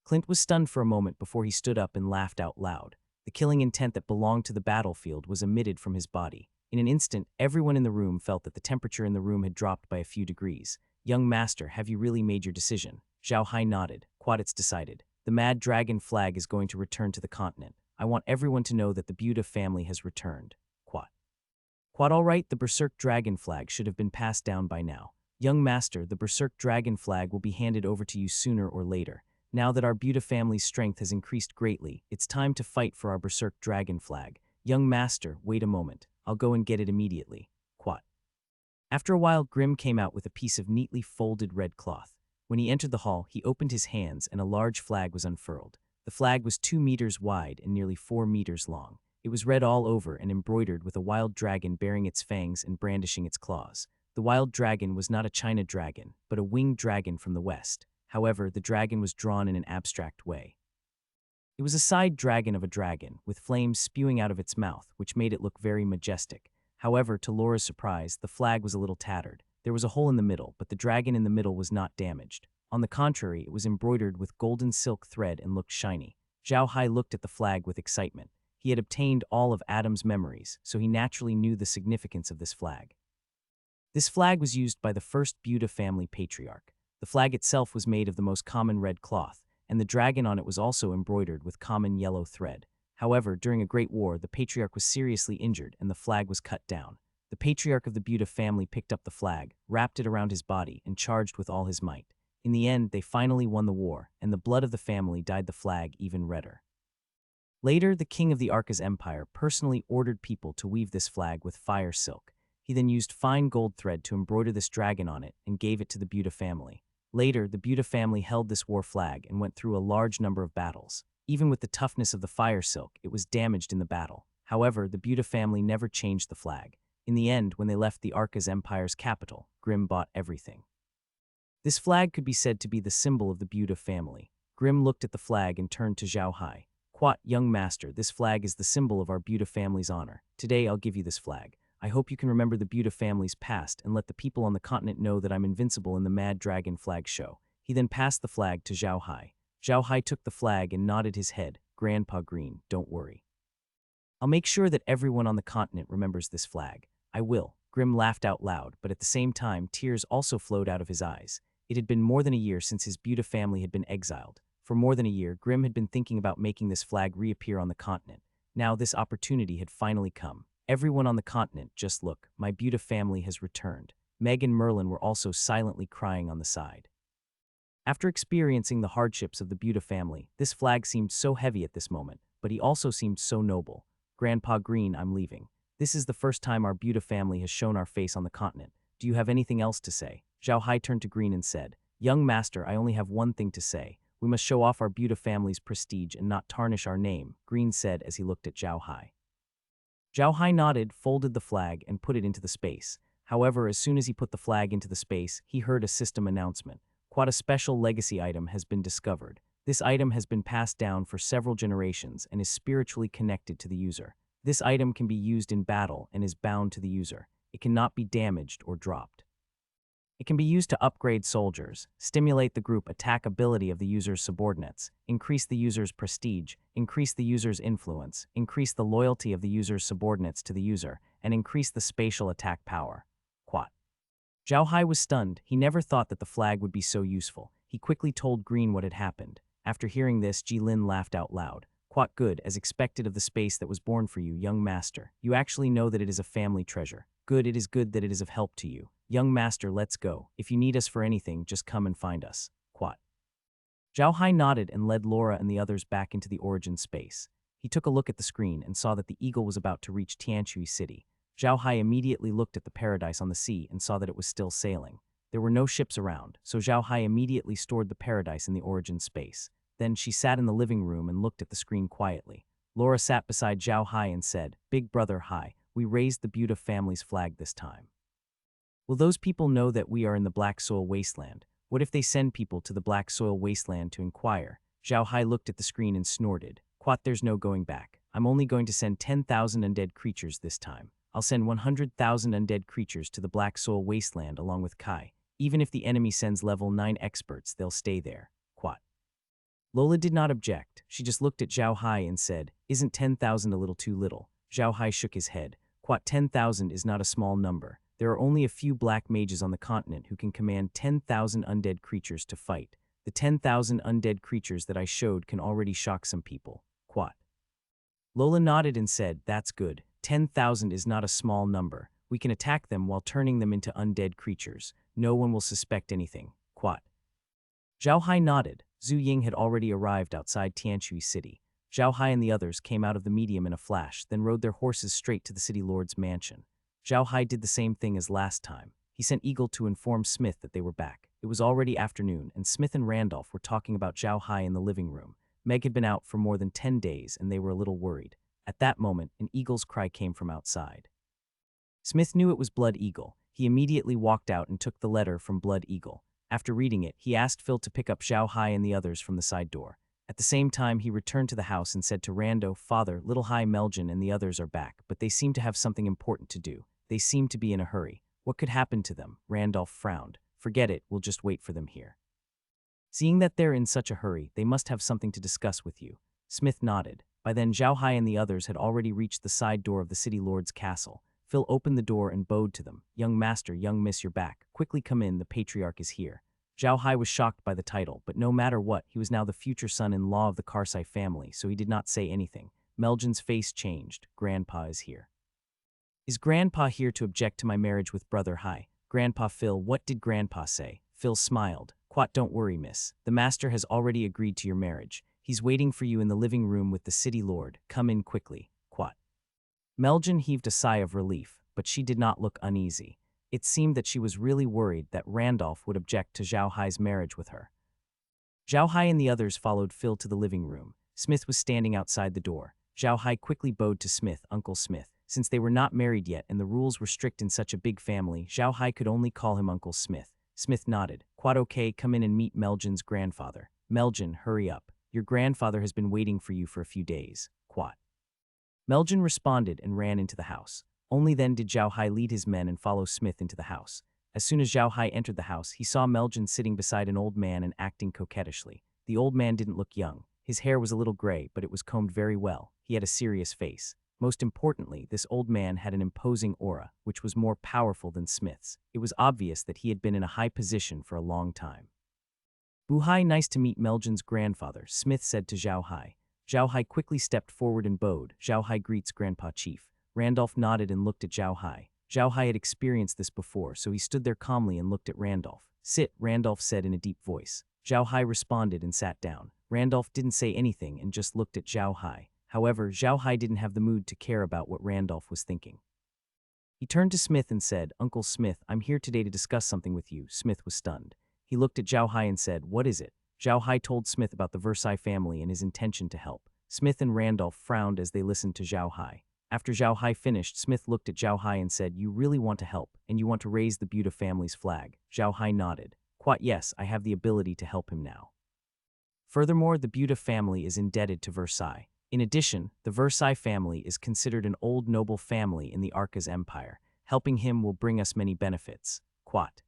Clint was stunned for a moment before he stood up and laughed out loud. The killing intent that belonged to the battlefield was emitted from his body. In an instant, everyone in the room felt that the temperature in the room had dropped by a few degrees. "Young master, have you really made your decision?" Xiao Hai nodded. "Quad, it's decided. The Mad Dragon flag is going to return to the continent. I want everyone to know that the Buda family has returned." Quad. "Quad, all right, the Berserk Dragon flag should have been passed down by now. Young master, the Berserk Dragon flag will be handed over to you sooner or later. Now that our Buda family's strength has increased greatly, it's time to fight for our Berserk Dragon flag. Young master, wait a moment. I'll go and get it immediately." Quad. After a while, Grim came out with a piece of neatly folded red cloth. When he entered the hall, he opened his hands and a large flag was unfurled. The flag was 2 meters wide and nearly 4 meters long. It was red all over and embroidered with a wild dragon bearing its fangs and brandishing its claws. The wild dragon was not a China dragon, but a winged dragon from the west. However, the dragon was drawn in an abstract way. It was a side dragon of a dragon, with flames spewing out of its mouth, which made it look very majestic. However, to Laura's surprise, the flag was a little tattered. There was a hole in the middle, but the dragon in the middle was not damaged. On the contrary, it was embroidered with golden silk thread and looked shiny. Xiao Hai looked at the flag with excitement. He had obtained all of Adam's memories, so he naturally knew the significance of this flag. This flag was used by the first Buda family patriarch. The flag itself was made of the most common red cloth, and the dragon on it was also embroidered with common yellow thread. However, during a great war, the patriarch was seriously injured and the flag was cut down. The patriarch of the Buda family picked up the flag, wrapped it around his body, and charged with all his might. In the end, they finally won the war, and the blood of the family dyed the flag even redder. Later, the king of the Arcas Empire personally ordered people to weave this flag with fire silk. He then used fine gold thread to embroider this dragon on it and gave it to the Buda family. Later, the Buda family held this war flag and went through a large number of battles. Even with the toughness of the fire silk, it was damaged in the battle. However, the Buda family never changed the flag. In the end, when they left the Arcas Empire's capital, Grim bought everything. This flag could be said to be the symbol of the Buda family. Grim looked at the flag and turned to Xiao Hai. "Quat, young master, this flag is the symbol of our Buda family's honor. Today I'll give you this flag. I hope you can remember the Buda family's past and let the people on the continent know that I'm invincible in the Mad Dragon flag show." He then passed the flag to Xiao Hai. Xiao Hai took the flag and nodded his head. "Grandpa Green, don't worry. I'll make sure that everyone on the continent remembers this flag." "I will." Grim laughed out loud, but at the same time, tears also flowed out of his eyes. It had been more than a year since his Buda family had been exiled. For more than a year, Grim had been thinking about making this flag reappear on the continent. Now this opportunity had finally come. Everyone on the continent, just look, my Buda family has returned. Meg and Merlin were also silently crying on the side. After experiencing the hardships of the Buda family, this flag seemed so heavy at this moment, but he also seemed so noble. "Grandpa Green, I'm leaving. This is the first time our Buda family has shown our face on the continent. Do you have anything else to say?" Xiao Hai turned to Green and said, "Young master, I only have one thing to say. We must show off our Buda family's prestige and not tarnish our name," Green said as he looked at Xiao Hai. Xiao Hai nodded, folded the flag, and put it into the space. However, as soon as he put the flag into the space, he heard a system announcement. "Quite a special legacy item has been discovered. This item has been passed down for several generations and is spiritually connected to the user. This item can be used in battle and is bound to the user. It cannot be damaged or dropped. It can be used to upgrade soldiers, stimulate the group attack ability of the user's subordinates, increase the user's prestige, increase the user's influence, increase the loyalty of the user's subordinates to the user, and increase the spatial attack power." Quat. Xiao Hai was stunned. He never thought that the flag would be so useful. He quickly told Green what had happened. After hearing this, Jilin laughed out loud. "Quite good, as expected of the space that was born for you, young master. You actually know that it is a family treasure. Good, it is good that it is of help to you. Young master, let's go. If you need us for anything, just come and find us." Quat. Xiao Hai nodded and led Laura and the others back into the origin space. He took a look at the screen and saw that the eagle was about to reach Tianshui City. Xiao Hai immediately looked at the paradise on the sea and saw that it was still sailing. There were no ships around, so Xiao Hai immediately stored the paradise in the origin space. Then she sat in the living room and looked at the screen quietly. Laura sat beside Xiao Hai and said, "Big brother Hai, we raised the Buda family's flag this time. Will those people know that we are in the Black Soil Wasteland? What if they send people to the Black Soil Wasteland to inquire?" Xiao Hai looked at the screen and snorted. "Quat, there's no going back. I'm only going to send 10,000 undead creatures this time. I'll send 100,000 undead creatures to the Black Soil Wasteland along with Kai. Even if the enemy sends level 9 experts, they'll stay there." Quat. Lola did not object. She just looked at Xiao Hai and said, "Isn't 10,000 a little too little?" Xiao Hai shook his head. Quat 10,000 is not a small number. There are only a few black mages on the continent who can command 10,000 undead creatures to fight. The 10,000 undead creatures that I showed can already shock some people. Quat. Lola nodded and said, "That's good. 10,000 is not a small number. We can attack them while turning them into undead creatures. No one will suspect anything." Quat. Xiao Hai nodded. Zhu Ying had already arrived outside Tianshui City. Xiao Hai and the others came out of the medium in a flash, then rode their horses straight to the city lord's mansion. Xiao Hai did the same thing as last time. He sent Eagle to inform Smith that they were back. It was already afternoon, and Smith and Randolph were talking about Xiao Hai in the living room. Meg had been out for more than 10 days, and they were a little worried. At that moment, an eagle's cry came from outside. Smith knew it was Blood Eagle. He immediately walked out and took the letter from Blood Eagle. After reading it, he asked Phil to pick up Xiao Hai and the others from the side door. At the same time, he returned to the house and said to Rando, "Father, Little Hai, Meljin, and the others are back, but they seem to have something important to do. They seem to be in a hurry. What could happen to them?" Randolph frowned. "Forget it, we'll just wait for them here." "Seeing that they're in such a hurry, they must have something to discuss with you." Smith nodded. By then, Xiao Hai and the others had already reached the side door of the city lord's castle. Phil opened the door and bowed to them. "Young master, young miss, you're back. Quickly come in, the patriarch is here." Xiao Hai was shocked by the title, but no matter what, he was now the future son-in-law of the Carsai family, so he did not say anything. Meljin's face changed. "Grandpa is here." "Is Grandpa here to object to my marriage with Brother Hai?" "Grandpa Phil, what did Grandpa say?" Phil smiled. "Quat, don't worry, miss. The master has already agreed to your marriage. He's waiting for you in the living room with the city lord. Come in quickly." Quat. Meljin heaved a sigh of relief, but she did not look uneasy. It seemed that she was really worried that Randolph would object to Xiao Hai's marriage with her. Xiao Hai and the others followed Phil to the living room. Smith was standing outside the door. Xiao Hai quickly bowed to Smith, Uncle Smith. Since they were not married yet and the rules were strict in such a big family, Xiao Hai could only call him Uncle Smith. Smith nodded. "Quad okay, come in and meet Meljin's grandfather." "Meljin, hurry up. Your grandfather has been waiting for you for a few days." Quad. Meljin responded and ran into the house. Only then did Xiao Hai lead his men and follow Smith into the house. As soon as Xiao Hai entered the house, he saw Meljin sitting beside an old man and acting coquettishly. The old man didn't look young. His hair was a little gray, but it was combed very well. He had a serious face. Most importantly, this old man had an imposing aura, which was more powerful than Smith's. It was obvious that he had been in a high position for a long time. "Buhai, nice to meet Meljin's grandfather," Smith said to Xiao Hai. Xiao Hai quickly stepped forward and bowed. "Xiao Hai greets Grandpa Chief." Randolph nodded and looked at Xiao Hai. Xiao Hai had experienced this before, so he stood there calmly and looked at Randolph. "Sit," Randolph said in a deep voice. Xiao Hai responded and sat down. Randolph didn't say anything and just looked at Xiao Hai. However, Xiao Hai didn't have the mood to care about what Randolph was thinking. He turned to Smith and said, "Uncle Smith, I'm here today to discuss something with you." Smith was stunned. He looked at Xiao Hai and said, "What is it?" Xiao Hai told Smith about the Versailles family and his intention to help. Smith and Randolph frowned as they listened to Xiao Hai. After Xiao Hai finished, Smith looked at Xiao Hai and said, "You really want to help, and you want to raise the Buda family's flag." Xiao Hai nodded. "Quite yes, I have the ability to help him now." Furthermore, the Buda family is indebted to Versailles. In addition, the Versailles family is considered an old noble family in the Arcas Empire. Helping him will bring us many benefits. Quat.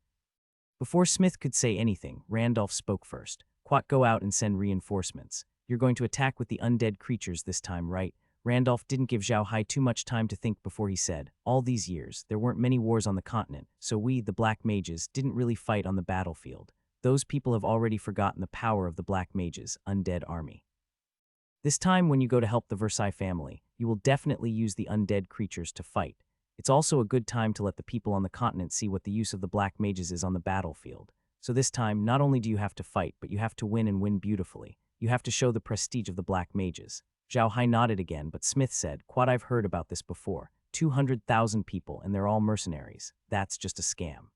Before Smith could say anything, Randolph spoke first. "Quat, go out and send reinforcements. You're going to attack with the undead creatures this time, right?" Randolph didn't give Xiao Hai too much time to think before he said, "All these years, there weren't many wars on the continent, so we, the Black Mages, didn't really fight on the battlefield. Those people have already forgotten the power of the Black Mages' undead army. This time, when you go to help the Versailles family, you will definitely use the undead creatures to fight. It's also a good time to let the people on the continent see what the use of the Black Mages is on the battlefield. So this time, not only do you have to fight, but you have to win and win beautifully. You have to show the prestige of the Black Mages." Xiao Hai nodded again, but Smith said, "Quad, I've heard about this before. 200,000 people, and they're all mercenaries. That's just a scam.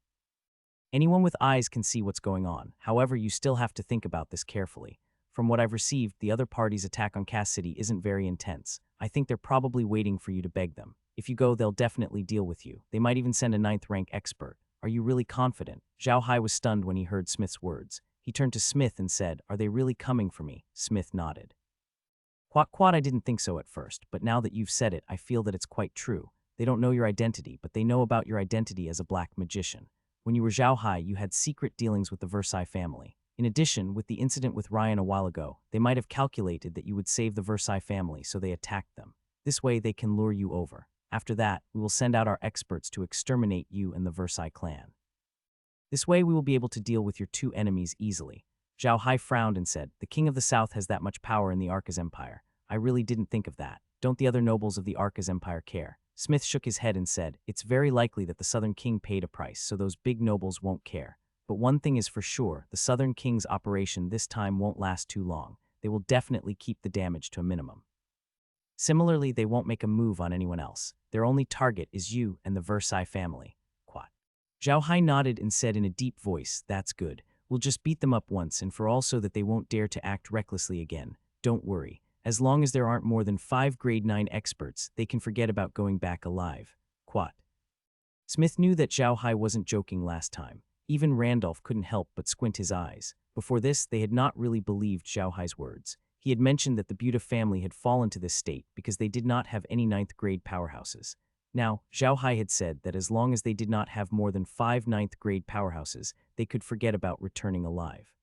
Anyone with eyes can see what's going on. However, you still have to think about this carefully. From what I've received, the other party's attack on Cass City isn't very intense. I think they're probably waiting for you to beg them. If you go, they'll definitely deal with you. They might even send a 9th rank expert. Are you really confident?" Xiao Hai was stunned when he heard Smith's words. He turned to Smith and said, "Are they really coming for me?" Smith nodded. Quad, I didn't think so at first, but now that you've said it, I feel that it's quite true. They don't know your identity, but they know about your identity as a black magician. When you were Xiao Hai, you had secret dealings with the Versailles family. In addition, with the incident with Ruian a while ago, they might have calculated that you would save the Versailles family, so they attacked them. This way they can lure you over. After that, we will send out our experts to exterminate you and the Versailles clan. This way we will be able to deal with your two enemies easily. Xiao Hai frowned and said, the king of the south has that much power in the Arcas Empire. I really didn't think of that. Don't the other nobles of the Arcas Empire care? Smith shook his head and said, it's very likely that the southern king paid a price, so those big nobles won't care. But one thing is for sure, the southern king's operation this time won't last too long. They will definitely keep the damage to a minimum. Similarly, they won't make a move on anyone else. Their only target is you and the Versailles family. Quat. Xiao Hai nodded and said in a deep voice, that's good. We'll just beat them up once and for all so that they won't dare to act recklessly again. Don't worry. As long as there aren't more than 5 grade 9 experts, they can forget about going back alive. Quat. Smith knew that Xiao Hai wasn't joking last time. Even Randolph couldn't help but squint his eyes. Before this, they had not really believed Xiao Hai's words. He had mentioned that the Buta family had fallen to this state because they did not have any 9th grade powerhouses. Now, Xiao Hai had said that as long as they did not have more than 5 9th grade powerhouses, they could forget about returning alive.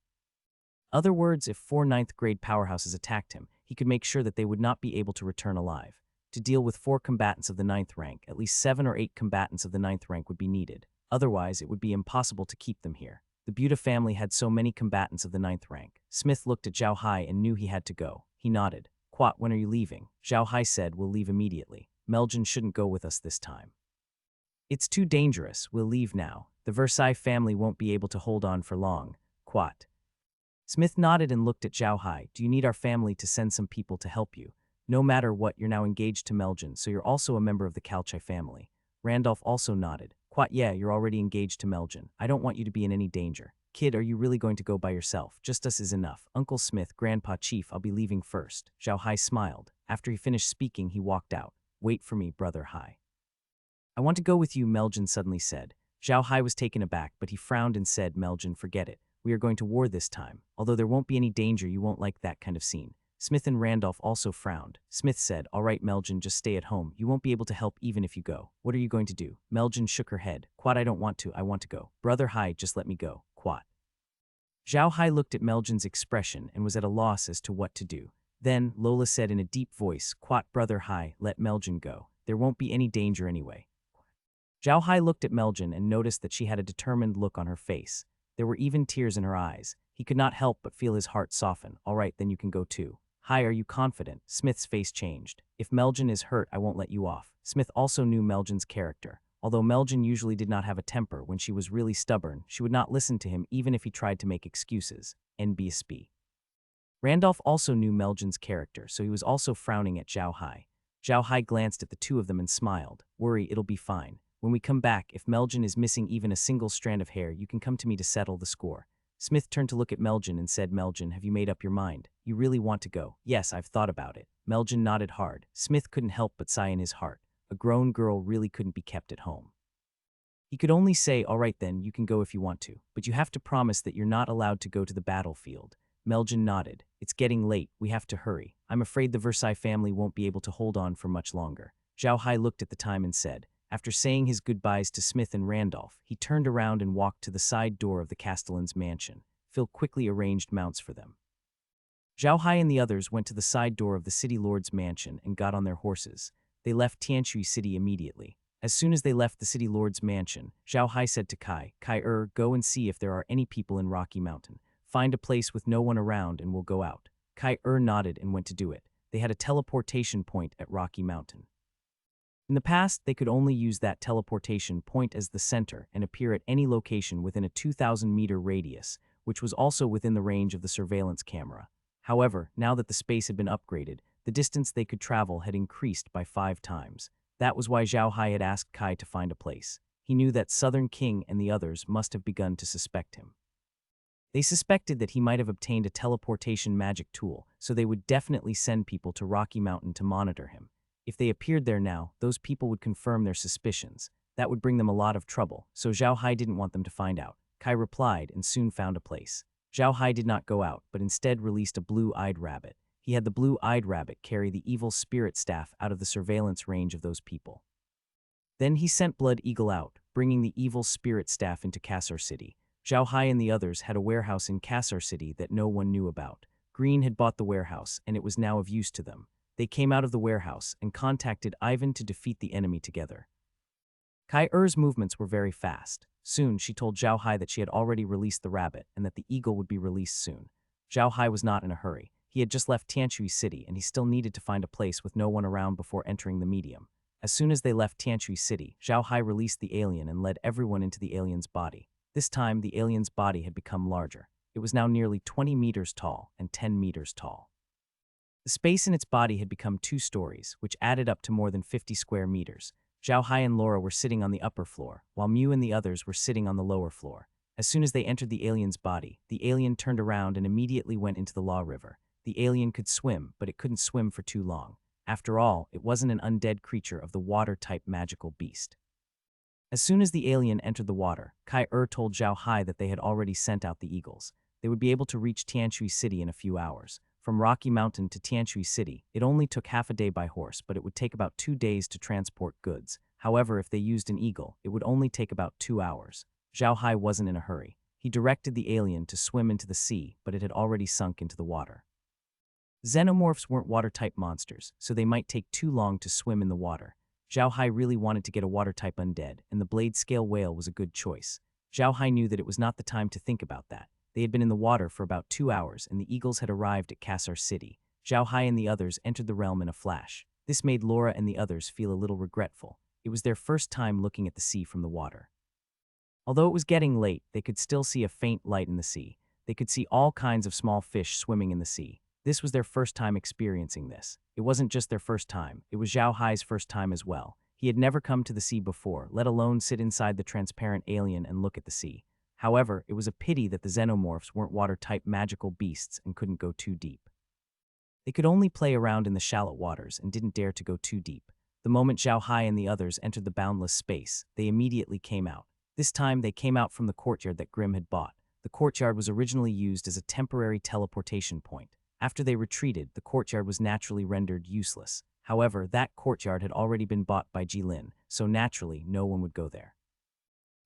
Other words, if 4 9th grade powerhouses attacked him, he could make sure that they would not be able to return alive. To deal with 4 combatants of the 9th rank, at least 7 or 8 combatants of the 9th rank would be needed. Otherwise, it would be impossible to keep them here. The Buta family had so many combatants of the 9th rank. Smith looked at Xiao Hai and knew he had to go. He nodded. Quat, when are you leaving? Xiao Hai said, we'll leave immediately. Meljin shouldn't go with us this time. It's too dangerous. We'll leave now. The Versailles family won't be able to hold on for long. Quat. Smith nodded and looked at Xiao Hai. Do you need our family to send some people to help you? No matter what, you're now engaged to Meljin, so you're also a member of the Carsai family. Randolph also nodded. Quat, yeah, you're already engaged to Meljin. I don't want you to be in any danger. Kid, are you really going to go by yourself? Just us is enough. Uncle Smith, Grandpa Chief, I'll be leaving first. Xiao Hai smiled. After he finished speaking, he walked out. Wait for me, Brother Hai. I want to go with you, Meljin suddenly said. Xiao Hai was taken aback, but he frowned and said, Meljin, forget it. We are going to war this time. Although there won't be any danger, you won't like that kind of scene. Smith and Randolph also frowned. Smith said, all right, Meljin, just stay at home. You won't be able to help even if you go. What are you going to do? Meljin shook her head. Quat, I don't want to. I want to go. Brother Hai, just let me go. Quat. Xiao Hai looked at Meljin's expression and was at a loss as to what to do. Then, Lola said in a deep voice, Quat, Brother Hai, let Meljin go. There won't be any danger anyway. Xiao Hai looked at Meljin and noticed that she had a determined look on her face. There were even tears in her eyes. He could not help but feel his heart soften. All right, then you can go too. Hai, are you confident? Smith's face changed. If Meljin is hurt, I won't let you off. Smith also knew Meljin's character. Although Meljin usually did not have a temper, when she was really stubborn, she would not listen to him even if he tried to make excuses. NBSB. Randolph also knew Meljin's character, so he was also frowning at Xiao Hai. Xiao Hai glanced at the two of them and smiled. Worry, it'll be fine. When we come back, if Meljin is missing even a single strand of hair, you can come to me to settle the score. Smith turned to look at Meljin and said, Meljin, have you made up your mind? You really want to go? Yes, I've thought about it. Meljin nodded hard. Smith couldn't help but sigh in his heart. A grown girl really couldn't be kept at home. He could only say, all right then, you can go if you want to, but you have to promise that you're not allowed to go to the battlefield. Meljin nodded. It's getting late. We have to hurry. I'm afraid the Versailles family won't be able to hold on for much longer. Xiao Hai looked at the time and said, after saying his goodbyes to Smith and Randolph, he turned around and walked to the side door of the Castellan's mansion. Phil quickly arranged mounts for them. Xiao Hai and the others went to the side door of the city lord's mansion and got on their horses. They left Tianshui City immediately. As soon as they left the city lord's mansion, Xiao Hai said to Kai, go and see if there are any people in Rocky Mountain. Find a place with no one around and we'll go out. Kai nodded and went to do it. They had a teleportation point at Rocky Mountain. In the past, they could only use that teleportation point as the center and appear at any location within a 2,000-meter radius, which was also within the range of the surveillance camera. However, now that the space had been upgraded, the distance they could travel had increased by 5 times. That was why Xiao Hai had asked Kai to find a place. He knew that Southern King and the others must have begun to suspect him. They suspected that he might have obtained a teleportation magic tool, so they would definitely send people to Rocky Mountain to monitor him. If they appeared there now, those people would confirm their suspicions. That would bring them a lot of trouble, so Xiao Hai didn't want them to find out. Kai replied and soon found a place. Xiao Hai did not go out, but instead released a blue-eyed rabbit. He had the blue-eyed rabbit carry the evil spirit staff out of the surveillance range of those people. Then he sent Blood Eagle out, bringing the evil spirit staff into Cassar City. Xiao Hai and the others had a warehouse in Cassar City that no one knew about. Green had bought the warehouse, and it was now of use to them. They came out of the warehouse and contacted Ivan to defeat the enemy together. Kai-Er's movements were very fast. Soon, she told Xiao Hai that she had already released the rabbit and that the eagle would be released soon. Xiao Hai was not in a hurry. He had just left Tianshui City and he still needed to find a place with no one around before entering the medium. As soon as they left Tianshui City, Xiao Hai released the alien and led everyone into the alien's body. This time, the alien's body had become larger. It was now nearly 20 meters tall and 10 meters tall. The space in its body had become 2 stories, which added up to more than 50 square meters. Xiao Hai and Laura were sitting on the upper floor, while Mew and the others were sitting on the lower floor. As soon as they entered the alien's body, the alien turned around and immediately went into the Law River. The alien could swim, but it couldn't swim for too long. After all, it wasn't an undead creature of the water-type magical beast. As soon as the alien entered the water, Kai-Er told Xiao Hai that they had already sent out the eagles. They would be able to reach Tianshui City in a few hours. From Rocky Mountain to Tianshui City, it only took half a day by horse, but it would take about 2 days to transport goods. However, if they used an eagle, it would only take about 2 hours. Xiao Hai wasn't in a hurry. He directed the alien to swim into the sea, but it had already sunk into the water. Xenomorphs weren't water-type monsters, so they might take too long to swim in the water. Xiao Hai really wanted to get a water-type undead, and the blade-scale whale was a good choice. Xiao Hai knew that it was not the time to think about that. They had been in the water for about 2 hours, and the eagles had arrived at Cassar City. Xiao Hai and the others entered the realm in a flash. This made Laura and the others feel a little regretful. It was their first time looking at the sea from the water. Although it was getting late, they could still see a faint light in the sea. They could see all kinds of small fish swimming in the sea. This was their first time experiencing this. It wasn't just their first time, it was Xiao Hai's first time as well. He had never come to the sea before, let alone sit inside the transparent alien and look at the sea. However, it was a pity that the xenomorphs weren't water-type magical beasts and couldn't go too deep. They could only play around in the shallow waters and didn't dare to go too deep. The moment Xiao Hai and the others entered the boundless space, they immediately came out. This time, they came out from the courtyard that Grimm had bought. The courtyard was originally used as a temporary teleportation point. After they retreated, the courtyard was naturally rendered useless. However, that courtyard had already been bought by Jilin, so naturally, no one would go there.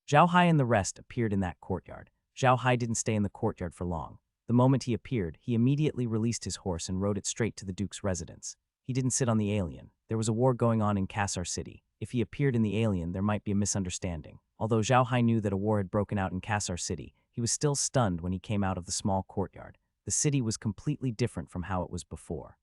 Xiao Hai and the rest appeared in that courtyard. Xiao Hai didn't stay in the courtyard for long. The moment he appeared, he immediately released his horse and rode it straight to the Duke's residence. He didn't sit on the alien. There was a war going on in Cassar City. If he appeared in the alien, there might be a misunderstanding. Although Xiao Hai knew that a war had broken out in Cassar City, he was still stunned when he came out of the small courtyard. The city was completely different from how it was before.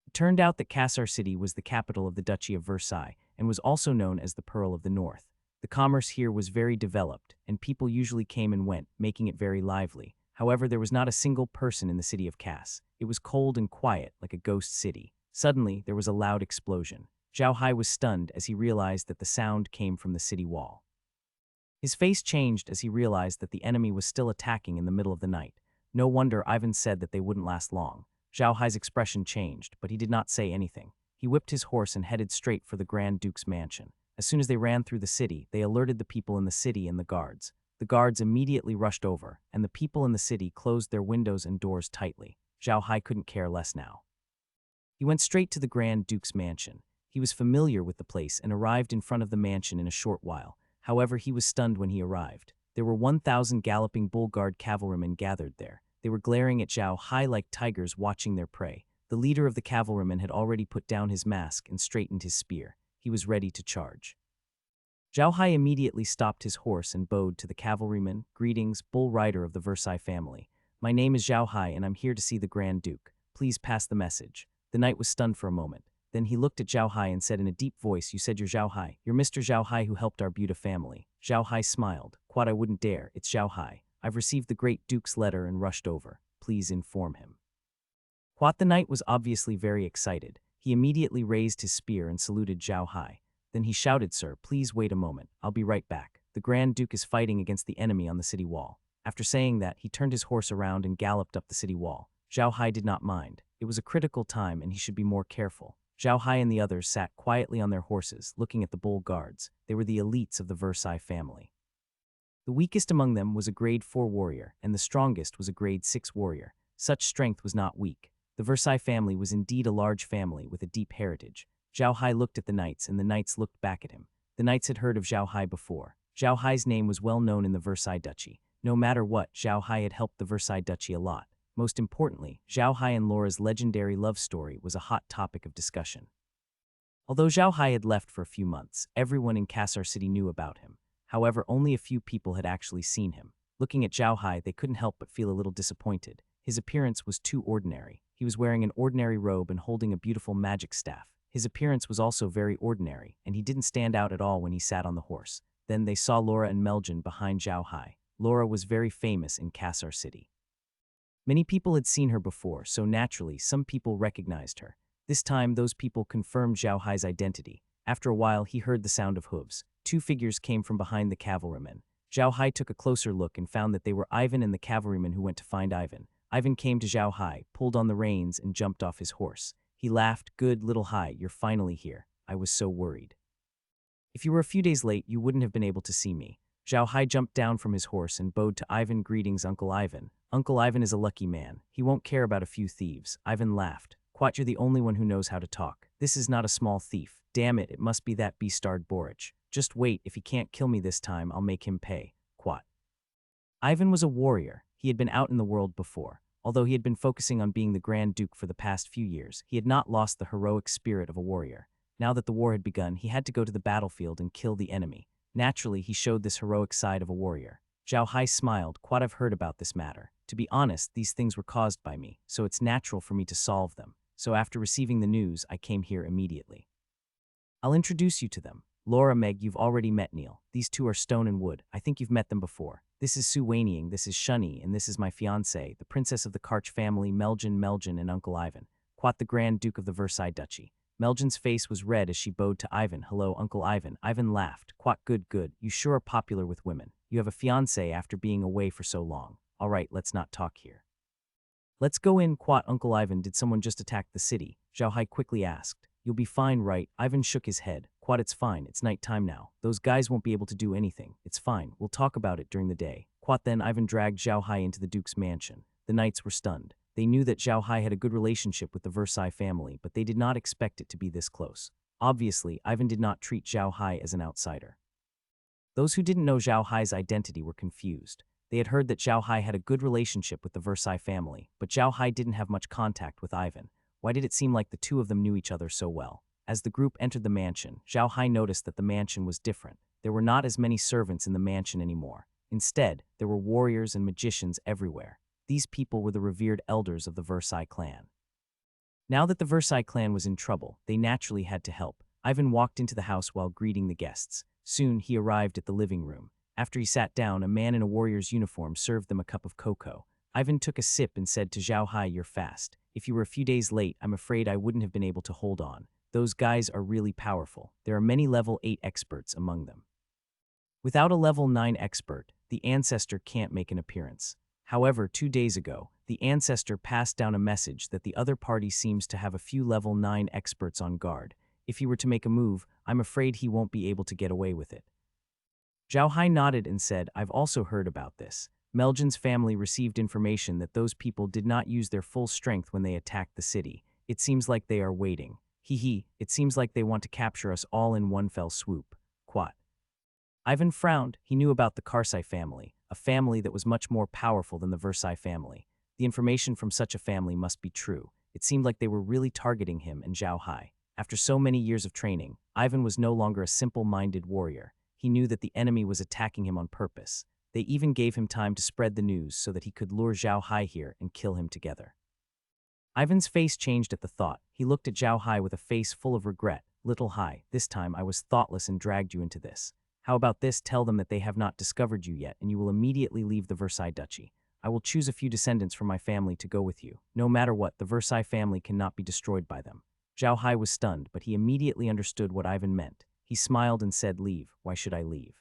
It turned out that Cassar City was the capital of the Duchy of Versailles and was also known as the Pearl of the North. The commerce here was very developed, and people usually came and went, making it very lively. However, there was not a single person in the city of Cass. It was cold and quiet, like a ghost city. Suddenly, there was a loud explosion. Xiao Hai was stunned as he realized that the sound came from the city wall. His face changed as he realized that the enemy was still attacking in the middle of the night. No wonder Ivan said that they wouldn't last long. Xiao Hai's expression changed, but he did not say anything. He whipped his horse and headed straight for the Grand Duke's mansion. As soon as they ran through the city, they alerted the people in the city and the guards. The guards immediately rushed over, and the people in the city closed their windows and doors tightly. Xiao Hai couldn't care less now. He went straight to the Grand Duke's mansion. He was familiar with the place and arrived in front of the mansion in a short while. However, he was stunned when he arrived. There were 1,000 galloping bull guard cavalrymen gathered there. They were glaring at Xiao Hai like tigers watching their prey. The leader of the cavalrymen had already put down his mask and straightened his spear. He was ready to charge. Xiao Hai immediately stopped his horse and bowed to the cavalryman. "Greetings, bull rider of the Versailles family. My name is Xiao Hai and I'm here to see the Grand Duke. Please pass the message." The knight was stunned for a moment. Then he looked at Xiao Hai and said in a deep voice, "You said you're Xiao Hai. You're Mr. Xiao Hai who helped our Buda family." Xiao Hai smiled. "Quad, I wouldn't dare. It's Xiao Hai. I've received the Great Duke's letter and rushed over. Please inform him." Quad the knight was obviously very excited. He immediately raised his spear and saluted Xiao Hai. Then he shouted, "Sir, please wait a moment. I'll be right back. The Grand Duke is fighting against the enemy on the city wall." After saying that, he turned his horse around and galloped up the city wall. Xiao Hai did not mind. It was a critical time and he should be more careful. Xiao Hai and the others sat quietly on their horses, looking at the bull guards. They were the elites of the Versailles family. The weakest among them was a grade 4 warrior, and the strongest was a grade 6 warrior. Such strength was not weak. The Versailles family was indeed a large family with a deep heritage. Xiao Hai looked at the knights, and the knights looked back at him. The knights had heard of Xiao Hai before. Xiao Hai's name was well known in the Versailles Duchy. No matter what, Xiao Hai had helped the Versailles Duchy a lot. Most importantly, Xiao Hai and Laura's legendary love story was a hot topic of discussion. Although Xiao Hai had left for a few months, everyone in Cassar City knew about him. However, only a few people had actually seen him. Looking at Xiao Hai, they couldn't help but feel a little disappointed. His appearance was too ordinary. He was wearing an ordinary robe and holding a beautiful magic staff. His appearance was also very ordinary, and he didn't stand out at all when he sat on the horse. Then they saw Laura and Meljin behind Xiao Hai. Laura was very famous in Cassar City. Many people had seen her before, so naturally, some people recognized her. This time, those people confirmed Xiao Hai's identity. After a while, he heard the sound of hooves. Two figures came from behind the cavalrymen. Xiao Hai took a closer look and found that they were Ivan and the cavalryman who went to find Ivan. Ivan came to Xiao Hai, pulled on the reins, and jumped off his horse. He laughed, "Good little Hai, you're finally here. I was so worried. If you were a few days late, you wouldn't have been able to see me." Xiao Hai jumped down from his horse and bowed to Ivan. "Greetings, Uncle Ivan. Uncle Ivan is a lucky man. He won't care about a few thieves." Ivan laughed. "Quat, you're the only one who knows how to talk. This is not a small thief. Damn it, it must be that beastard Borich. Just wait, if he can't kill me this time, I'll make him pay." Quat. Ivan was a warrior. He had been out in the world before. Although he had been focusing on being the Grand Duke for the past few years, he had not lost the heroic spirit of a warrior. Now that the war had begun, he had to go to the battlefield and kill the enemy. Naturally, he showed this heroic side of a warrior. Xiao Hai smiled. "Quat, I've heard about this matter. To be honest, these things were caused by me, so it's natural for me to solve them. So after receiving the news, I came here immediately. I'll introduce you to them. Laura, Meg, you've already met Neil. These two are Stone and Wood. I think you've met them before. This is Suenying, this is Shunny, and this is my fiancée, the princess of the Karch family, Meljin, and Uncle Ivan. Quat, the Grand Duke of the Versailles Duchy." Meljin's face was red as she bowed to Ivan. "Hello, Uncle Ivan." Ivan laughed. "Quat, good. You sure are popular with women. You have a fiancé after being away for so long. All right, let's not talk here. Let's go in." Quat, "Uncle Ivan, did someone just attack the city?" Xiao Hai quickly asked. "You'll be fine, right?" Ivan shook his head. "Quat, it's fine. It's night time now. Those guys won't be able to do anything. It's fine. We'll talk about it during the day." Quat. Then Ivan dragged Xiao Hai into the Duke's mansion. The knights were stunned. They knew that Xiao Hai had a good relationship with the Versailles family, but they did not expect it to be this close. Obviously, Ivan did not treat Xiao Hai as an outsider. Those who didn't know Xiao Hai's identity were confused. They had heard that Xiao Hai had a good relationship with the Versailles family, but Xiao Hai didn't have much contact with Ivan. Why did it seem like the two of them knew each other so well? As the group entered the mansion, Xiao Hai noticed that the mansion was different. There were not as many servants in the mansion anymore. Instead, there were warriors and magicians everywhere. These people were the revered elders of the Versailles clan. Now that the Versailles clan was in trouble, they naturally had to help. Ivan walked into the house while greeting the guests. Soon, he arrived at the living room. After he sat down, a man in a warrior's uniform served them a cup of cocoa. Ivan took a sip and said to Xiao Hai, "You're fast. If you were a few days late, I'm afraid I wouldn't have been able to hold on. Those guys are really powerful. There are many level 8 experts among them. Without a level 9 expert, the ancestor can't make an appearance." However, 2 days ago, the ancestor passed down a message that the other party seems to have a few level 9 experts on guard. If he were to make a move, I'm afraid he won't be able to get away with it. Xiao Hai nodded and said, "I've also heard about this. Meljin's family received information that those people did not use their full strength when they attacked the city. It seems like they are waiting. It seems like they want to capture us all in one fell swoop." Quat. Ivan frowned. He knew about the Carsai family, a family that was much more powerful than the Versailles family. The information from such a family must be true. It seemed like they were really targeting him and Xiao Hai. After so many years of training, Ivan was no longer a simple-minded warrior. He knew that the enemy was attacking him on purpose. They even gave him time to spread the news so that he could lure Xiao Hai here and kill him together. Ivan's face changed at the thought. He looked at Xiao Hai with a face full of regret. "Little Hai, this time I was thoughtless and dragged you into this. How about this? Tell them that they have not discovered you yet and you will immediately leave the Versailles Duchy. I will choose a few descendants from my family to go with you. No matter what, the Versailles family cannot be destroyed by them." Xiao Hai was stunned, but he immediately understood what Ivan meant. He smiled and said, "Leave. Why should I leave?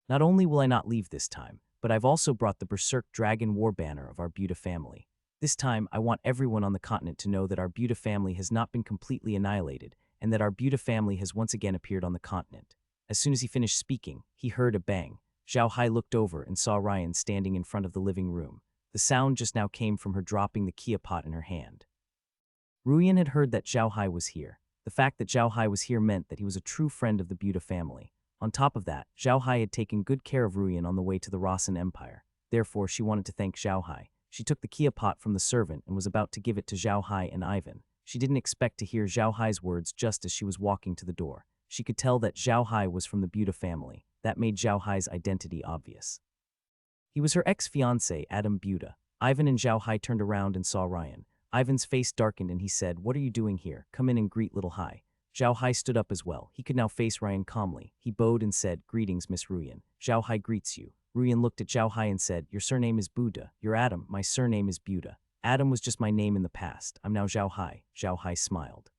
Not only will I not leave this time, but I've also brought the Berserk Dragon War Banner of our Buta family. This time, I want everyone on the continent to know that our Buta family has not been completely annihilated, and that our Buta family has once again appeared on the continent." As soon as he finished speaking, he heard a bang. Xiao Hai looked over and saw Ruian standing in front of the living room. The sound just now came from her dropping the kia pot in her hand. Ruian had heard that Xiao Hai was here. The fact that Xiao Hai was here meant that he was a true friend of the Buta family. On top of that, Xiao Hai had taken good care of Ruian on the way to the Rossan Empire. Therefore, she wanted to thank Xiao Hai. She took the kia pot from the servant and was about to give it to Xiao Hai and Ivan. She didn't expect to hear Xiao Hai's words just as she was walking to the door. She could tell that Xiao Hai was from the Buddha family. That made Xiao Hai's identity obvious. He was her ex-fiancé, Adam Buddha. Ivan and Xiao Hai turned around and saw Ryan. Ivan's face darkened and he said, "What are you doing here? Come in and greet little Hai." Xiao Hai stood up as well. He could now face Ryan calmly. He bowed and said, "Greetings, Miss Ruian. Xiao Hai greets you." Ruian looked at Xiao Hai and said, "Your surname is Buddha. You're Adam. My surname is Buddha. Adam was just my name in the past. I'm now Xiao Hai." Xiao Hai smiled.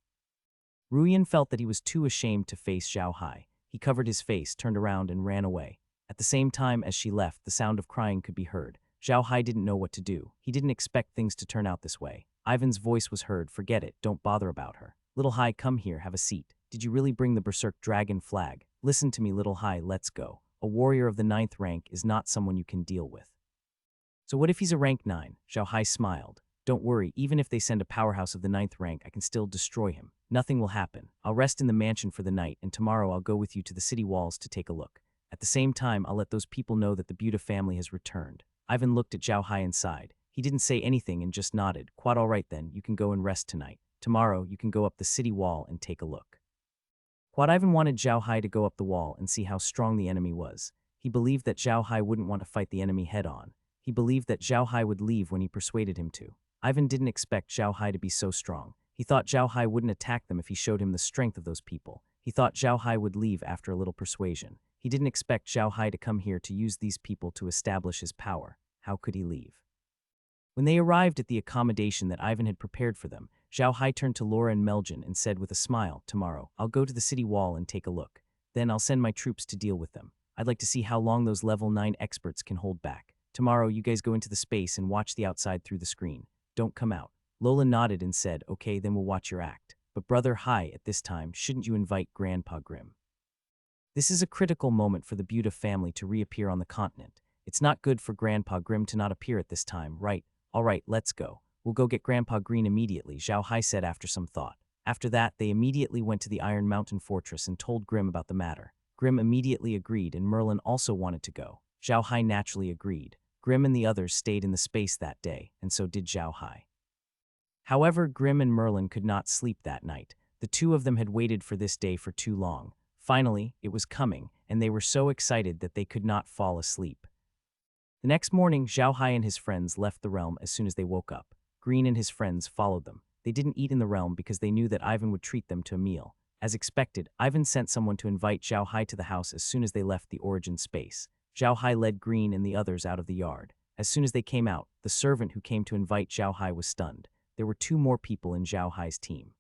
Ruian felt that he was too ashamed to face Xiao Hai. He covered his face, turned around, and ran away. At the same time as she left, the sound of crying could be heard. Xiao Hai didn't know what to do. He didn't expect things to turn out this way. Ivan's voice was heard, "Forget it, don't bother about her. Little Hai, come here, have a seat. Did you really bring the Berserk Dragon flag? Listen to me, little Hai, let's go. A warrior of the 9th rank is not someone you can deal with." "So what if he's a rank 9? Xiao Hai smiled. "Don't worry, even if they send a powerhouse of the 9th rank, I can still destroy him. Nothing will happen. I'll rest in the mansion for the night, and tomorrow I'll go with you to the city walls to take a look. At the same time, I'll let those people know that the Buddha family has returned." Ivan looked at Xiao Hai and sighed. He didn't say anything and just nodded. "Quite all right then, you can go and rest tonight. Tomorrow, you can go up the city wall and take a look." Quad Ivan wanted Xiao Hai to go up the wall and see how strong the enemy was. He believed that Xiao Hai wouldn't want to fight the enemy head-on. He believed that Xiao Hai would leave when he persuaded him to. Ivan didn't expect Xiao Hai to be so strong. He thought Xiao Hai wouldn't attack them if he showed him the strength of those people. He thought Xiao Hai would leave after a little persuasion. He didn't expect Xiao Hai to come here to use these people to establish his power. How could he leave? When they arrived at the accommodation that Ivan had prepared for them, Xiao Hai turned to Laura and Meljin and said with a smile, "Tomorrow, I'll go to the city wall and take a look. Then I'll send my troops to deal with them. I'd like to see how long those level 9 experts can hold back. Tomorrow, you guys go into the space and watch the outside through the screen. Don't come out." Lola nodded and said, "Okay, then we'll watch your act. But Brother Hai, at this time, shouldn't you invite Grandpa Grimm? This is a critical moment for the Buddha family to reappear on the continent. It's not good for Grandpa Grimm to not appear at this time, right? All right, let's go. We'll go get Grandpa Green immediately," Xiao Hai said after some thought. After that, they immediately went to the Iron Mountain Fortress and told Grimm about the matter. Grimm immediately agreed, and Merlin also wanted to go. Xiao Hai naturally agreed. Grimm and the others stayed in the space that day, and so did Xiao Hai. However, Grimm and Merlin could not sleep that night. The two of them had waited for this day for too long. Finally, it was coming, and they were so excited that they could not fall asleep. The next morning, Xiao Hai and his friends left the realm as soon as they woke up. Green and his friends followed them. They didn't eat in the realm because they knew that Ivan would treat them to a meal. As expected, Ivan sent someone to invite Xiao Hai to the house as soon as they left the origin space. Xiao Hai led Green and the others out of the yard. As soon as they came out, the servant who came to invite Xiao Hai was stunned. There were 2 more people in Xiao Hai's team.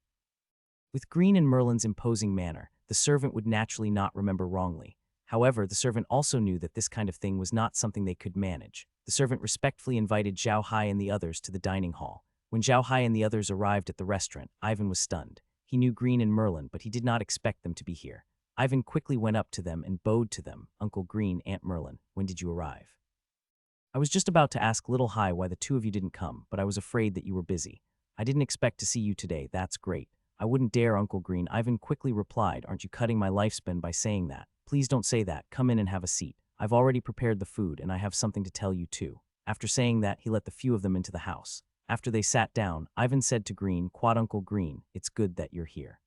With Green and Merlin's imposing manner, the servant would naturally not remember wrongly. However, the servant also knew that this kind of thing was not something they could manage. The servant respectfully invited Xiao Hai and the others to the dining hall. When Xiao Hai and the others arrived at the restaurant, Ivan was stunned. He knew Green and Merlin, but he did not expect them to be here. Ivan quickly went up to them and bowed to them. "Uncle Green, Aunt Merlin, when did you arrive? I was just about to ask Little Hai why the 2 of you didn't come, but I was afraid that you were busy. I didn't expect to see you today, that's great. I wouldn't dare, Uncle Green," Ivan quickly replied. "Aren't you cutting my lifespan by saying that? Please don't say that. Come in and have a seat. I've already prepared the food, and I have something to tell you too." After saying that, he let the few of them into the house. After they sat down, Ivan said to Green, "Quad Uncle Green, it's good that you're here.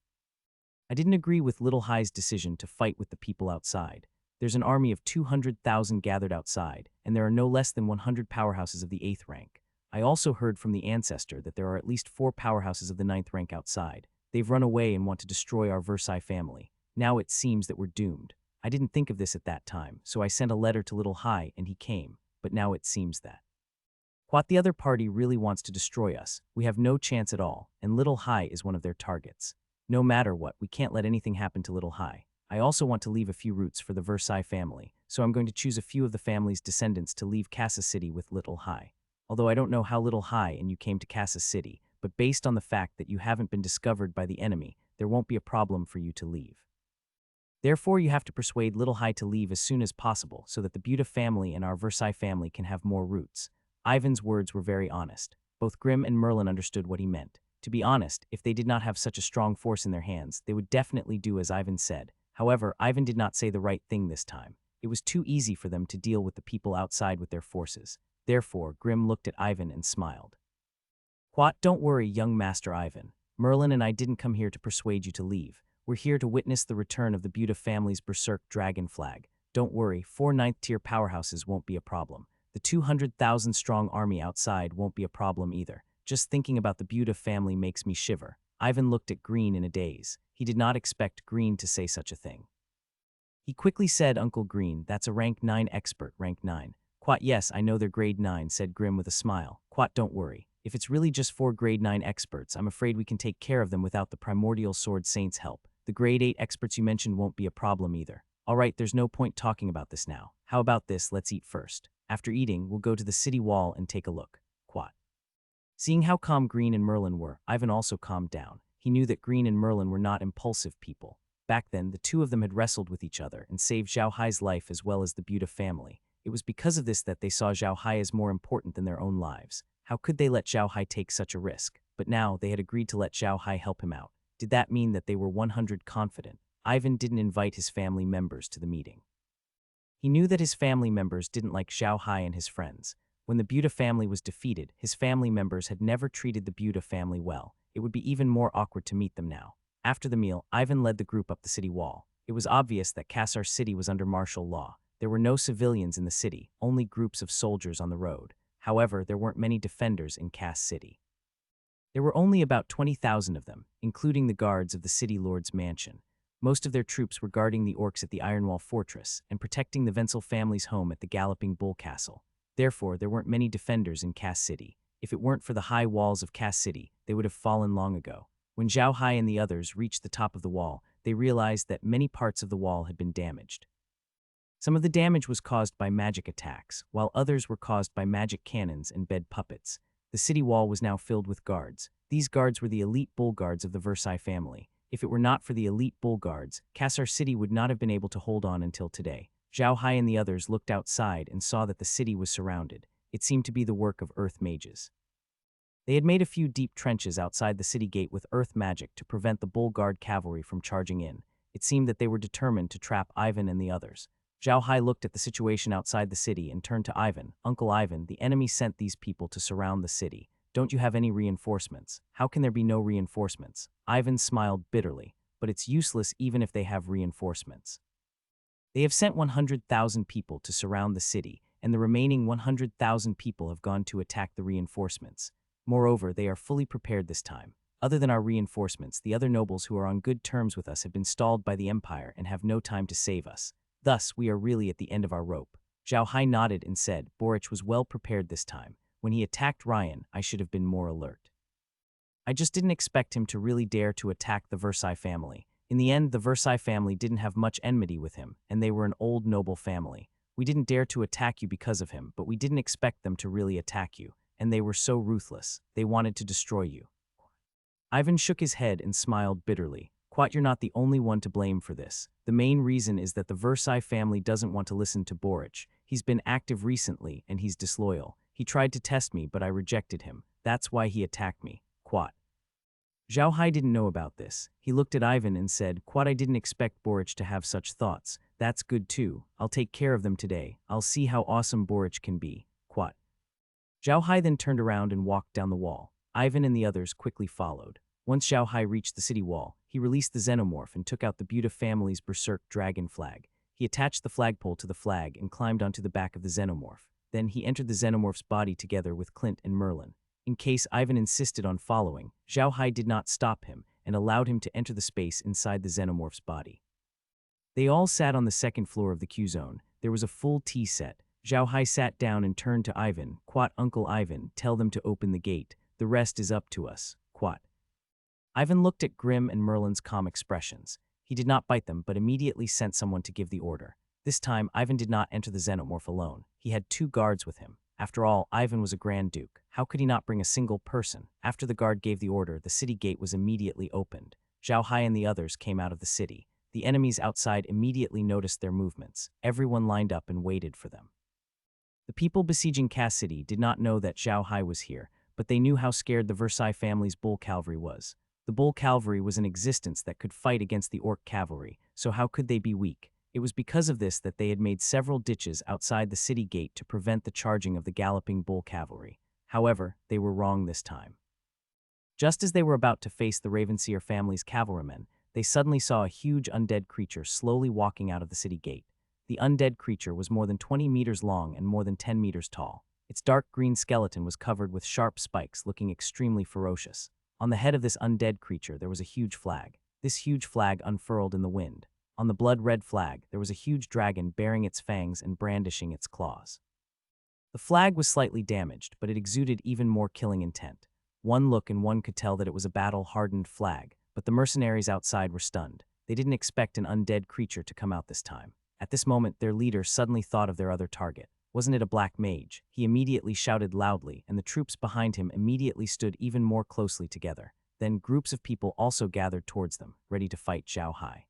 I didn't agree with Little Hai's decision to fight with the people outside. There's an army of 200,000 gathered outside, and there are no less than 100 powerhouses of the 8th rank. I also heard from the ancestor that there are at least 4 powerhouses of the 9th rank outside. They've run away and want to destroy our Versailles family. Now it seems that we're doomed. I didn't think of this at that time, so I sent a letter to Little Hai and he came, but now it seems that what the other party really wants to destroy us. We have no chance at all, and Little Hai is one of their targets. No matter what, we can't let anything happen to Little Hai. I also want to leave a few roots for the Versailles family, so I'm going to choose a few of the family's descendants to leave Cassar City with Little Hai. Although I don't know how Little Hai and you came to Cassar City, but based on the fact that you haven't been discovered by the enemy, there won't be a problem for you to leave. Therefore, you have to persuade Little Hai to leave as soon as possible so that the Buddha family and our Versailles family can have more roots." Ivan's words were very honest. Both Grimm and Merlin understood what he meant. To be honest, if they did not have such a strong force in their hands, they would definitely do as Ivan said. However, Ivan did not say the right thing this time. It was too easy for them to deal with the people outside with their forces. Therefore, Grim looked at Ivan and smiled. What? Don't worry, young Master Ivan. Merlin and I didn't come here to persuade you to leave. We're here to witness the return of the Buddha family's berserk dragon flag. Don't worry, 4 ninth-tier powerhouses won't be a problem. The 200,000-strong army outside won't be a problem either. Just thinking about the Buddha family makes me shiver. Ivan looked at Green in a daze. He did not expect Green to say such a thing. He quickly said, Uncle Green, that's a rank 9 expert, rank 9. Quat, yes, I know they're grade 9, said Grim with a smile. Quat, don't worry. If it's really just 4 grade 9 experts, I'm afraid we can take care of them without the primordial sword saint's help. The grade 8 experts you mentioned won't be a problem either. All right, there's no point talking about this now. How about this, let's eat first. After eating, we'll go to the city wall and take a look. Quat. Seeing how calm Green and Merlin were, Ivan also calmed down. He knew that Green and Merlin were not impulsive people. Back then, the two of them had wrestled with each other and saved Xiao Hai's life as well as the Buddha family. It was because of this that they saw Xiao Hai as more important than their own lives. How could they let Xiao Hai take such a risk? But now, they had agreed to let Xiao Hai help him out. Did that mean that they were 100% confident? Ivan didn't invite his family members to the meeting. He knew that his family members didn't like Xiao Hai and his friends. When the Buddha family was defeated, his family members had never treated the Buddha family well. It would be even more awkward to meet them now. After the meal, Ivan led the group up the city wall. It was obvious that Cassar city was under martial law. There were no civilians in the city, only groups of soldiers on the road. However, there weren't many defenders in Cass City. There were only about 20,000 of them, including the guards of the city lord's mansion. Most of their troops were guarding the orcs at the Ironwall Fortress and protecting the Wenzel family's home at the Galloping Bull Castle. Therefore, there weren't many defenders in Cass City. If it weren't for the high walls of Cass City, they would have fallen long ago. When Xiao Hai and the others reached the top of the wall, they realized that many parts of the wall had been damaged. Some of the damage was caused by magic attacks, while others were caused by magic cannons and bed puppets. The city wall was now filled with guards. These guards were the elite bull guards of the Versailles family. If it were not for the elite bull guards, Cassar City would not have been able to hold on until today. Xiao Hai and the others looked outside and saw that the city was surrounded. It seemed to be the work of earth mages. They had made a few deep trenches outside the city gate with earth magic to prevent the bull guard cavalry from charging in. It seemed that they were determined to trap Ivan and the others. Xiao Hai looked at the situation outside the city and turned to Ivan. Uncle Ivan, the enemy sent these people to surround the city. Don't you have any reinforcements? How can there be no reinforcements? Ivan smiled bitterly, but it's useless even if they have reinforcements. They have sent 100,000 people to surround the city, and the remaining 100,000 people have gone to attack the reinforcements. Moreover, they are fully prepared this time. Other than our reinforcements, the other nobles who are on good terms with us have been stalled by the Empire and have no time to save us. Thus, we are really at the end of our rope. Xiao Hai nodded and said, Boric was well prepared this time. When he attacked Ruian, I should have been more alert. I just didn't expect him to really dare to attack the Versailles family. In the end, the Versailles family didn't have much enmity with him, and they were an old noble family. We didn't dare to attack you because of him, but we didn't expect them to really attack you. And they were so ruthless. They wanted to destroy you. Ivan shook his head and smiled bitterly. Quat, you're not the only one to blame for this. The main reason is that the Versailles family doesn't want to listen to Boric. He's been active recently, and he's disloyal. He tried to test me, but I rejected him. That's why he attacked me. Quat. Xiao Hai didn't know about this. He looked at Ivan and said, Quat, I didn't expect Boric to have such thoughts. That's good too. I'll take care of them today. I'll see how awesome Boric can be. Quat. Xiao Hai then turned around and walked down the wall. Ivan and the others quickly followed. Once Xiao Hai reached the city wall, he released the xenomorph and took out the Buddha family's berserk dragon flag. He attached the flagpole to the flag and climbed onto the back of the xenomorph. Then he entered the xenomorph's body together with Clint and Merlin. In case Ivan insisted on following, Xiao Hai did not stop him and allowed him to enter the space inside the xenomorph's body. They all sat on the second floor of the Q-zone. There was a full tea set. Xiao Hai sat down and turned to Ivan. Quat, Uncle Ivan, tell them to open the gate. The rest is up to us. Quat. Ivan looked at Grim and Merlin's calm expressions. He did not bite them, but immediately sent someone to give the order. This time, Ivan did not enter the xenomorph alone. He had 2 guards with him. After all, Ivan was a Grand Duke. How could he not bring a single person? After the guard gave the order, the city gate was immediately opened. Xiao Hai and the others came out of the city. The enemies outside immediately noticed their movements. Everyone lined up and waited for them. The people besieging Cass City did not know that Xiao Hai was here, but they knew how scared the Versailles family's bull cavalry was. The bull cavalry was an existence that could fight against the orc cavalry, so how could they be weak? It was because of this that they had made several ditches outside the city gate to prevent the charging of the galloping bull cavalry. However, they were wrong this time. Just as they were about to face the Ravenseer family's cavalrymen, they suddenly saw a huge undead creature slowly walking out of the city gate. The undead creature was more than 20 meters long and more than 10 meters tall. Its dark green skeleton was covered with sharp spikes, looking extremely ferocious. On the head of this undead creature there was a huge flag. This huge flag unfurled in the wind. On the blood-red flag there was a huge dragon bearing its fangs and brandishing its claws. The flag was slightly damaged, but it exuded even more killing intent. One look and one could tell that it was a battle-hardened flag, but the mercenaries outside were stunned. They didn't expect an undead creature to come out this time. At this moment, their leader suddenly thought of their other target. Wasn't it a black mage? He immediately shouted loudly, and the troops behind him immediately stood even more closely together. Then groups of people also gathered towards them, ready to fight Xiao Hai.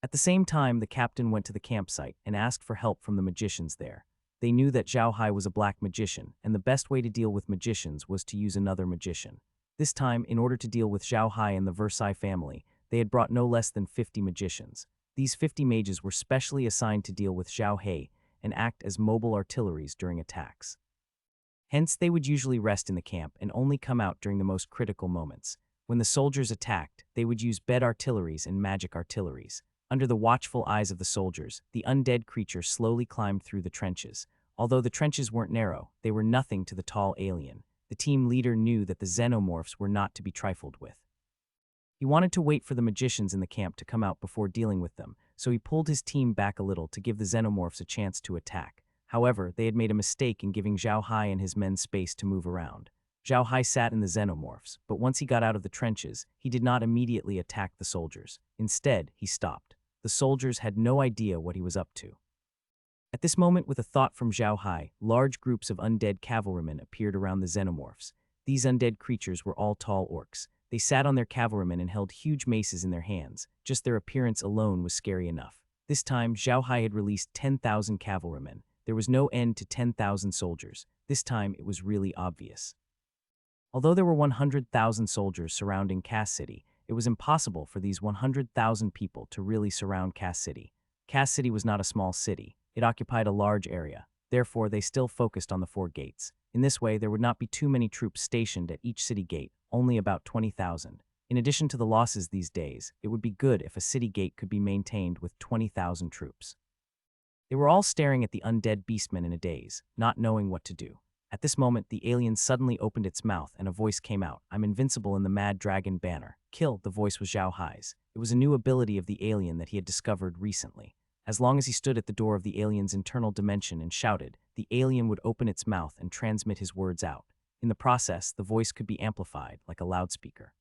At the same time, the captain went to the campsite and asked for help from the magicians there. They knew that Xiao Hai was a black magician, and the best way to deal with magicians was to use another magician. This time, in order to deal with Xiao Hai and the Versailles family, they had brought no less than 50 magicians. These 50 mages were specially assigned to deal with Xiao Hai and act as mobile artilleries during attacks. Hence, they would usually rest in the camp and only come out during the most critical moments. When the soldiers attacked, they would use bed artilleries and magic artilleries. Under the watchful eyes of the soldiers, the undead creature slowly climbed through the trenches. Although the trenches weren't narrow, they were nothing to the tall alien. The team leader knew that the xenomorphs were not to be trifled with. He wanted to wait for the magicians in the camp to come out before dealing with them, so he pulled his team back a little to give the xenomorphs a chance to attack. However, they had made a mistake in giving Xiao Hai and his men space to move around. Xiao Hai sat in the xenomorphs, but once he got out of the trenches, he did not immediately attack the soldiers. Instead, he stopped. The soldiers had no idea what he was up to. At this moment, with a thought from Xiao Hai, large groups of undead cavalrymen appeared around the xenomorphs. These undead creatures were all tall orcs. They sat on their cavalrymen and held huge maces in their hands. Just their appearance alone was scary enough. This time, Xiao Hai had released 10,000 cavalrymen. There was no end to 10,000 soldiers. This time, it was really obvious. Although there were 100,000 soldiers surrounding Cass City, it was impossible for these 100,000 people to really surround Cass City. Cass City was not a small city. It occupied a large area. Therefore, they still focused on the 4 gates. In this way, there would not be too many troops stationed at each city gate, only about 20,000. In addition to the losses these days, it would be good if a city gate could be maintained with 20,000 troops. They were all staring at the undead beastmen in a daze, not knowing what to do. At this moment, the alien suddenly opened its mouth and a voice came out. "I'm invincible in the Mad Dragon banner." Kill, the voice was Xiao Hai's. It was a new ability of the alien that he had discovered recently. As long as he stood at the door of the alien's internal dimension and shouted, the alien would open its mouth and transmit his words out. In the process, the voice could be amplified, like a loudspeaker.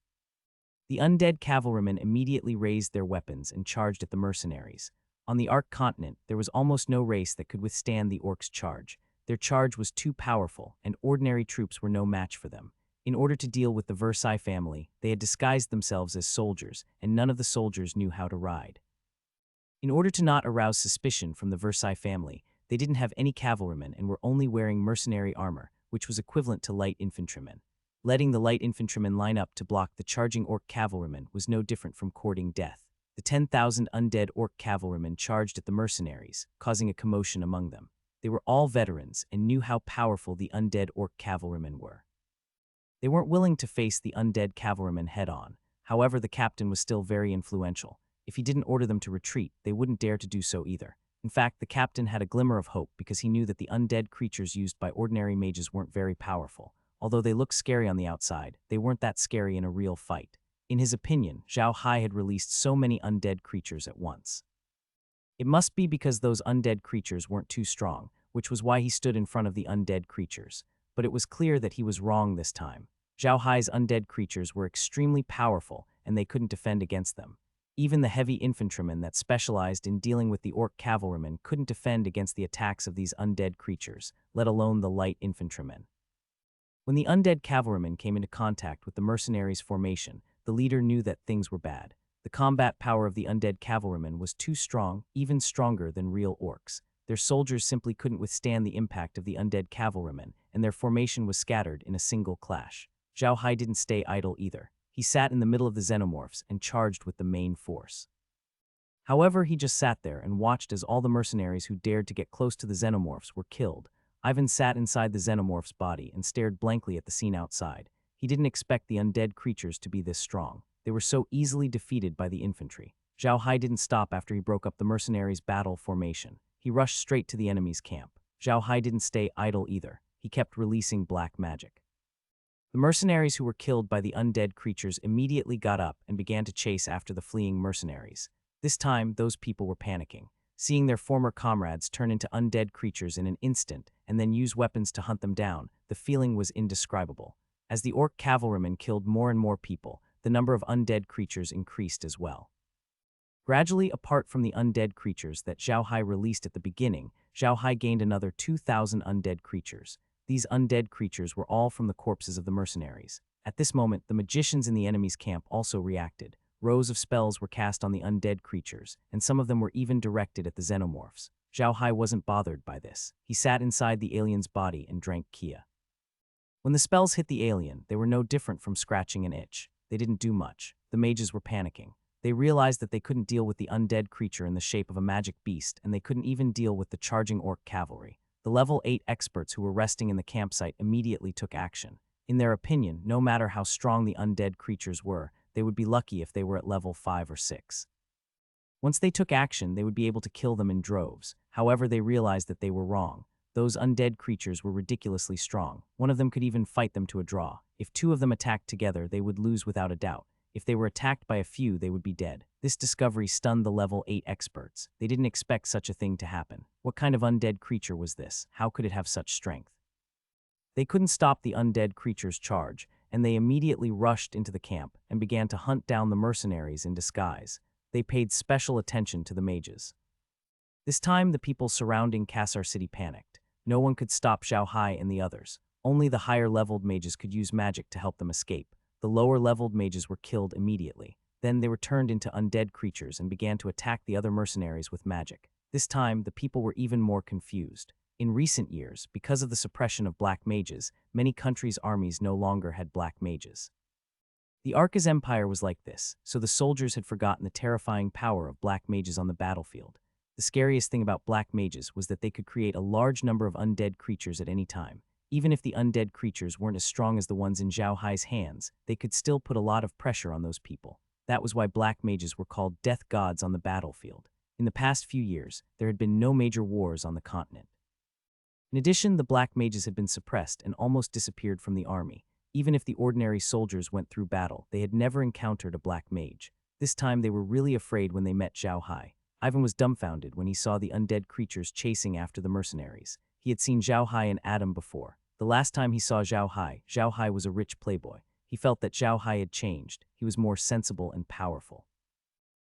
The undead cavalrymen immediately raised their weapons and charged at the mercenaries. On the Ark continent, there was almost no race that could withstand the orcs' charge. Their charge was too powerful, and ordinary troops were no match for them. In order to deal with the Versailles family, they had disguised themselves as soldiers, and none of the soldiers knew how to ride. In order to not arouse suspicion from the Versailles family, they didn't have any cavalrymen and were only wearing mercenary armor, which was equivalent to light infantrymen. Letting the light infantrymen line up to block the charging orc cavalrymen was no different from courting death. The 10,000 undead orc cavalrymen charged at the mercenaries, causing a commotion among them. They were all veterans and knew how powerful the undead orc cavalrymen were. They weren't willing to face the undead cavalrymen head-on. However, the captain was still very influential. If he didn't order them to retreat, they wouldn't dare to do so either. In fact, the captain had a glimmer of hope because he knew that the undead creatures used by ordinary mages weren't very powerful. Although they looked scary on the outside, they weren't that scary in a real fight. In his opinion, Xiao Hai had released so many undead creatures at once. It must be because those undead creatures weren't too strong, which was why he stood in front of the undead creatures. But it was clear that he was wrong this time. Xiao Hai's undead creatures were extremely powerful, and they couldn't defend against them. Even the heavy infantrymen that specialized in dealing with the orc cavalrymen couldn't defend against the attacks of these undead creatures, let alone the light infantrymen. When the undead cavalrymen came into contact with the mercenaries' formation, the leader knew that things were bad. The combat power of the undead cavalrymen was too strong, even stronger than real orcs. Their soldiers simply couldn't withstand the impact of the undead cavalrymen, and their formation was scattered in a single clash. Xiao Hai didn't stay idle either. He sat in the middle of the xenomorphs and charged with the main force. However, he just sat there and watched as all the mercenaries who dared to get close to the xenomorphs were killed. Ivan sat inside the xenomorph's body and stared blankly at the scene outside. He didn't expect the undead creatures to be this strong. They were so easily defeated by the infantry. Xiao Hai didn't stop after he broke up the mercenaries' battle formation. He rushed straight to the enemy's camp. Xiao Hai didn't stay idle either. He kept releasing black magic. The mercenaries who were killed by the undead creatures immediately got up and began to chase after the fleeing mercenaries. This time, those people were panicking, seeing their former comrades turn into undead creatures in an instant and then use weapons to hunt them down. The feeling was indescribable. As the orc cavalrymen killed more and more people, the number of undead creatures increased as well. Gradually, apart from the undead creatures that Xiao Hai released at the beginning, Xiao Hai gained another 2,000 undead creatures. These undead creatures were all from the corpses of the mercenaries. At this moment, the magicians in the enemy's camp also reacted. Rows of spells were cast on the undead creatures, and some of them were even directed at the xenomorphs. Xiao Hai wasn't bothered by this. He sat inside the alien's body and drank kia. When the spells hit the alien, they were no different from scratching an itch. They didn't do much. The mages were panicking. They realized that they couldn't deal with the undead creature in the shape of a magic beast, and they couldn't even deal with the charging orc cavalry. The level 8 experts who were resting in the campsite immediately took action. In their opinion, no matter how strong the undead creatures were, they would be lucky if they were at level 5 or 6. Once they took action, they would be able to kill them in droves. However, they realized that they were wrong. Those undead creatures were ridiculously strong. One of them could even fight them to a draw. If two of them attacked together, they would lose without a doubt. If they were attacked by a few, they would be dead. This discovery stunned the level 8 experts. They didn't expect such a thing to happen. What kind of undead creature was this? How could it have such strength? They couldn't stop the undead creature's charge, and they immediately rushed into the camp and began to hunt down the mercenaries in disguise. They paid special attention to the mages. This time, the people surrounding Cassar City panicked. No one could stop Xiao Hai and the others. Only the higher-leveled mages could use magic to help them escape. The lower-leveled mages were killed immediately. Then they were turned into undead creatures and began to attack the other mercenaries with magic. This time, the people were even more confused. In recent years, because of the suppression of black mages, many countries' armies no longer had black mages. The Arcas Empire was like this, so the soldiers had forgotten the terrifying power of black mages on the battlefield. The scariest thing about black mages was that they could create a large number of undead creatures at any time. Even if the undead creatures weren't as strong as the ones in Xiao Hai's hands, they could still put a lot of pressure on those people. That was why black mages were called death gods on the battlefield. In the past few years, there had been no major wars on the continent. In addition, the black mages had been suppressed and almost disappeared from the army. Even if the ordinary soldiers went through battle, they had never encountered a black mage. This time they were really afraid when they met Xiao Hai. Ivan was dumbfounded when he saw the undead creatures chasing after the mercenaries. He had seen Xiao Hai and Adam before. The last time he saw Xiao Hai was a rich playboy. He felt that Xiao Hai had changed. He was more sensible and powerful.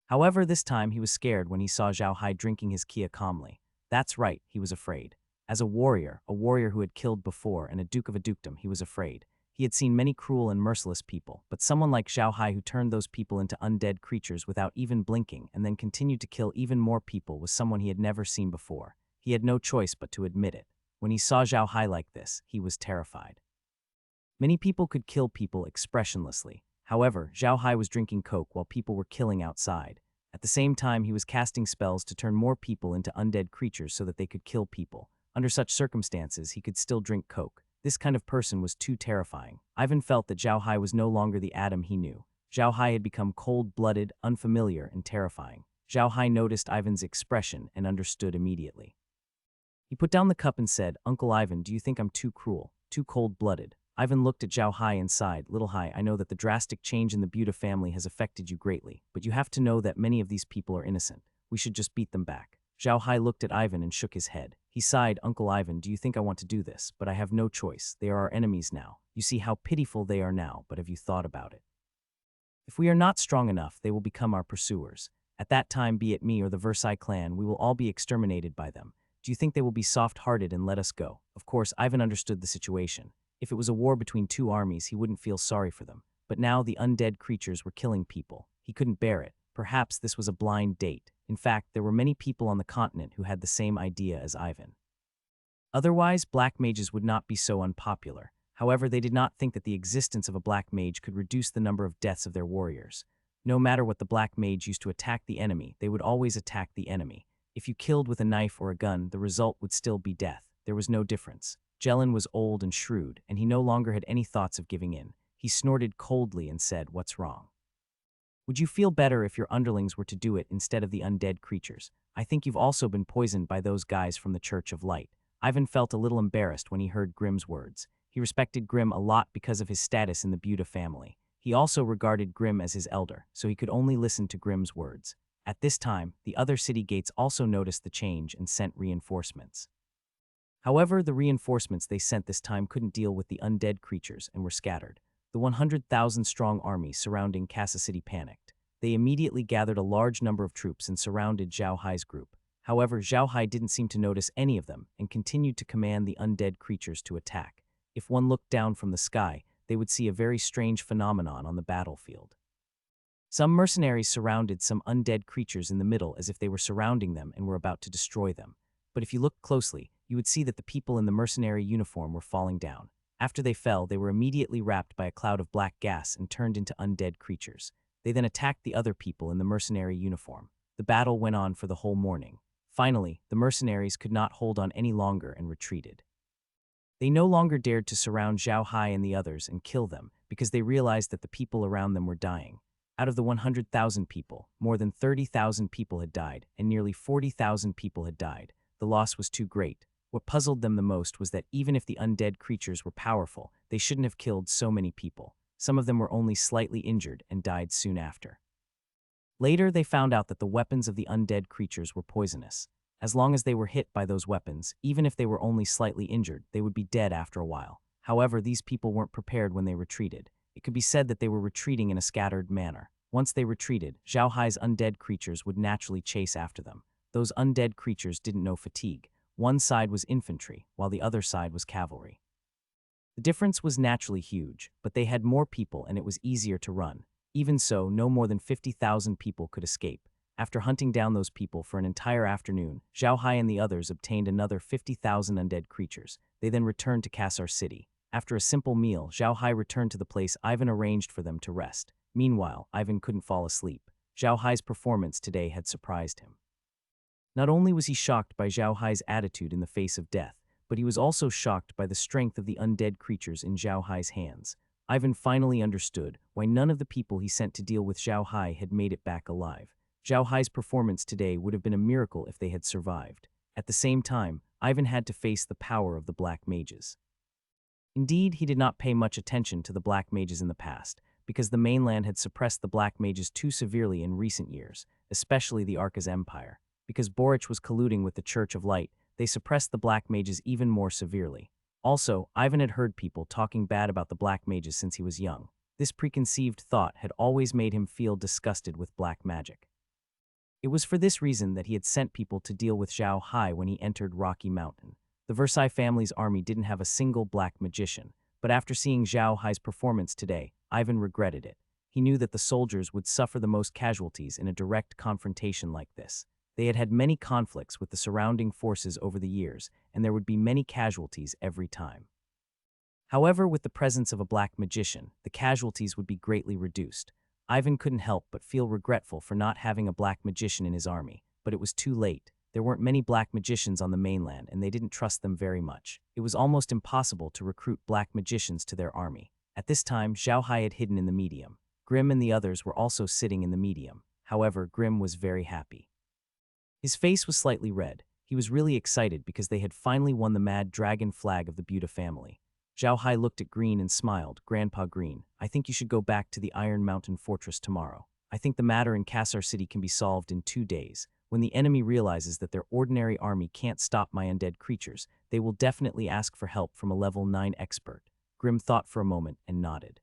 However, this time he was scared when he saw Xiao Hai drinking his kia calmly. That's right, he was afraid. As a warrior who had killed before and a duke of a dukedom, he was afraid. He had seen many cruel and merciless people, but someone like Xiao Hai who turned those people into undead creatures without even blinking and then continued to kill even more people was someone he had never seen before. He had no choice but to admit it. When he saw Xiao Hai like this, he was terrified. Many people could kill people expressionlessly. However, Xiao Hai was drinking coke while people were killing outside. At the same time, he was casting spells to turn more people into undead creatures so that they could kill people. Under such circumstances, he could still drink coke. This kind of person was too terrifying. Ivan felt that Xiao Hai was no longer the Adam he knew. Xiao Hai had become cold-blooded, unfamiliar, and terrifying. Xiao Hai noticed Ivan's expression and understood immediately. He put down the cup and said, "Uncle Ivan, do you think I'm too cruel, too cold-blooded?" Ivan looked at Xiao Hai and sighed. "Little Hai, I know that the drastic change in the Buddha family has affected you greatly, but you have to know that many of these people are innocent. We should just beat them back." Xiao Hai looked at Ivan and shook his head. He sighed, "Uncle Ivan, do you think I want to do this? But I have no choice. They are our enemies now. You see how pitiful they are now, but have you thought about it? If we are not strong enough, they will become our pursuers. At that time, be it me or the Versailles clan, we will all be exterminated by them. Do you think they will be soft-hearted and let us go?" Of course, Ivan understood the situation. If it was a war between two armies, he wouldn't feel sorry for them. But now the undead creatures were killing people. He couldn't bear it. Perhaps this was a blind date. In fact, there were many people on the continent who had the same idea as Ivan. Otherwise, black mages would not be so unpopular. However, they did not think that the existence of a black mage could reduce the number of deaths of their warriors. No matter what the black mage used to attack the enemy, they would always attack the enemy. If you killed with a knife or a gun, the result would still be death. There was no difference. Jellin was old and shrewd, and he no longer had any thoughts of giving in. He snorted coldly and said, "What's wrong? Would you feel better if your underlings were to do it instead of the undead creatures? I think you've also been poisoned by those guys from the Church of Light." Ivan felt a little embarrassed when he heard Grimm's words. He respected Grimm a lot because of his status in the Buda family. He also regarded Grimm as his elder, so he could only listen to Grimm's words. At this time, the other city gates also noticed the change and sent reinforcements. However, the reinforcements they sent this time couldn't deal with the undead creatures and were scattered. The 100,000-strong army surrounding Cassar City panicked. They immediately gathered a large number of troops and surrounded Xiao Hai's group. However, Xiao Hai didn't seem to notice any of them and continued to command the undead creatures to attack. If one looked down from the sky, they would see a very strange phenomenon on the battlefield. Some mercenaries surrounded some undead creatures in the middle as if they were surrounding them and were about to destroy them. But if you looked closely, you would see that the people in the mercenary uniform were falling down. After they fell, they were immediately wrapped by a cloud of black gas and turned into undead creatures. They then attacked the other people in the mercenary uniform. The battle went on for the whole morning. Finally, the mercenaries could not hold on any longer and retreated. They no longer dared to surround Xiao Hai and the others and kill them because they realized that the people around them were dying. Out of the 100,000 people, more than 30,000 people had died, and nearly 40,000 people had died. The loss was too great. What puzzled them the most was that even if the undead creatures were powerful, they shouldn't have killed so many people. Some of them were only slightly injured and died soon after. Later, they found out that the weapons of the undead creatures were poisonous. As long as they were hit by those weapons, even if they were only slightly injured, they would be dead after a while. However, these people weren't prepared when they retreated. It could be said that they were retreating in a scattered manner. Once they retreated, Xiao Hai's undead creatures would naturally chase after them. Those undead creatures didn't know fatigue. One side was infantry, while the other side was cavalry. The difference was naturally huge, but they had more people and it was easier to run. Even so, no more than 50,000 people could escape. After hunting down those people for an entire afternoon, Xiao Hai and the others obtained another 50,000 undead creatures. They then returned to Cassar City. After a simple meal, Xiao Hai returned to the place Ivan arranged for them to rest. Meanwhile, Ivan couldn't fall asleep. Xiao Hai's performance today had surprised him. Not only was he shocked by Xiao Hai's attitude in the face of death, but he was also shocked by the strength of the undead creatures in Xiao Hai's hands. Ivan finally understood why none of the people he sent to deal with Xiao Hai had made it back alive. Xiao Hai's performance today would have been a miracle if they had survived. At the same time, Ivan had to face the power of the black mages. Indeed, he did not pay much attention to the black mages in the past, because the mainland had suppressed the black mages too severely in recent years, especially the Arca's Empire. Because Boric was colluding with the Church of Light, they suppressed the black mages even more severely. Also, Ivan had heard people talking bad about the black mages since he was young. This preconceived thought had always made him feel disgusted with black magic. It was for this reason that he had sent people to deal with Xiao Hai when he entered Rocky Mountain. The Versailles family's army didn't have a single black magician, but after seeing Xiao Hai's performance today, Ivan regretted it. He knew that the soldiers would suffer the most casualties in a direct confrontation like this. They had had many conflicts with the surrounding forces over the years, and there would be many casualties every time. However, with the presence of a black magician, the casualties would be greatly reduced. Ivan couldn't help but feel regretful for not having a black magician in his army, but it was too late. There weren't many black magicians on the mainland, and they didn't trust them very much. It was almost impossible to recruit black magicians to their army. At this time, Xiao Hai had hidden in the medium. Grimm and the others were also sitting in the medium. However, Grimm was very happy. His face was slightly red. He was really excited because they had finally won the Mad Dragon flag of the Buda family. Xiao Hai looked at Green and smiled. "Grandpa Green, I think you should go back to the Iron Mountain Fortress tomorrow. I think the matter in Cassar City can be solved in 2 days. When the enemy realizes that their ordinary army can't stop my undead creatures, they will definitely ask for help from a level 9 expert." Grim thought for a moment and nodded.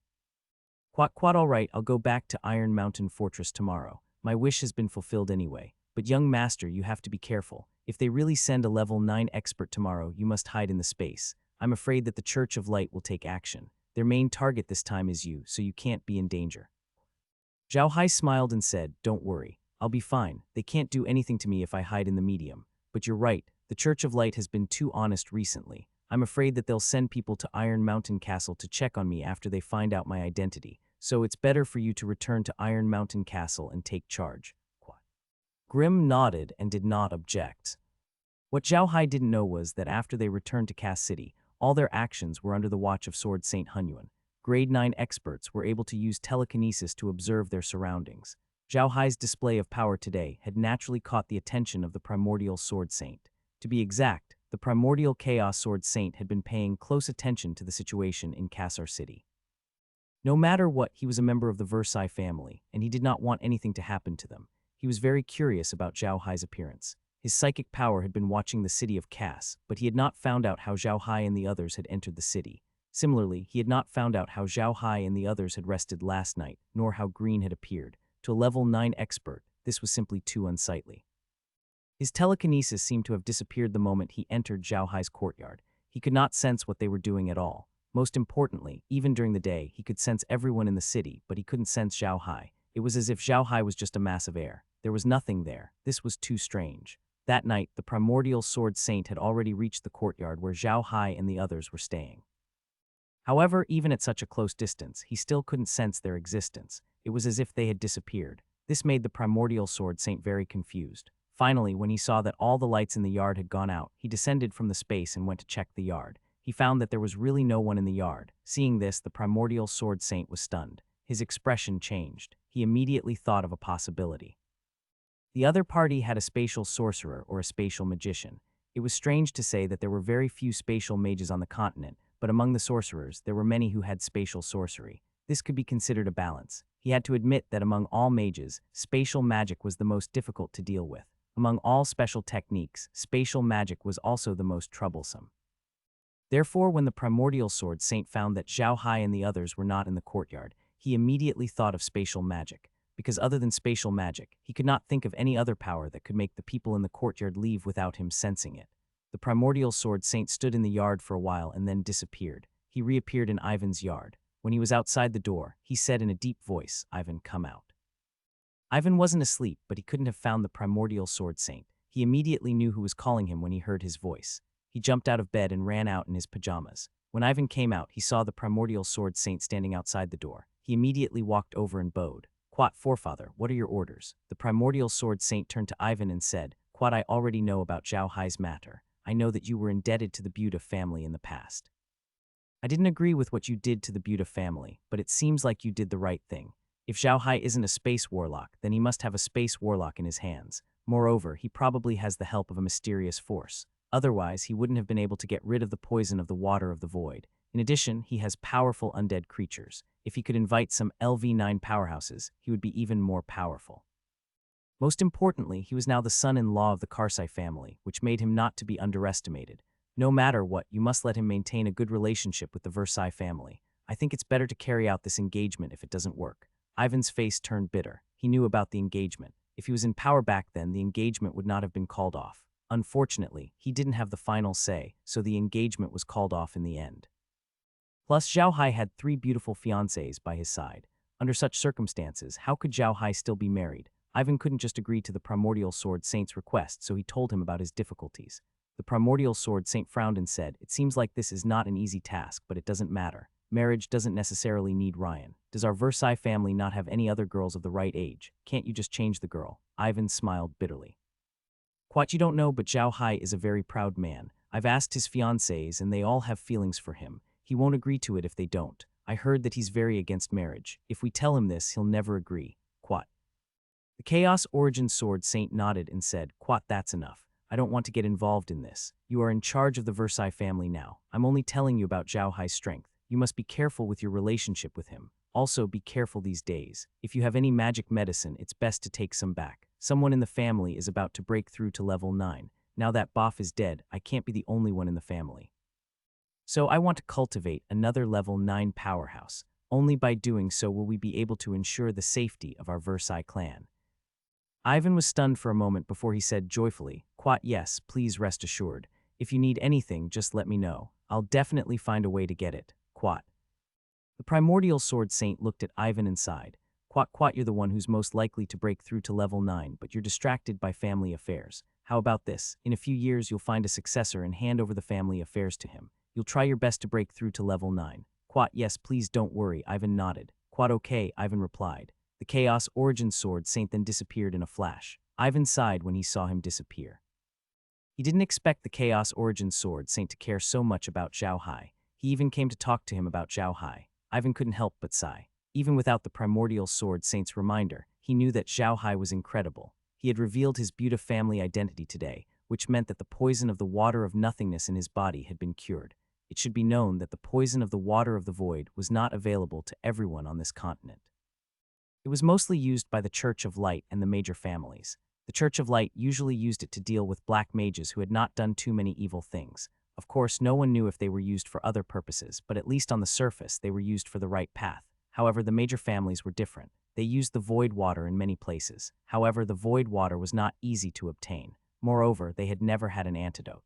Quite all right, I'll go back to Iron Mountain Fortress tomorrow. My wish has been fulfilled anyway. But young master, you have to be careful. If they really send a level 9 expert tomorrow, you must hide in the space. I'm afraid that the Church of Light will take action. Their main target this time is you, so you can't be in danger. Xiao Hai smiled and said, "Don't worry. I'll be fine. They can't do anything to me if I hide in the medium. But you're right, the Church of Light has been too honest recently. I'm afraid that they'll send people to Iron Mountain Castle to check on me after they find out my identity, so it's better for you to return to Iron Mountain Castle and take charge. Grim nodded and did not object. What Xiao Hai didn't know was that after they returned to Cass City, all their actions were under the watch of Sword Saint Hunyuan. Grade 9 experts were able to use telekinesis to observe their surroundings. Xiao Hai's display of power today had naturally caught the attention of the Primordial Sword Saint. To be exact, the Primordial Chaos Sword Saint had been paying close attention to the situation in Cassar City. No matter what, he was a member of the Versailles family, and he did not want anything to happen to them. He was very curious about Xiao Hai's appearance. His psychic power had been watching the city of Cass, but he had not found out how Xiao Hai and the others had entered the city. Similarly, he had not found out how Xiao Hai and the others had rested last night, nor how Green had appeared. To a level 9 expert, this was simply too unsightly. His telekinesis seemed to have disappeared the moment he entered Xiao Hai's courtyard. He could not sense what they were doing at all. Most importantly, even during the day, he could sense everyone in the city, but he couldn't sense Xiao Hai. It was as if Xiao Hai was just a mass of air. There was nothing there. This was too strange. That night, the Primordial Sword Saint had already reached the courtyard where Xiao Hai and the others were staying. However, even at such a close distance, he still couldn't sense their existence. It was as if they had disappeared. This made the Primordial Sword Saint very confused. Finally, when he saw that all the lights in the yard had gone out, he descended from the space and went to check the yard. He found that there was really no one in the yard. Seeing this, the Primordial Sword Saint was stunned. His expression changed. He immediately thought of a possibility. The other party had a spatial sorcerer or a spatial magician. It was strange to say that there were very few spatial mages on the continent, but among the sorcerers, there were many who had spatial sorcery. This could be considered a balance. He had to admit that among all mages, spatial magic was the most difficult to deal with. Among all special techniques, spatial magic was also the most troublesome. Therefore, when the Primordial Sword Saint found that Xiao Hai and the others were not in the courtyard, he immediately thought of spatial magic. Because other than spatial magic, he could not think of any other power that could make the people in the courtyard leave without him sensing it. The Primordial Sword Saint stood in the yard for a while and then disappeared. He reappeared in Ivan's yard. When he was outside the door, he said in a deep voice, "Ivan, come out." Ivan wasn't asleep, but he couldn't have found the Primordial Sword Saint. He immediately knew who was calling him when he heard his voice. He jumped out of bed and ran out in his pajamas. When Ivan came out, he saw the Primordial Sword Saint standing outside the door. He immediately walked over and bowed. "Quat, forefather, what are your orders?" The Primordial Sword Saint turned to Ivan and said, "Quat, I already know about Xiao Hai's matter. I know that you were indebted to the Buda family in the past. I didn't agree with what you did to the Buda family, but it seems like you did the right thing. If Xiao Hai isn't a space warlock, then he must have a space warlock in his hands. Moreover, he probably has the help of a mysterious force. Otherwise, he wouldn't have been able to get rid of the poison of the water of the void. In addition, he has powerful undead creatures. If he could invite some LV9 powerhouses, he would be even more powerful. Most importantly, he was now the son-in-law of the Carsai family, which made him not to be underestimated. No matter what, you must let him maintain a good relationship with the Versailles family. I think it's better to carry out this engagement if it doesn't work." Ivan's face turned bitter. He knew about the engagement. If he was in power back then, the engagement would not have been called off. Unfortunately, he didn't have the final say, so the engagement was called off in the end. Plus, Xiao Hai had 3 beautiful fiancées by his side. Under such circumstances, how could Xiao Hai still be married? Ivan couldn't just agree to the Primordial Sword Saint's request, so he told him about his difficulties. The Primordial Sword Saint frowned and said, "It seems like this is not an easy task, but it doesn't matter. Marriage doesn't necessarily need Ruian. Does our Versailles family not have any other girls of the right age? Can't you just change the girl?" Ivan smiled bitterly. "Quat, you don't know, but Xiao Hai is a very proud man. I've asked his fiancées and they all have feelings for him. He won't agree to it if they don't. I heard that he's very against marriage. If we tell him this, he'll never agree." Quat. The Chaos Origin Sword Saint nodded and said, "Quat, that's enough. I don't want to get involved in this. You are in charge of the Versailles family now. I'm only telling you about Xiao Hai's strength. You must be careful with your relationship with him. Also, be careful these days. If you have any magic medicine, it's best to take some back. Someone in the family is about to break through to level 9. Now that Boff is dead, I can't be the only one in the family. So I want to cultivate another level 9 powerhouse. Only by doing so will we be able to ensure the safety of our Versailles clan." Ivan was stunned for a moment before he said joyfully, "Quat, yes, please rest assured. If you need anything, just let me know. I'll definitely find a way to get it. Quat." The Primordial Sword Saint looked at Ivan and sighed. Quat, you're the one who's most likely to break through to level 9, but you're distracted by family affairs. How about this? In a few years, you'll find a successor and hand over the family affairs to him. You'll try your best to break through to level 9. Quat, yes, please don't worry, Ivan nodded. Quat, okay, Ivan replied. The Chaos Origin Sword Saint then disappeared in a flash. Ivan sighed when he saw him disappear. He didn't expect the Chaos Origin Sword Saint to care so much about Xiao Hai. He even came to talk to him about Xiao Hai. Ivan couldn't help but sigh. Even without the Primordial Sword Saint's reminder, he knew that Xiao Hai was incredible. He had revealed his Buddha family identity today, which meant that the poison of the water of nothingness in his body had been cured. It should be known that the poison of the water of the void was not available to everyone on this continent. It was mostly used by the Church of Light and the major families. The Church of Light usually used it to deal with black mages who had not done too many evil things. Of course, no one knew if they were used for other purposes, but at least on the surface, they were used for the right path. However, the major families were different. They used the void water in many places. However, the void water was not easy to obtain. Moreover, they had never had an antidote.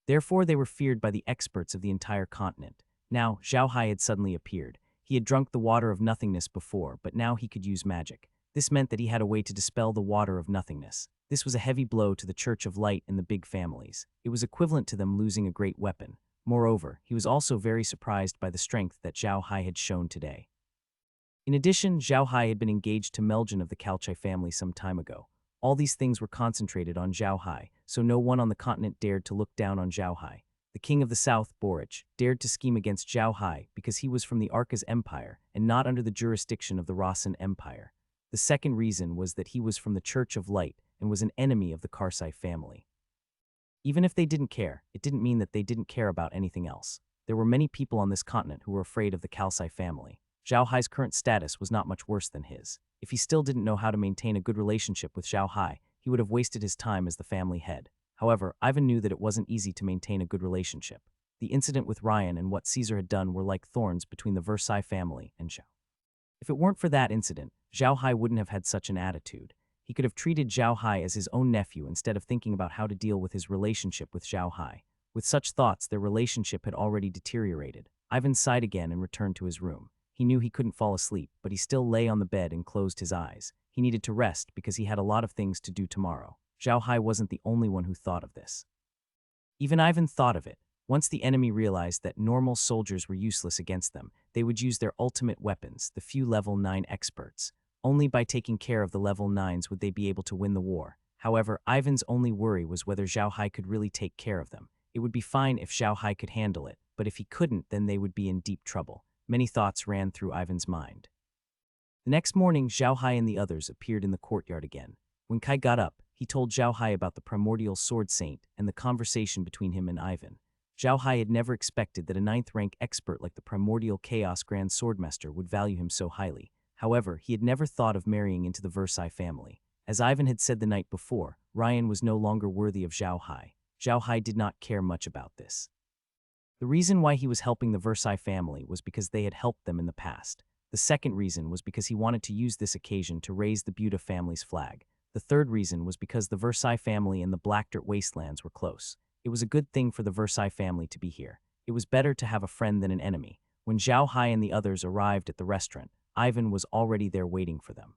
Therefore, they were feared by the experts of the entire continent. Now, Xiao Hai had suddenly appeared. He had drunk the water of nothingness before, but now he could use magic. This meant that he had a way to dispel the water of nothingness. This was a heavy blow to the Church of Light and the big families. It was equivalent to them losing a great weapon. Moreover, he was also very surprised by the strength that Xiao Hai had shown today. In addition, Xiao Hai had been engaged to Meljin of the Carsai family some time ago. All these things were concentrated on Xiao Hai, so no one on the continent dared to look down on Xiao Hai. The king of the south, Boric, dared to scheme against Xiao Hai because he was from the Arcas Empire and not under the jurisdiction of the Ruian Empire. The second reason was that he was from the Church of Light and was an enemy of the Carsai family. Even if they didn't care, it didn't mean that they didn't care about anything else. There were many people on this continent who were afraid of the Carsai family. Xiao Hai's current status was not much worse than his. If he still didn't know how to maintain a good relationship with Xiao Hai, he would have wasted his time as the family head. However, Ivan knew that it wasn't easy to maintain a good relationship. The incident with Ruian and what Caesar had done were like thorns between the Versailles family and Xiao. If it weren't for that incident, Xiao Hai wouldn't have had such an attitude. He could have treated Xiao Hai as his own nephew instead of thinking about how to deal with his relationship with Xiao Hai. With such thoughts, their relationship had already deteriorated. Ivan sighed again and returned to his room. He knew he couldn't fall asleep, but he still lay on the bed and closed his eyes. He needed to rest because he had a lot of things to do tomorrow. Xiao Hai wasn't the only one who thought of this. Even Ivan thought of it. Once the enemy realized that normal soldiers were useless against them, they would use their ultimate weapons, the few level 9 experts. Only by taking care of the level 9s would they be able to win the war. However, Ivan's only worry was whether Xiao Hai could really take care of them. It would be fine if Xiao Hai could handle it, but if he couldn't, then they would be in deep trouble. Many thoughts ran through Ivan's mind. The next morning, Xiao Hai and the others appeared in the courtyard again. When Kai got up, he told Xiao Hai about the Primordial Sword Saint and the conversation between him and Ivan. Xiao Hai had never expected that a 9th-rank expert like the Primordial Chaos Grand Swordmaster would value him so highly. However, he had never thought of marrying into the Versailles family. As Ivan had said the night before, Ruian was no longer worthy of Xiao Hai. Xiao Hai did not care much about this. The reason why he was helping the Versailles family was because they had helped them in the past. The second reason was because he wanted to use this occasion to raise the Buddha family's flag. The third reason was because the Versailles family and the Black Dirt Wastelands were close. It was a good thing for the Versailles family to be here. It was better to have a friend than an enemy. When Xiao Hai and the others arrived at the restaurant, Ivan was already there waiting for them.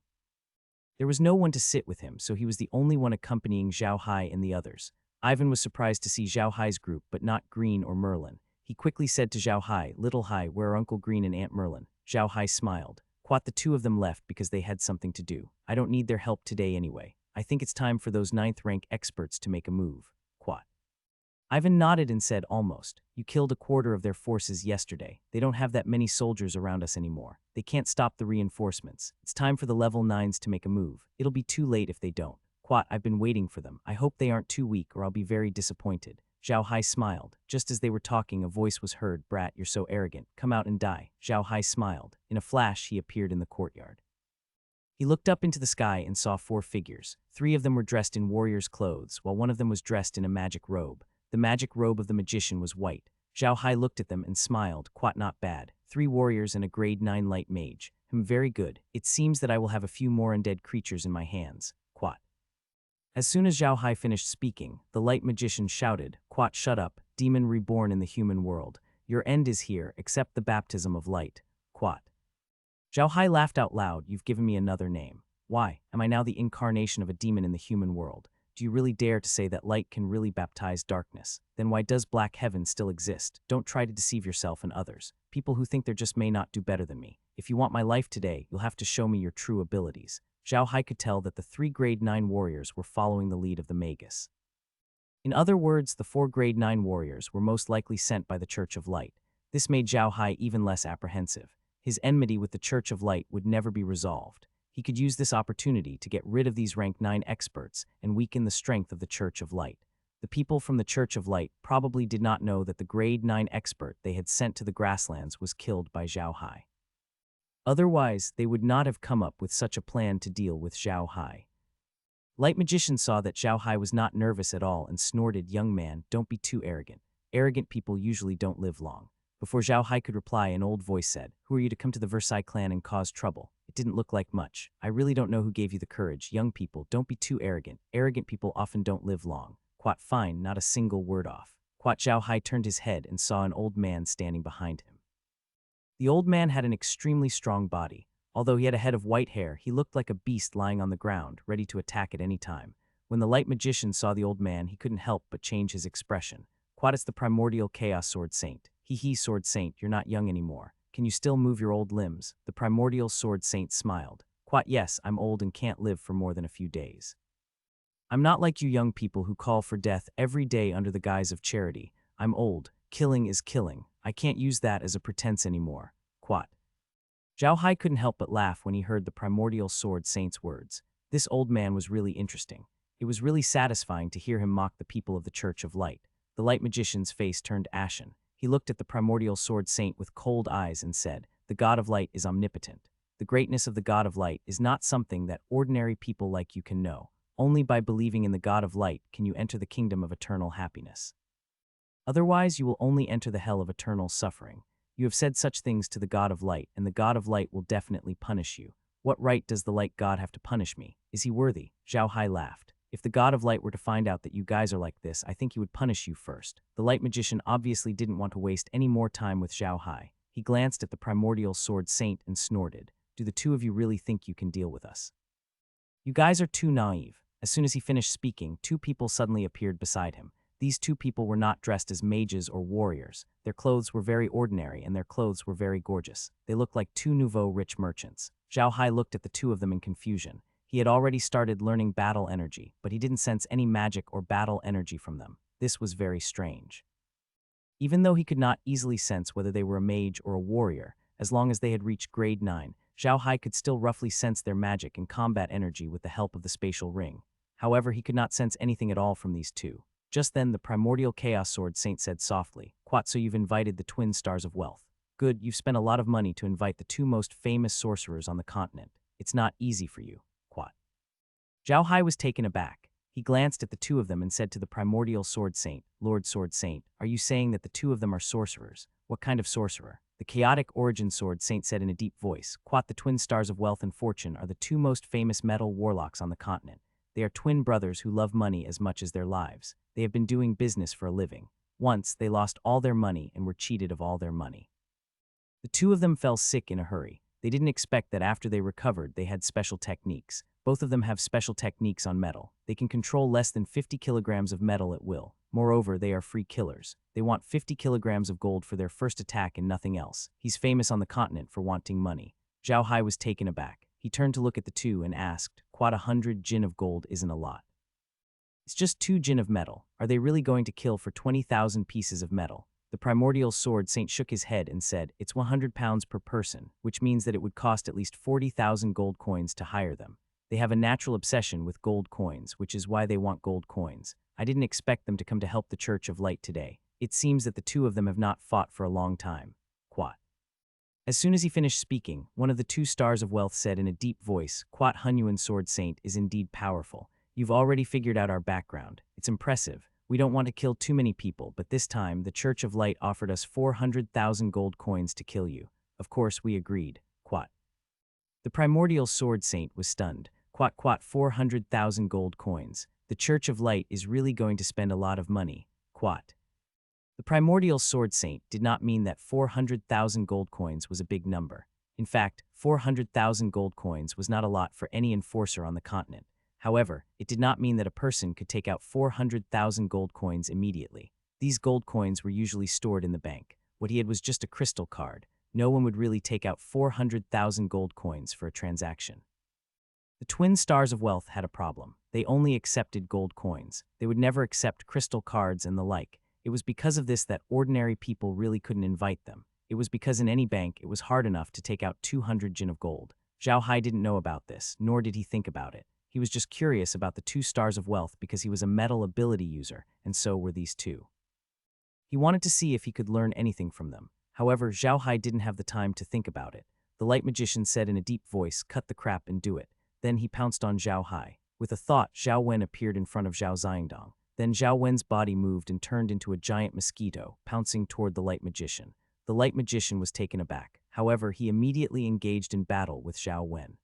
There was no one to sit with him, so he was the only one accompanying Xiao Hai and the others. Ivan was surprised to see Xiao Hai's group, but not Green or Merlin. He quickly said to Xiao Hai, "Little Hai, where are Uncle Green and Aunt Merlin?" Xiao Hai smiled. Quat, the two of them left because they had something to do. I don't need their help today anyway. I think it's time for those 9th-rank experts to make a move. Quat. Ivan nodded and said, almost. You killed a quarter of their forces yesterday. They don't have that many soldiers around us anymore. They can't stop the reinforcements. It's time for the level 9s to make a move. It'll be too late if they don't. Quat, I've been waiting for them. I hope they aren't too weak or I'll be very disappointed. Xiao Hai smiled. Just as they were talking, a voice was heard. Brat, you're so arrogant. Come out and die. Xiao Hai smiled. In a flash, he appeared in the courtyard. He looked up into the sky and saw 4 figures. 3 of them were dressed in warrior's clothes, while one of them was dressed in a magic robe. The magic robe of the magician was white. Xiao Hai looked at them and smiled. Quite not bad. 3 warriors and a grade 9 light mage. Very good. It seems that I will have a few more undead creatures in my hands. Quat. As soon as Xiao Hai finished speaking, the light magician shouted, Quat, shut up, demon reborn in the human world. Your end is here, accept the baptism of light. Quat. Xiao Hai laughed out loud. You've given me another name. Why? Am I now the incarnation of a demon in the human world? Do you really dare to say that light can really baptize darkness? Then why does black heaven still exist? Don't try to deceive yourself and others. People who think they just may not do better than me. If you want my life today, you'll have to show me your true abilities. Xiao Hai could tell that the 3 grade 9 warriors were following the lead of the magus. In other words, the 4 grade 9 warriors were most likely sent by the Church of Light. This made Xiao Hai even less apprehensive. His enmity with the Church of Light would never be resolved. He could use this opportunity to get rid of these rank 9 experts and weaken the strength of the Church of Light. The people from the Church of Light probably did not know that the grade 9 expert they had sent to the grasslands was killed by Xiao Hai. Otherwise, they would not have come up with such a plan to deal with Xiao Hai. Light Magician saw that Xiao Hai was not nervous at all and snorted, "Young man, don't be too arrogant. Arrogant people usually don't live long." Before Xiao Hai could reply, an old voice said, "Who are you to come to the Versailles clan and cause trouble? It didn't look like much. I really don't know who gave you the courage. Young people, don't be too arrogant. Arrogant people often don't live long." Quite fine, not a single word off. Quite Xiao Hai turned his head and saw an old man standing behind him. The old man had an extremely strong body. Although he had a head of white hair, he looked like a beast lying on the ground, ready to attack at any time. When the Light Magician saw the old man, he couldn't help but change his expression. "Quad, it's the primordial chaos sword saint. Hee, sword saint, you're not young anymore. Can you still move your old limbs?" The primordial sword saint smiled. "Quite yes, I'm old and can't live for more than a few days. I'm not like you young people who call for death every day under the guise of charity. I'm old. Killing is killing. I can't use that as a pretense anymore." Quat. Xiao Hai couldn't help but laugh when he heard the primordial sword saint's words. This old man was really interesting. It was really satisfying to hear him mock the people of the Church of Light. The Light Magician's face turned ashen. He looked at the primordial sword saint with cold eyes and said, "The God of Light is omnipotent. The greatness of the God of Light is not something that ordinary people like you can know. Only by believing in the God of Light can you enter the kingdom of eternal happiness. Otherwise, you will only enter the hell of eternal suffering. You have said such things to the God of Light, and the God of Light will definitely punish you. What right does the Light God have to punish me? Is he worthy?" Xiao Hai laughed. "If the God of Light were to find out that you guys are like this, I think he would punish you first." The Light Magician obviously didn't want to waste any more time with Xiao Hai. He glanced at the primordial sword saint and snorted, "Do the two of you really think you can deal with us? You guys are too naive." As soon as he finished speaking, 2 people suddenly appeared beside him. These 2 people were not dressed as mages or warriors. Their clothes were very ordinary, and their clothes were very gorgeous. They looked like 2 nouveau rich merchants. Xiao Hai looked at the 2 of them in confusion. He had already started learning battle energy, but he didn't sense any magic or battle energy from them. This was very strange. Even though he could not easily sense whether they were a mage or a warrior, as long as they had reached grade 9, Xiao Hai could still roughly sense their magic and combat energy with the help of the spatial ring. However, he could not sense anything at all from these 2. Just then, the primordial chaos sword saint said softly, "Quat, so you've invited the twin stars of wealth. Good, you've spent a lot of money to invite the 2 most famous sorcerers on the continent. It's not easy for you." Quat. Xiao Hai was taken aback. He glanced at the 2 of them and said to the primordial sword saint, "Lord Sword Saint, are you saying that the 2 of them are sorcerers? What kind of sorcerer?" The chaotic origin sword saint said in a deep voice, "Quat, the twin stars of wealth and fortune are the 2 most famous metal warlocks on the continent. They are twin brothers who love money as much as their lives. They have been doing business for a living. Once, they lost all their money and were cheated of all their money. The 2 of them fell sick in a hurry. They didn't expect that after they recovered, they had special techniques. Both of them have special techniques on metal. They can control less than 50 kilograms of metal at will. Moreover, they are free killers. They want 50 kilograms of gold for their first attack and nothing else. He's famous on the continent for wanting money." Xiao Hai was taken aback. He turned to look at the 2 and asked, "Quad, 100 jin of gold isn't a lot. It's just 2 jin of metal. Are they really going to kill for 20,000 pieces of metal?" The primordial sword saint shook his head and said, "It's 100 pounds per person, which means that it would cost at least 40,000 gold coins to hire them. They have a natural obsession with gold coins, which is why they want gold coins. I didn't expect them to come to help the Church of Light today. It seems that the 2 of them have not fought for a long time." Quat. As soon as he finished speaking, one of the 2 stars of wealth said in a deep voice, "Quat, Hunyuan Sword Saint is indeed powerful. You've already figured out our background. It's impressive. We don't want to kill too many people, but this time the Church of Light offered us 400,000 gold coins to kill you. Of course, we agreed." Quat. The primordial sword saint was stunned. Quat, 400,000 gold coins. The Church of Light is really going to spend a lot of money. Quat. The primordial sword saint did not mean that 400,000 gold coins was a big number. In fact, 400,000 gold coins was not a lot for any enforcer on the continent. However, it did not mean that a person could take out 400,000 gold coins immediately. These gold coins were usually stored in the bank. What he had was just a crystal card. No one would really take out 400,000 gold coins for a transaction. The twin stars of wealth had a problem. They only accepted gold coins. They would never accept crystal cards and the like. It was because of this that ordinary people really couldn't invite them. It was because in any bank it was hard enough to take out 200 jin of gold. Xiao Hai didn't know about this, nor did he think about it. He was just curious about the two stars of wealth because he was a metal ability user, and so were these two. He wanted to see if he could learn anything from them. However, Xiao Hai didn't have the time to think about it. The light magician said in a deep voice, "Cut the crap and do it." Then he pounced on Xiao Hai. With a thought, Xiao Wen appeared in front of Xiao Xiangdong. Then Xiao Wen's body moved and turned into a giant mosquito, pouncing toward the light magician. The light magician was taken aback. However, he immediately engaged in battle with Xiao Wen.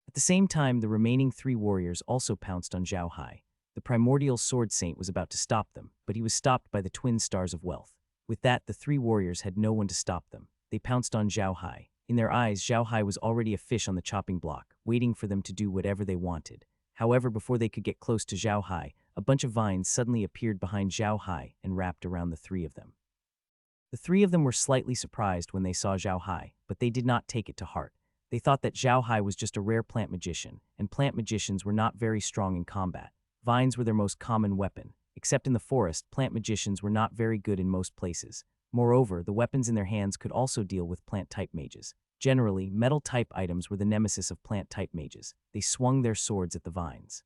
At the same time, the remaining three warriors also pounced on Xiao Hai. The primordial sword saint was about to stop them, but he was stopped by the twin stars of wealth. With that, the three warriors had no one to stop them. They pounced on Xiao Hai. In their eyes, Xiao Hai was already a fish on the chopping block, waiting for them to do whatever they wanted. However, before they could get close to Xiao Hai, a bunch of vines suddenly appeared behind Xiao Hai and wrapped around the three of them. The three of them were slightly surprised when they saw Xiao Hai, but they did not take it to heart. They thought that Xiao Hai was just a rare plant magician, and plant magicians were not very strong in combat. Vines were their most common weapon. Except in the forest, plant magicians were not very good in most places. Moreover, the weapons in their hands could also deal with plant-type mages. Generally, metal-type items were the nemesis of plant-type mages. They swung their swords at the vines.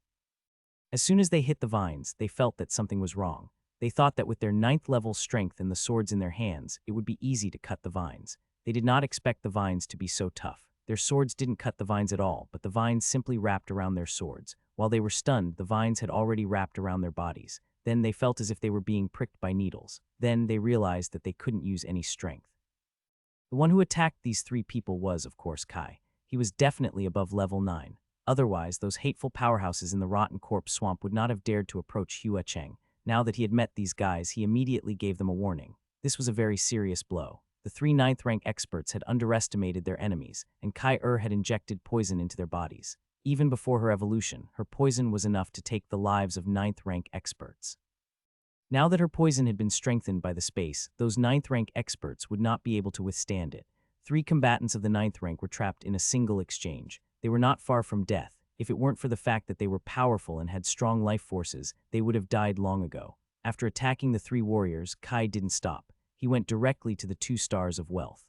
As soon as they hit the vines, they felt that something was wrong. They thought that with their 9th-level strength and the swords in their hands, it would be easy to cut the vines. They did not expect the vines to be so tough. Their swords didn't cut the vines at all, but the vines simply wrapped around their swords. While they were stunned, the vines had already wrapped around their bodies. Then they felt as if they were being pricked by needles. Then they realized that they couldn't use any strength. The one who attacked these three people was, of course, Kai. He was definitely above level 9. Otherwise, those hateful powerhouses in the rotten corpse swamp would not have dared to approach Hua Cheng. Now that he had met these guys, he immediately gave them a warning. This was a very serious blow. The three 9th-rank experts had underestimated their enemies, and Kai had injected poison into their bodies. Even before her evolution, her poison was enough to take the lives of 9th-rank experts. Now that her poison had been strengthened by the space, those 9th-rank experts would not be able to withstand it. 3 combatants of the 9th rank were trapped in a single exchange. They were not far from death. If it weren't for the fact that they were powerful and had strong life forces, they would have died long ago. After attacking the 3 warriors, Kai didn't stop. He went directly to the 2 stars of wealth.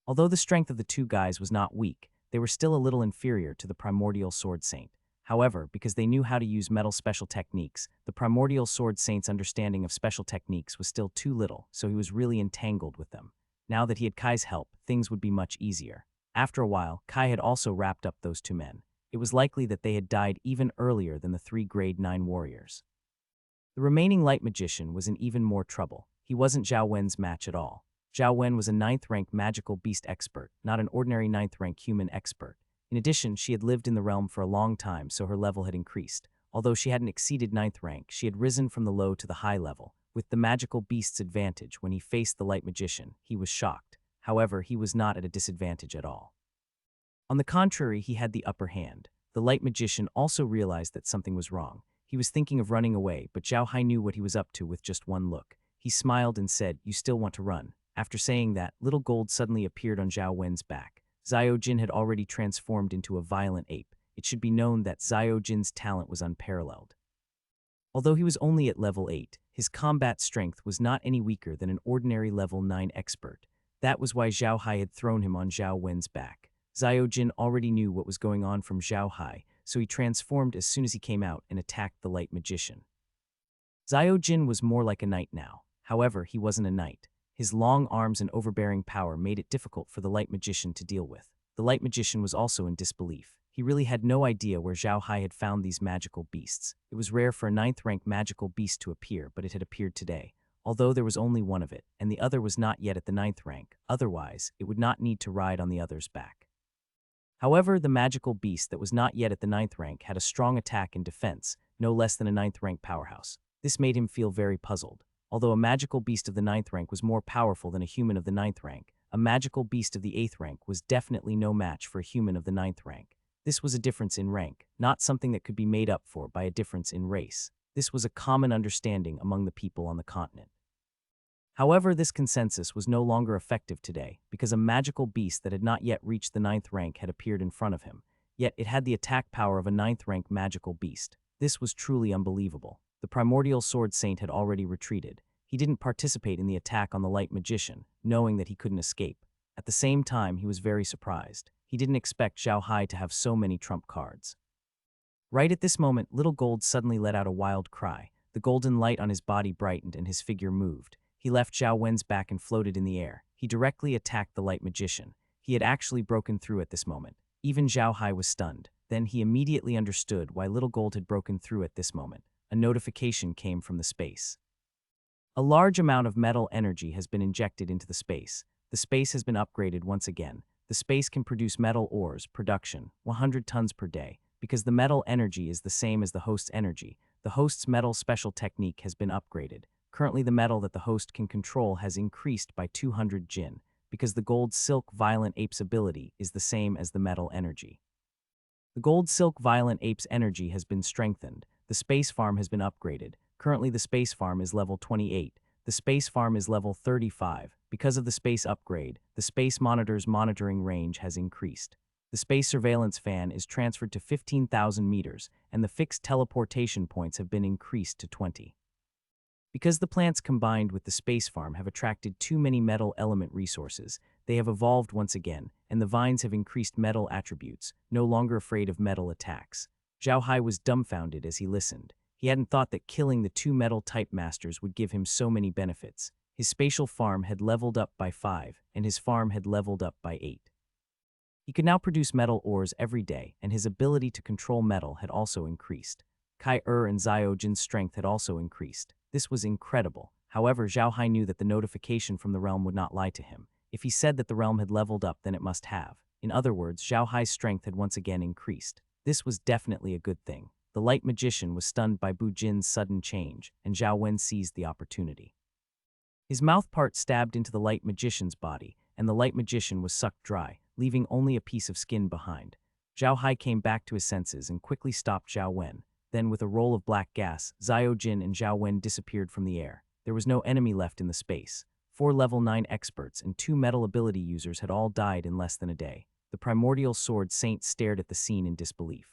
Although the strength of the 2 guys was not weak, they were still a little inferior to the primordial sword saint. However, because they knew how to use metal special techniques, the primordial sword saint's understanding of special techniques was still too little, so he was really entangled with them. Now that he had Kai's help, things would be much easier. After a while, Kai had also wrapped up those 2 men. It was likely that they had died even earlier than the 3 grade 9 warriors. The remaining light magician was in even more trouble. He wasn't Xiao Wen's match at all. Xiao Wen was a 9th-rank magical beast expert, not an ordinary 9th-rank human expert. In addition, she had lived in the realm for a long time, so her level had increased. Although she hadn't exceeded 9th rank, she had risen from the low to the high level. With the magical beast's advantage, when he faced the light magician, he was shocked. However, he was not at a disadvantage at all. On the contrary, he had the upper hand. The light magician also realized that something was wrong. He was thinking of running away, but Xiao Hai knew what he was up to with just one look. He smiled and said, "You still want to run?" After saying that, little gold suddenly appeared on Xiao Wen's back. Xiao Jin had already transformed into a violent ape. It should be known that Xiao Jin's talent was unparalleled. Although he was only at level 8, his combat strength was not any weaker than an ordinary level 9 expert. That was why Xiao Hai had thrown him on Xiao Wen's back. Xiao Jin already knew what was going on from Xiao Hai, so he transformed as soon as he came out and attacked the light magician. Xiao Jin was more like a knight now. However, he wasn't a knight. His long arms and overbearing power made it difficult for the light magician to deal with. The light magician was also in disbelief. He really had no idea where Xiao Hai had found these magical beasts. It was rare for a 9th-rank magical beast to appear, but it had appeared today. Although there was only one of it, and the other was not yet at the 9th rank, otherwise, it would not need to ride on the other's back. However, the magical beast that was not yet at the 9th rank had a strong attack and defense, no less than a 9th rank powerhouse. This made him feel very puzzled. Although a magical beast of the 9th rank was more powerful than a human of the 9th rank, a magical beast of the 8th rank was definitely no match for a human of the 9th rank. This was a difference in rank, not something that could be made up for by a difference in race. This was a common understanding among the people on the continent. However, this consensus was no longer effective today because a magical beast that had not yet reached the 9th rank had appeared in front of him, yet it had the attack power of a 9th rank magical beast. This was truly unbelievable. The primordial sword saint had already retreated. He didn't participate in the attack on the light magician, knowing that he couldn't escape. At the same time, he was very surprised. He didn't expect Xiao Hai to have so many trump cards. Right at this moment, Little Gold suddenly let out a wild cry. The golden light on his body brightened and his figure moved. He left Xiao Wen's back and floated in the air. He directly attacked the light magician. He had actually broken through at this moment. Even Xiao Hai was stunned. Then he immediately understood why Little Gold had broken through at this moment. A notification came from the space. A large amount of metal energy has been injected into the space. The space has been upgraded once again. The space can produce metal ores, production, 100 tons per day. Because the metal energy is the same as the host's energy, the host's metal special technique has been upgraded. Currently the metal that the host can control has increased by 200 jin, because the gold silk violent ape's ability is the same as the metal energy. The gold silk violent ape's energy has been strengthened. The space farm has been upgraded. Currently the space farm is level 28. The space farm is level 35. Because of the space upgrade, the space monitor's monitoring range has increased. The space surveillance fan is transferred to 15,000 meters, and the fixed teleportation points have been increased to 20. Because the plants combined with the space farm have attracted too many metal element resources, they have evolved once again, and the vines have increased metal attributes, no longer afraid of metal attacks. Xiao Hai was dumbfounded as he listened. He hadn't thought that killing the 2 metal type masters would give him so many benefits. His spatial farm had leveled up by 5, and his farm had leveled up by 8. He could now produce metal ores every day, and his ability to control metal had also increased. Kai-Er and Xiao strength had also increased. This was incredible. However, Xiao Hai knew that the notification from the realm would not lie to him. If he said that the realm had leveled up, then it must have. In other words, Xiao Hai's strength had once again increased. This was definitely a good thing. The light magician was stunned by Bu Jin's sudden change, and Xiao Wen seized the opportunity. His mouth part stabbed into the light magician's body, and the light magician was sucked dry, leaving only a piece of skin behind. Xiao Hai came back to his senses and quickly stopped Xiao Wen. Then, with a roll of black gas, Xiao Jin and Xiao Wen disappeared from the air. There was no enemy left in the space. 4 level 9 experts and 2 metal ability users had all died in less than a day. The primordial sword saint stared at the scene in disbelief.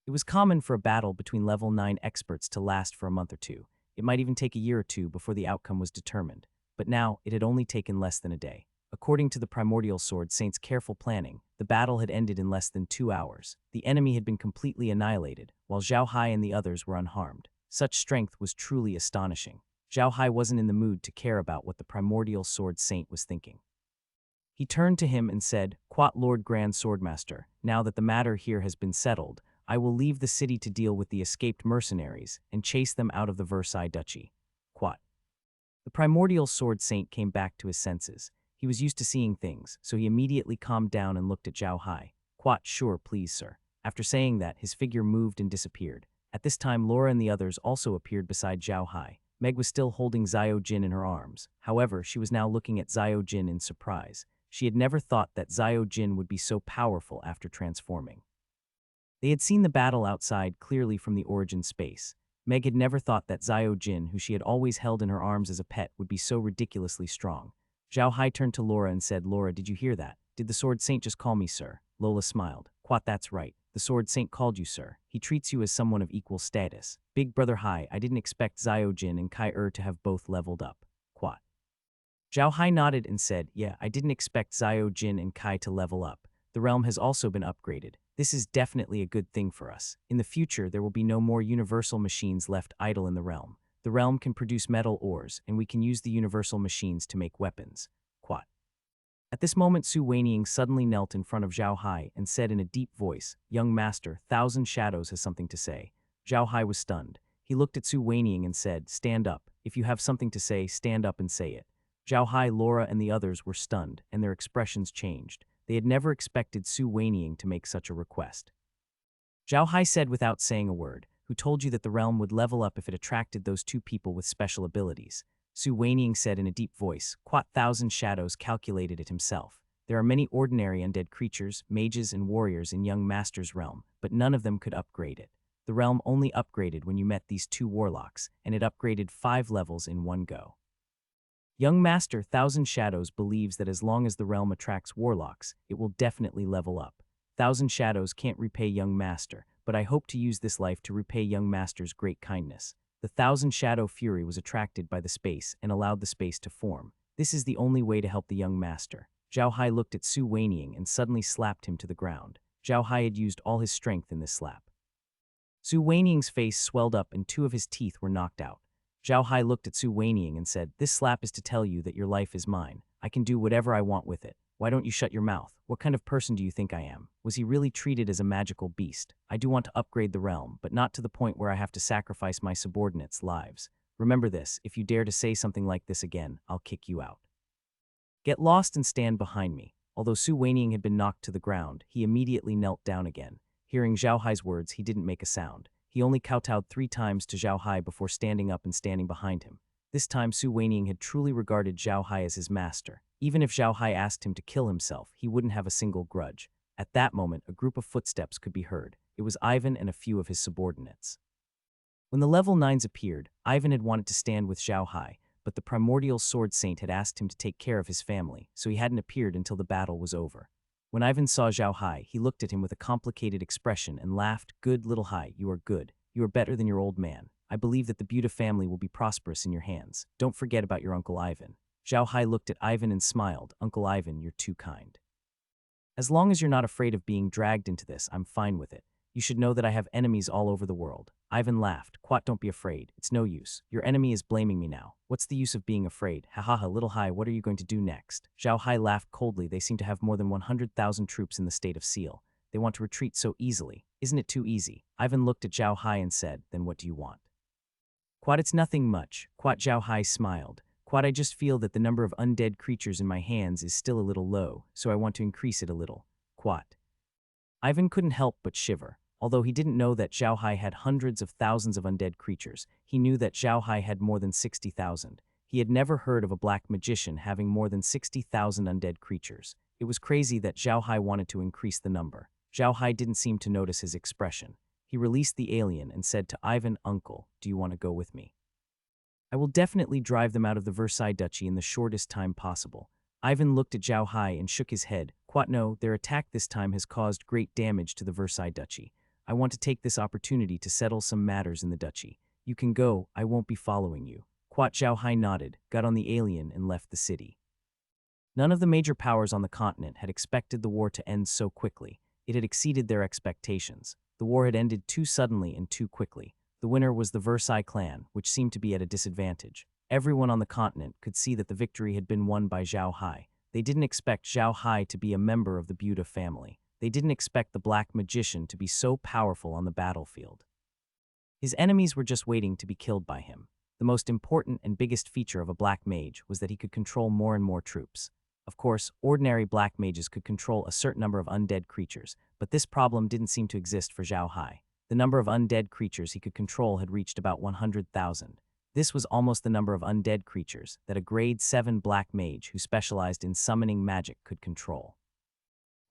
It was common for a battle between level 9 experts to last for a month or two. It might even take a year or two before the outcome was determined. But now, it had only taken less than a day. According to the primordial sword saint's careful planning, the battle had ended in less than 2 hours. The enemy had been completely annihilated, while Xiao Hai and the others were unharmed. Such strength was truly astonishing. Xiao Hai wasn't in the mood to care about what the primordial sword saint was thinking. He turned to him and said, "Quat Lord Grand Swordmaster, now that the matter here has been settled, I will leave the city to deal with the escaped mercenaries and chase them out of the Versailles Duchy." Quat. The primordial sword saint came back to his senses. He was used to seeing things, so he immediately calmed down and looked at Xiao Hai. "Quat, sure, please, sir." After saying that, his figure moved and disappeared. At this time, Laura and the others also appeared beside Xiao Hai. Meg was still holding Xiao Jin in her arms. However, she was now looking at Xiao Jin in surprise. She had never thought that Xiao Jin would be so powerful after transforming. They had seen the battle outside clearly from the origin space. Meg had never thought that Xiao Jin, who she had always held in her arms as a pet, would be so ridiculously strong. Xiao Hai turned to Laura and said, "Laura, did you hear that? Did the Sword Saint just call me sir?" Lola smiled. "Quat, that's right. The Sword Saint called you sir. He treats you as someone of equal status. Big Brother Hai, I didn't expect Xiao Jin and Kai-Er to have both leveled up." Quat. Xiao Hai nodded and said, "Yeah, I didn't expect Xiao Jin and Kai to level up. The realm has also been upgraded. This is definitely a good thing for us. In the future, there will be no more universal machines left idle in the realm. The realm can produce metal ores, and we can use the universal machines to make weapons." Quat. At this moment, Suenying suddenly knelt in front of Xiao Hai and said in a deep voice, "Young master, Thousand Shadows has something to say." Xiao Hai was stunned. He looked at Suenying and said, "Stand up. If you have something to say, stand up and say it." Xiao Hai, Laura, and the others were stunned, and their expressions changed. They had never expected Suenying to make such a request. Xiao Hai said without saying a word, "Who told you that the realm would level up if it attracted those 2 people with special abilities?" Suenying said in a deep voice, "Quat Thousand Shadows calculated it himself. There are many ordinary undead creatures, mages, and warriors in young master's realm, but none of them could upgrade it. The realm only upgraded when you met these 2 warlocks, and it upgraded 5 levels in one go. Young Master Thousand Shadows believes that as long as the realm attracts warlocks, it will definitely level up. Thousand Shadows can't repay Young Master, but I hope to use this life to repay Young Master's great kindness. The Thousand Shadow Fury was attracted by the space and allowed the space to form. This is the only way to help the Young Master. Xiao Hai looked at Suenying and suddenly slapped him to the ground. Xiao Hai had used all his strength in this slap. Suenying's face swelled up and 2 of his teeth were knocked out. Xiao Hai looked at Suenying and said, "This slap is to tell you that your life is mine. I can do whatever I want with it. Why don't you shut your mouth? What kind of person do you think I am? Was he really treated as a magical beast? I do want to upgrade the realm, but not to the point where I have to sacrifice my subordinates' lives. Remember this, if you dare to say something like this again, I'll kick you out. Get lost and stand behind me." Although Suenying had been knocked to the ground, he immediately knelt down again. Hearing Xiao Hai's words, he didn't make a sound. He only kowtowed 3 times to Xiao Hai before standing up and standing behind him. This time Suenying had truly regarded Xiao Hai as his master. Even if Xiao Hai asked him to kill himself, he wouldn't have a single grudge. At that moment, a group of footsteps could be heard. It was Ivan and a few of his subordinates. When the level 9s appeared, Ivan had wanted to stand with Xiao Hai, but the primordial sword saint had asked him to take care of his family, so he hadn't appeared until the battle was over. When Ivan saw Xiao Hai, he looked at him with a complicated expression and laughed. "Good little Hai, you are good. You are better than your old man. I believe that the Buddha family will be prosperous in your hands. Don't forget about your Uncle Ivan." Xiao Hai looked at Ivan and smiled. "Uncle Ivan, you're too kind. As long as you're not afraid of being dragged into this, I'm fine with it. You should know that I have enemies all over the world." Ivan laughed. "Quat, don't be afraid. It's no use. Your enemy is blaming me now. What's the use of being afraid? Ha ha ha, little Hai, what are you going to do next?" Xiao Hai laughed coldly. "They seem to have more than 100,000 troops in the state of Seal. They want to retreat so easily. Isn't it too easy?" Ivan looked at Xiao Hai and said, "Then what do you want?" "Quat, it's nothing much." Quat, Xiao Hai smiled. "Quat, I just feel that the number of undead creatures in my hands is still a little low, so I want to increase it a little." Quat. Ivan couldn't help but shiver. Although he didn't know that Xiao Hai had hundreds of thousands of undead creatures, he knew that Xiao Hai had more than 60,000. He had never heard of a black magician having more than 60,000 undead creatures. It was crazy that Xiao Hai wanted to increase the number. Xiao Hai didn't seem to notice his expression. He released the alien and said to Ivan, "Uncle, do you want to go with me? I will definitely drive them out of the Versailles Duchy in the shortest time possible." Ivan looked at Xiao Hai and shook his head. "Quat, no, their attack this time has caused great damage to the Versailles Duchy. I want to take this opportunity to settle some matters in the duchy. You can go, I won't be following you." Quat. Xiao Hai nodded, got on the alien and left the city. None of the major powers on the continent had expected the war to end so quickly. It had exceeded their expectations. The war had ended too suddenly and too quickly. The winner was the Versailles clan, which seemed to be at a disadvantage. Everyone on the continent could see that the victory had been won by Xiao Hai. They didn't expect Xiao Hai to be a member of the Buddha family. They didn't expect the black magician to be so powerful on the battlefield. His enemies were just waiting to be killed by him. The most important and biggest feature of a black mage was that he could control more and more troops. Of course, ordinary black mages could control a certain number of undead creatures, but this problem didn't seem to exist for Xiao Hai. The number of undead creatures he could control had reached about 100,000. This was almost the number of undead creatures that a grade 7 black mage who specialized in summoning magic could control.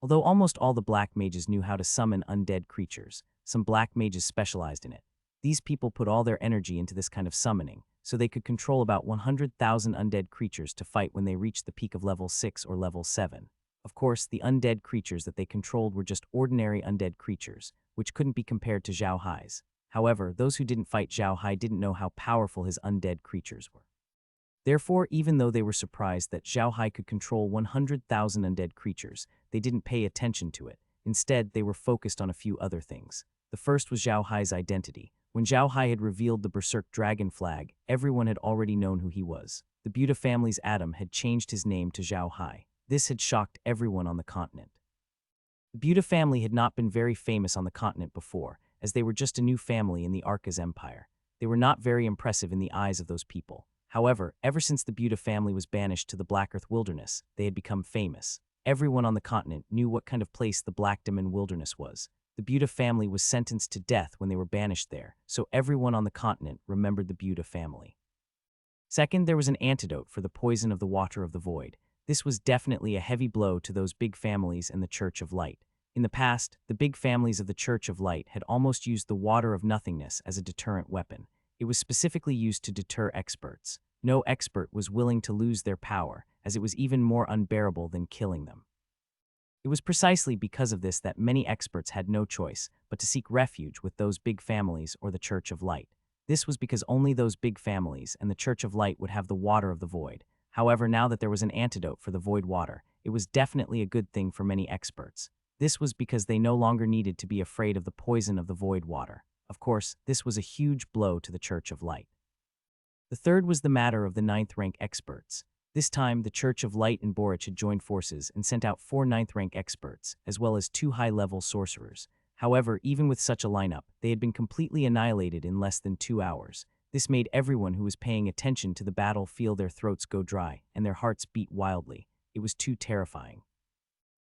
Although almost all the black mages knew how to summon undead creatures, some black mages specialized in it. These people put all their energy into this kind of summoning, so they could control about 100,000 undead creatures to fight when they reached the peak of level 6 or level 7. Of course, the undead creatures that they controlled were just ordinary undead creatures, which couldn't be compared to Xiao Hai's. However, those who didn't fight Xiao Hai didn't know how powerful his undead creatures were. Therefore, even though they were surprised that Xiao Hai could control 100,000 undead creatures, they didn't pay attention to it. Instead, they were focused on a few other things. The first was Xiao Hai's identity. When Xiao Hai had revealed the Berserk Dragon flag, everyone had already known who he was. The Buddha family's Adam had changed his name to Xiao Hai. This had shocked everyone on the continent. The Buddha family had not been very famous on the continent before, as they were just a new family in the Arcas Empire. They were not very impressive in the eyes of those people. However, ever since the Buddha family was banished to the Black Earth Wilderness, they had become famous. Everyone on the continent knew what kind of place the Black Demon Wilderness was. The Buddha family was sentenced to death when they were banished there, so everyone on the continent remembered the Buddha family. Second, there was an antidote for the poison of the water of the void. This was definitely a heavy blow to those big families and the Church of Light. In the past, the big families of the Church of Light had almost used the water of nothingness as a deterrent weapon. It was specifically used to deter experts. No expert was willing to lose their power, as it was even more unbearable than killing them. It was precisely because of this that many experts had no choice but to seek refuge with those big families or the Church of Light. This was because only those big families and the Church of Light would have the water of the void. However, now that there was an antidote for the void water, it was definitely a good thing for many experts. This was because they no longer needed to be afraid of the poison of the void water. Of course, this was a huge blow to the Church of Light. The third was the matter of the ninth-rank experts. This time, the Church of Light and Borich had joined forces and sent out 4 ninth-rank experts, as well as 2 high-level sorcerers. However, even with such a lineup, they had been completely annihilated in less than 2 hours. This made everyone who was paying attention to the battle feel their throats go dry and their hearts beat wildly. It was too terrifying.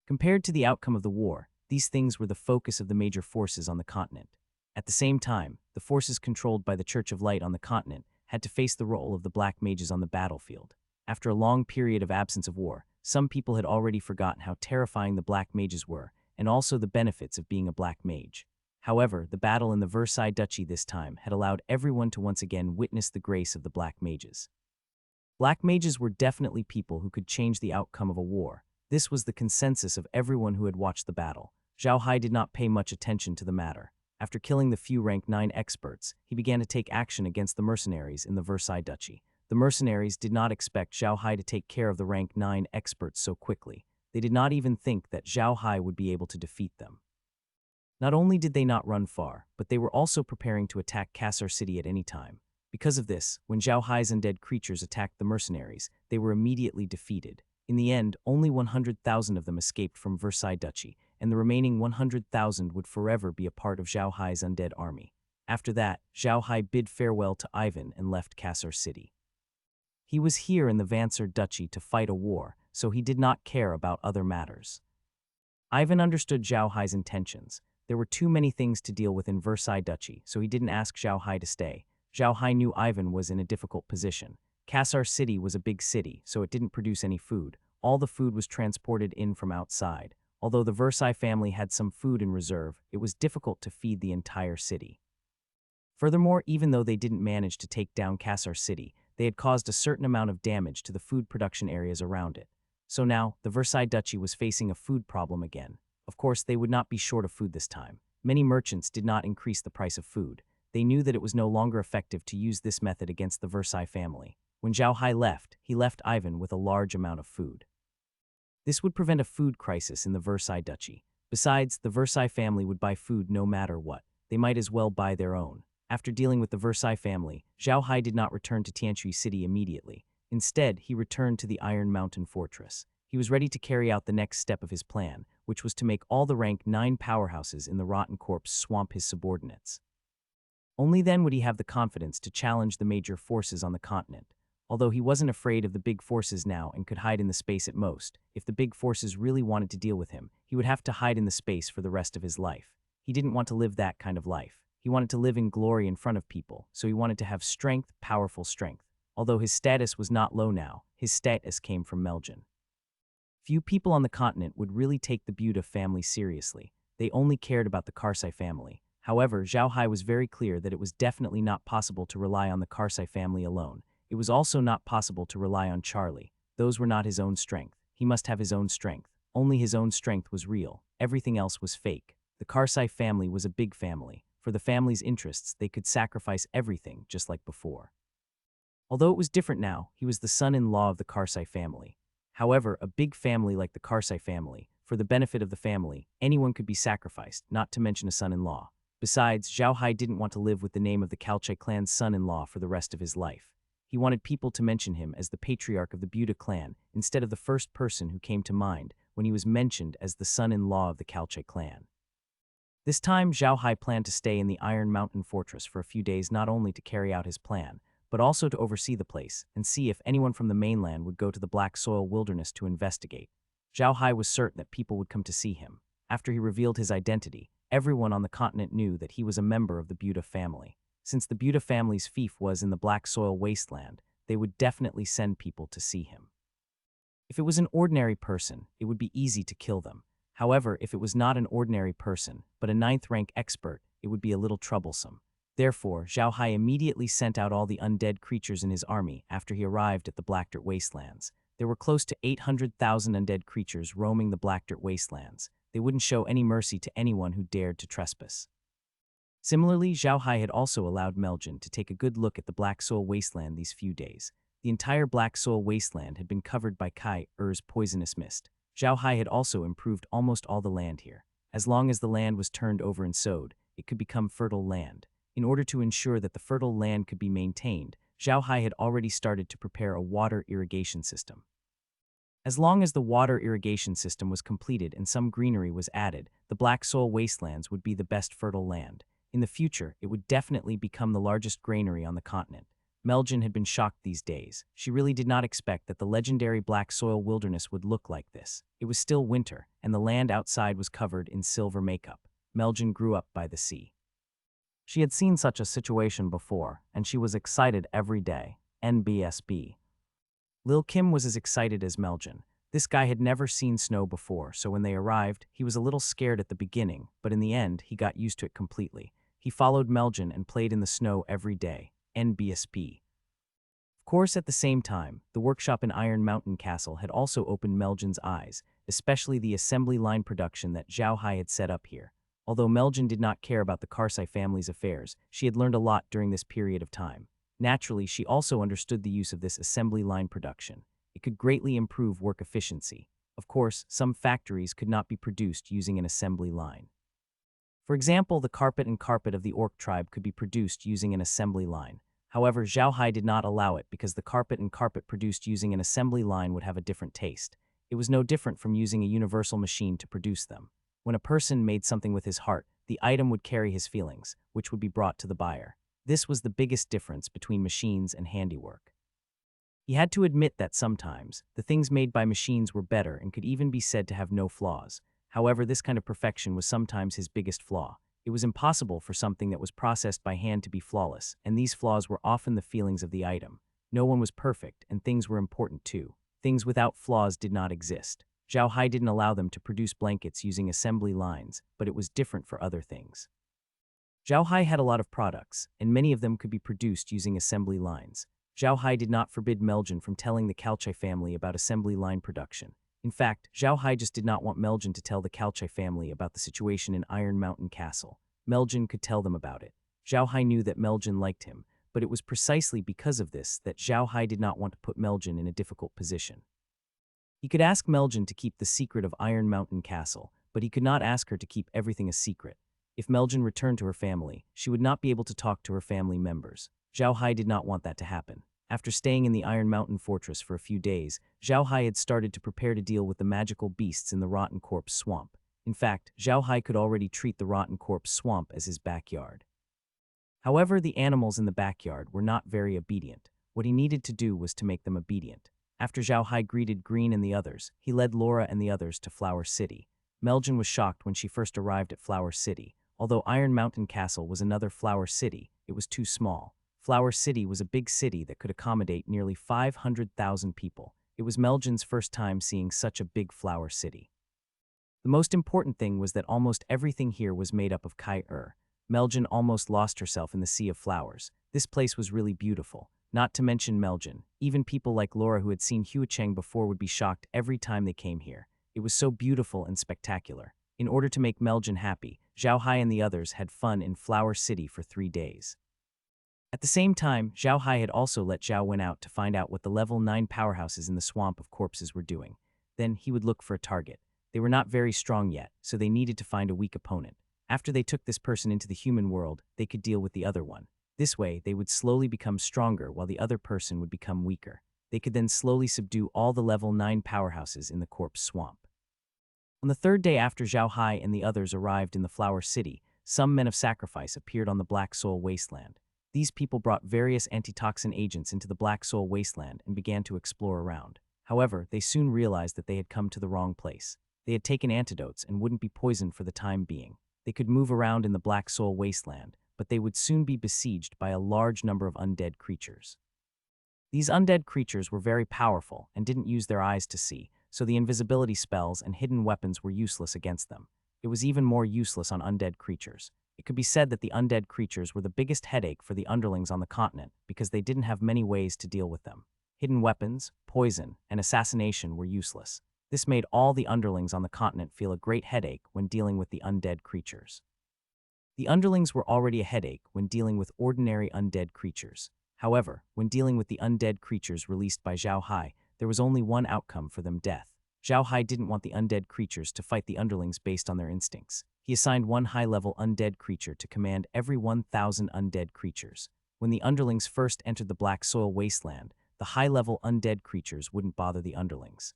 Compared to the outcome of the war, these things were the focus of the major forces on the continent. At the same time, the forces controlled by the Church of Light on the continent had to face the role of the Black Mages on the battlefield. After a long period of absence of war, some people had already forgotten how terrifying the Black Mages were, and also the benefits of being a Black Mage. However, the battle in the Versailles Duchy this time had allowed everyone to once again witness the grace of the Black Mages. Black Mages were definitely people who could change the outcome of a war. This was the consensus of everyone who had watched the battle. Xiao Hai did not pay much attention to the matter. After killing the few rank 9 experts, he began to take action against the mercenaries in the Versailles Duchy. The mercenaries did not expect Xiao Hai to take care of the rank 9 experts so quickly. They did not even think that Xiao Hai would be able to defeat them. Not only did they not run far, but they were also preparing to attack Cassar city at any time. Because of this, when Xiao Hai's undead creatures attacked the mercenaries, they were immediately defeated. In the end, only 100,000 of them escaped from Versailles Duchy, and the remaining 100,000 would forever be a part of Xiao Hai's undead army. After that, Xiao Hai bid farewell to Ivan and left Cassar city. He was here in the Vansar Duchy to fight a war, so he did not care about other matters. Ivan understood Xiao Hai's intentions. There were too many things to deal with in Versailles Duchy, so he didn't ask Xiao Hai to stay. Xiao Hai knew Ivan was in a difficult position. Cassar city was a big city, so it didn't produce any food. All the food was transported in from outside. Although the Versailles family had some food in reserve, it was difficult to feed the entire city. Furthermore, even though they didn't manage to take down Cassar city, they had caused a certain amount of damage to the food production areas around it. So now, the Versailles Duchy was facing a food problem again. Of course, they would not be short of food this time. Many merchants did not increase the price of food. They knew that it was no longer effective to use this method against the Versailles family. When Xiao Hai left, he left Ivan with a large amount of food. This would prevent a food crisis in the Versailles Duchy. Besides, the Versailles family would buy food no matter what. They might as well buy their own. After dealing with the Versailles family, Xiao Hai did not return to Tianshui City immediately. Instead, he returned to the Iron Mountain Fortress. He was ready to carry out the next step of his plan, which was to make all the rank 9 powerhouses in the Rotten Corpse swamp his subordinates. Only then would he have the confidence to challenge the major forces on the continent. Although he wasn't afraid of the big forces now and could hide in the space at most, if the big forces really wanted to deal with him, he would have to hide in the space for the rest of his life. He didn't want to live that kind of life. He wanted to live in glory in front of people, so he wanted to have strength, powerful strength. Although his status was not low now, his status came from Meljin. Few people on the continent would really take the Buda family seriously. They only cared about the Carsai family. However, Xiao Hai was very clear that it was definitely not possible to rely on the Carsai family alone. It was also not possible to rely on Charlie. Those were not his own strength. He must have his own strength. Only his own strength was real. Everything else was fake. The Carsai family was a big family. For the family's interests, they could sacrifice everything just like before. Although it was different now, he was the son-in-law of the Carsai family. However, a big family like the Carsai family, for the benefit of the family, anyone could be sacrificed, not to mention a son-in-law. Besides, Xiao Hai didn't want to live with the name of the Calchai clan's son-in-law for the rest of his life. He wanted people to mention him as the patriarch of the Buda clan instead of the first person who came to mind when he was mentioned as the son-in-law of the Calchai clan. This time, Xiao Hai planned to stay in the Iron Mountain Fortress for a few days not only to carry out his plan, but also to oversee the place and see if anyone from the mainland would go to the Black Soil Wilderness to investigate. Xiao Hai was certain that people would come to see him. After he revealed his identity, everyone on the continent knew that he was a member of the Buda family. Since the Buda family's fief was in the Black Soil Wasteland, they would definitely send people to see him. If it was an ordinary person, it would be easy to kill them. However, if it was not an ordinary person, but a ninth-rank expert, it would be a little troublesome. Therefore, Xiao Hai immediately sent out all the undead creatures in his army after he arrived at the Black Dirt Wastelands. There were close to 800,000 undead creatures roaming the Black Dirt Wastelands. They wouldn't show any mercy to anyone who dared to trespass. Similarly, Xiao Hai had also allowed Meljin to take a good look at the Black Soil Wasteland these few days. The entire Black Soil Wasteland had been covered by Kai-Er's poisonous mist. Xiao Hai had also improved almost all the land here. As long as the land was turned over and sowed, it could become fertile land. In order to ensure that the fertile land could be maintained, Xiao Hai had already started to prepare a water irrigation system. As long as the water irrigation system was completed and some greenery was added, the Black Soil Wastelands would be the best fertile land. In the future, it would definitely become the largest granary on the continent. Meljin had been shocked these days. She really did not expect that the legendary Black Soil Wilderness would look like this. It was still winter, and the land outside was covered in silver makeup. Meljin grew up by the sea. She had seen such a situation before, and she was excited every day. NBSB. Lil Kim was as excited as Meljin. This guy had never seen snow before, so when they arrived, he was a little scared at the beginning, but in the end, he got used to it completely. He followed Meljin and played in the snow every day. NBSP. Of course, at the same time, the workshop in Iron Mountain Castle had also opened Meljin's eyes, especially the assembly line production that Xiao Hai had set up here. Although Meljin did not care about the Carsai family's affairs, she had learned a lot during this period of time. Naturally, she also understood the use of this assembly line production. It could greatly improve work efficiency. Of course, some factories could not be produced using an assembly line. For example, the carpet of the Orc tribe could be produced using an assembly line. However, Xiao Hai did not allow it because the carpet produced using an assembly line would have a different taste. It was no different from using a universal machine to produce them. When a person made something with his heart, the item would carry his feelings, which would be brought to the buyer. This was the biggest difference between machines and handiwork. He had to admit that sometimes, the things made by machines were better and could even be said to have no flaws. However, this kind of perfection was sometimes his biggest flaw. It was impossible for something that was processed by hand to be flawless, and these flaws were often the feelings of the item. No one was perfect, and things were important too. Things without flaws did not exist. Xiao Hai didn't allow them to produce blankets using assembly lines, but it was different for other things. Xiao Hai had a lot of products, and many of them could be produced using assembly lines. Xiao Hai did not forbid Meljin from telling the Carsai family about assembly line production. In fact, Xiao Hai just did not want Meljin to tell the Carsai family about the situation in Iron Mountain Castle. Meljin could tell them about it. Xiao Hai knew that Meljin liked him, but it was precisely because of this that Xiao Hai did not want to put Meljin in a difficult position. He could ask Meljin to keep the secret of Iron Mountain Castle, but he could not ask her to keep everything a secret. If Meljin returned to her family, she would not be able to talk to her family members. Xiao Hai did not want that to happen. After staying in the Iron Mountain Fortress for a few days, Xiao Hai had started to prepare to deal with the magical beasts in the Rotten Corpse Swamp. In fact, Xiao Hai could already treat the Rotten Corpse Swamp as his backyard. However, the animals in the backyard were not very obedient. What he needed to do was to make them obedient. After Xiao Hai greeted Green and the others, he led Laura and the others to Flower City. Meljin was shocked when she first arrived at Flower City. Although Iron Mountain Castle was another Flower City, it was too small. Flower City was a big city that could accommodate nearly 500,000 people. It was Meljin's first time seeing such a big flower city. The most important thing was that almost everything here was made up of Kai-Er. Meljin almost lost herself in the sea of flowers. This place was really beautiful. Not to mention Meljin. Even people like Laura who had seen Huacheng before would be shocked every time they came here. It was so beautiful and spectacular. In order to make Meljin happy, Xiao Hai and the others had fun in Flower City for 3 days. At the same time, Xiao Hai had also let Xiao Wen out to find out what the level 9 powerhouses in the Swamp of Corpses were doing. Then he would look for a target. They were not very strong yet, so they needed to find a weak opponent. After they took this person into the human world, they could deal with the other one. This way, they would slowly become stronger while the other person would become weaker. They could then slowly subdue all the level 9 powerhouses in the Corpse Swamp. On the 3rd day after Xiao Hai and the others arrived in the Flower City, some men of sacrifice appeared on the Black Soil Wasteland. These people brought various antitoxin agents into the Black Soil Wasteland and began to explore around. However, they soon realized that they had come to the wrong place. They had taken antidotes and wouldn't be poisoned for the time being. They could move around in the Black Soil Wasteland, but they would soon be besieged by a large number of undead creatures. These undead creatures were very powerful and didn't use their eyes to see, so the invisibility spells and hidden weapons were useless against them. It was even more useless on undead creatures. It could be said that the undead creatures were the biggest headache for the underlings on the continent because they didn't have many ways to deal with them. Hidden weapons, poison, and assassination were useless. This made all the underlings on the continent feel a great headache when dealing with the undead creatures. The underlings were already a headache when dealing with ordinary undead creatures. However, when dealing with the undead creatures released by Xiao Hai, there was only one outcome for them: death. Xiao Hai didn't want the undead creatures to fight the underlings based on their instincts. He assigned one high-level undead creature to command every 1,000 undead creatures. When the underlings first entered the Black Soil Wasteland, the high-level undead creatures wouldn't bother the underlings.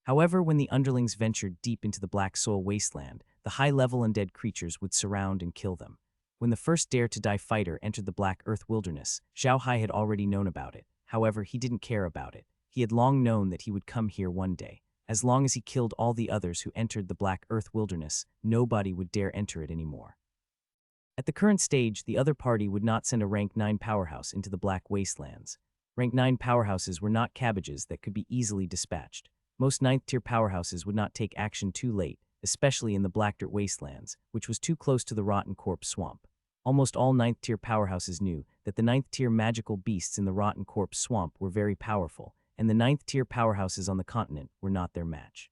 However, when the underlings ventured deep into the Black Soil Wasteland, the high-level undead creatures would surround and kill them. When the first Dare to Die fighter entered the Black Earth Wilderness, Xiao Hai had already known about it. However, he didn't care about it. He had long known that he would come here one day. As long as he killed all the others who entered the Black Earth Wilderness, nobody would dare enter it anymore. At the current stage, the other party would not send a rank 9 powerhouse into the Black Wastelands. Rank 9 powerhouses were not cabbages that could be easily dispatched. Most 9th tier powerhouses would not take action too late, especially in the Black Dirt Wastelands, which was too close to the Rotten Corpse Swamp. Almost all 9th tier powerhouses knew that the 9th tier magical beasts in the Rotten Corpse Swamp were very powerful, and the 9th tier powerhouses on the continent were not their match.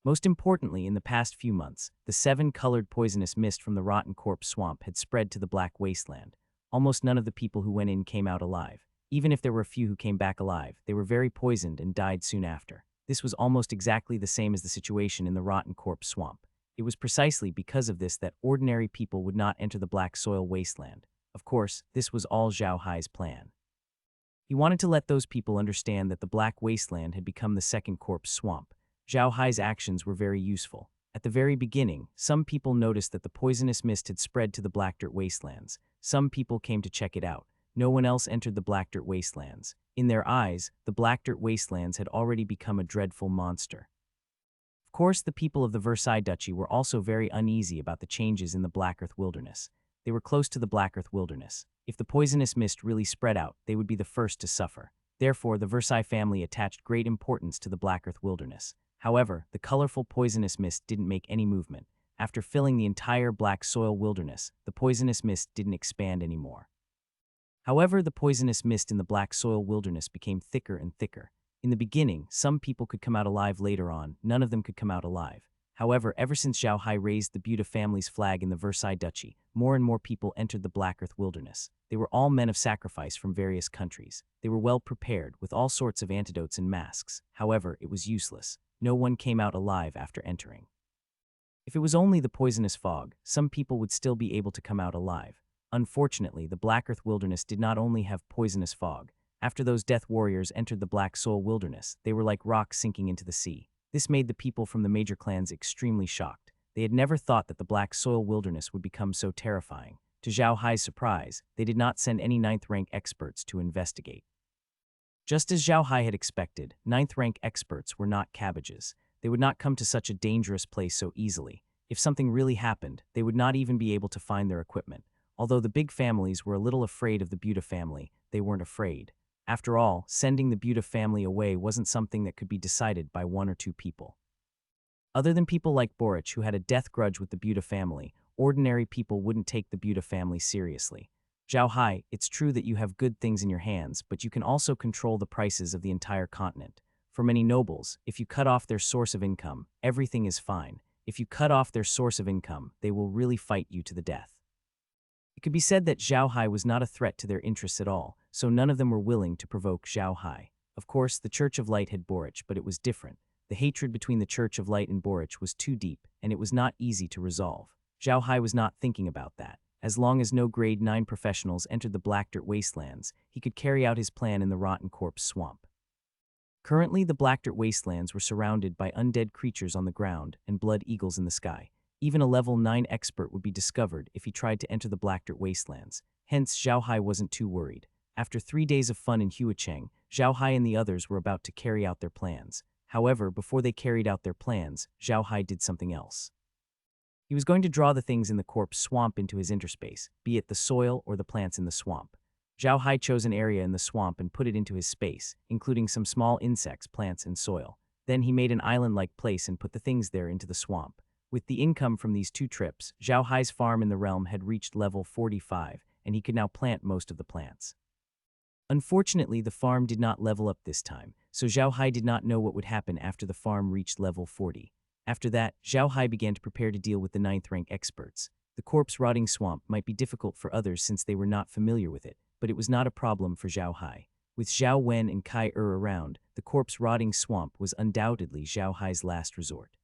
Most importantly, in the past few months, the 7-colored poisonous mist from the Rotten Corpse Swamp had spread to the Black Wasteland. Almost none of the people who went in came out alive. Even if there were a few who came back alive, they were very poisoned and died soon after. This was almost exactly the same as the situation in the Rotten Corpse Swamp. It was precisely because of this that ordinary people would not enter the Black Soil Wasteland. Of course, this was all Xiao Hai's plan. He wanted to let those people understand that the Black Wasteland had become the second Corpse Swamp. Xiao Hai's actions were very useful. At the very beginning, some people noticed that the poisonous mist had spread to the Black Dirt Wastelands. Some people came to check it out. No one else entered the Black Dirt Wastelands. In their eyes, the Black Dirt Wastelands had already become a dreadful monster. Of course, the people of the Versailles Duchy were also very uneasy about the changes in the Black Earth Wilderness. They were close to the Black Earth Wilderness. If the poisonous mist really spread out, they would be the first to suffer. Therefore, the Versailles family attached great importance to the Black Earth Wilderness. However, the colorful poisonous mist didn't make any movement. After filling the entire Black Soil Wilderness, the poisonous mist didn't expand anymore. However, the poisonous mist in the Black Soil Wilderness became thicker and thicker. In the beginning, some people could come out alive. Later on, none of them could come out alive. However, ever since Xiao Hai raised the Buda family's flag in the Versailles Duchy, more and more people entered the Black Earth Wilderness. They were all men of sacrifice from various countries. They were well prepared, with all sorts of antidotes and masks. However, it was useless. No one came out alive after entering. If it was only the poisonous fog, some people would still be able to come out alive. Unfortunately, the Black Earth Wilderness did not only have poisonous fog. After those death warriors entered the Black Soil Wilderness, they were like rocks sinking into the sea. This made the people from the major clans extremely shocked. They had never thought that the Black Soil Wilderness would become so terrifying. To Xiao Hai's surprise, they did not send any 9th rank experts to investigate. Just as Xiao Hai had expected, 9th rank experts were not cabbages. They would not come to such a dangerous place so easily. If something really happened, they would not even be able to find their equipment. Although the big families were a little afraid of the Buda family, they weren't afraid. After all, sending the Buda family away wasn't something that could be decided by 1 or 2 people. Other than people like Boric, who had a death grudge with the Buda family, ordinary people wouldn't take the Buda family seriously. Xiao Hai, it's true that you have good things in your hands, but you can also control the prices of the entire continent. For many nobles, if you cut off their source of income, everything is fine. If you cut off their source of income, they will really fight you to the death. It could be said that Xiao Hai was not a threat to their interests at all, so none of them were willing to provoke Xiao Hai. Of course, the Church of Light had Boric, but it was different. The hatred between the Church of Light and Boric was too deep, and it was not easy to resolve. Xiao Hai was not thinking about that. As long as no grade 9 professionals entered the Black Dirt Wastelands, he could carry out his plan in the Rotten Corpse Swamp. Currently, the Black Dirt Wastelands were surrounded by undead creatures on the ground and blood eagles in the sky. Even a level 9 expert would be discovered if he tried to enter the Black Dirt Wastelands. Hence, Xiao Hai wasn't too worried. After 3 days of fun in Huacheng, Xiao Hai and the others were about to carry out their plans. However, before they carried out their plans, Xiao Hai did something else. He was going to draw the things in the corpse swamp into his interspace, be it the soil or the plants in the swamp. Xiao Hai chose an area in the swamp and put it into his space, including some small insects, plants, and soil. Then he made an island-like place and put the things there into the swamp. With the income from these 2 trips, Xiao Hai's farm in the realm had reached level 45, and he could now plant most of the plants. Unfortunately, the farm did not level up this time, so Xiao Hai did not know what would happen after the farm reached level 40. After that, Xiao Hai began to prepare to deal with the 9th rank experts. The corpse-rotting swamp might be difficult for others since they were not familiar with it, but it was not a problem for Xiao Hai. With Xiao Wen and Kai around, the corpse-rotting swamp was undoubtedly Xiao Hai's last resort.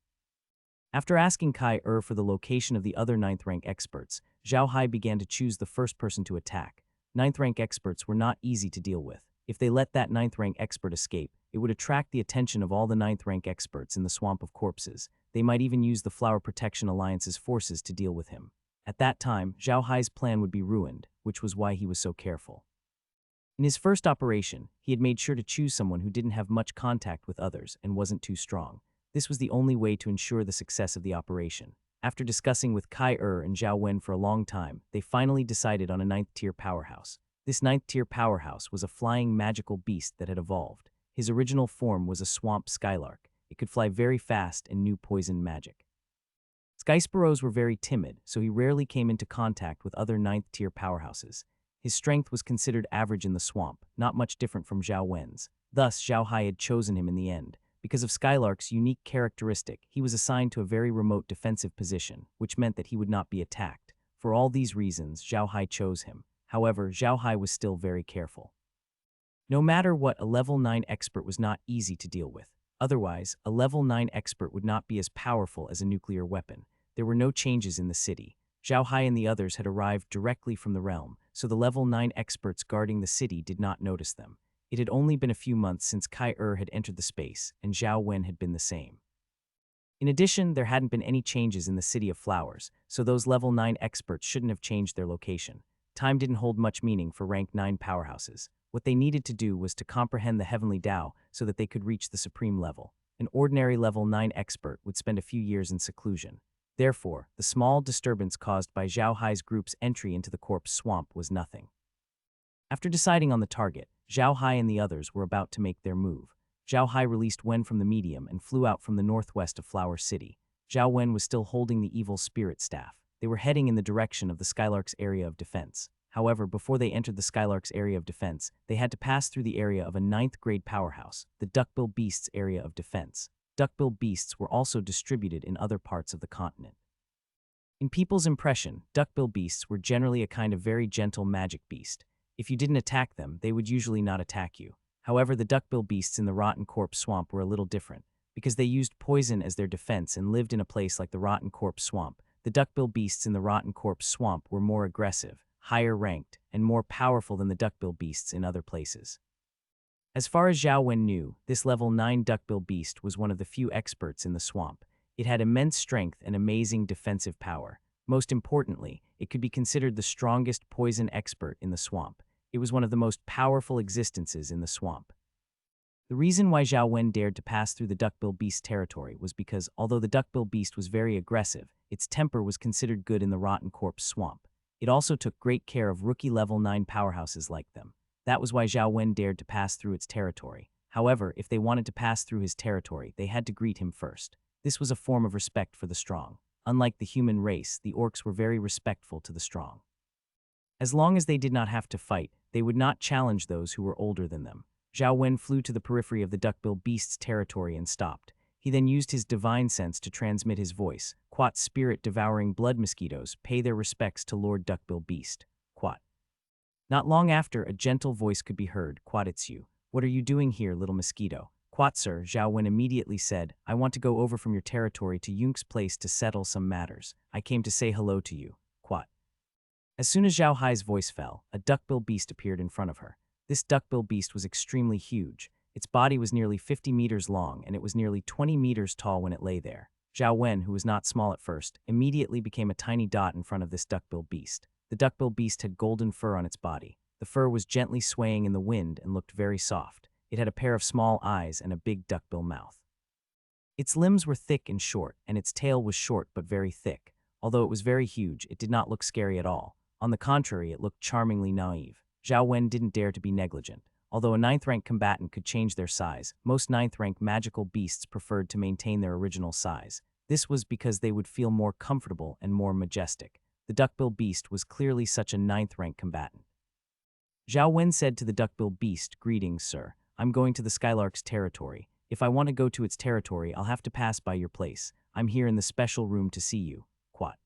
After asking Kai for the location of the other 9th rank experts, Xiao Hai began to choose the first person to attack. 9th rank experts were not easy to deal with. If they let that 9th rank expert escape, it would attract the attention of all the 9th rank experts in the Swamp of Corpses. They might even use the Flower Protection Alliance's forces to deal with him. At that time, Xiao Hai's plan would be ruined, which was why he was so careful. In his first operation, he had made sure to choose someone who didn't have much contact with others and wasn't too strong. This was the only way to ensure the success of the operation. After discussing with Kai and Zhao Wen for a long time, they finally decided on a 9th-tier powerhouse. This 9th-tier powerhouse was a flying magical beast that had evolved. His original form was a swamp skylark. It could fly very fast and knew poison magic. Sky Sparrows were very timid, so he rarely came into contact with other 9th-tier powerhouses. His strength was considered average in the swamp, not much different from Zhao Wen's. Thus, Xiao Hai had chosen him in the end. Because of Skylark's unique characteristic, he was assigned to a very remote defensive position, which meant that he would not be attacked. For all these reasons, Xiao Hai chose him. However, Xiao Hai was still very careful. No matter what, a level 9 expert was not easy to deal with. Otherwise, a level 9 expert would not be as powerful as a nuclear weapon. There were no changes in the city. Xiao Hai and the others had arrived directly from the realm, so the level 9 experts guarding the city did not notice them. It had only been a few months since Kai had entered the space, and Zhao Wen had been the same. In addition, there hadn't been any changes in the City of Flowers, so those level 9 experts shouldn't have changed their location. Time didn't hold much meaning for rank 9 powerhouses. What they needed to do was to comprehend the Heavenly Tao so that they could reach the supreme level. An ordinary level 9 expert would spend a few years in seclusion. Therefore, the small disturbance caused by Xiao Hai's group's entry into the corpse swamp was nothing. After deciding on the target, Xiao Hai and the others were about to make their move. Xiao Hai released Wen from the medium and flew out from the northwest of Flower City. Xiao Wen was still holding the evil spirit staff. They were heading in the direction of the Skylark's area of defense. However, before they entered the Skylark's area of defense, they had to pass through the area of a 9th grade powerhouse, the Duckbill Beasts area of defense. Duckbill Beasts were also distributed in other parts of the continent. In people's impression, Duckbill Beasts were generally a kind of very gentle magic beast. If you didn't attack them, they would usually not attack you. However, the Duckbill Beasts in the Rotten Corpse Swamp were a little different. Because they used poison as their defense and lived in a place like the Rotten Corpse Swamp, the Duckbill Beasts in the Rotten Corpse Swamp were more aggressive, higher ranked, and more powerful than the Duckbill Beasts in other places. As far as Zhao Wen knew, this level 9 Duckbill Beast was one of the few experts in the swamp. It had immense strength and amazing defensive power. Most importantly, it could be considered the strongest poison expert in the swamp. It was one of the most powerful existences in the swamp. The reason why Zhao Wen dared to pass through the Duckbill Beast territory was because, although the Duckbill Beast was very aggressive, its temper was considered good in the Rotten Corpse Swamp. It also took great care of rookie level 9 powerhouses like them. That was why Zhao Wen dared to pass through its territory. However, if they wanted to pass through his territory, they had to greet him first. This was a form of respect for the strong. Unlike the human race, the orcs were very respectful to the strong. As long as they did not have to fight, they would not challenge those who were older than them. Zhao Wen flew to the periphery of the Duckbill Beast's territory and stopped. He then used his divine sense to transmit his voice. Quat spirit-devouring blood mosquitoes, pay their respects to Lord Duckbill Beast. Quat. Not long after, a gentle voice could be heard. Quat, it's you. What are you doing here, little mosquito? Quat, sir, Zhao Wen immediately said, I want to go over from your territory to Yunk's place to settle some matters. I came to say hello to you. Quat. As soon as Xiao Hai's voice fell, a duckbill beast appeared in front of her. This duckbill beast was extremely huge. Its body was nearly 50 meters long, and it was nearly 20 meters tall when it lay there. Zhao Wen, who was not small at first, immediately became a tiny dot in front of this duckbill beast. The duckbill beast had golden fur on its body. The fur was gently swaying in the wind and looked very soft. It had a pair of small eyes and a big duckbill mouth. Its limbs were thick and short, and its tail was short but very thick. Although it was very huge, it did not look scary at all. On the contrary, it looked charmingly naive. Xiao Wen didn't dare to be negligent. Although a 9th rank combatant could change their size, most 9th rank magical beasts preferred to maintain their original size. This was because they would feel more comfortable and more majestic. The duckbill beast was clearly such a 9th rank combatant. Xiao Wen said to the duckbill beast, "Greetings, sir. I'm going to the Skylark's territory. If I want to go to its territory, I'll have to pass by your place. I'm here in the special room to see you." Quat.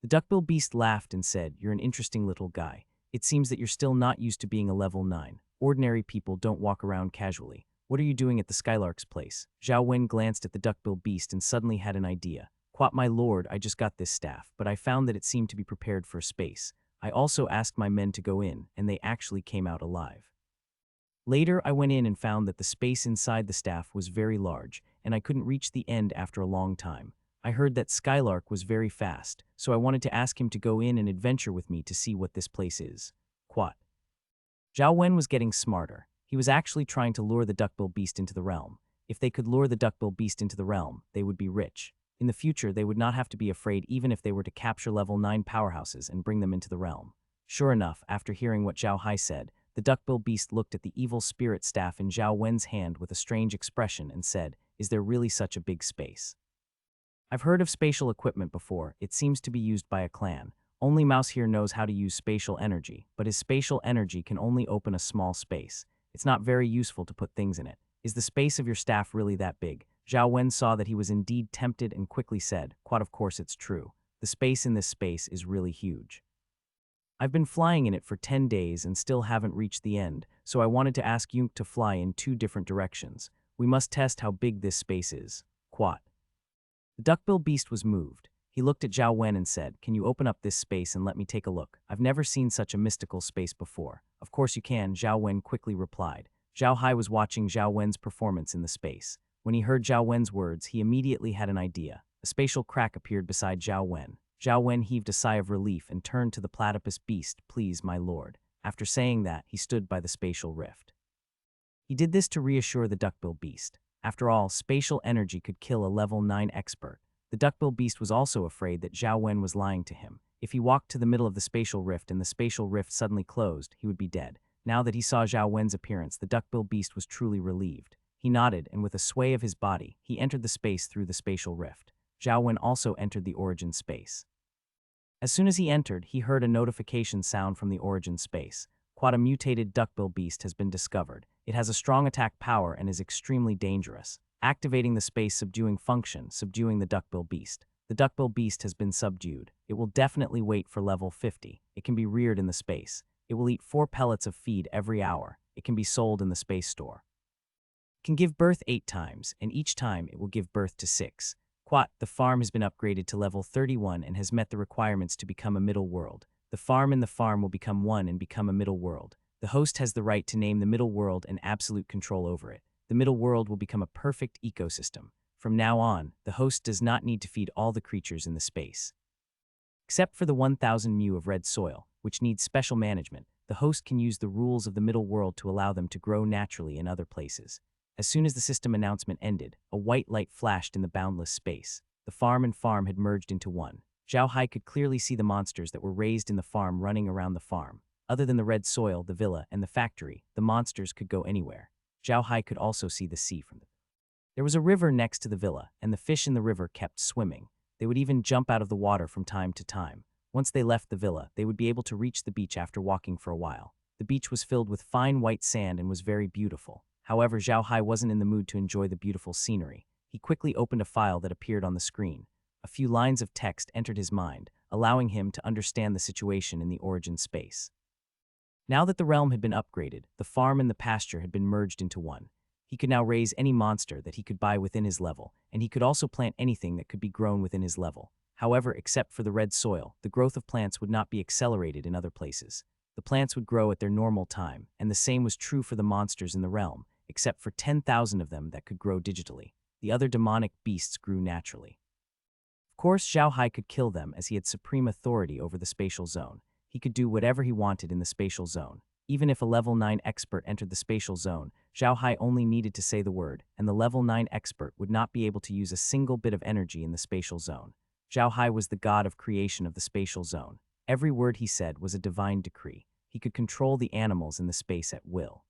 The duckbill beast laughed and said, "You're an interesting little guy. It seems that you're still not used to being a level 9. Ordinary people don't walk around casually. What are you doing at the Skylark's place?" Xiao Wen glanced at the duckbill beast and suddenly had an idea. "Quat, my lord, I just got this staff, but I found that it seemed to be prepared for space. I also asked my men to go in, and they actually came out alive. Later, I went in and found that the space inside the staff was very large, and I couldn't reach the end after a long time. I heard that Skylark was very fast, so I wanted to ask him to go in and adventure with me to see what this place is." Quat. Xiao Wen was getting smarter. He was actually trying to lure the duckbill beast into the realm. If they could lure the duckbill beast into the realm, they would be rich. In the future, they would not have to be afraid even if they were to capture level 9 powerhouses and bring them into the realm. Sure enough, after hearing what Xiao Hai said, the duckbill beast looked at the evil spirit staff in Xiao Wen's hand with a strange expression and said, "Is there really such a big space? I've heard of spatial equipment before. It seems to be used by a clan. Only Mouse here knows how to use spatial energy, but his spatial energy can only open a small space. It's not very useful to put things in it. Is the space of your staff really that big?" Xiao Wen saw that he was indeed tempted and quickly said, "Quite of course it's true. The space in this space is really huge. I've been flying in it for 10 days and still haven't reached the end, so I wanted to ask Yunk to fly in 2 different directions. We must test how big this space is." Quat. The duckbill beast was moved. He looked at Xiao Wen and said, "Can you open up this space and let me take a look? I've never seen such a mystical space before." "Of course you can," Xiao Wen quickly replied. Xiao Hai was watching Xiao Wen's performance in the space. When he heard Xiao Wen's words, he immediately had an idea. A spatial crack appeared beside Xiao Wen. Xiao Wen heaved a sigh of relief and turned to the platypus beast, "Please, my lord." After saying that, he stood by the spatial rift. He did this to reassure the duckbill beast. After all, spatial energy could kill a level 9 expert. The duckbill beast was also afraid that Xiao Wen was lying to him. If he walked to the middle of the spatial rift and the spatial rift suddenly closed, he would be dead. Now that he saw Xiao Wen's appearance, the duckbill beast was truly relieved. He nodded, and with a sway of his body, he entered the space through the spatial rift. Xiao Wen also entered the origin space. As soon as he entered, he heard a notification sound from the origin space. Quite a mutated duckbill beast has been discovered. It has a strong attack power and is extremely dangerous. Activating the space subduing function, subduing the duckbill beast. The duckbill beast has been subdued. It will definitely wait for level 50. It can be reared in the space. It will eat 4 pellets of feed every hour. It can be sold in the space store. It can give birth 8 times, and each time it will give birth to 6. Quat, the farm has been upgraded to level 31 and has met the requirements to become a middle world. The farm and the farm will become one and become a middle world. The host has the right to name the middle world and absolute control over it. The middle world will become a perfect ecosystem. From now on, the host does not need to feed all the creatures in the space. Except for the 1,000 mu of red soil, which needs special management, the host can use the rules of the middle world to allow them to grow naturally in other places. As soon as the system announcement ended, a white light flashed in the boundless space. The farm and farm had merged into one. Xiao Hai could clearly see the monsters that were raised in the farm running around the farm. Other than the red soil, the villa, and the factory, the monsters could go anywhere. Xiao Hai could also see the sea from them. There was a river next to the villa, and the fish in the river kept swimming. They would even jump out of the water from time to time. Once they left the villa, they would be able to reach the beach after walking for a while. The beach was filled with fine white sand and was very beautiful. However, Xiao Hai wasn't in the mood to enjoy the beautiful scenery. He quickly opened a file that appeared on the screen. A few lines of text entered his mind, allowing him to understand the situation in the origin space. Now that the realm had been upgraded, the farm and the pasture had been merged into one. He could now raise any monster that he could buy within his level, and he could also plant anything that could be grown within his level. However, except for the red soil, the growth of plants would not be accelerated in other places. The plants would grow at their normal time, and the same was true for the monsters in the realm, except for 10,000 of them that could grow digitally. The other demonic beasts grew naturally. Of course, Xiao Hai could kill them as he had supreme authority over the spatial zone. He could do whatever he wanted in the spatial zone. Even if a level 9 expert entered the spatial zone, Xiao Hai only needed to say the word, and the level 9 expert would not be able to use a single bit of energy in the spatial zone. Xiao Hai was the god of creation of the spatial zone. Every word he said was a divine decree. He he could control the animals in the space at will.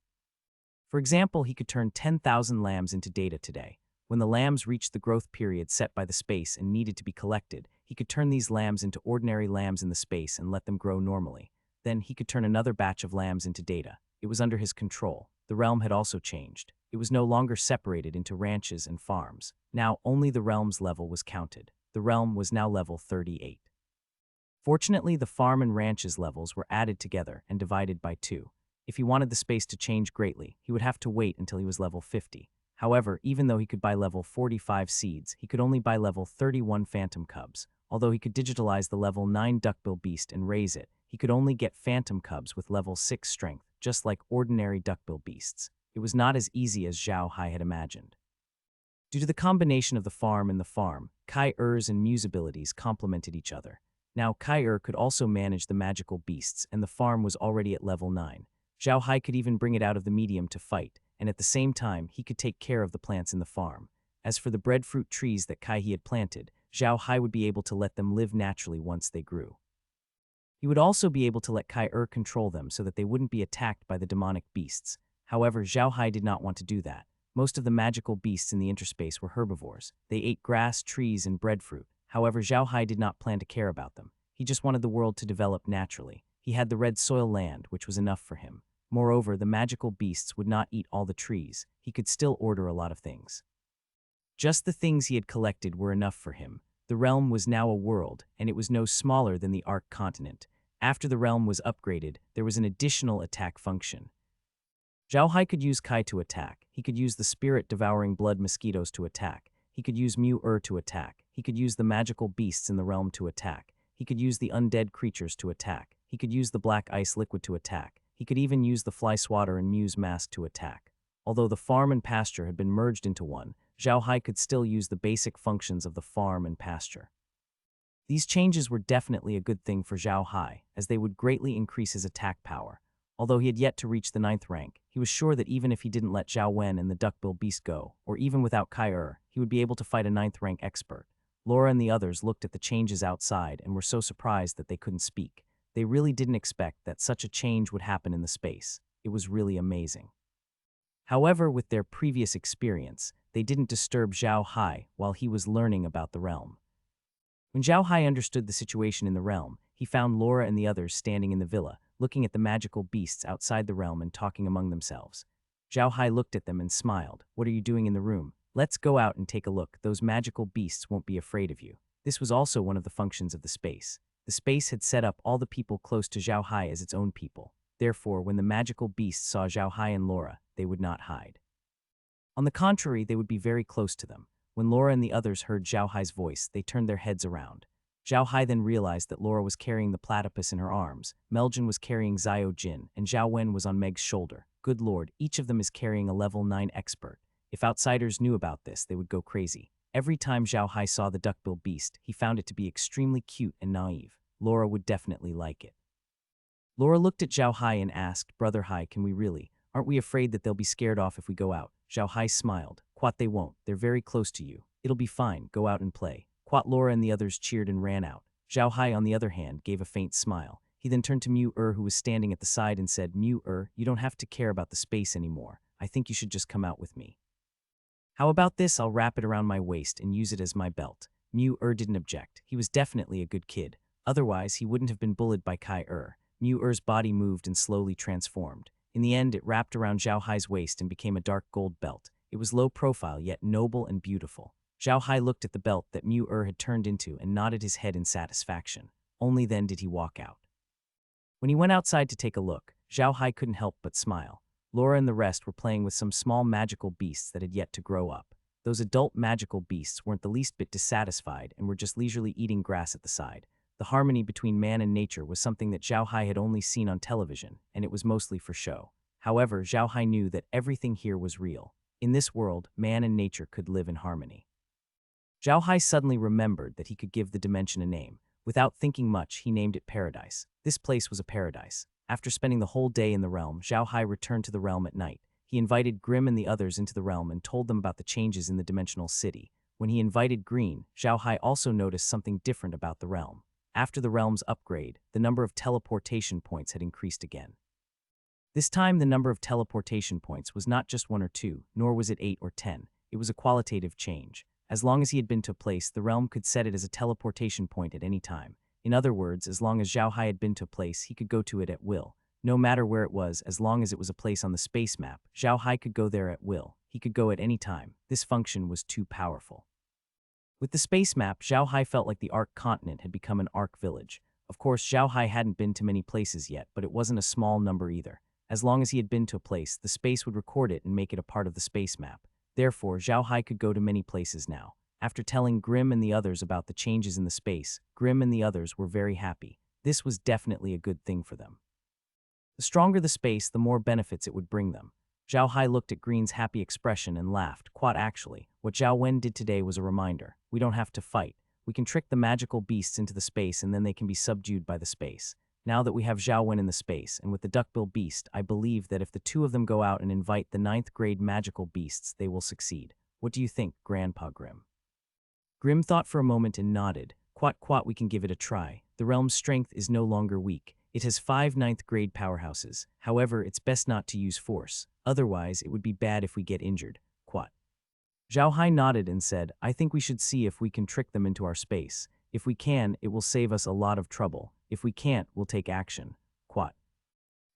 For example, he could turn 10,000 lambs into data today. When the lambs reached the growth period set by the space and needed to be collected, he could turn these lambs into ordinary lambs in the space and let them grow normally. Then he could turn another batch of lambs into data. It was under his control. The realm had also changed. It was no longer separated into ranches and farms. Now only the realm's level was counted. The realm was now level 38. Fortunately, the farm and ranches levels were added together and divided by 2. If he wanted the space to change greatly, he would have to wait until he was level 50. However, even though he could buy level 45 seeds, he could only buy level 31 phantom cubs. Although he could digitalize the level 9 duckbill beast and raise it, he could only get phantom cubs with level 6 strength, just like ordinary duckbill beasts. It was not as easy as Xiao Hai had imagined. Due to the combination of the farm and the farm, Kai-Er's and Mew's abilities complemented each other. Now Kai-Er could also manage the magical beasts, and the farm was already at level 9. Xiao Hai could even bring it out of the medium to fight, and at the same time, he could take care of the plants in the farm. As for the breadfruit trees that Kai-He had planted, Xiao Hai would be able to let them live naturally once they grew. He would also be able to let Kai-Er control them so that they wouldn't be attacked by the demonic beasts. However, Xiao Hai did not want to do that. Most of the magical beasts in the interspace were herbivores. They ate grass, trees, and breadfruit. However, Xiao Hai did not plan to care about them. He just wanted the world to develop naturally. He had the red soil land, which was enough for him. Moreover, the magical beasts would not eat all the trees. He could still order a lot of things. Just the things he had collected were enough for him. The realm was now a world, and it was no smaller than the Ark continent. After the realm was upgraded, there was an additional attack function. Xiao Hai could use Kai to attack. He could use the spirit-devouring blood mosquitoes to attack. He could use Mew to attack. He could use the magical beasts in the realm to attack. He could use the undead creatures to attack. He could use the black ice liquid to attack. He could even use the fly swatter and Mew's mask to attack. Although the farm and pasture had been merged into one, Xiao Hai could still use the basic functions of the farm and pasture. These changes were definitely a good thing for Xiao Hai, as they would greatly increase his attack power. Although he had yet to reach the 9th rank, he was sure that even if he didn't let Zhao Wen and the duckbill beast go, or even without Kai-Er, he would be able to fight a 9th rank expert. Laura and the others looked at the changes outside and were so surprised that they couldn't speak. They really didn't expect that such a change would happen in the space. It was really amazing. However, with their previous experience, they didn't disturb Xiao Hai while he was learning about the realm. When Xiao Hai understood the situation in the realm, he found Laura and the others standing in the villa, looking at the magical beasts outside the realm and talking among themselves. Xiao Hai looked at them and smiled. "What are you doing in the room? Let's go out and take a look. Those magical beasts won't be afraid of you." This was also one of the functions of the space. The space had set up all the people close to Xiao Hai as its own people. Therefore, when the magical beasts saw Xiao Hai and Laura, they would not hide. On the contrary, they would be very close to them. When Laura and the others heard Xiao Hai's voice, they turned their heads around. Xiao Hai then realized that Laura was carrying the platypus in her arms, Meljin was carrying Xiao Jin, and Zhao Wen was on Meg's shoulder. Good lord, each of them is carrying a level 9 expert. If outsiders knew about this, they would go crazy. Every time Xiao Hai saw the duckbill beast, he found it to be extremely cute and naive. Laura would definitely like it. Laura looked at Xiao Hai and asked, "Brother Hai, can we really? Aren't we afraid that they'll be scared off if we go out?" Xiao Hai smiled. "Quat, they won't. They're very close to you. It'll be fine. Go out and play." Quat. Laura and the others cheered and ran out. Xiao Hai, on the other hand, gave a faint smile. He then turned to Mew, who was standing at the side, and said, "Mew, you don't have to care about the space anymore. I think you should just come out with me. How about this? I'll wrap it around my waist and use it as my belt." Mew didn't object. He was definitely a good kid. Otherwise, he wouldn't have been bullied by Kai-Er. Mew's body moved and slowly transformed. In the end, it wrapped around Xiao Hai's waist and became a dark gold belt. It was low profile, yet noble and beautiful. Xiao Hai looked at the belt that Mew had turned into and nodded his head in satisfaction. Only then did he walk out. When he went outside to take a look, Xiao Hai couldn't help but smile. Laura and the rest were playing with some small magical beasts that had yet to grow up. Those adult magical beasts weren't the least bit dissatisfied and were just leisurely eating grass at the side. The harmony between man and nature was something that Xiao Hai had only seen on television, and it was mostly for show. However, Xiao Hai knew that everything here was real. In this world, man and nature could live in harmony. Xiao Hai suddenly remembered that he could give the dimension a name. Without thinking much, he named it Paradise. This place was a paradise. After spending the whole day in the realm, Xiao Hai returned to the realm at night. He invited Grimm and the others into the realm and told them about the changes in the dimensional city. When he invited Green, Xiao Hai also noticed something different about the realm. After the realm's upgrade, the number of teleportation points had increased again. This time, the number of teleportation points was not just 1 or 2, nor was it 8 or 10. It was a qualitative change. As long as he had been to a place, the realm could set it as a teleportation point at any time. In other words, as long as Xiao Hai had been to a place, he could go to it at will. No matter where it was, as long as it was a place on the space map, Xiao Hai could go there at will. He could go at any time. This function was too powerful. With the space map, Xiao Hai felt like the Ark continent had become an Ark village. Of course, Xiao Hai hadn't been to many places yet, but it wasn't a small number either. As long as he had been to a place, the space would record it and make it a part of the space map. Therefore, Xiao Hai could go to many places now. After telling Grimm and the others about the changes in the space, Grimm and the others were very happy. This was definitely a good thing for them. The stronger the space, the more benefits it would bring them. Xiao Hai looked at Green's happy expression and laughed. Actually, what Xiao Wen did today was a reminder. We don't have to fight. We can trick the magical beasts into the space and then they can be subdued by the space. Now that we have Xiao Wen in the space, and with the duckbill beast, I believe that if the two of them go out and invite the 9th grade magical beasts, they will succeed. What do you think, Grandpa Grimm? Grimm thought for a moment and nodded. We can give it a try. The realm's strength is no longer weak. It has 5 9th grade powerhouses. However, it's best not to use force. Otherwise, it would be bad if we get injured. Xiao Hai nodded and said, I think we should see if we can trick them into our space. If we can, it will save us a lot of trouble. If we can't, we'll take action.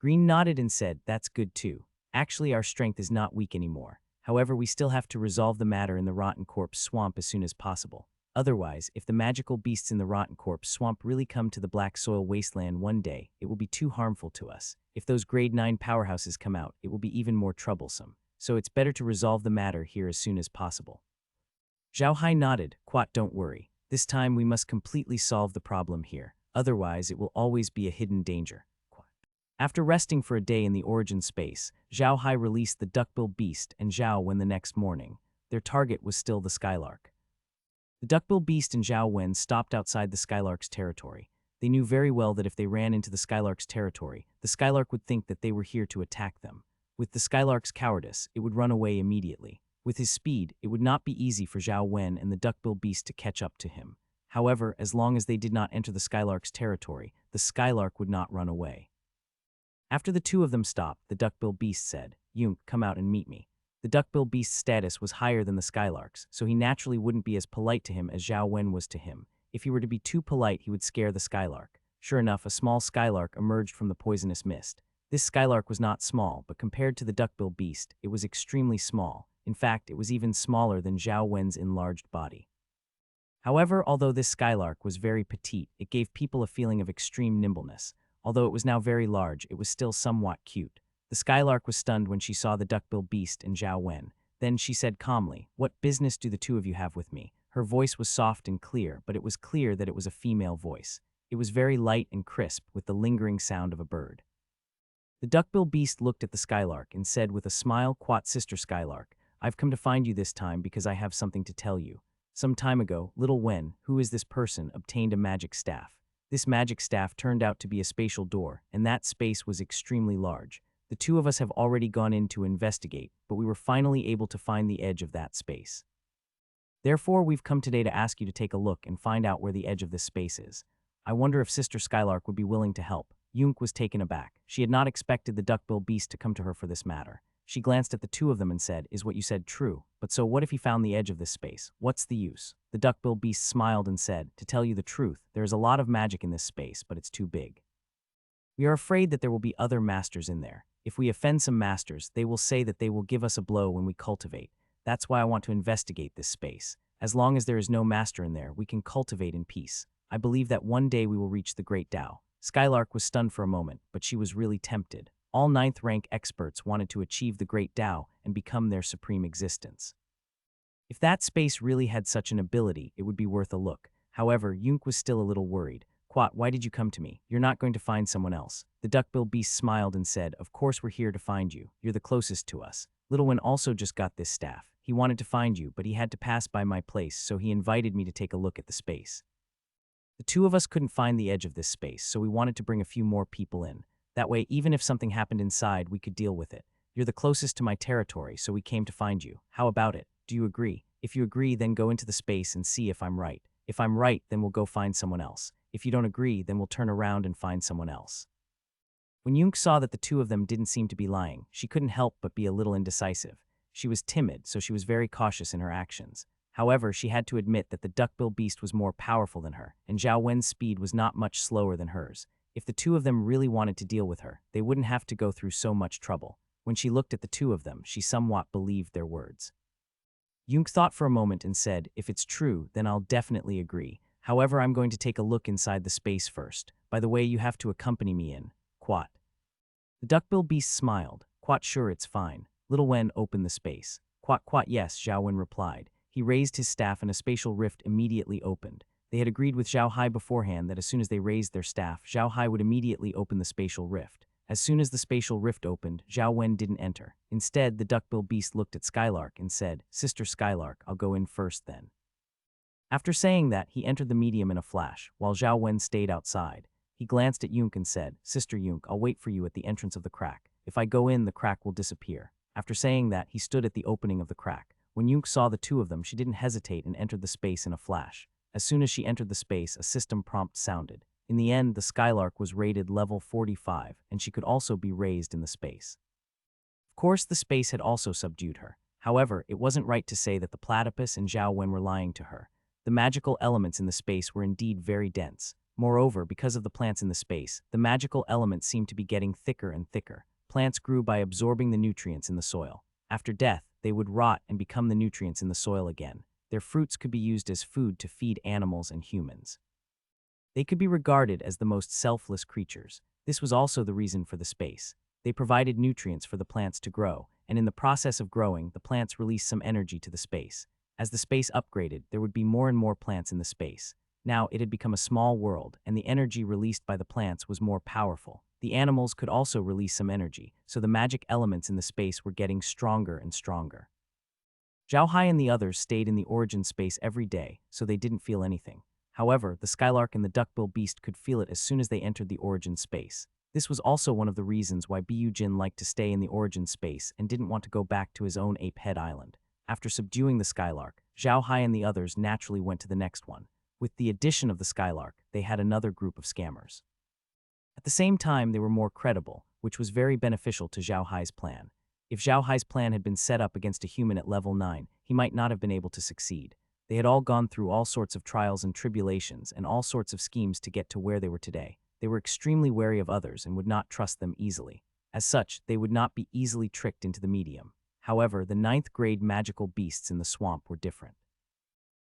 Green nodded and said, that's good too. Actually, our strength is not weak anymore. However, we still have to resolve the matter in the Rotten Corpse Swamp as soon as possible. Otherwise, if the magical beasts in the Rotten Corpse Swamp really come to the Black Soil Wasteland one day, it will be too harmful to us. If those grade 9 powerhouses come out, it will be even more troublesome. So it's better to resolve the matter here as soon as possible. Xiao Hai nodded. Don't worry. This time we must completely solve the problem here. Otherwise, it will always be a hidden danger. After resting for a day in the origin space, Xiao Hai released the duckbill beast and Xiao Wen the next morning. Their target was still the Skylark. The duckbill beast and Xiao Wen stopped outside the Skylark's territory. They knew very well that if they ran into the Skylark's territory, the Skylark would think that they were here to attack them. With the Skylark's cowardice, it would run away immediately. With his speed, it would not be easy for Xiao Wen and the duckbill beast to catch up to him. However, as long as they did not enter the Skylark's territory, the Skylark would not run away. After the two of them stopped, the duckbill beast said, Yunk, come out and meet me. The duckbill beast's status was higher than the Skylark's, so he naturally wouldn't be as polite to him as Xiao Wen was to him. If he were to be too polite, he would scare the Skylark. Sure enough, a small Skylark emerged from the poisonous mist. This Skylark was not small, but compared to the duckbill beast, it was extremely small. In fact, it was even smaller than Xiao Wen's enlarged body. However, although this Skylark was very petite, it gave people a feeling of extreme nimbleness. Although it was now very large, it was still somewhat cute. The Skylark was stunned when she saw the duckbill beast and Xiao Wen. Then she said calmly, What business do the two of you have with me? Her voice was soft and clear, but it was clear that it was a female voice. It was very light and crisp, with the lingering sound of a bird. The duckbill beast looked at the Skylark and said with a smile, Sister Skylark, I've come to find you this time because I have something to tell you. Some time ago, little Wen, who is this person, obtained a magic staff. This magic staff turned out to be a spatial door, and that space was extremely large. The two of us have already gone in to investigate, but we were finally able to find the edge of that space. Therefore, we've come today to ask you to take a look and find out where the edge of this space is. I wonder if Sister Skylark would be willing to help. Yunk was taken aback. She had not expected the duckbill beast to come to her for this matter. She glanced at the two of them and said, Is what you said true? But so what if he found the edge of this space? What's the use? The duckbill beast smiled and said, To tell you the truth, there is a lot of magic in this space, but it's too big. We are afraid that there will be other masters in there. If we offend some masters, they will say that they will give us a blow when we cultivate. That's why I want to investigate this space. As long as there is no master in there, we can cultivate in peace. I believe that one day we will reach the Great Tao. Skylark was stunned for a moment, but she was really tempted. All 9th rank experts wanted to achieve the Great Tao and become their supreme existence. If that space really had such an ability, it would be worth a look. However, Yunk was still a little worried. Why did you come to me? You're not going to find someone else. The duckbill beast smiled and said, Of course we're here to find you. You're the closest to us. Little Wen also just got this staff. He wanted to find you, but he had to pass by my place, so he invited me to take a look at the space. The two of us couldn't find the edge of this space, so we wanted to bring a few more people in. That way, even if something happened inside, we could deal with it. You're the closest to my territory, so we came to find you. How about it? Do you agree? If you agree, then go into the space and see if I'm right. If I'm right, then we'll go find someone else. If you don't agree, then we'll turn around and find someone else." When Yunk saw that the two of them didn't seem to be lying, she couldn't help but be a little indecisive. She was timid, so she was very cautious in her actions. However, she had to admit that the duckbill beast was more powerful than her, and Xiao Wen's speed was not much slower than hers. If the two of them really wanted to deal with her, they wouldn't have to go through so much trouble. When she looked at the two of them, she somewhat believed their words. Yunk thought for a moment and said, "If it's true, then I'll definitely agree. However, I'm going to take a look inside the space first. By the way, you have to accompany me in. Quat." The duckbill beast smiled. "Quat, sure, it's fine." Little Wen opened the space. "Quat, quat, yes," Xiao Wen replied. He raised his staff and a spatial rift immediately opened. They had agreed with Xiao Hai beforehand that as soon as they raised their staff, Xiao Hai would immediately open the spatial rift. As soon as the spatial rift opened, Xiao Wen didn't enter. Instead, the duckbill beast looked at Skylark and said, "Sister Skylark, I'll go in first then." After saying that, he entered the medium in a flash, while Xiao Wen stayed outside. He glanced at Yunk and said, "Sister Yunk, I'll wait for you at the entrance of the crack. If I go in, the crack will disappear." After saying that, he stood at the opening of the crack. When Yunk saw the two of them, she didn't hesitate and entered the space in a flash. As soon as she entered the space, a system prompt sounded. In the end, the Skylark was rated level 45, and she could also be raised in the space. Of course, the space had also subdued her. However, it wasn't right to say that the platypus and Xiao Wen were lying to her. The magical elements in the space were indeed very dense. Moreover, because of the plants in the space, the magical elements seemed to be getting thicker and thicker. Plants grew by absorbing the nutrients in the soil. After death, they would rot and become the nutrients in the soil again. Their fruits could be used as food to feed animals and humans. They could be regarded as the most selfless creatures. This was also the reason for the space. They provided nutrients for the plants to grow, and in the process of growing, the plants released some energy to the space. As the space upgraded, there would be more and more plants in the space. Now, it had become a small world, and the energy released by the plants was more powerful. The animals could also release some energy, so the magic elements in the space were getting stronger and stronger. Xiao Hai and the others stayed in the origin space every day, so they didn't feel anything. However, the Skylark and the duckbill beast could feel it as soon as they entered the origin space. This was also one of the reasons why Bu Jin liked to stay in the origin space and didn't want to go back to his own Ape Head Island. After subduing the Skylark, Xiao Hai and the others naturally went to the next one. With the addition of the Skylark, they had another group of scammers. At the same time, they were more credible, which was very beneficial to Xiao Hai's plan. If Xiao Hai's plan had been set up against a human at level 9, he might not have been able to succeed. They had all gone through all sorts of trials and tribulations and all sorts of schemes to get to where they were today. They were extremely wary of others and would not trust them easily. As such, they would not be easily tricked into the medium. However, the 9th grade magical beasts in the swamp were different.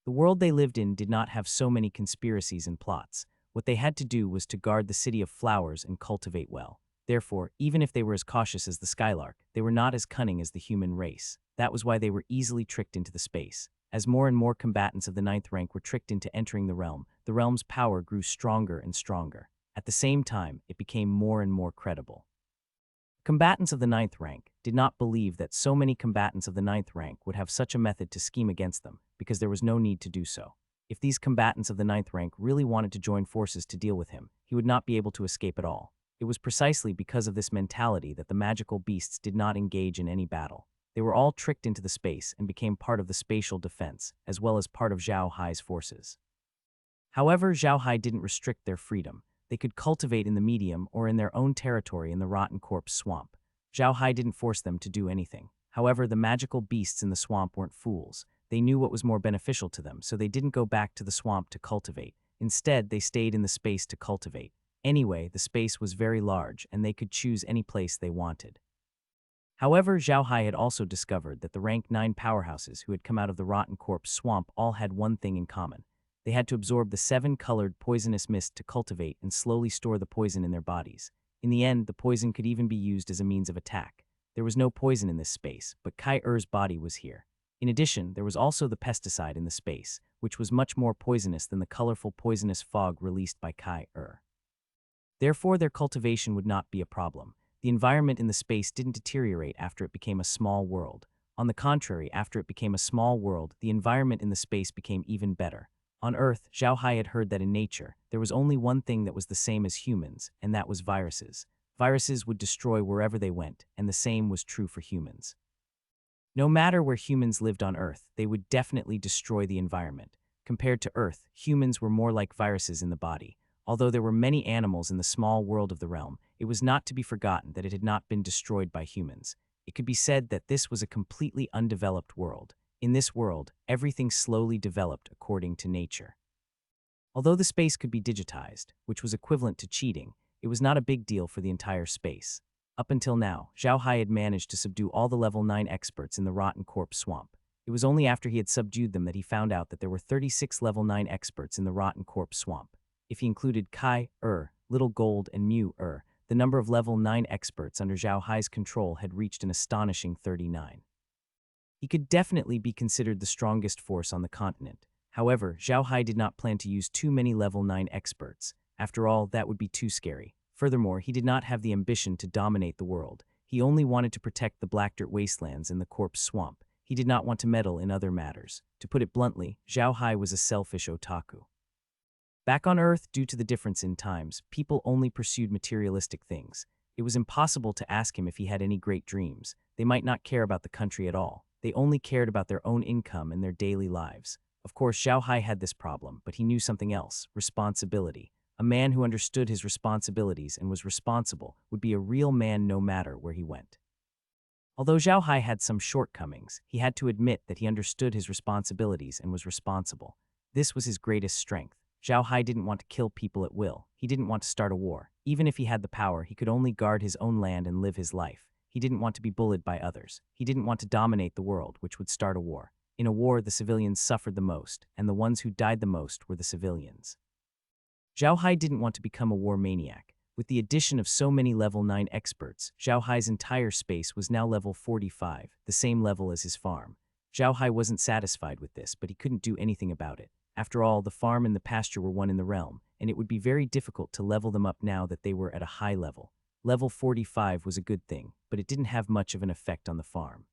The world they lived in did not have so many conspiracies and plots. What they had to do was to guard the city of flowers and cultivate well. Therefore, even if they were as cautious as the Skylark, they were not as cunning as the human race. That was why they were easily tricked into the space. As more and more combatants of the 9th rank were tricked into entering the realm's power grew stronger and stronger. At the same time, it became more and more credible. Combatants of the 9th rank did not believe that so many combatants of the 9th rank would have such a method to scheme against them, because there was no need to do so. If these combatants of the 9th rank really wanted to join forces to deal with him, he would not be able to escape at all. It was precisely because of this mentality that the magical beasts did not engage in any battle. They were all tricked into the space and became part of the spatial defense, as well as part of Xiao Hai's forces. However, Xiao Hai didn't restrict their freedom. They could cultivate in the medium or in their own territory in the rotten corpse swamp. Xiao Hai didn't force them to do anything. However, the magical beasts in the swamp weren't fools. They knew what was more beneficial to them, so they didn't go back to the swamp to cultivate. Instead, they stayed in the space to cultivate. Anyway, the space was very large, and they could choose any place they wanted. However, Xiao Hai had also discovered that the rank 9 powerhouses who had come out of the rotten corpse swamp all had one thing in common. They had to absorb the 7-colored poisonous mist to cultivate and slowly store the poison in their bodies. In the end, the poison could even be used as a means of attack. There was no poison in this space, but Kai Er's body was here. In addition, there was also the pesticide in the space, which was much more poisonous than the colorful poisonous fog released by Kai Er. Therefore, their cultivation would not be a problem. The environment in the space didn't deteriorate after it became a small world. On the contrary, after it became a small world, the environment in the space became even better. On Earth, Xiao Hai had heard that in nature, there was only one thing that was the same as humans, and that was viruses. Viruses would destroy wherever they went, and the same was true for humans. No matter where humans lived on Earth, they would definitely destroy the environment. Compared to Earth, humans were more like viruses in the body. Although there were many animals in the small world of the realm, it was not to be forgotten that it had not been destroyed by humans. It could be said that this was a completely undeveloped world. In this world, everything slowly developed according to nature. Although the space could be digitized, which was equivalent to cheating, it was not a big deal for the entire space. Up until now, Xiao Hai had managed to subdue all the level 9 experts in the rotten corpse swamp. It was only after he had subdued them that he found out that there were 36 level 9 experts in the rotten corpse swamp. If he included Kai, Little Gold, and Mew, the number of level 9 experts under Xiao Hai's control had reached an astonishing 39. He could definitely be considered the strongest force on the continent. However, Xiao Hai did not plan to use too many level 9 experts. After all, that would be too scary. Furthermore, he did not have the ambition to dominate the world. He only wanted to protect the Black Dirt Wastelands and the Corpse Swamp. He did not want to meddle in other matters. To put it bluntly, Xiao Hai was a selfish otaku. Back on Earth, due to the difference in times, people only pursued materialistic things. It was impossible to ask him if he had any great dreams. They might not care about the country at all. They only cared about their own income and their daily lives. Of course, Xiao Hai had this problem, but he knew something else: responsibility. A man who understood his responsibilities and was responsible would be a real man no matter where he went. Although Xiao Hai had some shortcomings, he had to admit that he understood his responsibilities and was responsible. This was his greatest strength. Xiao Hai didn't want to kill people at will. He didn't want to start a war. Even if he had the power, he could only guard his own land and live his life. He didn't want to be bullied by others. He didn't want to dominate the world, which would start a war. In a war, the civilians suffered the most, and the ones who died the most were the civilians. Xiao Hai didn't want to become a war maniac. With the addition of so many level 9 experts, Xiao Hai's entire space was now level 45, the same level as his farm. Xiao Hai wasn't satisfied with this, but he couldn't do anything about it. After all, the farm and the pasture were one in the realm, and it would be very difficult to level them up now that they were at a high level. Level 45 was a good thing, but it didn't have much of an effect on the farm.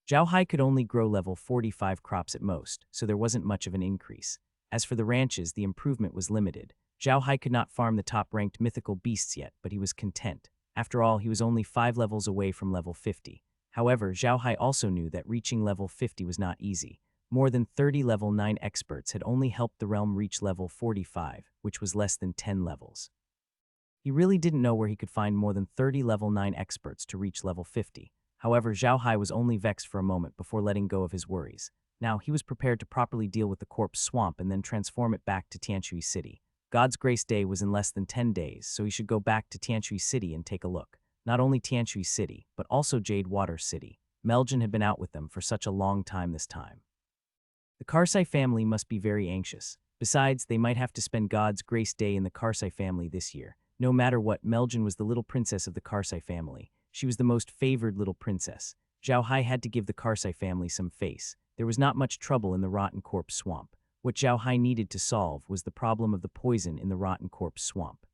Xiao Hai could only grow level 45 crops at most, so there wasn't much of an increase. As for the ranches, the improvement was limited. Xiao Hai could not farm the top-ranked mythical beasts yet, but he was content. After all, he was only 5 levels away from level 50. However, Xiao Hai also knew that reaching level 50 was not easy. More than 30 level 9 experts had only helped the realm reach level 45, which was less than 10 levels. He really didn't know where he could find more than 30 level 9 experts to reach level 50. However, Xiao Hai was only vexed for a moment before letting go of his worries. Now, he was prepared to properly deal with the corpse swamp and then transform it back to Tianshui City. God's Grace Day was in less than 10 days, so he should go back to Tianshui City and take a look. Not only Tianshui City, but also Jade Water City. Meljin had been out with them for such a long time this time. The Carsai family must be very anxious. Besides, they might have to spend God's Grace Day in the Carsai family this year. No matter what, Meljin was the little princess of the Carsai family. She was the most favored little princess. Xiao Hai had to give the Carsai family some face. There was not much trouble in the rotten corpse swamp. What Xiao Hai needed to solve was the problem of the poison in the rotten corpse swamp.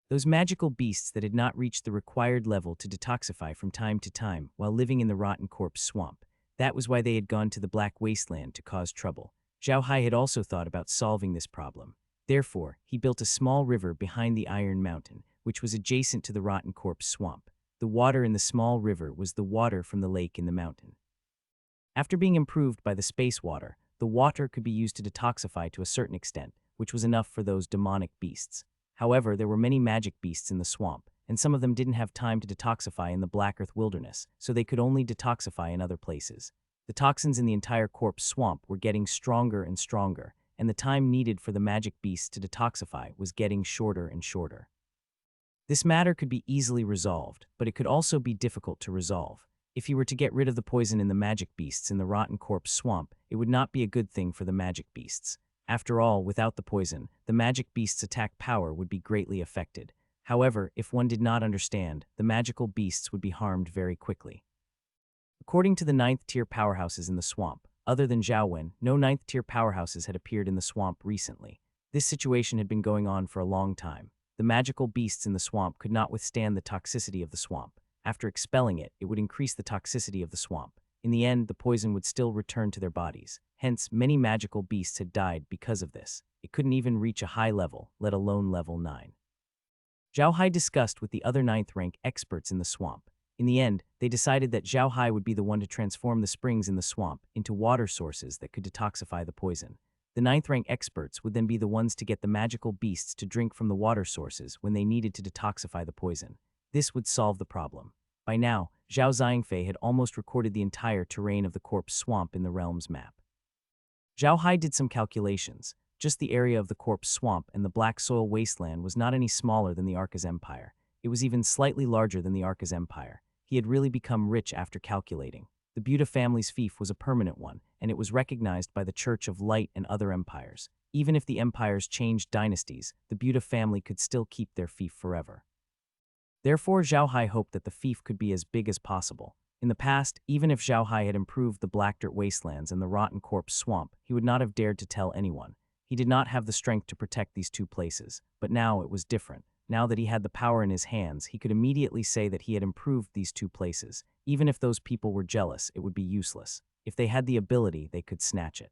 Those magical beasts that had not reached the required level to detoxify from time to time while living in the rotten corpse swamp. That was why they had gone to the Black Wasteland to cause trouble. Xiao Hai had also thought about solving this problem. Therefore, he built a small river behind the Iron Mountain, which was adjacent to the rotten corpse swamp. The water in the small river was the water from the lake in the mountain. After being improved by the space water, the water could be used to detoxify to a certain extent, which was enough for those demonic beasts. However, there were many magic beasts in the swamp, and some of them didn't have time to detoxify in the Black Earth Wilderness, so they could only detoxify in other places. The toxins in the entire corpse swamp were getting stronger and stronger, and the time needed for the magic beasts to detoxify was getting shorter and shorter. This matter could be easily resolved, but it could also be difficult to resolve. If he were to get rid of the poison in the magic beasts in the rotten corpse swamp, it would not be a good thing for the magic beasts. After all, without the poison, the magic beasts' attack power would be greatly affected. However, if one did not understand, the magical beasts would be harmed very quickly. According to the 9th-tier powerhouses in the swamp, other than Zhaowen, no 9th-tier powerhouses had appeared in the swamp recently. This situation had been going on for a long time. The magical beasts in the swamp could not withstand the toxicity of the swamp. After expelling it, it would increase the toxicity of the swamp. In the end, the poison would still return to their bodies. Hence, many magical beasts had died because of this. It couldn't even reach a high level, let alone level 9. Xiao Hai discussed with the other 9th-rank experts in the swamp. In the end, they decided that Xiao Hai would be the one to transform the springs in the swamp into water sources that could detoxify the poison. The ninth-rank experts would then be the ones to get the magical beasts to drink from the water sources when they needed to detoxify the poison. This would solve the problem. By now, Zhao Zhangfei had almost recorded the entire terrain of the corpse swamp in the realm's map. Xiao Hai did some calculations. Just the area of the corpse swamp and the black soil wasteland was not any smaller than the Arca's empire. It was even slightly larger than the Arca's empire. He had really become rich after calculating. The Buddha family's fief was a permanent one, and it was recognized by the Church of Light and other empires. Even if the empires changed dynasties, the Buddha family could still keep their fief forever. Therefore, Xiao Hai hoped that the fief could be as big as possible. In the past, even if Xiao Hai had improved the black dirt wastelands and the rotten corpse swamp, he would not have dared to tell anyone. He did not have the strength to protect these two places, but now it was different. Now that he had the power in his hands, he could immediately say that he had improved these two places. Even if those people were jealous, it would be useless. If they had the ability, they could snatch it.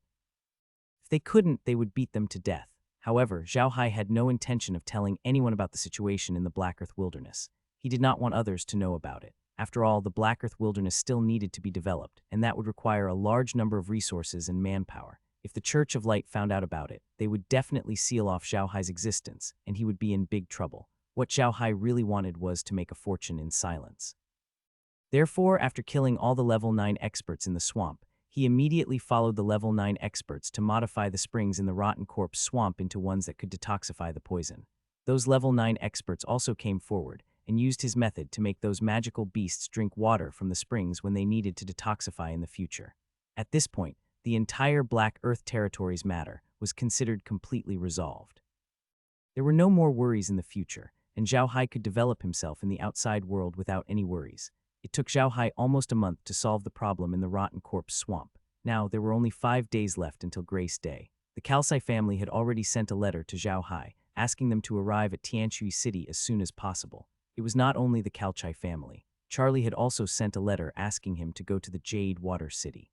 If they couldn't, they would beat them to death. However, Xiao Hai had no intention of telling anyone about the situation in the Black Earth Wilderness. He did not want others to know about it. After all, the Black Earth Wilderness still needed to be developed, and that would require a large number of resources and manpower. If the Church of Light found out about it, they would definitely seal off Xiao Hai's existence, and he would be in big trouble. What Xiao Hai really wanted was to make a fortune in silence. Therefore, after killing all the level 9 experts in the swamp, he immediately followed the level 9 experts to modify the springs in the rotten corpse swamp into ones that could detoxify the poison. Those level 9 experts also came forward and used his method to make those magical beasts drink water from the springs when they needed to detoxify in the future. At this point, the entire Black Earth Territories matter was considered completely resolved. There were no more worries in the future, and Xiao Hai could develop himself in the outside world without any worries. It took Xiao Hai almost a month to solve the problem in the rotten corpse swamp. Now, there were only 5 days left until Grace Day. The Carsai family had already sent a letter to Xiao Hai, asking them to arrive at Tianshui City as soon as possible. It was not only the Carsai family. Charlie had also sent a letter asking him to go to the Jade Water City.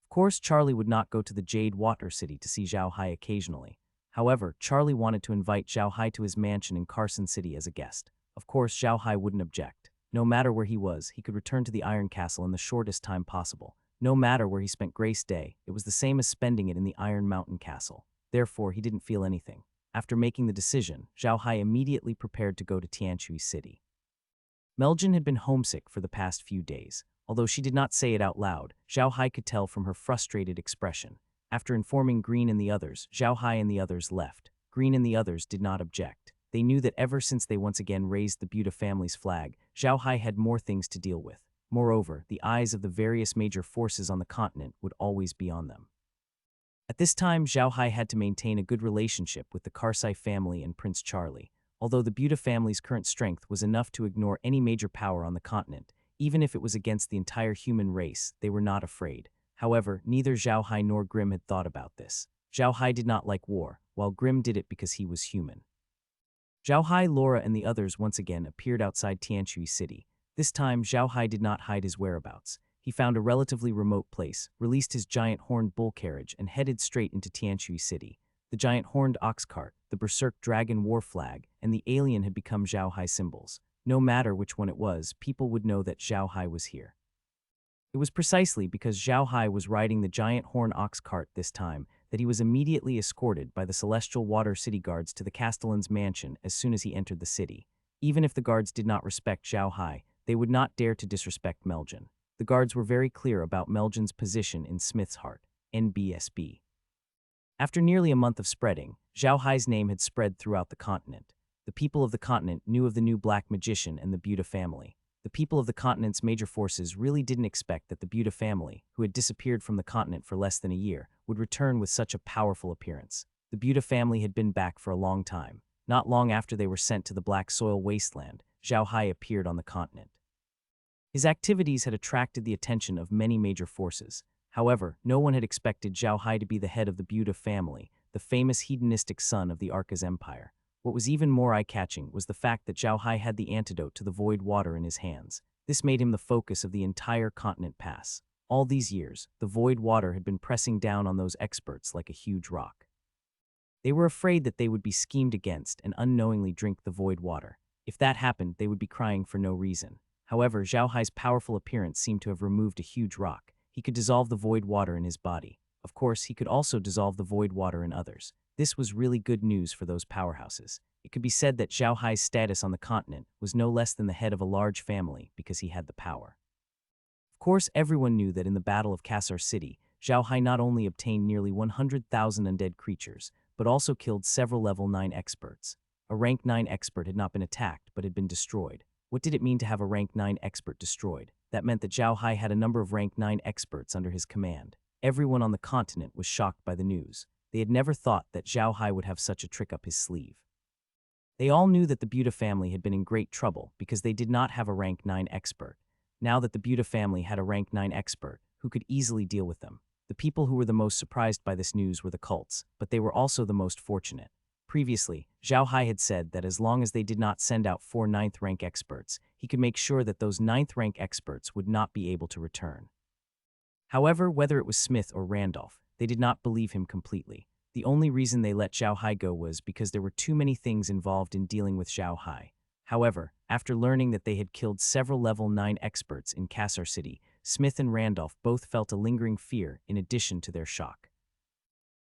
Of course, Charlie would not go to the Jade Water City to see Xiao Hai occasionally. However, Charlie wanted to invite Xiao Hai to his mansion in Carson City as a guest. Of course, Xiao Hai wouldn't object. No matter where he was, he could return to the Iron Castle in the shortest time possible. No matter where he spent Grace Day, it was the same as spending it in the Iron Mountain Castle. Therefore, he didn't feel anything. After making the decision, Xiao Hai immediately prepared to go to Tianshui City. Meljin had been homesick for the past few days. Although she did not say it out loud, Xiao Hai could tell from her frustrated expression. After informing Green and the others, Xiao Hai and the others left. Green and the others did not object. They knew that ever since they once again raised the Buddha family's flag, Xiao Hai had more things to deal with. Moreover, the eyes of the various major forces on the continent would always be on them. At this time, Xiao Hai had to maintain a good relationship with the Carsai family and Prince Charlie. Although the Buddha family's current strength was enough to ignore any major power on the continent, even if it was against the entire human race, they were not afraid. However, neither Xiao Hai nor Grimm had thought about this. Xiao Hai did not like war, while Grimm did it because he was human. Xiao Hai, Laura, and the others once again appeared outside Tianshui City. This time, Xiao Hai did not hide his whereabouts. He found a relatively remote place, released his giant horned bull carriage, and headed straight into Tianshui City. The giant horned ox cart, the berserk dragon war flag, and the alien had become Xiao Hai symbols. No matter which one it was, people would know that Xiao Hai was here. It was precisely because Xiao Hai was riding the giant horn ox cart this time that he was immediately escorted by the Celestial Water City guards to the Castellan's mansion as soon as he entered the city. Even if the guards did not respect Xiao Hai, they would not dare to disrespect Meljin. The guards were very clear about Meljin's position in Smith's Heart, NBSB. After nearly a month of spreading, Xiao Hai's name had spread throughout the continent. The people of the continent knew of the new Black Magician and the Buddha family. The people of the continent's major forces really didn't expect that the Buddha family, who had disappeared from the continent for less than a year, would return with such a powerful appearance. The Buddha family had been back for a long time. Not long after they were sent to the Black Soil Wasteland, Xiao Hai appeared on the continent. His activities had attracted the attention of many major forces. However, no one had expected Xiao Hai to be the head of the Buddha family, the famous hedonistic son of the Arca's empire. What was even more eye-catching was the fact that Xiao Hai had the antidote to the void water in his hands. This made him the focus of the entire continent pass. All these years, the void water had been pressing down on those experts like a huge rock. They were afraid that they would be schemed against and unknowingly drink the void water. If that happened, they would be crying for no reason. However, Xiao Hai's powerful appearance seemed to have removed a huge rock. He could dissolve the void water in his body. Of course, he could also dissolve the void water in others. This was really good news for those powerhouses. It could be said that Xiao Hai's status on the continent was no less than the head of a large family because he had the power. Of course, everyone knew that in the Battle of Cassar City, Xiao Hai not only obtained nearly 100,000 undead creatures, but also killed several level 9 experts. A rank 9 expert had not been attacked, but had been destroyed. What did it mean to have a rank 9 expert destroyed? That meant that Xiao Hai had a number of rank 9 experts under his command. Everyone on the continent was shocked by the news. They had never thought that Xiao Hai would have such a trick up his sleeve. They all knew that the Buddha family had been in great trouble because they did not have a rank 9 expert. Now that the Buddha family had a rank 9 expert who could easily deal with them, the people who were the most surprised by this news were the cults, but they were also the most fortunate. Previously, Xiao Hai had said that as long as they did not send out 4 9th rank experts, he could make sure that those 9th rank experts would not be able to return. However, whether it was Smith or Randolph, they did not believe him completely. The only reason they let Xiao Hai go was because there were too many things involved in dealing with Xiao Hai. However, after learning that they had killed several level 9 experts in Cassar City, Smith and Randolph both felt a lingering fear in addition to their shock.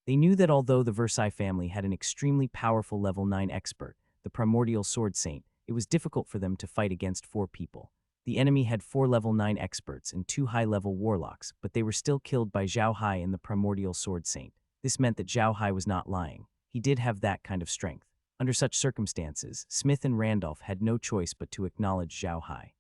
They knew that although the Versailles family had an extremely powerful level 9 expert, the primordial sword saint, it was difficult for them to fight against 4 people. The enemy had 4 level 9 experts and 2 high-level warlocks, but they were still killed by Xiao Hai and the primordial sword saint. This meant that Xiao Hai was not lying. He did have that kind of strength. Under such circumstances, Smith and Randolph had no choice but to acknowledge Xiao Hai.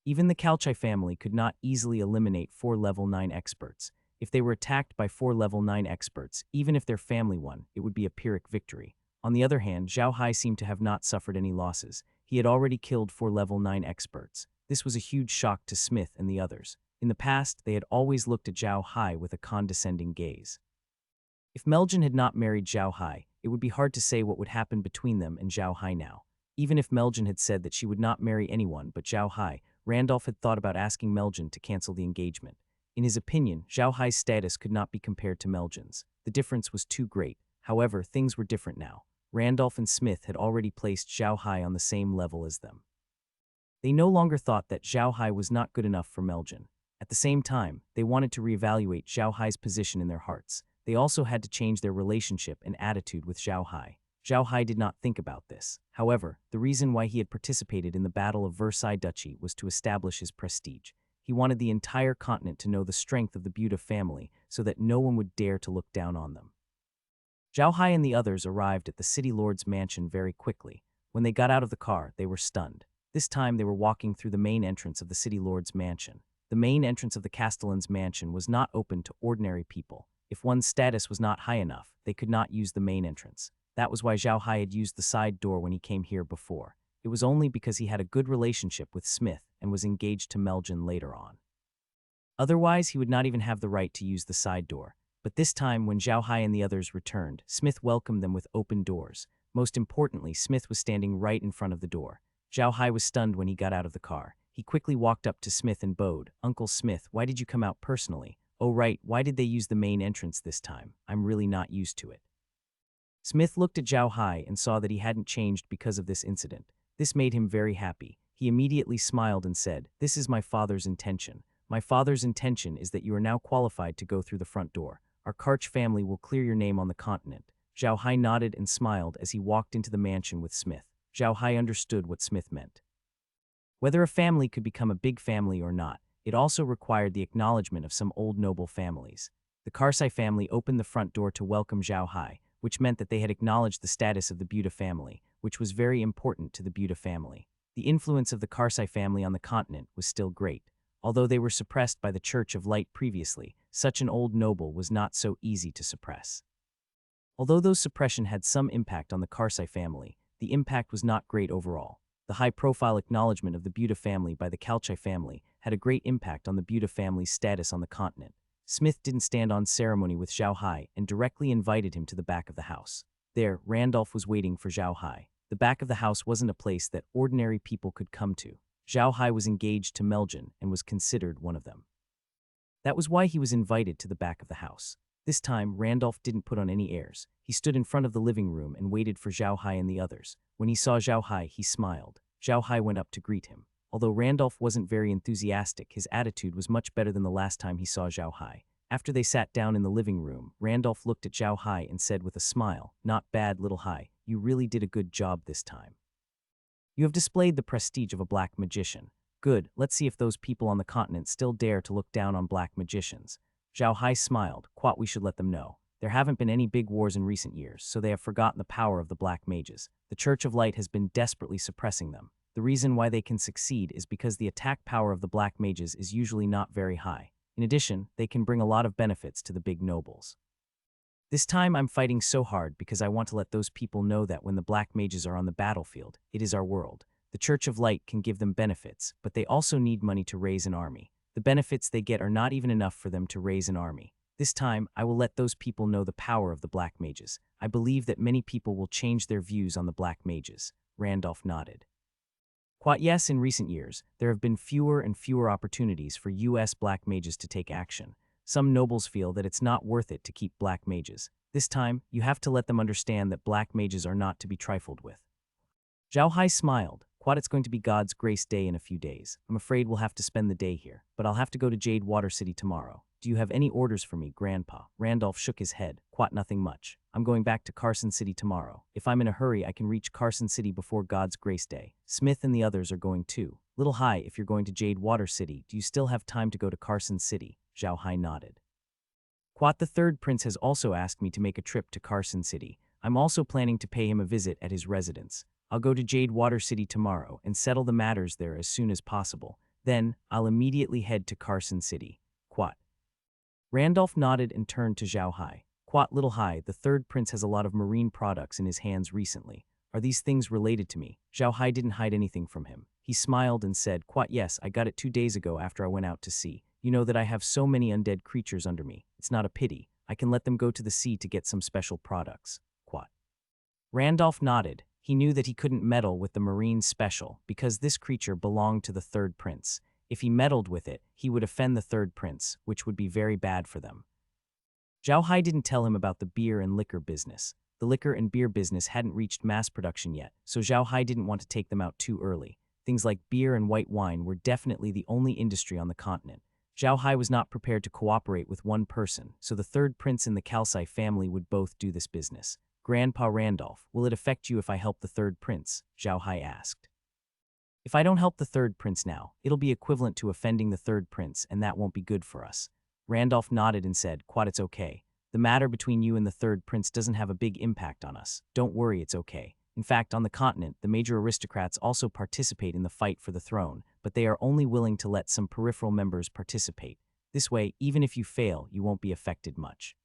Even the Carsai family could not easily eliminate 4 level 9 experts. If they were attacked by 4 level 9 experts, even if their family won, it would be a Pyrrhic victory. On the other hand, Xiao Hai seemed to have not suffered any losses. He had already killed 4 level 9 experts. This was a huge shock to Smith and the others. In the past, they had always looked at Xiao Hai with a condescending gaze. If Meljin had not married Xiao Hai, it would be hard to say what would happen between them and Xiao Hai now. Even if Meljin had said that she would not marry anyone but Xiao Hai, Randolph had thought about asking Meljin to cancel the engagement. In his opinion, Xiao Hai's status could not be compared to Meljin's. The difference was too great. However, things were different now. Randolph and Smith had already placed Xiao Hai on the same level as them. They no longer thought that Xiao Hai was not good enough for Meljin. At the same time, they wanted to reevaluate Xiao Hai's position in their hearts. They also had to change their relationship and attitude with Xiao Hai. Xiao Hai did not think about this. However, the reason why he had participated in the Battle of Versailles Duchy was to establish his prestige. He wanted the entire continent to know the strength of the Buddha family so that no one would dare to look down on them. Xiao Hai and the others arrived at the city lord's mansion very quickly. When they got out of the car, they were stunned. This time they were walking through the main entrance of the city lord's mansion. The main entrance of the castellan's mansion was not open to ordinary people. If one's status was not high enough, they could not use the main entrance. That was why Xiao Hai had used the side door when he came here before. It was only because he had a good relationship with Smith and was engaged to Meljin later on. Otherwise, he would not even have the right to use the side door. But this time, when Xiao Hai and the others returned, Smith welcomed them with open doors. Most importantly, Smith was standing right in front of the door. Xiao Hai was stunned when he got out of the car. He quickly walked up to Smith and bowed. "Uncle Smith, why did you come out personally? Oh right, why did they use the main entrance this time? I'm really not used to it." Smith looked at Xiao Hai and saw that he hadn't changed because of this incident. This made him very happy. He immediately smiled and said, "This is my father's intention. My father's intention is that you are now qualified to go through the front door. Our Karch family will clear your name on the continent." Xiao Hai nodded and smiled as he walked into the mansion with Smith. Xiao Hai understood what Smith meant. Whether a family could become a big family or not, it also required the acknowledgement of some old noble families. The Carsai family opened the front door to welcome Xiao Hai, which meant that they had acknowledged the status of the Buddha family, which was very important to the Buddha family. The influence of the Carsai family on the continent was still great. Although they were suppressed by the Church of Light previously, such an old noble was not so easy to suppress. Although those suppression had some impact on the Carsai family, the impact was not great overall. The high-profile acknowledgement of the Buddha family by the Carsai family had a great impact on the Buddha family's status on the continent. Smith didn't stand on ceremony with Xiao Hai and directly invited him to the back of the house. There, Randolph was waiting for Xiao Hai. The back of the house wasn't a place that ordinary people could come to. Xiao Hai was engaged to Meljin and was considered one of them. That was why he was invited to the back of the house. This time, Randolph didn't put on any airs. He stood in front of the living room and waited for Xiao Hai and the others. When he saw Xiao Hai, he smiled. Xiao Hai went up to greet him. Although Randolph wasn't very enthusiastic, his attitude was much better than the last time he saw Xiao Hai. After they sat down in the living room, Randolph looked at Xiao Hai and said with a smile, "Not bad, little Hai. You really did a good job this time. You have displayed the prestige of a black magician. Good, let's see if those people on the continent still dare to look down on black magicians." Xiao Hai smiled. "Quat, we should let them know. There haven't been any big wars in recent years, so they have forgotten the power of the black mages. The Church of Light has been desperately suppressing them. The reason why they can succeed is because the attack power of the black mages is usually not very high. In addition, they can bring a lot of benefits to the big nobles. This time I'm fighting so hard because I want to let those people know that when the black mages are on the battlefield, it is our world. The Church of Light can give them benefits, but they also need money to raise an army. The benefits they get are not even enough for them to raise an army. This time, I will let those people know the power of the black mages. I believe that many people will change their views on the black mages." Randolph nodded. "Quite yes, in recent years, there have been fewer and fewer opportunities for US black mages to take action. Some nobles feel that it's not worth it to keep black mages. This time, you have to let them understand that black mages are not to be trifled with." Xiao Hai smiled. "Quad, it's going to be God's Grace Day in a few days. I'm afraid we'll have to spend the day here, but I'll have to go to Jade Water City tomorrow. Do you have any orders for me, Grandpa?" Randolph shook his head. "Quat, nothing much. I'm going back to Carson City tomorrow. If I'm in a hurry, I can reach Carson City before God's Grace Day. Smith and the others are going too. Little Hai, if you're going to Jade Water City, do you still have time to go to Carson City?" Xiao Hai nodded. "Quat, the third prince has also asked me to make a trip to Carson City. I'm also planning to pay him a visit at his residence. I'll go to Jade Water City tomorrow and settle the matters there as soon as possible. Then, I'll immediately head to Carson City." Quat. Randolph nodded and turned to Xiao Hai. "Quat, little Hai, the third prince has a lot of marine products in his hands recently. Are these things related to me?" Xiao Hai didn't hide anything from him. He smiled and said, "Quat, yes, I got it 2 days ago after I went out to sea. You know that I have so many undead creatures under me. It's not a pity. I can let them go to the sea to get some special products." Quat. Randolph nodded. He knew that he couldn't meddle with the marine special because this creature belonged to the third prince. If he meddled with it, he would offend the third prince, which would be very bad for them. Xiao Hai didn't tell him about the beer and liquor business. The liquor and beer business hadn't reached mass production yet, so Xiao Hai didn't want to take them out too early. Things like beer and white wine were definitely the only industry on the continent. Xiao Hai was not prepared to cooperate with one person, so the third prince and the Carsai family would both do this business. "Grandpa Randolph, will it affect you if I help the third prince?" Xiao Hai asked. "If I don't help the third prince now, it'll be equivalent to offending the third prince, and that won't be good for us." Randolph nodded and said, "Quad, it's okay. The matter between you and the third prince doesn't have a big impact on us. Don't worry, it's okay. In fact, on the continent, the major aristocrats also participate in the fight for the throne, but they are only willing to let some peripheral members participate. This way, even if you fail, you won't be affected much.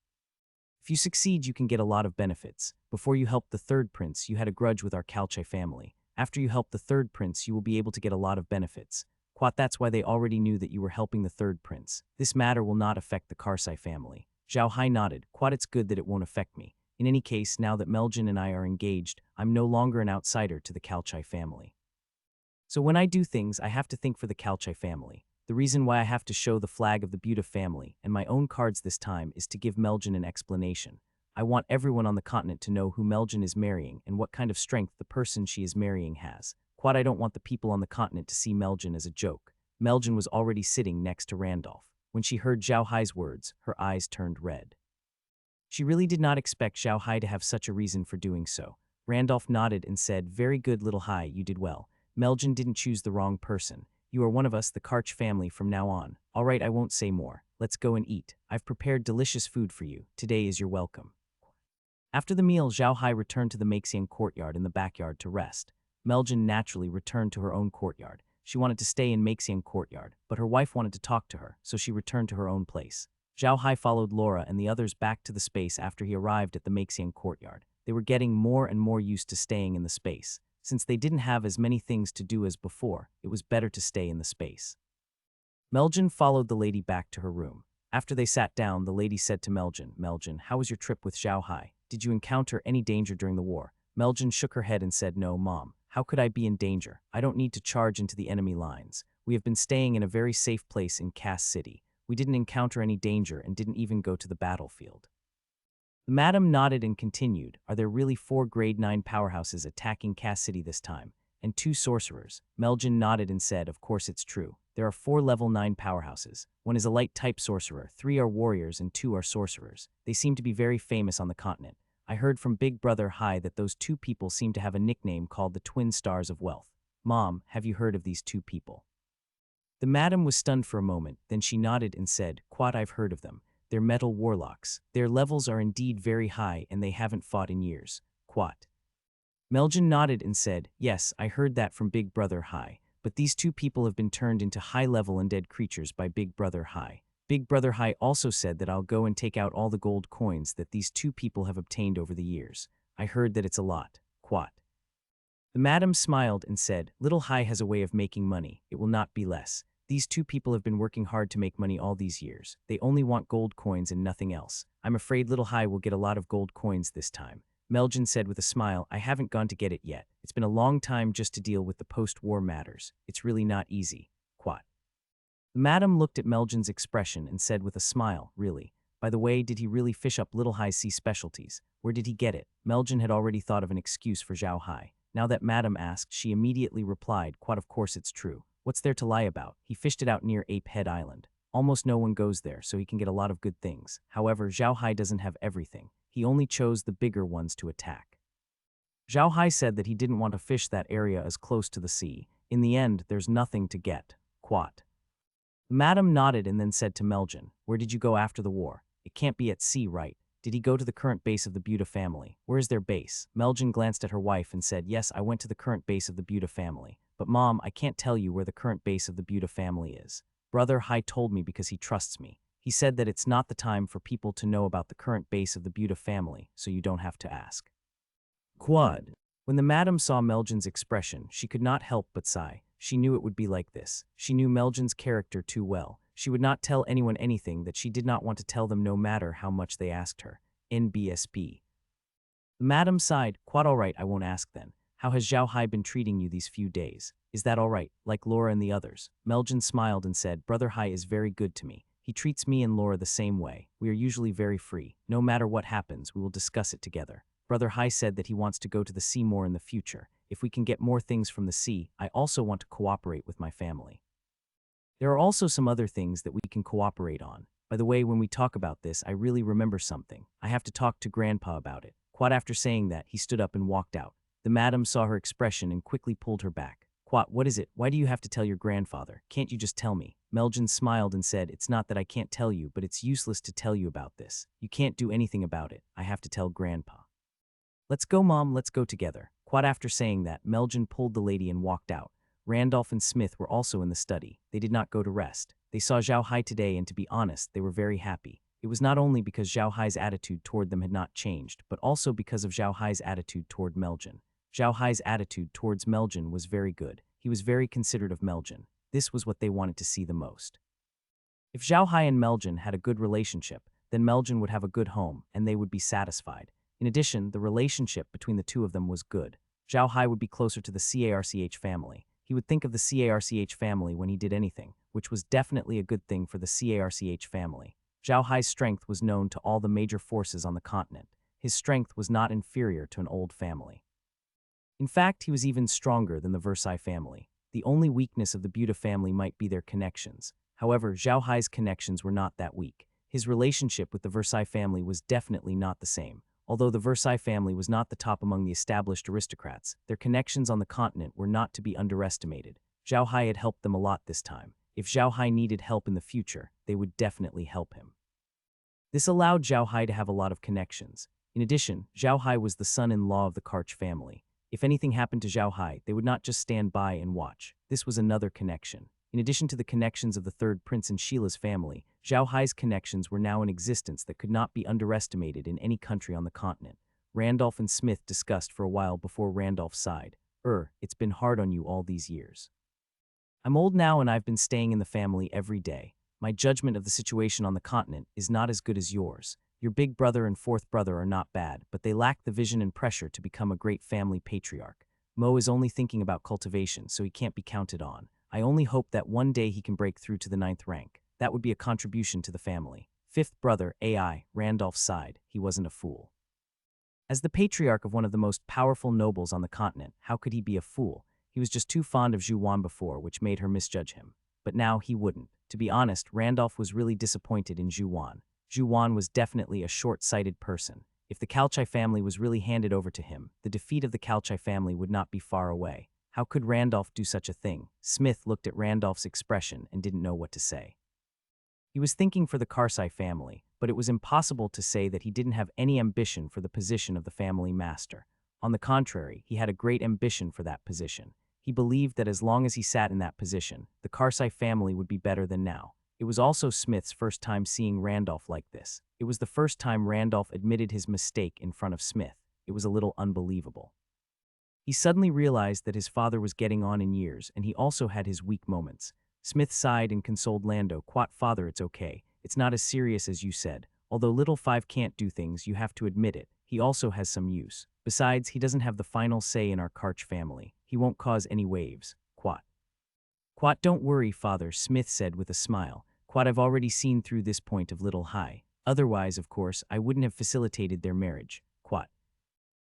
If you succeed, you can get a lot of benefits. Before you helped the third prince, you had a grudge with our Carsai family. After you help the third prince, you will be able to get a lot of benefits. Quat, that's why they already knew that you were helping the third prince. This matter will not affect the Carsai family." Xiao Hai nodded. "Quat, it's good that it won't affect me. In any case, now that Meljin and I are engaged, I'm no longer an outsider to the Carsai family. So when I do things, I have to think for the Carsai family. The reason why I have to show the flag of the Buta family and my own cards this time is to give Meljin an explanation. I want everyone on the continent to know who Meljin is marrying and what kind of strength the person she is marrying has. Quad, I don't want the people on the continent to see Meljin as a joke." Meljin was already sitting next to Randolph. When she heard Xiao Hai's words, her eyes turned red. She really did not expect Xiao Hai to have such a reason for doing so. Randolph nodded and said, "Very good, little Hai, you did well. Meljin didn't choose the wrong person. You are one of us, the Karch family, from now on. All right, I won't say more. Let's go and eat. I've prepared delicious food for you. Today is your welcome." After the meal, Xiao Hai returned to the Mexian courtyard in the backyard to rest. Meljin naturally returned to her own courtyard. She wanted to stay in Mexian courtyard, but her wife wanted to talk to her, so she returned to her own place. Xiao Hai followed Laura and the others back to the space after he arrived at the Mexian courtyard. They were getting more and more used to staying in the space. Since they didn't have as many things to do as before, it was better to stay in the space. Meljin followed the lady back to her room. After they sat down, the lady said to Meljin, "Meljin, how was your trip with Xiao Hai? Did you encounter any danger during the war?" Meljin shook her head and said, "No, Mom. How could I be in danger? I don't need to charge into the enemy lines. We have been staying in a very safe place in Cass City. We didn't encounter any danger and didn't even go to the battlefield." The madam nodded and continued, "Are there really 4 grade 9 powerhouses attacking Cass City this time? and 2 sorcerers. Meljin nodded and said, of course it's true. There are 4 level 9 powerhouses. 1 is a light-type sorcerer, 3 are warriors, and 2 are sorcerers. They seem to be very famous on the continent. I heard from Big Brother Hai that those 2 people seem to have a nickname called the Twin Stars of Wealth. Mom, have you heard of these 2 people? The madam was stunned for a moment, then she nodded and said, Quad, I've heard of them. They're metal warlocks. Their levels are indeed very high and they haven't fought in years. Quad. Meljin nodded and said, yes, I heard that from Big Brother Hai, but these 2 people have been turned into high-level undead creatures by Big Brother Hai. Big Brother Hai also said that I'll go and take out all the gold coins that these 2 people have obtained over the years. I heard that it's a lot. Quad. The madam smiled and said, Little Hai has a way of making money. It will not be less. These 2 people have been working hard to make money all these years. They only want gold coins and nothing else. I'm afraid Little Hai will get a lot of gold coins this time. Meljin said with a smile, I haven't gone to get it yet. It's been a long time just to deal with the post-war matters. It's really not easy. Quad. The madam looked at Meljin's expression and said with a smile, really? By the way, did he really fish up Little Hai's sea specialties? Where did he get it? Meljin had already thought of an excuse for Xiao Hai. Now that madam asked, she immediately replied, Quad, of course it's true. What's there to lie about? He fished it out near Ape Head Island. Almost no one goes there, so he can get a lot of good things. However, Xiao Hai doesn't have everything. He only chose the bigger ones to attack. Xiao Hai said that he didn't want to fish that area as close to the sea. In the end, there's nothing to get. Quad. Madam nodded and then said to Meljin, where did you go after the war? It can't be at sea, right? Did he go to the current base of the Buta family? Where is their base? Meljin glanced at her wife and said, yes, I went to the current base of the Buta family. But Mom, I can't tell you where the current base of the Buta family is. Brother Hai told me because he trusts me. He said that it's not the time for people to know about the current base of the Buta family, so you don't have to ask. Quad. When the madam saw Meljin's expression, she could not help but sigh. She knew it would be like this. She knew Meljin's character too well. She would not tell anyone anything that she did not want to tell them no matter how much they asked her. NBSP. The madam sighed, Quad, all right, I won't ask then. How has Xiao Hai been treating you these few days? Is that all right, like Laura and the others? Meljin smiled and said, Brother Hai is very good to me. He treats me and Laura the same way. We are usually very free. No matter what happens, we will discuss it together. Brother Hai said that he wants to go to the sea more in the future. If we can get more things from the sea, I also want to cooperate with my family. There are also some other things that we can cooperate on. By the way, when we talk about this, I really remember something. I have to talk to Grandpa about it. Quad, after saying that, he stood up and walked out. The madam saw her expression and quickly pulled her back. Quad, what is it? Why do you have to tell your grandfather? Can't you just tell me? Meljin smiled and said, it's not that I can't tell you, but it's useless to tell you about this. You can't do anything about it. I have to tell Grandpa. Let's go, Mom, let's go together. Quad, after saying that, Meljin pulled the lady and walked out. Randolph and Smith were also in the study. They did not go to rest. They saw Xiao Hai today and to be honest, they were very happy. It was not only because Xiao Hai's attitude toward them had not changed, but also because of Xiao Hai's attitude toward Meljin. Xiao Hai's attitude towards Meljin was very good. He was very considerate of Meljin. This was what they wanted to see the most. If Xiao Hai and Meljin had a good relationship, then Meljin would have a good home, and they would be satisfied. In addition, the relationship between the two of them was good. Xiao Hai would be closer to the Carch family. He would think of the Carch family when he did anything, which was definitely a good thing for the Carch family. Xiao Hai's strength was known to all the major forces on the continent. His strength was not inferior to an old family. In fact, he was even stronger than the Versailles family. The only weakness of the Buta family might be their connections. However, Xiao Hai's connections were not that weak. His relationship with the Versailles family was definitely not the same. Although the Versailles family was not the top among the established aristocrats, their connections on the continent were not to be underestimated. Xiao Hai had helped them a lot this time. If Xiao Hai needed help in the future, they would definitely help him. This allowed Xiao Hai to have a lot of connections. In addition, Xiao Hai was the son-in-law of the Carch family. If anything happened to Xiao Hai, they would not just stand by and watch. This was another connection. In addition to the connections of the third prince in Sheila's family, Xiao Hai's connections were now in existence that could not be underestimated in any country on the continent. Randolph and Smith discussed for a while before Randolph sighed. It's been hard on you all these years. I'm old now and I've been staying in the family every day. My judgment of the situation on the continent is not as good as yours. Your big brother and fourth brother are not bad, but they lack the vision and pressure to become a great family patriarch. Mo is only thinking about cultivation, so he can't be counted on. I only hope that one day he can break through to the 9th rank. That would be a contribution to the family. Fifth brother, AI, Randolph sighed. He wasn't a fool. As the patriarch of one of the most powerful nobles on the continent, how could he be a fool? He He was just too fond of Zhuwan before, which made her misjudge him. But now he wouldn't. To be honest, Randolph was really disappointed in Zhuwan. Zhuwan was definitely a short-sighted person. If the Carsai family was really handed over to him, the defeat of the Carsai family would not be far away. How could Randolph do such a thing? Smith looked at Randolph's expression and didn't know what to say. He was thinking for the Carsai family, but it was impossible to say that he didn't have any ambition for the position of the family master. On the contrary, he had a great ambition for that position. He believed that as long as he sat in that position, the Carsai family would be better than now. It was also Smith's first time seeing Randolph like this. It was the first time Randolph admitted his mistake in front of Smith. It was a little unbelievable. He suddenly realized that his father was getting on in years, and he also had his weak moments. Smith sighed and consoled Lando. "Quat, father, it's okay. It's not as serious as you said. Although Little Five can't do things, you have to admit it. He also has some use. Besides, he doesn't have the final say in our Karch family. He won't cause any waves. Quat." "Quat, don't worry, father," Smith said with a smile. "Quat, I've already seen through this point of Little Hai. Otherwise, of course, I wouldn't have facilitated their marriage. Quat."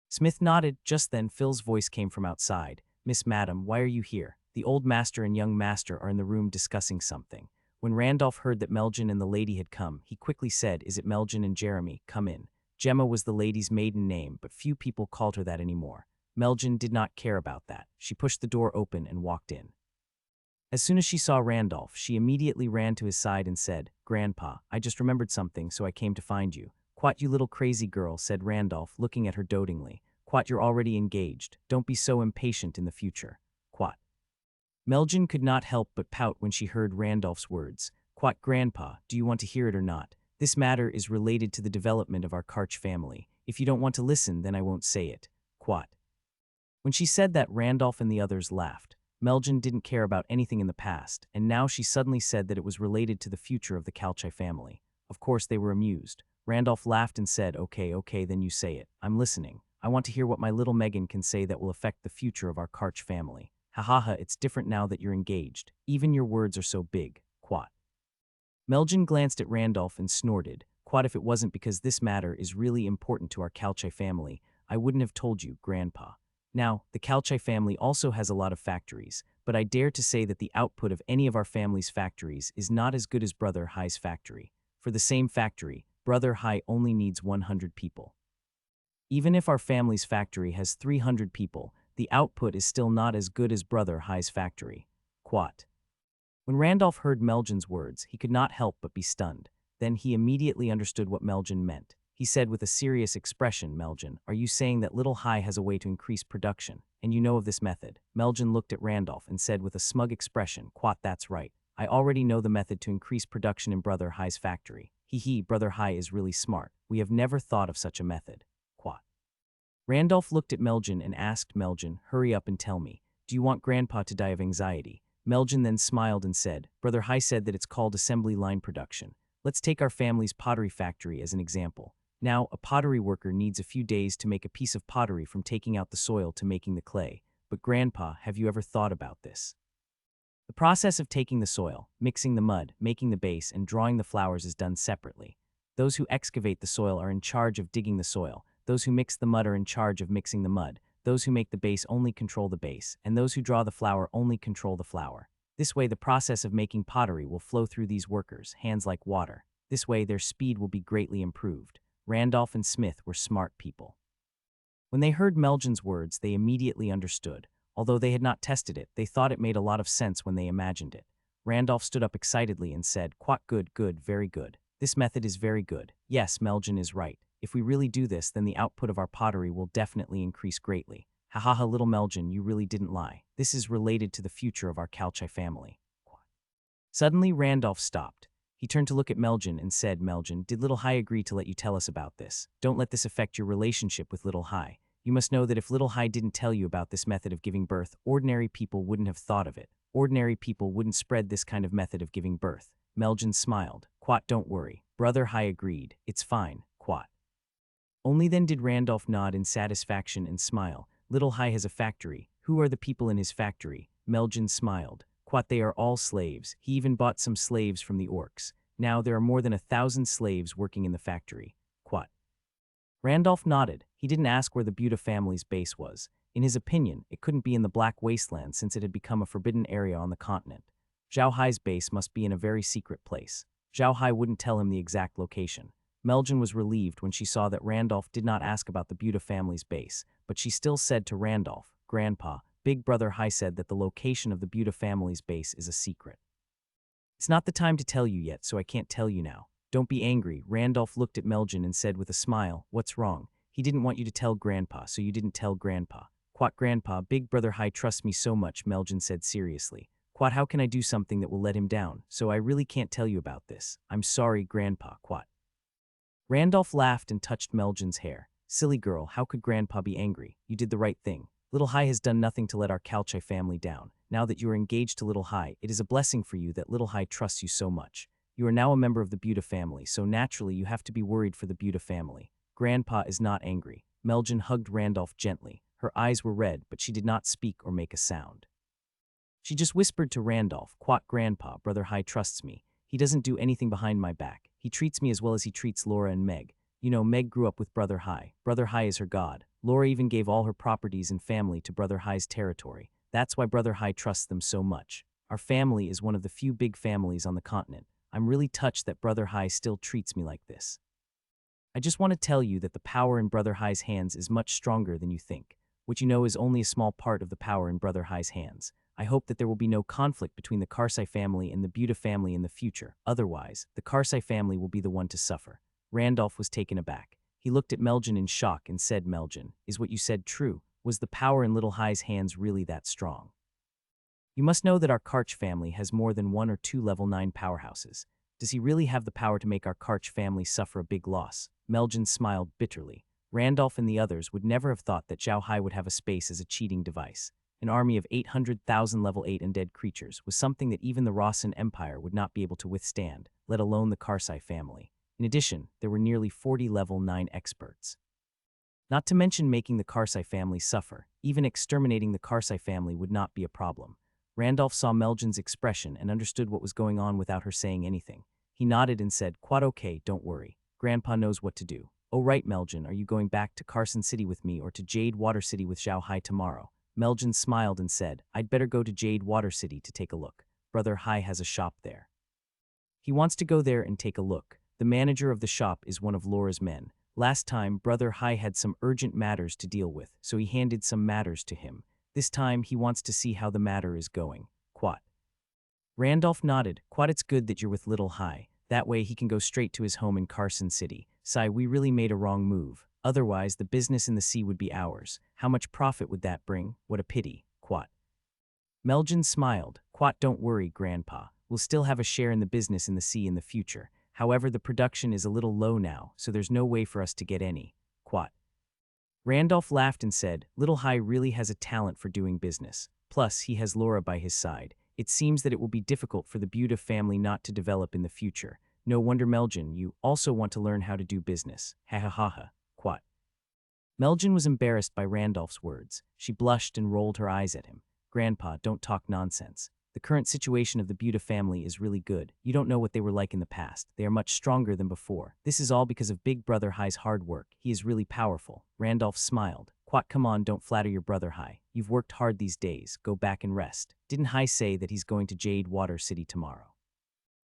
Smith nodded. Just then, Phil's voice came from outside. "Miss Madam, why are you here? The old master and young master are in the room discussing something." When Randolph heard that Meljin and the lady had come, he quickly said, "Is it Meljin and Jeremy? Come in." Gemma was the lady's maiden name, but few people called her that anymore. Meljin did not care about that. She pushed the door open and walked in. As soon as she saw Randolph, she immediately ran to his side and said, "Grandpa, I just remembered something, so I came to find you." "Quat, you little crazy girl," said Randolph, looking at her dotingly. "Quat, you're already engaged. Don't be so impatient in the future. Quat." Meljin could not help but pout when she heard Randolph's words. "Quat, Grandpa, do you want to hear it or not? This matter is related to the development of our Karch family. If you don't want to listen, then I won't say it. Quat." When she said that, Randolph and the others laughed. Meljin didn't care about anything in the past, and now she suddenly said that it was related to the future of the Carsai family. Of course, they were amused. Randolph laughed and said, Okay, then you say it. I'm listening. I want to hear what my little Megan can say that will affect the future of our Karch family. Ha, it's different now that you're engaged. Even your words are so big. Quat." Meljin glanced at Randolph and snorted. "Quat, if it wasn't because this matter is really important to our Carsai family, I wouldn't have told you, Grandpa. Now, the Carsai family also has a lot of factories, but I dare to say that the output of any of our family's factories is not as good as Brother Hai's factory. For the same factory, Brother Hai only needs 100 people. Even if our family's factory has 300 people, the output is still not as good as Brother Hai's factory. Quat." When Randolph heard Meljin's words, he could not help but be stunned. Then he immediately understood what Meljin meant. He said with a serious expression, "Meljin, are you saying that Little Hai has a way to increase production, and you know of this method?" Meljin looked at Randolph and said with a smug expression, "Quat, that's right. I already know the method to increase production in Brother Hai's factory. Brother Hai is really smart. We have never thought of such a method. Quat." Randolph looked at Meljin and asked Meljin, "Hurry up and tell me. Do you want Grandpa to die of anxiety?" Meljin then smiled and said, "Brother Hai said that it's called assembly line production. Let's take our family's pottery factory as an example. Now, a pottery worker needs a few days to make a piece of pottery from taking out the soil to making the clay. But Grandpa, have you ever thought about this? The process of taking the soil, mixing the mud, making the base, and drawing the flowers is done separately. Those who excavate the soil are in charge of digging the soil. Those who mix the mud are in charge of mixing the mud. Those who make the base only control the base, and those who draw the flower only control the flower. This way, the process of making pottery will flow through these workers, hands like water. This way, their speed will be greatly improved." Randolph and Smith were smart people. When they heard Meljin's words, they immediately understood. Although they had not tested it, they thought it made a lot of sense when they imagined it. Randolph stood up excitedly and said, "Quat, good, very good. This method is very good. Yes, Meljin is right. If we really do this, then the output of our pottery will definitely increase greatly. Ha, little Meljin, you really didn't lie. This is related to the future of our Carsai family." Suddenly, Randolph stopped. He turned to look at Meljin and said, "Meljin, did Little Hai agree to let you tell us about this? Don't let this affect your relationship with Little Hai. You must know that if Little Hai didn't tell you about this method of giving birth, ordinary people wouldn't have thought of it. Ordinary people wouldn't spread this kind of method of giving birth." Meljin smiled. "Quat, don't worry. Brother Hai agreed. It's fine. Quat." Only then did Randolph nod in satisfaction and smile. "Little Hai has a factory. Who are the people in his factory?" Meljin smiled. "Quat, they are all slaves. He even bought some slaves from the orcs. Now there are more than 1,000 slaves working in the factory. Quat." Randolph nodded. He didn't ask where the Buta family's base was. In his opinion, it couldn't be in the Black Wasteland since it had become a forbidden area on the continent. Xiao Hai's base must be in a very secret place. Xiao Hai wouldn't tell him the exact location. Meljin was relieved when she saw that Randolph did not ask about the Buda family's base, but she still said to Randolph, "Grandpa, Big Brother Hai said that the location of the Buda family's base is a secret. It's not the time to tell you yet, so I can't tell you now. Don't be angry." Randolph looked at Meljin and said with a smile, "What's wrong? He didn't want you to tell Grandpa, so you didn't tell Grandpa." "Quat Grandpa, Big Brother Hai trusts me so much," Meljin said seriously. "Quat, how can I do something that will let him down? So I really can't tell you about this. I'm sorry, Grandpa, Quat." Randolph laughed and touched Meljin's hair. "Silly girl, how could Grandpa be angry? You did the right thing. Little Hai has done nothing to let our Carsai family down. Now that you are engaged to Little Hai, it is a blessing for you that Little Hai trusts you so much. You are now a member of the Buda family, so naturally you have to be worried for the Buda family. Grandpa is not angry." Meljin hugged Randolph gently. Her eyes were red, but she did not speak or make a sound. She just whispered to Randolph, "Quat Grandpa, Brother Hai trusts me. He doesn't do anything behind my back. He treats me as well as he treats Laura and Meg. You know, Meg grew up with Brother Hai. Brother Hai is her god. Laura even gave all her properties and family to Brother Hai's territory. That's why Brother Hai trusts them so much. Our family is one of the few big families on the continent. I'm really touched that Brother Hai still treats me like this. I just want to tell you that the power in Brother Hai's hands is much stronger than you think. What you know is only a small part of the power in Brother Hai's hands. I hope that there will be no conflict between the Carsai family and the Buda family in the future. Otherwise, the Carsai family will be the one to suffer." Randolph was taken aback. He looked at Meljin in shock and said, "Meljin, is what you said true? Was the power in Little Hai's hands really that strong? You must know that our Karch family has more than 1 or 2 level 9 powerhouses. Does he really have the power to make our Karch family suffer a big loss?" Meljin smiled bitterly. Randolph and the others would never have thought that Xiao Hai would have a space as a cheating device. An army of 800,000 level 8 undead creatures was something that even the Rossan Empire would not be able to withstand, let alone the Carsai family. In addition, there were nearly 40 level 9 experts. Not to mention making the Carsai family suffer. Even exterminating the Carsai family would not be a problem. Randolph saw Meljin's expression and understood what was going on without her saying anything. He nodded and said, "Quite okay, don't worry. Grandpa knows what to do." "Oh right, Meljin, are you going back to Carson City with me or to Jade Water City with Xiao Hai tomorrow?" Meljin smiled and said, "I'd better go to Jade Water City to take a look. Brother Hai has a shop there. He wants to go there and take a look. The manager of the shop is one of Laura's men. Last time, Brother Hai had some urgent matters to deal with, so he handed some matters to him. This time, he wants to see how the matter is going." "Quat." Randolph nodded. "Quat, it's good that you're with Little Hai. That way he can go straight to his home in Carson City. Sai, we really made a wrong move. Otherwise, the business in the sea would be ours. How much profit would that bring? What a pity." "Quat." Meljin smiled. "Quat, don't worry, Grandpa. We'll still have a share in the business in the sea in the future. However, the production is a little low now, so there's no way for us to get any." "Quat." Randolph laughed and said, "Little Hai really has a talent for doing business. Plus, he has Laura by his side. It seems that it will be difficult for the Buda family not to develop in the future. No wonder, Meljin, you also want to learn how to do business. Ha ha ha ha." "Quat." Meljin was embarrassed by Randolph's words. She blushed and rolled her eyes at him. "Grandpa, don't talk nonsense. The current situation of the Buda family is really good. You don't know what they were like in the past. They are much stronger than before. This is all because of Big Brother Hai's hard work. He is really powerful." Randolph smiled. "Quat, come on, don't flatter your brother Hai. You've worked hard these days. Go back and rest. Didn't Hai say that he's going to Jade Water City tomorrow?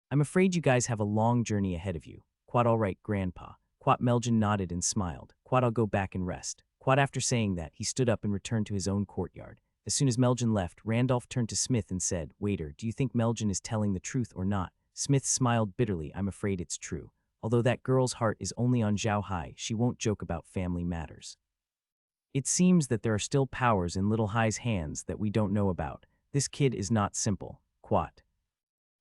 I'm afraid you guys have a long journey ahead of you." "Quat, all right, Grandpa." Quat. Meljin nodded and smiled. "Quat, I'll go back and rest." Quat. After saying that, he stood up and returned to his own courtyard. As soon as Meljin left, Randolph turned to Smith and said, "Waiter, do you think Meljin is telling the truth or not?" Smith smiled bitterly. "I'm afraid it's true. Although that girl's heart is only on Xiao Hai, she won't joke about family matters. It seems that there are still powers in Little Hai's hands that we don't know about. This kid is not simple." Quat.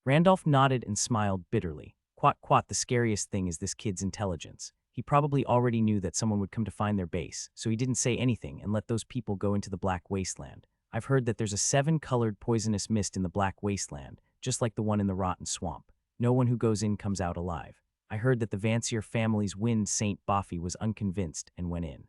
Randolph nodded and smiled bitterly. Quat, the scariest thing is this kid's intelligence. He probably already knew that someone would come to find their base, so he didn't say anything and let those people go into the Black Wasteland. I've heard that there's a 7-colored poisonous mist in the Black Wasteland, just like the one in the Rotten Swamp. No one who goes in comes out alive. I heard that the Vancier family's Wind Saint Boffy was unconvinced and went in.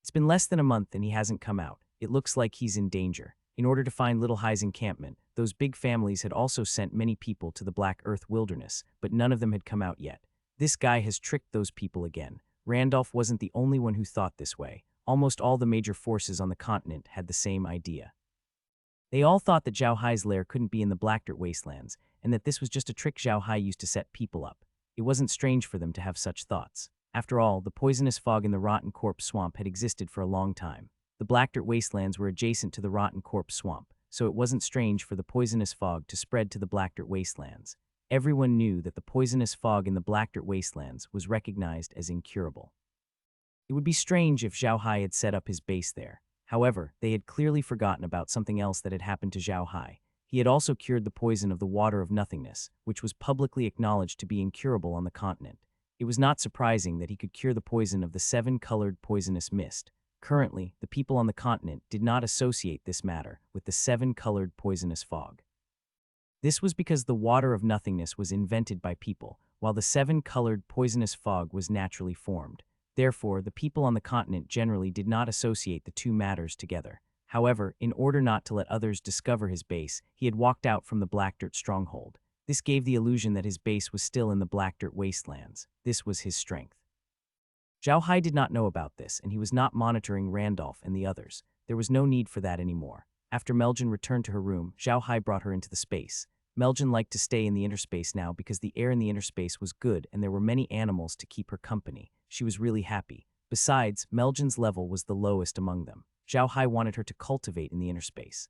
It's been less than a month and he hasn't come out. It looks like he's in danger. In order to find Little Hai's encampment, those big families had also sent many people to the Black Earth Wilderness, but none of them had come out yet. This guy has tricked those people again. Randolph wasn't the only one who thought this way. Almost all the major forces on the continent had the same idea. They all thought that Xiao Hai's lair couldn't be in the Blackdirt wastelands, and that this was just a trick Xiao Hai used to set people up. It wasn't strange for them to have such thoughts. After all, the poisonous fog in the Rotten Corpse Swamp had existed for a long time. The Blackdirt wastelands were adjacent to the Rotten Corpse Swamp, so it wasn't strange for the poisonous fog to spread to the Blackdirt wastelands. Everyone knew that the poisonous fog in the Blackdirt wastelands was recognized as incurable. It would be strange if Xiao Hai had set up his base there. However, they had clearly forgotten about something else that had happened to Xiao Hai. He had also cured the poison of the water of nothingness, which was publicly acknowledged to be incurable on the continent. It was not surprising that he could cure the poison of the seven-colored poisonous mist. Currently, the people on the continent did not associate this matter with the seven-colored poisonous fog. This was because the water of nothingness was invented by people, while the seven-colored poisonous fog was naturally formed. Therefore, the people on the continent generally did not associate the two matters together. However, in order not to let others discover his base, he had walked out from the Blackdirt stronghold. This gave the illusion that his base was still in the Blackdirt wastelands. This was his strength. Xiao Hai did not know about this, and he was not monitoring Randolph and the others. There was no need for that anymore. After Meljin returned to her room, Xiao Hai brought her into the space. Meljin liked to stay in the inner space now because the air in the inner space was good and there were many animals to keep her company. She was really happy. Besides, Meljin's level was the lowest among them. Xiao Hai wanted her to cultivate in the inner space.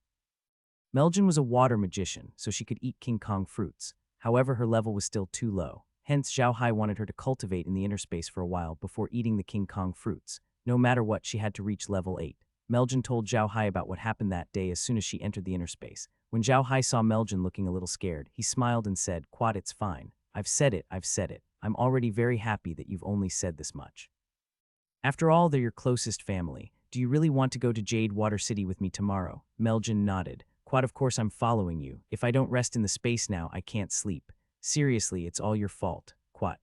Meljin was a water magician, so she could eat King Kong fruits. However, her level was still too low. Hence, Xiao Hai wanted her to cultivate in the inner space for a while before eating the King Kong fruits. No matter what, she had to reach level 8. Meljin told Xiao Hai about what happened that day as soon as she entered the inner space. When Xiao Hai saw Meljin looking a little scared, he smiled and said, "Quad, it's fine. I've said it. I'm already very happy that you've only said this much. After all, they're your closest family. Do you really want to go to Jade Water City with me tomorrow?" Meljin nodded. "Quad, of course I'm following you. If I don't rest in the space now, I can't sleep. Seriously, it's all your fault, Quad."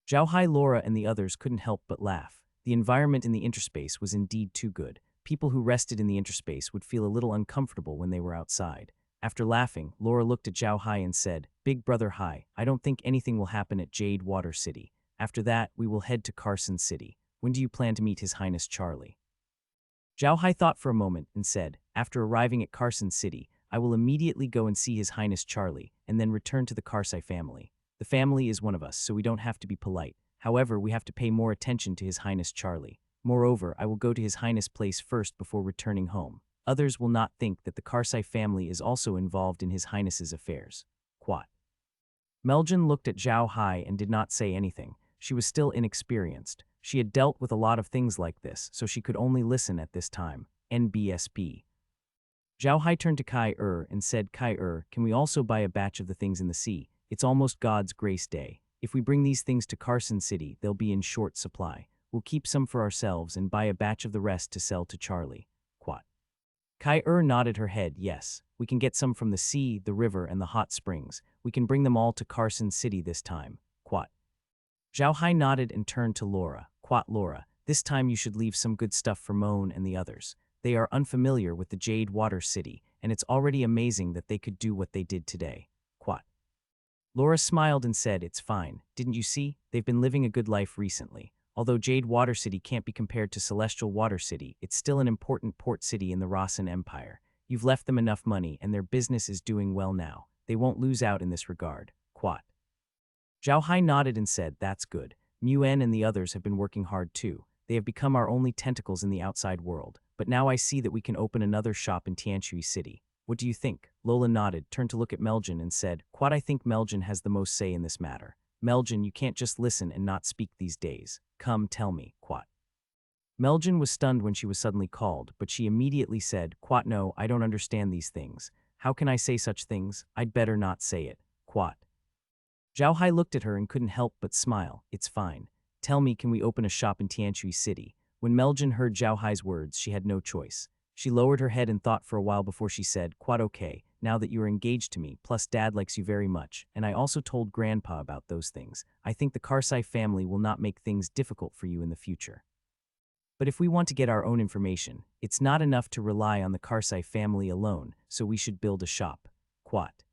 Xiao Hai, Laura, and the others couldn't help but laugh. The environment in the interspace was indeed too good. People who rested in the interspace would feel a little uncomfortable when they were outside. After laughing, Laura looked at Xiao Hai and said, "Big brother Hai, I don't think anything will happen at Jade Water City. After that, we will head to Carson City. When do you plan to meet His Highness Charlie?" Xiao Hai thought for a moment and said, "After arriving at Carson City, I will immediately go and see His Highness Charlie, and then return to the Carsai family. The family is one of us, so we don't have to be polite. However, we have to pay more attention to His Highness Charlie. Moreover, I will go to His Highness' place first before returning home. Others will not think that the Carsai family is also involved in His Highness's affairs." Quat. Meljin looked at Xiao Hai and did not say anything. She was still inexperienced. She had dealt with a lot of things like this, so she could only listen at this time. NBSP. Xiao Hai turned to Kai and said, "Kai, can we also buy a batch of the things in the sea? It's almost God's grace day. If we bring these things to Carson City, they'll be in short supply. We'll keep some for ourselves and buy a batch of the rest to sell to Charlie." Quat. Kai nodded her head. "Yes, we can get some from the sea, the river, and the hot springs. We can bring them all to Carson City this time." Quat. Xiao Hai nodded and turned to Laura. "Quat, Laura, this time you should leave some good stuff for Moan and the others. They are unfamiliar with the Jade Water City, and it's already amazing that they could do what they did today." Quat. Laura smiled and said, "It's fine. Didn't you see? They've been living a good life recently. Although Jade Water City can't be compared to Celestial Water City, it's still an important port city in the Rossan Empire. You've left them enough money, and their business is doing well now. They won't lose out in this regard." Quat. Xiao Hai nodded and said, "That's good. Muen and the others have been working hard too. They have become our only tentacles in the outside world. But now I see that we can open another shop in Tianshui City. What do you think?" Lola nodded, turned to look at Meljin and said, "Quad, I think Meljin has the most say in this matter. Meljin, you can't just listen and not speak these days. Come, tell me." Quat. Meljin was stunned when she was suddenly called, but she immediately said, "Quat, no, I don't understand these things. How can I say such things? I'd better not say it." Quat. Xiao Hai looked at her and couldn't help but smile. "It's fine. Tell me, can we open a shop in Tianshui City?" When Meljin heard Xiao Hai's words, she had no choice. She lowered her head and thought for a while before she said, "Quite okay, now that you are engaged to me, plus Dad likes you very much, and I also told Grandpa about those things. I think the Carsai family will not make things difficult for you in the future. But if we want to get our own information, it's not enough to rely on the Carsai family alone, so we should build a shop." Quat.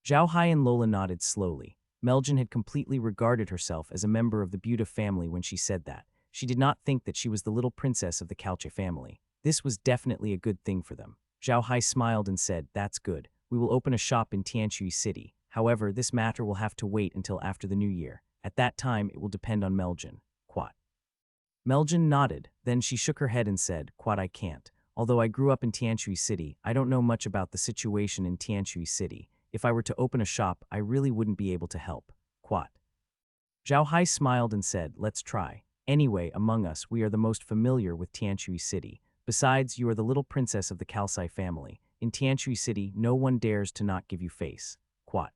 Xiao Hai and Lola nodded slowly. Meljin had completely regarded herself as a member of the Buta family when she said that. She did not think that she was the little princess of the Calce family. This was definitely a good thing for them. Xiao Hai smiled and said, "That's good. We will open a shop in Tianshui City. However, this matter will have to wait until after the new year. At that time, it will depend on Meljin." Quat. Meljin nodded, then she shook her head and said, "Quat, I can't. Although I grew up in Tianshui City, I don't know much about the situation in Tianshui City. If I were to open a shop, I really wouldn't be able to help." Quat. Xiao Hai smiled and said, "Let's try. Anyway, among us, we are the most familiar with Tianshui City. Besides, you are the little princess of the Carsai family. In Tianshui City, no one dares to not give you face." Quat.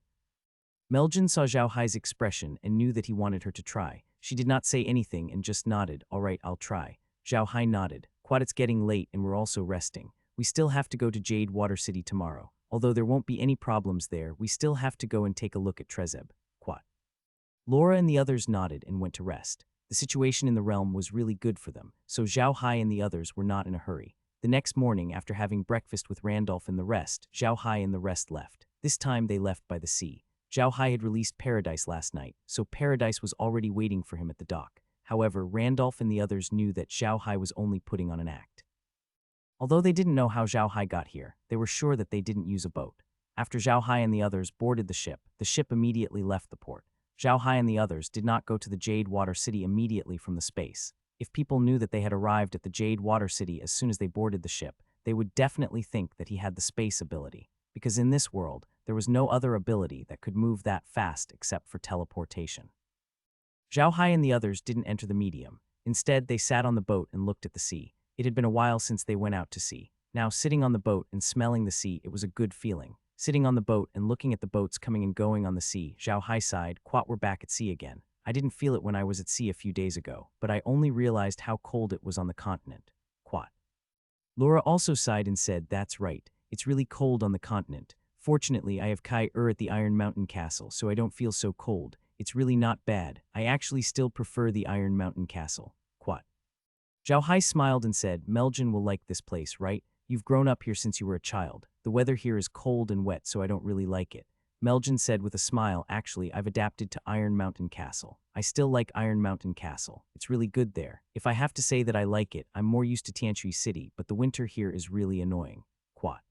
Meljin saw Xiao Hai's expression and knew that he wanted her to try. She did not say anything and just nodded. "All right, I'll try." Xiao Hai nodded. "Quat, it's getting late and we're also resting. We still have to go to Jade Water City tomorrow. Although there won't be any problems there, we still have to go and take a look at Trezeb." Quat. Laura and the others nodded and went to rest. The situation in the realm was really good for them, so Xiao Hai and the others were not in a hurry. The next morning, after having breakfast with Randolph and the rest, Xiao Hai and the rest left. This time they left by the sea. Xiao Hai had released Paradise last night, so Paradise was already waiting for him at the dock. However, Randolph and the others knew that Xiao Hai was only putting on an act. Although they didn't know how Xiao Hai got here, they were sure that they didn't use a boat. After Xiao Hai and the others boarded the ship immediately left the port. Xiao Hai and the others did not go to the Jade Water City immediately from the space. If people knew that they had arrived at the Jade Water City as soon as they boarded the ship, they would definitely think that he had the space ability, because in this world, there was no other ability that could move that fast except for teleportation. Xiao Hai and the others didn't enter the medium. Instead, they sat on the boat and looked at the sea. It had been a while since they went out to sea. Now, sitting on the boat and smelling the sea, it was a good feeling. Sitting on the boat and looking at the boats coming and going on the sea, Xiao Hai sighed, "Quat, we're back at sea again. I didn't feel it when I was at sea a few days ago, but I only realized how cold it was on the continent." Quat. Laura also sighed and said, "That's right. It's really cold on the continent. Fortunately, I have Kai at the Iron Mountain Castle, so I don't feel so cold. It's really not bad. I actually still prefer the Iron Mountain Castle." Quat. Xiao Hai smiled and said, "Meljin will like this place, right? You've grown up here since you were a child. The weather here is cold and wet, so I don't really like it." Meljin said with a smile, "Actually, I've adapted to Iron Mountain Castle. I still like Iron Mountain Castle. It's really good there. If I have to say that I like it, I'm more used to Tianshui City, but the winter here is really annoying." Quat.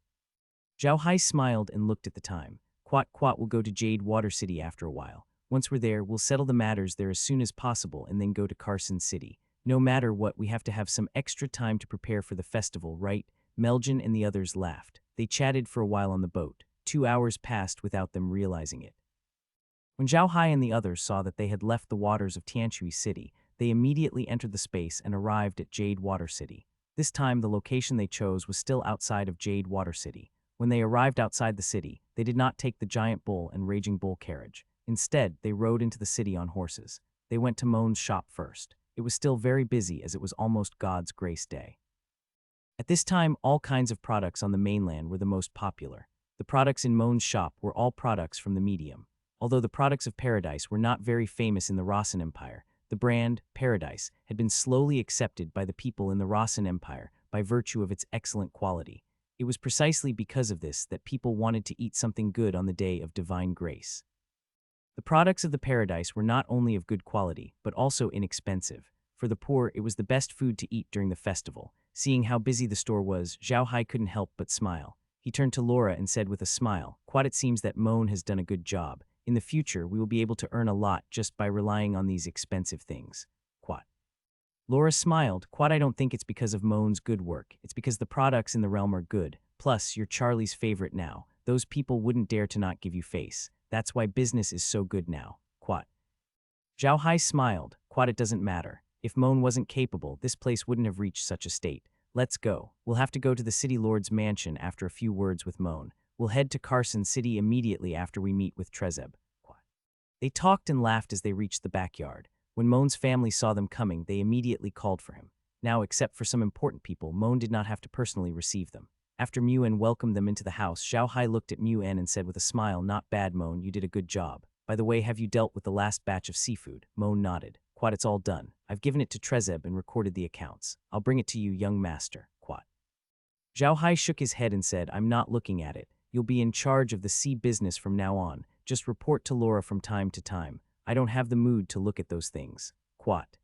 Xiao Hai smiled and looked at the time. "Quat, we'll go to Jade Water City after a while. Once we're there, we'll settle the matters there as soon as possible and then go to Carson City. No matter what, we have to have some extra time to prepare for the festival, right?" Meljin and the others laughed. They chatted for a while on the boat. 2 hours passed without them realizing it. When Xiao Hai and the others saw that they had left the waters of Tianshui City, they immediately entered the space and arrived at Jade Water City. This time, the location they chose was still outside of Jade Water City. When they arrived outside the city, they did not take the giant bull and raging bull carriage. Instead, they rode into the city on horses. They went to Moan's shop first. It was still very busy as it was almost God's grace day. At this time, all kinds of products on the mainland were the most popular. The products in Moan's shop were all products from the medium. Although the products of Paradise were not very famous in the Rossan Empire, the brand, Paradise, had been slowly accepted by the people in the Rossan Empire by virtue of its excellent quality. It was precisely because of this that people wanted to eat something good on the day of divine grace. The products of the Paradise were not only of good quality, but also inexpensive. For the poor, it was the best food to eat during the festival. Seeing how busy the store was, Xiao Hai couldn't help but smile. He turned to Laura and said with a smile, "Quat, it seems that Moan has done a good job. In the future, we will be able to earn a lot just by relying on these expensive things." Quat. Laura smiled. "Quat, I don't think it's because of Moan's good work. It's because the products in the realm are good. Plus, you're Charlie's favorite now. Those people wouldn't dare to not give you face. That's why business is so good now." Quat. Xiao Hai smiled. "Quat, it doesn't matter. If Moan wasn't capable, this place wouldn't have reached such a state. Let's go. We'll have to go to the City Lord's mansion after a few words with Moan. We'll head to Carson City immediately after we meet with Trezeb." They talked and laughed as they reached the backyard. When Moan's family saw them coming, they immediately called for him. Now, except for some important people, Moan did not have to personally receive them. After Muan welcomed them into the house, Xiao Hai looked at Muan and said with a smile, "Not bad, Moan, you did a good job. By the way, have you dealt with the last batch of seafood?" Moan nodded. "Quat, it's all done. I've given it to Trezeb and recorded the accounts. I'll bring it to you, young master." Quat. Xiao Hai shook his head and said, "I'm not looking at it. You'll be in charge of the sea business from now on. Just report to Laura from time to time. I don't have the mood to look at those things." Quat.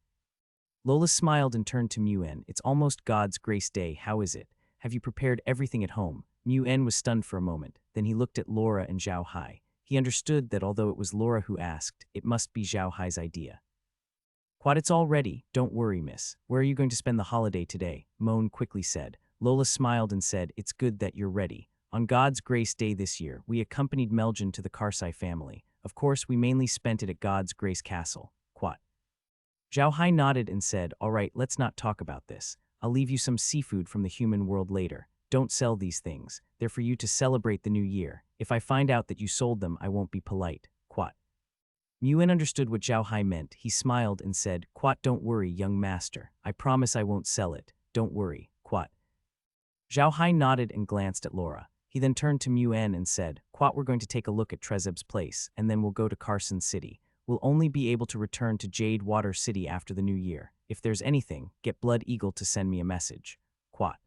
Lola smiled and turned to Muyen. It's almost God's grace day, how is it? Have you prepared everything at home? Muyen was stunned for a moment, then he looked at Laura and Xiao Hai. He understood that although it was Laura who asked, it must be Xiao Hai's idea. Quad, it's all ready, don't worry, miss. Where are you going to spend the holiday today? Moan quickly said. Lola smiled and said, it's good that you're ready. On God's grace day this year, we accompanied Meljin to the Carsai family. Of course, we mainly spent it at God's Grace Castle. Quat. Xiao Hai nodded and said, all right, let's not talk about this. I'll leave you some seafood from the human world later. Don't sell these things. They're for you to celebrate the new year. If I find out that you sold them, I won't be polite. Quat. Muyen understood what Xiao Hai meant. He smiled and said, Quat, don't worry, young master. I promise I won't sell it. Don't worry. Quat. Xiao Hai nodded and glanced at Laura. He then turned to Muyen and said, Quat, we're going to take a look at Trezeb's place, and then we'll go to Carson City. We'll only be able to return to Jade Water City after the new year. If there's anything, get Blood Eagle to send me a message. Quat.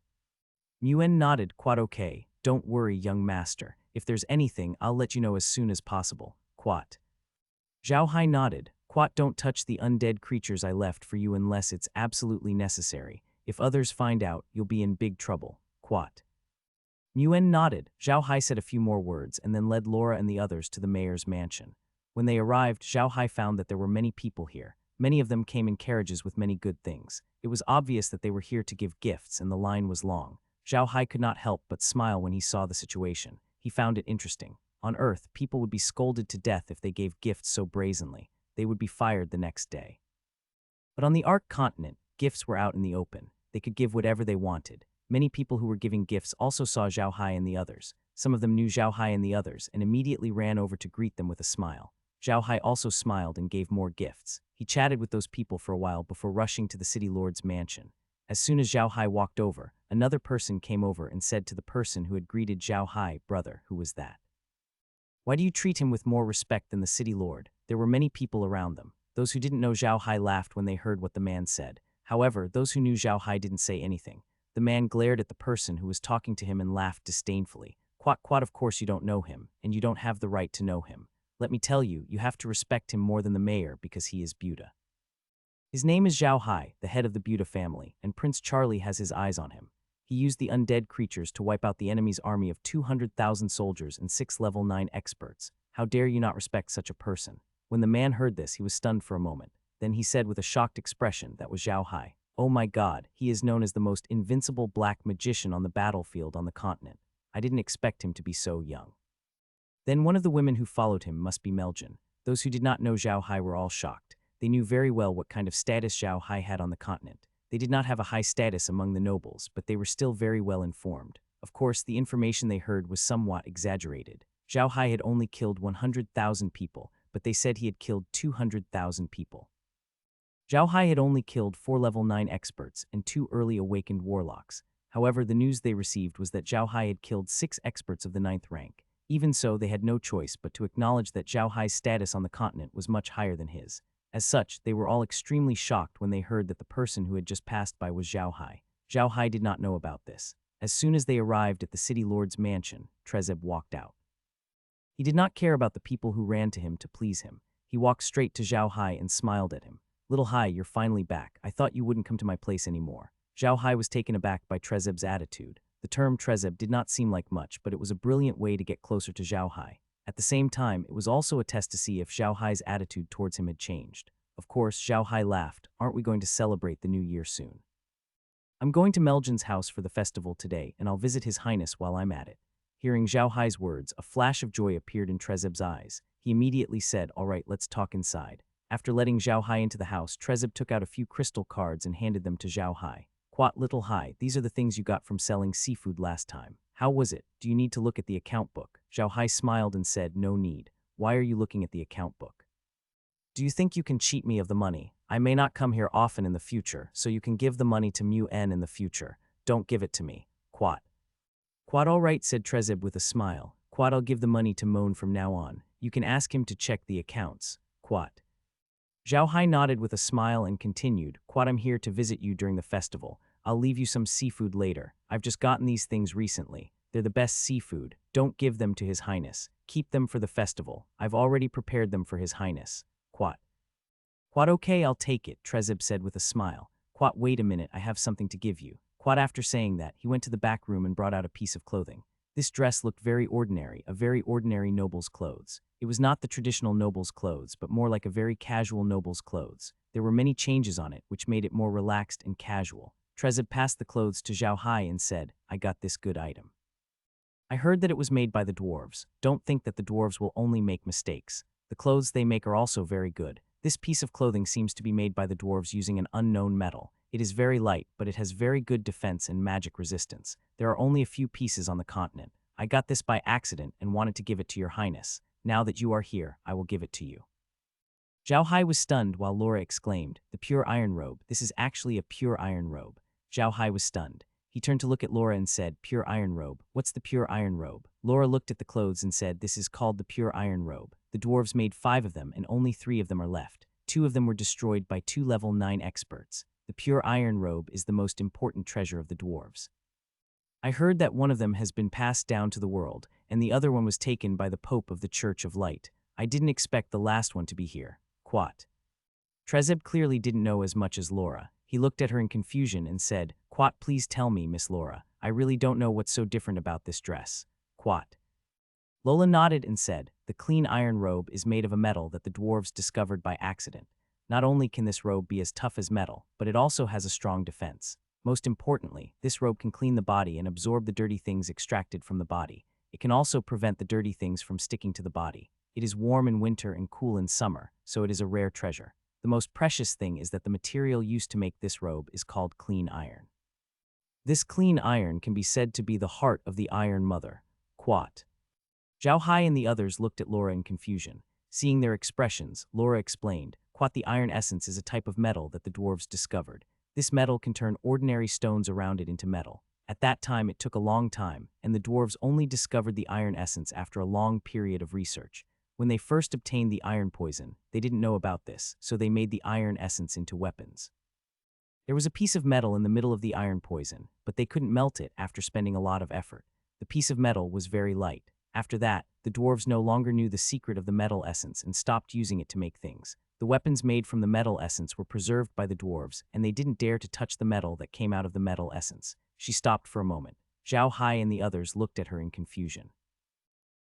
Muyen nodded. Quat, okay. Don't worry, young master. If there's anything, I'll let you know as soon as possible. Quat. Xiao Hai nodded. Quat, don't touch the undead creatures I left for you unless it's absolutely necessary. If others find out, you'll be in big trouble. Quat. Muyen nodded. Xiao Hai said a few more words and then led Laura and the others to the mayor's mansion. When they arrived, Xiao Hai found that there were many people here. Many of them came in carriages with many good things. It was obvious that they were here to give gifts, and the line was long. Xiao Hai could not help but smile when he saw the situation. He found it interesting. On Earth, people would be scolded to death if they gave gifts so brazenly. They would be fired the next day. But on the Ark continent, gifts were out in the open. They could give whatever they wanted. Many people who were giving gifts also saw Xiao Hai and the others. Some of them knew Xiao Hai and the others and immediately ran over to greet them with a smile. Xiao Hai also smiled and gave more gifts. He chatted with those people for a while before rushing to the city lord's mansion. As soon as Xiao Hai walked over, another person came over and said to the person who had greeted Xiao Hai, brother, who was that? Why do you treat him with more respect than the city lord? There were many people around them. Those who didn't know Xiao Hai laughed when they heard what the man said. However, those who knew Xiao Hai didn't say anything. The man glared at the person who was talking to him and laughed disdainfully. Quat, quat, of course you don't know him, and you don't have the right to know him. Let me tell you, you have to respect him more than the mayor because he is Buddha. His name is Xiao Hai, the head of the Buddha family, and Prince Charlie has his eyes on him. He used the undead creatures to wipe out the enemy's army of 200,000 soldiers and 6 level 9 experts. How dare you not respect such a person? When the man heard this, he was stunned for a moment. Then he said with a shocked expression that was Xiao Hai, oh my god, he is known as the most invincible black magician on the battlefield on the continent. I didn't expect him to be so young. Then one of the women who followed him must be Meljin. Those who did not know Xiao Hai were all shocked. They knew very well what kind of status Xiao Hai had on the continent. They did not have a high status among the nobles, but they were still very well informed. Of course, the information they heard was somewhat exaggerated. Xiao Hai had only killed 100,000 people, but they said he had killed 200,000 people. Xiao Hai had only killed 4 level 9 experts and 2 early awakened warlocks. However, the news they received was that Xiao Hai had killed 6 experts of the 9th rank. Even so, they had no choice but to acknowledge that Xiao Hai's status on the continent was much higher than his. As such, they were all extremely shocked when they heard that the person who had just passed by was Xiao Hai. Xiao Hai did not know about this. As soon as they arrived at the city lord's mansion, Trezeb walked out. He did not care about the people who ran to him to please him. He walked straight to Xiao Hai and smiled at him. Little Hai, you're finally back. I thought you wouldn't come to my place anymore. Xiao Hai was taken aback by Trezeb's attitude. The term Trezeb did not seem like much, but it was a brilliant way to get closer to Xiao Hai. At the same time, it was also a test to see if Xiao Hai's attitude towards him had changed. Of course, Xiao Hai laughed. Aren't we going to celebrate the new year soon? I'm going to Meljin's house for the festival today, and I'll visit His Highness while I'm at it. Hearing Xiao Hai's words, a flash of joy appeared in Trezeb's eyes. He immediately said, all right, let's talk inside. After letting Xiao Hai into the house, Trezeb took out a few crystal cards and handed them to Xiao Hai. Quat, little Hai, these are the things you got from selling seafood last time. How was it? Do you need to look at the account book? Xiao Hai smiled and said, no need. Why are you looking at the account book? Do you think you can cheat me of the money? I may not come here often in the future, so you can give the money to Muyen in the future. Don't give it to me. Quat. Quat, all right, said Trezeb with a smile. Quat, I'll give the money to Moan from now on. You can ask him to check the accounts. Quat. Xiao Hai nodded with a smile and continued, Quat, I'm here to visit you during the festival. I'll leave you some seafood later. I've just gotten these things recently. They're the best seafood. Don't give them to His Highness. Keep them for the festival. I've already prepared them for His Highness. Quat. Quat, okay, I'll take it, Trezeb said with a smile. Quat, wait a minute, I have something to give you. Quat, after saying that, he went to the back room and brought out a piece of clothing. This dress looked very ordinary, a very ordinary noble's clothes. It was not the traditional noble's clothes, but more like a very casual noble's clothes. There were many changes on it, which made it more relaxed and casual. Trezeb passed the clothes to Xiao Hai and said, I got this good item. I heard that it was made by the dwarves. Don't think that the dwarves will only make mistakes. The clothes they make are also very good. This piece of clothing seems to be made by the dwarves using an unknown metal. It is very light, but it has very good defense and magic resistance. There are only a few pieces on the continent. I got this by accident and wanted to give it to your highness. Now that you are here, I will give it to you. Xiao Hai was stunned while Laura exclaimed, the pure iron robe. This is actually a pure iron robe. Xiao Hai was stunned. He turned to look at Laura and said, pure iron robe. What's the pure iron robe? Laura looked at the clothes and said, this is called the pure iron robe. The dwarves made 5 of them and only 3 of them are left. 2 of them were destroyed by 2 level 9 experts. The pure iron robe is the most important treasure of the dwarves. I heard that one of them has been passed down to the world, and the other one was taken by the Pope of the Church of Light. I didn't expect the last one to be here. Quat. Trezeb clearly didn't know as much as Laura. He looked at her in confusion and said, Quat, please tell me, Miss Laura. I really don't know what's so different about this dress. Quat. Lola nodded and said, the clean iron robe is made of a metal that the dwarves discovered by accident. Not only can this robe be as tough as metal, but it also has a strong defense. Most importantly, this robe can clean the body and absorb the dirty things extracted from the body. It can also prevent the dirty things from sticking to the body. It is warm in winter and cool in summer, so it is a rare treasure. The most precious thing is that the material used to make this robe is called clean iron. This clean iron can be said to be the heart of the Iron Mother. Quat. Xiao Hai and the others looked at Laura in confusion. Seeing their expressions, Laura explained, Quat, the iron essence is a type of metal that the dwarves discovered. This metal can turn ordinary stones around it into metal. At that time it took a long time, and the dwarves only discovered the iron essence after a long period of research. When they first obtained the iron poison, they didn't know about this, so they made the iron essence into weapons. There was a piece of metal in the middle of the iron poison, but they couldn't melt it after spending a lot of effort. The piece of metal was very light. After that, the dwarves no longer knew the secret of the metal essence and stopped using it to make things. The weapons made from the metal essence were preserved by the dwarves, and they didn't dare to touch the metal that came out of the metal essence. She stopped for a moment. Xiao Hai and the others looked at her in confusion.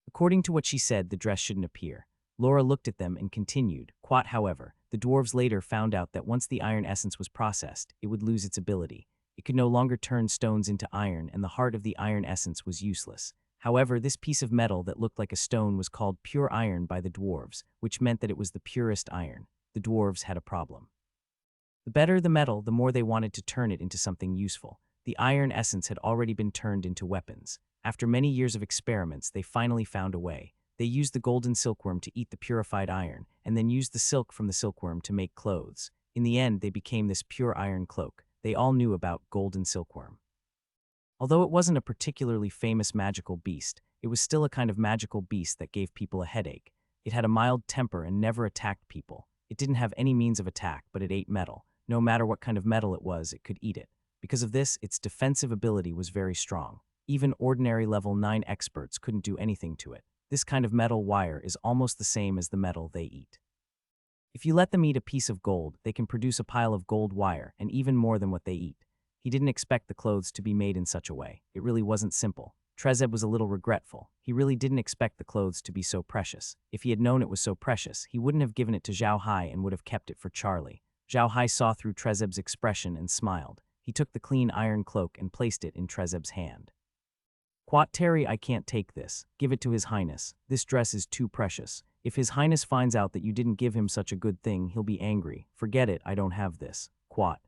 According to what she said, the dress shouldn't appear. Laura looked at them and continued. Quat, however, the dwarves later found out that once the iron essence was processed, it would lose its ability. It could no longer turn stones into iron, and the heart of the iron essence was useless. However, this piece of metal that looked like a stone was called pure iron by the dwarves, which meant that it was the purest iron. The dwarves had a problem. The better the metal, the more they wanted to turn it into something useful. The iron essence had already been turned into weapons. After many years of experiments, they finally found a way. They used the golden silkworm to eat the purified iron, and then used the silk from the silkworm to make clothes. In the end, they became this pure iron cloak. They all knew about golden silkworm. Although it wasn't a particularly famous magical beast, it was still a kind of magical beast that gave people a headache. It had a mild temper and never attacked people. It didn't have any means of attack, but it ate metal. No matter what kind of metal it was, it could eat it. Because of this, its defensive ability was very strong. Even ordinary level 9 experts couldn't do anything to it. This kind of metal wire is almost the same as the metal they eat. If you let them eat a piece of gold, they can produce a pile of gold wire, and even more than what they eat. He didn't expect the clothes to be made in such a way. It really wasn't simple. Trezeb was a little regretful. He really didn't expect the clothes to be so precious. If he had known it was so precious, he wouldn't have given it to Xiao Hai and would have kept it for Charlie. Xiao Hai saw through Trezeb's expression and smiled. He took the clean iron cloak and placed it in Trezeb's hand. Quat, Terry, I can't take this. Give it to His Highness. This dress is too precious. If His Highness finds out that you didn't give him such a good thing, he'll be angry. Forget it, I don't have this. Quat.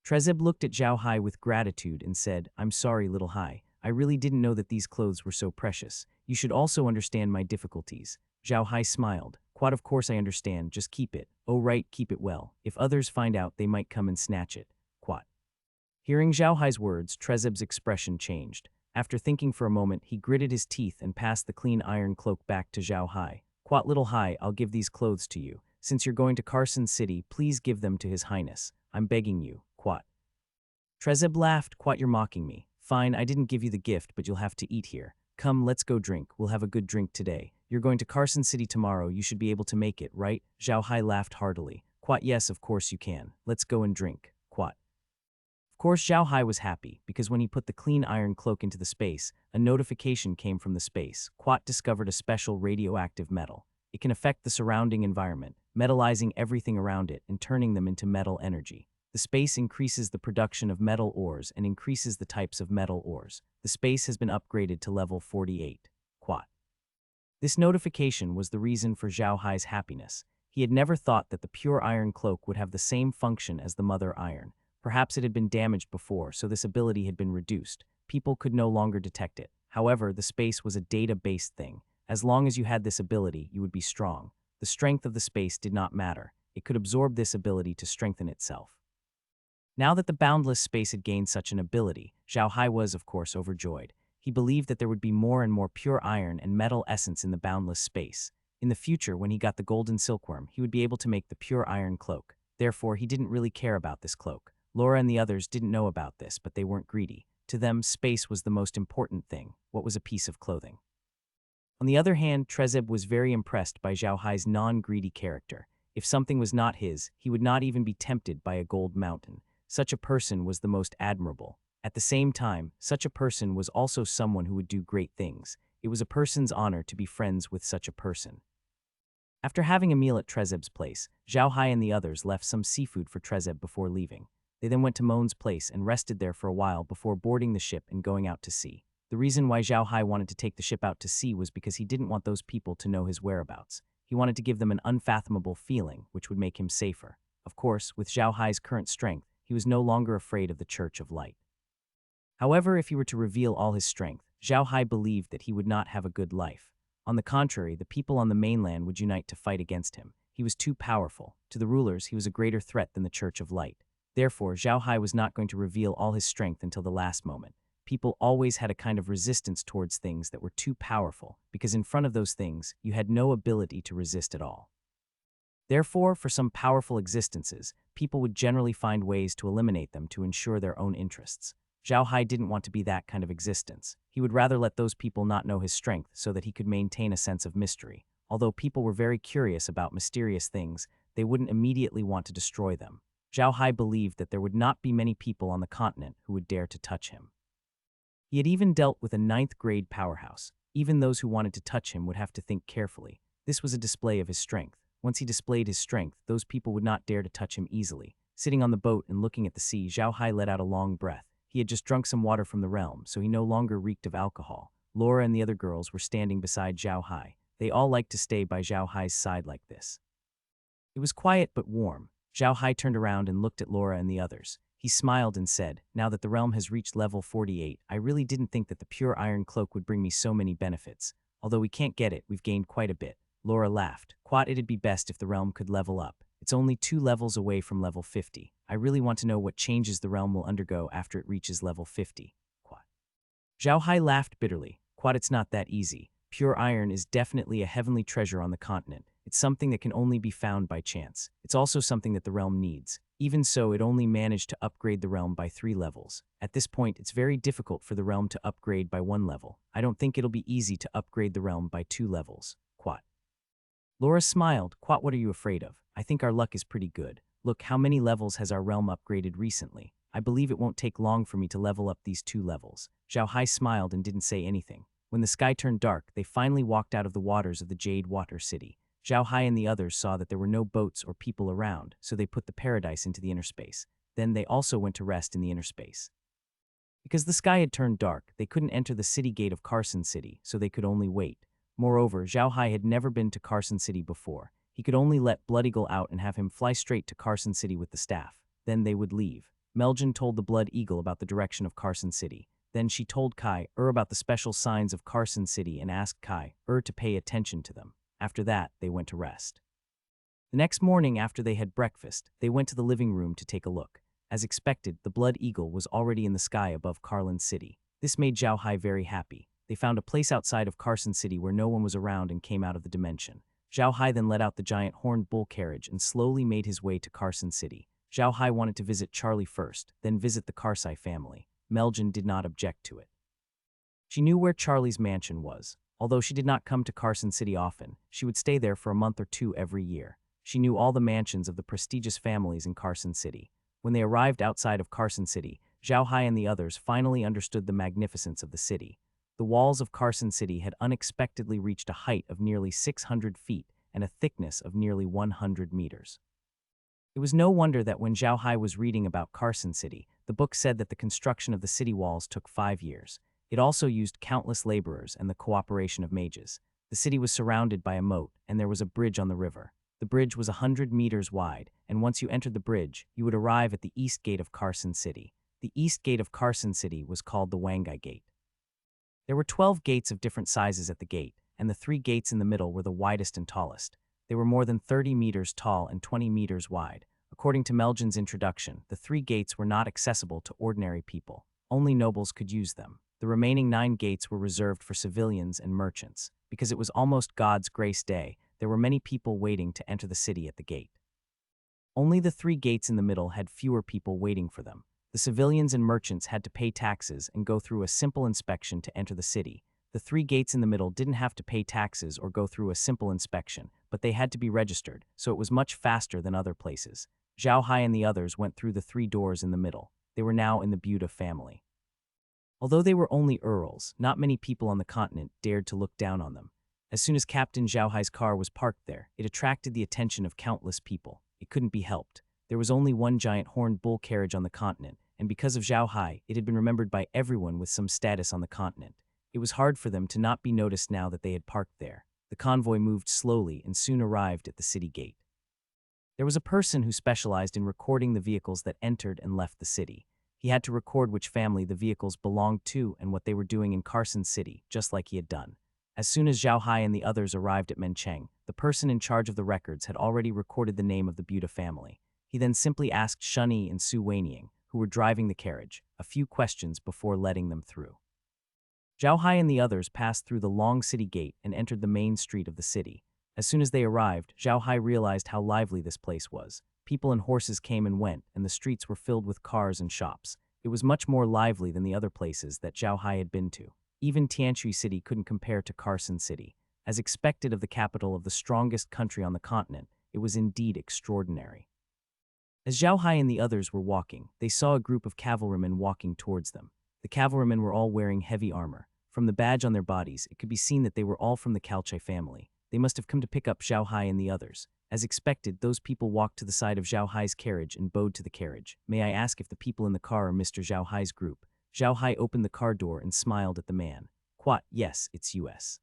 Trezeb looked at Xiao Hai with gratitude and said, I'm sorry, little Hai. I really didn't know that these clothes were so precious. You should also understand my difficulties. Xiao Hai smiled. Quat, of course I understand, just keep it. Oh right, keep it well. If others find out, they might come and snatch it. Quat. Hearing Xiao Hai's words, Trezeb's expression changed. After thinking for a moment, he gritted his teeth and passed the clean iron cloak back to Xiao Hai. Quat, little Hai, I'll give these clothes to you. Since you're going to Carson City, please give them to His Highness. I'm begging you. Quat. Trezeb laughed. Quat, you're mocking me. Fine, I didn't give you the gift, but you'll have to eat here. Come, let's go drink. We'll have a good drink today. You're going to Carson City tomorrow. You should be able to make it, right? Xiao Hai laughed heartily. Quat, yes, of course you can. Let's go and drink. Quat. Of course, Xiao Hai was happy, because when he put the clean iron cloak into the space, a notification came from the space. Quat discovered a special radioactive metal. It can affect the surrounding environment, metallizing everything around it and turning them into metal energy. The space increases the production of metal ores and increases the types of metal ores. The space has been upgraded to level 48. Quat. This notification was the reason for Xiao Hai's happiness. He had never thought that the pure iron cloak would have the same function as the mother iron. Perhaps it had been damaged before, so this ability had been reduced. People could no longer detect it. However, the space was a data-based thing. As long as you had this ability, you would be strong. The strength of the space did not matter. It could absorb this ability to strengthen itself. Now that the boundless space had gained such an ability, Xiao Hai was, of course, overjoyed. He believed that there would be more and more pure iron and metal essence in the boundless space. In the future, when he got the golden silkworm, he would be able to make the pure iron cloak. Therefore, he didn't really care about this cloak. Laura and the others didn't know about this, but they weren't greedy. To them, space was the most important thing. What was a piece of clothing? On the other hand, Trezeb was very impressed by Xiao Hai's non-greedy character. If something was not his, he would not even be tempted by a gold mountain. Such a person was the most admirable. At the same time, such a person was also someone who would do great things. It was a person's honor to be friends with such a person. After having a meal at Trezeb's place, Xiao Hai and the others left some seafood for Trezeb before leaving. They then went to Moan's place and rested there for a while before boarding the ship and going out to sea. The reason why Xiao Hai wanted to take the ship out to sea was because he didn't want those people to know his whereabouts. He wanted to give them an unfathomable feeling, which would make him safer. Of course, with Xiao Hai's current strength, he was no longer afraid of the Church of Light. However, if he were to reveal all his strength, Xiao Hai believed that he would not have a good life. On the contrary, the people on the mainland would unite to fight against him. He was too powerful. To the rulers, he was a greater threat than the Church of Light. Therefore, Xiao Hai was not going to reveal all his strength until the last moment. People always had a kind of resistance towards things that were too powerful, because in front of those things, you had no ability to resist at all. Therefore, for some powerful existences, people would generally find ways to eliminate them to ensure their own interests. Xiao Hai didn't want to be that kind of existence. He would rather let those people not know his strength so that he could maintain a sense of mystery. Although people were very curious about mysterious things, they wouldn't immediately want to destroy them. Xiao Hai believed that there would not be many people on the continent who would dare to touch him. He had even dealt with a 9th-grade powerhouse. Even those who wanted to touch him would have to think carefully. This was a display of his strength. Once he displayed his strength, those people would not dare to touch him easily. Sitting on the boat and looking at the sea, Xiao Hai let out a long breath. He had just drunk some water from the realm, so he no longer reeked of alcohol. Laura and the other girls were standing beside Xiao Hai. They all liked to stay by Xiao Hai's side like this. It was quiet but warm. Xiao Hai turned around and looked at Laura and the others. He smiled and said, "Now that the realm has reached level 48, I really didn't think that the pure iron cloak would bring me so many benefits. Although we can't get it, we've gained quite a bit." Laura laughed. "Quat, it'd be best if the realm could level up. It's only 2 levels away from level 50. I really want to know what changes the realm will undergo after it reaches level 50. Quat." Xiao Hai laughed bitterly. "Quat, it's not that easy. Pure iron is definitely a heavenly treasure on the continent. It's something that can only be found by chance. It's also something that the realm needs. Even so, it only managed to upgrade the realm by 3 levels. At this point, it's very difficult for the realm to upgrade by 1 level. I don't think it'll be easy to upgrade the realm by 2 levels. Quat." Laura smiled. "Quat, what are you afraid of? I think our luck is pretty good. Look, how many levels has our realm upgraded recently? I believe it won't take long for me to level up these 2 levels. Xiao Hai smiled and didn't say anything. When the sky turned dark, they finally walked out of the waters of the Jade Water City. Xiao Hai and the others saw that there were no boats or people around, so they put the paradise into the inner space. Then they also went to rest in the inner space. Because the sky had turned dark, they couldn't enter the city gate of Carson City, so they could only wait. Moreover, Xiao Hai had never been to Carson City before. He could only let Blood Eagle out and have him fly straight to Carson City with the staff. Then they would leave. Meljin told the Blood Eagle about the direction of Carson City. Then she told Kai about the special signs of Carson City and asked Kai to pay attention to them. After that, they went to rest. The next morning, after they had breakfast, they went to the living room to take a look. As expected, the Blood Eagle was already in the sky above Carlin City. This made Xiao Hai very happy. They found a place outside of Carson City where no one was around and came out of the dimension. Xiao Hai then let out the giant horned bull carriage and slowly made his way to Carson City. Xiao Hai wanted to visit Charlie first, then visit the Carsai family. Meljin did not object to it. She knew where Charlie's mansion was. Although she did not come to Carson City often, she would stay there for a month or 2 every year. She knew all the mansions of the prestigious families in Carson City. When they arrived outside of Carson City, Xiao Hai and the others finally understood the magnificence of the city. The walls of Carson City had unexpectedly reached a height of nearly 600 feet and a thickness of nearly 100 meters. It was no wonder that when Xiao Hai was reading about Carson City, the book said that the construction of the city walls took 5 years. It also used countless laborers and the cooperation of mages. The city was surrounded by a moat, and there was a bridge on the river. The bridge was 100 meters wide, and once you entered the bridge, you would arrive at the east gate of Carson City. The east gate of Carson City was called the Wangai Gate. There were 12 gates of different sizes at the gate, and the 3 gates in the middle were the widest and tallest. They were more than 30 meters tall and 20 meters wide. According to Meljin's introduction, the 3 gates were not accessible to ordinary people. Only nobles could use them. The remaining 9 gates were reserved for civilians and merchants. Because it was almost God's grace day, there were many people waiting to enter the city at the gate. Only the 3 gates in the middle had fewer people waiting for them. The civilians and merchants had to pay taxes and go through a simple inspection to enter the city. The 3 gates in the middle didn't have to pay taxes or go through a simple inspection, but they had to be registered, so it was much faster than other places. Xiao Hai and the others went through the 3 doors in the middle. They were now in the Buda family. Although they were only earls, not many people on the continent dared to look down on them. As soon as Captain Xiao Hai's car was parked there, it attracted the attention of countless people. It couldn't be helped. There was only one giant horned bull carriage on the continent, and because of Xiao Hai, it had been remembered by everyone with some status on the continent. It was hard for them to not be noticed now that they had parked there. The convoy moved slowly and soon arrived at the city gate. There was a person who specialized in recording the vehicles that entered and left the city. He had to record which family the vehicles belonged to and what they were doing in Carson City, just like he had done. As soon as Xiao Hai and the others arrived at Mencheng, the person in charge of the records had already recorded the name of the Buda family. He then simply asked Suenying and Suenying, who were driving the carriage, a few questions before letting them through. Xiao Hai and the others passed through the long city gate and entered the main street of the city. As soon as they arrived, Xiao Hai realized how lively this place was. People and horses came and went, and the streets were filled with cars and shops. It was much more lively than the other places that Xiao Hai had been to. Even Tianshui City couldn't compare to Carson City. As expected of the capital of the strongest country on the continent, it was indeed extraordinary. As Xiao Hai and the others were walking, they saw a group of cavalrymen walking towards them. The cavalrymen were all wearing heavy armor. From the badge on their bodies, it could be seen that they were all from the Carsai family. They must have come to pick up Xiao Hai and the others. As expected, those people walked to the side of Xiao Hai's carriage and bowed to the carriage. "May I ask if the people in the car are Mr. Xiao Hai's group?" Xiao Hai opened the car door and smiled at the man. "Quat, yes, it's us.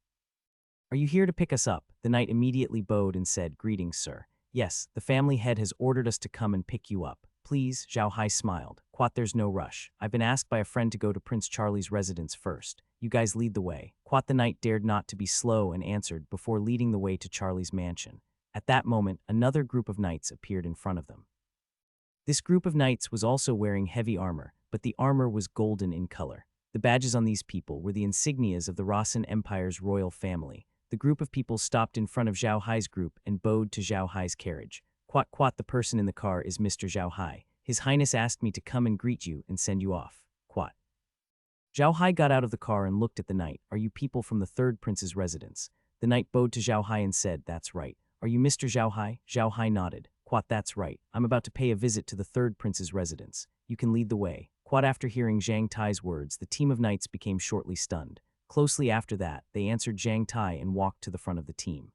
Are you here to pick us up?" The knight immediately bowed and said, "Greetings, sir. Yes, the family head has ordered us to come and pick you up. Please," Xiao Hai smiled. "Quat, there's no rush. I've been asked by a friend to go to Prince Charlie's residence first. You guys lead the way." Quat the knight dared not to be slow and answered before leading the way to Charlie's mansion. At that moment, another group of knights appeared in front of them. This group of knights was also wearing heavy armor, but the armor was golden in color. The badges on these people were the insignias of the Ruian Empire's royal family. The group of people stopped in front of Xiao Hai's group and bowed to Xiao Hai's carriage. "Quat, the person in the car is Mr. Xiao Hai. His Highness asked me to come and greet you and send you off." Quat. Xiao Hai got out of the car and looked at the knight. "Are you people from the third prince's residence?" The knight bowed to Xiao Hai and said, "That's right. Are you Mr. Xiao Hai?" Xiao Hai nodded. "Quat, that's right. I'm about to pay a visit to the third prince's residence. You can lead the way." Quat. After hearing Zhang Tai's words, the team of knights became shortly stunned. Closely after that, they answered Zhang Tai and walked to the front of the team.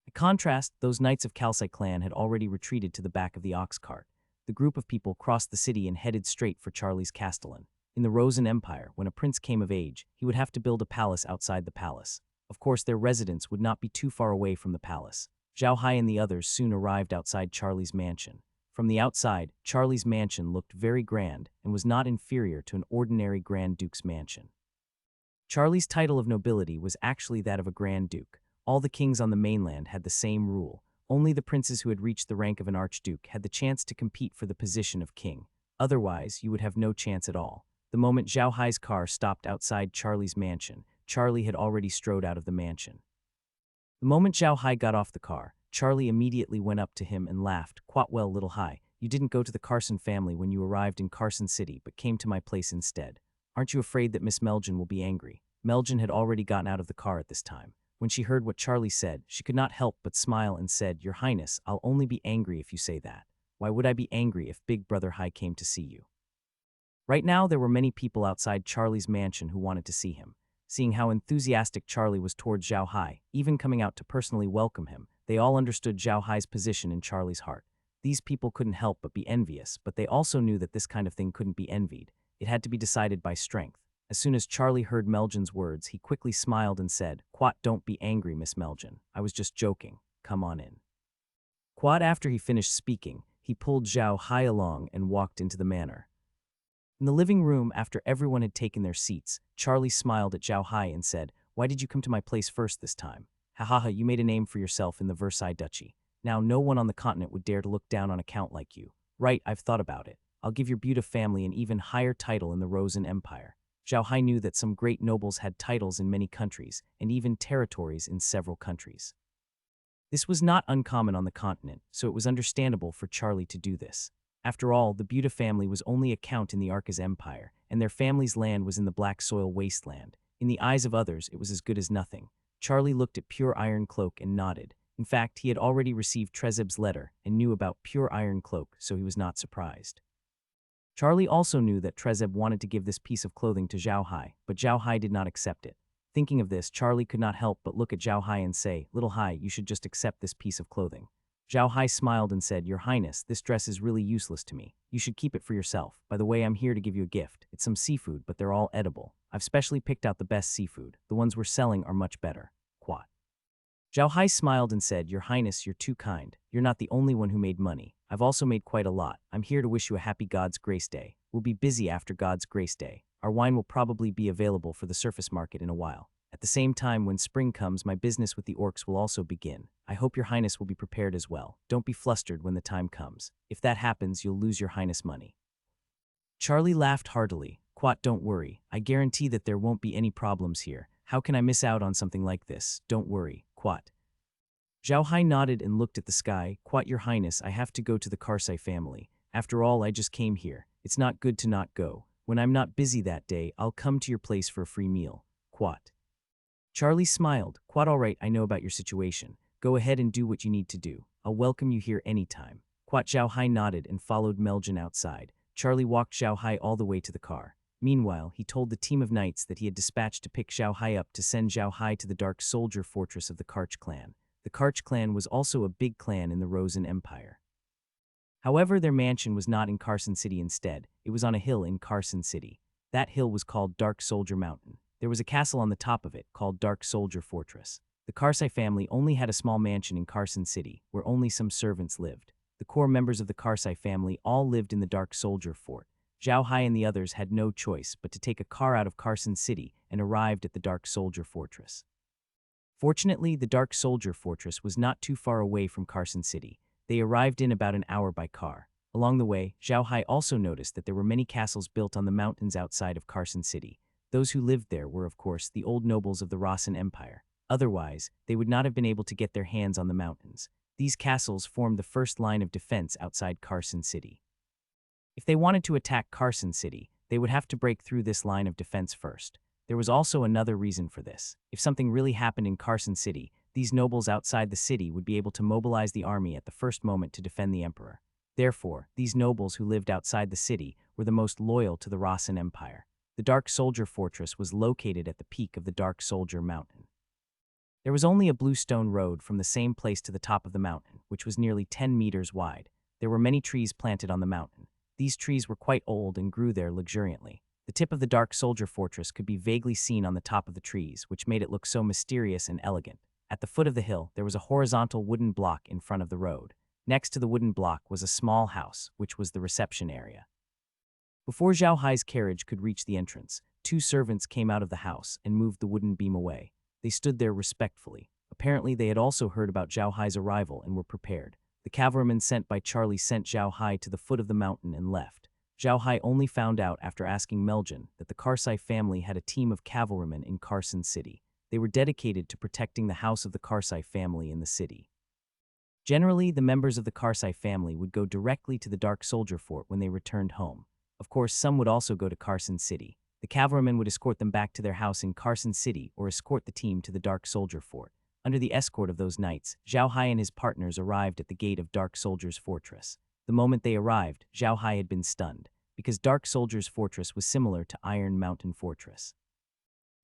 By contrast, those knights of Carsai clan had already retreated to the back of the ox cart. The group of people crossed the city and headed straight for Charlie's castellan. In the Ruian Empire, when a prince came of age, he would have to build a palace outside the palace. Of course, their residence would not be too far away from the palace. Xiao Hai and the others soon arrived outside Charlie's mansion. From the outside, Charlie's mansion looked very grand and was not inferior to an ordinary Grand Duke's mansion. Charlie's title of nobility was actually that of a Grand Duke. All the kings on the mainland had the same rule. Only the princes who had reached the rank of an Archduke had the chance to compete for the position of king. Otherwise, you would have no chance at all. The moment Xiao Hai's car stopped outside Charlie's mansion, Charlie had already strode out of the mansion. The moment Xiao Hai got off the car, Charlie immediately went up to him and laughed. "Quat, well, little Hai, you didn't go to the Carson family when you arrived in Carson City but came to my place instead. Aren't you afraid that Miss Meljin will be angry?" Meljin had already gotten out of the car at this time. When she heard what Charlie said, she could not help but smile and said, "Your Highness, I'll only be angry if you say that. Why would I be angry if Big Brother Hai came to see you?" Right now, there were many people outside Charlie's mansion who wanted to see him. Seeing how enthusiastic Charlie was toward Xiao Hai, even coming out to personally welcome him, they all understood Xiao Hai's position in Charlie's heart. These people couldn't help but be envious, but they also knew that this kind of thing couldn't be envied. It had to be decided by strength. As soon as Charlie heard Meljin's words, he quickly smiled and said, "Quat, don't be angry, Miss Meljin. I was just joking. Come on in." Quat, after he finished speaking, he pulled Xiao Hai along and walked into the manor. In the living room, after everyone had taken their seats, Charlie smiled at Xiao Hai and said, "Why did you come to my place first this time? Ha ha ha, you made a name for yourself in the Versailles Duchy. Now no one on the continent would dare to look down on a count like you. Right, I've thought about it. I'll give your beautiful family an even higher title in the Rosen Empire." Xiao Hai knew that some great nobles had titles in many countries, and even territories in several countries. This was not uncommon on the continent, so it was understandable for Charlie to do this. After all, the Buta family was only a count in the Arcas Empire, and their family's land was in the Black Soil Wasteland. In the eyes of others, it was as good as nothing. Charlie looked at Pure Iron Cloak and nodded. In fact, he had already received Trezeb's letter and knew about Pure Iron Cloak, so he was not surprised. Charlie also knew that Trezeb wanted to give this piece of clothing to Xiao Hai, but Xiao Hai did not accept it. Thinking of this, Charlie could not help but look at Xiao Hai and say, "Little Hai, you should just accept this piece of clothing." Xiao Hai smiled and said, "Your Highness, this dress is really useless to me. You should keep it for yourself. By the way, I'm here to give you a gift. It's some seafood, but they're all edible. I've specially picked out the best seafood. The ones we're selling are much better." Quat. Xiao Hai smiled and said, "Your Highness, you're too kind. You're not the only one who made money. I've also made quite a lot. I'm here to wish you a happy God's Grace Day. We'll be busy after God's Grace Day. Our wine will probably be available for the surface market in a while. At the same time, when spring comes, my business with the orcs will also begin. I hope your Highness will be prepared as well. Don't be flustered when the time comes. If that happens, you'll lose your Highness money." Charlie laughed heartily. "Quat, don't worry. I guarantee that there won't be any problems here. How can I miss out on something like this? Don't worry, Quat." Xiao Hai nodded and looked at the sky. "Quat, your Highness, I have to go to the Carsai family. After all, I just came here. It's not good to not go. When I'm not busy that day, I'll come to your place for a free meal. Quat." Charlie smiled. "Quat, all right, I know about your situation. Go ahead and do what you need to do. I'll welcome you here anytime." Quat. Xiao Hai nodded and followed Meljin outside. Charlie walked Xiao Hai all the way to the car. Meanwhile, he told the team of knights that he had dispatched to pick Xiao Hai up to send Xiao Hai to the Dark Soldier Fortress of the Karch clan. The Karch clan was also a big clan in the Rosen Empire. However, their mansion was not in Carson City instead. It was on a hill in Carson City. That hill was called Dark Soldier Mountain. There was a castle on the top of it called Dark Soldier Fortress. The Carsai family only had a small mansion in Carson City, where only some servants lived. The core members of the Carsai family all lived in the Dark Soldier Fort. Xiao Hai and the others had no choice but to take a car out of Carson City and arrived at the Dark Soldier Fortress. Fortunately, the Dark Soldier Fortress was not too far away from Carson City. They arrived in about an hour by car. Along the way, Xiao Hai also noticed that there were many castles built on the mountains outside of Carson City. Those who lived there were, of course, the old nobles of the Rossen Empire. Otherwise, they would not have been able to get their hands on the mountains. These castles formed the first line of defense outside Carson City. If they wanted to attack Carson City, they would have to break through this line of defense first. There was also another reason for this. If something really happened in Carson City, these nobles outside the city would be able to mobilize the army at the first moment to defend the emperor. Therefore, these nobles who lived outside the city were the most loyal to the Rossen Empire. The Dark Soldier Fortress was located at the peak of the Dark Soldier Mountain. There was only a blue stone road from the same place to the top of the mountain, which was nearly 10 meters wide. There were many trees planted on the mountain. These trees were quite old and grew there luxuriantly. The tip of the Dark Soldier Fortress could be vaguely seen on the top of the trees, which made it look so mysterious and elegant. At the foot of the hill, there was a horizontal wooden block in front of the road. Next to the wooden block was a small house, which was the reception area. Before Xiao Hai's carriage could reach the entrance, two servants came out of the house and moved the wooden beam away. They stood there respectfully. Apparently, they had also heard about Xiao Hai's arrival and were prepared. The cavalryman sent by Charlie sent Xiao Hai to the foot of the mountain and left. Xiao Hai only found out after asking Meljin that the Carsai family had a team of cavalrymen in Carson City. They were dedicated to protecting the house of the Carsai family in the city. Generally, the members of the Carsai family would go directly to the Dark Soldier Fort when they returned home. Of course, some would also go to Carson City. The cavalrymen would escort them back to their house in Carson City or escort the team to the Dark Soldier Fort. Under the escort of those knights, Xiao Hai and his partners arrived at the gate of Dark Soldier's fortress. The moment they arrived, Xiao Hai had been stunned, because Dark Soldier's fortress was similar to Iron Mountain Fortress.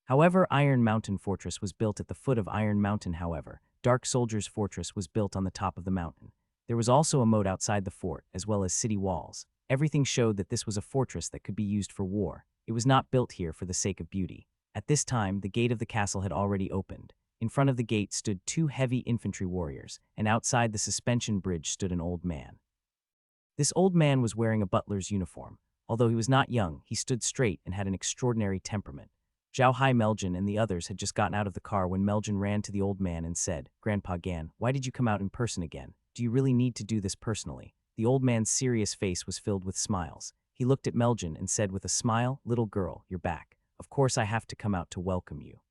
However, Iron Mountain Fortress was built at the foot of Iron Mountain. However, Dark Soldier's fortress was built on the top of the mountain. There was also a moat outside the fort, as well as city walls. Everything showed that this was a fortress that could be used for war. It was not built here for the sake of beauty. At this time, the gate of the castle had already opened. In front of the gate stood 2 heavy infantry warriors, and outside the suspension bridge stood an old man. This old man was wearing a butler's uniform. Although he was not young, he stood straight and had an extraordinary temperament. Xiao Hai, Meljin, and the others had just gotten out of the car when Meljin ran to the old man and said, "Grandpa Gan, why did you come out in person again? Do you really need to do this personally?" The old man's serious face was filled with smiles. He looked at Meljin and said with a smile, "Little girl, you're back. Of course I have to come out to welcome you.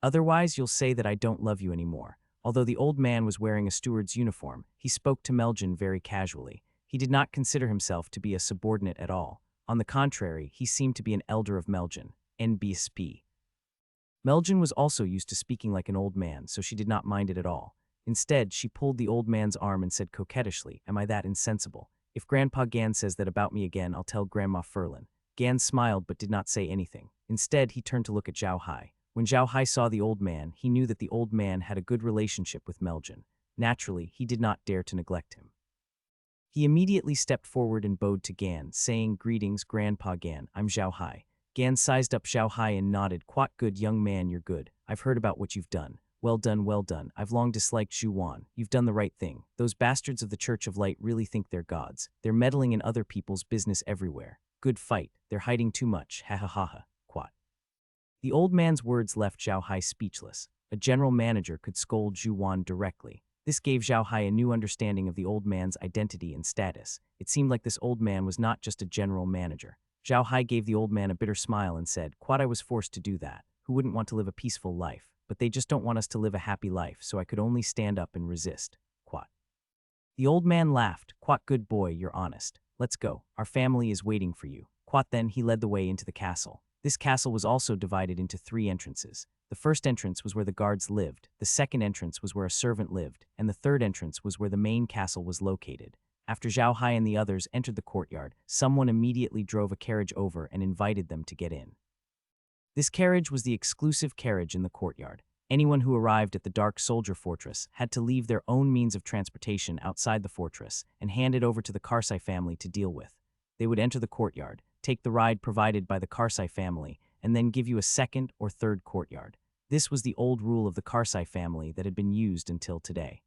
Otherwise you'll say that I don't love you anymore." Although the old man was wearing a steward's uniform, he spoke to Meljin very casually. He did not consider himself to be a subordinate at all. On the contrary, he seemed to be an elder of Meljin, NBSP. Meljin was also used to speaking like an old man, so she did not mind it at all. Instead, she pulled the old man's arm and said coquettishly, "Am I that insensible? If Grandpa Gan says that about me again, I'll tell Grandma Furlan." Gan smiled but did not say anything. Instead, he turned to look at Xiao Hai. When Xiao Hai saw the old man, he knew that the old man had a good relationship with Meljin. Naturally, he did not dare to neglect him. He immediately stepped forward and bowed to Gan, saying, "Greetings, Grandpa Gan, I'm Xiao Hai." Gan sized up Xiao Hai and nodded. "Quite good, young man, you're good. I've heard about what you've done. Well done, well done. I've long disliked Zhuan. You've done the right thing. Those bastards of the Church of Light really think they're gods. They're meddling in other people's business everywhere. Good fight. They're hiding too much. Ha ha ha ha. Quat." The old man's words left Xiao Hai speechless. A general manager could scold Zhuan directly. This gave Xiao Hai a new understanding of the old man's identity and status. It seemed like this old man was not just a general manager. Xiao Hai gave the old man a bitter smile and said, "Quat, I was forced to do that. Who wouldn't want to live a peaceful life? But they just don't want us to live a happy life, so I could only stand up and resist." Quat. The old man laughed. "Quat, good boy, you're honest. Let's go. Our family is waiting for you." Quat. Then he led the way into the castle. This castle was also divided into 3 entrances. The first entrance was where the guards lived, the second entrance was where a servant lived, and the third entrance was where the main castle was located. After Xiao Hai and the others entered the courtyard, someone immediately drove a carriage over and invited them to get in. This carriage was the exclusive carriage in the courtyard. Anyone who arrived at the Dark Soldier Fortress had to leave their own means of transportation outside the fortress and hand it over to the Carsai family to deal with. They would enter the courtyard, take the ride provided by the Carsai family, and then give you a second or third courtyard. This was the old rule of the Carsai family that had been used until today.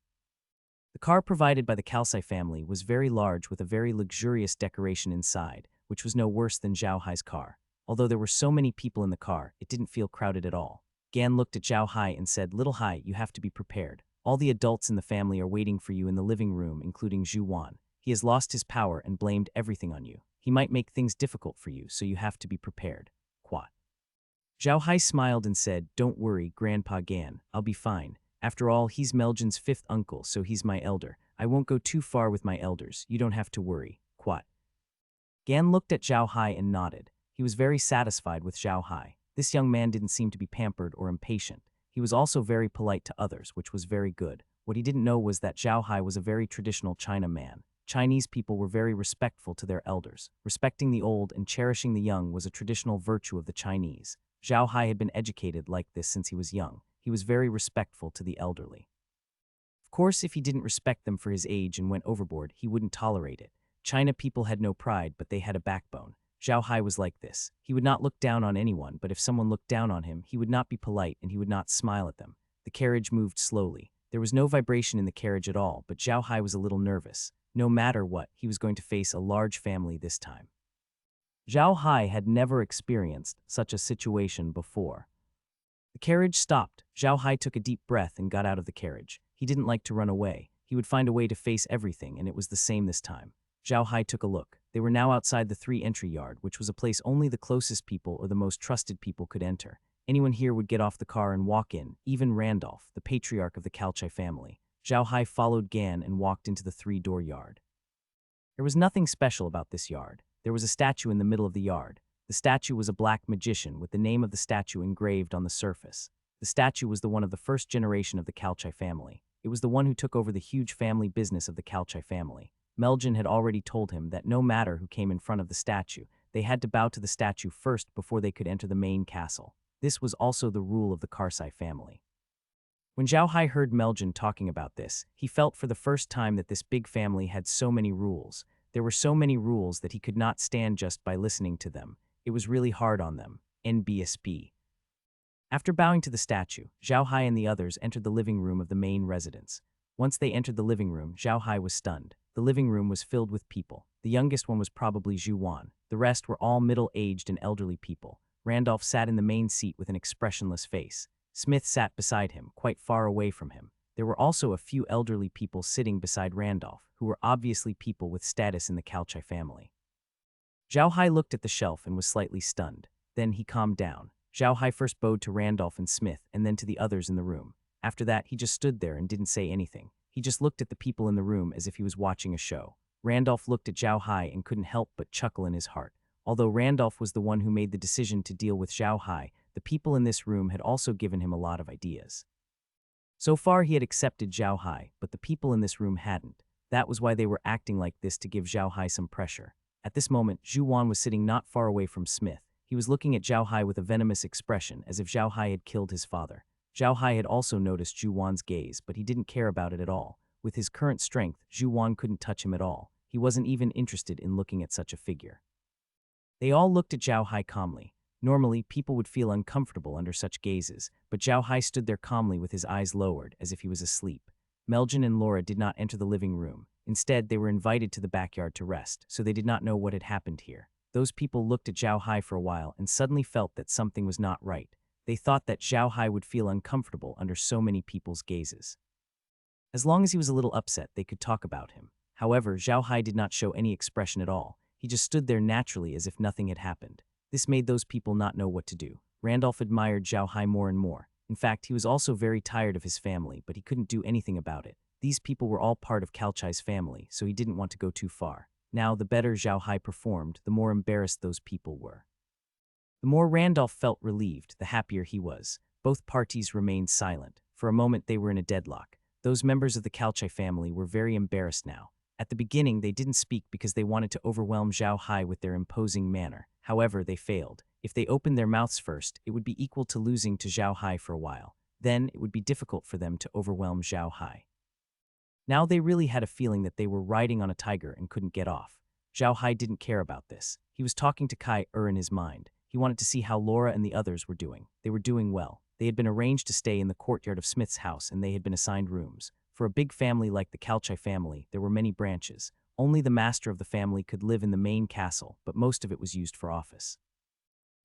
The car provided by the Carsai family was very large with a very luxurious decoration inside, which was no worse than Xiao Hai's car. Although there were so many people in the car, it didn't feel crowded at all. Gan looked at Xiao Hai and said, "Little Hai, you have to be prepared. All the adults in the family are waiting for you in the living room, including Zhuan. He has lost his power and blamed everything on you. He might make things difficult for you, so you have to be prepared." Quat. Xiao Hai smiled and said, "Don't worry, Grandpa Gan, I'll be fine. After all, he's Meljin's 5th uncle, so he's my elder. I won't go too far with my elders. You don't have to worry." Quat. Gan looked at Xiao Hai and nodded. He was very satisfied with Xiao Hai. This young man didn't seem to be pampered or impatient. He was also very polite to others, which was very good. What he didn't know was that Xiao Hai was a very traditional China man. Chinese people were very respectful to their elders. Respecting the old and cherishing the young was a traditional virtue of the Chinese. Xiao Hai had been educated like this since he was young. He was very respectful to the elderly. Of course, if he didn't respect them for his age and went overboard, he wouldn't tolerate it. China people had no pride, but they had a backbone. Xiao Hai was like this. He would not look down on anyone, but if someone looked down on him, he would not be polite and he would not smile at them. The carriage moved slowly. There was no vibration in the carriage at all, but Xiao Hai was a little nervous. No matter what, he was going to face a large family this time. Xiao Hai had never experienced such a situation before. The carriage stopped. Xiao Hai took a deep breath and got out of the carriage. He didn't like to run away. He would find a way to face everything, and it was the same this time. Xiao Hai took a look. They were now outside the 3-entry yard, which was a place only the closest people or the most trusted people could enter. Anyone here would get off the car and walk in, even Randolph, the patriarch of the Carsai family. Xiao Hai followed Gan and walked into the 3-door yard. There was nothing special about this yard. There was a statue in the middle of the yard. The statue was a black magician with the name of the statue engraved on the surface. The statue was the one of the first generation of the Carsai family. It was the one who took over the huge family business of the Carsai family. Meljin had already told him that no matter who came in front of the statue, they had to bow to the statue first before they could enter the main castle. This was also the rule of the Carsai family. When Xiao Hai heard Meljin talking about this, he felt for the first time that this big family had so many rules. There were so many rules that he could not stand just by listening to them. It was really hard on them. NBSB. After bowing to the statue, Xiao Hai and the others entered the living room of the main residence. Once they entered the living room, Xiao Hai was stunned. The living room was filled with people. The youngest one was probably Zhu Wan. The rest were all middle-aged and elderly people. Randolph sat in the main seat with an expressionless face. Smith sat beside him, quite far away from him. There were also a few elderly people sitting beside Randolph, who were obviously people with status in the Carsai family. Xiao Hai looked at the shelf and was slightly stunned. Then he calmed down. Xiao Hai first bowed to Randolph and Smith and then to the others in the room. After that, he just stood there and didn't say anything. He just looked at the people in the room as if he was watching a show. Randolph looked at Xiao Hai and couldn't help but chuckle in his heart. Although Randolph was the one who made the decision to deal with Xiao Hai, the people in this room had also given him a lot of ideas. So far he had accepted Xiao Hai, but the people in this room hadn't. That was why they were acting like this, to give Xiao Hai some pressure. At this moment, Zhu Wan was sitting not far away from Smith. He was looking at Xiao Hai with a venomous expression, as if Xiao Hai had killed his father. Xiao Hai had also noticed Zhu Wan's gaze, but he didn't care about it at all. With his current strength, Zhu Wan couldn't touch him at all. He wasn't even interested in looking at such a figure. They all looked at Xiao Hai calmly. Normally, people would feel uncomfortable under such gazes, but Xiao Hai stood there calmly with his eyes lowered, as if he was asleep. Meljin and Laura did not enter the living room. Instead, they were invited to the backyard to rest, so they did not know what had happened here. Those people looked at Xiao Hai for a while and suddenly felt that something was not right. They thought that Xiao Hai would feel uncomfortable under so many people's gazes. As long as he was a little upset, they could talk about him. However, Xiao Hai did not show any expression at all. He just stood there naturally as if nothing had happened. This made those people not know what to do. Randolph admired Xiao Hai more and more. In fact, he was also very tired of his family, but he couldn't do anything about it. These people were all part of Carsai's family, so he didn't want to go too far. Now, the better Xiao Hai performed, the more embarrassed those people were. The more Randolph felt relieved, the happier he was. Both parties remained silent. For a moment, they were in a deadlock. Those members of the Carsai family were very embarrassed now. At the beginning, they didn't speak because they wanted to overwhelm Xiao Hai with their imposing manner. However, they failed. If they opened their mouths first, it would be equal to losing to Xiao Hai for a while. Then, it would be difficult for them to overwhelm Xiao Hai. Now they really had a feeling that they were riding on a tiger and couldn't get off. Xiao Hai didn't care about this. He was talking to Kai in his mind. He wanted to see how Laura and the others were doing. They were doing well. They had been arranged to stay in the courtyard of Smith's house, and they had been assigned rooms. For a big family like the Carsai family, there were many branches. Only the master of the family could live in the main castle, but most of it was used for office.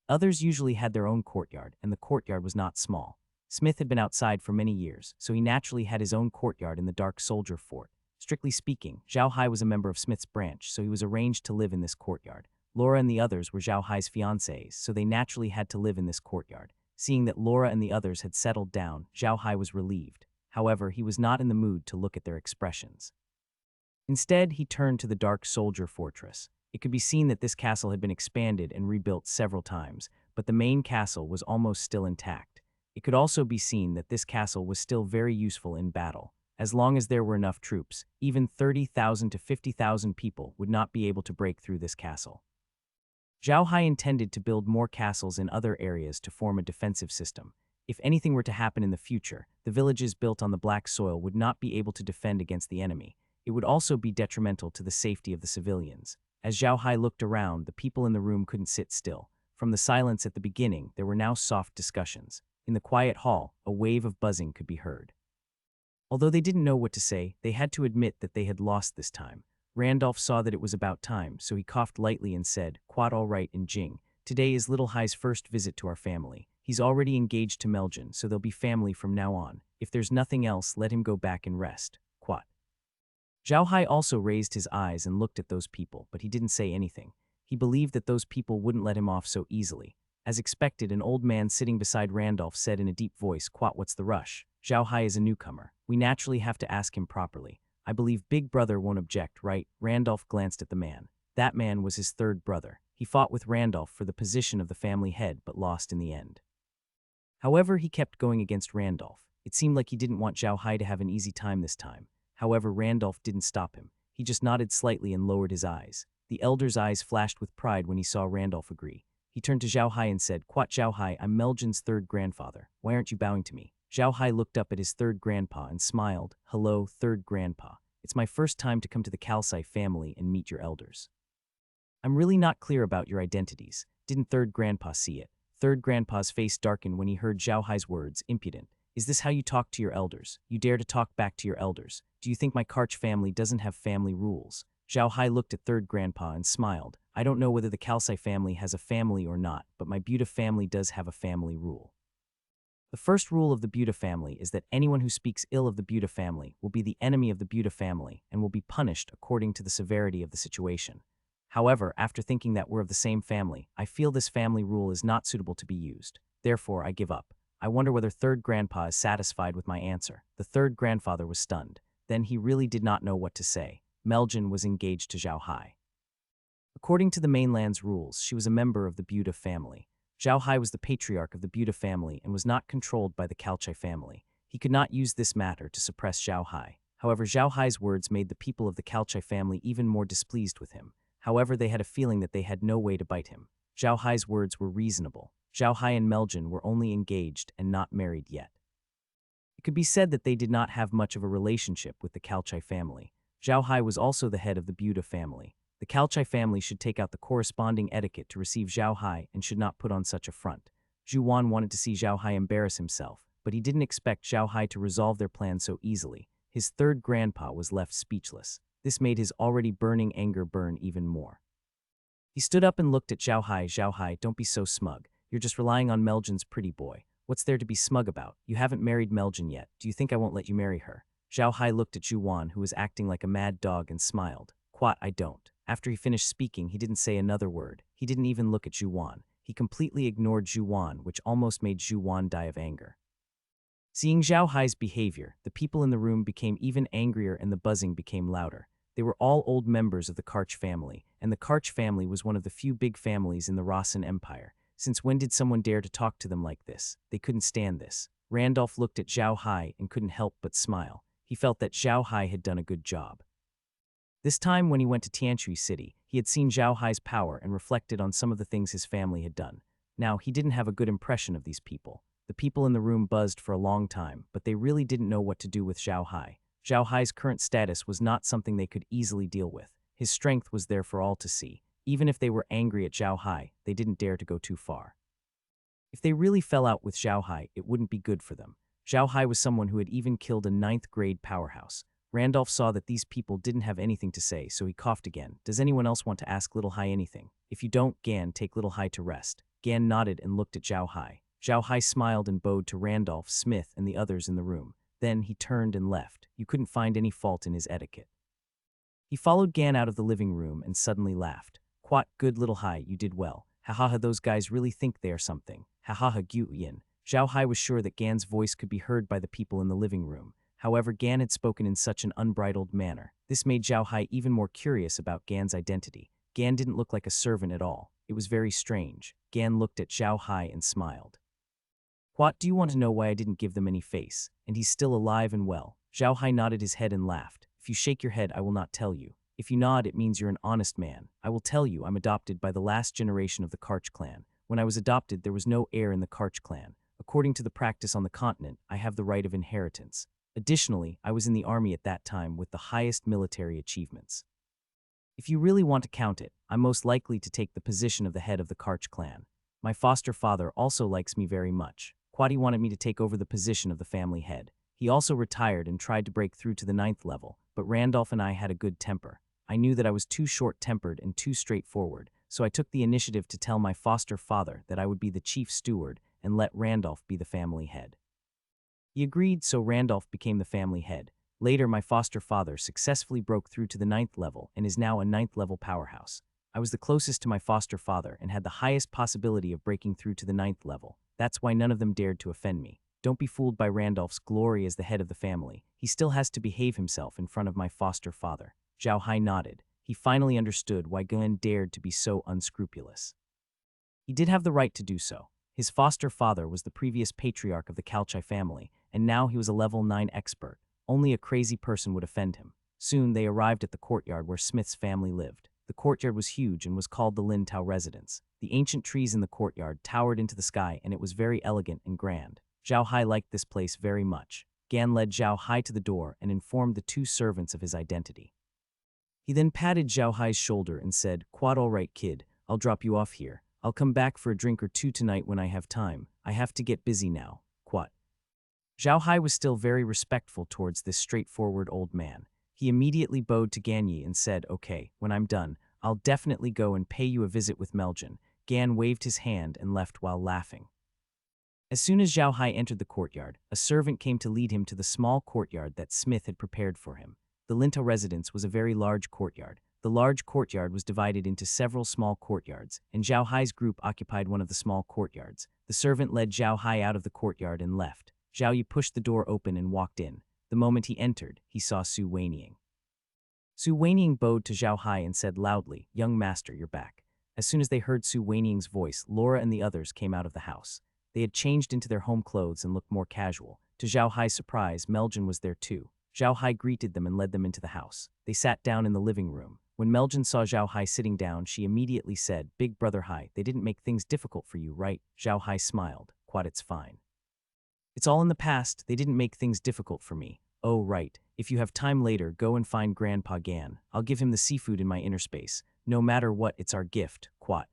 Others usually had their own courtyard, and the courtyard was not small. Smith had been outside for many years, so he naturally had his own courtyard in the Dark Soldier Fort. Strictly speaking, Xiao Hai was a member of Smith's branch, so he was arranged to live in this courtyard. Laura and the others were Xiao Hai's fiancées, so they naturally had to live in this courtyard. Seeing that Laura and the others had settled down, Xiao Hai was relieved. However, he was not in the mood to look at their expressions. Instead, he turned to the Dark Soldier Fortress. It could be seen that this castle had been expanded and rebuilt several times, but the main castle was almost still intact. It could also be seen that this castle was still very useful in battle. As long as there were enough troops, even 30,000 to 50,000 people would not be able to break through this castle. Xiao Hai intended to build more castles in other areas to form a defensive system. If anything were to happen in the future, the villages built on the black soil would not be able to defend against the enemy. It would also be detrimental to the safety of the civilians. As Xiao Hai looked around, the people in the room couldn't sit still. From the silence at the beginning, there were now soft discussions. In the quiet hall, a wave of buzzing could be heard. Although they didn't know what to say, they had to admit that they had lost this time. Randolph saw that it was about time, so he coughed lightly and said, "Quite all right in Jing. Today is Little Hai's first visit to our family. He's already engaged to Meljin, so they'll be family from now on. If there's nothing else, let him go back and rest. Quat." Xiao Hai also raised his eyes and looked at those people, but he didn't say anything. He believed that those people wouldn't let him off so easily. As expected, an old man sitting beside Randolph said in a deep voice, "Quat, what's the rush? Xiao Hai is a newcomer. We naturally have to ask him properly. I believe Big Brother won't object, right?" Randolph glanced at the man. That man was his third brother. He fought with Randolph for the position of the family head but lost in the end. However, he kept going against Randolph. It seemed like he didn't want Xiao Hai to have an easy time this time. However, Randolph didn't stop him. He just nodded slightly and lowered his eyes. The elder's eyes flashed with pride when he saw Randolph agree. He turned to Xiao Hai and said, "Quat Xiao Hai, I'm Meljin's third grandfather. Why aren't you bowing to me?" Xiao Hai looked up at his third grandpa and smiled. "Hello, third grandpa. It's my first time to come to the Carsai family and meet your elders. I'm really not clear about your identities. Didn't third grandpa see it?" Third grandpa's face darkened when he heard Xiao Hai's words. "Impudent. Is this how you talk to your elders? You dare to talk back to your elders? Do you think my Karch family doesn't have family rules?" Xiao Hai looked at third grandpa and smiled. "I don't know whether the Carsai family has a family or not, but my Buddha family does have a family rule. The first rule of the Buddha family is that anyone who speaks ill of the Buddha family will be the enemy of the Buddha family and will be punished according to the severity of the situation. However, after thinking that we're of the same family, I feel this family rule is not suitable to be used. Therefore, I give up. I wonder whether third grandpa is satisfied with my answer." The third grandfather was stunned. Then he really did not know what to say. Meljin was engaged to Xiao Hai. According to the mainland's rules, she was a member of the Buddha family. Xiao Hai was the patriarch of the Buddha family and was not controlled by the Carsai family. He could not use this matter to suppress Xiao Hai. However, Xiao Hai's words made the people of the Carsai family even more displeased with him. However, they had a feeling that they had no way to bite him. Xiao Hai's words were reasonable. Xiao Hai and Meljin were only engaged and not married yet. It could be said that they did not have much of a relationship with the Carsai family. Xiao Hai was also the head of the Buddha family. The Carsai family should take out the corresponding etiquette to receive Xiao Hai and should not put on such a front. Zhuwan wanted to see Xiao Hai embarrass himself, but he didn't expect Xiao Hai to resolve their plan so easily. His third grandpa was left speechless. This made his already burning anger burn even more. He stood up and looked at Xiao Hai. "Xiao Hai, don't be so smug. You're just relying on Meljin's pretty boy. What's there to be smug about? You haven't married Meljin yet. Do you think I won't let you marry her?" Xiao Hai looked at Zhuwan, who was acting like a mad dog, and smiled. "Quat, I don't." After he finished speaking, he didn't say another word. He didn't even look at Zhuwan. He completely ignored Zhuwan, which almost made Zhuwan die of anger. Seeing Xiao Hai's behavior, the people in the room became even angrier and the buzzing became louder. They were all old members of the Karch family, and the Karch family was one of the few big families in the Rasen Empire. Since when did someone dare to talk to them like this? They couldn't stand this. Randolph looked at Xiao Hai and couldn't help but smile. He felt that Xiao Hai had done a good job. This time when he went to Tianshui City, he had seen Xiao Hai's power and reflected on some of the things his family had done. Now, he didn't have a good impression of these people. The people in the room buzzed for a long time, but they really didn't know what to do with Xiao Hai. Xiao Hai's current status was not something they could easily deal with. His strength was there for all to see. Even if they were angry at Xiao Hai, they didn't dare to go too far. If they really fell out with Xiao Hai, it wouldn't be good for them. Xiao Hai was someone who had even killed a 9th-grade powerhouse. Randolph saw that these people didn't have anything to say, so he coughed again. "Does anyone else want to ask Little Hai anything? If you don't, Gan, take Little Hai to rest." Gan nodded and looked at Xiao Hai. Xiao Hai smiled and bowed to Randolph, Smith, and the others in the room. Then he turned and left. You couldn't find any fault in his etiquette. He followed Gan out of the living room and suddenly laughed. "Quat, good Little Hai, you did well. Ha, those guys really think they are something. Ha, Guyin." Xiao Hai was sure that Gan's voice could be heard by the people in the living room. However, Gan had spoken in such an unbridled manner. This made Xiao Hai even more curious about Gan's identity. Gan didn't look like a servant at all. It was very strange. Gan looked at Xiao Hai and smiled. "What, do you want to know why I didn't give them any face? And he's still alive and well." Xiao Hai nodded his head and laughed. "If you shake your head, I will not tell you. If you nod, it means you're an honest man. I will tell you I'm adopted by the last generation of the Karch clan. When I was adopted, there was no heir in the Karch clan. According to the practice on the continent, I have the right of inheritance. Additionally, I was in the army at that time with the highest military achievements. If you really want to count it, I'm most likely to take the position of the head of the Karch clan. My foster father also likes me very much. Quadi wanted me to take over the position of the family head. He also retired and tried to break through to the 9th level, but Randolph and I had a good temper. I knew that I was too short-tempered and too straightforward, so I took the initiative to tell my foster father that I would be the chief steward and let Randolph be the family head. He agreed, so Randolph became the family head. Later, my foster father successfully broke through to the 9th level and is now a 9th level powerhouse. I was the closest to my foster father and had the highest possibility of breaking through to the 9th level. That's why none of them dared to offend me. Don't be fooled by Randolph's glory as the head of the family. He still has to behave himself in front of my foster father." Xiao Hai nodded. He finally understood why Gan dared to be so unscrupulous. He did have the right to do so. His foster father was the previous patriarch of the Carsai family, and now he was a level 9 expert. Only a crazy person would offend him. Soon they arrived at the courtyard where Smith's family lived. The courtyard was huge and was called the Lin Tao residence. The ancient trees in the courtyard towered into the sky, and it was very elegant and grand. Xiao Hai liked this place very much. Gan led Xiao Hai to the door and informed the two servants of his identity. He then patted Xiao Hai's shoulder and said, "Quite all right, kid. I'll drop you off here. I'll come back for a drink or two tonight when I have time. I have to get busy now." Quat. Xiao Hai was still very respectful towards this straightforward old man. He immediately bowed to Gan Yi and said, "Okay, when I'm done, I'll definitely go and pay you a visit with Meljin." Gan waved his hand and left while laughing. As soon as Xiao Hai entered the courtyard, a servant came to lead him to the small courtyard that Smith had prepared for him. The Linta residence was a very large courtyard. The large courtyard was divided into several small courtyards, and Xiao Hai's group occupied one of the small courtyards. The servant led Xiao Hai out of the courtyard and left. Xiao Yi pushed the door open and walked in. The moment he entered, he saw Suenying. Suenying bowed to Xiao Hai and said loudly, "Young master, you're back." As soon as they heard Suenying's voice, Laura and the others came out of the house. They had changed into their home clothes and looked more casual. To Xiao Hai's surprise, Meljin was there too. Xiao Hai greeted them and led them into the house. They sat down in the living room. When Meljin saw Xiao Hai sitting down, she immediately said, "Big brother Hai, they didn't make things difficult for you, right?" Xiao Hai smiled. "Quite, it's fine. It's all in the past. They didn't make things difficult for me." "Oh, right. If you have time later, go and find Grandpa Gan. I'll give him the seafood in my inner space. No matter what, it's our gift." Quat.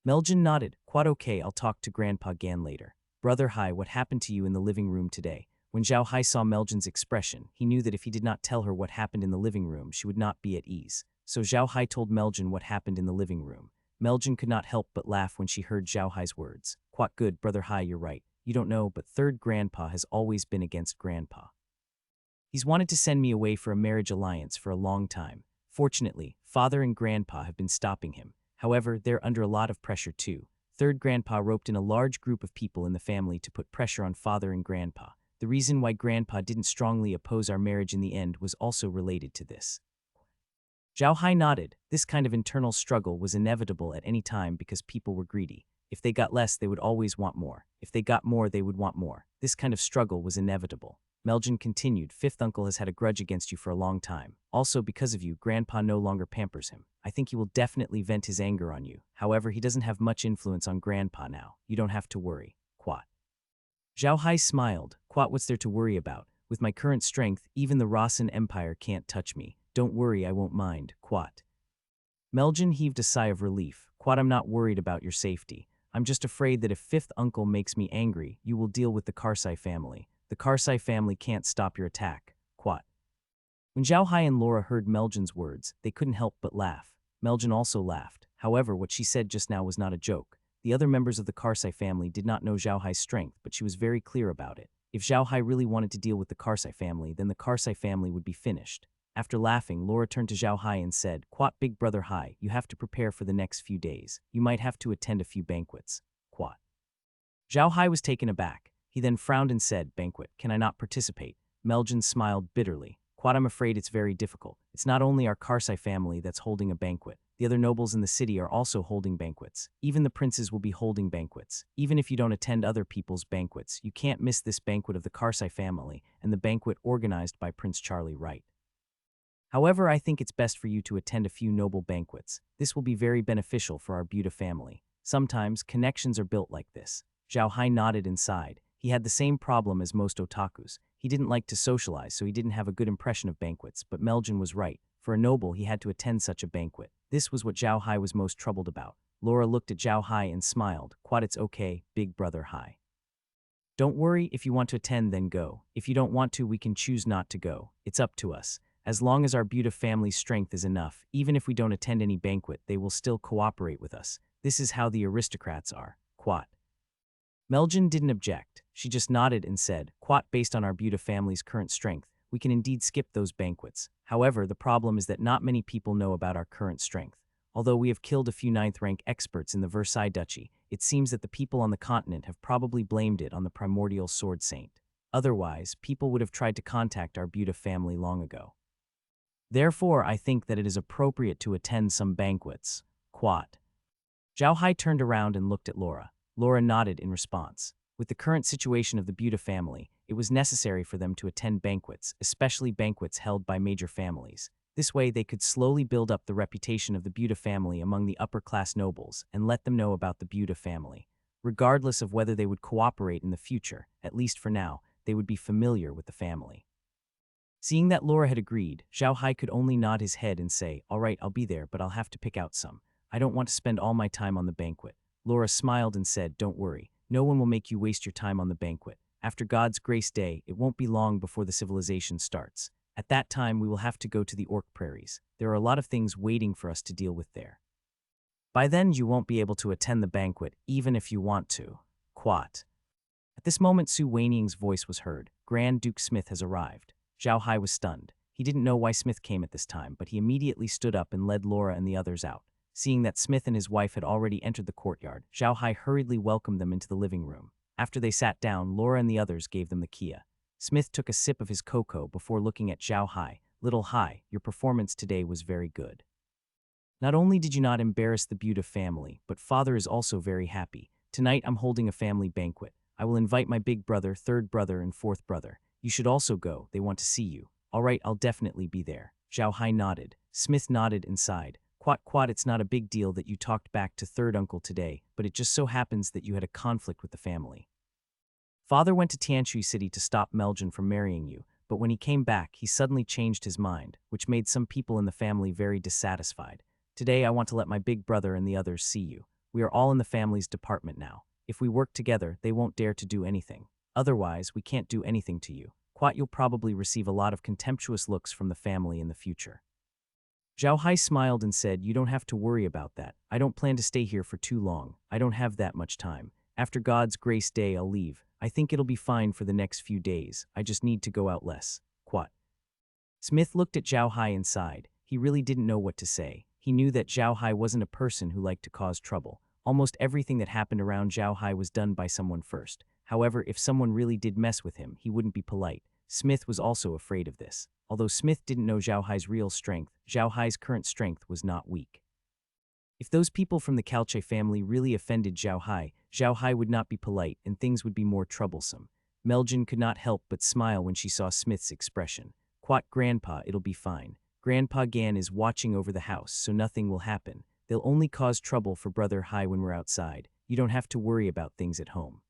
Meljin nodded. "Quite okay, I'll talk to Grandpa Gan later." "Brother Hai, what happened to you in the living room today?" When Xiao Hai saw Meljin's expression, he knew that if he did not tell her what happened in the living room, she would not be at ease. So Xiao Hai told Meljin what happened in the living room. Meljin could not help but laugh when she heard Xiao Hai's words. "Quite good, brother Hai, you're right. You don't know, but third grandpa has always been against grandpa. He's wanted to send me away for a marriage alliance for a long time. Fortunately, father and grandpa have been stopping him. However, they're under a lot of pressure too. Third grandpa roped in a large group of people in the family to put pressure on father and grandpa. The reason why grandpa didn't strongly oppose our marriage in the end was also related to this." Xiao Hai nodded. This kind of internal struggle was inevitable at any time because people were greedy. If they got less, they would always want more. If they got more, they would want more. This kind of struggle was inevitable. Meljin continued, "Fifth uncle has had a grudge against you for a long time. Also, because of you, grandpa no longer pampers him. I think he will definitely vent his anger on you. However, he doesn't have much influence on grandpa now. You don't have to worry." Quat. Xiao Hai smiled. "Quat, what's there to worry about? With my current strength, even the Rasen Empire can't touch me. Don't worry, I won't mind." Quat. Meljin heaved a sigh of relief. "Quat, I'm not worried about your safety. I'm just afraid that if fifth uncle makes me angry, you will deal with the Carsai family. The Carsai family can't stop your attack." Quat. When Xiao Hai and Laura heard Meljin's words, they couldn't help but laugh. Meljin also laughed. However, what she said just now was not a joke. The other members of the Carsai family did not know Xiao Hai's strength, but she was very clear about it. If Xiao Hai really wanted to deal with the Carsai family, then the Carsai family would be finished. After laughing, Laura turned to Xiao Hai and said, "Quat, big brother Hai, you have to prepare for the next few days. You might have to attend a few banquets." Quat. Xiao Hai was taken aback. He then frowned and said, "Banquet, can I not participate?" Meljin smiled bitterly. "Quat, I'm afraid it's very difficult. It's not only our Carsai family that's holding a banquet. The other nobles in the city are also holding banquets. Even the princes will be holding banquets. Even if you don't attend other people's banquets, you can't miss this banquet of the Carsai family and the banquet organized by Prince Charlie Wright. However, I think it's best for you to attend a few noble banquets. This will be very beneficial for our Buddha family. Sometimes, connections are built like this." Xiao Hai nodded and sighed. He had the same problem as most otakus. He didn't like to socialize, so he didn't have a good impression of banquets, but Meljin was right. For a noble, he had to attend such a banquet. This was what Xiao Hai was most troubled about. Laura looked at Xiao Hai and smiled. "Quat, it's okay, big brother Hai. Don't worry, if you want to attend, then go. If you don't want to, we can choose not to go. It's up to us. As long as our Buddha family's strength is enough, even if we don't attend any banquet, they will still cooperate with us. This is how the aristocrats are." Quat. Meljin didn't object. She just nodded and said, "Quat, based on our Buddha family's current strength, we can indeed skip those banquets. However, the problem is that not many people know about our current strength. Although we have killed a few 9th rank experts in the Versailles Duchy, it seems that the people on the continent have probably blamed it on the primordial sword saint. Otherwise, people would have tried to contact our Buddha family long ago." Therefore, I think that it is appropriate to attend some banquets. Quat. Xiao Hai turned around and looked at Laura. Laura nodded in response. With the current situation of the Buta family, it was necessary for them to attend banquets, especially banquets held by major families. This way, they could slowly build up the reputation of the Buta family among the upper-class nobles and let them know about the Buta family. Regardless of whether they would cooperate in the future, at least for now, they would be familiar with the family. Seeing that Laura had agreed, Xiao Hai could only nod his head and say, "All right, I'll be there, but I'll have to pick out some. I don't want to spend all my time on the banquet." Laura smiled and said, "Don't worry. No one will make you waste your time on the banquet. After God's Grace Day, it won't be long before the civilization starts. At that time, we will have to go to the Orc Prairies. There are a lot of things waiting for us to deal with there. By then, you won't be able to attend the banquet, even if you want to." Quat. At this moment, Suenying's voice was heard. Grand Duke Smith has arrived. Xiao Hai was stunned. He didn't know why Smith came at this time, but he immediately stood up and led Laura and the others out. Seeing that Smith and his wife had already entered the courtyard, Xiao Hai hurriedly welcomed them into the living room. After they sat down, Laura and the others gave them the kia. Smith took a sip of his cocoa before looking at Xiao Hai. "Little Hai, your performance today was very good. Not only did you not embarrass the Buta family, but father is also very happy. Tonight I'm holding a family banquet. I will invite my big brother, third brother, and fourth brother. You should also go, they want to see you." "All right, I'll definitely be there." Xiao Hai nodded. Smith nodded and sighed. Quat, it's not a big deal that you talked back to third uncle today, but it just so happens that you had a conflict with the family. Father went to Tianshui City to stop Meljin from marrying you, but when he came back, he suddenly changed his mind, which made some people in the family very dissatisfied. Today I want to let my big brother and the others see you. We are all in the family's department now. If we work together, they won't dare to do anything. Otherwise, we can't do anything to you. Quat, you'll probably receive a lot of contemptuous looks from the family in the future. Xiao Hai smiled and said, "You don't have to worry about that. I don't plan to stay here for too long. I don't have that much time. After God's Grace Day, I'll leave. I think it'll be fine for the next few days. I just need to go out less." Quat. Smith looked at Xiao Hai and sighed. He really didn't know what to say. He knew that Xiao Hai wasn't a person who liked to cause trouble. Almost everything that happened around Xiao Hai was done by someone first. However, if someone really did mess with him, he wouldn't be polite. Smith was also afraid of this. Although Smith didn't know Xiao Hai's real strength, Xiao Hai's current strength was not weak. If those people from the Carsai family really offended Xiao Hai would not be polite and things would be more troublesome. Meljin could not help but smile when she saw Smith's expression. "Quat, Grandpa, it'll be fine. Grandpa Gan is watching over the house, so nothing will happen. They'll only cause trouble for Brother Hai when we're outside. You don't have to worry about things at home.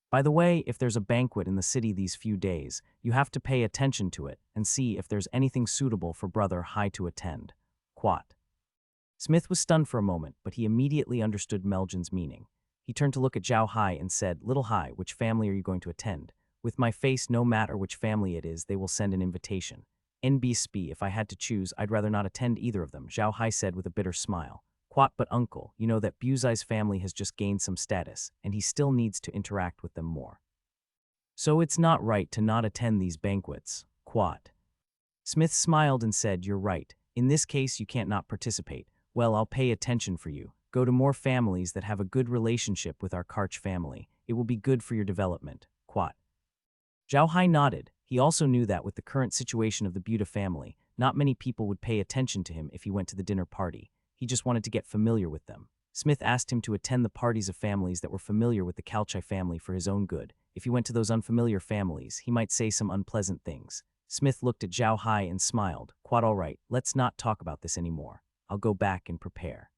By the way, if there's a banquet in the city these few days, you have to pay attention to it and see if there's anything suitable for Brother Hai to attend." Quat. Smith was stunned for a moment, but he immediately understood Meljin's meaning. He turned to look at Xiao Hai and said, "Little Hai, which family are you going to attend? With my face, no matter which family it is, they will send an invitation. NBSP, if I had to choose, I'd rather not attend either of them," Xiao Hai said with a bitter smile. "Quat, but uncle, you know that Buzai's family has just gained some status, and he still needs to interact with them more. So it's not right to not attend these banquets." Quat. Smith smiled and said, "You're right. In this case, you can't not participate. Well, I'll pay attention for you. Go to more families that have a good relationship with our Karch family. It will be good for your development." Quat. Xiao Hai nodded. He also knew that with the current situation of the Buta family, not many people would pay attention to him if he went to the dinner party. He just wanted to get familiar with them. Smith asked him to attend the parties of families that were familiar with the Carsai family for his own good. If he went to those unfamiliar families, he might say some unpleasant things. Smith looked at Xiao Hai and smiled. "Quat, all right, let's not talk about this anymore. I'll go back and prepare.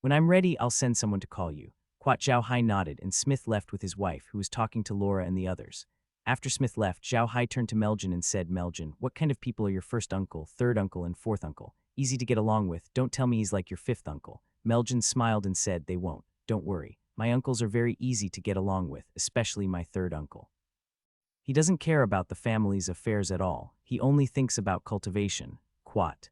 When I'm ready, I'll send someone to call you." Quat. Xiao Hai nodded, and Smith left with his wife, who was talking to Laura and the others. After Smith left, Xiao Hai turned to Meljin and said, "Meljin, what kind of people are your first uncle, third uncle, and fourth uncle? Easy to get along with. Don't tell me he's like your fifth uncle." Meljin smiled and said, "They won't. Don't worry. My uncles are very easy to get along with, especially my third uncle. He doesn't care about the family's affairs at all. He only thinks about cultivation." Quat.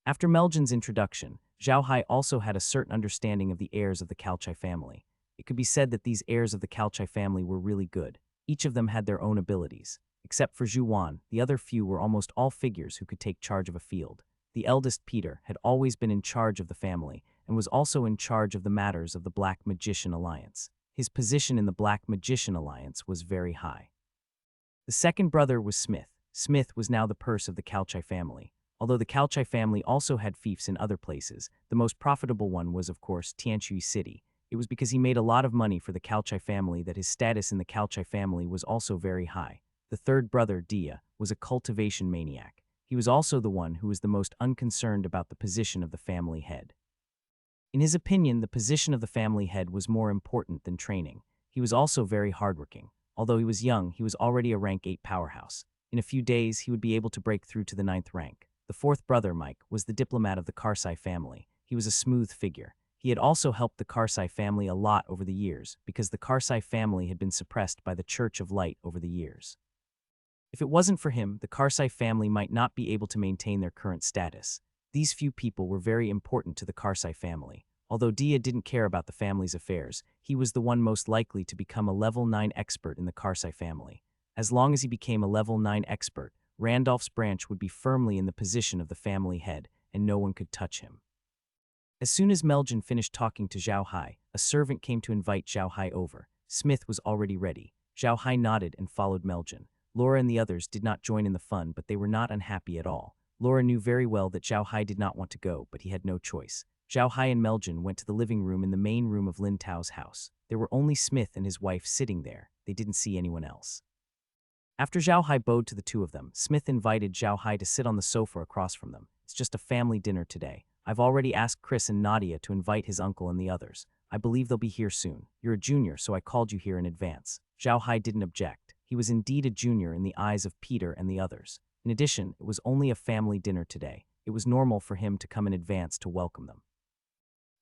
After Meljin's introduction, Xiao Hai also had a certain understanding of the heirs of the Carsai family. It could be said that these heirs of the Carsai family were really good. Each of them had their own abilities. Except for Zhuwan, the other few were almost all figures who could take charge of a field. The eldest, Peter, had always been in charge of the family and was also in charge of the matters of the Black Magician Alliance. His position in the Black Magician Alliance was very high. The second brother was Smith. Smith was now the purse of the Carsai family. Although the Carsai family also had fiefs in other places, the most profitable one was, of course, Tianshui City. It was because he made a lot of money for the Carsai family that his status in the Carsai family was also very high. The third brother, Dia, was a cultivation maniac. He was also the one who was the most unconcerned about the position of the family head. In his opinion, the position of the family head was more important than training. He was also very hardworking. Although he was young, he was already a rank 8 powerhouse. In a few days, he would be able to break through to the 9th rank. The fourth brother, Mike, was the diplomat of the Carsai family. He was a smooth figure. He had also helped the Carsai family a lot over the years, because the Carsai family had been suppressed by the Church of Light over the years. If it wasn't for him, the Carsai family might not be able to maintain their current status. These few people were very important to the Carsai family. Although Dia didn't care about the family's affairs, he was the one most likely to become a level 9 expert in the Carsai family. As long as he became a level 9 expert, Randolph's branch would be firmly in the position of the family head, and no one could touch him. As soon as Meljin finished talking to Xiao Hai, a servant came to invite Xiao Hai over. Smith was already ready. Xiao Hai nodded and followed Meljin. Laura and the others did not join in the fun, but they were not unhappy at all. Laura knew very well that Xiao Hai did not want to go, but he had no choice. Xiao Hai and Meljin went to the living room in the main room of Lin Tao's house. There were only Smith and his wife sitting there. They didn't see anyone else. After Xiao Hai bowed to the two of them, Smith invited Xiao Hai to sit on the sofa across from them. It's just a family dinner today. I've already asked Chris and Nadia to invite his uncle and the others. I believe they'll be here soon. You're a junior, so I called you here in advance. Xiao Hai didn't object. He was indeed a junior in the eyes of Peter and the others. In addition, it was only a family dinner today. It was normal for him to come in advance to welcome them.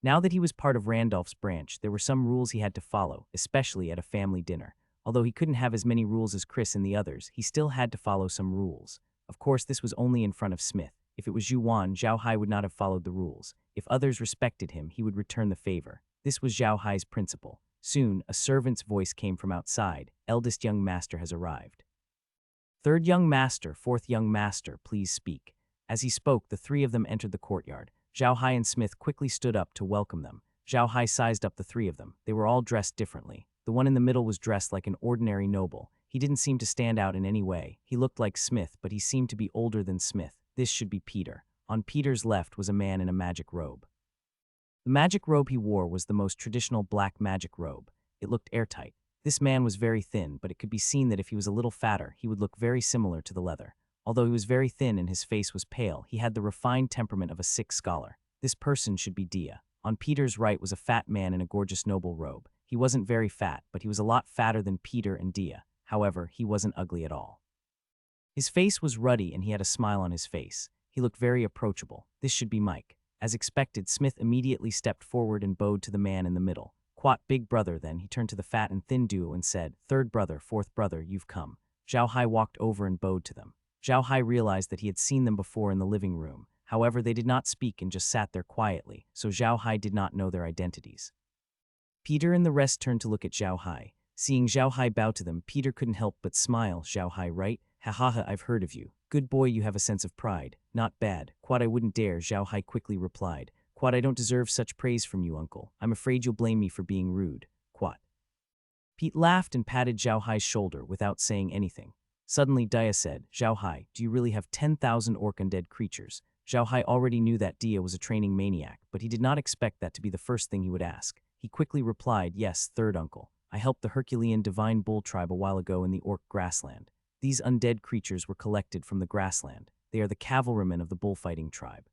Now that he was part of Randolph's branch, there were some rules he had to follow, especially at a family dinner. Although he couldn't have as many rules as Chris and the others, he still had to follow some rules. Of course, this was only in front of Smith. If it was Yuan, Xiao Hai would not have followed the rules. If others respected him, he would return the favor. This was Xiao Hai's principle. Soon, a servant's voice came from outside. Eldest young master has arrived. Third young master, fourth young master, please speak. As he spoke, the three of them entered the courtyard. Xiao Hai and Smith quickly stood up to welcome them. Xiao Hai sized up the three of them. They were all dressed differently. The one in the middle was dressed like an ordinary noble. He didn't seem to stand out in any way. He looked like Smith, but he seemed to be older than Smith. This should be Peter. On Peter's left was a man in a magic robe. The magic robe he wore was the most traditional black magic robe. It looked airtight. This man was very thin, but it could be seen that if he was a little fatter, he would look very similar to the leather. Although he was very thin and his face was pale, he had the refined temperament of a sick scholar. This person should be Dia. On Peter's right was a fat man in a gorgeous noble robe. He wasn't very fat, but he was a lot fatter than Peter and Dia. However, he wasn't ugly at all. His face was ruddy and he had a smile on his face. He looked very approachable. This should be Mike. As expected, Smith immediately stepped forward and bowed to the man in the middle. Quat, big brother. Then he turned to the fat and thin duo and said, third brother, fourth brother, you've come. Xiao Hai walked over and bowed to them. Xiao Hai realized that he had seen them before in the living room. However, they did not speak and just sat there quietly, so Xiao Hai did not know their identities. Peter and the rest turned to look at Xiao Hai. Seeing Xiao Hai bow to them, Peter couldn't help but smile. Xiao Hai, right? Ha ha ha, I've heard of you. Good boy, you have a sense of pride. Not bad. Quat, I wouldn't dare, Xiao Hai quickly replied. Quat, I don't deserve such praise from you, uncle. I'm afraid you'll blame me for being rude. Quat. Pete laughed and patted Xiao Hai's shoulder without saying anything. Suddenly, Dia said, Xiao Hai, do you really have 10,000 orc undead creatures? Xiao Hai already knew that Dia was a training maniac, but he did not expect that to be the first thing he would ask. He quickly replied, yes, third uncle. I helped the Herculean divine bull tribe a while ago in the orc grassland. These undead creatures were collected from the grassland. They are the cavalrymen of the bullfighting tribe.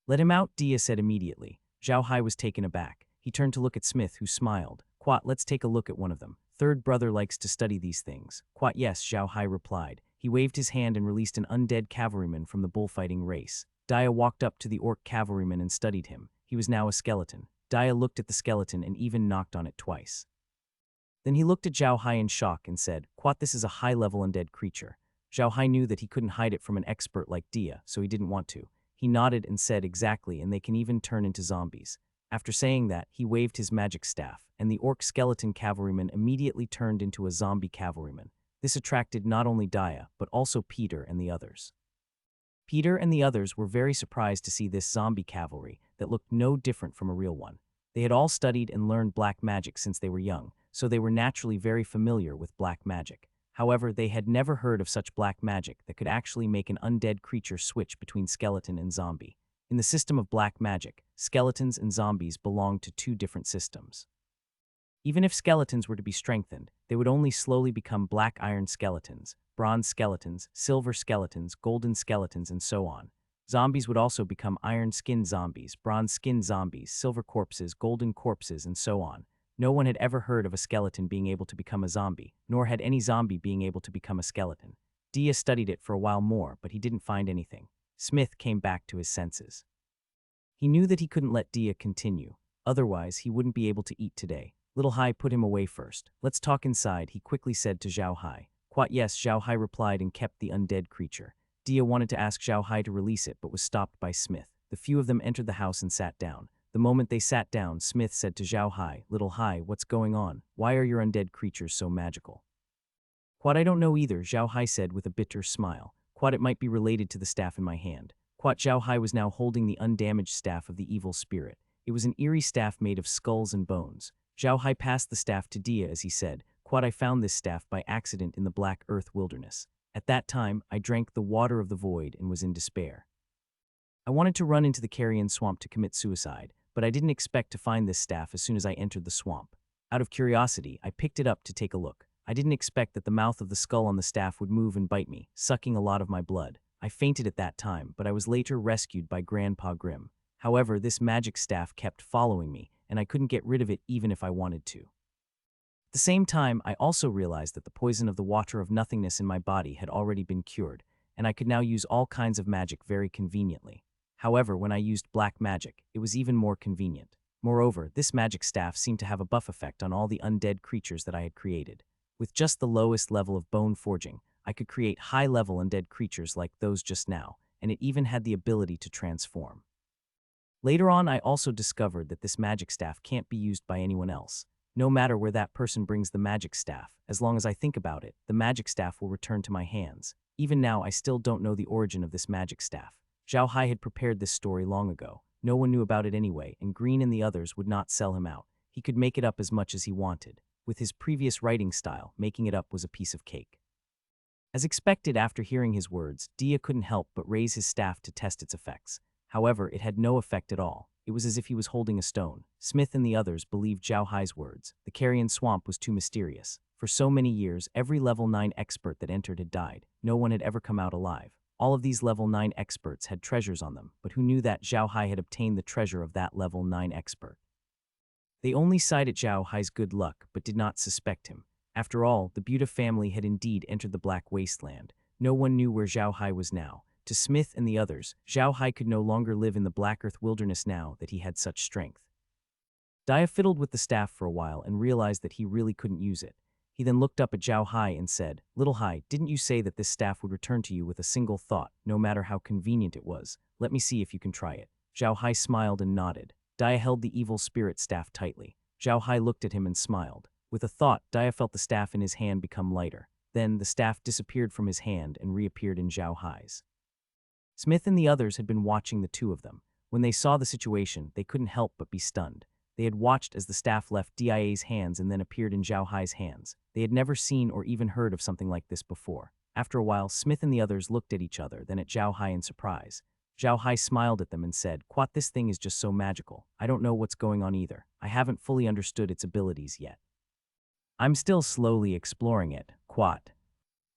Let him out, Dia said immediately. Xiao Hai was taken aback. He turned to look at Smith, who smiled. Quat, let's take a look at one of them. Third brother likes to study these things. Quat, yes, Xiao Hai replied. He waved his hand and released an undead cavalryman from the bullfighting race. Dia walked up to the orc cavalryman and studied him. He was now a skeleton. Dia looked at the skeleton and even knocked on it twice. Then he looked at Xiao Hai in shock and said, Quat, this is a high-level undead creature. Xiao Hai knew that he couldn't hide it from an expert like Dia, so he didn't want to. He nodded and said, exactly, and they can even turn into zombies. After saying that, he waved his magic staff, and the orc skeleton cavalryman immediately turned into a zombie cavalryman. This attracted not only Dia, but also Peter and the others. Peter and the others were very surprised to see this zombie cavalry that looked no different from a real one. They had all studied and learned black magic since they were young, so they were naturally very familiar with black magic. However, they had never heard of such black magic that could actually make an undead creature switch between skeleton and zombie. In the system of black magic, skeletons and zombies belonged to two different systems. Even if skeletons were to be strengthened, they would only slowly become black iron skeletons, bronze skeletons, silver skeletons, golden skeletons, and so on. Zombies would also become iron-skinned zombies, bronze-skinned zombies, silver corpses, golden corpses, and so on. No one had ever heard of a skeleton being able to become a zombie, nor had any zombie being able to become a skeleton. Dia studied it for a while more, but he didn't find anything. Smith came back to his senses. He knew that he couldn't let Dia continue, otherwise he wouldn't be able to eat today. Little Hai put him away first. Let's talk inside, he quickly said to Xiao Hai. Quite yes, Xiao Hai replied and kept the undead creature. Dia wanted to ask Xiao Hai to release it, but was stopped by Smith. The few of them entered the house and sat down. The moment they sat down, Smith said to Xiao Hai, Little Hai, what's going on? Why are your undead creatures so magical? Quite I don't know either, Xiao Hai said with a bitter smile. Quite it might be related to the staff in my hand. Quite Xiao Hai was now holding the undamaged staff of the evil spirit. It was an eerie staff made of skulls and bones. Xiao Hai passed the staff to Dia as he said, Quite I found this staff by accident in the Black Earth wilderness. At that time, I drank the water of the void and was in despair. I wanted to run into the carrion swamp to commit suicide, but I didn't expect to find this staff as soon as I entered the swamp. Out of curiosity, I picked it up to take a look. I didn't expect that the mouth of the skull on the staff would move and bite me, sucking a lot of my blood. I fainted at that time, but I was later rescued by Grandpa Grimm. However, this magic staff kept following me, and I couldn't get rid of it even if I wanted to. At the same time, I also realized that the poison of the water of nothingness in my body had already been cured, and I could now use all kinds of magic very conveniently. However, when I used black magic, it was even more convenient. Moreover, this magic staff seemed to have a buff effect on all the undead creatures that I had created. With just the lowest level of bone forging, I could create high-level undead creatures like those just now, and it even had the ability to transform. Later on, I also discovered that this magic staff can't be used by anyone else. No matter where that person brings the magic staff, as long as I think about it, the magic staff will return to my hands. Even now, I still don't know the origin of this magic staff. Xiao Hai had prepared this story long ago. No one knew about it anyway, and Green and the others would not sell him out. He could make it up as much as he wanted. With his previous writing style, making it up was a piece of cake. As expected after hearing his words, Dia couldn't help but raise his staff to test its effects. However, it had no effect at all. It was as if he was holding a stone. Smith and the others believed Xiao Hai's words. The carrion swamp was too mysterious. For so many years, every level 9 expert that entered had died. No one had ever come out alive. All of these level 9 experts had treasures on them, but who knew that Xiao Hai had obtained the treasure of that level 9 expert? They only sighed at Xiao Hai's good luck, but did not suspect him. After all, the Buta family had indeed entered the Black Wasteland. No one knew where Xiao Hai was now. To Smith and the others, Xiao Hai could no longer live in the Black Earth wilderness now that he had such strength. Dia fiddled with the staff for a while and realized that he really couldn't use it. He then looked up at Xiao Hai and said, Little Hai, didn't you say that this staff would return to you with a single thought, no matter how convenient it was? Let me see if you can try it. Xiao Hai smiled and nodded. Dia held the evil spirit staff tightly. Xiao Hai looked at him and smiled. With a thought, Dia felt the staff in his hand become lighter. Then, the staff disappeared from his hand and reappeared in Xiao Hai's. Smith and the others had been watching the two of them. When they saw the situation, they couldn't help but be stunned. They had watched as the staff left Dia's hands and then appeared in Xiao Hai's hands. They had never seen or even heard of something like this before. After a while, Smith and the others looked at each other, then at Xiao Hai in surprise. Xiao Hai smiled at them and said, Quat, this thing is just so magical. I don't know what's going on either. I haven't fully understood its abilities yet. I'm still slowly exploring it, Quat.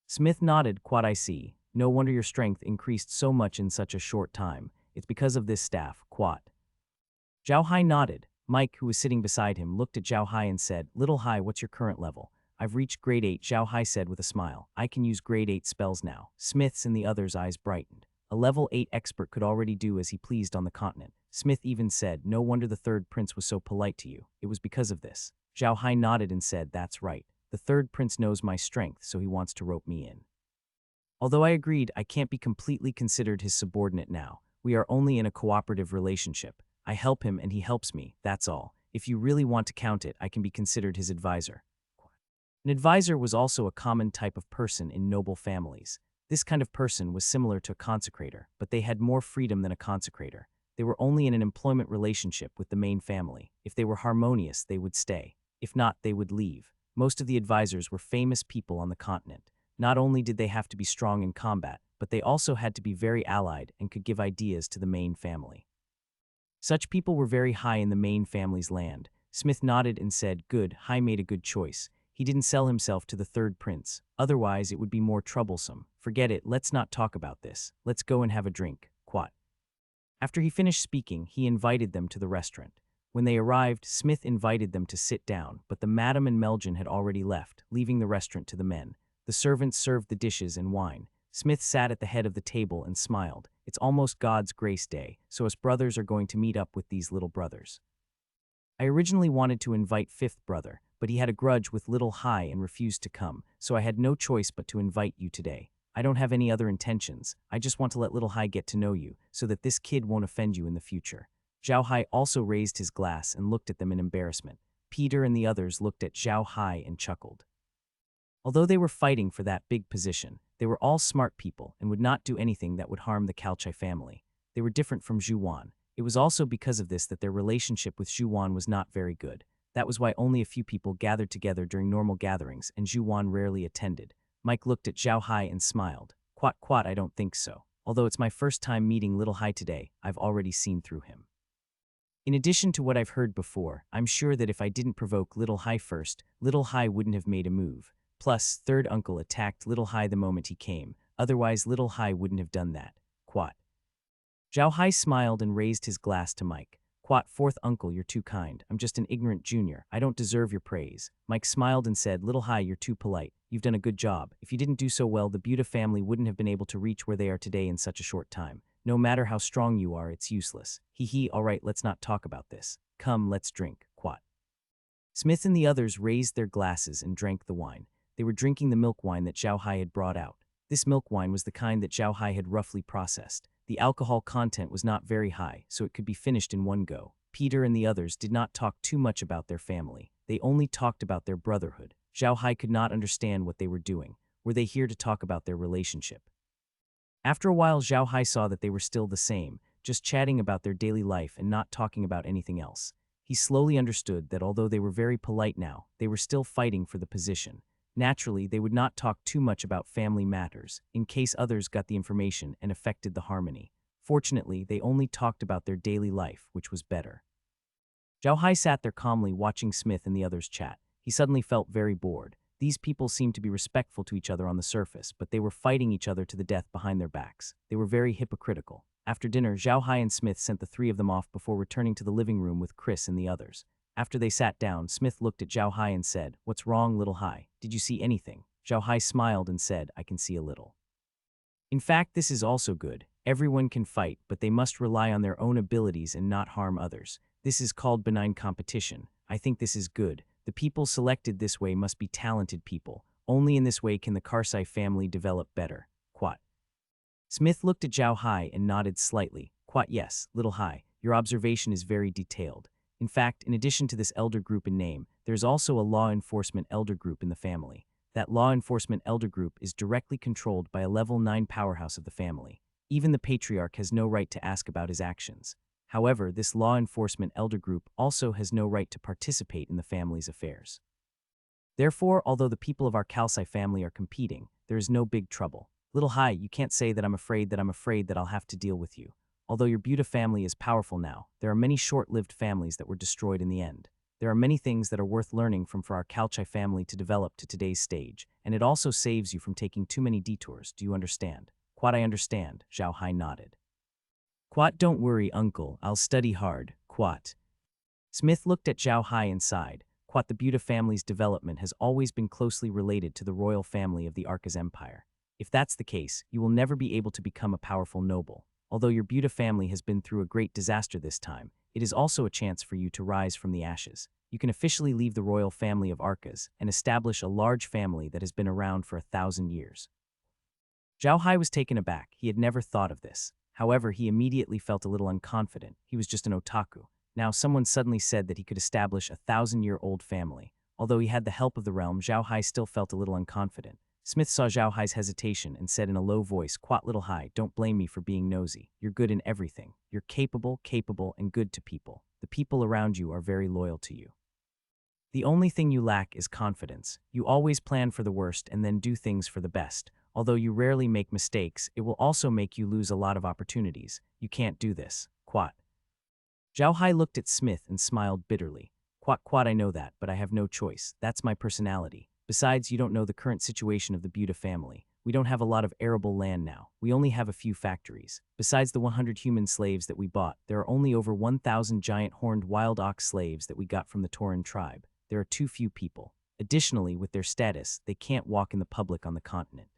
Smith nodded. Quat, I see. No wonder your strength increased so much in such a short time. It's because of this staff, Quat. Xiao Hai nodded. Mike, who was sitting beside him, looked at Xiao Hai and said, Little Hai, what's your current level? I've reached grade 8, Xiao Hai said with a smile. I can use grade 8 spells now. Smith's and the others' eyes brightened. A level 8 expert could already do as he pleased on the continent. Smith even said, no wonder the third prince was so polite to you. It was because of this. Xiao Hai nodded and said, that's right. The third prince knows my strength, so he wants to rope me in. Although I agreed, I can't be completely considered his subordinate now. We are only in a cooperative relationship. I help him and he helps me, that's all. If you really want to count it, I can be considered his advisor. An advisor was also a common type of person in noble families. This kind of person was similar to a consecrator, but they had more freedom than a consecrator. They were only in an employment relationship with the main family. If they were harmonious, they would stay. If not, they would leave. Most of the advisors were famous people on the continent. Not only did they have to be strong in combat, but they also had to be very allied and could give ideas to the main family. Such people were very high in the main family's land. Smith nodded and said, "Good, Hai made a good choice. He didn't sell himself to the third prince. Otherwise, it would be more troublesome. Forget it, let's not talk about this. Let's go and have a drink." Quat. After he finished speaking, he invited them to the restaurant. When they arrived, Smith invited them to sit down, but the madam and Meljin had already left, leaving the restaurant to the men. The servants served the dishes and wine. Smith sat at the head of the table and smiled. It's almost God's grace day, so us brothers are going to meet up with these little brothers. I originally wanted to invite fifth brother, but he had a grudge with little Hai and refused to come, so I had no choice but to invite you today. I don't have any other intentions. I just want to let little Hai get to know you, so that this kid won't offend you in the future. Xiao Hai also raised his glass and looked at them in embarrassment. Peter and the others looked at Xiao Hai and chuckled. Although they were fighting for that big position, they were all smart people and would not do anything that would harm the Carsai family. They were different from Zhuan. It was also because of this that their relationship with Zhuan was not very good. That was why only a few people gathered together during normal gatherings and Zhuan rarely attended. Mike looked at Xiao Hai and smiled. Quat, I don't think so. Although it's my first time meeting little Hai today, I've already seen through him. In addition to what I've heard before, I'm sure that if I didn't provoke little Hai first, little Hai wouldn't have made a move. Plus, third uncle attacked little Hai the moment he came, otherwise little Hai wouldn't have done that. Quat. Xiao Hai smiled and raised his glass to Mike. Quat, fourth uncle, you're too kind. I'm just an ignorant junior. I don't deserve your praise. Mike smiled and said, little Hai, you're too polite. You've done a good job. If you didn't do so well, the Buta family wouldn't have been able to reach where they are today in such a short time. No matter how strong you are, it's useless. Hee, all right, let's not talk about this. Come, let's drink. Quat. Smith and the others raised their glasses and drank the wine. They were drinking the milk wine that Xiao Hai had brought out. This milk wine was the kind that Xiao Hai had roughly processed. The alcohol content was not very high, so it could be finished in one go. Peter and the others did not talk too much about their family. They only talked about their brotherhood. Xiao Hai could not understand what they were doing. Were they here to talk about their relationship? After a while, Xiao Hai saw that they were still the same, just chatting about their daily life and not talking about anything else. He slowly understood that although they were very polite now, they were still fighting for the position. Naturally, they would not talk too much about family matters, in case others got the information and affected the harmony. Fortunately, they only talked about their daily life, which was better. Xiao Hai sat there calmly watching Smith and the others chat. He suddenly felt very bored. These people seemed to be respectful to each other on the surface, but they were fighting each other to the death behind their backs. They were very hypocritical. After dinner, Xiao Hai and Smith sent the three of them off before returning to the living room with Chris and the others. After they sat down, Smith looked at Xiao Hai and said, "What's wrong, little Hai? Did you see anything?" Xiao Hai smiled and said, "I can see a little. In fact, this is also good. Everyone can fight, but they must rely on their own abilities and not harm others. This is called benign competition. I think this is good. The people selected this way must be talented people. Only in this way can the Carsai family develop better." Quat. Smith looked at Xiao Hai and nodded slightly. Quat, yes, little Hai, your observation is very detailed. In fact, in addition to this elder group in name, there is also a law enforcement elder group in the family. That law enforcement elder group is directly controlled by a level 9 powerhouse of the family. Even the patriarch has no right to ask about his actions. However, this law enforcement elder group also has no right to participate in the family's affairs. Therefore, although the people of our Carsai family are competing, there is no big trouble. Little Hai, you can't say that I'm afraid that I'll have to deal with you. Although your Buta family is powerful now, there are many short-lived families that were destroyed in the end. There are many things that are worth learning from for our Carsai family to develop to today's stage, and it also saves you from taking too many detours. Do you understand? Quat, I understand, Xiao Hai nodded. Quat, don't worry, uncle, I'll study hard. Quat. Smith looked at Xiao Hai and sighed. Quat, the Buta family's development has always been closely related to the royal family of the Arcas Empire. If that's the case, you will never be able to become a powerful noble. Although your Buta family has been through a great disaster this time, it is also a chance for you to rise from the ashes. You can officially leave the royal family of Arcas and establish a large family that has been around for 1,000 years. Xiao Hai was taken aback. He had never thought of this. However, he immediately felt a little unconfident. He was just an otaku. Now someone suddenly said that he could establish a 1,000-year-old family. Although he had the help of the realm, Xiao Hai still felt a little unconfident. Smith saw Xiao Hai's hesitation and said in a low voice, Quat, little Hai, don't blame me for being nosy. You're good in everything. You're capable, and good to people. The people around you are very loyal to you. The only thing you lack is confidence. You always plan for the worst and then do things for the best. Although you rarely make mistakes, it will also make you lose a lot of opportunities. You can't do this. Quat. Xiao Hai looked at Smith and smiled bitterly. Quat, I know that, but I have no choice. That's my personality. Besides, you don't know the current situation of the Buddha family. We don't have a lot of arable land now. We only have a few factories. Besides the 100 human slaves that we bought, there are only over 1,000 giant horned wild ox slaves that we got from the Tauran tribe. There are too few people. Additionally, with their status, they can't walk in the public on the continent.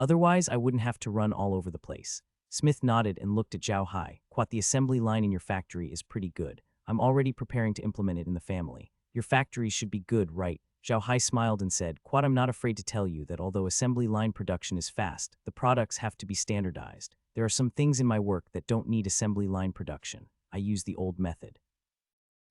Otherwise, I wouldn't have to run all over the place. Smith nodded and looked at Xiao Hai. Quat, the assembly line in your factory is pretty good. I'm already preparing to implement it in the family. Your factory should be good, right? Xiao Hai smiled and said, Quat, I'm not afraid to tell you that although assembly line production is fast, the products have to be standardized. There are some things in my work that don't need assembly line production. I use the old method.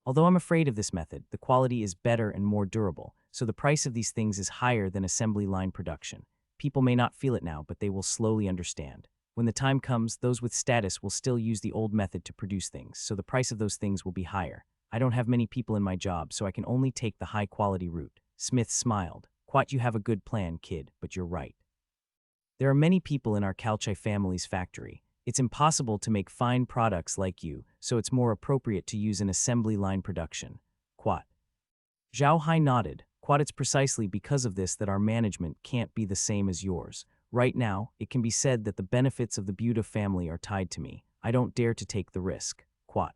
Although I'm afraid of this method, the quality is better and more durable, so the price of these things is higher than assembly line production. People may not feel it now, but they will slowly understand. When the time comes, those with status will still use the old method to produce things, so the price of those things will be higher. I don't have many people in my job, so I can only take the high-quality route. Smith smiled. Quat, you have a good plan, kid, but you're right. There are many people in our Carsai family's factory. It's impossible to make fine products like you, so it's more appropriate to use an assembly line production. Quat. Xiao Hai nodded. Quat, it's precisely because of this that our management can't be the same as yours. Right now, it can be said that the benefits of the Buddha family are tied to me. I don't dare to take the risk. Quat.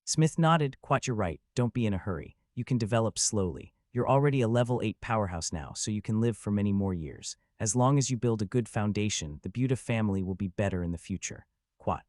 Smith nodded. Quat, you're right. Don't be in a hurry. You can develop slowly. You're already a level 8 powerhouse now, so you can live for many more years. As long as you build a good foundation, the Buddha family will be better in the future. Quat.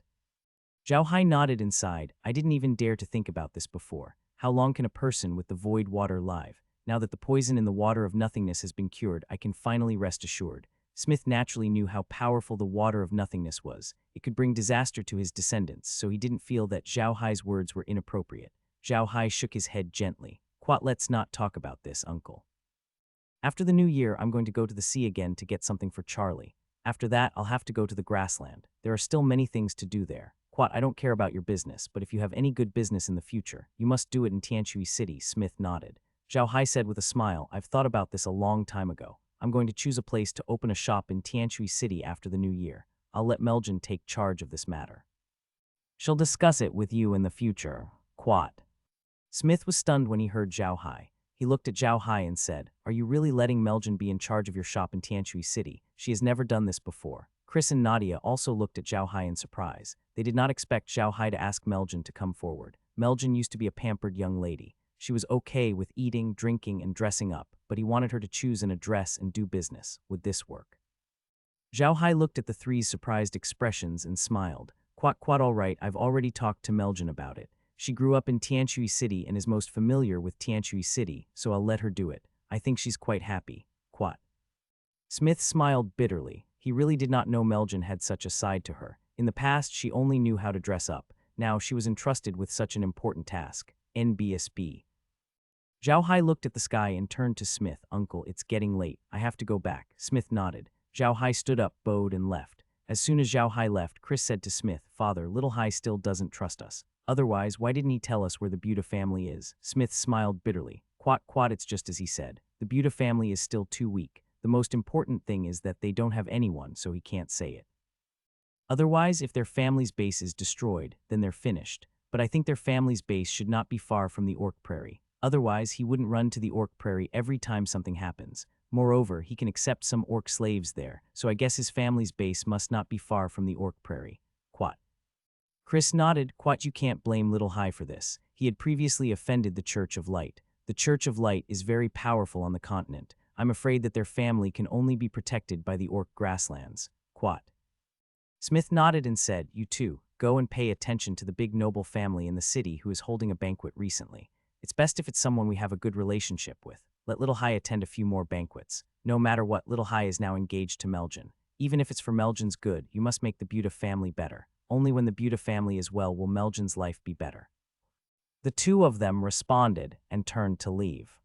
Xiao Hai nodded and sighed. I didn't even dare to think about this before. How long can a person with the void water live? Now that the poison in the water of nothingness has been cured, I can finally rest assured. Smith naturally knew how powerful the water of nothingness was. It could bring disaster to his descendants, so he didn't feel that Xiao Hai's words were inappropriate. Xiao Hai shook his head gently. Quat, let's not talk about this, uncle. After the new year, I'm going to go to the sea again to get something for Charlie. After that, I'll have to go to the grassland. There are still many things to do there. Quat, I don't care about your business, but if you have any good business in the future, you must do it in Tianshui City. Smith nodded. Xiao Hai said with a smile, I've thought about this a long time ago. I'm going to choose a place to open a shop in Tianshui City after the new year. I'll let Meljin take charge of this matter. She'll discuss it with you in the future. Quat. Smith was stunned when he heard Xiao Hai. He looked at Xiao Hai and said, Are you really letting Meljin be in charge of your shop in Tianshui City? She has never done this before. Chris and Nadia also looked at Xiao Hai in surprise. They did not expect Xiao Hai to ask Meljin to come forward. Meljin used to be a pampered young lady. She was okay with eating, drinking, and dressing up, but he wanted her to choose an address and do business. Would this work? Xiao Hai looked at the three's surprised expressions and smiled. Quat, all right, I've already talked to Meljin about it. She grew up in Tianshui City and is most familiar with Tianshui City, so I'll let her do it. I think she's quite happy. Quat. Smith smiled bitterly. He really did not know Meljin had such a side to her. In the past, she only knew how to dress up. Now she was entrusted with such an important task. NBSB. Xiao Hai looked at the sky and turned to Smith. Uncle, it's getting late. I have to go back. Smith nodded. Xiao Hai stood up, bowed, and left. As soon as Xiao Hai left, Chris said to Smith, Father, Little Hai still doesn't trust us. Otherwise, why didn't he tell us where the Buddha family is? Smith smiled bitterly. Quat, it's just as he said. The Buddha family is still too weak. The most important thing is that they don't have anyone, so he can't say it. Otherwise, if their family's base is destroyed, then they're finished. But I think their family's base should not be far from the Orc Prairie. Otherwise, he wouldn't run to the Orc Prairie every time something happens. Moreover, he can accept some Orc slaves there, so I guess his family's base must not be far from the Orc Prairie. Quat. Chris nodded. Quat, you can't blame Little Hai for this. He had previously offended the Church of Light. The Church of Light is very powerful on the continent. I'm afraid that their family can only be protected by the Orc grasslands. Quat. Smith nodded and said, You too, go and pay attention to the big noble family in the city who is holding a banquet recently. It's best if it's someone we have a good relationship with. Let Little Hai attend a few more banquets. No matter what, Little Hai is now engaged to Meljin. Even if it's for Meljin's good, you must make the Buddha family better. Only when the Buddha family is well will Meljin's life be better. The two of them responded and turned to leave.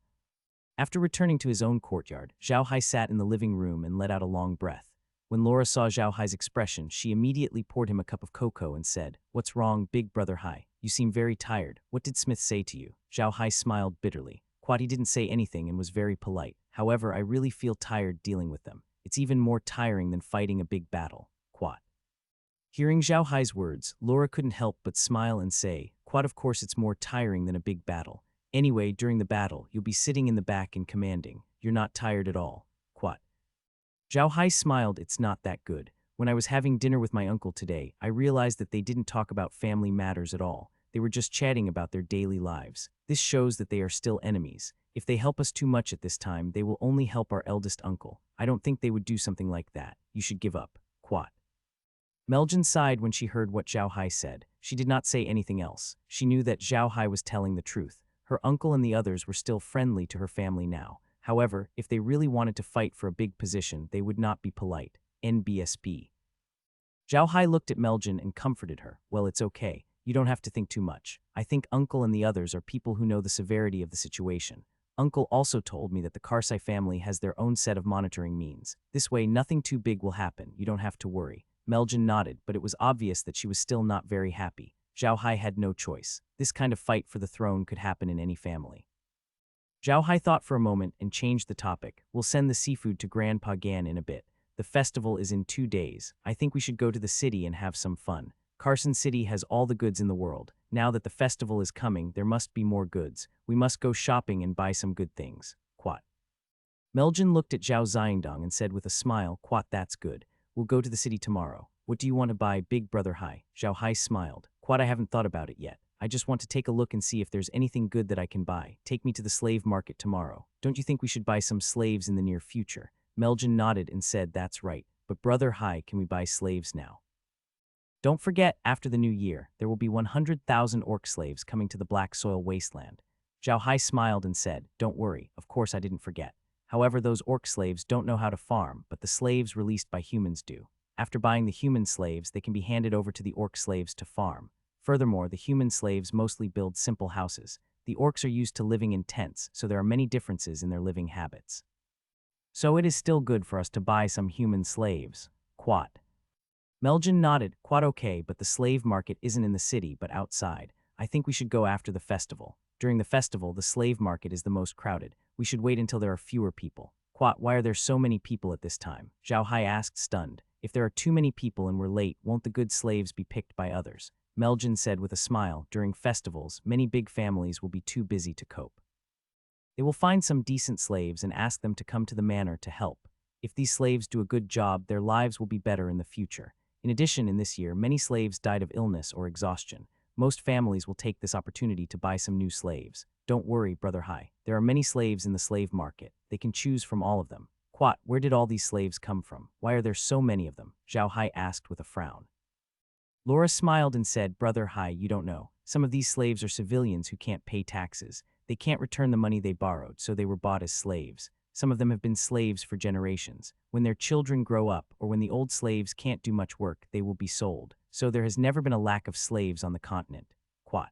After returning to his own courtyard, Xiao Hai sat in the living room and let out a long breath. When Laura saw Xiao Hai's expression, she immediately poured him a cup of cocoa and said, What's wrong, big brother Hai? You seem very tired. What did Smith say to you? Xiao Hai smiled bitterly. He didn't say anything and was very polite. However, I really feel tired dealing with them. It's even more tiring than fighting a big battle. Quat. Hearing Xiao Hai's words, Laura couldn't help but smile and say, of course it's more tiring than a big battle. Anyway, during the battle, you'll be sitting in the back and commanding. You're not tired at all. Quat. Xiao Hai smiled. It's not that good. When I was having dinner with my uncle today, I realized that they didn't talk about family matters at all. They were just chatting about their daily lives. This shows that they are still enemies. If they help us too much at this time, they will only help our eldest uncle. I don't think they would do something like that. You should give up. Quat. Meljin sighed when she heard what Xiao Hai said. She did not say anything else. She knew that Xiao Hai was telling the truth. Her uncle and the others were still friendly to her family now. However, if they really wanted to fight for a big position, they would not be polite. NBSB. Xiao Hai looked at Meljin and comforted her. Well, it's okay. You don't have to think too much. I think Uncle and the others are people who know the severity of the situation. Uncle also told me that the Carsai family has their own set of monitoring means. This way, nothing too big will happen. You don't have to worry. Meljin nodded, but it was obvious that she was still not very happy. Xiao Hai had no choice. This kind of fight for the throne could happen in any family. Xiao Hai thought for a moment and changed the topic. We'll send the seafood to Grandpa Gan in a bit. The festival is in 2 days. I think we should go to the city and have some fun. Carson City has all the goods in the world. Now that the festival is coming, there must be more goods. We must go shopping and buy some good things. Quat. Meljin looked at Zhao Xiangdong and said with a smile, that's good. We'll go to the city tomorrow. What do you want to buy, Big Brother Hai? Xiao Hai smiled. I haven't thought about it yet. I just want to take a look and see if there's anything good that I can buy. Take me to the slave market tomorrow. Don't you think we should buy some slaves in the near future? Meljin nodded and said, that's right. But Brother Hai, can we buy slaves now? Don't forget, after the new year, there will be 100,000 orc slaves coming to the Black Soil Wasteland. Xiao Hai smiled and said, don't worry, of course I didn't forget. However, those orc slaves don't know how to farm, but the slaves released by humans do. After buying the human slaves, they can be handed over to the orc slaves to farm. Furthermore, the human slaves mostly build simple houses. The orcs are used to living in tents, so there are many differences in their living habits. So it is still good for us to buy some human slaves. Quat. Meljin nodded. Okay, but the slave market isn't in the city, but outside. I think we should go after the festival. During the festival, the slave market is the most crowded. We should wait until there are fewer people. Why are there so many people at this time? Xiao Hai asked, stunned. If there are too many people and we're late, won't the good slaves be picked by others? Meljin said with a smile, during festivals, many big families will be too busy to cope. They will find some decent slaves and ask them to come to the manor to help. If these slaves do a good job, their lives will be better in the future. In addition, in this year, many slaves died of illness or exhaustion. Most families will take this opportunity to buy some new slaves. Don't worry, Brother Hai. There are many slaves in the slave market. They can choose from all of them. Where did all these slaves come from? Why are there so many of them? Xiao Hai asked with a frown. Laura smiled and said, Brother Hai, you don't know. Some of these slaves are civilians who can't pay taxes. They can't return the money they borrowed, so they were bought as slaves. Some of them have been slaves for generations. When their children grow up, or when the old slaves can't do much work, they will be sold. So there has never been a lack of slaves on the continent. Quat.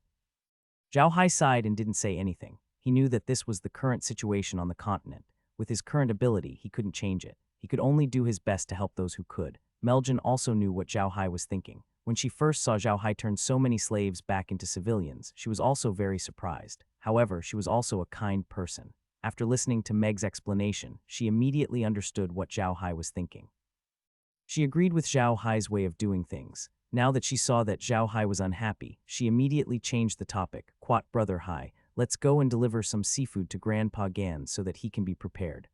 Xiao Hai sighed and didn't say anything. He knew that this was the current situation on the continent. With his current ability, he couldn't change it. He could only do his best to help those who could. Meljin also knew what Xiao Hai was thinking. When she first saw Xiao Hai turn so many slaves back into civilians, she was also very surprised. However, she was also a kind person. After listening to Meg's explanation, she immediately understood what Xiao Hai was thinking. She agreed with Xiao Hai's way of doing things. Now that she saw that Xiao Hai was unhappy, she immediately changed the topic. Brother Hai, let's go and deliver some seafood to Grandpa Gan so that he can be prepared.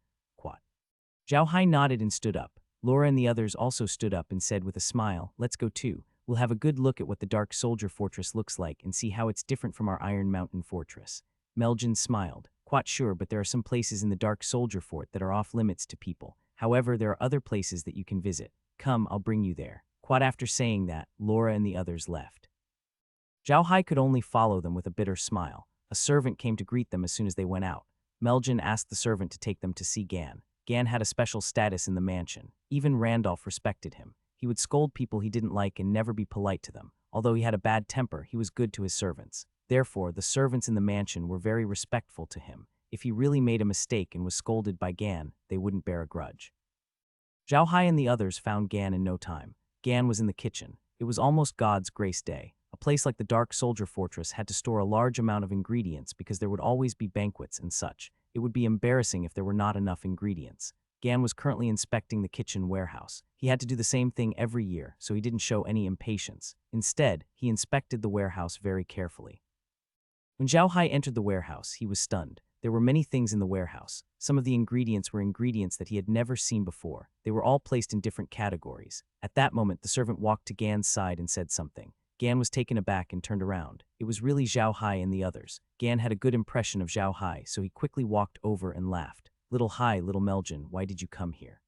Xiao Hai nodded and stood up. Laura and the others also stood up and said with a smile, let's go too. We'll have a good look at what the Dark Soldier Fortress looks like and see how it's different from our Iron Mountain Fortress. Meljin smiled. Sure, but there are some places in the Dark Soldier Fort that are off limits to people. However, there are other places that you can visit. Come, I'll bring you there. After saying that, Laura and the others left. Xiao Hai could only follow them with a bitter smile. A servant came to greet them as soon as they went out. Meljin asked the servant to take them to see Gan. Gan had a special status in the mansion. Even Randolph respected him. He would scold people he didn't like and never be polite to them. Although he had a bad temper, he was good to his servants. Therefore, the servants in the mansion were very respectful to him. If he really made a mistake and was scolded by Gan, they wouldn't bear a grudge. Xiao Hai and the others found Gan in no time. Gan was in the kitchen. It was almost God's grace day. A place like the Dark Soldier Fortress had to store a large amount of ingredients because there would always be banquets and such. It would be embarrassing if there were not enough ingredients. Gan was currently inspecting the kitchen warehouse. He had to do the same thing every year, so he didn't show any impatience. Instead, he inspected the warehouse very carefully. When Xiao Hai entered the warehouse, he was stunned. There were many things in the warehouse. Some of the ingredients were ingredients that he had never seen before. They were all placed in different categories. At that moment, the servant walked to Gan's side and said something. Gan was taken aback and turned around. It was really Xiao Hai and the others. Gan had a good impression of Xiao Hai, so he quickly walked over and laughed. Little Hai, little Meljin, why did you come here?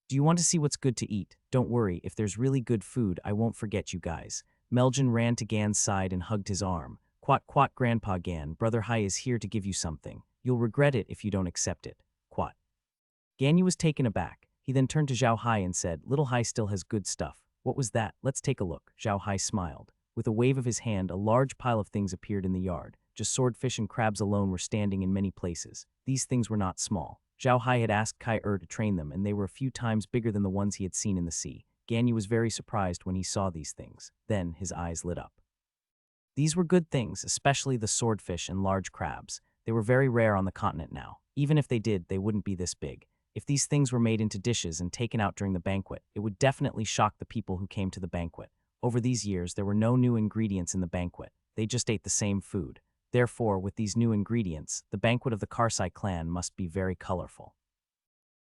Do you want to see what's good to eat? Don't worry, if there's really good food, I won't forget you guys. Meljin ran to Gan's side and hugged his arm. Quat quat Grandpa Gan, Brother Hai is here to give you something. You'll regret it if you don't accept it. Quat. Ganyu was taken aback. He then turned to Xiao Hai and said, Little Hai still has good stuff. What was that? Let's take a look. Xiao Hai smiled. With a wave of his hand, a large pile of things appeared in the yard. Just swordfish and crabs alone were standing in many places. These things were not small. Xiao Hai had asked Kai to train them, and they were a few times bigger than the ones he had seen in the sea. Ganyu was very surprised when he saw these things. Then his eyes lit up. These were good things, especially the swordfish and large crabs. They were very rare on the continent now. Even if they did, they wouldn't be this big. If these things were made into dishes and taken out during the banquet, it would definitely shock the people who came to the banquet. Over these years, there were no new ingredients in the banquet. They just ate the same food. Therefore, with these new ingredients, the banquet of the Carsai clan must be very colorful.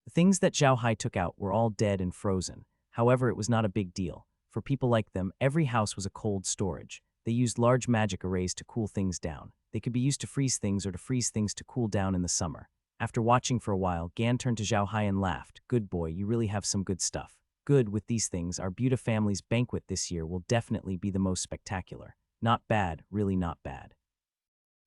The things that Xiao Hai took out were all dead and frozen. However, it was not a big deal. For people like them, every house was a cold storage. They used large magic arrays to cool things down. They could be used to freeze things or to freeze things to cool down in the summer. After watching for a while, Gan turned to Xiao Hai and laughed. Good boy, you really have some good stuff. Good, with these things, our Buta family's banquet this year will definitely be the most spectacular. Not bad, really not bad.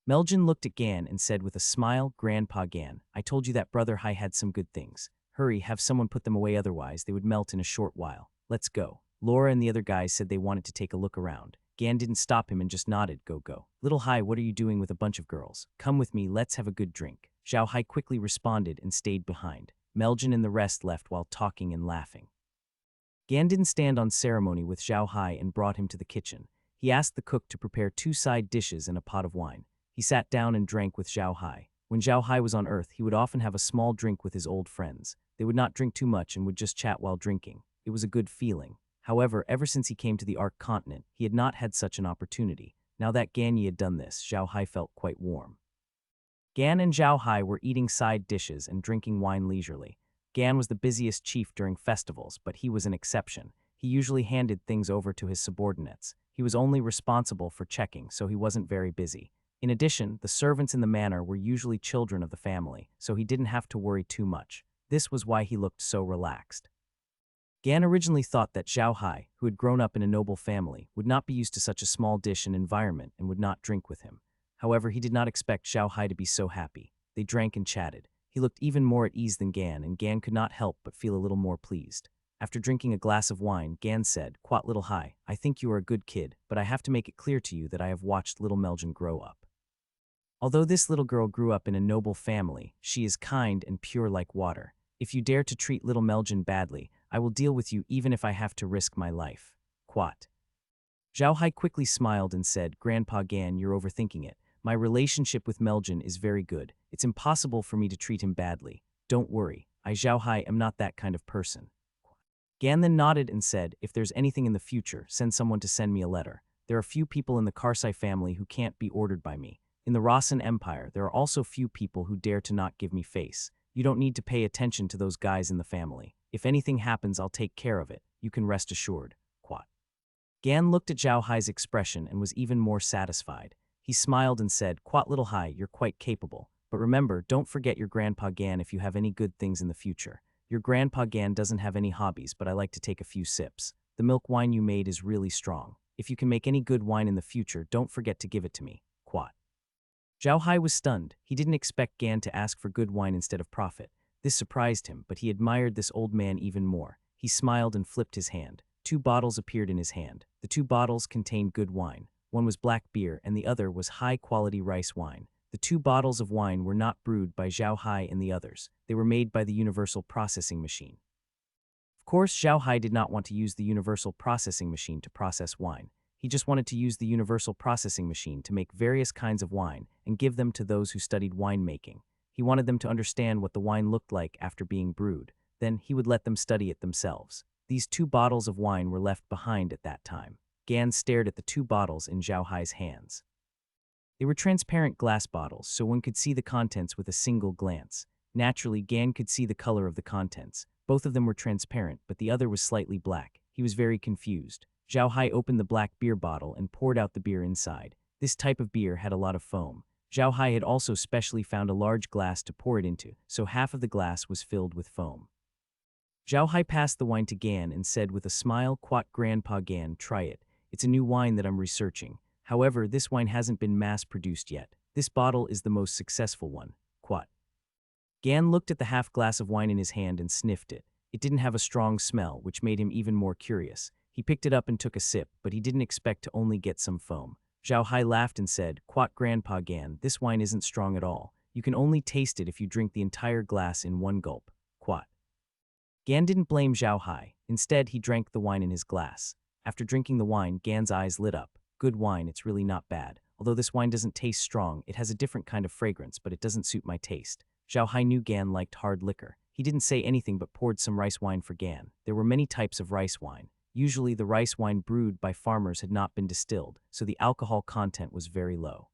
Meljin looked at Gan and said with a smile, Grandpa Gan, I told you that Brother Hai had some good things. Hurry, have someone put them away, otherwise they would melt in a short while. Let's go. Laura and the other guys said they wanted to take a look around. Gan didn't stop him and just nodded, go. Little Hai, what are you doing with a bunch of girls? Come with me, let's have a good drink. Xiao Hai quickly responded and stayed behind. Meljin and the rest left while talking and laughing. Gan didn't stand on ceremony with Xiao Hai and brought him to the kitchen. He asked the cook to prepare 2 side dishes and a pot of wine. He sat down and drank with Xiao Hai. When Xiao Hai was on Earth, he would often have a small drink with his old friends. They would not drink too much and would just chat while drinking. It was a good feeling. However, ever since he came to the Ark continent, he had not had such an opportunity. Now that Ganyi had done this, Xiao Hai felt quite warm. Gan and Xiao Hai were eating side dishes and drinking wine leisurely. Gan was the busiest chief during festivals, but he was an exception. He usually handed things over to his subordinates. He was only responsible for checking, so he wasn't very busy. In addition, the servants in the manor were usually children of the family, so he didn't have to worry too much. This was why he looked so relaxed. Gan originally thought that Xiao Hai, who had grown up in a noble family, would not be used to such a small dish and environment and would not drink with him. However, he did not expect Xiao Hai to be so happy. They drank and chatted. He looked even more at ease than Gan, and Gan could not help but feel a little more pleased. After drinking a glass of wine, Gan said, Quat little Hai, I think you are a good kid, but I have to make it clear to you that I have watched little Meljin grow up. Although this little girl grew up in a noble family, she is kind and pure like water. If you dare to treat little Meljin badly, I will deal with you even if I have to risk my life. Quat. Xiao Hai quickly smiled and said, Grandpa Gan, you're overthinking it. My relationship with Meljin is very good. It's impossible for me to treat him badly. Don't worry, I Xiao Hai am not that kind of person. Gan then nodded and said, if there's anything in the future, send someone to send me a letter. There are few people in the Carsai family who can't be ordered by me. In the Ruian Empire, there are also few people who dare to not give me face. You don't need to pay attention to those guys in the family. If anything happens, I'll take care of it. You can rest assured. Quat. Gan looked at Xiao Hai's expression and was even more satisfied. He smiled and said, Quat little Hai, you're quite capable. But remember, don't forget your Grandpa Gan if you have any good things in the future. Your Grandpa Gan doesn't have any hobbies, but I like to take a few sips. The milk wine you made is really strong. If you can make any good wine in the future, don't forget to give it to me. Quat. Xiao Hai was stunned. He didn't expect Gan to ask for good wine instead of profit. This surprised him, but he admired this old man even more. He smiled and flipped his hand. 2 bottles appeared in his hand. The 2 bottles contained good wine. One was black beer and the other was high-quality rice wine. The 2 bottles of wine were not brewed by Xiao Hai and the others. They were made by the universal processing machine. Of course, Xiao Hai did not want to use the universal processing machine to process wine. He just wanted to use the universal processing machine to make various kinds of wine and give them to those who studied winemaking. He wanted them to understand what the wine looked like after being brewed. Then he would let them study it themselves. These 2 bottles of wine were left behind at that time. Gan stared at the 2 bottles in Xiao Hai's hands. They were transparent glass bottles, so one could see the contents with a single glance. Naturally, Gan could see the color of the contents. Both of them were transparent, but the other was slightly black. He was very confused. Xiao Hai opened the black beer bottle and poured out the beer inside. This type of beer had a lot of foam. Xiao Hai had also specially found a large glass to pour it into, so half of the glass was filled with foam. Xiao Hai passed the wine to Gan and said with a smile, "Quat Grandpa Gan, try it. It's a new wine that I'm researching. However, this wine hasn't been mass-produced yet. This bottle is the most successful one. Quat." Gan looked at the half glass of wine in his hand and sniffed it. It didn't have a strong smell, which made him even more curious. He picked it up and took a sip, but he didn't expect to only get some foam. Xiao Hai laughed and said, "Quat Grandpa Gan, this wine isn't strong at all. You can only taste it if you drink the entire glass in one gulp. Quat." Gan didn't blame Xiao Hai. Instead, he drank the wine in his glass. After drinking the wine, Gan's eyes lit up. "Good wine, it's really not bad. Although this wine doesn't taste strong, it has a different kind of fragrance, but it doesn't suit my taste." Xiao Hai knew Gan liked hard liquor. He didn't say anything but poured some rice wine for Gan. There were many types of rice wine. Usually the rice wine brewed by farmers had not been distilled, so the alcohol content was very low.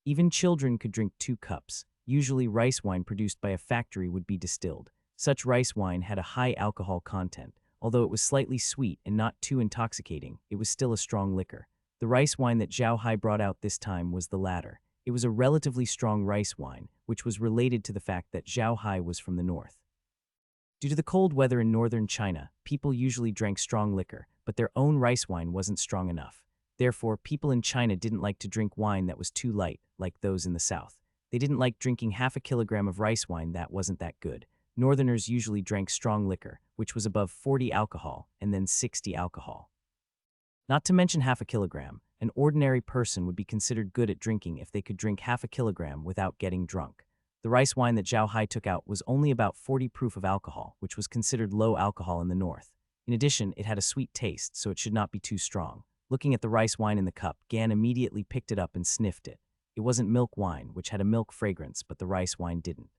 Even children could drink 2 cups. Usually rice wine produced by a factory would be distilled. Such rice wine had a high alcohol content. Although it was slightly sweet and not too intoxicating, it was still a strong liquor. The rice wine that Xiao Hai brought out this time was the latter. It was a relatively strong rice wine, which was related to the fact that Xiao Hai was from the north. Due to the cold weather in northern China, people usually drank strong liquor, but their own rice wine wasn't strong enough. Therefore, people in China didn't like to drink wine that was too light, like those in the south. They didn't like drinking half a kilogram of rice wine that wasn't that good. Northerners usually drank strong liquor, which was above 40 alcohol, and then 60 alcohol. Not to mention half a kilogram, an ordinary person would be considered good at drinking if they could drink half a kilogram without getting drunk. The rice wine that Xiao Hai took out was only about 40 proof of alcohol, which was considered low alcohol in the north. In addition, it had a sweet taste, so it should not be too strong. Looking at the rice wine in the cup, Gan immediately picked it up and sniffed it. It wasn't milk wine, which had a milk fragrance, but the rice wine didn't.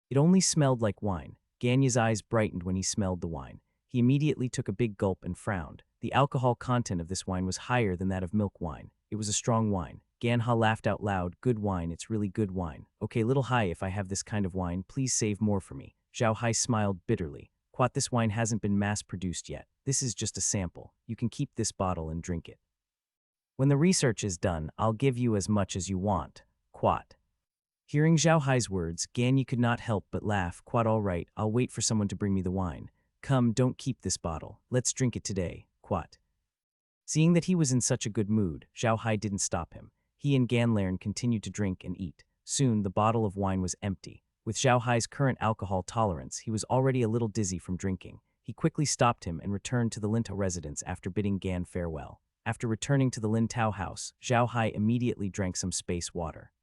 It only smelled like wine. Ganya's eyes brightened when he smelled the wine. He immediately took a big gulp and frowned. The alcohol content of this wine was higher than that of milk wine. It was a strong wine. Ganha laughed out loud. "Good wine, it's really good wine. Okay, little Hai, if I have this kind of wine, please save more for me." Xiao Hai smiled bitterly. "Quat, this wine hasn't been mass-produced yet. This is just a sample. You can keep this bottle and drink it. When the research is done, I'll give you as much as you want. Quat." Hearing Xiao Hai's words, Ganya could not help but laugh. "Quat, all right, I'll wait for someone to bring me the wine. Come, don't keep this bottle. Let's drink it today. Quat." Seeing that he was in such a good mood, Xiao Hai didn't stop him. He and Ganlaren continued to drink and eat. Soon, the bottle of wine was empty. With Xiao Hai's current alcohol tolerance, he was already a little dizzy from drinking. He quickly stopped him and returned to the Lintao residence after bidding Gan farewell. After returning to the Lintao house, Xiao Hai immediately drank some space water.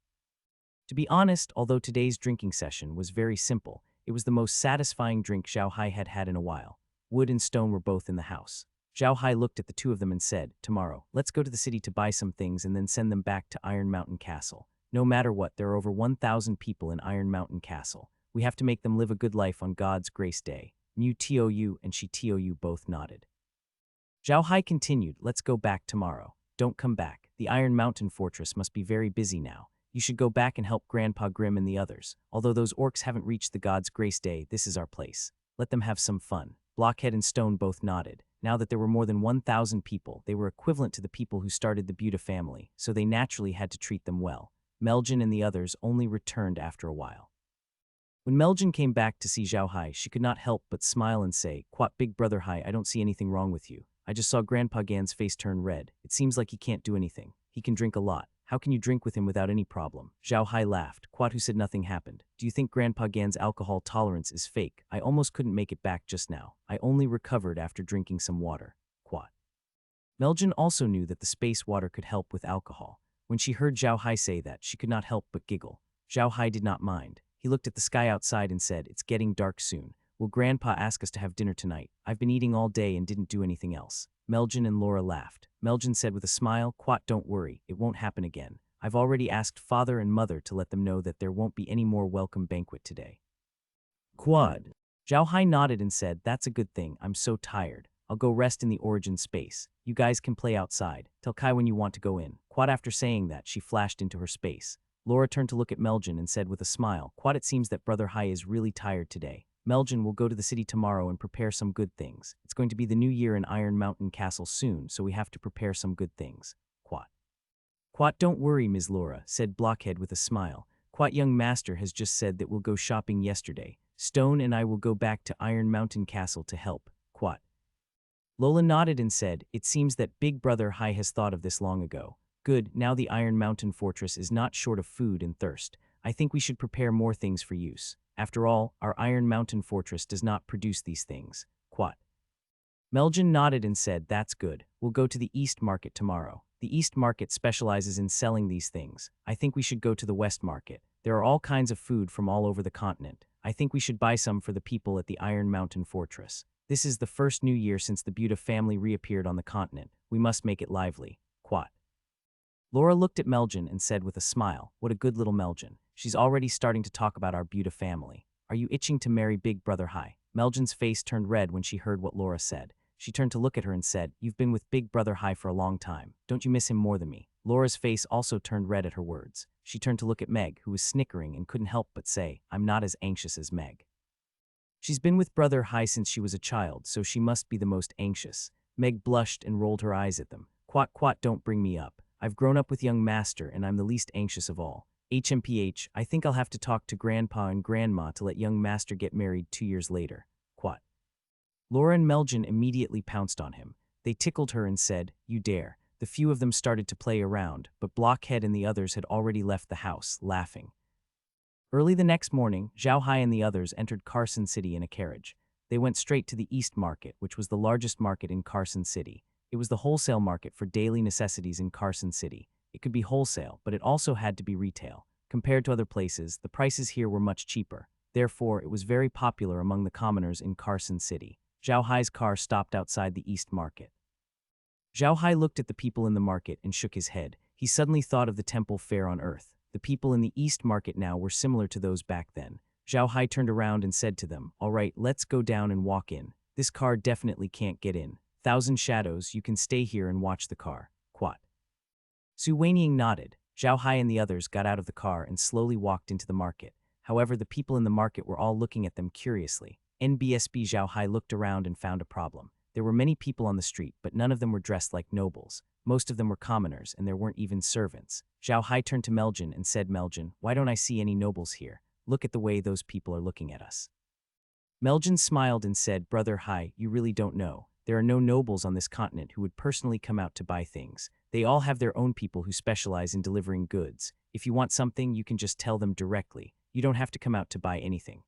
To be honest, although today's drinking session was very simple, it was the most satisfying drink Xiao Hai had had in a while. Wood and stone were both in the house. Xiao Hai looked at the two of them and said, "Tomorrow, let's go to the city to buy some things and then send them back to Iron Mountain Castle. No matter what, there are over 1,000 people in Iron Mountain Castle. We have to make them live a good life on God's grace day." Mu Tou and Shi Tou both nodded. Xiao Hai continued, "Let's go back tomorrow. Don't come back. The Iron Mountain Fortress must be very busy now. You should go back and help Grandpa Grimm and the others. Although those orcs haven't reached the God's grace day, this is our place. Let them have some fun." Blockhead and Stone both nodded. Now that there were more than 1,000 people, they were equivalent to the people who started the Buta family, so they naturally had to treat them well. Meljin and the others only returned after a while. When Meljin came back to see Xiao Hai, she could not help but smile and say, "Quat, big brother Hai, I don't see anything wrong with you. I just saw Grandpa Gan's face turn red. It seems like he can't do anything. He can drink a lot. How can you drink with him without any problem?" Xiao Hai laughed. "Quat, who said nothing happened? Do you think Grandpa Gan's alcohol tolerance is fake? I almost couldn't make it back just now. I only recovered after drinking some water." Quat. Meljin also knew that the space water could help with alcohol. When she heard Xiao Hai say that, she could not help but giggle. Xiao Hai did not mind. He looked at the sky outside and said, "It's getting dark soon. Will Grandpa ask us to have dinner tonight? I've been eating all day and didn't do anything else. Meljin and Laura laughed. Meljin said with a smile, Quat, don't worry, it won't happen again. I've already asked Father and Mother to let them know that there won't be any more welcome banquet today. Quad. Xiao Hai nodded and said, that's a good thing, I'm so tired. I'll go rest in the origin space. You guys can play outside. Tell Kai when you want to go in. Quad. After saying that, she flashed into her space. Laura turned to look at Meljin and said with a smile, Quad, it seems that Brother Hai is really tired today. Meljin will go to the city tomorrow and prepare some good things. It's going to be the new year in Iron Mountain Castle soon, so we have to prepare some good things. Quat. Quat, don't worry, Ms. Laura, said Blockhead with a smile. Quat, young master has just said that we'll go shopping yesterday. Stone and I will go back to Iron Mountain Castle to help. Quat. Lola nodded and said, it seems that Big Brother Hai has thought of this long ago. Good, now the Iron Mountain Fortress is not short of food and thirst. I think we should prepare more things for use. After all, our Iron Mountain Fortress does not produce these things. Quat. Meljin nodded and said, that's good. We'll go to the East Market tomorrow. The East Market specializes in selling these things. I think we should go to the West Market. There are all kinds of food from all over the continent. I think we should buy some for the people at the Iron Mountain Fortress. This is the first new year since the Buta family reappeared on the continent. We must make it lively. Quat. Laura looked at Meljin and said with a smile, what a good little Meljin. She's already starting to talk about our Buta family. Are you itching to marry Big Brother Hai? Meljin's face turned red when she heard what Laura said. She turned to look at her and said, you've been with Big Brother Hai for a long time. Don't you miss him more than me? Laura's face also turned red at her words. She turned to look at Meg, who was snickering and couldn't help but say, I'm not as anxious as Meg. She's been with Brother Hai since she was a child, so she must be the most anxious. Meg blushed and rolled her eyes at them. Quat, quat, don't bring me up. I've grown up with young master and I'm the least anxious of all. HMPH, I think I'll have to talk to Grandpa and Grandma to let young master get married 2 years later. Quat. Laura and Meljin immediately pounced on him. They tickled her and said, you dare. The few of them started to play around, but Blockhead and the others had already left the house, laughing. Early the next morning, Xiao Hai and the others entered Carson City in a carriage. They went straight to the East Market, which was the largest market in Carson City. It was the wholesale market for daily necessities in Carson City. It could be wholesale, but it also had to be retail. Compared to other places, the prices here were much cheaper. Therefore, it was very popular among the commoners in Carson City. Xiao Hai's car stopped outside the East Market. Xiao Hai looked at the people in the market and shook his head. He suddenly thought of the temple fair on Earth. The people in the East Market now were similar to those back then. Xiao Hai turned around and said to them, all right, let's go down and walk in. This car definitely can't get in. Thousand Shadows, you can stay here and watch the car. Quat. Suenying nodded. Xiao Hai and the others got out of the car and slowly walked into the market. However, the people in the market were all looking at them curiously. NBSB Xiao Hai looked around and found a problem. There were many people on the street, but none of them were dressed like nobles. Most of them were commoners, and there weren't even servants. Xiao Hai turned to Meljin and said, Meljin, why don't I see any nobles here? Look at the way those people are looking at us. Meljin smiled and said, Brother Hai, you really don't know. There are no nobles on this continent who would personally come out to buy things. They all have their own people who specialize in delivering goods. If you want something, you can just tell them directly. You don't have to come out to buy anything.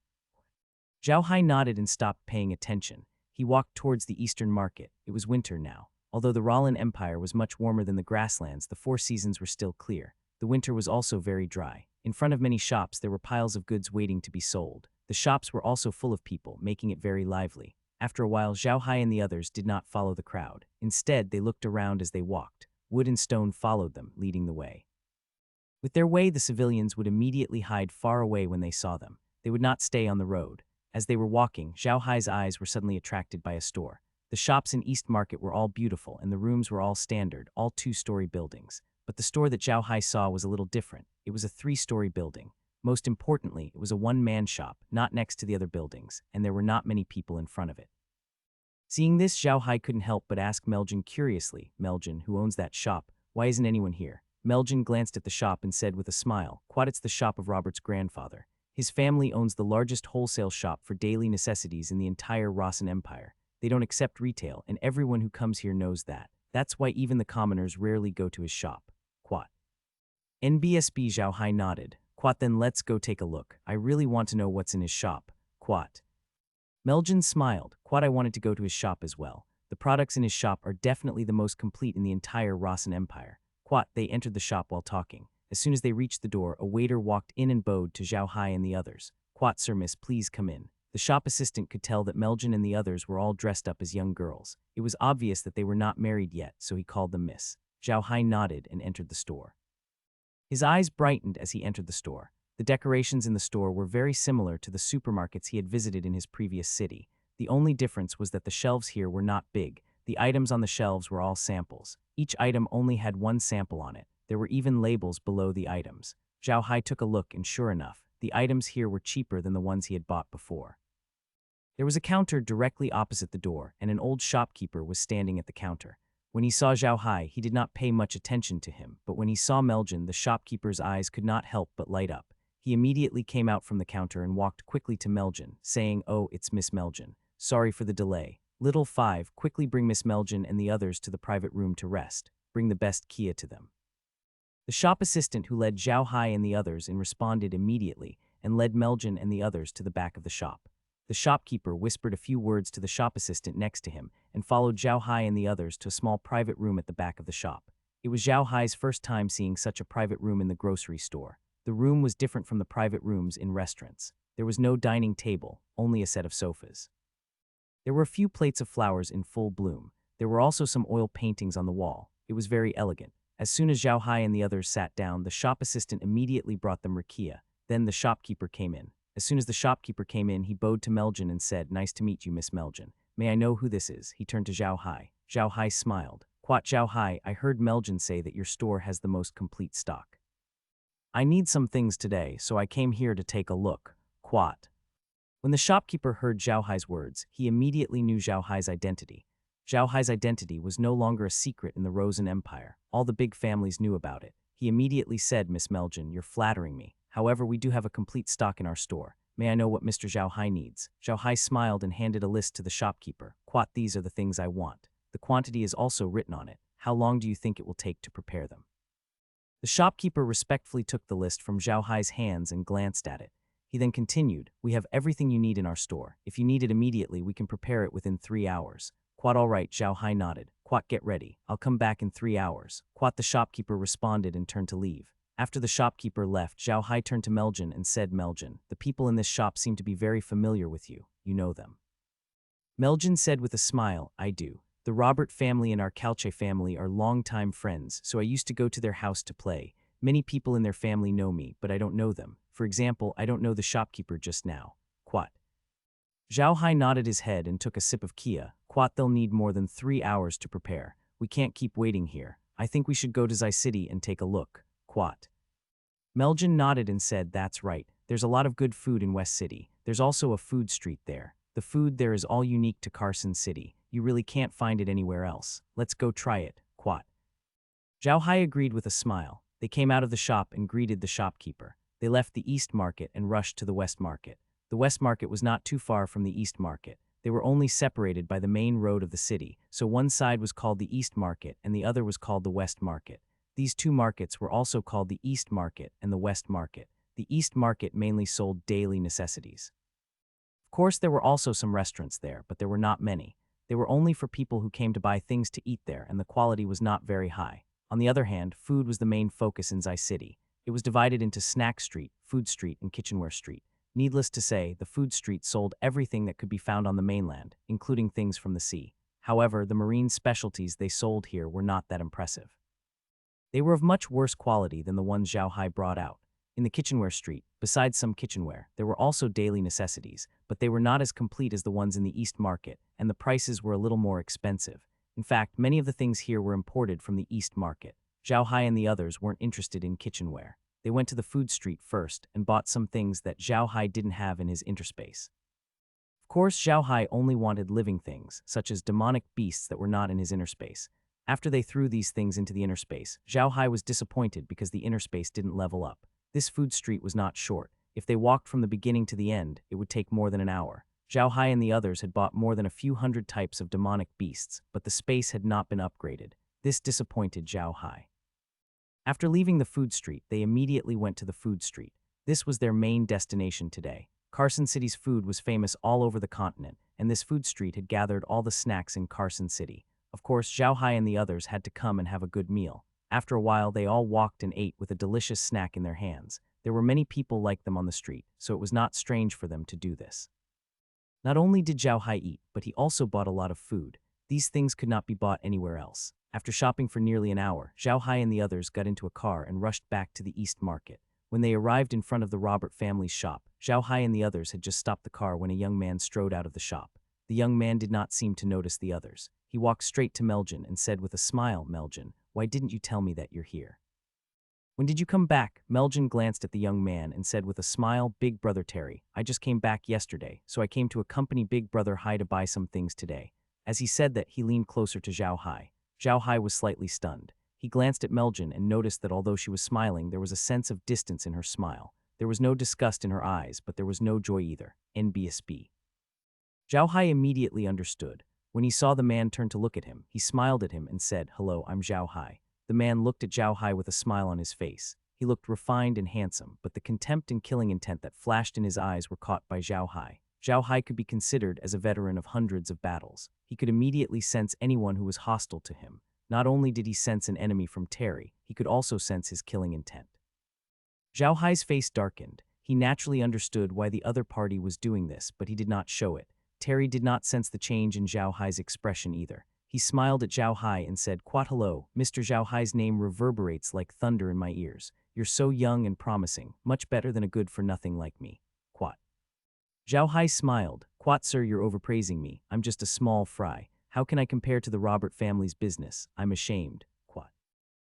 Xiao Hai nodded and stopped paying attention. He walked towards the Eastern Market. It was winter now. Although the Ruian Empire was much warmer than the grasslands, the 4 seasons were still clear. The winter was also very dry. In front of many shops, there were piles of goods waiting to be sold. The shops were also full of people, making it very lively. After a while, Xiao Hai and the others did not follow the crowd. Instead, they looked around as they walked. Wood and stone followed them, leading the way. With their way, the civilians would immediately hide far away when they saw them. They would not stay on the road. As they were walking, Xiao Hai's eyes were suddenly attracted by a store. The shops in East Market were all beautiful, and the rooms were all standard, all 2-story buildings. But the store that Xiao Hai saw was a little different. It was a 3-story building. Most importantly, it was a one-man shop, not next to the other buildings, and there were not many people in front of it. Seeing this, Xiao Hai couldn't help but ask Meljin curiously, Meljin, who owns that shop, why isn't anyone here? Meljin glanced at the shop and said with a smile, Quad, it's the shop of Robert's grandfather. His family owns the largest wholesale shop for daily necessities in the entire Ruian Empire. They don't accept retail, and everyone who comes here knows that. That's why even the commoners rarely go to his shop. Quat. NBSB Xiao Hai nodded. Quat, then let's go take a look. I really want to know what's in his shop. Quat. Meljin smiled. Quat, I wanted to go to his shop as well. The products in his shop are definitely the most complete in the entire Ruian Empire. Quat, they entered the shop while talking. As soon as they reached the door, a waiter walked in and bowed to Xiao Hai and the others. Quat, sir, miss, please come in. The shop assistant could tell that Meljin and the others were all dressed up as young girls. It was obvious that they were not married yet, so he called them Miss. Xiao Hai nodded and entered the store. His eyes brightened as he entered the store. The decorations in the store were very similar to the supermarkets he had visited in his previous city. The only difference was that the shelves here were not big. The items on the shelves were all samples. Each item only had one sample on it. There were even labels below the items. Xiao Hai took a look and sure enough, the items here were cheaper than the ones he had bought before. There was a counter directly opposite the door, and an old shopkeeper was standing at the counter. When he saw Xiao Hai, he did not pay much attention to him, but when he saw Meljin, the shopkeeper's eyes could not help but light up. He immediately came out from the counter and walked quickly to Meljin, saying, "Oh, it's Miss Meljin. Sorry for the delay. Little 5, quickly bring Miss Meljin and the others to the private room to rest. Bring the best kia to them." The shop assistant who led Xiao Hai and the others in responded immediately and led Meljin and the others to the back of the shop. The shopkeeper whispered a few words to the shop assistant next to him and followed Xiao Hai and the others to a small private room at the back of the shop. It was Xiao Hai's first time seeing such a private room in the grocery store. The room was different from the private rooms in restaurants. There was no dining table, only a set of sofas. There were a few plates of flowers in full bloom. There were also some oil paintings on the wall. It was very elegant. As soon as Xiao Hai and the others sat down, the shop assistant immediately brought them rakia. Then the shopkeeper came in. As soon as the shopkeeper came in, he bowed to Meljin and said, "Nice to meet you, Miss Meljin. May I know who this is?" He turned to Xiao Hai. Xiao Hai smiled. "Quat Xiao Hai, I heard Meljin say that your store has the most complete stock. I need some things today, so I came here to take a look. Quat." When the shopkeeper heard Xiao Hai's words, he immediately knew Xiao Hai's identity. Xiao Hai's identity was no longer a secret in the Rosen Empire. All the big families knew about it. He immediately said, "Miss Meljin, you're flattering me. However, we do have a complete stock in our store. May I know what Mr. Xiao Hai needs?" Xiao Hai smiled and handed a list to the shopkeeper. "Quat, these are the things I want. The quantity is also written on it. How long do you think it will take to prepare them?" The shopkeeper respectfully took the list from Xiao Hai's hands and glanced at it. He then continued, "We have everything you need in our store. If you need it immediately, we can prepare it within 3 hours. Quat, all right," Xiao Hai nodded. "Quat, get ready. I'll come back in 3 hours. Quat, the shopkeeper responded and turned to leave. After the shopkeeper left, Xiao Hai turned to Meljin and said, "Meljin, the people in this shop seem to be very familiar with you. You know them." Meljin said with a smile, "I do. The Robert family and our Calce family are longtime friends, so I used to go to their house to play. Many people in their family know me, but I don't know them. For example, I don't know the shopkeeper just now. Quat." Xiao Hai nodded his head and took a sip of kia. "Quat, they'll need more than 3 hours to prepare. We can't keep waiting here. I think we should go to Zai City and take a look. Quat." Meljin nodded and said, "That's right. There's a lot of good food in West City. There's also a food street there. The food there is all unique to Carson City. You really can't find it anywhere else. Let's go try it. Quat." Xiao Hai agreed with a smile. They came out of the shop and greeted the shopkeeper. They left the East Market and rushed to the West Market. The West Market was not too far from the East Market. They were only separated by the main road of the city, so one side was called the East Market and the other was called the West Market. These two markets were also called the East Market and the West Market. The East Market mainly sold daily necessities. Of course, there were also some restaurants there, but there were not many. They were only for people who came to buy things to eat there, and the quality was not very high. On the other hand, food was the main focus in Zai City. It was divided into Snack Street, Food Street, and Kitchenware Street. Needless to say, the Food Street sold everything that could be found on the mainland, including things from the sea. However, the marine specialties they sold here were not that impressive. They were of much worse quality than the ones Xiao Hai brought out. In the Kitchenware Street, besides some kitchenware, there were also daily necessities, but they were not as complete as the ones in the East Market, and the prices were a little more expensive. In fact, many of the things here were imported from the East Market. Xiao Hai and the others weren't interested in kitchenware. They went to the Food Street first and bought some things that Xiao Hai didn't have in his interspace. Of course, Xiao Hai only wanted living things, such as demonic beasts that were not in his interspace. After they threw these things into the interspace, Xiao Hai was disappointed because the interspace didn't level up. This Food Street was not short. If they walked from the beginning to the end, it would take more than an hour. Xiao Hai and the others had bought more than a few hundred types of demonic beasts, but the space had not been upgraded. This disappointed Xiao Hai. After leaving the Food Street, they immediately went to the Food Street. This was their main destination today. Carson City's food was famous all over the continent, and this Food Street had gathered all the snacks in Carson City. Of course, Xiao Hai and the others had to come and have a good meal. After a while, they all walked and ate with a delicious snack in their hands. There were many people like them on the street, so it was not strange for them to do this. Not only did Xiao Hai eat, but he also bought a lot of food. These things could not be bought anywhere else. After shopping for nearly an hour, Xiao Hai and the others got into a car and rushed back to the East Market. When they arrived in front of the Robert family's shop, Xiao Hai and the others had just stopped the car when a young man strode out of the shop. The young man did not seem to notice the others. He walked straight to Meljin and said with a smile, "Meljin, why didn't you tell me that you're here?" "When did you come back?" Meljin glanced at the young man and said with a smile, "Big brother Terry, I just came back yesterday, so I came to accompany Big brother Hai to buy some things today." As he said that, he leaned closer to Xiao Hai. Xiao Hai was slightly stunned. He glanced at Meljin and noticed that although she was smiling, there was a sense of distance in her smile. There was no disgust in her eyes, but there was no joy either. NBSB. Xiao Hai immediately understood. When he saw the man turn to look at him, he smiled at him and said, "Hello, I'm Xiao Hai." The man looked at Xiao Hai with a smile on his face. He looked refined and handsome, but the contempt and killing intent that flashed in his eyes were caught by Xiao Hai. Xiao Hai could be considered as a veteran of hundreds of battles. He could immediately sense anyone who was hostile to him. Not only did he sense an enemy from Terry, he could also sense his killing intent. Xiao Hai's face darkened. He naturally understood why the other party was doing this, but he did not show it. Terry did not sense the change in Xiao Hai's expression either. He smiled at Xiao Hai and said, "Quat hello, Mr. Xiao Hai's name reverberates like thunder in my ears. You're so young and promising, much better than a good-for-nothing like me. Quat." Xiao Hai smiled. "Quat sir, you're overpraising me. I'm just a small fry. How can I compare to the Robert family's business? I'm ashamed. Quat."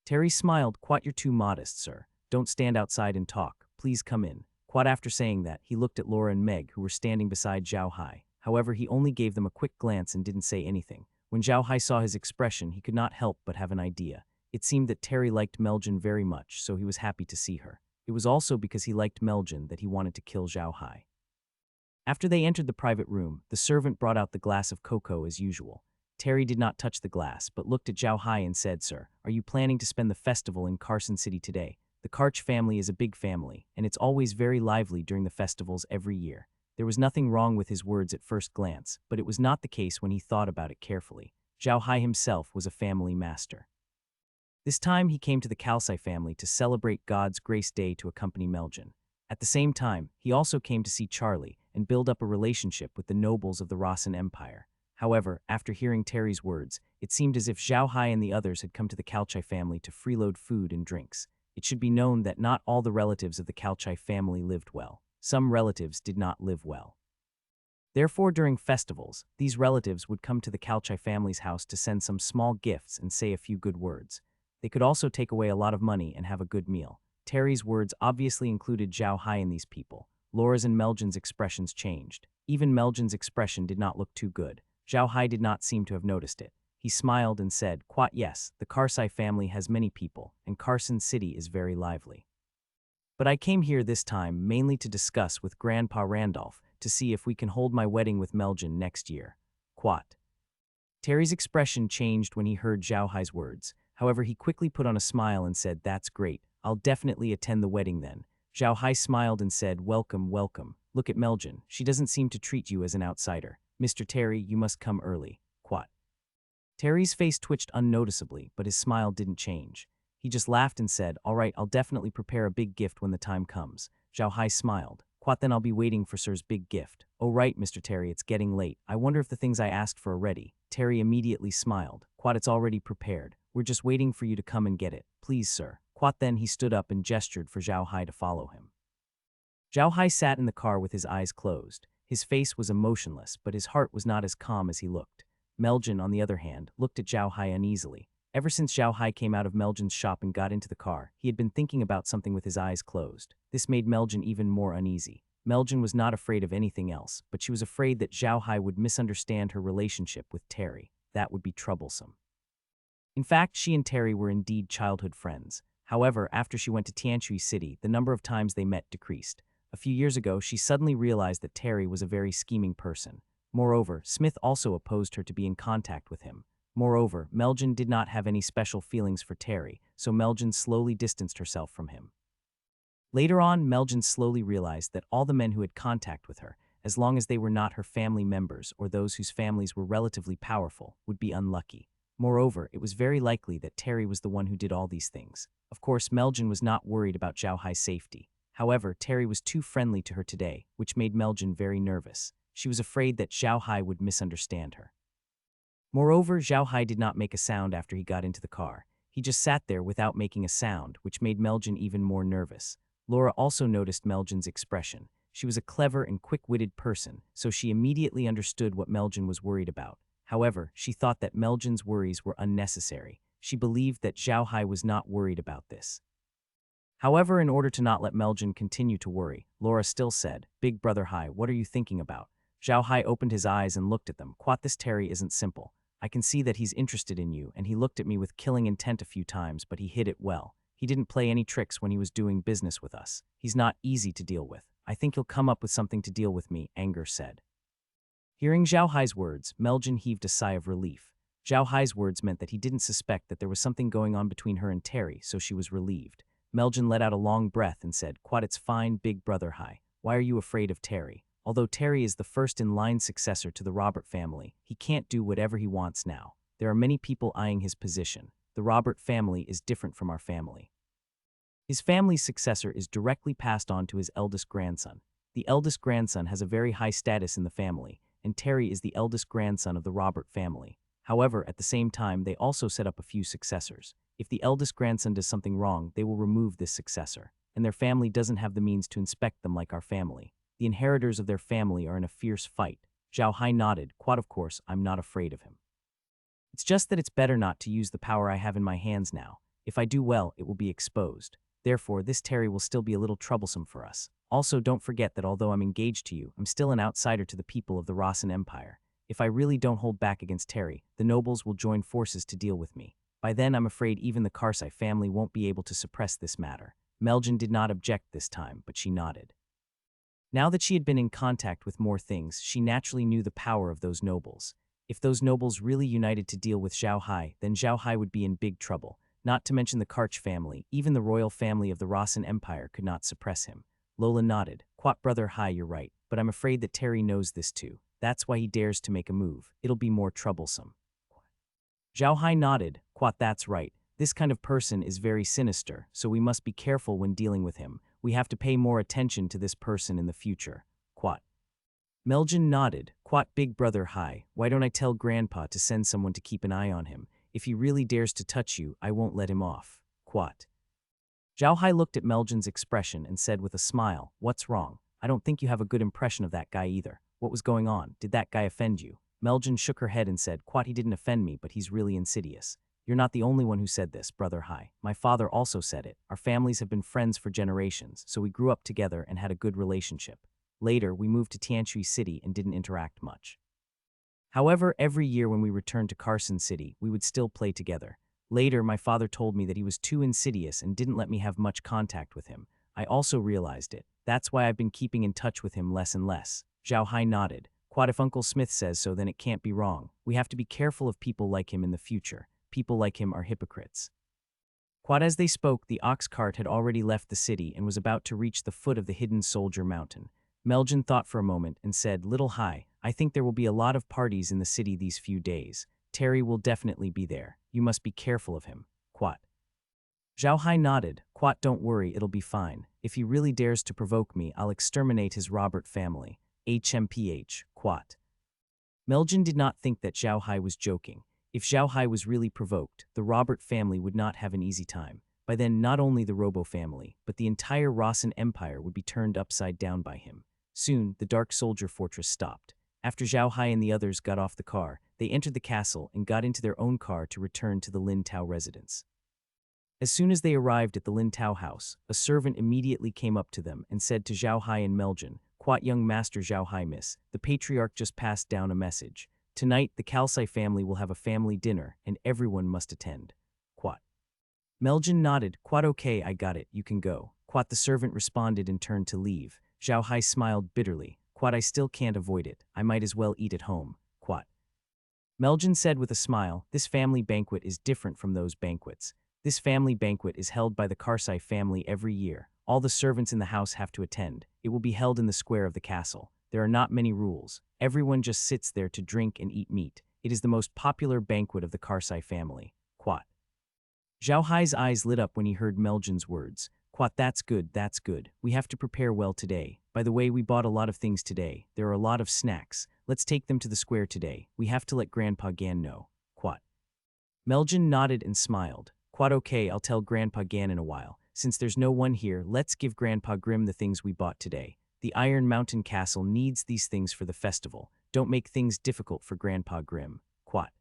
Terry smiled. "Quat, you're too modest, sir. Don't stand outside and talk. Please come in." Quat. After saying that, he looked at Laura and Meg, who were standing beside Xiao Hai. However, he only gave them a quick glance and didn't say anything. When Xiao Hai saw his expression, he could not help but have an idea. It seemed that Terry liked Meljin very much, so he was happy to see her. It was also because he liked Meljin that he wanted to kill Xiao Hai. After they entered the private room, the servant brought out the glass of cocoa as usual. Terry did not touch the glass, but looked at Xiao Hai and said, "Sir, are you planning to spend the festival in Carson City today? The Karch family is a big family, and it's always very lively during the festivals every year." There was nothing wrong with his words at first glance, but it was not the case when he thought about it carefully. Xiao Hai himself was a family master. This time he came to the Carsai family to celebrate God's Grace Day to accompany Meljin. At the same time, he also came to see Charlie and build up a relationship with the nobles of the Ruian Empire. However, after hearing Terry's words, it seemed as if Xiao Hai and the others had come to the Carsai family to freeload food and drinks. It should be known that not all the relatives of the Carsai family lived well. Some relatives did not live well. Therefore, during festivals, these relatives would come to the Carsai family's house to send some small gifts and say a few good words. They could also take away a lot of money and have a good meal. Terry's words obviously included Xiao Hai and these people. Laura's and Meljin's expressions changed. Even Meljin's expression did not look too good. Xiao Hai did not seem to have noticed it. He smiled and said, "Quat yes, the Carsai family has many people, and Carson City is very lively. But I came here this time mainly to discuss with Grandpa Randolph to see if we can hold my wedding with Meljin next year. Quat." Terry's expression changed when he heard Xiao Hai's words. However, he quickly put on a smile and said, "That's great. I'll definitely attend the wedding then." Xiao Hai smiled and said, "Welcome, welcome. Look at Meljin. She doesn't seem to treat you as an outsider. Mr. Terry, you must come early." Quat. Terry's face twitched unnoticeably, but his smile didn't change. He just laughed and said, "All right, I'll definitely prepare a big gift when the time comes." Xiao Hai smiled. "Quat, then I'll be waiting for Sir's big gift." "Oh right, Mr. Terry, it's getting late. I wonder if the things I asked for are ready." Terry immediately smiled. "Quat, it's already prepared. We're just waiting for you to come and get it. Please, sir." Quat. Then he stood up and gestured for Xiao Hai to follow him. Xiao Hai sat in the car with his eyes closed. His face was emotionless, but his heart was not as calm as he looked. Meljin, on the other hand, looked at Xiao Hai uneasily. Ever since Xiao Hai came out of Meljin's shop and got into the car, he had been thinking about something with his eyes closed. This made Meljin even more uneasy. Meljin was not afraid of anything else, but she was afraid that Xiao Hai would misunderstand her relationship with Terry. That would be troublesome. In fact, she and Terry were indeed childhood friends. However, after she went to Tianshui City, the number of times they met decreased. A few years ago, she suddenly realized that Terry was a very scheming person. Moreover, Smith also opposed her to be in contact with him. Moreover, Meljin did not have any special feelings for Terry, so Meljin slowly distanced herself from him. Later on, Meljin slowly realized that all the men who had contact with her, as long as they were not her family members or those whose families were relatively powerful, would be unlucky. Moreover, it was very likely that Terry was the one who did all these things. Of course, Meljin was not worried about Xiao Hai's safety. However, Terry was too friendly to her today, which made Meljin very nervous. She was afraid that Xiao Hai would misunderstand her. Moreover, Xiao Hai did not make a sound after he got into the car. He just sat there without making a sound, which made Meljin even more nervous. Laura also noticed Meljin's expression. She was a clever and quick-witted person, so she immediately understood what Meljin was worried about. However, she thought that Meljin's worries were unnecessary. She believed that Xiao Hai was not worried about this. However, in order to not let Meljin continue to worry, Laura still said, "Big Brother Hai, what are you thinking about?" Xiao Hai opened his eyes and looked at them. "This Terry isn't simple. I can see that he's interested in you, and he looked at me with killing intent a few times, but he hid it well. He didn't play any tricks when he was doing business with us. He's not easy to deal with. I think he'll come up with something to deal with me," Anger said. Hearing Xiao Hai's words, Meljin heaved a sigh of relief. Xiao Hai's words meant that he didn't suspect that there was something going on between her and Terry, so she was relieved. Meljin let out a long breath and said, "It's fine, Big Brother Hai. Why are you afraid of Terry? Although Terry is the first-in-line successor to the Robert family, he can't do whatever he wants now. There are many people eyeing his position. The Robert family is different from our family. His family's successor is directly passed on to his eldest grandson. The eldest grandson has a very high status in the family, and Terry is the eldest grandson of the Robert family. However, at the same time, they also set up a few successors. If the eldest grandson does something wrong, they will remove this successor, and their family doesn't have the means to inspect them like our family. The inheritors of their family are in a fierce fight." Xiao Hai nodded. "Of course, I'm not afraid of him. It's just that it's better not to use the power I have in my hands now. If I do well, it will be exposed. Therefore, this Terry will still be a little troublesome for us. Also, don't forget that although I'm engaged to you, I'm still an outsider to the people of the Ruian Empire. If I really don't hold back against Terry, the nobles will join forces to deal with me. By then, I'm afraid even the Carsai family won't be able to suppress this matter." Meljin did not object this time, but she nodded. Now that she had been in contact with more things, she naturally knew the power of those nobles. If those nobles really united to deal with Xiao Hai, then Xiao Hai would be in big trouble. Not to mention the Karch family, even the royal family of the Ruian Empire could not suppress him. Lola nodded. "Brother Hai, you're right, but I'm afraid that Terry knows this too. That's why he dares to make a move. It'll be more troublesome." Xiao Hai nodded. "That's right. This kind of person is very sinister, so we must be careful when dealing with him. We have to pay more attention to this person in the future." Meljin nodded. "Big Brother Hai, why don't I tell Grandpa to send someone to keep an eye on him? If he really dares to touch you, I won't let him off." Xiao Hai looked at Meljin's expression and said with a smile, "What's wrong? I don't think you have a good impression of that guy either. What was going on? Did that guy offend you?" Meljin shook her head and said, "He didn't offend me, but he's really insidious. You're not the only one who said this, Brother Hai. My father also said it. Our families have been friends for generations, so we grew up together and had a good relationship. Later, we moved to Tianshui City and didn't interact much. However, every year when we returned to Carson City, we would still play together. Later, my father told me that he was too insidious and didn't let me have much contact with him. I also realized it. That's why I've been keeping in touch with him less and less." Xiao Hai nodded. "If Uncle Smith says so, then it can't be wrong. We have to be careful of people like him in the future. People like him are hypocrites." As they spoke, the ox cart had already left the city and was about to reach the foot of the hidden soldier mountain. Meljin thought for a moment and said, "Little Hai, I think there will be a lot of parties in the city these few days. Terry will definitely be there. You must be careful of him." Xiao Hai nodded. Don't worry, it'll be fine. If he really dares to provoke me, I'll exterminate his Robert family. HMPH. Meljin did not think that Xiao Hai was joking. If Xiao Hai was really provoked, the Robert family would not have an easy time. By then, not only the Robo family, but the entire Ruian Empire would be turned upside down by him. Soon, the Dark Soldier Fortress stopped. After Xiao Hai and the others got off the car, they entered the castle and got into their own car to return to the Lin Tao residence. As soon as they arrived at the Lin Tao house, a servant immediately came up to them and said to Xiao Hai and Meljin, "Young Master Xiao Hai, miss, the patriarch just passed down a message. Tonight, the Carsai family will have a family dinner, and everyone must attend." Meljin nodded. "Okay, I got it, you can go." The servant responded and turned to leave. Xiao Hai smiled bitterly. "I still can't avoid it. I might as well eat at home." Meljin said with a smile, "This family banquet is different from those banquets. This family banquet is held by the Carsai family every year. All the servants in the house have to attend. It will be held in the square of the castle. There are not many rules. Everyone just sits there to drink and eat meat. It is the most popular banquet of the Carsai family." Xiao Hai's eyes lit up when he heard Meljin's words. Quat, that's good, that's good. We have to prepare well today. By the way, we bought a lot of things today. There are a lot of snacks. Let's take them to the square today. We have to let Grandpa Gan know. Quat. Meljin nodded and smiled. Quat, okay, I'll tell Grandpa Gan in a while. Since there's no one here, let's give Grandpa Grim the things we bought today. The Iron Mountain Castle needs these things for the festival. Don't make things difficult for Grandpa Grim. Quat.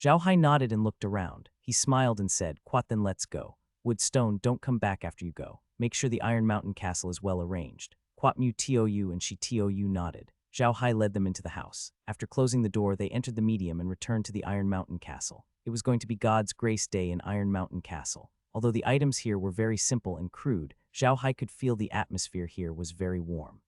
Xiao Hai nodded and looked around. He smiled and said, Quat, then let's go. Woodstone, don't come back after you go. Make sure the Iron Mountain Castle is well arranged. Quat mu tou and she tou nodded. Xiao Hai led them into the house. After closing the door, they entered the medium and returned to the Iron Mountain Castle. It was going to be God's Grace Day in Iron Mountain Castle. Although the items here were very simple and crude, Xiao Hai could feel the atmosphere here was very warm.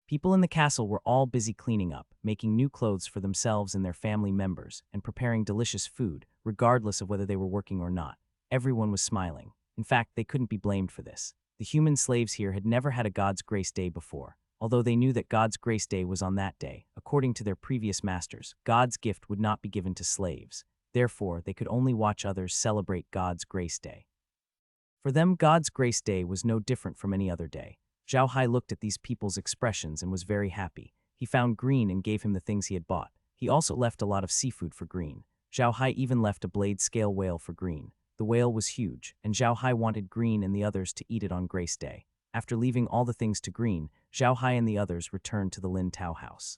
People in the castle were all busy cleaning up, making new clothes for themselves and their family members, and preparing delicious food, regardless of whether they were working or not. Everyone was smiling. In fact, they couldn't be blamed for this. The human slaves here had never had a God's Grace Day before. Although they knew that God's Grace Day was on that day, according to their previous masters, God's gift would not be given to slaves. Therefore, they could only watch others celebrate God's Grace Day. For them, God's Grace Day was no different from any other day. Xiao Hai looked at these people's expressions and was very happy. He found Green and gave him the things he had bought. He also left a lot of seafood for Green. Xiao Hai even left a blade scale whale for Green. The whale was huge, and Xiao Hai wanted Green and the others to eat it on Grace Day. After leaving all the things to Green, Xiao Hai and the others returned to the Lin Tao house.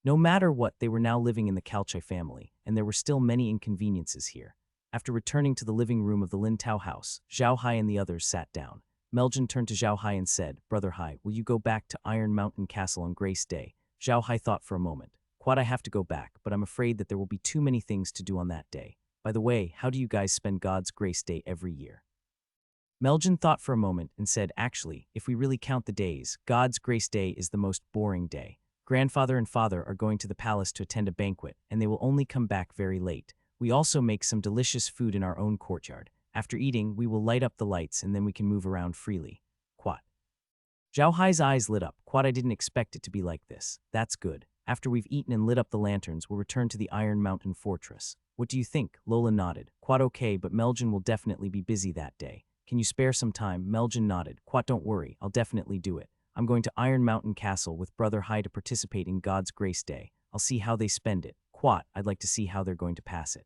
No matter what, they were now living in the Carsai family, and there were still many inconveniences here. After returning to the living room of the Lin Tao house, Xiao Hai and the others sat down. Meljin turned to Xiao Hai and said, Brother Hai, will you go back to Iron Mountain Castle on Grace Day? Xiao Hai thought for a moment. Quad, I have to go back, but I'm afraid that there will be too many things to do on that day. By the way, how do you guys spend God's Grace Day every year? Meljin thought for a moment and said, actually, if we really count the days, God's Grace Day is the most boring day. Grandfather and father are going to the palace to attend a banquet, and they will only come back very late. We also make some delicious food in our own courtyard. After eating, we will light up the lights and then we can move around freely. Quat. Xiao Hai's eyes lit up. Quat, I didn't expect it to be like this. That's good. After we've eaten and lit up the lanterns, we'll return to the Iron Mountain Fortress. What do you think? Lola nodded. Quat, okay, but Meljin will definitely be busy that day. Can you spare some time? Meljin nodded. Quat, don't worry, I'll definitely do it. I'm going to Iron Mountain Castle with Brother Hai to participate in God's Grace Day. I'll see how they spend it. Quat, I'd like to see how they're going to pass it.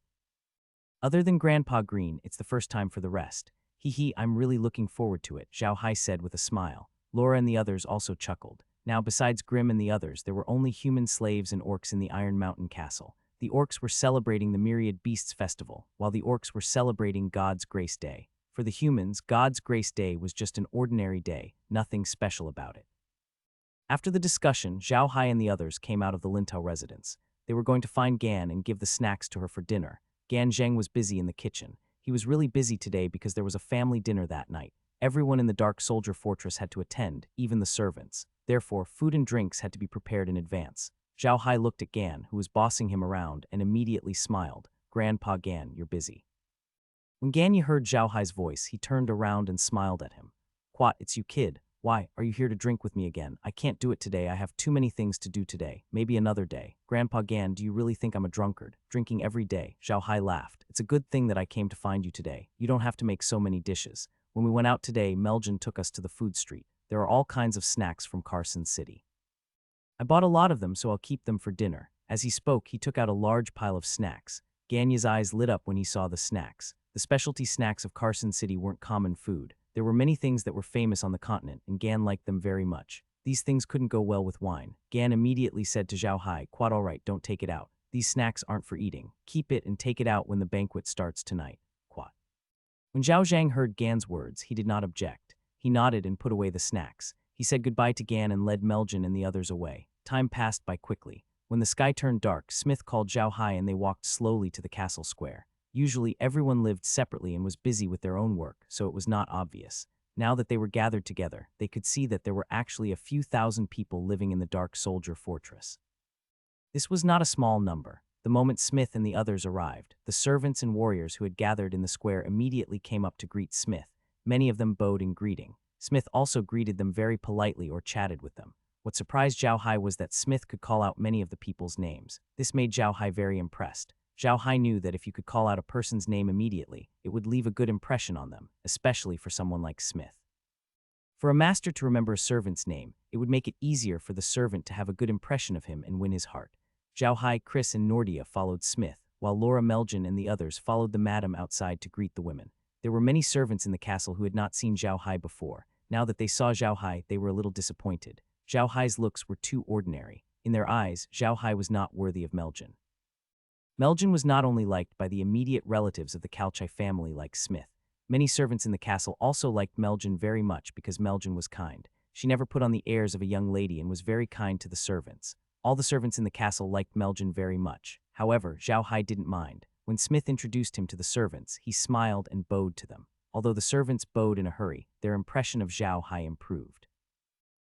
Other than Grandpa Green, it's the first time for the rest. Hee, I'm really looking forward to it, Xiao Hai said with a smile. Laura and the others also chuckled. Now, besides Grim and the others, there were only human slaves and orcs in the Iron Mountain Castle. The orcs were celebrating the Myriad Beasts Festival, while the orcs were celebrating God's Grace Day. For the humans, God's Grace Day was just an ordinary day, nothing special about it. After the discussion, Xiao Hai and the others came out of the Lintao residence. They were going to find Gan and give the snacks to her for dinner. Gan Zheng was busy in the kitchen. He was really busy today because there was a family dinner that night. Everyone in the Dark Soldier Fortress had to attend, even the servants. Therefore, food and drinks had to be prepared in advance. Xiao Hai looked at Gan, who was bossing him around, and immediately smiled. Grandpa Gan, you're busy. When Gan heard Xiao Hai's voice, he turned around and smiled at him. Quat, it's you, kid. Why, are you here to drink with me again? I can't do it today. I have too many things to do today. Maybe another day. Grandpa Gan, do you really think I'm a drunkard? Drinking every day? Xiao Hai laughed. It's a good thing that I came to find you today. You don't have to make so many dishes. When we went out today, Meljin took us to the food street. There are all kinds of snacks from Carson City. I bought a lot of them, so I'll keep them for dinner. As he spoke, he took out a large pile of snacks. Ganya's eyes lit up when he saw the snacks. The specialty snacks of Carson City weren't common food. There were many things that were famous on the continent, and Gan liked them very much. These things couldn't go well with wine. Gan immediately said to Xiao Hai, Quat, all right, don't take it out. These snacks aren't for eating. Keep it and take it out when the banquet starts tonight. Quat. When Zhao Zhang heard Gan's words, he did not object. He nodded and put away the snacks. He said goodbye to Gan and led Meljin and the others away. Time passed by quickly. When the sky turned dark, Smith called Xiao Hai and they walked slowly to the castle square. Usually, everyone lived separately and was busy with their own work, so it was not obvious. Now that they were gathered together, they could see that there were actually a few thousand people living in the Dark Soldier Fortress. This was not a small number. The moment Smith and the others arrived, the servants and warriors who had gathered in the square immediately came up to greet Smith. Many of them bowed in greeting. Smith also greeted them very politely or chatted with them. What surprised Xiao Hai was that Smith could call out many of the people's names. This made Xiao Hai very impressed. Xiao Hai knew that if you could call out a person's name immediately, it would leave a good impression on them, especially for someone like Smith. For a master to remember a servant's name, it would make it easier for the servant to have a good impression of him and win his heart. Xiao Hai, Chris, and Nordia followed Smith, while Laura, Meljin, and the others followed the madam outside to greet the women. There were many servants in the castle who had not seen Xiao Hai before. Now that they saw Xiao Hai, they were a little disappointed. Xiao Hai's looks were too ordinary. In their eyes, Xiao Hai was not worthy of Meljin. Meljin was not only liked by the immediate relatives of the Carsai family like Smith. Many servants in the castle also liked Meljin very much because Meljin was kind. She never put on the airs of a young lady and was very kind to the servants. All the servants in the castle liked Meljin very much. However, Xiao Hai didn't mind. When Smith introduced him to the servants, he smiled and bowed to them. Although the servants bowed in a hurry, their impression of Xiao Hai improved.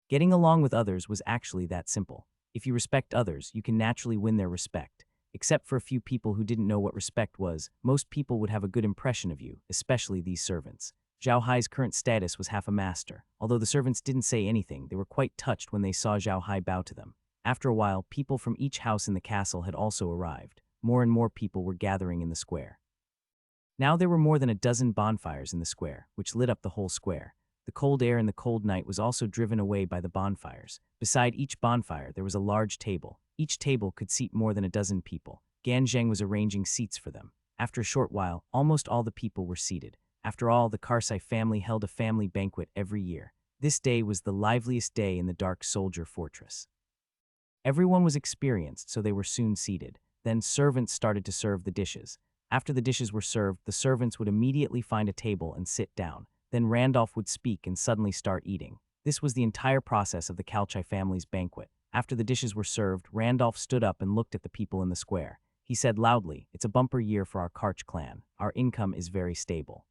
Getting along with others was actually that simple. If you respect others, you can naturally win their respect. Except for a few people who didn't know what respect was, most people would have a good impression of you, especially these servants. Xiao Hai's current status was half a master. Although the servants didn't say anything, they were quite touched when they saw Xiao Hai bow to them. After a while, people from each house in the castle had also arrived. More and more people were gathering in the square. Now there were more than a dozen bonfires in the square, which lit up the whole square. The cold air in the cold night was also driven away by the bonfires. Beside each bonfire, there was a large table. Each table could seat more than a dozen people. Gan Zheng was arranging seats for them. After a short while, almost all the people were seated. After all, the Carsai family held a family banquet every year. This day was the liveliest day in the Dark Soldier Fortress. Everyone was experienced, so they were soon seated. Then servants started to serve the dishes. After the dishes were served, the servants would immediately find a table and sit down. Then Randolph would speak and suddenly start eating. This was the entire process of the Carsai family's banquet. After the dishes were served, Randolph stood up and looked at the people in the square. He said loudly, "It's a bumper year for our Karch clan. Our income is very stable.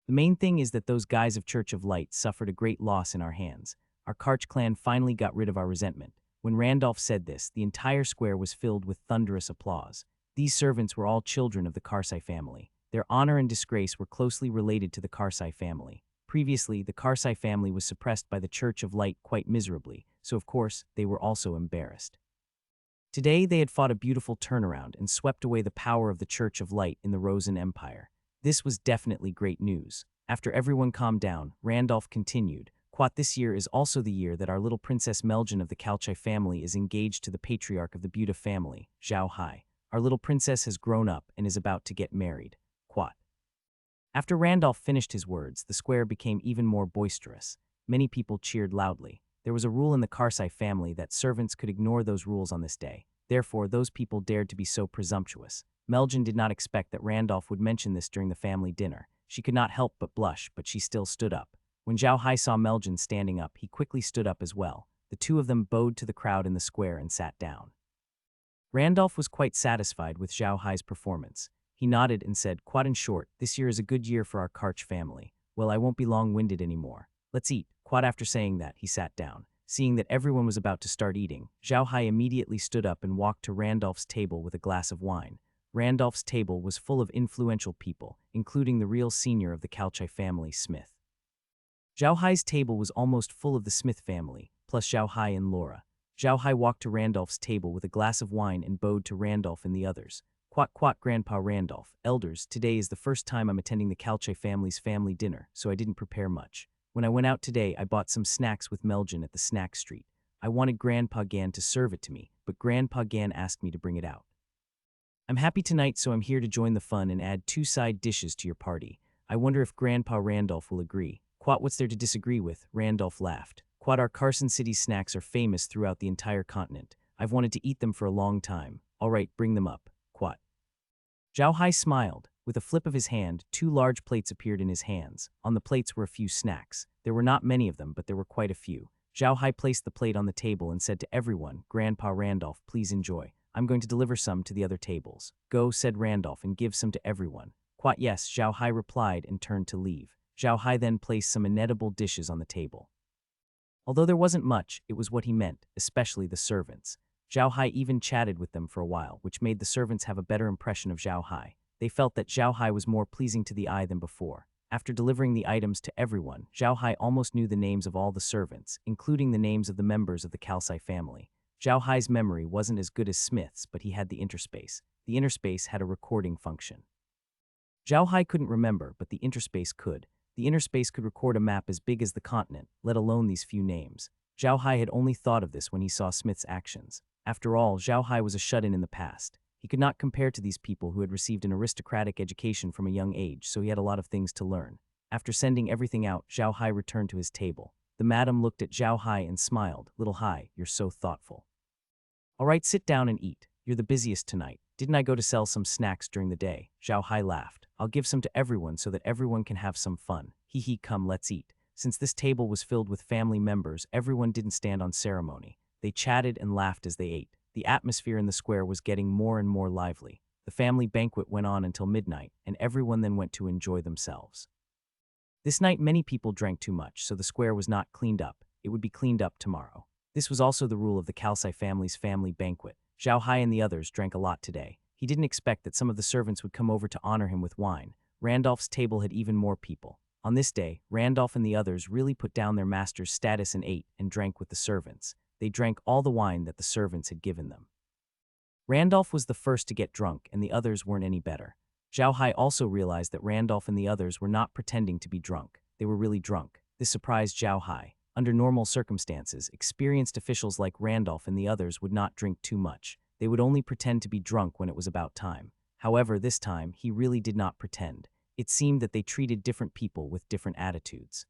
The main thing is that those guys of Church of Light suffered a great loss in our hands. Our Karch clan finally got rid of our resentment." When Randolph said this, the entire square was filled with thunderous applause. These servants were all children of the Carsai family. Their honor and disgrace were closely related to the Carsai family. Previously, the Carsai family was suppressed by the Church of Light quite miserably, so of course, they were also embarrassed. Today, they had fought a beautiful turnaround and swept away the power of the Church of Light in the Rosen Empire. This was definitely great news. After everyone calmed down, Randolph continued, "Quat, this year is also the year that our little Princess Meljin of the Carsai family is engaged to the patriarch of the Buddha family, Xiao Hai. Our little princess has grown up and is about to get married. Quat." After Randolph finished his words, the square became even more boisterous. Many people cheered loudly. There was a rule in the Carsai family that servants could ignore those rules on this day. Therefore, those people dared to be so presumptuous. Meljin did not expect that Randolph would mention this during the family dinner. She could not help but blush, but she still stood up. When Xiao Hai saw Meljin standing up, he quickly stood up as well. The two of them bowed to the crowd in the square and sat down. Randolph was quite satisfied with Xiao Hai's performance. He nodded and said, "Quat, in short, this year is a good year for our Karch family. Well, I won't be long-winded anymore. Let's eat." Quat, after saying that, he sat down. Seeing that everyone was about to start eating, Xiao Hai immediately stood up and walked to Randolph's table with a glass of wine. Randolph's table was full of influential people, including the real senior of the Carsai family, Smith. Xiao Hai's table was almost full of the Smith family, plus Xiao Hai and Laura. Xiao Hai walked to Randolph's table with a glass of wine and bowed to Randolph and the others. "Quat, quat, Grandpa Randolph, elders, today is the first time I'm attending the Carsai family's family dinner, so I didn't prepare much. When I went out today, I bought some snacks with Meljin at the snack street. I wanted Grandpa Gan to serve it to me, but Grandpa Gan asked me to bring it out. I'm happy tonight, so I'm here to join the fun and add 2 side dishes to your party. I wonder if Grandpa Randolph will agree." "Quat, what's there to disagree with?" Randolph laughed. "Quat, our Carson City snacks are famous throughout the entire continent. I've wanted to eat them for a long time. All right, bring them up." Quat. Xiao Hai smiled. With a flip of his hand, 2 large plates appeared in his hands. On the plates were a few snacks. There were not many of them, but there were quite a few. Xiao Hai placed the plate on the table and said to everyone, "Grandpa Randolph, please enjoy. I'm going to deliver some to the other tables." "Go," said Randolph, "and give some to everyone." "Quat, yes," Xiao Hai replied and turned to leave. Xiao Hai then placed some inedible dishes on the table. Although there wasn't much, it was what he meant, especially the servants. Xiao Hai even chatted with them for a while, which made the servants have a better impression of Xiao Hai. They felt that Xiao Hai was more pleasing to the eye than before. After delivering the items to everyone, Xiao Hai almost knew the names of all the servants, including the names of the members of the Carsai family. Xiao Hai's memory wasn't as good as Smith's, but he had the interspace. The inner space had a recording function. Xiao Hai couldn't remember, but the interspace could. The inner space could record a map as big as the continent, let alone these few names. Xiao Hai had only thought of this when he saw Smith's actions. After all, Xiao Hai was a shut-in in the past. He could not compare to these people who had received an aristocratic education from a young age, so he had a lot of things to learn. After sending everything out, Xiao Hai returned to his table. The madam looked at Xiao Hai and smiled. "Little Hai, you're so thoughtful. All right, sit down and eat. You're the busiest tonight. Didn't I go to sell some snacks during the day?" Xiao Hai laughed. "I'll give some to everyone so that everyone can have some fun. Hee hee, come, let's eat." Since this table was filled with family members, everyone didn't stand on ceremony. They chatted and laughed as they ate. The atmosphere in the square was getting more and more lively. The family banquet went on until midnight, and everyone then went to enjoy themselves. This night many people drank too much, so the square was not cleaned up. It would be cleaned up tomorrow. This was also the rule of the Carsai family's family banquet. Xiao Hai and the others drank a lot today. He didn't expect that some of the servants would come over to honor him with wine. Randolph's table had even more people. On this day, Randolph and the others really put down their master's status and ate and drank with the servants. They drank all the wine that the servants had given them. Randolph was the first to get drunk, and the others weren't any better. Xiao Hai also realized that Randolph and the others were not pretending to be drunk. They were really drunk. This surprised Xiao Hai. Under normal circumstances, experienced officials like Randolph and the others would not drink too much. They would only pretend to be drunk when it was about time. However, this time, he really did not pretend. It seemed that they treated different people with different attitudes.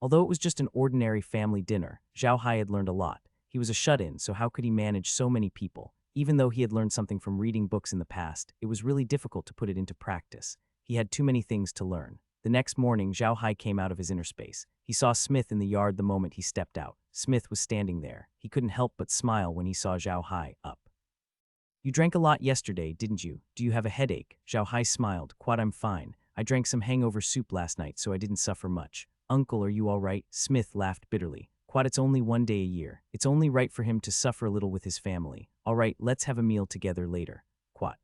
Although it was just an ordinary family dinner, Xiao Hai had learned a lot. He was a shut-in, so how could he manage so many people? Even though he had learned something from reading books in the past, it was really difficult to put it into practice. He had too many things to learn. The next morning, Xiao Hai came out of his inner space. He saw Smith in the yard the moment he stepped out. Smith was standing there. He couldn't help but smile when he saw Xiao Hai up. "You drank a lot yesterday, didn't you? Do you have a headache?" Xiao Hai smiled. "Quite, I'm fine. I drank some hangover soup last night, so I didn't suffer much." "Uncle, are you all right?" Smith laughed bitterly. "Quite, it's only one day a year. It's only right for him to suffer a little with his family. All right, let's have a meal together later." Quat.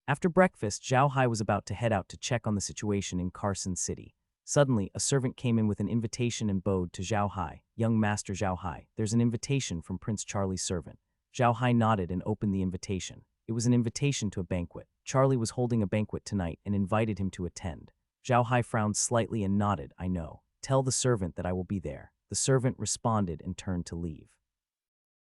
After breakfast, Xiao Hai was about to head out to check on the situation in Carson City. Suddenly, a servant came in with an invitation and bowed to Xiao Hai. "Young Master Xiao Hai, there's an invitation from Prince Charlie's servant." Xiao Hai nodded and opened the invitation. It was an invitation to a banquet. Charlie was holding a banquet tonight and invited him to attend. Xiao Hai frowned slightly and nodded. "I know. Tell the servant that I will be there." The servant responded and turned to leave.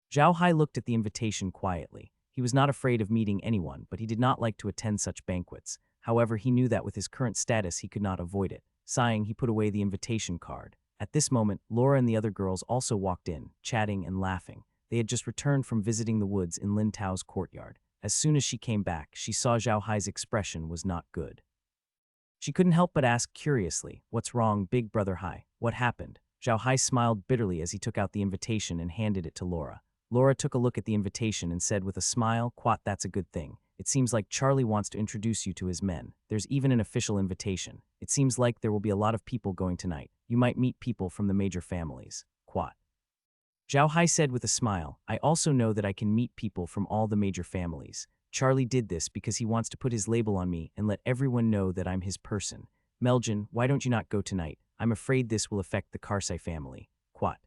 Xiao Hai looked at the invitation quietly. He was not afraid of meeting anyone, but he did not like to attend such banquets. However, he knew that with his current status he could not avoid it. Sighing, he put away the invitation card. At this moment, Laura and the other girls also walked in, chatting and laughing. They had just returned from visiting the woods in Lin Tao's courtyard. As soon as she came back, she saw Xiao Hai's expression was not good. She couldn't help but ask curiously, "What's wrong, big brother Hai? What happened?" Xiao Hai smiled bitterly as he took out the invitation and handed it to Laura. Laura took a look at the invitation and said with a smile, "Quat, that's a good thing. It seems like Charlie wants to introduce you to his men. There's even an official invitation. It seems like there will be a lot of people going tonight. You might meet people from the major families." Quat. Xiao Hai said with a smile, "I also know that I can meet people from all the major families. Charlie did this because he wants to put his label on me and let everyone know that I'm his person. Meljin, why don't you not go tonight? I'm afraid this will affect the Carsai family." Quat.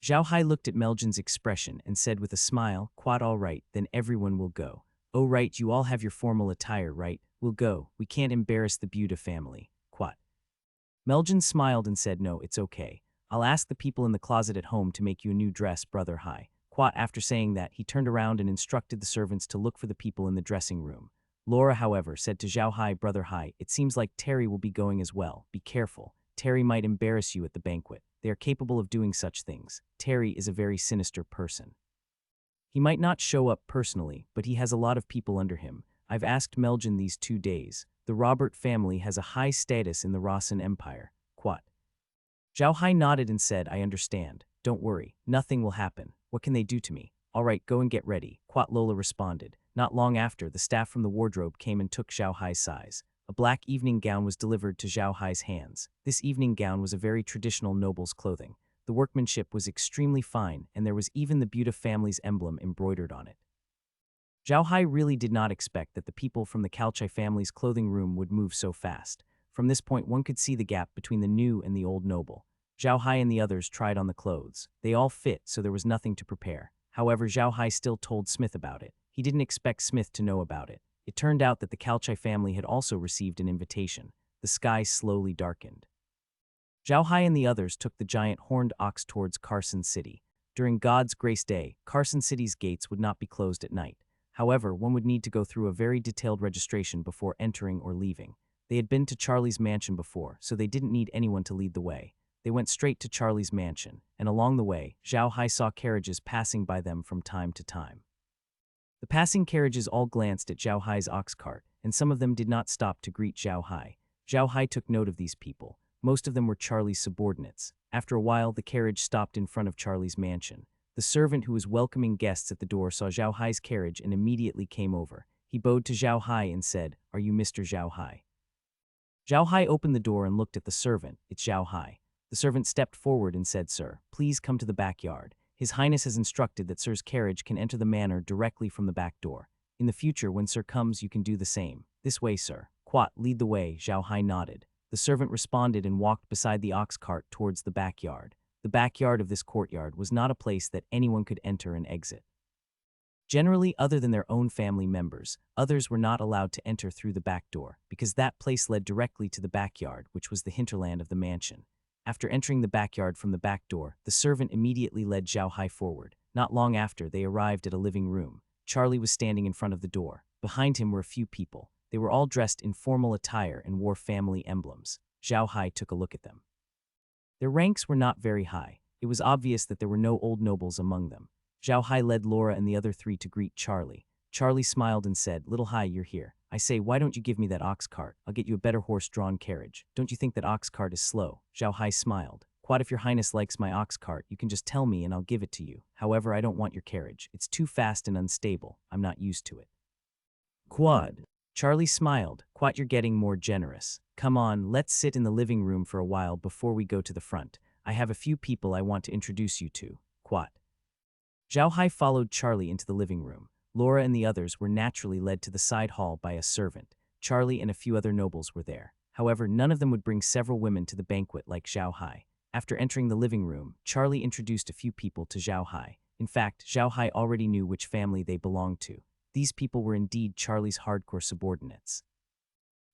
Xiao Hai looked at Meljin's expression and said with a smile, "Quat, all right, then everyone will go." "Oh right, you all have your formal attire, right? We'll go. We can't embarrass the Buda family." Quat. Meljin smiled and said, "No, it's okay. I'll ask the people in the closet at home to make you a new dress, brother Hai." Quat. After saying that, he turned around and instructed the servants to look for the people in the dressing room. Laura, however, said to Xiao Hai, "Brother Hai, it seems like Terry will be going as well. Be careful. Terry might embarrass you at the banquet. They are capable of doing such things. Terry is a very sinister person. He might not show up personally, but he has a lot of people under him. I've asked Meljin these 2 days. The Robert family has a high status in the Rossan Empire." Quat. Xiao Hai nodded and said, "I understand. Don't worry. Nothing will happen. What can they do to me? All right, go and get ready." Quat. Lola responded. Not long after, the staff from the wardrobe came and took Xiao Hai's size. A black evening gown was delivered to Xiao Hai's hands. This evening gown was a very traditional noble's clothing. The workmanship was extremely fine, and there was even the Buda family's emblem embroidered on it. Xiao Hai really did not expect that the people from the Carsai family's clothing room would move so fast. From this point, one could see the gap between the new and the old noble. Xiao Hai and the others tried on the clothes. They all fit, so there was nothing to prepare. However, Xiao Hai still told Smith about it. He didn't expect Smith to know about it. It turned out that the Carsai family had also received an invitation. The sky slowly darkened. Xiao Hai and the others took the giant horned ox towards Carson City. During God's Grace Day, Carson City's gates would not be closed at night. However, one would need to go through a very detailed registration before entering or leaving. They had been to Charlie's mansion before, so they didn't need anyone to lead the way. They went straight to Charlie's mansion, and along the way, Xiao Hai saw carriages passing by them from time to time. The passing carriages all glanced at Xiao Hai's ox cart, and some of them did not stop to greet Xiao Hai. Xiao Hai took note of these people. Most of them were Charlie's subordinates. After a while, the carriage stopped in front of Charlie's mansion. The servant who was welcoming guests at the door saw Xiao Hai's carriage and immediately came over. He bowed to Xiao Hai and said, "Are you Mr. Xiao Hai?" Xiao Hai opened the door and looked at the servant. "It's Xiao Hai." The servant stepped forward and said, "Sir, please come to the backyard. His Highness has instructed that Sir's carriage can enter the manor directly from the back door. In the future, when Sir comes, you can do the same. This way, sir." "Quat, lead the way," Xiao Hai nodded. The servant responded and walked beside the ox cart towards the backyard. The backyard of this courtyard was not a place that anyone could enter and exit. Generally, other than their own family members, others were not allowed to enter through the back door, because that place led directly to the backyard, which was the hinterland of the mansion. After entering the backyard from the back door, the servant immediately led Xiao Hai forward. Not long after, they arrived at a living room. Charlie was standing in front of the door. Behind him were a few people. They were all dressed in formal attire and wore family emblems. Xiao Hai took a look at them. Their ranks were not very high. It was obvious that there were no old nobles among them. Xiao Hai led Laura and the other three to greet Charlie. Charlie smiled and said, "Little Hai, you're here. I say, why don't you give me that ox cart? I'll get you a better horse-drawn carriage. Don't you think that ox cart is slow?" Xiao Hai smiled. "Quad, if your Highness likes my ox cart, you can just tell me and I'll give it to you. However, I don't want your carriage. It's too fast and unstable. I'm not used to it." "Quad." Charlie smiled. "Quat, you're getting more generous. Come on, let's sit in the living room for a while before we go to the front. I have a few people I want to introduce you to." Quat. Xiao Hai followed Charlie into the living room. Laura and the others were naturally led to the side hall by a servant. Charlie and a few other nobles were there. However, none of them would bring several women to the banquet like Xiao Hai. After entering the living room, Charlie introduced a few people to Xiao Hai. In fact, Xiao Hai already knew which family they belonged to. These people were indeed Charlie's hardcore subordinates.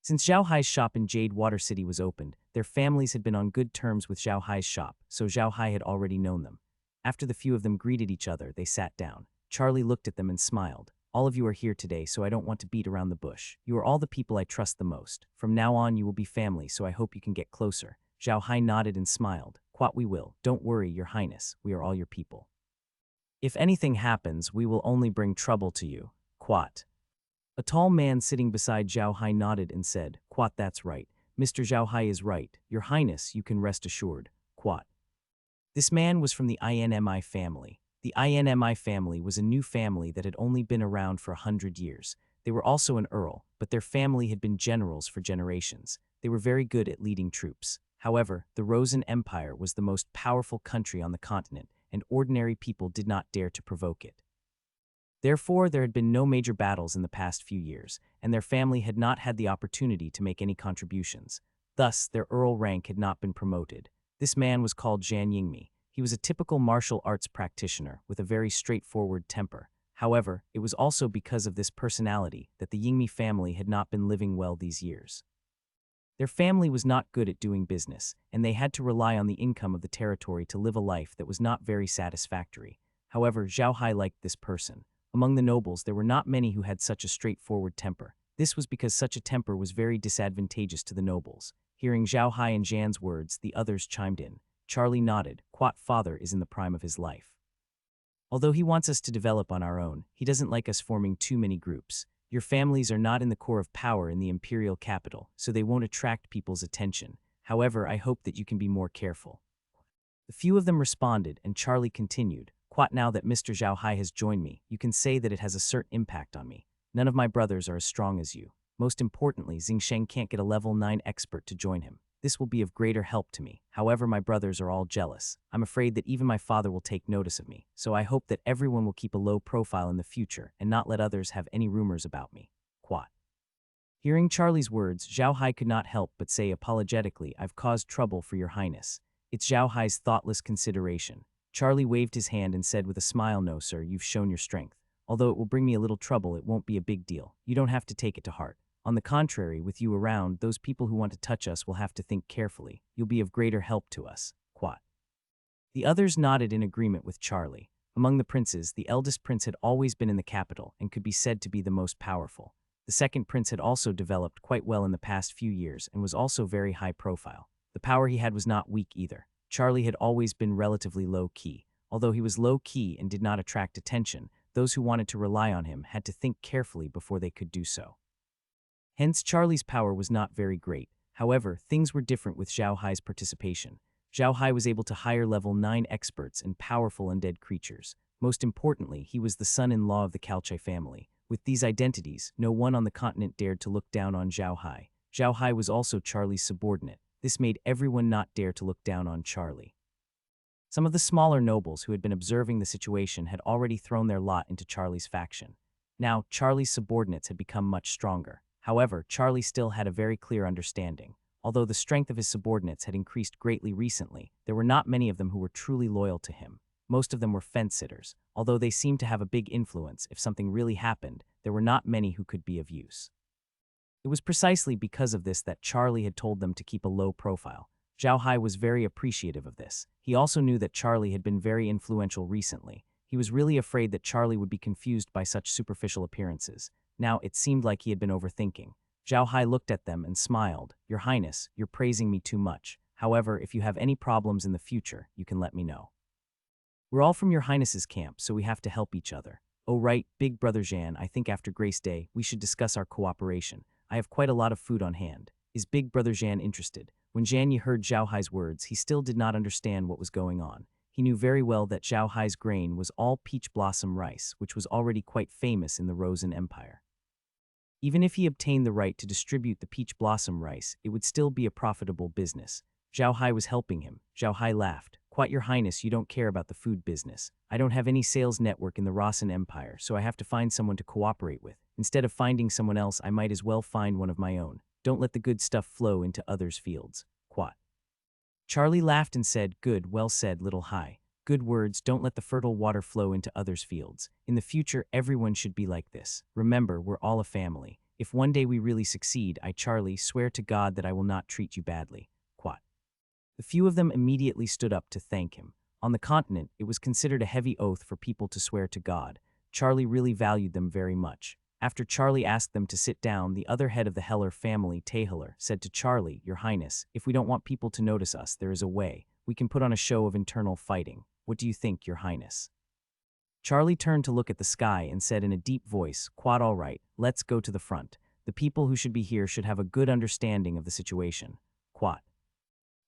Since Xiao Hai's shop in Jade Water City was opened, their families had been on good terms with Xiao Hai's shop, so Xiao Hai had already known them. After the few of them greeted each other, they sat down. Charlie looked at them and smiled. "All of you are here today, so I don't want to beat around the bush. You are all the people I trust the most. From now on, you will be family, so I hope you can get closer." Xiao Hai nodded and smiled. "Quat, we will. Don't worry, Your Highness. We are all your people. If anything happens, we will only bring trouble to you." Quat. A tall man sitting beside Xiao Hai nodded and said, "Quat, that's right. Mr. Xiao Hai is right. Your Highness, you can rest assured." Quat. This man was from the Inmi family. The Inmi family was a new family that had only been around for 100 years. They were also an earl, but their family had been generals for generations. They were very good at leading troops. However, the Rosen Empire was the most powerful country on the continent, and ordinary people did not dare to provoke it. Therefore, there had been no major battles in the past few years, and their family had not had the opportunity to make any contributions. Thus, their earl rank had not been promoted. This man was called Zhan Yingmi. He was a typical martial arts practitioner with a very straightforward temper. However, it was also because of this personality that the Yingmi family had not been living well these years. Their family was not good at doing business, and they had to rely on the income of the territory to live a life that was not very satisfactory. However, Xiao Hai liked this person. Among the nobles, there were not many who had such a straightforward temper. This was because such a temper was very disadvantageous to the nobles. Hearing Xiao Hai and Zhan's words, the others chimed in. Charlie nodded. "Quat, father is in the prime of his life. Although he wants us to develop on our own, he doesn't like us forming too many groups. Your families are not in the core of power in the imperial capital, so they won't attract people's attention. However, I hope that you can be more careful." The few of them responded, and Charlie continued. "Quat, now that Mr. Xiao Hai has joined me, you can say that it has a certain impact on me. None of my brothers are as strong as you. Most importantly, Xingsheng can't get a level 9 expert to join him. This will be of greater help to me. However, my brothers are all jealous. I'm afraid that even my father will take notice of me, so I hope that everyone will keep a low profile in the future and not let others have any rumors about me." Quat. Hearing Charlie's words, Xiao Hai could not help but say apologetically, "I've caused trouble for your Highness." It's Xiao Hai's thoughtless consideration. Charlie waved his hand and said with a smile, "No, sir, you've shown your strength. Although it will bring me a little trouble, it won't be a big deal. You don't have to take it to heart. On the contrary, with you around, those people who want to touch us will have to think carefully. You'll be of greater help to us. Quat. The others nodded in agreement with Charlie. Among the princes, the eldest prince had always been in the capital and could be said to be the most powerful. The second prince had also developed quite well in the past few years and was also very high profile. The power he had was not weak either. Charlie had always been relatively low-key. Although he was low-key and did not attract attention, those who wanted to rely on him had to think carefully before they could do so. Hence, Charlie's power was not very great. However, things were different with Xiao Hai's participation. Xiao Hai was able to hire level 9 experts and powerful undead creatures. Most importantly, he was the son-in-law of the Carsai family. With these identities, no one on the continent dared to look down on Xiao Hai. Xiao Hai was also Charlie's subordinate. This made everyone not dare to look down on Charlie. Some of the smaller nobles who had been observing the situation had already thrown their lot into Charlie's faction. Now, Charlie's subordinates had become much stronger. However, Charlie still had a very clear understanding. Although the strength of his subordinates had increased greatly recently, there were not many of them who were truly loyal to him. Most of them were fence-sitters. Although they seemed to have a big influence, if something really happened, there were not many who could be of use. It was precisely because of this that Charlie had told them to keep a low profile. Xiao Hai was very appreciative of this. He also knew that Charlie had been very influential recently. He was really afraid that Charlie would be confused by such superficial appearances. Now, it seemed like he had been overthinking. Xiao Hai looked at them and smiled. Your Highness, you're praising me too much. However, if you have any problems in the future, you can let me know. We're all from your Highness's camp, so we have to help each other. Oh right, Big Brother Zhan, I think after Grace Day, we should discuss our cooperation. I have quite a lot of food on hand. Is Big Brother Zhan interested? When Zhan Yi heard Xiao Hai's words, he still did not understand what was going on. He knew very well that Xiao Hai's grain was all peach blossom rice, which was already quite famous in the Rosen Empire. Even if he obtained the right to distribute the peach blossom rice, it would still be a profitable business. Xiao Hai was helping him. Xiao Hai laughed. Quite your Highness, you don't care about the food business. I don't have any sales network in the Rosen Empire, so I have to find someone to cooperate with. Instead of finding someone else, I might as well find one of my own. Don't let the good stuff flow into others' fields. Quat. Charlie laughed and said, Good, well said, little Hai. Good words, don't let the fertile water flow into others' fields. In the future, everyone should be like this. Remember, we're all a family. If one day we really succeed, I, Charlie, swear to God that I will not treat you badly. Quat. The few of them immediately stood up to thank him. On the continent, it was considered a heavy oath for people to swear to God. Charlie really valued them very much. After Charlie asked them to sit down, the other head of the Heller family, Taylor, said to Charlie, Your Highness, if we don't want people to notice us, there is a way. We can put on a show of internal fighting. What do you think, Your Highness? Charlie turned to look at the sky and said in a deep voice, Quad, all right, let's go to the front. The people who should be here should have a good understanding of the situation. Quad.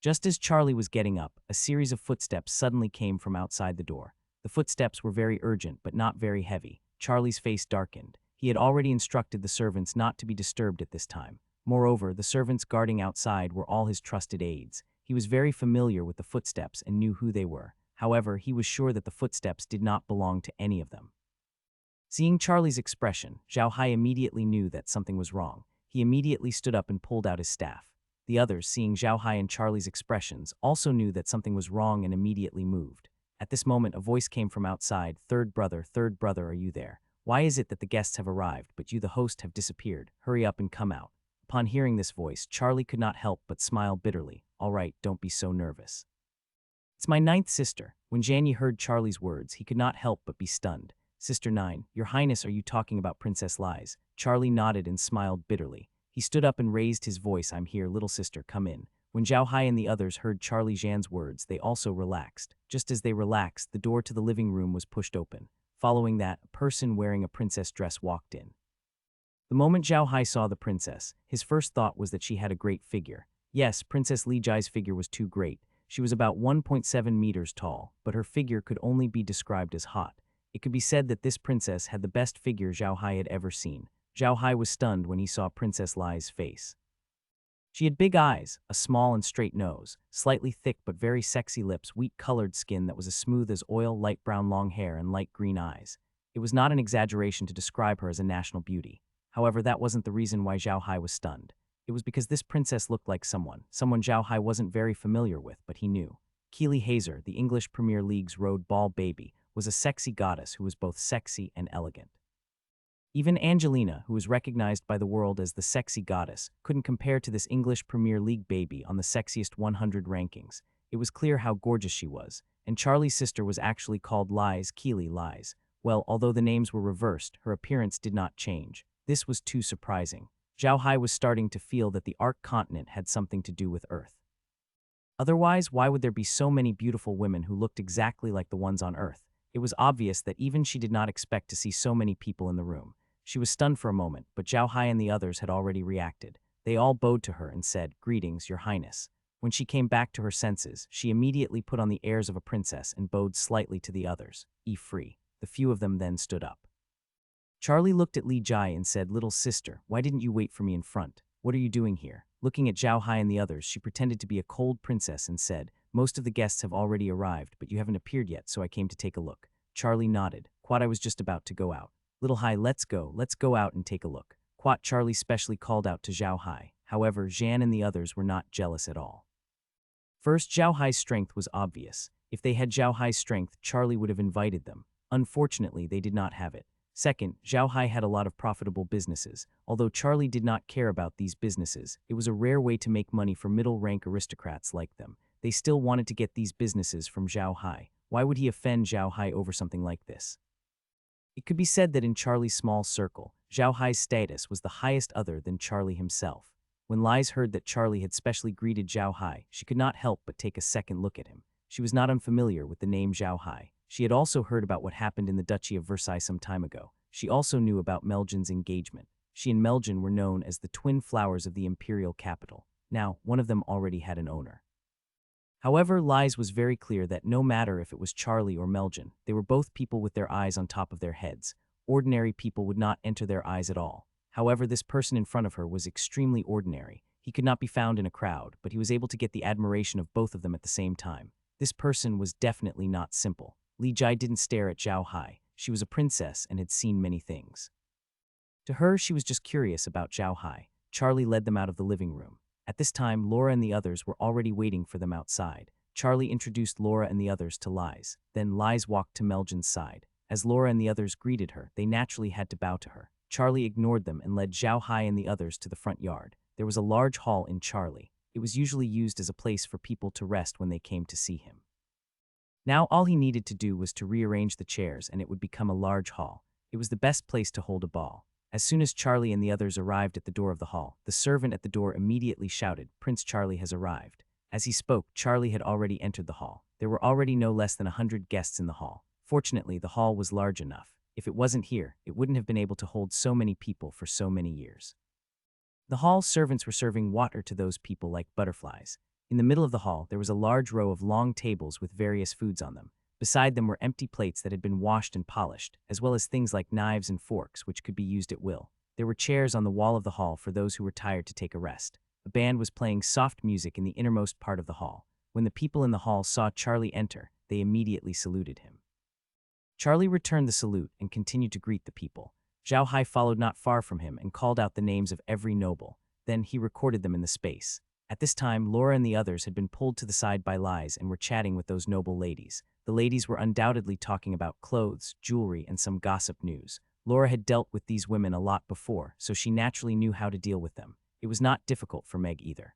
Just as Charlie was getting up, a series of footsteps suddenly came from outside the door. The footsteps were very urgent but not very heavy. Charlie's face darkened. He had already instructed the servants not to be disturbed at this time. Moreover, the servants guarding outside were all his trusted aides. He was very familiar with the footsteps and knew who they were. However, he was sure that the footsteps did not belong to any of them. Seeing Charlie's expression, Xiao Hai immediately knew that something was wrong. He immediately stood up and pulled out his staff. The others, seeing Xiao Hai and Charlie's expressions, also knew that something was wrong and immediately moved. At this moment, a voice came from outside. Third brother, are you there? Why is it that the guests have arrived, but you, the host, have disappeared? Hurry up and come out. Upon hearing this voice, Charlie could not help but smile bitterly. All right, don't be so nervous. It's my 9th sister. When Zhan Yi heard Charlie's words, he could not help but be stunned. Sister 9, Your Highness, are you talking about Princess Lies? Charlie nodded and smiled bitterly. He stood up and raised his voice. I'm here, little sister, come in. When Xiao Hai and the others heard Charlie Zhan's words, they also relaxed. Just as they relaxed, the door to the living room was pushed open. Following that, a person wearing a princess dress walked in. The moment Xiao Hai saw the princess, his first thought was that she had a great figure. Yes, Princess Li Jai's figure was too great. She was about 1.7 meters tall, but her figure could only be described as hot. It could be said that this princess had the best figure Xiao Hai had ever seen. Xiao Hai was stunned when he saw Princess Li's face. She had big eyes, a small and straight nose, slightly thick but very sexy lips, wheat-colored skin that was as smooth as oil, light brown long hair, and light green eyes. It was not an exaggeration to describe her as a national beauty. However, that wasn't the reason why Xiao Hai was stunned. It was because this princess looked like someone Xiao Hai wasn't very familiar with, but he knew. Keely Hazer, the English Premier League's road ball baby, was a sexy goddess who was both sexy and elegant. Even Angelina, who was recognized by the world as the sexy goddess, couldn't compare to this English Premier League baby on the sexiest 100 rankings. It was clear how gorgeous she was, and Charlie's sister was actually called Lies Keely Lies. Well, although the names were reversed, her appearance did not change. This was too surprising. Xiao Hai was starting to feel that the Ark continent had something to do with Earth. Otherwise, why would there be so many beautiful women who looked exactly like the ones on Earth? It was obvious that even she did not expect to see so many people in the room. She was stunned for a moment, but Xiao Hai and the others had already reacted. They all bowed to her and said, "Greetings, Your Highness." When she came back to her senses, she immediately put on the airs of a princess and bowed slightly to the others. Free. The few of them then stood up. Charlie looked at Li Jai and said, "Little sister, why didn't you wait for me in front? What are you doing here?" Looking at Xiao Hai and the others, she pretended to be a cold princess and said, "Most of the guests have already arrived, but you haven't appeared yet, so I came to take a look." Charlie nodded. "Quat, I was just about to go out." "Little Hai, let's go out and take a look." Quat, Charlie specially called out to Xiao Hai. However, Zhan and the others were not jealous at all. First, Xiao Hai's strength was obvious. If they had Xiao Hai's strength, Charlie would have invited them. Unfortunately, they did not have it. Second, Xiao Hai had a lot of profitable businesses. Although Charlie did not care about these businesses, it was a rare way to make money for middle-rank aristocrats like them. They still wanted to get these businesses from Xiao Hai. Why would he offend Xiao Hai over something like this? It could be said that in Charlie's small circle, Xiao Hai's status was the highest other than Charlie himself. When Lies heard that Charlie had specially greeted Xiao Hai, she could not help but take a second look at him. She was not unfamiliar with the name Xiao Hai. She had also heard about what happened in the Duchy of Versailles some time ago. She also knew about Meljin's engagement. She and Meljin were known as the twin flowers of the imperial capital. Now, one of them already had an owner. However, Lies was very clear that no matter if it was Charlie or Meljin, they were both people with their eyes on top of their heads. Ordinary people would not enter their eyes at all. However, this person in front of her was extremely ordinary. He could not be found in a crowd, but he was able to get the admiration of both of them at the same time. This person was definitely not simple. Li Jai didn't stare at Xiao Hai. She was a princess and had seen many things. To her, she was just curious about Xiao Hai. Charlie led them out of the living room. At this time, Laura and the others were already waiting for them outside. Charlie introduced Laura and the others to Lies. Then Lies walked to Meljin's side. As Laura and the others greeted her, they naturally had to bow to her. Charlie ignored them and led Xiao Hai and the others to the front yard. There was a large hall in Charlie. It was usually used as a place for people to rest when they came to see him. Now all he needed to do was to rearrange the chairs and it would become a large hall. It was the best place to hold a ball. As soon as Charlie and the others arrived at the door of the hall, the servant at the door immediately shouted, "Prince Charlie has arrived." As he spoke, Charlie had already entered the hall. There were already no less than 100 guests in the hall. Fortunately, the hall was large enough. If it wasn't here, it wouldn't have been able to hold so many people for so many years. The hall servants were serving water to those people like butterflies. In the middle of the hall, there was a large row of long tables with various foods on them. Beside them were empty plates that had been washed and polished, as well as things like knives and forks which could be used at will. There were chairs on the wall of the hall for those who were tired to take a rest. A band was playing soft music in the innermost part of the hall. When the people in the hall saw Charlie enter, they immediately saluted him. Charlie returned the salute and continued to greet the people. Xiao Hai followed not far from him and called out the names of every noble. Then he recorded them in the space. At this time, Laura and the others had been pulled to the side by Lies and were chatting with those noble ladies. The ladies were undoubtedly talking about clothes, jewelry, and some gossip news. Laura had dealt with these women a lot before, so she naturally knew how to deal with them. It was not difficult for Meg either.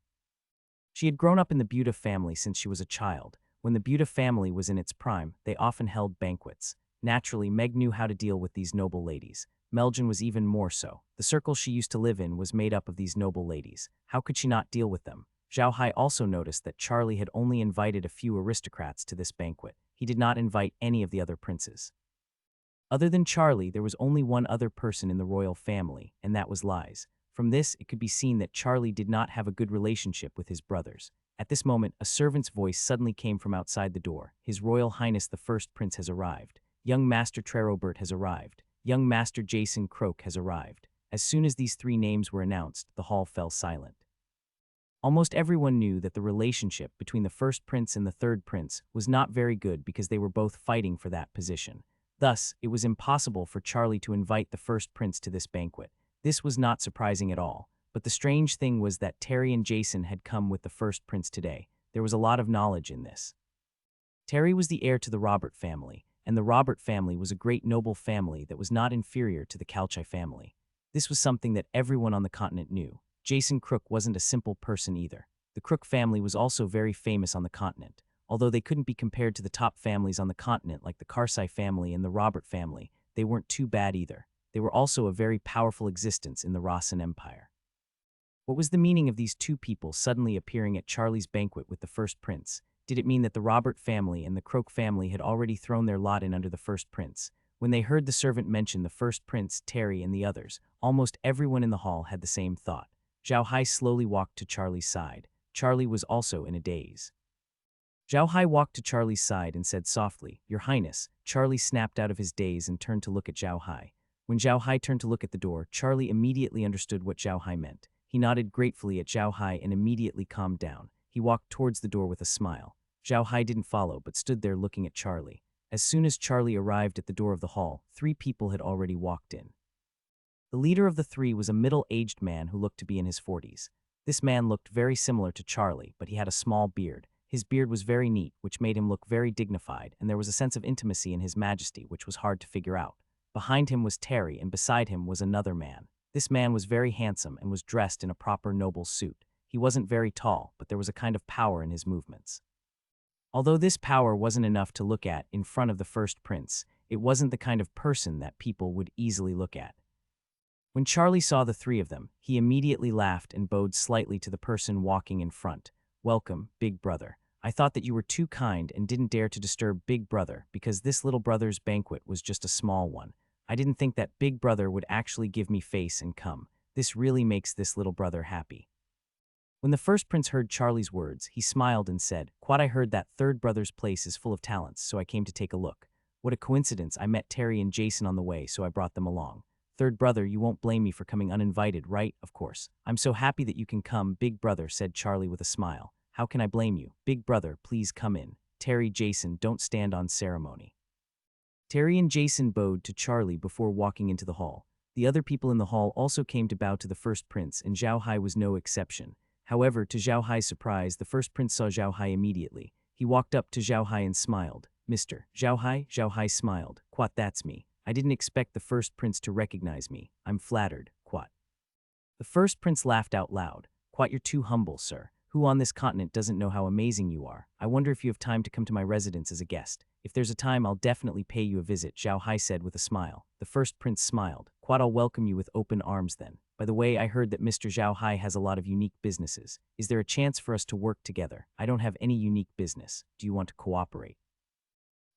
She had grown up in the Buta family since she was a child. When the Buta family was in its prime, they often held banquets. Naturally, Meg knew how to deal with these noble ladies. Meljin was even more so. The circle she used to live in was made up of these noble ladies. How could she not deal with them? Xiao Hai also noticed that Charlie had only invited a few aristocrats to this banquet. He did not invite any of the other princes. Other than Charlie, there was only one other person in the royal family, and that was Lies. From this, it could be seen that Charlie did not have a good relationship with his brothers. At this moment, a servant's voice suddenly came from outside the door. "His Royal Highness the First Prince has arrived. Young Master Trerobert has arrived. Young Master Jason Croak has arrived." As soon as these three names were announced, the hall fell silent. Almost everyone knew that the relationship between the first prince and the third prince was not very good because they were both fighting for that position. Thus, it was impossible for Charlie to invite the first prince to this banquet. This was not surprising at all, but the strange thing was that Terry and Jason had come with the first prince today. There was a lot of knowledge in this. Terry was the heir to the Robert family, and the Robert family was a great noble family that was not inferior to the Carsai family. This was something that everyone on the continent knew. Jason Crook wasn't a simple person either. The Crook family was also very famous on the continent. Although they couldn't be compared to the top families on the continent like the Carsai family and the Robert family, they weren't too bad either. They were also a very powerful existence in the Ruian Empire. What was the meaning of these two people suddenly appearing at Charlie's banquet with the first prince? Did it mean that the Robert family and the Croak family had already thrown their lot in under the first prince? When they heard the servant mention the first prince, Terry, and the others, almost everyone in the hall had the same thought. Xiao Hai slowly walked to Charlie's side. Charlie was also in a daze. Xiao Hai walked to Charlie's side and said softly, "Your Highness." Charlie snapped out of his daze and turned to look at Xiao Hai. When Xiao Hai turned to look at the door, Charlie immediately understood what Xiao Hai meant. He nodded gratefully at Xiao Hai and immediately calmed down. He walked towards the door with a smile. Xiao Hai didn't follow but stood there looking at Charlie. As soon as Charlie arrived at the door of the hall, 3 people had already walked in. The leader of the 3 was a middle-aged man who looked to be in his 40s. This man looked very similar to Charlie, but he had a small beard. His beard was very neat, which made him look very dignified, and there was a sense of intimacy in his majesty which was hard to figure out. Behind him was Terry, and beside him was another man. This man was very handsome and was dressed in a proper noble suit. He wasn't very tall, but there was a kind of power in his movements. Although this power wasn't enough to look at in front of the first prince, it wasn't the kind of person that people would easily look at. When Charlie saw the 3 of them, he immediately laughed and bowed slightly to the person walking in front. "Welcome, Big Brother. I thought that you were too kind and didn't dare to disturb Big Brother because this little brother's banquet was just a small one. I didn't think that Big Brother would actually give me face and come. This really makes this little brother happy." When the first prince heard Charlie's words, he smiled and said, "Quad, I heard that third brother's place is full of talents, so I came to take a look. What a coincidence, I met Terry and Jason on the way, so I brought them along. Third brother, you won't blame me for coming uninvited, right? Of course. I'm so happy that you can come, Big Brother," said Charlie with a smile. "How can I blame you? Big Brother, please come in. Terry, Jason, don't stand on ceremony." Terry and Jason bowed to Charlie before walking into the hall. The other people in the hall also came to bow to the first prince, and Xiao Hai was no exception. However, to Xiao Hai's surprise, the first prince saw Xiao Hai immediately. He walked up to Xiao Hai and smiled. "Mr. Xiao Hai?" Xiao Hai smiled. "Quat, that's me. I didn't expect the first prince to recognize me. I'm flattered, Quat." The first prince laughed out loud. "Quat, you're too humble, sir. Who on this continent doesn't know how amazing you are? I wonder if you have time to come to my residence as a guest. If there's a time, I'll definitely pay you a visit," Xiao Hai said with a smile. The first prince smiled. "Quat, I'll welcome you with open arms then. By the way, I heard that Mr. Xiao Hai has a lot of unique businesses. Is there a chance for us to work together? I don't have any unique business. Do you want to cooperate?"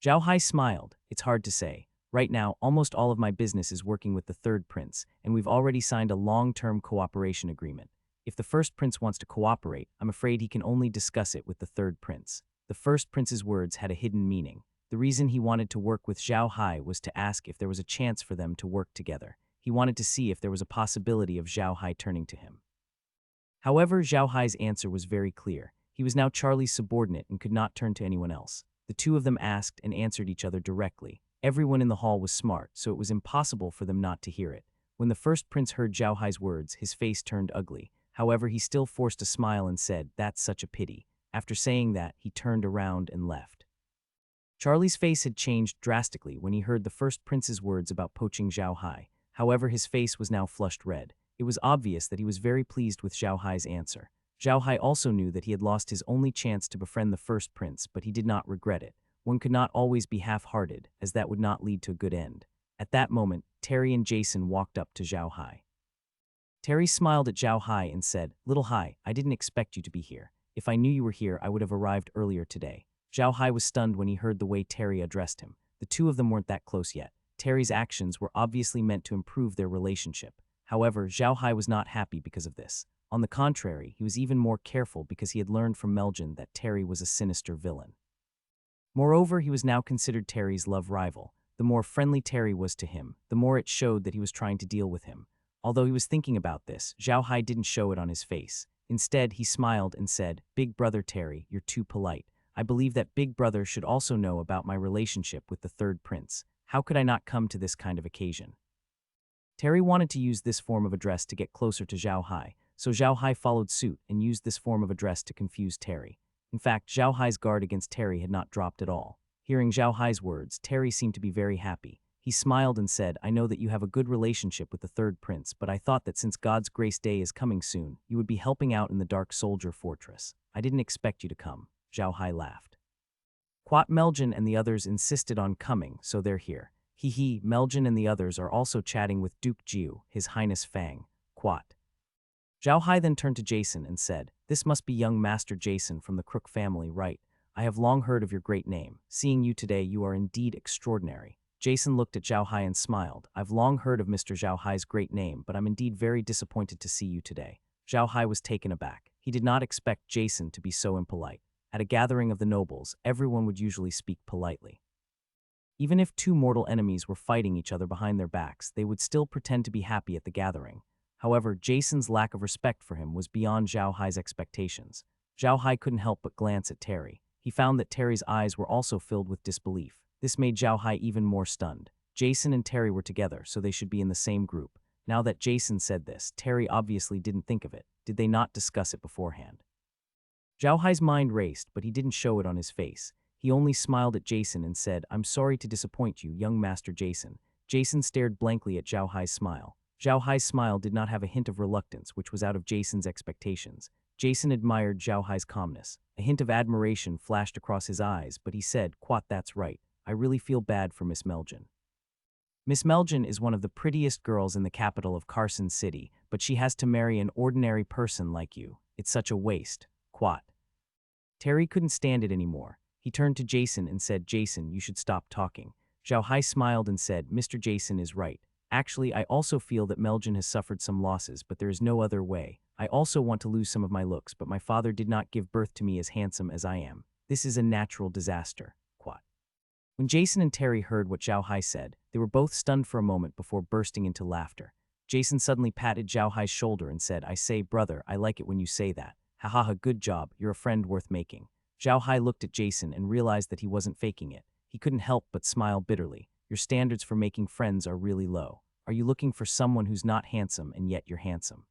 Xiao Hai smiled. "It's hard to say. Right now, almost all of my business is working with the third prince, and we've already signed a long-term cooperation agreement. If the first prince wants to cooperate, I'm afraid he can only discuss it with the third prince." The first prince's words had a hidden meaning. The reason he wanted to work with Xiao Hai was to ask if there was a chance for them to work together. He wanted to see if there was a possibility of Xiao Hai turning to him. However, Xiao Hai's answer was very clear. He was now Charlie's subordinate and could not turn to anyone else. The 2 of them asked and answered each other directly. Everyone in the hall was smart, so it was impossible for them not to hear it. When the first prince heard Xiao Hai's words, his face turned ugly. However, he still forced a smile and said, "That's such a pity." After saying that, he turned around and left. Charlie's face had changed drastically when he heard the first prince's words about poaching Xiao Hai. However, his face was now flushed red. It was obvious that he was very pleased with Xiao Hai's answer. Xiao Hai also knew that he had lost his only chance to befriend the first prince, but he did not regret it. One could not always be half-hearted, as that would not lead to a good end. At that moment, Terry and Jason walked up to Xiao Hai. Terry smiled at Xiao Hai and said, "Little Hai, I didn't expect you to be here. If I knew you were here, I would have arrived earlier today." Xiao Hai was stunned when he heard the way Terry addressed him. The 2 of them weren't that close yet. Terry's actions were obviously meant to improve their relationship. However, Xiao Hai was not happy because of this. On the contrary, he was even more careful because he had learned from Meljin that Terry was a sinister villain. Moreover, he was now considered Terry's love rival. The more friendly Terry was to him, the more it showed that he was trying to deal with him. Although he was thinking about this, Xiao Hai didn't show it on his face. Instead, he smiled and said, "Big Brother Terry, you're too polite. I believe that Big Brother should also know about my relationship with the third prince. How could I not come to this kind of occasion?" Terry wanted to use this form of address to get closer to Xiao Hai, so Xiao Hai followed suit and used this form of address to confuse Terry. In fact, Xiao Hai's guard against Terry had not dropped at all. Hearing Xiao Hai's words, Terry seemed to be very happy. He smiled and said, I know that you have a good relationship with the third prince, but I thought that since God's Grace Day is coming soon, you would be helping out in the Dark Soldier Fortress. I didn't expect you to come. Xiao Hai laughed. Quat Meljin and the others insisted on coming, so they're here. Hee, Meljin and the others are also chatting with Duke Jiu, His Highness Fang. Quat. Xiao Hai then turned to Jason and said, This must be young Master Jason from the Crook family, right? I have long heard of your great name. Seeing you today, you are indeed extraordinary. Jason looked at Xiao Hai and smiled. I've long heard of Mr. Xiao Hai's great name, but I'm indeed very disappointed to see you today. Xiao Hai was taken aback. He did not expect Jason to be so impolite. At a gathering of the nobles, everyone would usually speak politely. Even if two mortal enemies were fighting each other behind their backs, they would still pretend to be happy at the gathering. However, Jason's lack of respect for him was beyond Xiao Hai's expectations. Xiao Hai couldn't help but glance at Terry. He found that Terry's eyes were also filled with disbelief. This made Xiao Hai even more stunned. Jason and Terry were together, so they should be in the same group. Now that Jason said this, Terry obviously didn't think of it. Did they not discuss it beforehand? Xiao Hai's mind raced, but he didn't show it on his face. He only smiled at Jason and said, I'm sorry to disappoint you, young Master Jason. Jason stared blankly at Xiao Hai's smile. Xiao Hai's smile did not have a hint of reluctance, which was out of Jason's expectations. Jason admired Xiao Hai's calmness. A hint of admiration flashed across his eyes, but he said, Quat, that's right. I really feel bad for Miss Meljin. Miss Meljin is one of the prettiest girls in the capital of Carson City, but she has to marry an ordinary person like you. It's such a waste. Quat. Terry couldn't stand it anymore. He turned to Jason and said, Jason, you should stop talking. Xiao Hai smiled and said, Mr. Jason is right. Actually, I also feel that Meljin has suffered some losses, but there is no other way. I also want to lose some of my looks, but my father did not give birth to me as handsome as I am. This is a natural disaster. Quat. When Jason and Terry heard what Xiao Hai said, they were both stunned for a moment before bursting into laughter. Jason suddenly patted Xiao Hai's shoulder and said, I say, brother, I like it when you say that. Ha ha ha, good job, you're a friend worth making. Xiao Hai looked at Jason and realized that he wasn't faking it. He couldn't help but smile bitterly. Your standards for making friends are really low. Are you looking for someone who's not handsome and yet you're handsome?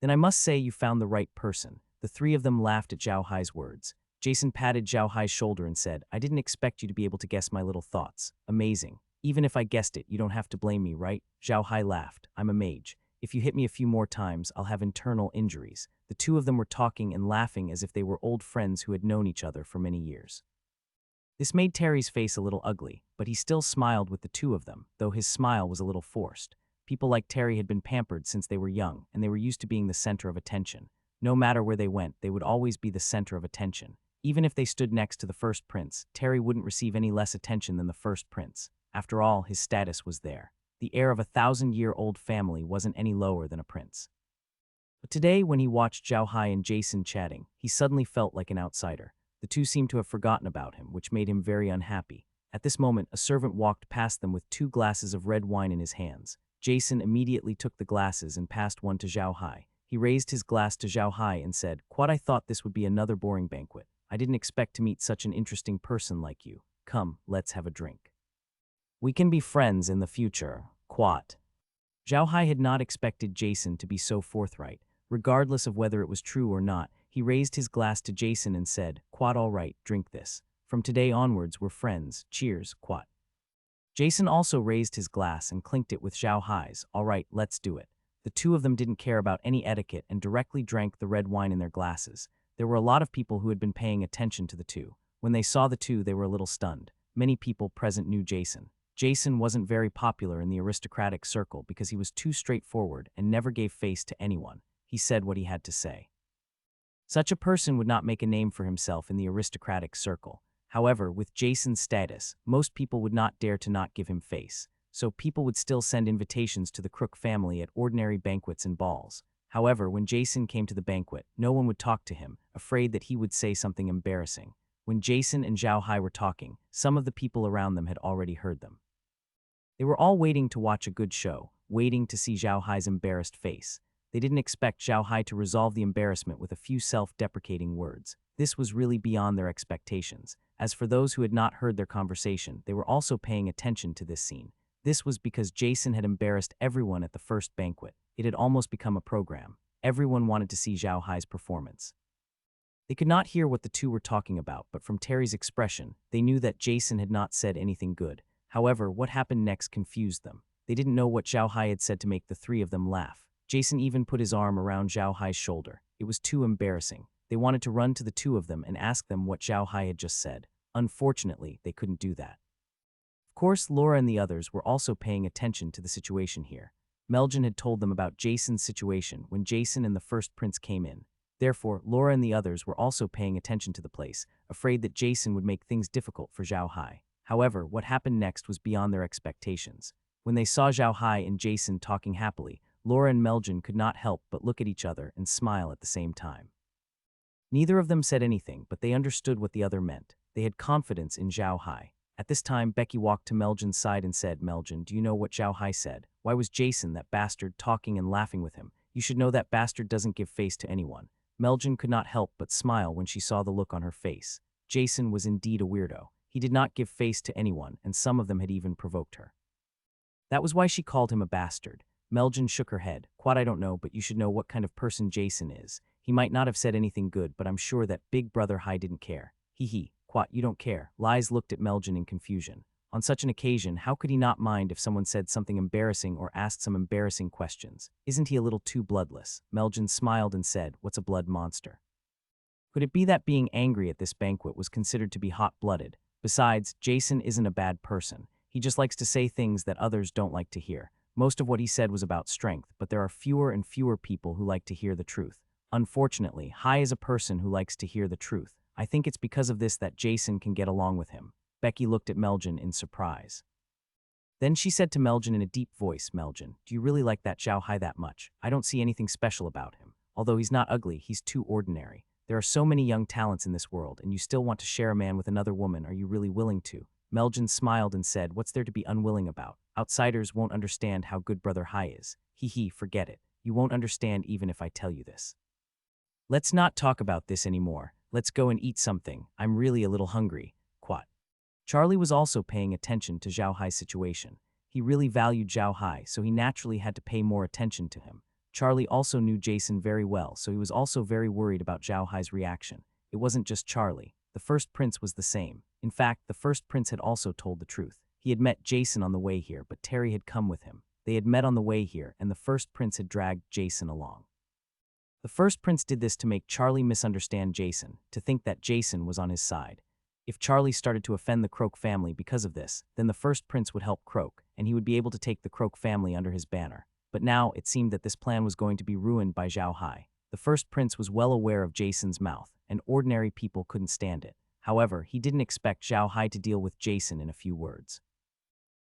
Then I must say you found the right person. The three of them laughed at Xiao Hai's words. Jason patted Xiao Hai's shoulder and said, I didn't expect you to be able to guess my little thoughts. Amazing. Even if I guessed it, you don't have to blame me, right? Xiao Hai laughed. I'm a mage. If you hit me a few more times, I'll have internal injuries. The two of them were talking and laughing as if they were old friends who had known each other for many years. This made Terry's face a little ugly, but he still smiled with the two of them, though his smile was a little forced. People like Terry had been pampered since they were young, and they were used to being the center of attention. No matter where they went, they would always be the center of attention. Even if they stood next to the first prince, Terry wouldn't receive any less attention than the first prince. After all, his status was there. The heir of a 1,000-year-old family wasn't any lower than a prince. But today, when he watched Xiao Hai and Jason chatting, he suddenly felt like an outsider. The two seemed to have forgotten about him, which made him very unhappy. At this moment, a servant walked past them with 2 glasses of red wine in his hands. Jason immediately took the glasses and passed one to Xiao Hai. He raised his glass to Xiao Hai and said, Quat, I thought this would be another boring banquet. I didn't expect to meet such an interesting person like you. Come, let's have a drink. We can be friends in the future. Quat. Xiao Hai had not expected Jason to be so forthright. Regardless of whether it was true or not, he raised his glass to Jason and said, Quat, all right, drink this. From today onwards, we're friends. Cheers, Quat. Jason also raised his glass and clinked it with Xiao Hai's. All right, let's do it. The two of them didn't care about any etiquette and directly drank the red wine in their glasses. There were a lot of people who had been paying attention to the two. When they saw the two, they were a little stunned. Many people present knew Jason. Jason wasn't very popular in the aristocratic circle because he was too straightforward and never gave face to anyone. He said what he had to say. Such a person would not make a name for himself in the aristocratic circle. However, with Jason's status, most people would not dare to not give him face, so people would still send invitations to the Crook family at ordinary banquets and balls. However, when Jason came to the banquet, no one would talk to him, afraid that he would say something embarrassing. When Jason and Xiao Hai were talking, some of the people around them had already heard them. They were all waiting to watch a good show, waiting to see Xiao Hai's embarrassed face. They didn't expect Xiao Hai to resolve the embarrassment with a few self-deprecating words. This was really beyond their expectations. As for those who had not heard their conversation, they were also paying attention to this scene. This was because Jason had embarrassed everyone at the first banquet. It had almost become a program. Everyone wanted to see Xiao Hai's performance. They could not hear what the two were talking about, but from Terry's expression, they knew that Jason had not said anything good. However, what happened next confused them. They didn't know what Xiao Hai had said to make the three of them laugh. Jason even put his arm around Xiao Hai's shoulder. It was too embarrassing. They wanted to run to the two of them and ask them what Xiao Hai had just said. Unfortunately, they couldn't do that. Of course, Laura and the others were also paying attention to the situation here. Meljin had told them about Jason's situation when Jason and the first prince came in. Therefore, Laura and the others were also paying attention to the place, afraid that Jason would make things difficult for Xiao Hai. However, what happened next was beyond their expectations. When they saw Xiao Hai and Jason talking happily, Laura and Meljin could not help but look at each other and smile at the same time. Neither of them said anything, but they understood what the other meant. They had confidence in Xiao Hai. At this time, Becky walked to Meljin's side and said, "Meljin, do you know what Xiao Hai said? Why was Jason, that bastard, talking and laughing with him? You should know that bastard doesn't give face to anyone." Meljin could not help but smile when she saw the look on her face. Jason was indeed a weirdo. He did not give face to anyone, and some of them had even provoked her. That was why she called him a bastard. Meljin shook her head. "Quad, I don't know, but you should know what kind of person Jason is. He might not have said anything good, but I'm sure that Big Brother Hai didn't care. Hee. Quat, you don't care." Lies looked at Meljin in confusion. On such an occasion, how could he not mind if someone said something embarrassing or asked some embarrassing questions? Isn't he a little too bloodless? Meljin smiled and said, "What's a blood monster?" Could it be that being angry at this banquet was considered to be hot-blooded? Besides, Jason isn't a bad person. He just likes to say things that others don't like to hear. Most of what he said was about strength, but there are fewer and fewer people who like to hear the truth. Unfortunately, Hai is a person who likes to hear the truth. I think it's because of this that Jason can get along with him. Becky looked at Meljin in surprise. Then she said to Meljin in a deep voice, "Meljin, do you really like that Xiao Hai that much? I don't see anything special about him. Although he's not ugly, he's too ordinary. There are so many young talents in this world, and you still want to share a man with another woman. Are you really willing to?" Meljin smiled and said, "What's there to be unwilling about? Outsiders won't understand how good Brother Hai is. Forget it. You won't understand even if I tell you this. Let's not talk about this anymore. Let's go and eat something. I'm really a little hungry." Quat. Charlie was also paying attention to Xiao Hai's situation. He really valued Xiao Hai, so he naturally had to pay more attention to him. Charlie also knew Jason very well, so he was also very worried about Xiao Hai's reaction. It wasn't just Charlie. The first prince was the same. In fact, the first prince had also told the truth. He had met Jason on the way here, but Terry had come with him. They had met on the way here, and the first prince had dragged Jason along. The first prince did this to make Charlie misunderstand Jason, to think that Jason was on his side. If Charlie started to offend the Croak family because of this, then the first prince would help Croak, and he would be able to take the Croak family under his banner. But now it seemed that this plan was going to be ruined by Xiao Hai. The first prince was well aware of Jason's mouth, and ordinary people couldn't stand it. However, he didn't expect Xiao Hai to deal with Jason in a few words.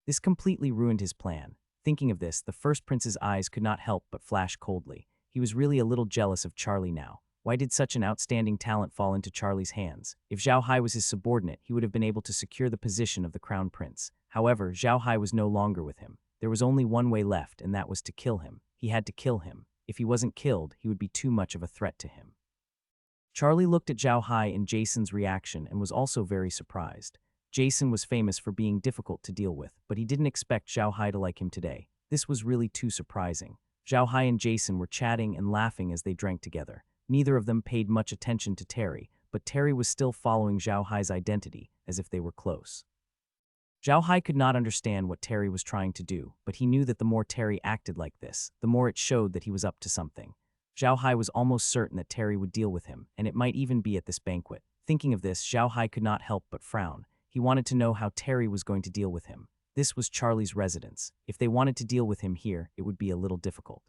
This completely ruined his plan. Thinking of this, the first prince's eyes could not help but flash coldly. He was really a little jealous of Charlie now. Why did such an outstanding talent fall into Charlie's hands? If Xiao Hai was his subordinate, he would have been able to secure the position of the crown prince. However, Xiao Hai was no longer with him. There was only one way left, and that was to kill him. He had to kill him. If he wasn't killed, he would be too much of a threat to him. Charlie looked at Xiao Hai and Jason's reaction and was also very surprised. Jason was famous for being difficult to deal with, but he didn't expect Xiao Hai to like him today. This was really too surprising. Xiao Hai and Jason were chatting and laughing as they drank together. Neither of them paid much attention to Terry, but Terry was still following Xiao Hai's identity, as if they were close. Xiao Hai could not understand what Terry was trying to do, but he knew that the more Terry acted like this, the more it showed that he was up to something. Xiao Hai was almost certain that Terry would deal with him, and it might even be at this banquet. Thinking of this, Xiao Hai could not help but frown. He wanted to know how Terry was going to deal with him. This was Charlie's residence. If they wanted to deal with him here, it would be a little difficult.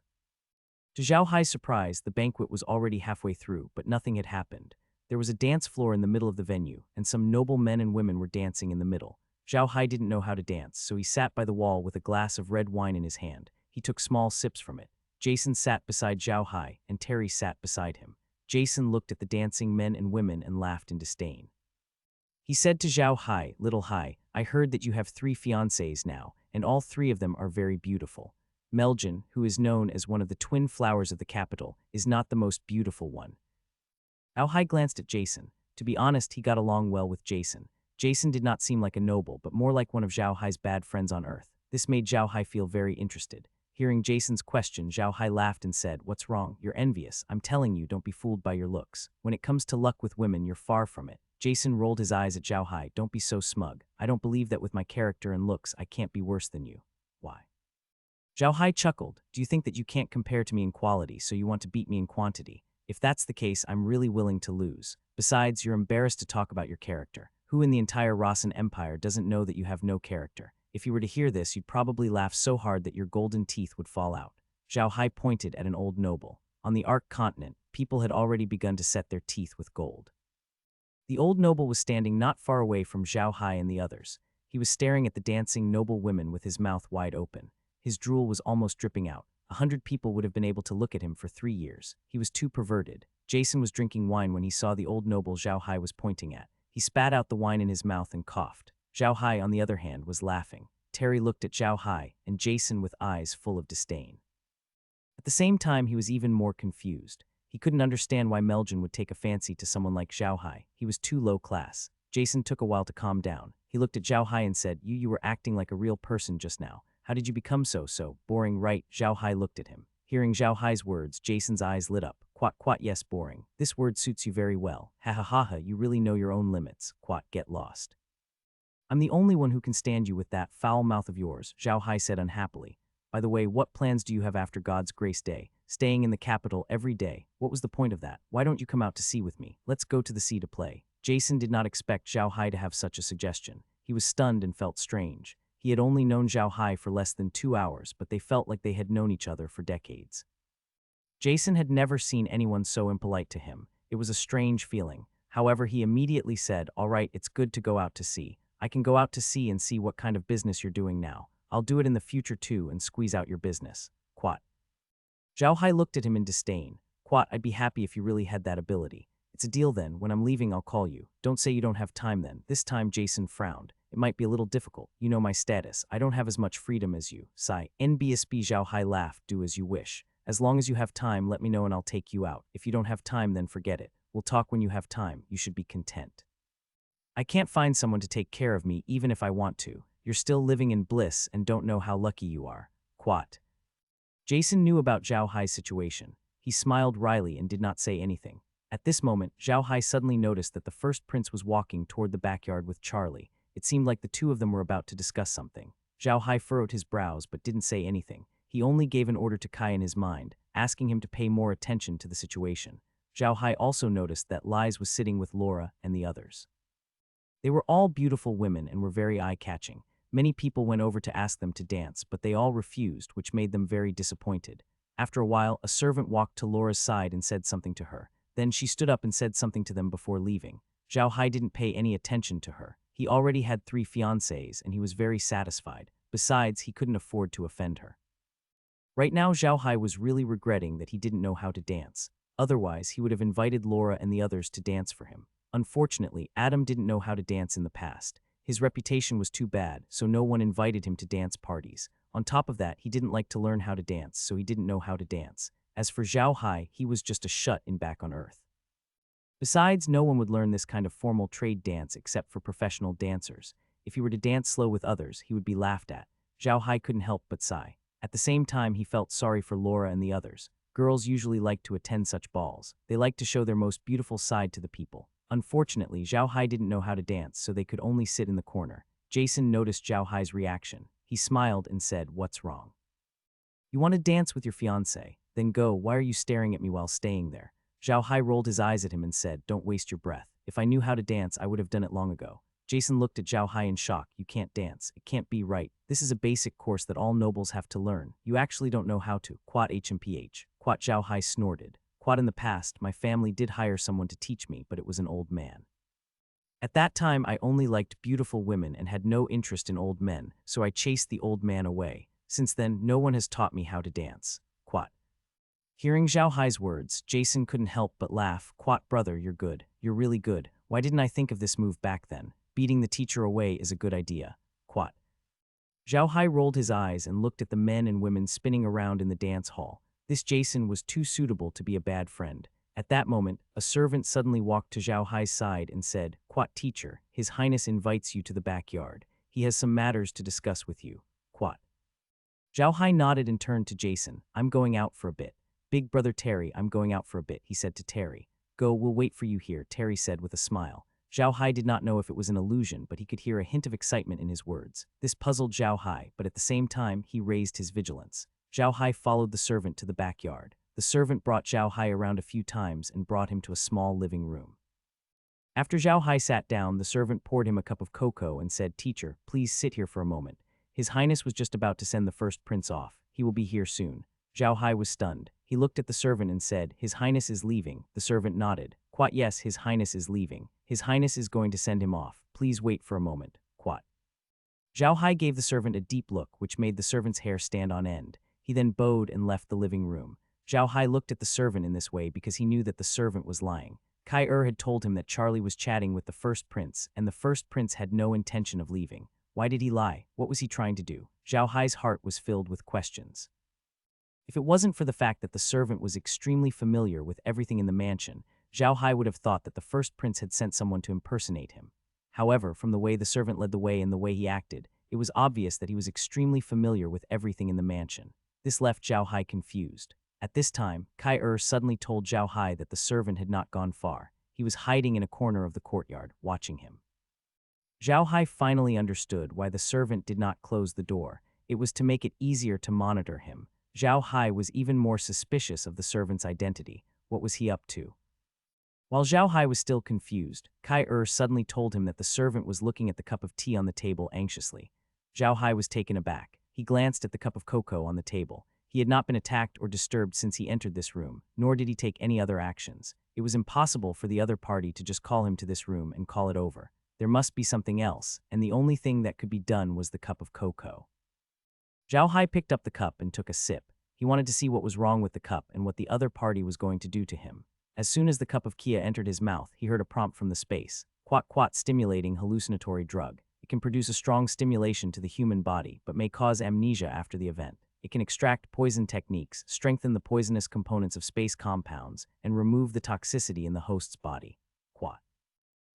To Xiao Hai's surprise, the banquet was already halfway through, but nothing had happened. There was a dance floor in the middle of the venue, and some noble men and women were dancing in the middle. Xiao Hai didn't know how to dance, so he sat by the wall with a glass of red wine in his hand. He took small sips from it. Jason sat beside Xiao Hai, and Terry sat beside him. Jason looked at the dancing men and women and laughed in disdain. He said to Xiao Hai, "Little Hai, I heard that you have 3 fiancés now, and all 3 of them are very beautiful. Meljin, who is known as one of the twin flowers of the capital, is not the most beautiful one." Xiao Hai glanced at Jason. To be honest, he got along well with Jason. Jason did not seem like a noble, but more like one of Xiao Hai's bad friends on Earth. This made Xiao Hai feel very interested. Hearing Jason's question, Xiao Hai laughed and said, "What's wrong? You're envious. I'm telling you, don't be fooled by your looks. When it comes to luck with women, you're far from it." Jason rolled his eyes at Xiao Hai. "Don't be so smug. I don't believe that with my character and looks, I can't be worse than you." "Why?" Xiao Hai chuckled. "Do you think that you can't compare to me in quality, so you want to beat me in quantity? If that's the case, I'm really willing to lose. Besides, you're embarrassed to talk about your character. Who in the entire Rossen Empire doesn't know that you have no character? If you were to hear this, you'd probably laugh so hard that your golden teeth would fall out." Xiao Hai pointed at an old noble. On the Ark continent, people had already begun to set their teeth with gold. The old noble was standing not far away from Xiao Hai and the others. He was staring at the dancing noble women with his mouth wide open. His drool was almost dripping out. 100 people would have been able to look at him for 3 years. He was too perverted. Jason was drinking wine when he saw the old noble Xiao Hai was pointing at. He spat out the wine in his mouth and coughed. Xiao Hai, on the other hand, was laughing. Terry looked at Xiao Hai and Jason with eyes full of disdain. At the same time, he was even more confused. He couldn't understand why Meljin would take a fancy to someone like Xiao Hai. He was too low class. Jason took a while to calm down. He looked at Xiao Hai and said, You were acting like a real person just now. How did you become so boring, right?" Xiao Hai looked at him. Hearing Xiao Hai's words, Jason's eyes lit up. Quat, yes, boring. This word suits you very well. Ha ha ha ha, you really know your own limits. Get lost. "I'm the only one who can stand you with that foul mouth of yours," Xiao Hai said unhappily. "By the way, what plans do you have after God's Grace Day? Staying in the capital every day. What was the point of that? Why don't you come out to sea with me? Let's go to the sea to play." Jason did not expect Xiao Hai to have such a suggestion. He was stunned and felt strange. He had only known Xiao Hai for less than 2 hours, but they felt like they had known each other for decades. Jason had never seen anyone so impolite to him. It was a strange feeling. However, he immediately said, "All right, it's good to go out to sea. I can go out to sea and see what kind of business you're doing now. I'll do it in the future too and squeeze out your business." Xiao Hai looked at him in disdain. "I'd be happy if you really had that ability. It's a deal then. When I'm leaving, I'll call you. Don't say you don't have time then." This time Jason frowned. "It might be a little difficult. You know my status. I don't have as much freedom as you." NBSB Xiao Hai laughed. "Do as you wish. As long as you have time, let me know and I'll take you out. If you don't have time, then forget it. We'll talk when you have time. You should be content. I can't find someone to take care of me even if I want to. You're still living in bliss and don't know how lucky you are." Jason knew about Xiao Hai's situation. He smiled wryly and did not say anything. At this moment, Xiao Hai suddenly noticed that the first prince was walking toward the backyard with Charlie. It seemed like the two of them were about to discuss something. Xiao Hai furrowed his brows but didn't say anything. He only gave an order to Kai in his mind, asking him to pay more attention to the situation. Xiao Hai also noticed that Liz was sitting with Laura and the others. They were all beautiful women and were very eye-catching. Many people went over to ask them to dance, but they all refused, which made them very disappointed. After a while, a servant walked to Laura's side and said something to her. Then she stood up and said something to them before leaving. Xiao Hai didn't pay any attention to her. He already had 3 fiancées and he was very satisfied. Besides, he couldn't afford to offend her. Right now, Xiao Hai was really regretting that he didn't know how to dance. Otherwise, he would have invited Laura and the others to dance for him. Unfortunately, Adam didn't know how to dance in the past. His reputation was too bad, so no one invited him to dance parties. On top of that, he didn't like to learn how to dance, so he didn't know how to dance. As for Xiao Hai, he was just a shut-in back on Earth. Besides, no one would learn this kind of formal trade dance except for professional dancers. If he were to dance slow with others, he would be laughed at. Xiao Hai couldn't help but sigh. At the same time, he felt sorry for Laura and the others. Girls usually like to attend such balls. They like to show their most beautiful side to the people. Unfortunately, Xiao Hai didn't know how to dance, so they could only sit in the corner. Jason noticed Xiao Hai's reaction. He smiled and said, "What's wrong? You want to dance with your fiancé? Then go. Why are you staring at me while staying there?" Xiao Hai rolled his eyes at him and said, "Don't waste your breath. If I knew how to dance, I would have done it long ago." Jason looked at Xiao Hai in shock. "You can't dance. It can't be right. This is a basic course that all nobles have to learn. You actually don't know how to." HMPH. Xiao Hai snorted. "In the past, my family did hire someone to teach me, but it was an old man. At that time, I only liked beautiful women and had no interest in old men, so I chased the old man away. Since then, no one has taught me how to dance." Hearing Xiao Hai's words, Jason couldn't help but laugh. "Brother, you're good. You're really good. Why didn't I think of this move back then? Beating the teacher away is a good idea." Xiao Hai rolled his eyes and looked at the men and women spinning around in the dance hall. This Jason was too suitable to be a bad friend. At that moment, a servant suddenly walked to Xiao Hai's side and said, "Teacher, His Highness invites you to the backyard. He has some matters to discuss with you." Xiao Hai nodded and turned to Jason. I'm going out for a bit. Big brother Terry, I'm going out for a bit, he said to Terry. Go, we'll wait for you here, Terry said with a smile. Xiao Hai did not know if it was an illusion, but he could hear a hint of excitement in his words. This puzzled Xiao Hai, but at the same time, he raised his vigilance. Xiao Hai followed the servant to the backyard. The servant brought Xiao Hai around a few times and brought him to a small living room. After Xiao Hai sat down, the servant poured him a cup of cocoa and said, Teacher, please sit here for a moment. His Highness was just about to send the first prince off. He will be here soon. Xiao Hai was stunned. He looked at the servant and said, His Highness is leaving. The servant nodded. Quat, yes, His Highness is leaving. His Highness is going to send him off. Please wait for a moment. Quat. Xiao Hai gave the servant a deep look, which made the servant's hair stand on end. He then bowed and left the living room. Xiao Hai looked at the servant in this way because he knew that the servant was lying. Heir had told him that Charlie was chatting with the first prince, and the first prince had no intention of leaving. Why did he lie? What was he trying to do? Xiao Hai's heart was filled with questions. If it wasn't for the fact that the servant was extremely familiar with everything in the mansion, Xiao Hai would have thought that the first prince had sent someone to impersonate him. However, from the way the servant led the way and the way he acted, it was obvious that he was extremely familiar with everything in the mansion. This left Xiao Hai confused. At this time, Heir suddenly told Xiao Hai that the servant had not gone far. He was hiding in a corner of the courtyard, watching him. Xiao Hai finally understood why the servant did not close the door. It was to make it easier to monitor him. Xiao Hai was even more suspicious of the servant's identity. What was he up to? While Xiao Hai was still confused, Heir suddenly told him that the servant was looking at the cup of tea on the table anxiously. Xiao Hai was taken aback. He glanced at the cup of cocoa on the table. He had not been attacked or disturbed since he entered this room, nor did he take any other actions. It was impossible for the other party to just call him to this room and call it over. There must be something else, and the only thing that could be done was the cup of cocoa. Xiao Hai picked up the cup and took a sip. He wanted to see what was wrong with the cup and what the other party was going to do to him. As soon as the cup of Kia entered his mouth, he heard a prompt from the space. Quat quat stimulating hallucinatory drug. It can produce a strong stimulation to the human body, but may cause amnesia after the event. It can extract poison techniques, strengthen the poisonous components of space compounds, and remove the toxicity in the host's body. Quat.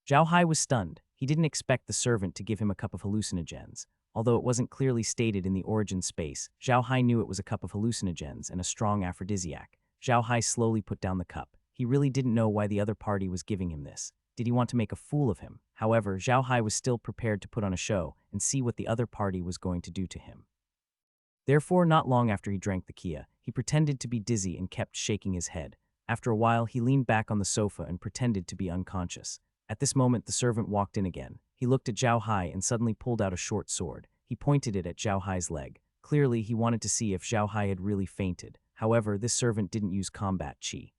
Xiao Hai was stunned. He didn't expect the servant to give him a cup of hallucinogens. Although it wasn't clearly stated in the origin space, Xiao Hai knew it was a cup of hallucinogens and a strong aphrodisiac. Xiao Hai slowly put down the cup. He really didn't know why the other party was giving him this. Did he want to make a fool of him? However, Xiao Hai was still prepared to put on a show and see what the other party was going to do to him. Therefore, not long after he drank the Kia, he pretended to be dizzy and kept shaking his head. After a while, he leaned back on the sofa and pretended to be unconscious. At this moment, the servant walked in again. He looked at Xiao Hai and suddenly pulled out a short sword. He pointed it at Xiao Hai's leg. Clearly, he wanted to see if Xiao Hai had really fainted. However, this servant didn't use combat chi.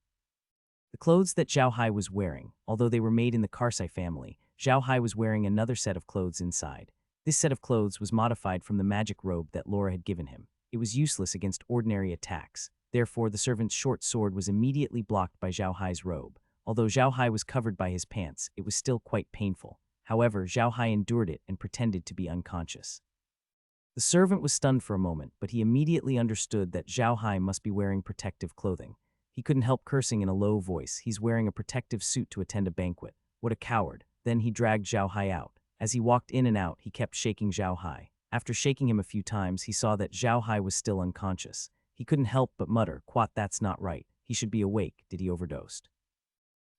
The clothes that Xiao Hai was wearing, although they were made in the Carsai family, Xiao Hai was wearing another set of clothes inside. This set of clothes was modified from the magic robe that Laura had given him. It was useless against ordinary attacks. Therefore, the servant's short sword was immediately blocked by Xiao Hai's robe. Although Xiao Hai was covered by his pants, it was still quite painful. However, Xiao Hai endured it and pretended to be unconscious. The servant was stunned for a moment, but he immediately understood that Xiao Hai must be wearing protective clothing. He couldn't help cursing in a low voice. He's wearing a protective suit to attend a banquet. What a coward. Then he dragged Xiao Hai out. As he walked in and out, he kept shaking Xiao Hai. After shaking him a few times, he saw that Xiao Hai was still unconscious. He couldn't help but mutter, Quat, that's not right. He should be awake. Did he overdose?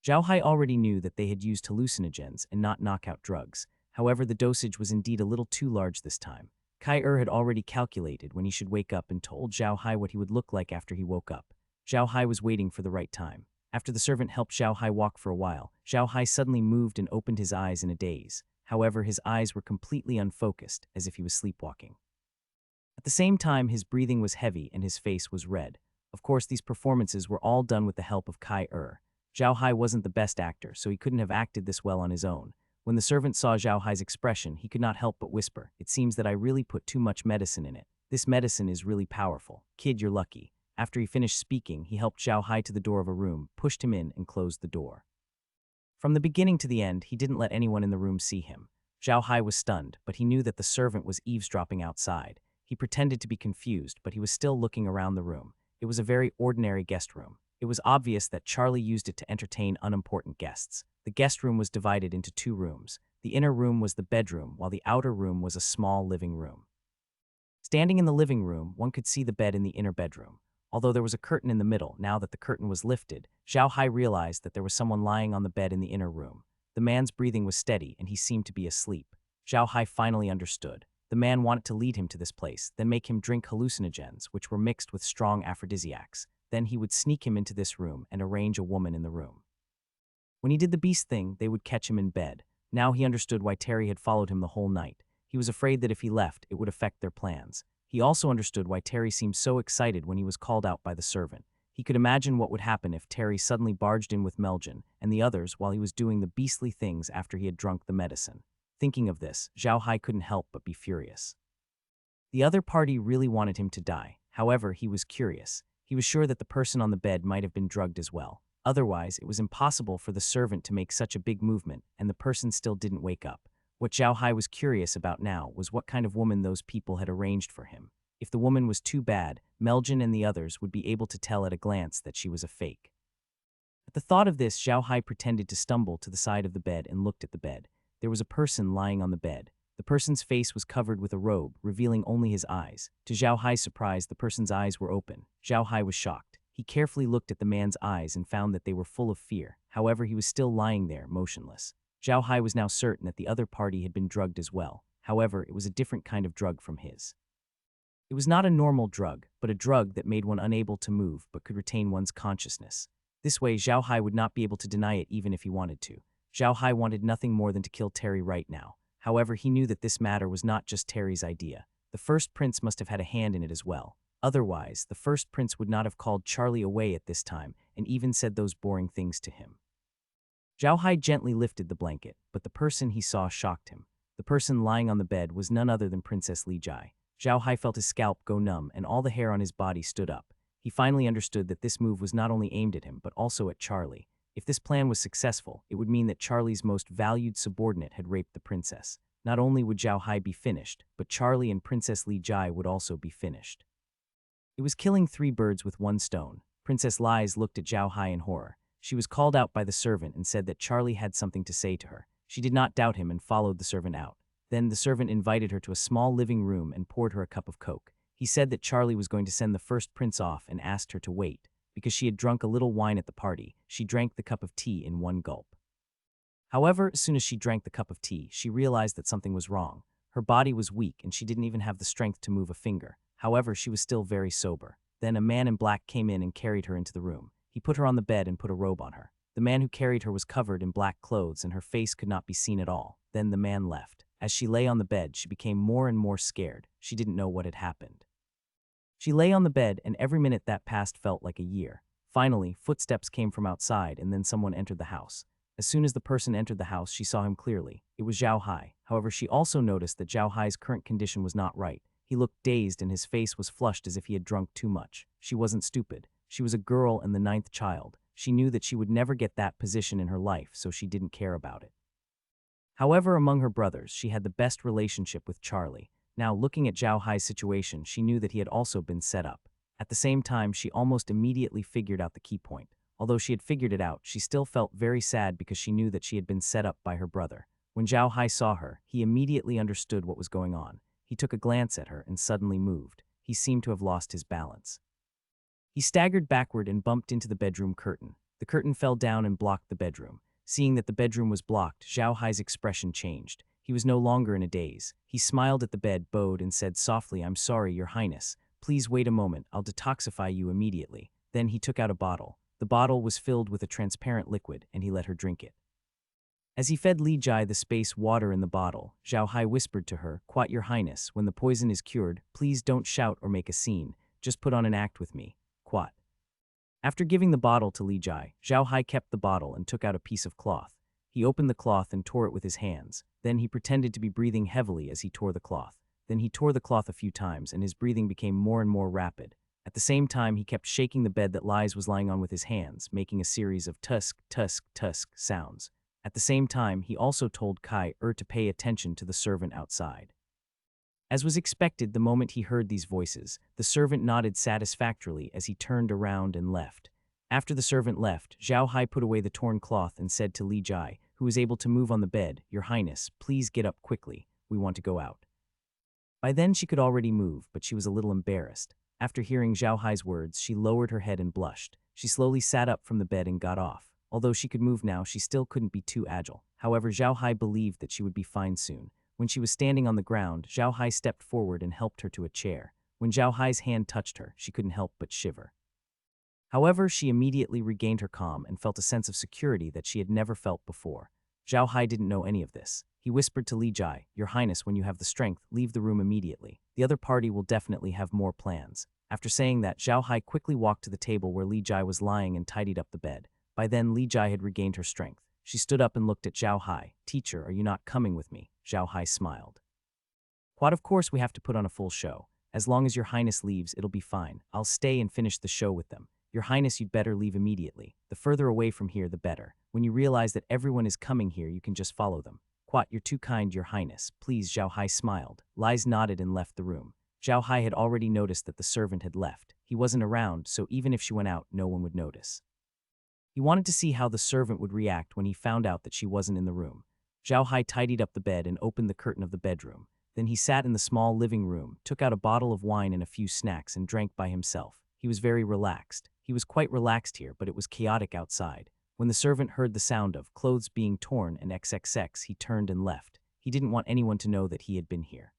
Xiao Hai already knew that they had used hallucinogens and not knockout drugs. However, the dosage was indeed a little too large this time. Heir had already calculated when he should wake up and told Xiao Hai what he would look like after he woke up. Xiao Hai was waiting for the right time. After the servant helped Xiao Hai walk for a while, Xiao Hai suddenly moved and opened his eyes in a daze. However, his eyes were completely unfocused, as if he was sleepwalking. At the same time, his breathing was heavy and his face was red. Of course, these performances were all done with the help of Heir. Xiao Hai wasn't the best actor, so he couldn't have acted this well on his own. When the servant saw Xiao Hai's expression, he could not help but whisper, "It seems that I really put too much medicine in it. This medicine is really powerful. Kid, you're lucky." After he finished speaking, he helped Xiao Hai to the door of a room, pushed him in, and closed the door. From the beginning to the end, he didn't let anyone in the room see him. Xiao Hai was stunned, but he knew that the servant was eavesdropping outside. He pretended to be confused, but he was still looking around the room. It was a very ordinary guest room. It was obvious that Charlie used it to entertain unimportant guests. The guest room was divided into two rooms. The inner room was the bedroom, while the outer room was a small living room. Standing in the living room, one could see the bed in the inner bedroom. Although there was a curtain in the middle, now that the curtain was lifted, Xiao Hai realized that there was someone lying on the bed in the inner room. The man's breathing was steady, and he seemed to be asleep. Xiao Hai finally understood. The man wanted to lead him to this place, then make him drink hallucinogens, which were mixed with strong aphrodisiacs. Then he would sneak him into this room and arrange a woman in the room. When he did the beast thing, they would catch him in bed. Now he understood why Terry had followed him the whole night. He was afraid that if he left, it would affect their plans. He also understood why Terry seemed so excited when he was called out by the servant. He could imagine what would happen if Terry suddenly barged in with Meljin and the others while he was doing the beastly things after he had drunk the medicine. Thinking of this, Xiao Hai couldn't help but be furious. The other party really wanted him to die. However, he was curious. He was sure that the person on the bed might have been drugged as well. Otherwise, it was impossible for the servant to make such a big movement, and the person still didn't wake up. What Xiao Hai was curious about now was what kind of woman those people had arranged for him. If the woman was too bad, Meljin and the others would be able to tell at a glance that she was a fake. At the thought of this, Xiao Hai pretended to stumble to the side of the bed and looked at the bed. There was a person lying on the bed. The person's face was covered with a robe, revealing only his eyes. To Xiao Hai's surprise, the person's eyes were open. Xiao Hai was shocked. He carefully looked at the man's eyes and found that they were full of fear. However, he was still lying there, motionless. Xiao Hai was now certain that the other party had been drugged as well. However, it was a different kind of drug from his. It was not a normal drug, but a drug that made one unable to move but could retain one's consciousness. This way, Xiao Hai would not be able to deny it even if he wanted to. Xiao Hai wanted nothing more than to kill Terry right now. However, he knew that this matter was not just Terry's idea. The first prince must have had a hand in it as well. Otherwise, the first prince would not have called Charlie away at this time and even said those boring things to him. Xiao Hai gently lifted the blanket, but the person he saw shocked him. The person lying on the bed was none other than Princess Li Jai. Xiao Hai felt his scalp go numb and all the hair on his body stood up. He finally understood that this move was not only aimed at him but also at Charlie. If this plan was successful, it would mean that Charlie's most valued subordinate had raped the princess. Not only would Xiao Hai be finished, but Charlie and Princess Li Jai would also be finished. It was killing 3 birds with 1 stone. Princess Lies looked at Xiao Hai in horror. She was called out by the servant and said that Charlie had something to say to her. She did not doubt him and followed the servant out. Then the servant invited her to a small living room and poured her a cup of Coke. He said that Charlie was going to send the first prince off and asked her to wait. Because she had drunk a little wine at the party, she drank the cup of tea in 1 gulp. However, as soon as she drank the cup of tea, she realized that something was wrong. Her body was weak and she didn't even have the strength to move a finger. However, she was still very sober. Then a man in black came in and carried her into the room. He put her on the bed and put a robe on her. The man who carried her was covered in black clothes and her face could not be seen at all. Then the man left. As she lay on the bed, she became more and more scared. She didn't know what had happened. She lay on the bed and every minute that passed felt like a year. Finally, footsteps came from outside and then someone entered the house. As soon as the person entered the house, she saw him clearly. It was Xiao Hai. However, she also noticed that Xiao Hai's current condition was not right. He looked dazed and his face was flushed as if he had drunk too much. She wasn't stupid. She was a girl and the 9th child. She knew that she would never get that position in her life, so she didn't care about it. However, among her brothers, she had the best relationship with Charlie. Now, looking at Xiao Hai's situation, she knew that he had also been set up. At the same time, she almost immediately figured out the key point. Although she had figured it out, she still felt very sad because she knew that she had been set up by her brother. When Xiao Hai saw her, he immediately understood what was going on. He took a glance at her and suddenly moved. He seemed to have lost his balance. He staggered backward and bumped into the bedroom curtain. The curtain fell down and blocked the bedroom. Seeing that the bedroom was blocked, Xiao Hai's expression changed. He was no longer in a daze. He smiled at the bed, bowed, and said softly, "I'm sorry, Your Highness. Please wait a moment, I'll detoxify you immediately." Then he took out a bottle. The bottle was filled with a transparent liquid, and he let her drink it. As he fed Li Jai the space water in the bottle, Xiao Hai whispered to her, "Quat Your Highness, when the poison is cured, please don't shout or make a scene. Just put on an act with me. Quat." After giving the bottle to Li Jai, Xiao Hai kept the bottle and took out a piece of cloth. He opened the cloth and tore it with his hands. Then he pretended to be breathing heavily as he tore the cloth. Then he tore the cloth a few times, and his breathing became more and more rapid. At the same time, he kept shaking the bed that Lies was lying on with his hands, making a series of tusk, tusk, tusk sounds. At the same time, he also told Kai to pay attention to the servant outside. As was expected, the moment he heard these voices, the servant nodded satisfactorily as he turned around and left. After the servant left, Xiao Hai put away the torn cloth and said to Li Jai, who was able to move on the bed, "Your Highness, please get up quickly. We want to go out." By then she could already move, but she was a little embarrassed. After hearing Xiao Hai's words, she lowered her head and blushed. She slowly sat up from the bed and got off. Although she could move now, she still couldn't be too agile. However, Xiao Hai believed that she would be fine soon. When she was standing on the ground, Xiao Hai stepped forward and helped her to a chair. When Xiao Hai's hand touched her, she couldn't help but shiver. However, she immediately regained her calm and felt a sense of security that she had never felt before. Xiao Hai didn't know any of this. He whispered to Li Jai, "Your Highness, when you have the strength, leave the room immediately. The other party will definitely have more plans." After saying that, Xiao Hai quickly walked to the table where Li Jai was lying and tidied up the bed. By then, Li Jai had regained her strength. She stood up and looked at Xiao Hai. "Teacher, are you not coming with me?" Xiao Hai smiled. "What, of course we have to put on a full show. As long as your Highness leaves, it'll be fine. I'll stay and finish the show with them. Your Highness, you'd better leave immediately. The further away from here, the better. When you realize that everyone is coming here, you can just follow them." "Quat, you're too kind, Your Highness. Please," Xiao Hai smiled. Lies nodded and left the room. Xiao Hai had already noticed that the servant had left. He wasn't around, so even if she went out, no one would notice. He wanted to see how the servant would react when he found out that she wasn't in the room. Xiao Hai tidied up the bed and opened the curtain of the bedroom. Then he sat in the small living room, took out a bottle of wine and a few snacks, and drank by himself. He was very relaxed. He was quite relaxed here, but it was chaotic outside. When the servant heard the sound of clothes being torn and XXX, he turned and left. He didn't want anyone to know that he had been here.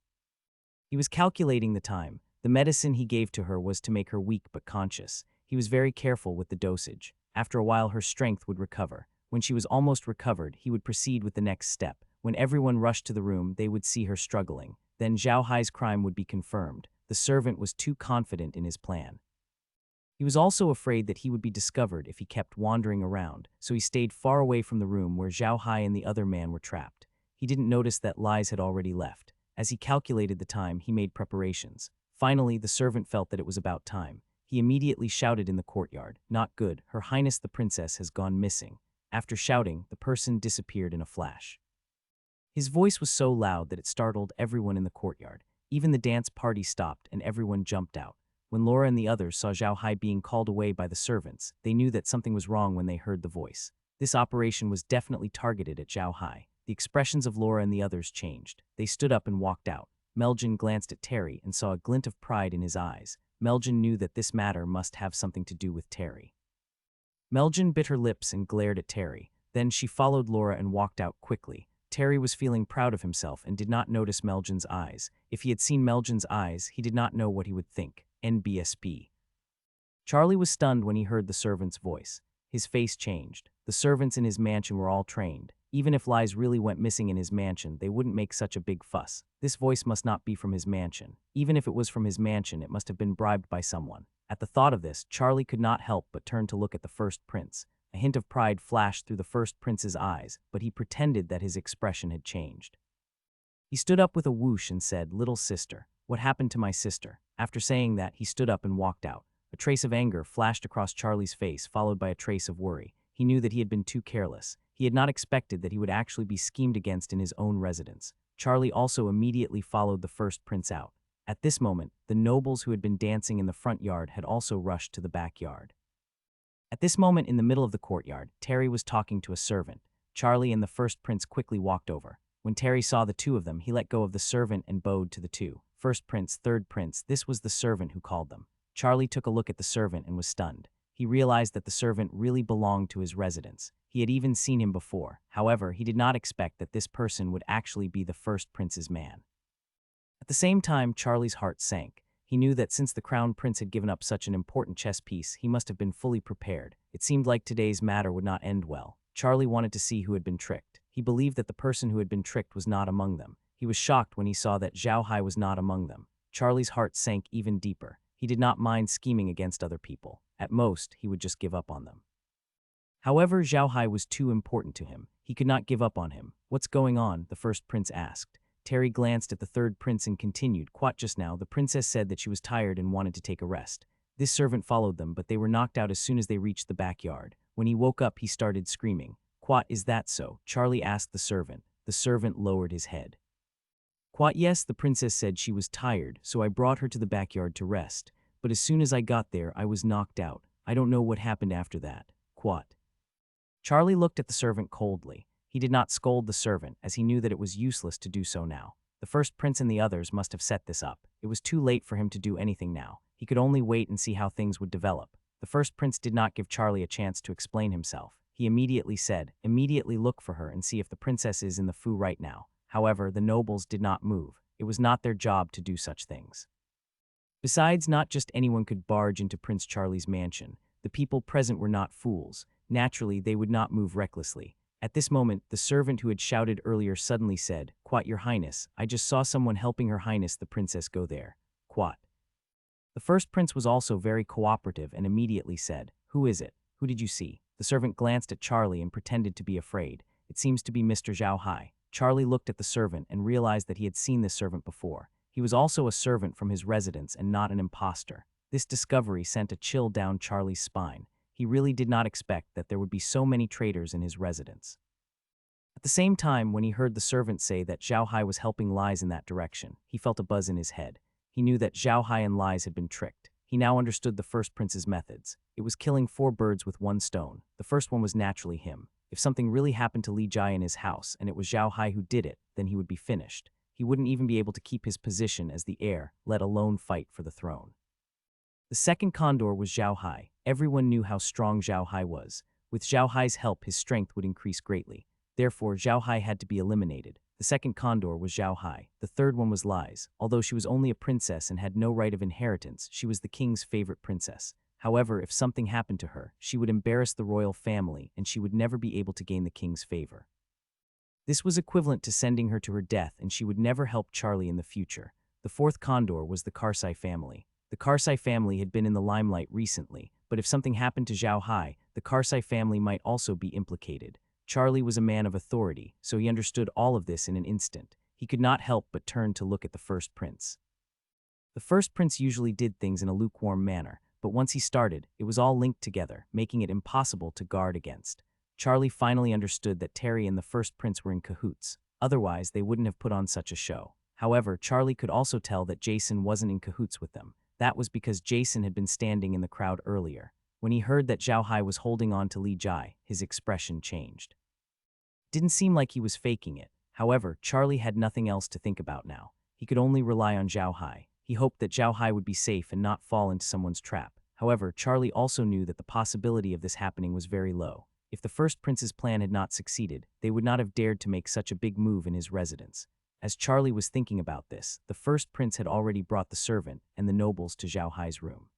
He was calculating the time. The medicine he gave to her was to make her weak but conscious. He was very careful with the dosage. After a while, her strength would recover. When she was almost recovered, he would proceed with the next step. When everyone rushed to the room, they would see her struggling. Then Xiao Hai's crime would be confirmed. The servant was too confident in his plan. He was also afraid that he would be discovered if he kept wandering around, so he stayed far away from the room where Xiao Hai and the other man were trapped. He didn't notice that Lies had already left. As he calculated the time, he made preparations. Finally, the servant felt that it was about time. He immediately shouted in the courtyard, "Not good, Her Highness the Princess has gone missing." After shouting, the person disappeared in a flash. His voice was so loud that it startled everyone in the courtyard. Even the dance party stopped and everyone jumped out. When Laura and the others saw Xiao Hai being called away by the servants, they knew that something was wrong when they heard the voice. This operation was definitely targeted at Xiao Hai. The expressions of Laura and the others changed. They stood up and walked out. Meljin glanced at Terry and saw a glint of pride in his eyes. Meljin knew that this matter must have something to do with Terry. Meljin bit her lips and glared at Terry. Then she followed Laura and walked out quickly. Terry was feeling proud of himself and did not notice Meljin's eyes. If he had seen Meljin's eyes, he did not know what he would think. NBSP. Charlie was stunned when he heard the servant's voice. His face changed. The servants in his mansion were all trained. Even if Lies really went missing in his mansion, they wouldn't make such a big fuss. This voice must not be from his mansion. Even if it was from his mansion, it must have been bribed by someone. At the thought of this, Charlie could not help but turn to look at the first prince. A hint of pride flashed through the first prince's eyes, but he pretended that his expression had changed. He stood up with a whoosh and said, "Little sister, what happened to my sister?" After saying that, he stood up and walked out. A trace of anger flashed across Charlie's face, followed by a trace of worry. He knew that he had been too careless. He had not expected that he would actually be schemed against in his own residence. Charlie also immediately followed the first prince out. At this moment, the nobles who had been dancing in the front yard had also rushed to the backyard. At this moment, in the middle of the courtyard, Terry was talking to a servant. Charlie and the first prince quickly walked over. When Terry saw the two of them, he let go of the servant and bowed to the two. First prince, third prince, this was the servant who called them. Charlie took a look at the servant and was stunned. He realized that the servant really belonged to his residence. He had even seen him before. However, he did not expect that this person would actually be the first prince's man. At the same time, Charlie's heart sank. He knew that since the crown prince had given up such an important chess piece, he must have been fully prepared. It seemed like today's matter would not end well. Charlie wanted to see who had been tricked. He believed that the person who had been tricked was not among them. He was shocked when he saw that Xiao Hai was not among them. Charlie's heart sank even deeper. He did not mind scheming against other people. At most, he would just give up on them. However, Xiao Hai was too important to him. He could not give up on him. "What's going on?" the first prince asked. Terry glanced at the third prince and continued, "Quat, just now, the princess said that she was tired and wanted to take a rest." This servant followed them, but they were knocked out as soon as they reached the backyard. When he woke up, he started screaming. "Quat, is that so?" Charlie asked the servant. The servant lowered his head. "Quat, yes, the princess said she was tired, so I brought her to the backyard to rest. But as soon as I got there, I was knocked out. I don't know what happened after that." Quat. Charlie looked at the servant coldly. He did not scold the servant, as he knew that it was useless to do so now. The first prince and the others must have set this up. It was too late for him to do anything now. He could only wait and see how things would develop. The first prince did not give Charlie a chance to explain himself. He immediately said, "Immediately look for her and see if the princess is in the Fu right now." However, the nobles did not move. It was not their job to do such things. Besides, not just anyone could barge into Prince Charlie's mansion. The people present were not fools. Naturally, they would not move recklessly. At this moment, the servant who had shouted earlier suddenly said, "Quat, your highness, I just saw someone helping her highness the princess go there." Quat. The first prince was also very cooperative and immediately said, "Who is it? Who did you see?" The servant glanced at Charlie and pretended to be afraid. "It seems to be Mr. Xiao Hai." Charlie looked at the servant and realized that he had seen this servant before. He was also a servant from his residence and not an imposter. This discovery sent a chill down Charlie's spine. He really did not expect that there would be so many traitors in his residence. At the same time, when he heard the servant say that Xiao Hai was helping lies in that direction, he felt a buzz in his head. He knew that Xiao Hai and lies had been tricked. He now understood the first prince's methods. It was killing 4 birds with 1 stone. The first one was naturally him. If something really happened to Li Jai in his house and it was Xiao Hai who did it, then he would be finished. He wouldn't even be able to keep his position as the heir, let alone fight for the throne. The second condor was Xiao Hai. Everyone knew how strong Xiao Hai was. With Xiao Hai's help, his strength would increase greatly. Therefore, Xiao Hai had to be eliminated. The second condor was Xiao Hai. The third one was Lies. Although she was only a princess and had no right of inheritance, she was the king's favorite princess. However, if something happened to her, she would embarrass the royal family and she would never be able to gain the king's favor. This was equivalent to sending her to her death, and she would never help Charlie in the future. The fourth condor was the Carsai family. The Carsai family had been in the limelight recently, but if something happened to Xiao Hai, the Carsai family might also be implicated. Charlie was a man of authority, so he understood all of this in an instant. He could not help but turn to look at the first prince. The first prince usually did things in a lukewarm manner, but once he started, it was all linked together, making it impossible to guard against. Charlie finally understood that Terry and the first prince were in cahoots. Otherwise, they wouldn't have put on such a show. However, Charlie could also tell that Jason wasn't in cahoots with them. That was because Jason had been standing in the crowd earlier. When he heard that Xiao Hai was holding on to Li Jai, his expression changed. Didn't seem like he was faking it. However, Charlie had nothing else to think about now. He could only rely on Xiao Hai. He hoped that Xiao Hai would be safe and not fall into someone's trap. However, Charlie also knew that the possibility of this happening was very low. If the first prince's plan had not succeeded, they would not have dared to make such a big move in his residence. As Charlie was thinking about this, the first prince had already brought the servant and the nobles to Xiao Hai's room.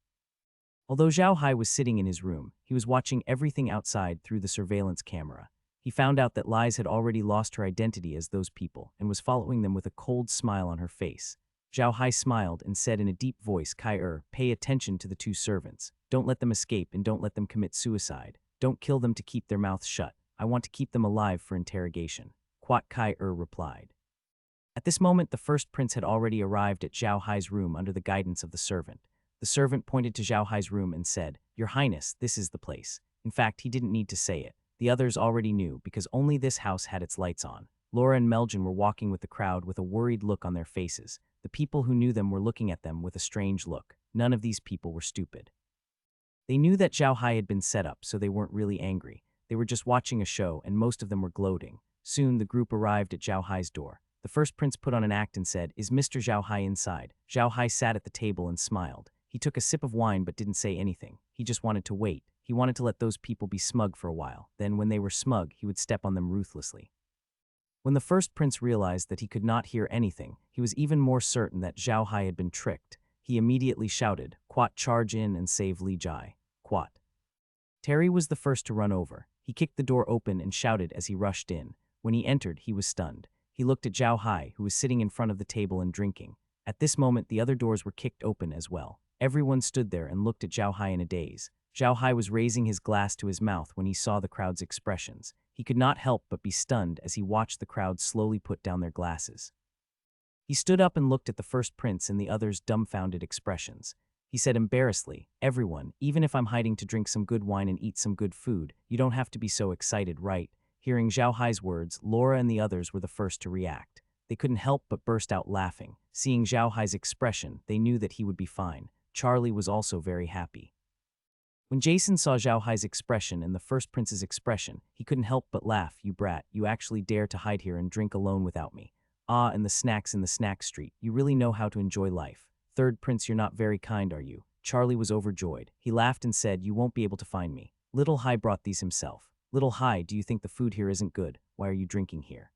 Although Xiao Hai was sitting in his room, he was watching everything outside through the surveillance camera. He found out that Lies had already lost her identity as those people and was following them with a cold smile on her face. Xiao Hai smiled and said in a deep voice, "Kai, pay attention to the 2 servants. Don't let them escape and don't let them commit suicide. Don't kill them to keep their mouths shut. I want to keep them alive for interrogation." Quat Kai replied. At this moment, the first prince had already arrived at Xiao Hai's room under the guidance of the servant. The servant pointed to Xiao Hai's room and said, "Your Highness, this is the place." In fact, he didn't need to say it. The others already knew because only this house had its lights on. Laura and Meljin were walking with the crowd with a worried look on their faces. The people who knew them were looking at them with a strange look. None of these people were stupid. They knew that Xiao Hai had been set up, so they weren't really angry. They were just watching a show, and most of them were gloating. Soon, the group arrived at Xiao Hai's door. The first prince put on an act and said, "Is Mr. Xiao Hai inside?" Xiao Hai sat at the table and smiled. He took a sip of wine but didn't say anything. He just wanted to wait. He wanted to let those people be smug for a while. Then, when they were smug, he would step on them ruthlessly. When the first prince realized that he could not hear anything, he was even more certain that Xiao Hai had been tricked. He immediately shouted, "Quat, charge in and save Li Jai." Quat. Terry was the first to run over. He kicked the door open and shouted as he rushed in. When he entered, he was stunned. He looked at Xiao Hai, who was sitting in front of the table and drinking. At this moment, the other doors were kicked open as well. Everyone stood there and looked at Xiao Hai in a daze. Xiao Hai was raising his glass to his mouth when he saw the crowd's expressions. He could not help but be stunned as he watched the crowd slowly put down their glasses. He stood up and looked at the first prince and the others' dumbfounded expressions. He said embarrassedly, "Everyone, even if I'm hiding to drink some good wine and eat some good food, you don't have to be so excited, right?" Hearing Xiao Hai's words, Laura and the others were the first to react. They couldn't help but burst out laughing. Seeing Xiao Hai's expression, they knew that he would be fine. Charlie was also very happy. When Jason saw Xiao Hai's expression and the first prince's expression, he couldn't help but laugh. "You brat, you actually dare to hide here and drink alone without me." Ah, and the snacks in the snack street. You really know how to enjoy life. Third prince, you're not very kind, are you? Charlie was overjoyed. He laughed and said, you won't be able to find me. Little Hai brought these himself. Little Hai, do you think the food here isn't good? Why are you drinking here?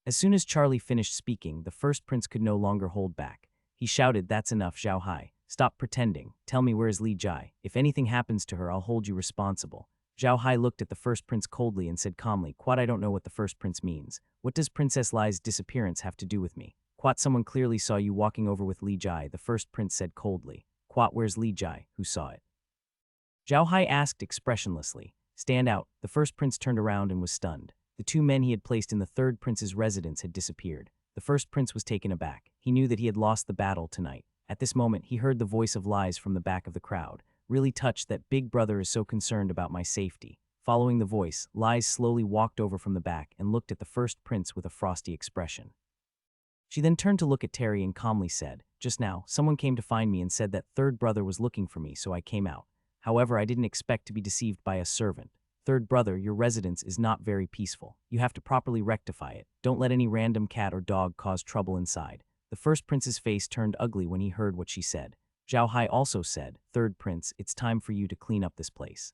As soon as Charlie finished speaking, the first prince could no longer hold back. He shouted, that's enough, Xiao Hai. Stop pretending. Tell me, where is Li Jai? If anything happens to her, I'll hold you responsible. Xiao Hai looked at the first prince coldly and said calmly, Quat, I don't know what the first prince means. What does Princess Li's disappearance have to do with me? Quat, someone clearly saw you walking over with Li Jai, the first prince said coldly. Quat, where's Li Jai? Who saw it? Xiao Hai asked expressionlessly. Stand out. The first prince turned around and was stunned. The two men he had placed in the third prince's residence had disappeared. The first prince was taken aback. He knew that he had lost the battle tonight. At this moment, he heard the voice of Lies from the back of the crowd. Really touched that Big Brother is so concerned about my safety. Following the voice, Lies slowly walked over from the back and looked at the first prince with a frosty expression. She then turned to look at Terry and calmly said, just now, someone came to find me and said that third brother was looking for me, so I came out. However, I didn't expect to be deceived by a servant. Third brother, your residence is not very peaceful. You have to properly rectify it. Don't let any random cat or dog cause trouble inside. The first prince's face turned ugly when he heard what she said. Xiao Hai also said, Third prince, it's time for you to clean up this place.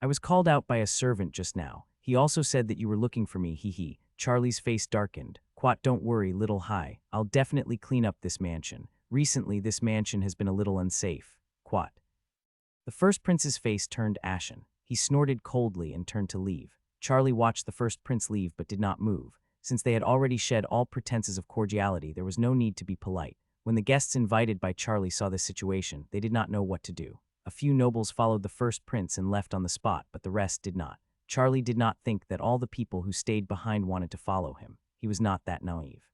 I was called out by a servant just now. He also said that you were looking for me, hee. Charlie's face darkened. Quat, don't worry, Little Hai. I'll definitely clean up this mansion. Recently, this mansion has been a little unsafe. Quat. The first prince's face turned ashen. He snorted coldly and turned to leave. Charlie watched the first prince leave but did not move. Since they had already shed all pretenses of cordiality, there was no need to be polite. When the guests invited by Charlie saw this situation, they did not know what to do. A few nobles followed the first prince and left on the spot, but the rest did not. Charlie did not think that all the people who stayed behind wanted to follow him. He was not that naive.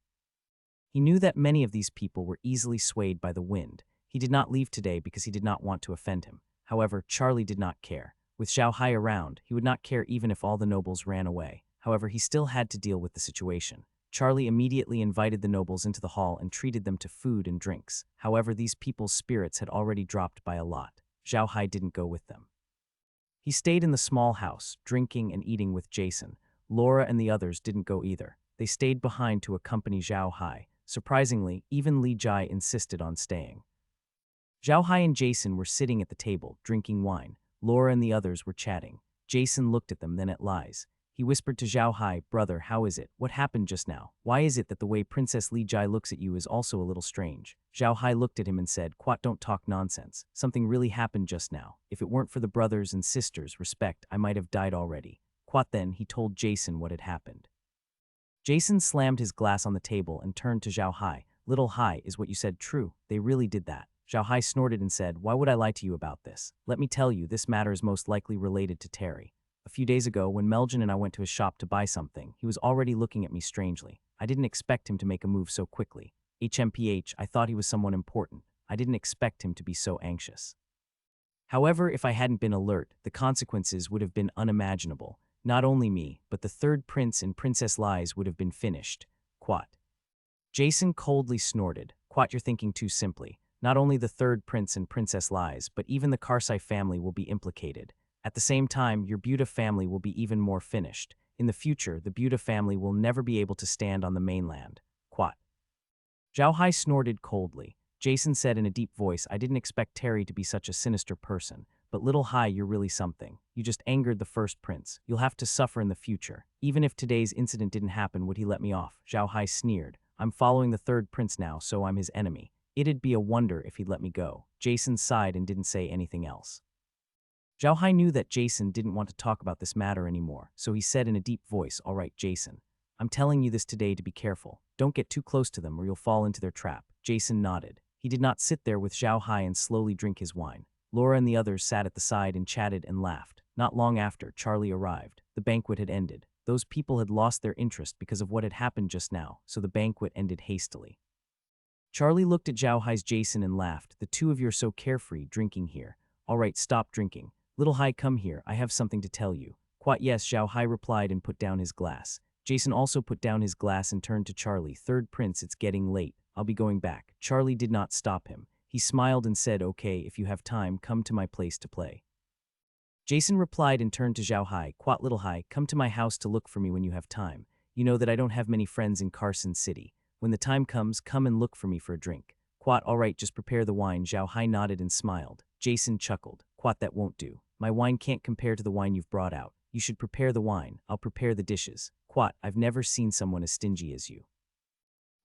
He knew that many of these people were easily swayed by the wind. He did not leave today because he did not want to offend him. However, Charlie did not care. With Xiao Hai around, he would not care even if all the nobles ran away. However, he still had to deal with the situation. Charlie immediately invited the nobles into the hall and treated them to food and drinks. However, these people's spirits had already dropped by a lot. Xiao Hai didn't go with them. He stayed in the small house, drinking and eating with Jason. Laura and the others didn't go either. They stayed behind to accompany Xiao Hai. Surprisingly, even Li Jai insisted on staying. Xiao Hai and Jason were sitting at the table, drinking wine. Laura and the others were chatting. Jason looked at them, then at Lies. He whispered to Xiao Hai, brother, how is it? What happened just now? Why is it that the way Princess Li Jai looks at you is also a little strange? Xiao Hai looked at him and said, Quat, don't talk nonsense. Something really happened just now. If it weren't for the brothers and sisters' respect, I might have died already. Quat, then he told Jason what had happened. Jason slammed his glass on the table and turned to Xiao Hai. Little Hai, is what you said true? They really did that. Xiao Hai snorted and said, why would I lie to you about this? Let me tell you, this matter is most likely related to Terry. A few days ago, when Meljin and I went to his shop to buy something, he was already looking at me strangely. I didn't expect him to make a move so quickly. HMPH, I thought he was someone important. I didn't expect him to be so anxious. However, if I hadn't been alert, the consequences would have been unimaginable. Not only me, but the third prince and Princess Lies would have been finished. Quat. Jason coldly snorted. Quat, you're thinking too simply. Not only the third prince and Princess Lies, but even the Carsai family will be implicated. At the same time, your Buta family will be even more finished. In the future, the Buta family will never be able to stand on the mainland. Quat. Xiao Hai snorted coldly. Jason said in a deep voice, I didn't expect Terry to be such a sinister person. But Little Hai, you're really something. You just angered the first prince. You'll have to suffer in the future. Even if today's incident didn't happen, would he let me off? Xiao Hai sneered. I'm following the third prince now, so I'm his enemy. It'd be a wonder if he'd let me go. Jason sighed and didn't say anything else. Xiao Hai knew that Jason didn't want to talk about this matter anymore, so he said in a deep voice, all right, Jason. I'm telling you this today to be careful. Don't get too close to them or you'll fall into their trap. Jason nodded. He did not sit there with Xiao Hai and slowly drink his wine. Laura and the others sat at the side and chatted and laughed. Not long after, Charlie arrived. The banquet had ended. Those people had lost their interest because of what had happened just now, so the banquet ended hastily. Charlie looked at Xiao Hai's Jason and laughed. The two of you are so carefree, drinking here. All right, stop drinking. Little Hai, come here. I have something to tell you. Quite yes, Xiao Hai replied and put down his glass. Jason also put down his glass and turned to Charlie. Third prince, it's getting late. I'll be going back. Charlie did not stop him. He smiled and said, okay, if you have time, come to my place to play. Jason replied and turned to Xiao Hai. Quat, Little Hai, come to my house to look for me when you have time. You know that I don't have many friends in Carson City. When the time comes, come and look for me for a drink. Quat, all right, just prepare the wine. Xiao Hai nodded and smiled. Jason chuckled. Quat, that won't do. My wine can't compare to the wine you've brought out. You should prepare the wine. I'll prepare the dishes. Quat, I've never seen someone as stingy as you.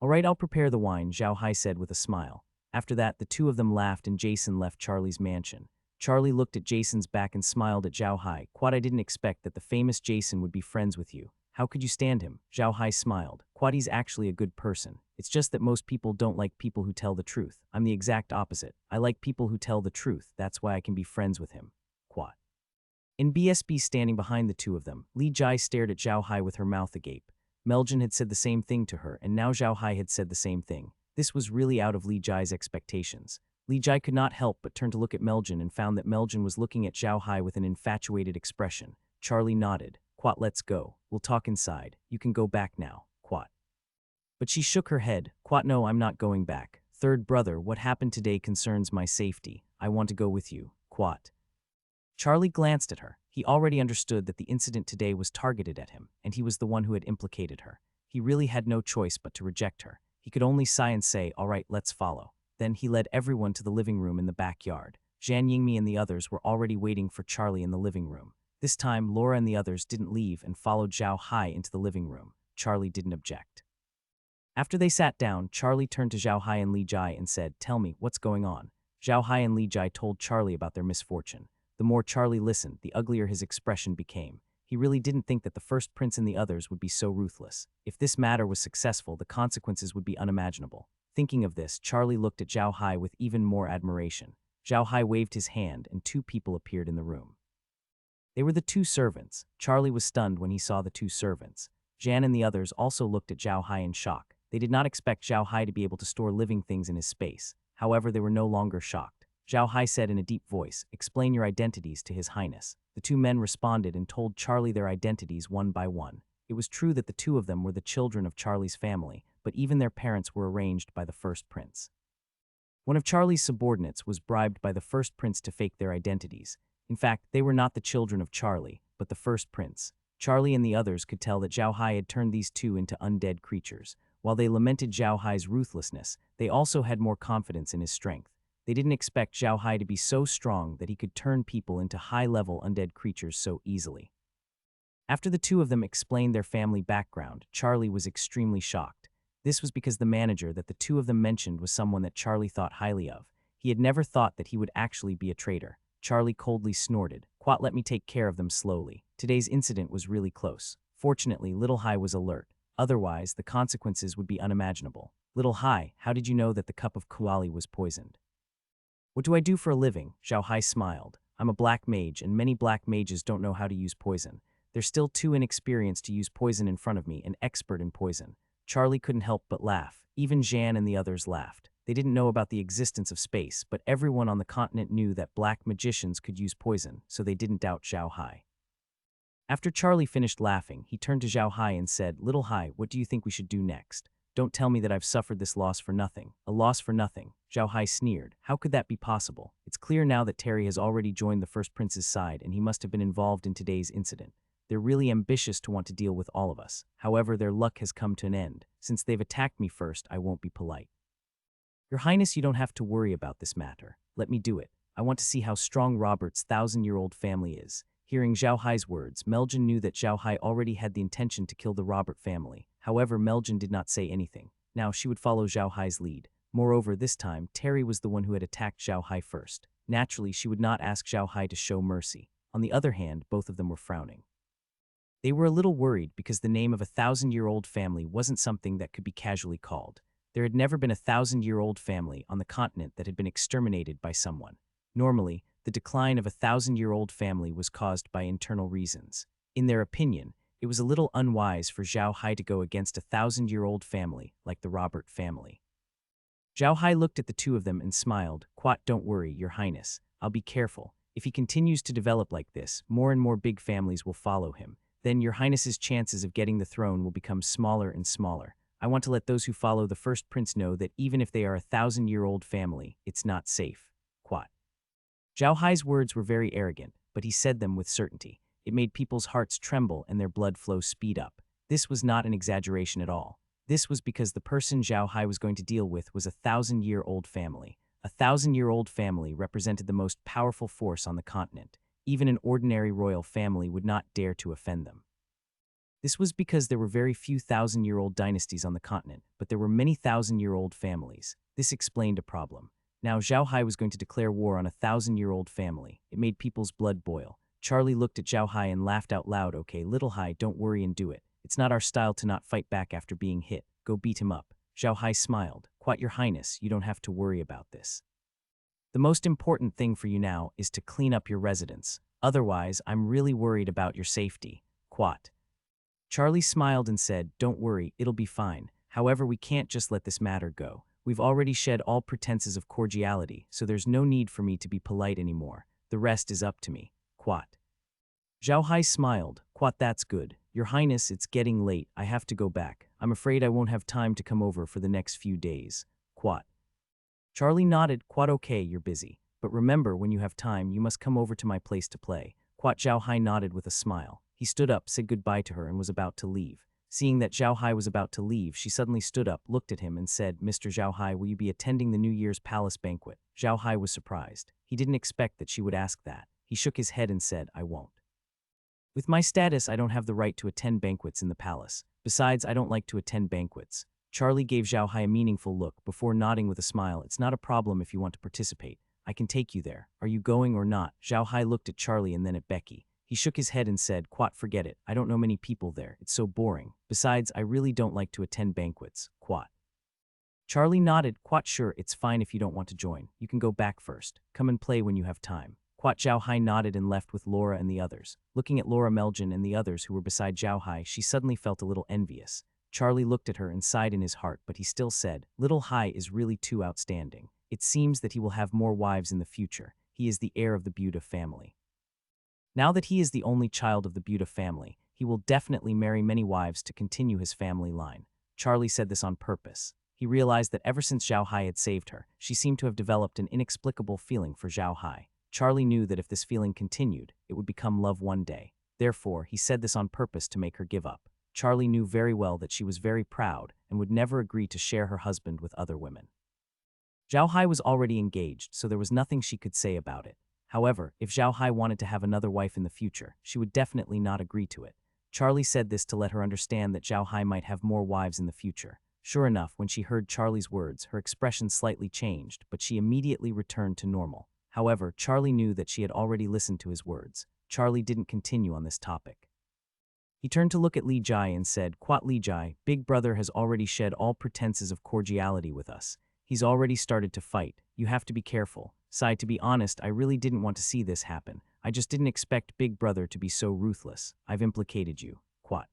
All right, I'll prepare the wine, Xiao Hai said with a smile. After that, the two of them laughed and Jason left Charlie's mansion. Charlie looked at Jason's back and smiled at Xiao Hai. Quat, I didn't expect that the famous Jason would be friends with you. How could you stand him? Xiao Hai smiled. Quat, he's actually a good person. It's just that most people don't like people who tell the truth. I'm the exact opposite. I like people who tell the truth. That's why I can be friends with him. Quat. In BSB standing behind the two of them, Li Jai stared at Xiao Hai with her mouth agape. Meljin had said the same thing to her, and now Xiao Hai had said the same thing. This was really out of Li Jai's expectations. Li Jai could not help but turn to look at Meljin and found that Meljin was looking at Xiao Hai with an infatuated expression. Charlie nodded. Quat, let's go. We'll talk inside. You can go back now. Quat. But she shook her head. Quat, no, I'm not going back. Third brother, what happened today concerns my safety. I want to go with you. Quat. Charlie glanced at her. He already understood that the incident today was targeted at him, and he was the one who had implicated her. He really had no choice but to reject her. He could only sigh and say, all right, let's follow. Then he led everyone to the living room in the backyard. Zhan Yingmi and the others were already waiting for Charlie in the living room. This time, Laura and the others didn't leave and followed Xiao Hai into the living room. Charlie didn't object. After they sat down, Charlie turned to Xiao Hai and Li Jai and said, tell me, what's going on? Xiao Hai and Li Jai told Charlie about their misfortune. The more Charlie listened, the uglier his expression became. He really didn't think that the first prince and the others would be so ruthless. If this matter was successful, the consequences would be unimaginable. Thinking of this, Charlie looked at Xiao Hai with even more admiration. Xiao Hai waved his hand and two people appeared in the room. They were the two servants. Charlie was stunned when he saw the two servants. Zhan and the others also looked at Xiao Hai in shock. They did not expect Xiao Hai to be able to store living things in his space. However, they were no longer shocked. Xiao Hai said in a deep voice, explain your identities to His Highness. The two men responded and told Charlie their identities one by one. It was true that the two of them were the children of Charlie's family, but even their parents were arranged by the first prince. One of Charlie's subordinates was bribed by the first prince to fake their identities. In fact, they were not the children of Charlie, but the first prince. Charlie and the others could tell that Xiao Hai had turned these two into undead creatures. While they lamented Xiao Hai's ruthlessness, they also had more confidence in his strength. They didn't expect Xiao Hai to be so strong that he could turn people into high-level undead creatures so easily. After the two of them explained their family background, Charlie was extremely shocked. This was because the manager that the two of them mentioned was someone that Charlie thought highly of. He had never thought that he would actually be a traitor. Charlie coldly snorted. Quat, let me take care of them slowly. Today's incident was really close. Fortunately, Little Hai was alert. Otherwise, the consequences would be unimaginable. Little Hai, how did you know that the cup of Kuali was poisoned? What do I do for a living? Xiao Hai smiled. I'm a black mage, and many black mages don't know how to use poison. They're still too inexperienced to use poison in front of me, an expert in poison. Charlie couldn't help but laugh. Even Zhan and the others laughed. They didn't know about the existence of space, but everyone on the continent knew that black magicians could use poison, so they didn't doubt Xiao Hai. After Charlie finished laughing, he turned to Xiao Hai and said, Little Hai, what do you think we should do next? Don't tell me that I've suffered this loss for nothing. A loss for nothing. Xiao Hai sneered. How could that be possible? It's clear now that Terry has already joined the first prince's side and he must have been involved in today's incident. They're really ambitious to want to deal with all of us. However, their luck has come to an end. Since they've attacked me first, I won't be polite. Your Highness, you don't have to worry about this matter. Let me do it. I want to see how strong Robert's 1,000-year-old family is. Hearing Xiao Hai's words, Meljin knew that Xiao Hai already had the intention to kill the Robert family. However, Meljin did not say anything. Now she would follow Xiao Hai's lead. Moreover, this time, Terry was the one who had attacked Xiao Hai first. Naturally, she would not ask Xiao Hai to show mercy. On the other hand, both of them were frowning. They were a little worried because the name of a 1,000-year-old family wasn't something that could be casually called. There had never been a 1,000-year-old family on the continent that had been exterminated by someone. Normally, the decline of a 1,000-year-old family was caused by internal reasons. In their opinion, it was a little unwise for Xiao Hai to go against a 1,000-year-old family like the Robert family. Xiao Hai looked at the two of them and smiled. Quat, don't worry, Your Highness. I'll be careful. If he continues to develop like this, more and more big families will follow him. Then Your Highness's chances of getting the throne will become smaller and smaller. I want to let those who follow the first prince know that even if they are a 1,000-year-old family, it's not safe. Quat. Xiao Hai's words were very arrogant, but he said them with certainty. It made people's hearts tremble and their blood flow speed up. This was not an exaggeration at all. This was because the person Xiao Hai was going to deal with was a 1,000-year-old family. A 1,000-year-old family represented the most powerful force on the continent. Even an ordinary royal family would not dare to offend them. This was because there were very few 1,000-year-old dynasties on the continent, but there were many 1,000-year-old families. This explained a problem. Now Xiao Hai was going to declare war on a 1,000-year-old family. It made people's blood boil. Charlie looked at Xiao Hai and laughed out loud. Okay, little Hai, don't worry and do it. It's not our style to not fight back after being hit. Go beat him up. Xiao Hai smiled. Quite your highness, you don't have to worry about this. The most important thing for you now is to clean up your residence. Otherwise, I'm really worried about your safety. Quat. Charlie smiled and said, don't worry, it'll be fine. However, we can't just let this matter go. We've already shed all pretenses of cordiality, so there's no need for me to be polite anymore. The rest is up to me. Quat. Xiao Hai smiled. Quat, that's good. Your Highness, it's getting late. I have to go back. I'm afraid I won't have time to come over for the next few days. Quat. Charlie nodded. Quat, okay, you're busy. But remember, when you have time, you must come over to my place to play. Quat. Xiao Hai nodded with a smile. He stood up, said goodbye to her, and was about to leave. Seeing that Xiao Hai was about to leave, she suddenly stood up, looked at him, and said, Mr. Xiao Hai, will you be attending the New Year's palace banquet? Xiao Hai was surprised. He didn't expect that she would ask that. He shook his head and said, I won't. With my status, I don't have the right to attend banquets in the palace. Besides, I don't like to attend banquets. Charlie gave Xiao Hai a meaningful look before nodding with a smile. It's not a problem if you want to participate. I can take you there. Are you going or not? Xiao Hai looked at Charlie and then at Becky. He shook his head and said, Quat, forget it. I don't know many people there. It's so boring. Besides, I really don't like to attend banquets. Quat. Charlie nodded. Quat, sure, it's fine if you don't want to join. You can go back first. Come and play when you have time. Quat. Xiao Hai nodded and left with Laura and the others. Looking at Laura, Meljin, and the others who were beside Xiao Hai, she suddenly felt a little envious. Charlie looked at her and sighed in his heart, but he still said, Little Hai is really too outstanding. It seems that he will have more wives in the future. He is the heir of the Buda family. Now that he is the only child of the Buda family, he will definitely marry many wives to continue his family line. Charlie said this on purpose. He realized that ever since Xiao Hai had saved her, she seemed to have developed an inexplicable feeling for Xiao Hai. Charlie knew that if this feeling continued, it would become love one day. Therefore, he said this on purpose to make her give up. Charlie knew very well that she was very proud and would never agree to share her husband with other women. Xiao Hai was already engaged, so there was nothing she could say about it. However, if Xiao Hai wanted to have another wife in the future, she would definitely not agree to it. Charlie said this to let her understand that Xiao Hai might have more wives in the future. Sure enough, when she heard Charlie's words, her expression slightly changed, but she immediately returned to normal. However, Charlie knew that she had already listened to his words. Charlie didn't continue on this topic. He turned to look at Li Jai and said, Quat, Li Jai, Big Brother has already shed all pretenses of cordiality with us. He's already started to fight. You have to be careful. Sai, to be honest, I really didn't want to see this happen. I just didn't expect Big Brother to be so ruthless. I've implicated you. Quat.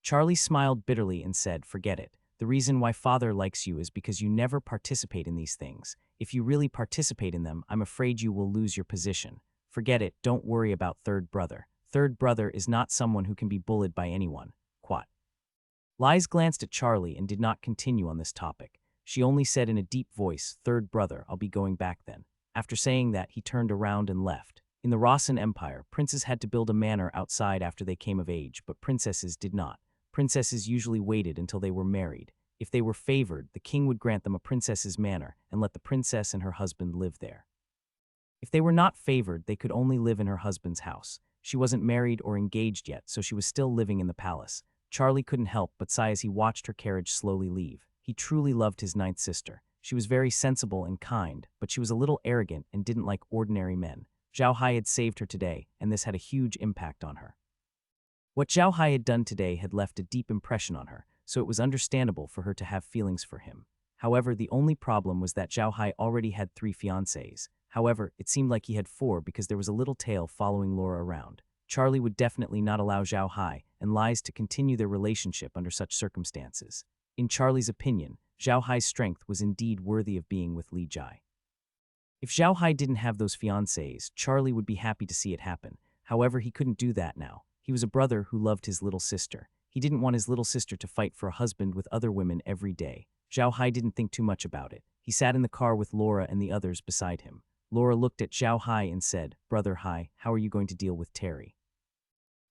Charlie smiled bitterly and said, Forget it. The reason why Father likes you is because you never participate in these things. If you really participate in them, I'm afraid you will lose your position. Forget it, don't worry about Third Brother. Third Brother is not someone who can be bullied by anyone. Quat. Lies glanced at Charlie and did not continue on this topic. She only said in a deep voice, Third Brother, I'll be going back then. After saying that, he turned around and left. In the Rossan Empire, princes had to build a manor outside after they came of age, but princesses did not. Princesses usually waited until they were married. If they were favored, the king would grant them a princess's manor and let the princess and her husband live there. If they were not favored, they could only live in her husband's house. She wasn't married or engaged yet, so she was still living in the palace. Charlie couldn't help but sigh as he watched her carriage slowly leave. He truly loved his ninth sister. She was very sensible and kind, but she was a little arrogant and didn't like ordinary men. Xiao Hai had saved her today, and this had a huge impact on her. What Xiao Hai had done today had left a deep impression on her, so it was understandable for her to have feelings for him. However, the only problem was that Xiao Hai already had 3 fiancées. However, it seemed like he had 4 because there was a little tail following Laura around. Charlie would definitely not allow Xiao Hai and Lies to continue their relationship under such circumstances. In Charlie's opinion, Xiao Hai's strength was indeed worthy of being with Li Jai. If Xiao Hai didn't have those fiancées, Charlie would be happy to see it happen. However, he couldn't do that now. He was a brother who loved his little sister. He didn't want his little sister to fight for a husband with other women every day. Xiao Hai didn't think too much about it. He sat in the car with Laura and the others beside him. Laura looked at Xiao Hai and said, Brother Hai, how are you going to deal with Terry?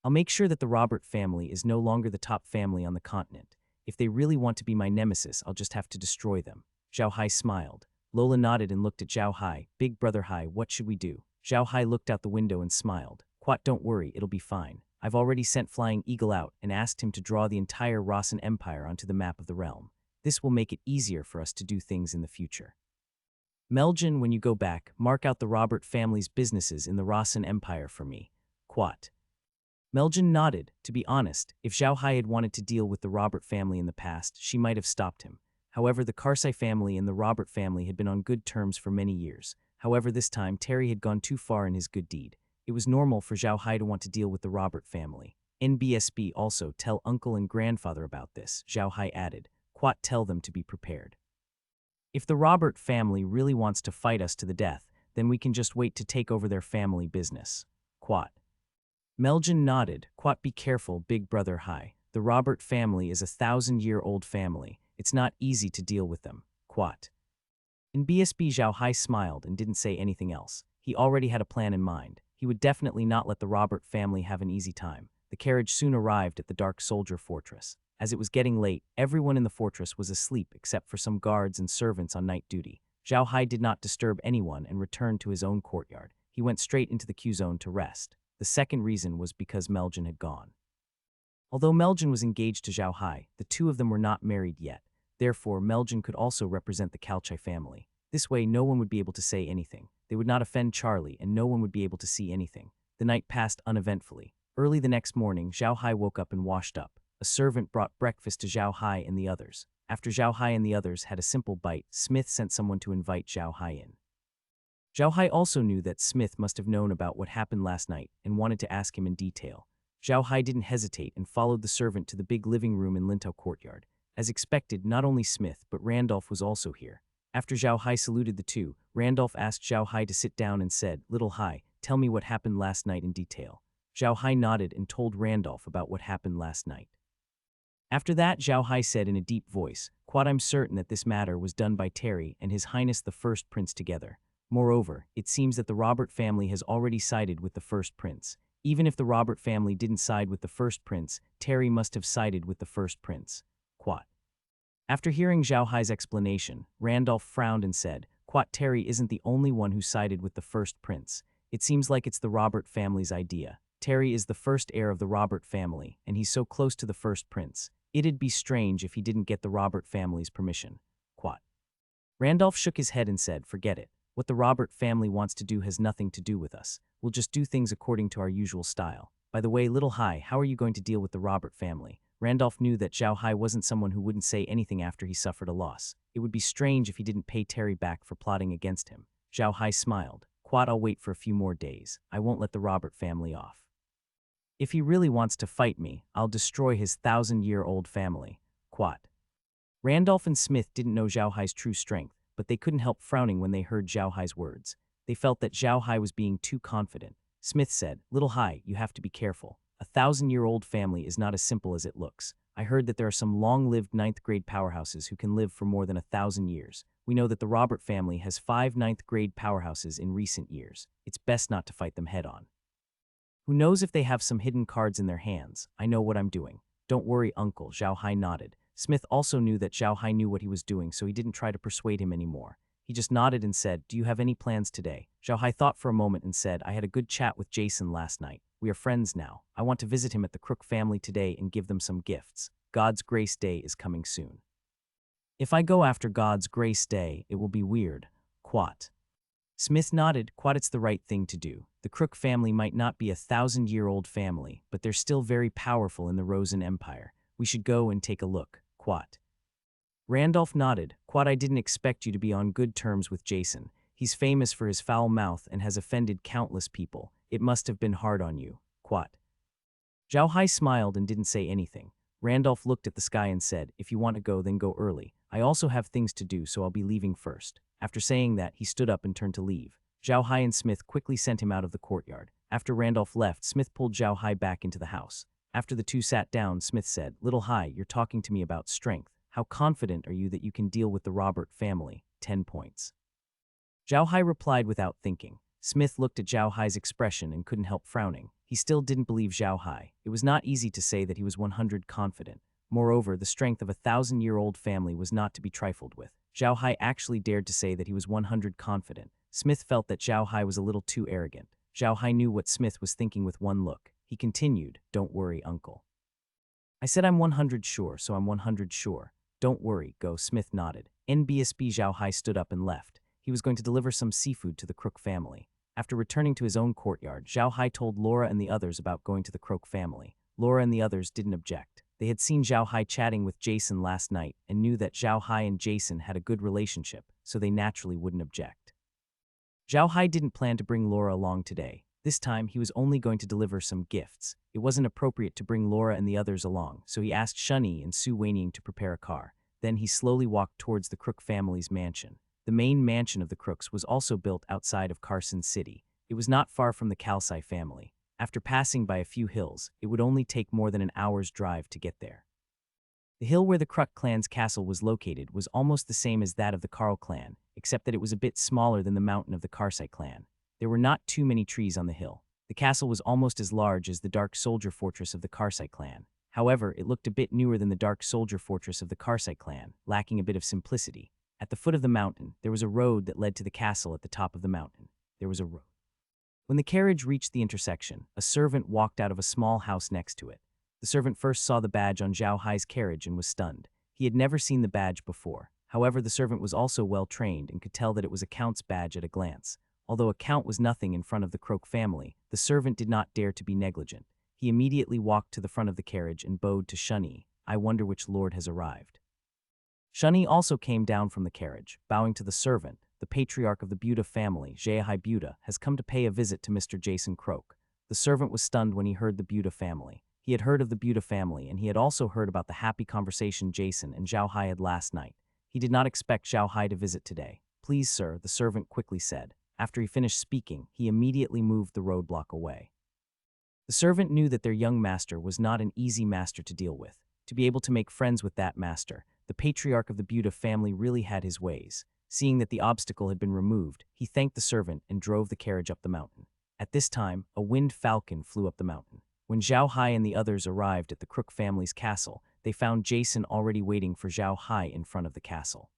I'll make sure that the Robert family is no longer the top family on the continent. If they really want to be my nemesis, I'll just have to destroy them. Xiao Hai smiled. Lola nodded and looked at Xiao Hai. Big brother Hai, what should we do? Xiao Hai looked out the window and smiled. Quat, don't worry, it'll be fine. I've already sent Flying Eagle out and asked him to draw the entire Ruian Empire onto the map of the realm. This will make it easier for us to do things in the future. Meljin, when you go back, mark out the Robert family's businesses in the Ruian Empire for me. Quat. Meljin nodded. To be honest, if Xiao Hai had wanted to deal with the Robert family in the past, she might have stopped him. However, the Carsai family and the Robert family had been on good terms for many years. However, this time, Terry had gone too far in his good deed. It was normal for Xiao Hai to want to deal with the Robert family. NBSB also tell uncle and grandfather about this, Xiao Hai added. Quat, tell them to be prepared. If the Robert family really wants to fight us to the death, then we can just wait to take over their family business. Quat. Meljin nodded. Quat, be careful, big brother Hai. The Robert family is a 1,000-year-old family. It's not easy to deal with them. Quat. In BSB, Xiao Hai smiled and didn't say anything else. He already had a plan in mind. He would definitely not let the Robert family have an easy time. The carriage soon arrived at the Dark Soldier Fortress. As it was getting late, everyone in the fortress was asleep except for some guards and servants on night duty. Xiao Hai did not disturb anyone and returned to his own courtyard. He went straight into the Q-zone to rest. The second reason was because Meljin had gone. Although Meljin was engaged to Xiao Hai, the two of them were not married yet. Therefore, Meljin could also represent the Carsai family. This way, no one would be able to say anything. They would not offend Charlie, and no one would be able to see anything. The night passed uneventfully. Early the next morning, Xiao Hai woke up and washed up. A servant brought breakfast to Xiao Hai and the others. After Xiao Hai and the others had a simple bite, Smith sent someone to invite Xiao Hai in. Xiao Hai also knew that Smith must have known about what happened last night and wanted to ask him in detail. Xiao Hai didn't hesitate and followed the servant to the big living room in Lintau courtyard. As expected, not only Smith but Randolph was also here. After Xiao Hai saluted the two, Randolph asked Xiao Hai to sit down and said, "Little Hai, tell me what happened last night in detail." Xiao Hai nodded and told Randolph about what happened last night. After that, Xiao Hai said in a deep voice, "Quad, I'm certain that this matter was done by Terry and His Highness the First Prince together. Moreover, it seems that the Robert family has already sided with the First Prince. Even if the Robert family didn't side with the First Prince, Terry must have sided with the First Prince." Quat. After hearing Xiao Hai's explanation, Randolph frowned and said, "Quat, Terry isn't the only one who sided with the First Prince. It seems like it's the Robert family's idea. Terry is the first heir of the Robert family, and he's so close to the First Prince. It'd be strange if he didn't get the Robert family's permission." Quat. Randolph shook his head and said, "Forget it. What the Robert family wants to do has nothing to do with us. We'll just do things according to our usual style. By the way, Little Hai, how are you going to deal with the Robert family?" Randolph knew that Xiao Hai wasn't someone who wouldn't say anything after he suffered a loss. It would be strange if he didn't pay Terry back for plotting against him. Xiao Hai smiled. "Quad, I'll wait for a few more days. I won't let the Robert family off. If he really wants to fight me, I'll destroy his 1,000-year-old family." Quat. Randolph and Smith didn't know Xiao Hai's true strength, but they couldn't help frowning when they heard Xiao Hai's words. They felt that Xiao Hai was being too confident. Smith said, "Little Hai, you have to be careful. A 1,000-year-old family is not as simple as it looks. I heard that there are some long-lived 9th-grade powerhouses who can live for more than 1,000 years. We know that the Robert family has 5 9th-grade powerhouses in recent years. It's best not to fight them head-on. Who knows if they have some hidden cards in their hands? I know what I'm doing." "Don't worry, Uncle," Xiao Hai nodded. Smith also knew that Xiao Hai knew what he was doing, so he didn't try to persuade him anymore. He just nodded and said, "Do you have any plans today?" Xiao Hai thought for a moment and said, "I had a good chat with Jason last night. We are friends now. I want to visit him at the Crook family today and give them some gifts. God's Grace Day is coming soon. If I go after God's Grace Day, it will be weird." Quat. Smith nodded. "Quat, it's the right thing to do. The Crook family might not be a 1,000-year-old family, but they're still very powerful in the Ruian Empire. We should go and take a look." Quat. Randolph nodded. "Quat, I didn't expect you to be on good terms with Jason. He's famous for his foul mouth and has offended countless people. It must have been hard on you." Quat. Xiao Hai smiled and didn't say anything. Randolph looked at the sky and said, "If you want to go, then go early. I also have things to do, so I'll be leaving first." After saying that, he stood up and turned to leave. Xiao Hai and Smith quickly sent him out of the courtyard. After Randolph left, Smith pulled Xiao Hai back into the house. After the two sat down, Smith said, "Little Hai, you're talking to me about strength. How confident are you that you can deal with the Robert family? 10 points. Xiao Hai replied without thinking. Smith looked at Xiao Hai's expression and couldn't help frowning. He still didn't believe Xiao Hai. It was not easy to say that he was 100 confident. Moreover, the strength of a 1,000-year-old family was not to be trifled with. Xiao Hai actually dared to say that he was 100 confident. Smith felt that Xiao Hai was a little too arrogant. Xiao Hai knew what Smith was thinking with one look. He continued, "Don't worry, uncle. I said I'm 100 sure, so I'm 100 sure. Don't worry, go." Smith nodded. NBSB Xiao Hai stood up and left. He was going to deliver some seafood to the Crook family. After returning to his own courtyard, Xiao Hai told Laura and the others about going to the Crook family. Laura and the others didn't object. They had seen Xiao Hai chatting with Jason last night and knew that Xiao Hai and Jason had a good relationship, so they naturally wouldn't object. Xiao Hai didn't plan to bring Laura along today. This time, he was only going to deliver some gifts. It wasn't appropriate to bring Laura and the others along, so he asked Suenying and Suenying to prepare a car. Then he slowly walked towards the Crook family's mansion. The main mansion of the Crooks was also built outside of Carson City. It was not far from the Carsai family. After passing by a few hills, it would only take more than an hour's drive to get there. The hill where the Crook clan's castle was located was almost the same as that of the Carl clan, except that it was a bit smaller than the mountain of the Carsai clan. There were not too many trees on the hill. The castle was almost as large as the Dark Soldier Fortress of the Carsai clan. However, it looked a bit newer than the Dark Soldier Fortress of the Carsai clan, lacking a bit of simplicity. At the foot of the mountain, there was a road that led to the castle at the top of the mountain. There was a road. When the carriage reached the intersection, a servant walked out of a small house next to it. The servant first saw the badge on Xiao Hai's carriage and was stunned. He had never seen the badge before. However, the servant was also well-trained and could tell that it was a count's badge at a glance. Although a count was nothing in front of the Croak family, the servant did not dare to be negligent. He immediately walked to the front of the carriage and bowed to Suenying. "I wonder which lord has arrived." Suenying also came down from the carriage, bowing to the servant. "The patriarch of the Buda family, Xiao Hai Buda, has come to pay a visit to Mr. Jason Croak." The servant was stunned when he heard the Buda family. He had heard of the Buda family, and he had also heard about the happy conversation Jason and Xiao Hai had last night. He did not expect Xiao Hai to visit today. "Please, sir," the servant quickly said. After he finished speaking, he immediately moved the roadblock away. The servant knew that their young master was not an easy master to deal with. To be able to make friends with that master, the patriarch of the Buda family really had his ways. Seeing that the obstacle had been removed, he thanked the servant and drove the carriage up the mountain. At this time, a winged falcon flew up the mountain. When Xiao Hai and the others arrived at the Crook family's castle, they found Jason already waiting for Xiao Hai in front of the castle.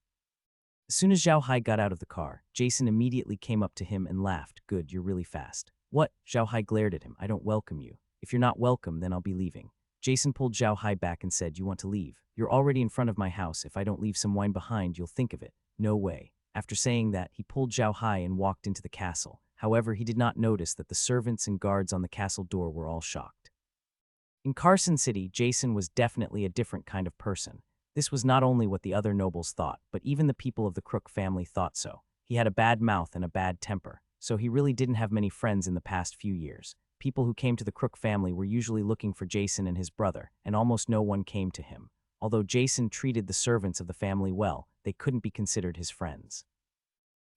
As soon as Xiao Hai got out of the car, Jason immediately came up to him and laughed. "Good, you're really fast." "What?" Xiao Hai glared at him. "I don't welcome you. If you're not welcome, then I'll be leaving." Jason pulled Xiao Hai back and said, "You want to leave? You're already in front of my house. If I don't leave some wine behind, you'll think of it." "No way." After saying that, he pulled Xiao Hai and walked into the castle. However, he did not notice that the servants and guards on the castle door were all shocked. In Carson City, Jason was definitely a different kind of person. This was not only what the other nobles thought, but even the people of the Crook family thought so. He had a bad mouth and a bad temper, so he really didn't have many friends in the past few years. People who came to the Crook family were usually looking for Jason and his brother, and almost no one came to him. Although Jason treated the servants of the family well, they couldn't be considered his friends.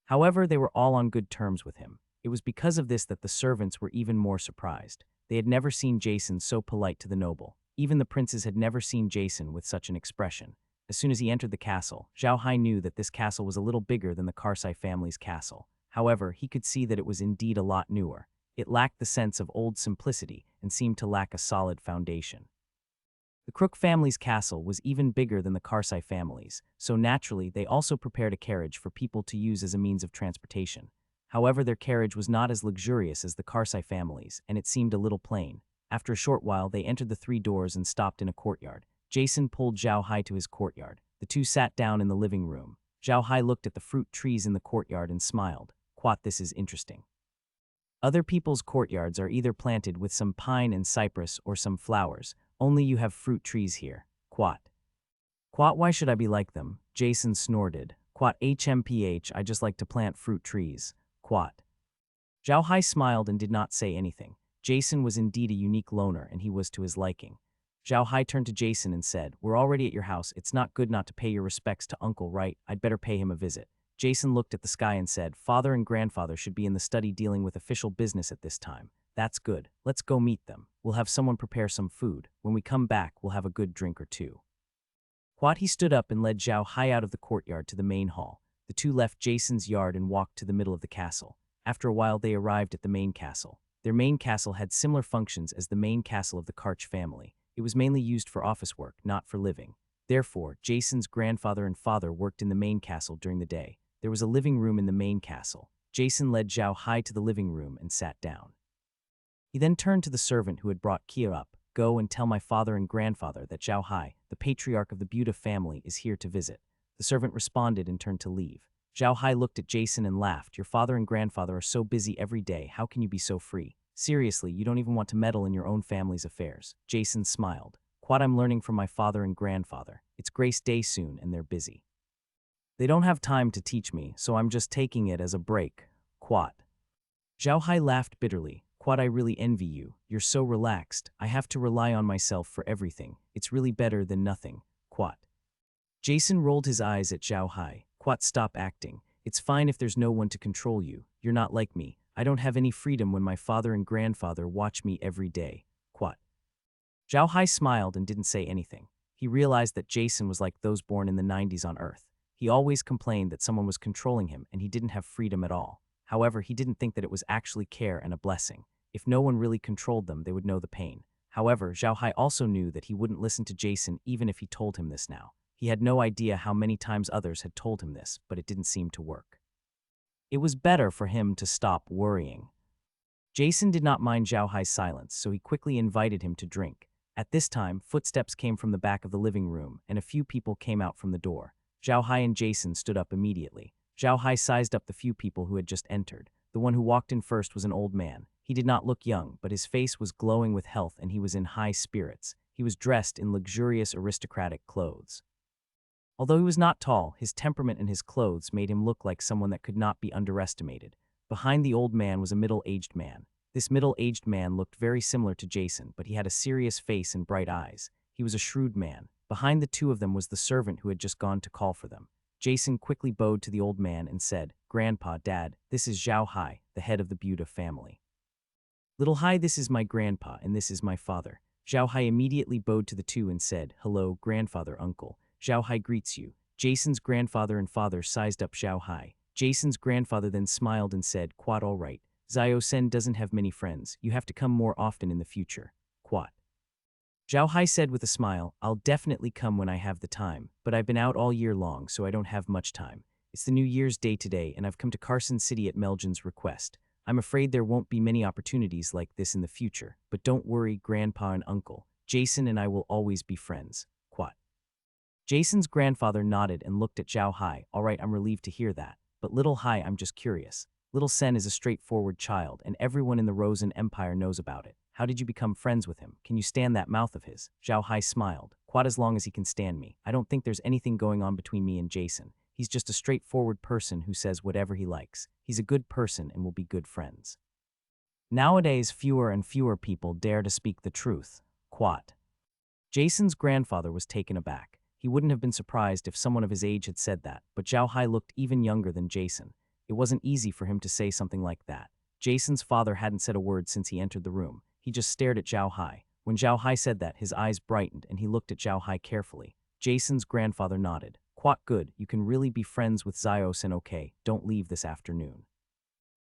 However, they were all on good terms with him. It was because of this that the servants were even more surprised. They had never seen Jason so polite to the noble. Even the princes had never seen Jason with such an expression. As soon as he entered the castle, Xiao Hai knew that this castle was a little bigger than the Carsai family's castle. However, he could see that it was indeed a lot newer. It lacked the sense of old simplicity and seemed to lack a solid foundation. The Crook family's castle was even bigger than the Carsai family's, so naturally they also prepared a carriage for people to use as a means of transportation. However, their carriage was not as luxurious as the Carsai family's, and it seemed a little plain. After a short while, they entered the 3 doors and stopped in a courtyard. Jason pulled Xiao Hai to his courtyard. The two sat down in the living room. Xiao Hai looked at the fruit trees in the courtyard and smiled. "Quat, this is interesting. Other people's courtyards are either planted with some pine and cypress or some flowers. Only you have fruit trees here. Quat. Quat, why should I be like them?" Jason snorted. "Quat hmph, I just like to plant fruit trees. Quat." Xiao Hai smiled and did not say anything. Jason was indeed a unique loner, and he was to his liking. Xiao Hai turned to Jason and said, "We're already at your house. It's not good not to pay your respects to Uncle, right? I'd better pay him a visit." Jason looked at the sky and said, "Father and grandfather should be in the study dealing with official business at this time. That's good. Let's go meet them. We'll have someone prepare some food. When we come back, we'll have a good drink or two." Quat, he stood up and led Xiao Hai out of the courtyard to the main hall. The two left Jason's yard and walked to the middle of the castle. After a while, they arrived at the main castle. Their main castle had similar functions as the main castle of the Karch family. It was mainly used for office work, not for living. Therefore, Jason's grandfather and father worked in the main castle during the day. There was a living room in the main castle. Jason led Xiao Hai to the living room and sat down. He then turned to the servant who had brought Kia up. Go and tell my father and grandfather that Xiao Hai, the patriarch of the Buddha family, is here to visit. The servant responded and turned to leave. Xiao Hai looked at Jason and laughed. Your father and grandfather are so busy every day, how can you be so free? Seriously, you don't even want to meddle in your own family's affairs. Jason smiled. Quad, I'm learning from my father and grandfather. It's Grace Day soon and they're busy. They don't have time to teach me, so I'm just taking it as a break. Quad. Xiao Hai laughed bitterly. Quad, I really envy you. You're so relaxed. I have to rely on myself for everything. It's really better than nothing. Quad. Jason rolled his eyes at Xiao Hai. Quad, stop acting. It's fine if there's no one to control you. You're not like me. I don't have any freedom when my father and grandfather watch me every day. Quad. Xiao Hai smiled and didn't say anything. He realized that Jason was like those born in the 90s on Earth. He always complained that someone was controlling him and he didn't have freedom at all. However, he didn't think that it was actually care and a blessing. If no one really controlled them, they would know the pain. However, Xiao Hai also knew that he wouldn't listen to Jason even if he told him this now. He had no idea how many times others had told him this, but it didn't seem to work. It was better for him to stop worrying. Jason did not mind Xiao Hai's silence, so he quickly invited him to drink. At this time, footsteps came from the back of the living room, and a few people came out from the door. Xiao Hai and Jason stood up immediately. Xiao Hai sized up the few people who had just entered. The one who walked in first was an old man. He did not look young, but his face was glowing with health and he was in high spirits. He was dressed in luxurious aristocratic clothes. Although he was not tall, his temperament and his clothes made him look like someone that could not be underestimated. Behind the old man was a middle-aged man. This middle-aged man looked very similar to Jason, but he had a serious face and bright eyes. He was a shrewd man. Behind the two of them was the servant who had just gone to call for them. Jason quickly bowed to the old man and said, Grandpa, Dad, this is Xiao Hai, the head of the Buddha family. Little Hai, this is my grandpa, and this is my father. Xiao Hai immediately bowed to the two and said, Hello, grandfather, uncle. Xiao Hai greets you. Jason's grandfather and father sized up Xiao Hai. Jason's grandfather then smiled and said, Quad, all right. Xiao Sen doesn't have many friends. You have to come more often in the future. Quad. Xiao Hai said with a smile, I'll definitely come when I have the time, but I've been out all year long, so I don't have much time. It's the New Year's Day today, and I've come to Carson City at Meljin's request. I'm afraid there won't be many opportunities like this in the future, but don't worry, Grandpa and Uncle. Jason and I will always be friends. Quad. Jason's grandfather nodded and looked at Xiao Hai. All right, I'm relieved to hear that. But Little Hai, I'm just curious. Little Sen is a straightforward child, and everyone in the Rosen Empire knows about it. How did you become friends with him? Can you stand that mouth of his? Xiao Hai smiled. Quad, as long as he can stand me. I don't think there's anything going on between me and Jason. He's just a straightforward person who says whatever he likes. He's a good person and will be good friends. Nowadays, fewer and fewer people dare to speak the truth. Quad. Jason's grandfather was taken aback. He wouldn't have been surprised if someone of his age had said that, but Xiao Hai looked even younger than Jason. It wasn't easy for him to say something like that. Jason's father hadn't said a word since he entered the room. He just stared at Xiao Hai. When Xiao Hai said that, his eyes brightened and he looked at Xiao Hai carefully. Jason's grandfather nodded. Quite good, you can really be friends with Xiao Sen, okay? Don't leave this afternoon.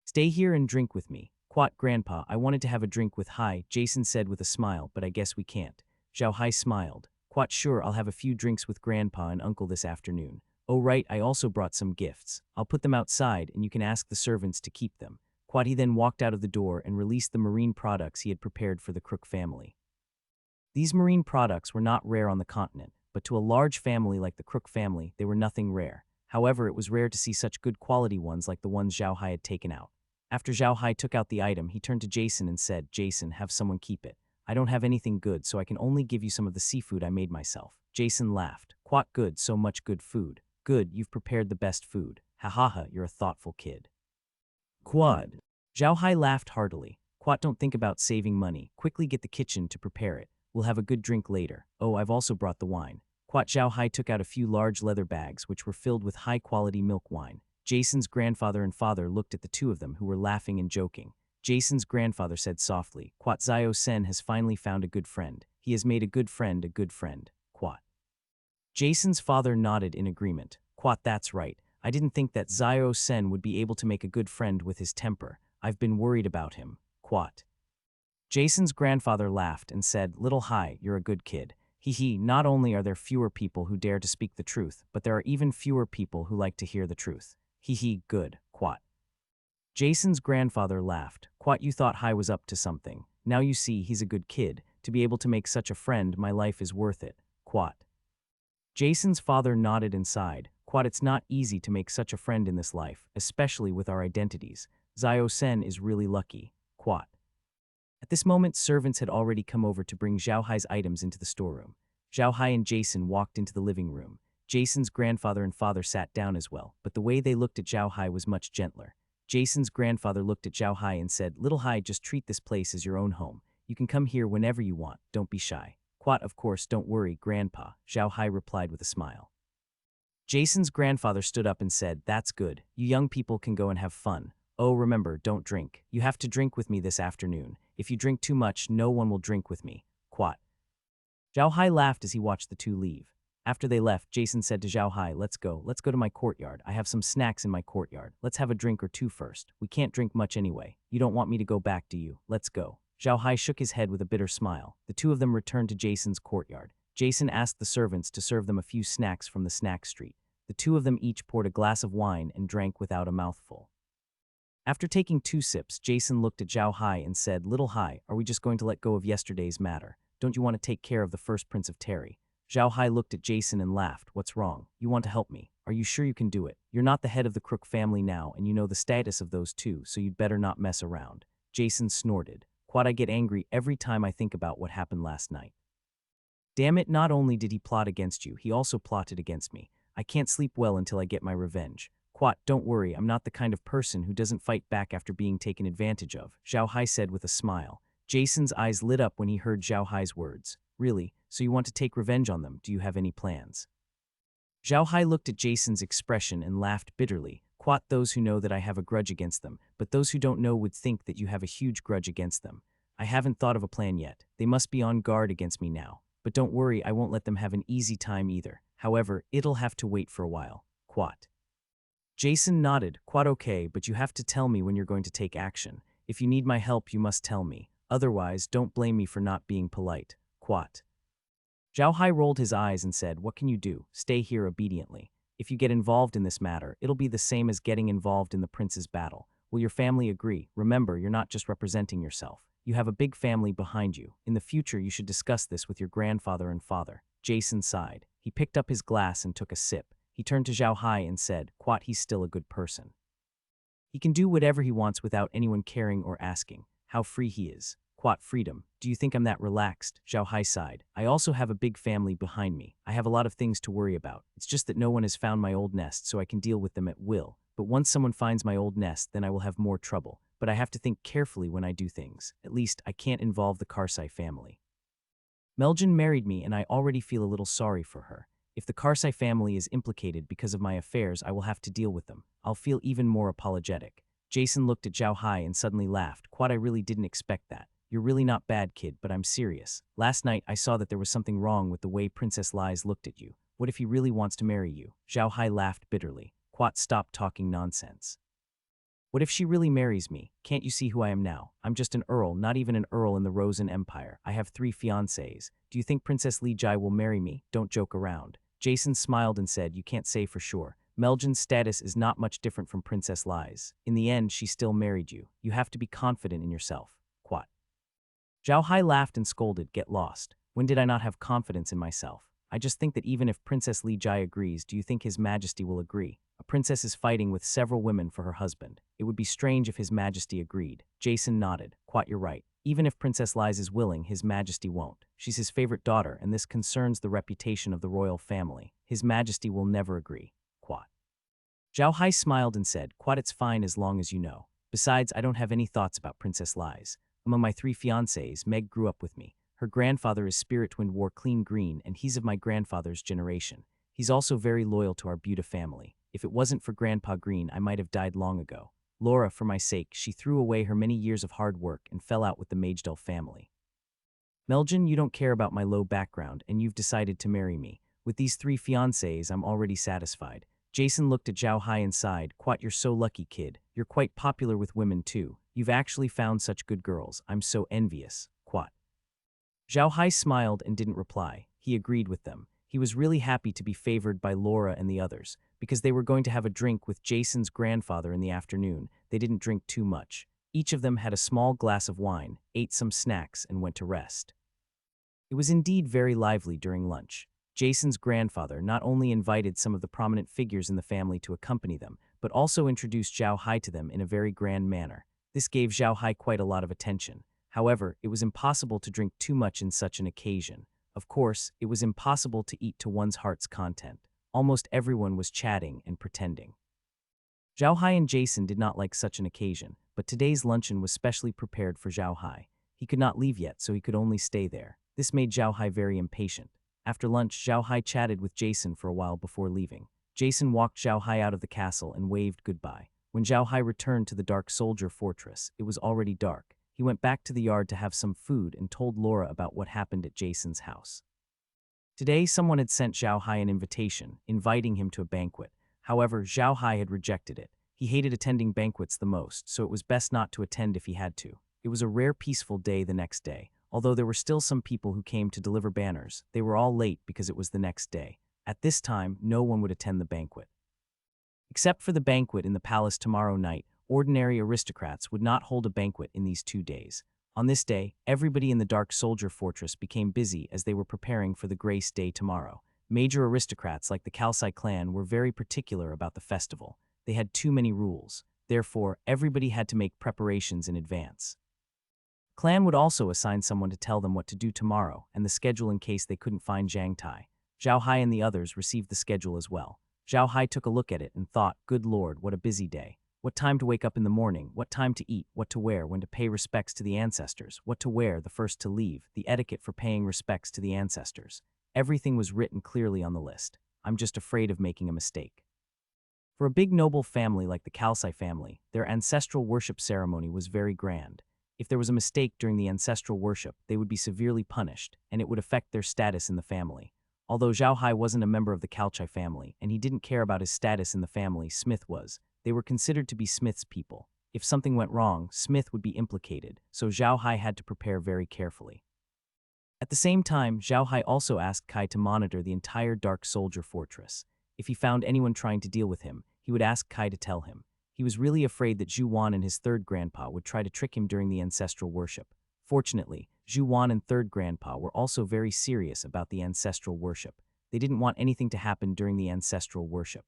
Stay here and drink with me. Quat, Grandpa, I wanted to have a drink with Hai, Jason said with a smile, but I guess we can't. Xiao Hai smiled. Quite sure, I'll have a few drinks with Grandpa and Uncle this afternoon. Oh right, I also brought some gifts. I'll put them outside and you can ask the servants to keep them. Quat, he then walked out of the door and released the marine products he had prepared for the Crook family. These marine products were not rare on the continent, but to a large family like the Crook family, they were nothing rare. However, it was rare to see such good quality ones like the ones Xiao Hai had taken out. After Xiao Hai took out the item, he turned to Jason and said, Jason, have someone keep it. I don't have anything good, so I can only give you some of the seafood I made myself. Jason laughed. Quite good, so much good food. Good, you've prepared the best food. Ha ha ha, you're a thoughtful kid. Quad. Xiao Hai laughed heartily. Quat, don't think about saving money. Quickly get the kitchen to prepare it. We'll have a good drink later. Oh, I've also brought the wine. Quat. Xiao Hai took out a few large leather bags which were filled with high-quality milk wine. Jason's grandfather and father looked at the two of them who were laughing and joking. Jason's grandfather said softly, Quat, Xiao Sen has finally found a good friend. He has made a good friend a good friend. Quat. Jason's father nodded in agreement. Quat, that's right. I didn't think that Xiao Sen would be able to make a good friend with his temper. I've been worried about him. quat. Jason's grandfather laughed and said, "Little Hai, you're a good kid. Hee, not only are there fewer people who dare to speak the truth, but there are even fewer people who like to hear the truth. Good, quat." Jason's grandfather laughed. "Quat, you thought Hai was up to something. Now you see he's a good kid. To be able to make such a friend, my life is worth it, quat." Jason's father nodded and sighed. "Quat, it's not easy to make such a friend in this life, especially with our identities. Xiao Sen is really lucky, quat." At this moment, servants had already come over to bring Xiao Hai's items into the storeroom. Xiao Hai and Jason walked into the living room. Jason's grandfather and father sat down as well, but the way they looked at Xiao Hai was much gentler. Jason's grandfather looked at Xiao Hai and said, "Little Hai, just treat this place as your own home. You can come here whenever you want, don't be shy." "Quat, of course, don't worry, Grandpa," Xiao Hai replied with a smile. Jason's grandfather stood up and said, "That's good. You young people can go and have fun. Oh, remember, don't drink. You have to drink with me this afternoon. If you drink too much, no one will drink with me, quat." Xiao Hai laughed as he watched the two leave. After they left, Jason said to Xiao Hai, Let's go to my courtyard. I have some snacks in my courtyard. Let's have a drink or two first. We can't drink much anyway. You don't want me to go back, do you? Let's go." Xiao Hai shook his head with a bitter smile. The two of them returned to Jason's courtyard. Jason asked the servants to serve them a few snacks from the snack street. The two of them each poured a glass of wine and drank without a mouthful. After taking 2 sips, Jason looked at Xiao Hai and said, "Little Hai, are we just going to let go of yesterday's matter? Don't you want to take care of the first Prince of Terry?" Xiao Hai looked at Jason and laughed. "What's wrong? You want to help me? Are you sure you can do it? You're not the head of the Crook family now, and you know the status of those two, so you'd better not mess around." Jason snorted. "Quat, I get angry every time I think about what happened last night. Damn it, not only did he plot against you, he also plotted against me. I can't sleep well until I get my revenge. Quat, don't worry, I'm not the kind of person who doesn't fight back after being taken advantage of," Xiao Hai said with a smile. Jason's eyes lit up when he heard Xiao Hai's words. "Really? So you want to take revenge on them? Do you have any plans?" Xiao Hai looked at Jason's expression and laughed bitterly. "Quat, those who know that I have a grudge against them, but those who don't know would think that you have a huge grudge against them. I haven't thought of a plan yet. They must be on guard against me now. But don't worry, I won't let them have an easy time either. However, it'll have to wait for a while, quat." Jason nodded. "Quat, okay, but you have to tell me when you're going to take action. If you need my help, you must tell me. Otherwise, don't blame me for not being polite, quat." Xiao Hai rolled his eyes and said, "What can you do? Stay here obediently. If you get involved in this matter, it'll be the same as getting involved in the prince's battle. Will your family agree? Remember, you're not just representing yourself. You have a big family behind you. In the future, you should discuss this with your grandfather and father." Jason sighed. He picked up his glass and took a sip. He turned to Xiao Hai and said, "Quat, he's still a good person. He can do whatever he wants without anyone caring or asking. How free he is. Quat, freedom. Do you think I'm that relaxed?" Xiao Hai sighed. "I also have a big family behind me. I have a lot of things to worry about. It's just that no one has found my old nest, so I can deal with them at will. But once someone finds my old nest, then I will have more trouble. But I have to think carefully when I do things. At least, I can't involve the Carsai family. Meljin married me, and I already feel a little sorry for her. If the Carsai family is implicated because of my affairs, I will have to deal with them. I'll feel even more apologetic." Jason looked at Xiao Hai and suddenly laughed. "Quat, I really didn't expect that. You're really not bad, kid, but I'm serious. Last night, I saw that there was something wrong with the way Princess Lies looked at you. What if he really wants to marry you?" Xiao Hai laughed bitterly. "Quat, stop talking nonsense. What if she really marries me? Can't you see who I am now? I'm just an earl, not even an earl in the Rosen Empire. I have 3 fiancées. Do you think Princess Li Jai will marry me? Don't joke around." Jason smiled and said, "You can't say for sure. Meljin's status is not much different from Princess Li's. In the end, she still married you. You have to be confident in yourself, quat." Xiao Hai laughed and scolded, "Get lost. When did I not have confidence in myself? I just think that even if Princess Li Jai agrees, do you think His Majesty will agree? A princess is fighting with several women for her husband. It would be strange if His Majesty agreed." Jason nodded. "Quat, you're right. Even if Princess Lies is willing, His Majesty won't. She's his favorite daughter, and this concerns the reputation of the royal family. His Majesty will never agree, quat." Xiao Hai smiled and said, "Quat, it's fine as long as you know. Besides, I don't have any thoughts about Princess Lies. Among my 3 fiancées, Meg grew up with me. Her grandfather is Spirit Twin wore clean green, and he's of my grandfather's generation. He's also very loyal to our Buda family. If it wasn't for Grandpa Green, I might have died long ago. Laura, for my sake, she threw away her many years of hard work and fell out with the Majdel family. Meljin, you don't care about my low background, and you've decided to marry me. With these 3 fiancées, I'm already satisfied. Jason looked at Xiao Hai and sighed, "Quat, you're so lucky, kid. You're quite popular with women too. You've actually found such good girls. I'm so envious, Quat." Xiao Hai smiled and didn't reply. He agreed with them. He was really happy to be favored by Laura and the others, because they were going to have a drink with Jason's grandfather in the afternoon. They didn't drink too much. Each of them had a small glass of wine, ate some snacks, and went to rest. It was indeed very lively during lunch. Jason's grandfather not only invited some of the prominent figures in the family to accompany them, but also introduced Xiao Hai to them in a very grand manner. This gave Xiao Hai quite a lot of attention. However, it was impossible to drink too much in such an occasion. Of course, it was impossible to eat to one's heart's content. Almost everyone was chatting and pretending. Xiao Hai and Jason did not like such an occasion, but today's luncheon was specially prepared for Xiao Hai. He could not leave yet, so he could only stay there. This made Xiao Hai very impatient. After lunch, Xiao Hai chatted with Jason for a while before leaving. Jason walked Xiao Hai out of the castle and waved goodbye. When Xiao Hai returned to the Dark Soldier Fortress, it was already dark. He went back to the yard to have some food and told Laura about what happened at Jason's house. Today, someone had sent Xiao Hai an invitation, inviting him to a banquet. However, Xiao Hai had rejected it. He hated attending banquets the most, so it was best not to attend if he had to. It was a rare peaceful day the next day. Although there were still some people who came to deliver banners, they were all late because it was the next day. At this time, no one would attend the banquet. Except for the banquet in the palace tomorrow night, ordinary aristocrats would not hold a banquet in these 2 days. On this day, everybody in the Dark Soldier Fortress became busy as they were preparing for the Grace Day tomorrow. Major aristocrats like the Carsai clan were very particular about the festival. They had too many rules. Therefore, everybody had to make preparations in advance. Clan would also assign someone to tell them what to do tomorrow and the schedule in case they couldn't find Zhang Tai. Xiao Hai and the others received the schedule as well. Xiao Hai took a look at it and thought, good lord, what a busy day. What time to wake up in the morning, what time to eat, what to wear, when to pay respects to the ancestors, what to wear, the first to leave, the etiquette for paying respects to the ancestors. Everything was written clearly on the list. I'm just afraid of making a mistake. For a big noble family like the Carsai family, their ancestral worship ceremony was very grand. If there was a mistake during the ancestral worship, they would be severely punished, and it would affect their status in the family. Although Xiao Hai wasn't a member of the Carsai family, and he didn't care about his status in the family, Smith was. They were considered to be Smith's people. If something went wrong, Smith would be implicated, so Xiao Hai had to prepare very carefully. At the same time, Xiao Hai also asked Kai to monitor the entire Dark Soldier Fortress. If he found anyone trying to deal with him, he would ask Kai to tell him. He was really afraid that Zhu Wan and his third grandpa would try to trick him during the ancestral worship. Fortunately, Zhu Wan and third grandpa were also very serious about the ancestral worship. They didn't want anything to happen during the ancestral worship.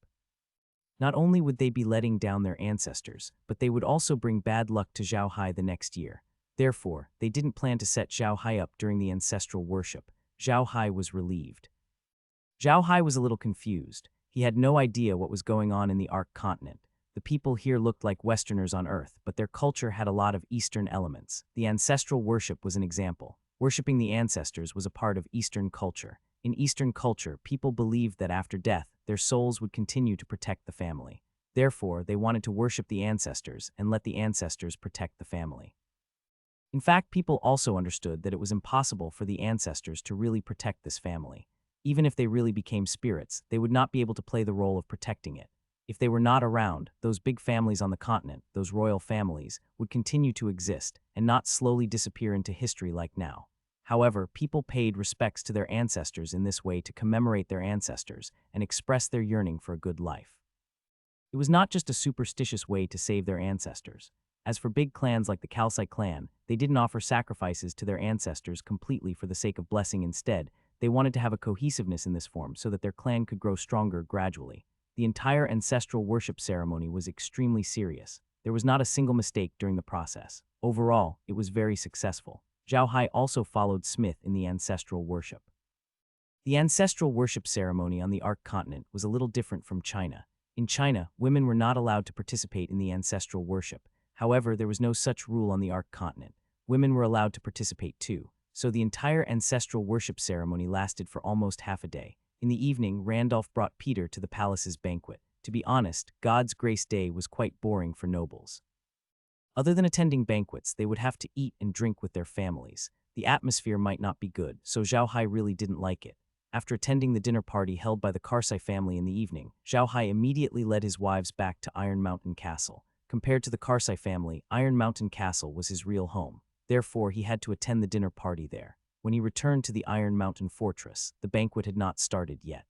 Not only would they be letting down their ancestors, but they would also bring bad luck to Xiao Hai the next year. Therefore, they didn't plan to set Xiao Hai up during the ancestral worship. Xiao Hai was relieved. Xiao Hai was a little confused. He had no idea what was going on in the Ark continent. The people here looked like Westerners on Earth, but their culture had a lot of Eastern elements. The ancestral worship was an example. Worshipping the ancestors was a part of Eastern culture. In Eastern culture, people believed that after death, their souls would continue to protect the family. Therefore, they wanted to worship the ancestors and let the ancestors protect the family. In fact, people also understood that it was impossible for the ancestors to really protect this family. Even if they really became spirits, they would not be able to play the role of protecting it. If they were not around, those big families on the continent, those royal families, would continue to exist and not slowly disappear into history like now. However, people paid respects to their ancestors in this way to commemorate their ancestors and express their yearning for a good life. It was not just a superstitious way to save their ancestors. As for big clans like the Carsai clan, they didn't offer sacrifices to their ancestors completely for the sake of blessing. Instead, they wanted to have a cohesiveness in this form so that their clan could grow stronger gradually. The entire ancestral worship ceremony was extremely serious. There was not a single mistake during the process. Overall, it was very successful. Xiao Hai also followed Smith in the ancestral worship. The ancestral worship ceremony on the Ark continent was a little different from China. In China, women were not allowed to participate in the ancestral worship. However, there was no such rule on the Ark continent. Women were allowed to participate too, so the entire ancestral worship ceremony lasted for almost half a day. In the evening, Randolph brought Peter to the palace's banquet. To be honest, God's Grace Day was quite boring for nobles. Other than attending banquets, they would have to eat and drink with their families. The atmosphere might not be good, so Xiao Hai really didn't like it. After attending the dinner party held by the Carsai family in the evening, Xiao Hai immediately led his wives back to Iron Mountain Castle. Compared to the Carsai family, Iron Mountain Castle was his real home. Therefore, he had to attend the dinner party there. When he returned to the Iron Mountain Fortress, the banquet had not started yet.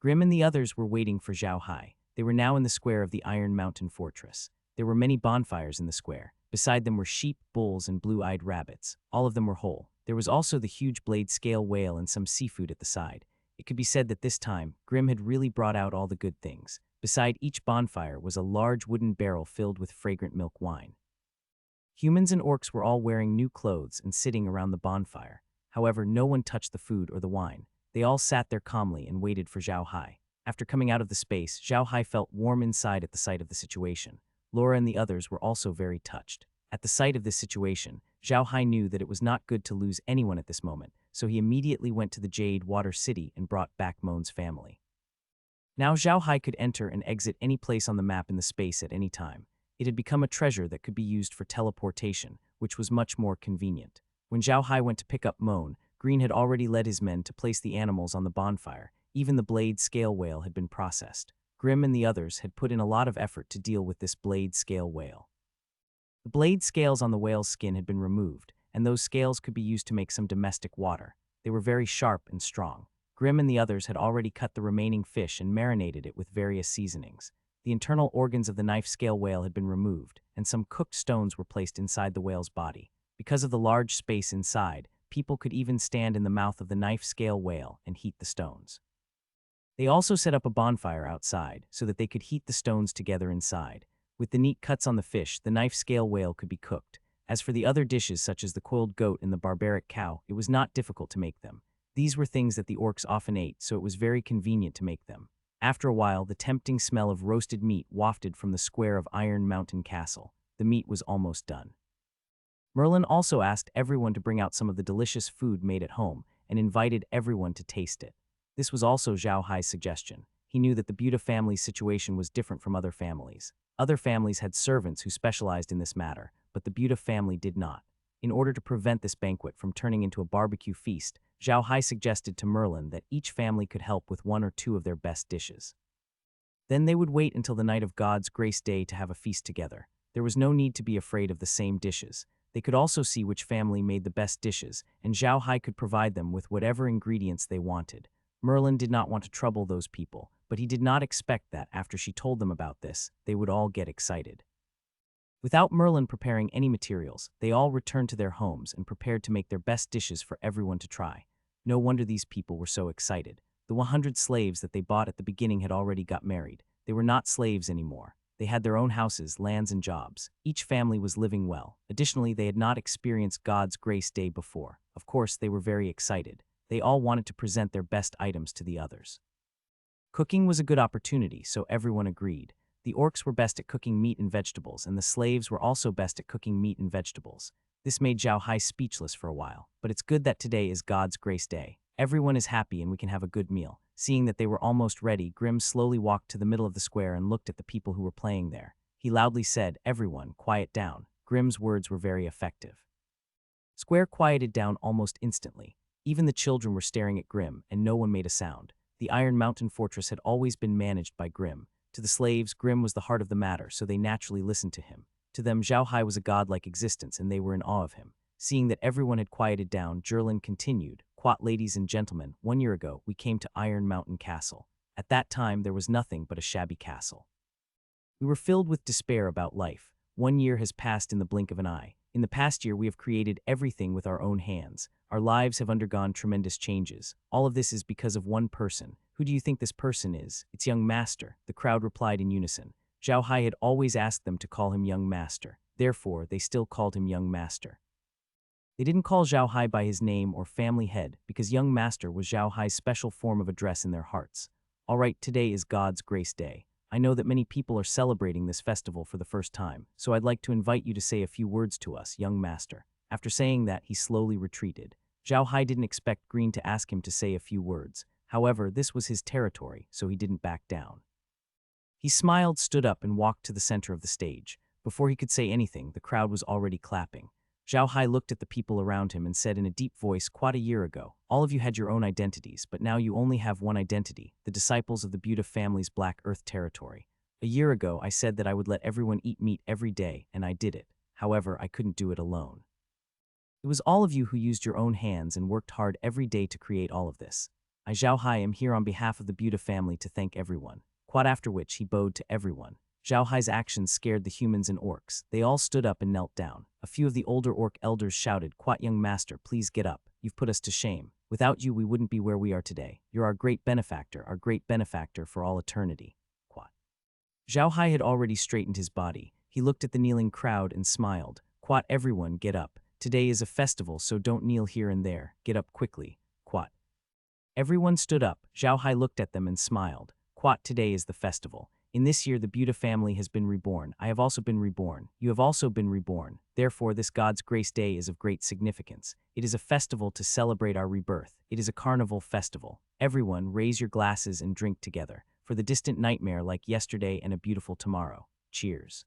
Grim and the others were waiting for Xiao Hai. They were now in the square of the Iron Mountain Fortress. There were many bonfires in the square. Beside them were sheep, bulls, and blue-eyed rabbits. All of them were whole. There was also the huge blade scale whale and some seafood at the side. It could be said that this time, Grim had really brought out all the good things. Beside each bonfire was a large wooden barrel filled with fragrant milk wine. Humans and orcs were all wearing new clothes and sitting around the bonfire. However, no one touched the food or the wine. They all sat there calmly and waited for Xiao Hai. After coming out of the space, Xiao Hai felt warm inside at the sight of the situation. Laura and the others were also very touched. At the sight of this situation, Xiao Hai knew that it was not good to lose anyone at this moment, so he immediately went to the Jade Water City and brought back Moan's family. Now Xiao Hai could enter and exit any place on the map in the space at any time. It had become a treasure that could be used for teleportation, which was much more convenient. When Xiao Hai went to pick up Moan, Green had already led his men to place the animals on the bonfire. Even the blade scale whale had been processed. Grim and the others had put in a lot of effort to deal with this blade scale whale. The blade scales on the whale's skin had been removed, and those scales could be used to make some domestic water. They were very sharp and strong. Grim and the others had already cut the remaining fish and marinated it with various seasonings. The internal organs of the knife scale whale had been removed, and some cooked stones were placed inside the whale's body. Because of the large space inside, people could even stand in the mouth of the knife scale whale and heat the stones. They also set up a bonfire outside so that they could heat the stones together inside. With the neat cuts on the fish, the knife scale whale could be cooked. As for the other dishes such as the coiled goat and the barbaric cow, it was not difficult to make them. These were things that the orcs often ate, so it was very convenient to make them. After a while, the tempting smell of roasted meat wafted from the square of Iron Mountain Castle. The meat was almost done. Merlin also asked everyone to bring out some of the delicious food made at home and invited everyone to taste it. This was also Xiao Hai's suggestion. He knew that the Buta family's situation was different from other families. Other families had servants who specialized in this matter, but the Buta family did not. In order to prevent this banquet from turning into a barbecue feast, Xiao Hai suggested to Merlin that each family could help with one or two of their best dishes. Then they would wait until the night of God's Grace Day to have a feast together. There was no need to be afraid of the same dishes. They could also see which family made the best dishes, and Xiao Hai could provide them with whatever ingredients they wanted. Merlin did not want to trouble those people, but he did not expect that after she told them about this, they would all get excited. Without Merlin preparing any materials, they all returned to their homes and prepared to make their best dishes for everyone to try. No wonder these people were so excited. The 100 slaves that they bought at the beginning had already got married. They were not slaves anymore. They had their own houses, lands, and jobs. Each family was living well. Additionally, they had not experienced God's Grace Day before. Of course, they were very excited. They all wanted to present their best items to the others. Cooking was a good opportunity, so everyone agreed. The orcs were best at cooking meat and vegetables, and the slaves were also best at cooking meat and vegetables. This made Xiao Hai speechless for a while, but it's good that today is God's Grace Day. Everyone is happy and we can have a good meal. Seeing that they were almost ready, Grim slowly walked to the middle of the square and looked at the people who were playing there. He loudly said, "Everyone, quiet down." Grim's words were very effective. Square quieted down almost instantly. Even the children were staring at Grim, and no one made a sound. The Iron Mountain Fortress had always been managed by Grim. To the slaves, Grim was the heart of the matter, so they naturally listened to him. To them, Xiao Hai was a godlike existence, and they were in awe of him. Seeing that everyone had quieted down, Jerlin continued, "Quat ladies and gentlemen, 1 year ago, we came to Iron Mountain Castle. At that time, there was nothing but a shabby castle. We were filled with despair about life. 1 year has passed in the blink of an eye. In the past year, we have created everything with our own hands. Our lives have undergone tremendous changes. All of this is because of one person. Who do you think this person is? It's young master," the crowd replied in unison. Xiao Hai had always asked them to call him young master. Therefore, they still called him young master. They didn't call Xiao Hai by his name or family head because young master was Xiao Hai's special form of address in their hearts. All right, today is God's Grace Day. I know that many people are celebrating this festival for the first time, so I'd like to invite you to say a few words to us, young master. After saying that, he slowly retreated. Xiao Hai didn't expect Green to ask him to say a few words. However, this was his territory, so he didn't back down. He smiled, stood up, and walked to the center of the stage. Before he could say anything, the crowd was already clapping. Xiao Hai looked at the people around him and said in a deep voice, "Quite a year ago, all of you had your own identities, but now you only have one identity, the disciples of the Buddha family's Black Earth territory. A year ago, I said that I would let everyone eat meat every day, and I did it. However, I couldn't do it alone. It was all of you who used your own hands and worked hard every day to create all of this. I, Xiao Hai, am here on behalf of the Buddha family to thank everyone." Quite after which he bowed to everyone. Xiao Hai's actions scared the humans and orcs. They all stood up and knelt down. A few of the older orc elders shouted, "Quite young master, please get up. You've put us to shame. Without you, we wouldn't be where we are today. You're our great benefactor for all eternity." Quat. Xiao Hai had already straightened his body. He looked at the kneeling crowd and smiled. "Quat, everyone, get up. Today is a festival, so don't kneel here and there. Get up quickly." Quat. Everyone stood up. Xiao Hai looked at them and smiled. "Quat, today is the festival. In this year the Buddha family has been reborn. I have also been reborn. You have also been reborn. Therefore this God's Grace Day is of great significance. It is a festival to celebrate our rebirth. It is a carnival festival. Everyone, raise your glasses and drink together, for the distant nightmare like yesterday and a beautiful tomorrow. Cheers."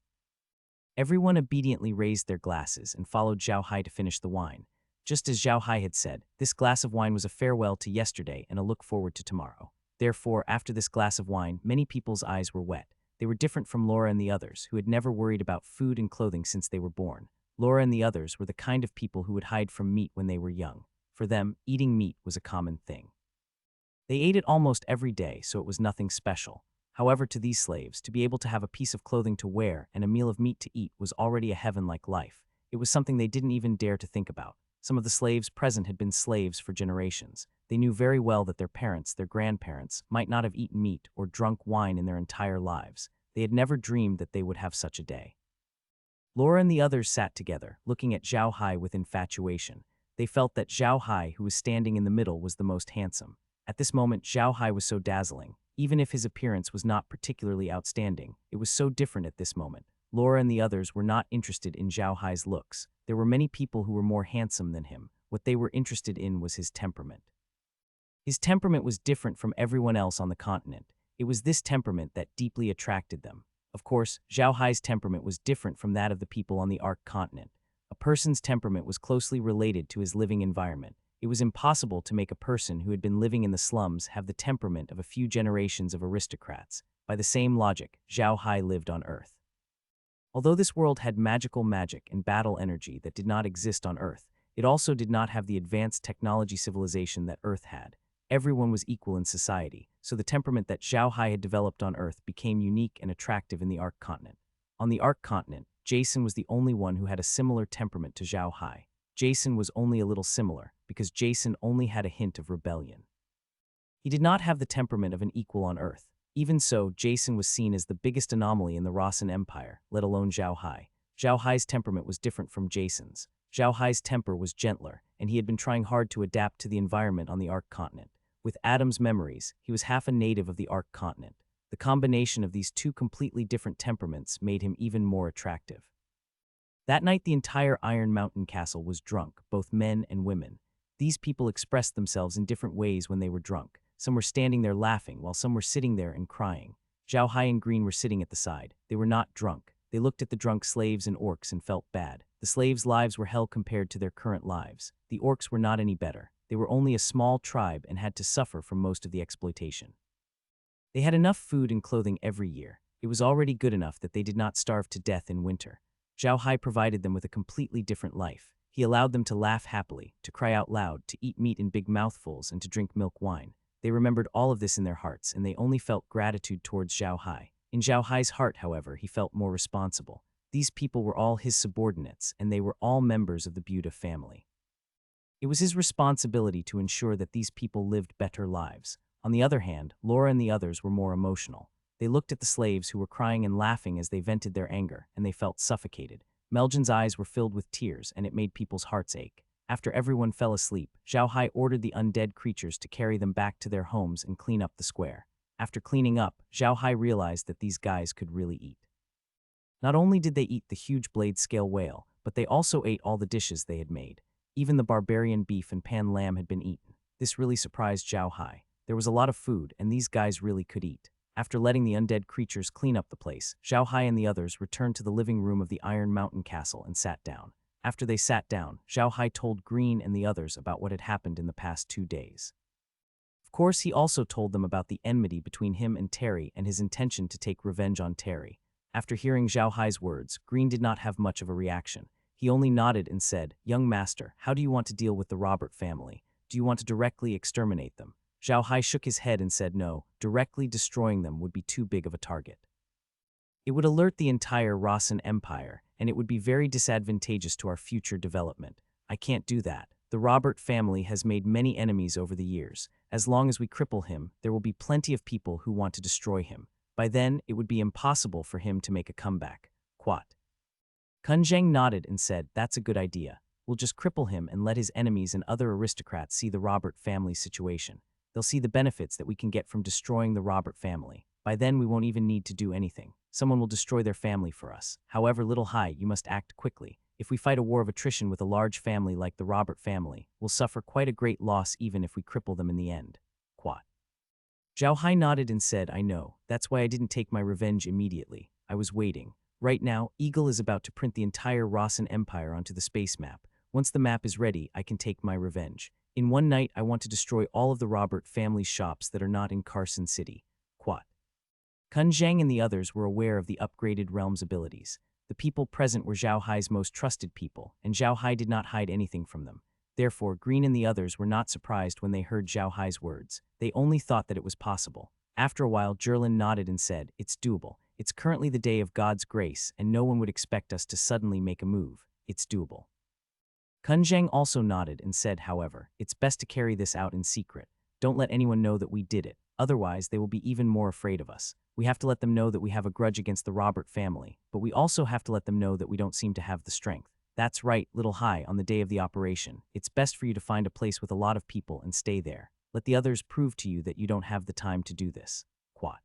Everyone obediently raised their glasses and followed Xiao Hai to finish the wine. Just as Xiao Hai had said, this glass of wine was a farewell to yesterday and a look forward to tomorrow. Therefore, after this glass of wine, many people's eyes were wet. They were different from Laura and the others, who had never worried about food and clothing since they were born. Laura and the others were the kind of people who would hide from meat when they were young. For them, eating meat was a common thing. They ate it almost every day, so it was nothing special. However, to these slaves, to be able to have a piece of clothing to wear and a meal of meat to eat was already a heaven-like life. It was something they didn't even dare to think about. Some of the slaves present had been slaves for generations. They knew very well that their parents, their grandparents, might not have eaten meat or drunk wine in their entire lives. They had never dreamed that they would have such a day. Laura and the others sat together, looking at Xiao Hai with infatuation. They felt that Xiao Hai, who was standing in the middle, was the most handsome. At this moment, Xiao Hai was so dazzling. Even if his appearance was not particularly outstanding, it was so different at this moment. Laura and the others were not interested in Xiao Hai's looks. There were many people who were more handsome than him. What they were interested in was his temperament. His temperament was different from everyone else on the continent. It was this temperament that deeply attracted them. Of course, Xiao Hai's temperament was different from that of the people on the Ark continent. A person's temperament was closely related to his living environment. It was impossible to make a person who had been living in the slums have the temperament of a few generations of aristocrats. By the same logic, Xiao Hai lived on Earth. Although this world had magical magic and battle energy that did not exist on Earth, it also did not have the advanced technology civilization that Earth had. Everyone was equal in society, so the temperament that Xiao Hai had developed on Earth became unique and attractive in the Ark continent. On the Ark continent, Jason was the only one who had a similar temperament to Xiao Hai. Jason was only a little similar, because Jason only had a hint of rebellion. He did not have the temperament of an equal on Earth. Even so, Jason was seen as the biggest anomaly in the Rossan Empire, let alone Xiao Hai. Xiao Hai's temperament was different from Jason's. Xiao Hai's temper was gentler, and he had been trying hard to adapt to the environment on the Ark continent. With Adam's memories, he was half a native of the Ark continent. The combination of these two completely different temperaments made him even more attractive. That night, the entire Iron Mountain Castle was drunk, both men and women. These people expressed themselves in different ways when they were drunk. Some were standing there laughing, while some were sitting there and crying. Xiao Hai and Green were sitting at the side. They were not drunk. They looked at the drunk slaves and orcs and felt bad. The slaves' lives were hell compared to their current lives. The orcs were not any better. They were only a small tribe and had to suffer from most of the exploitation. They had enough food and clothing every year. It was already good enough that they did not starve to death in winter. Xiao Hai provided them with a completely different life. He allowed them to laugh happily, to cry out loud, to eat meat in big mouthfuls, and to drink milk wine. They remembered all of this in their hearts, and they only felt gratitude towards Xiao Hai. In Xiao Hai's heart, however, he felt more responsible. These people were all his subordinates, and they were all members of the Buddha family. It was his responsibility to ensure that these people lived better lives. On the other hand, Laura and the others were more emotional. They looked at the slaves who were crying and laughing as they vented their anger, and they felt suffocated. Meljin's eyes were filled with tears, and it made people's hearts ache. After everyone fell asleep, Xiao Hai ordered the undead creatures to carry them back to their homes and clean up the square. After cleaning up, Xiao Hai realized that these guys could really eat. Not only did they eat the huge blade-scale whale, but they also ate all the dishes they had made. Even the barbarian beef and pan lamb had been eaten. This really surprised Xiao Hai. There was a lot of food, and these guys really could eat. After letting the undead creatures clean up the place, Xiao Hai and the others returned to the living room of the Iron Mountain Castle and sat down. After they sat down, Xiao Hai told Green and the others about what had happened in the past 2 days. Of course, he also told them about the enmity between him and Terry and his intention to take revenge on Terry. After hearing Xiao Hai's words, Green did not have much of a reaction. He only nodded and said, "Young master, how do you want to deal with the Robert family? Do you want to directly exterminate them?" Xiao Hai shook his head and said no, directly destroying them would be too big of a target. It would alert the entire Ruian Empire, and it would be very disadvantageous to our future development. I can't do that. The Robert family has made many enemies over the years. As long as we cripple him, there will be plenty of people who want to destroy him. By then, it would be impossible for him to make a comeback. Quat. Kun Zheng nodded and said, "That's a good idea. We'll just cripple him and let his enemies and other aristocrats see the Robert family situation. They'll see the benefits that we can get from destroying the Robert family. By then, we won't even need to do anything. Someone will destroy their family for us. However, Little Hai, you must act quickly. If we fight a war of attrition with a large family like the Robert family, we'll suffer quite a great loss even if we cripple them in the end." Quat. Xiao Hai nodded and said, "I know. That's why I didn't take my revenge immediately. I was waiting. Right now, Eagle is about to print the entire Ruian Empire onto the space map. Once the map is ready, I can take my revenge. In one night, I want to destroy all of the Robert family's shops that are not in Carson City." Quat. Kun Zheng and the others were aware of the upgraded realm's abilities. The people present were Xiao Hai's most trusted people, and Xiao Hai did not hide anything from them. Therefore, Green and the others were not surprised when they heard Xiao Hai's words. They only thought that it was possible. After a while, Zhurlin nodded and said, "It's doable. It's currently the day of God's grace, and no one would expect us to suddenly make a move. It's doable." Kun Zheng also nodded and said, "However, it's best to carry this out in secret. Don't let anyone know that we did it. Otherwise, they will be even more afraid of us. We have to let them know that we have a grudge against the Robert family, but we also have to let them know that we don't seem to have the strength. That's right, Little Hai, on the day of the operation. It's best for you to find a place with a lot of people and stay there. Let the others prove to you that you don't have the time to do this." Quat.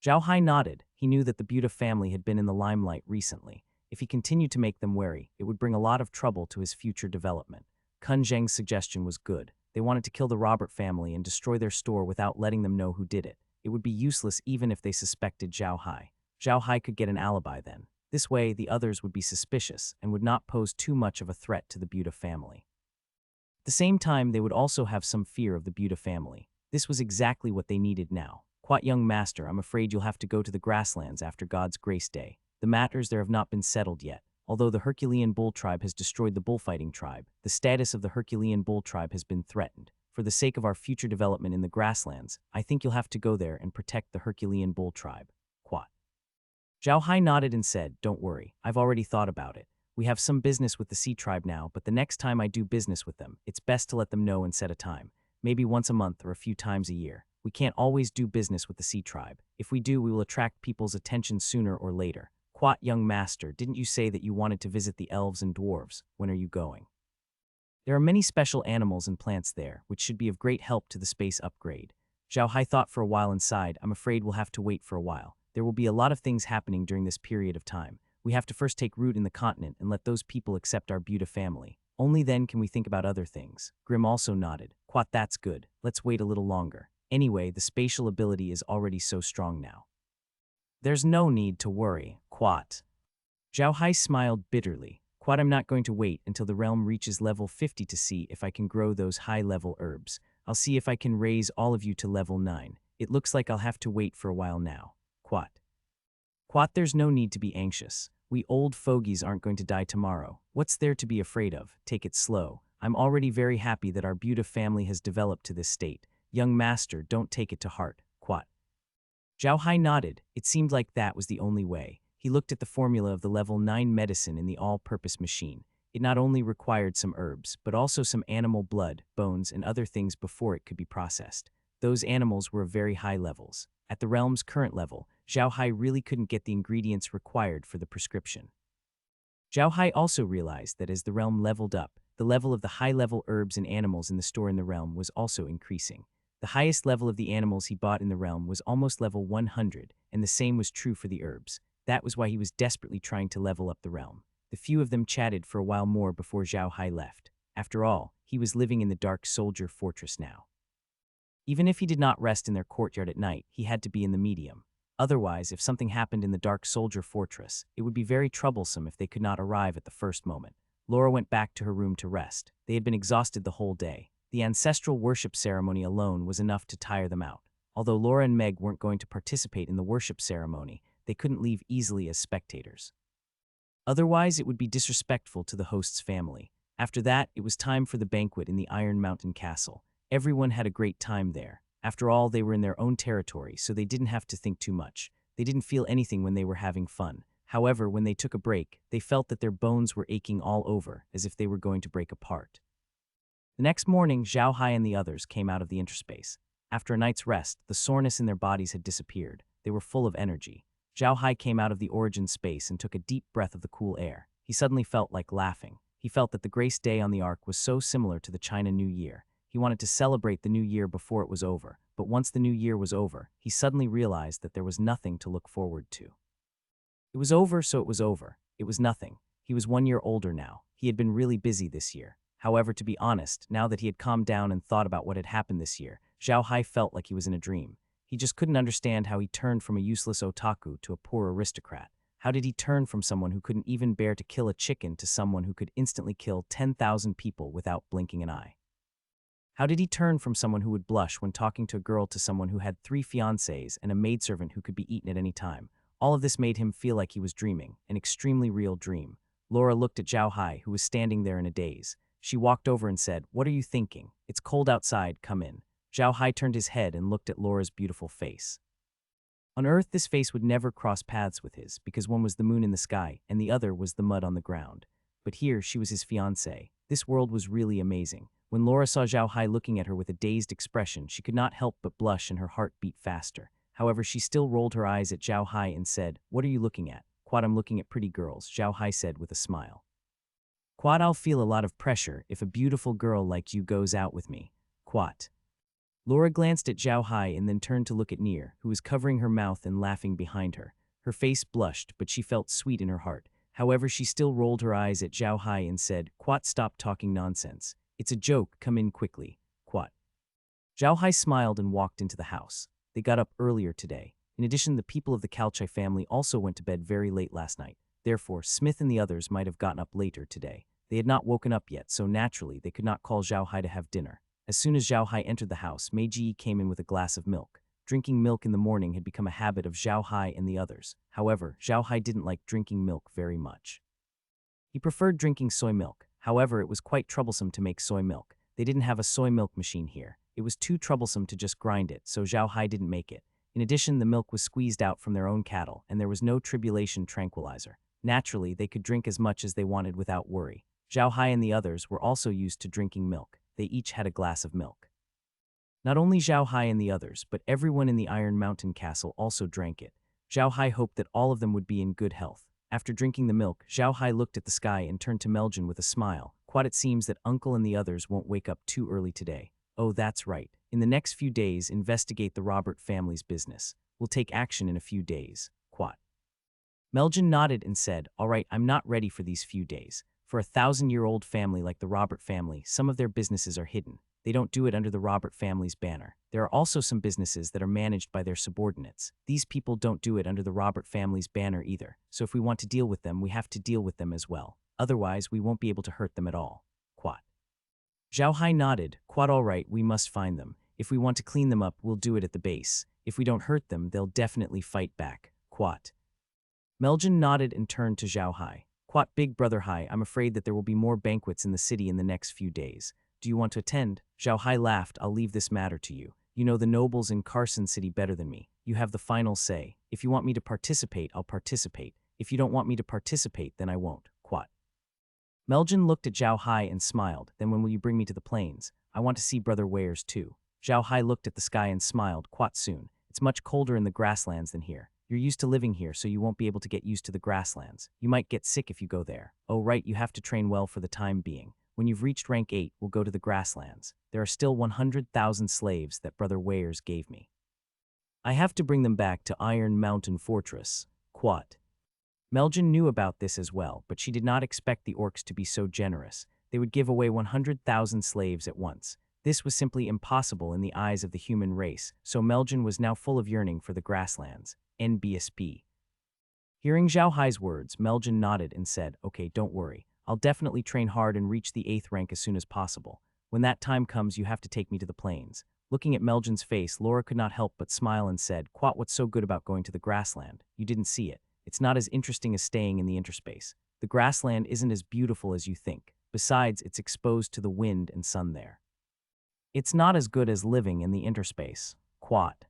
Xiao Hai nodded. He knew that the Buddha family had been in the limelight recently. If he continued to make them wary, it would bring a lot of trouble to his future development. Kun Zheng's suggestion was good. They wanted to kill the Robert family and destroy their store without letting them know who did it. It would be useless even if they suspected Xiao Hai. Xiao Hai could get an alibi then. This way, the others would be suspicious and would not pose too much of a threat to the Buddha family. At the same time, they would also have some fear of the Buddha family. This was exactly what they needed now. "Quat, young master, I'm afraid you'll have to go to the grasslands after God's grace day. The matters there have not been settled yet. Although the Herculean bull tribe has destroyed the bullfighting tribe, the status of the Herculean bull tribe has been threatened. For the sake of our future development in the grasslands, I think you'll have to go there and protect the Herculean bull tribe." Quat. Xiao Hai nodded and said, "Don't worry, I've already thought about it. We have some business with the Sea Tribe now, but the next time I do business with them, it's best to let them know and set a time. Maybe once a month or a few times a year. We can't always do business with the Sea Tribe. If we do, we will attract people's attention sooner or later." Quat, young master, didn't you say that you wanted to visit the elves and dwarves? When are you going? There are many special animals and plants there, which should be of great help to the space upgrade. Xiao Hai thought for a while and sighed. "I'm afraid we'll have to wait for a while. There will be a lot of things happening during this period of time. We have to first take root in the continent and let those people accept our Buddha family. Only then can we think about other things." Grim also nodded. "Quat, that's good. Let's wait a little longer. Anyway, the spatial ability is already so strong now. There's no need to worry." Quat. Xiao Hai smiled bitterly. "Quat, I'm not going to wait until the realm reaches level 50 to see if I can grow those high-level herbs. I'll see if I can raise all of you to level 9. It looks like I'll have to wait for a while now." Quat. "Quat, there's no need to be anxious. We old fogies aren't going to die tomorrow. What's there to be afraid of? Take it slow. I'm already very happy that our Buddha family has developed to this state. Young master, don't take it to heart." Quat. Xiao Hai nodded. It seemed like that was the only way. He looked at the formula of the level 9 medicine in the all-purpose machine. It not only required some herbs, but also some animal blood, bones, and other things before it could be processed. Those animals were of very high levels. At the realm's current level, Xiao Hai really couldn't get the ingredients required for the prescription. Xiao Hai also realized that as the realm leveled up, the level of the high-level herbs and animals in the store in the realm was also increasing. The highest level of the animals he bought in the realm was almost level 100, and the same was true for the herbs. That was why he was desperately trying to level up the realm. The few of them chatted for a while more before Xiao Hai left. After all, he was living in the Dark Soldier Fortress now. Even if he did not rest in their courtyard at night, he had to be in the medium. Otherwise, if something happened in the Dark Soldier Fortress, it would be very troublesome if they could not arrive at the first moment. Laura went back to her room to rest. They had been exhausted the whole day. The ancestral worship ceremony alone was enough to tire them out. Although Laura and Meg weren't going to participate in the worship ceremony, they couldn't leave easily as spectators. Otherwise, it would be disrespectful to the host's family. After that, it was time for the banquet in the Iron Mountain Castle. Everyone had a great time there. After all, they were in their own territory, so they didn't have to think too much. They didn't feel anything when they were having fun. However, when they took a break, they felt that their bones were aching all over, as if they were going to break apart. The next morning, Xiao Hai and the others came out of the interspace. After a night's rest, the soreness in their bodies had disappeared. They were full of energy. Xiao Hai came out of the origin space and took a deep breath of the cool air. He suddenly felt like laughing. He felt that the Grace Day on the Ark was so similar to the China New Year. He wanted to celebrate the new year before it was over, but once the new year was over, he suddenly realized that there was nothing to look forward to. It was over, so it was over. It was nothing. He was 1 year older now. He had been really busy this year. However, to be honest, now that he had calmed down and thought about what had happened this year, Xiao Hai felt like he was in a dream. He just couldn't understand how he turned from a useless otaku to a poor aristocrat. How did he turn from someone who couldn't even bear to kill a chicken to someone who could instantly kill 10,000 people without blinking an eye? How did he turn from someone who would blush when talking to a girl to someone who had 3 fiancés and a maidservant who could be eaten at any time? All of this made him feel like he was dreaming, an extremely real dream. Laura looked at Xiao Hai, who was standing there in a daze. She walked over and said, "What are you thinking? It's cold outside, come in." Xiao Hai turned his head and looked at Laura's beautiful face. On Earth, this face would never cross paths with his, because one was the moon in the sky, and the other was the mud on the ground. But here, she was his fiancée. This world was really amazing. When Laura saw Xiao Hai looking at her with a dazed expression, she could not help but blush and her heart beat faster. However, she still rolled her eyes at Xiao Hai and said, "What are you looking at?" "Quad, I'm looking at pretty girls," Xiao Hai said with a smile. "Quad, I'll feel a lot of pressure if a beautiful girl like you goes out with me." "Quad." Laura glanced at Xiao Hai and then turned to look at Near, who was covering her mouth and laughing behind her. Her face blushed, but she felt sweet in her heart. However, she still rolled her eyes at Xiao Hai and said, "Quat, stop talking nonsense. It's a joke, come in quickly." "Quat." Xiao Hai smiled and walked into the house. They got up earlier today. In addition, the people of the Carsai family also went to bed very late last night. Therefore, Smith and the others might have gotten up later today. They had not woken up yet, so naturally they could not call Xiao Hai to have dinner. As soon as Xiao Hai entered the house, Meiji came in with a glass of milk. Drinking milk in the morning had become a habit of Xiao Hai and the others. However, Xiao Hai didn't like drinking milk very much. He preferred drinking soy milk. However, it was quite troublesome to make soy milk. They didn't have a soy milk machine here. It was too troublesome to just grind it, so Xiao Hai didn't make it. In addition, the milk was squeezed out from their own cattle, and there was no tribulation tranquilizer. Naturally, they could drink as much as they wanted without worry. Xiao Hai and the others were also used to drinking milk. They each had a glass of milk. Not only Xiao Hai and the others, but everyone in the Iron Mountain Castle also drank it. Xiao Hai hoped that all of them would be in good health. After drinking the milk, Xiao Hai looked at the sky and turned to Meljin with a smile. "Quad, it seems that Uncle and the others won't wake up too early today." "Oh, that's right. In the next few days, investigate the Robert family's business. We'll take action in a few days." "Quad." Meljin nodded and said, "All right, I'm not ready for these few days. For a 1,000-year-old family like the Robert family, some of their businesses are hidden. They don't do it under the Robert family's banner. There are also some businesses that are managed by their subordinates. These people don't do it under the Robert family's banner either, so if we want to deal with them, we have to deal with them as well. Otherwise, we won't be able to hurt them at all." "Quad." Xiao Hai nodded. "Quad, all right, we must find them. If we want to clean them up, we'll do it at the base. If we don't hurt them, they'll definitely fight back." "Quad." Meljin nodded and turned to Xiao Hai. "Quat, big brother Hai, I'm afraid that there will be more banquets in the city in the next few days. Do you want to attend?" Xiao Hai laughed. "I'll leave this matter to you. You know the nobles in Carson City better than me. You have the final say. If you want me to participate, I'll participate. If you don't want me to participate, then I won't." "Quat." Meljin looked at Xiao Hai and smiled. "Then when will you bring me to the plains? I want to see Brother Wares too." Xiao Hai looked at the sky and smiled. "Quat, soon. It's much colder in the grasslands than here. You're used to living here, so you won't be able to get used to the grasslands. You might get sick if you go there. Oh right, you have to train well for the time being. When you've reached rank 8, we'll go to the grasslands. There are still 100,000 slaves that Brother Wares gave me. I have to bring them back to Iron Mountain Fortress." "Quat." Meljin knew about this as well, but she did not expect the orcs to be so generous. They would give away 100,000 slaves at once. This was simply impossible in the eyes of the human race, so Meljin was now full of yearning for the grasslands. NBSP. Hearing Xiao Hai's words, Meljin nodded and said, "Okay, don't worry. I'll definitely train hard and reach the 8th rank as soon as possible. When that time comes, you have to take me to the plains." Looking at Meljin's face, Laura could not help but smile and said, "Quat, what's so good about going to the grassland? You didn't see it. It's not as interesting as staying in the interspace. The grassland isn't as beautiful as you think. Besides, it's exposed to the wind and sun there. It's not as good as living in the interspace." Quat.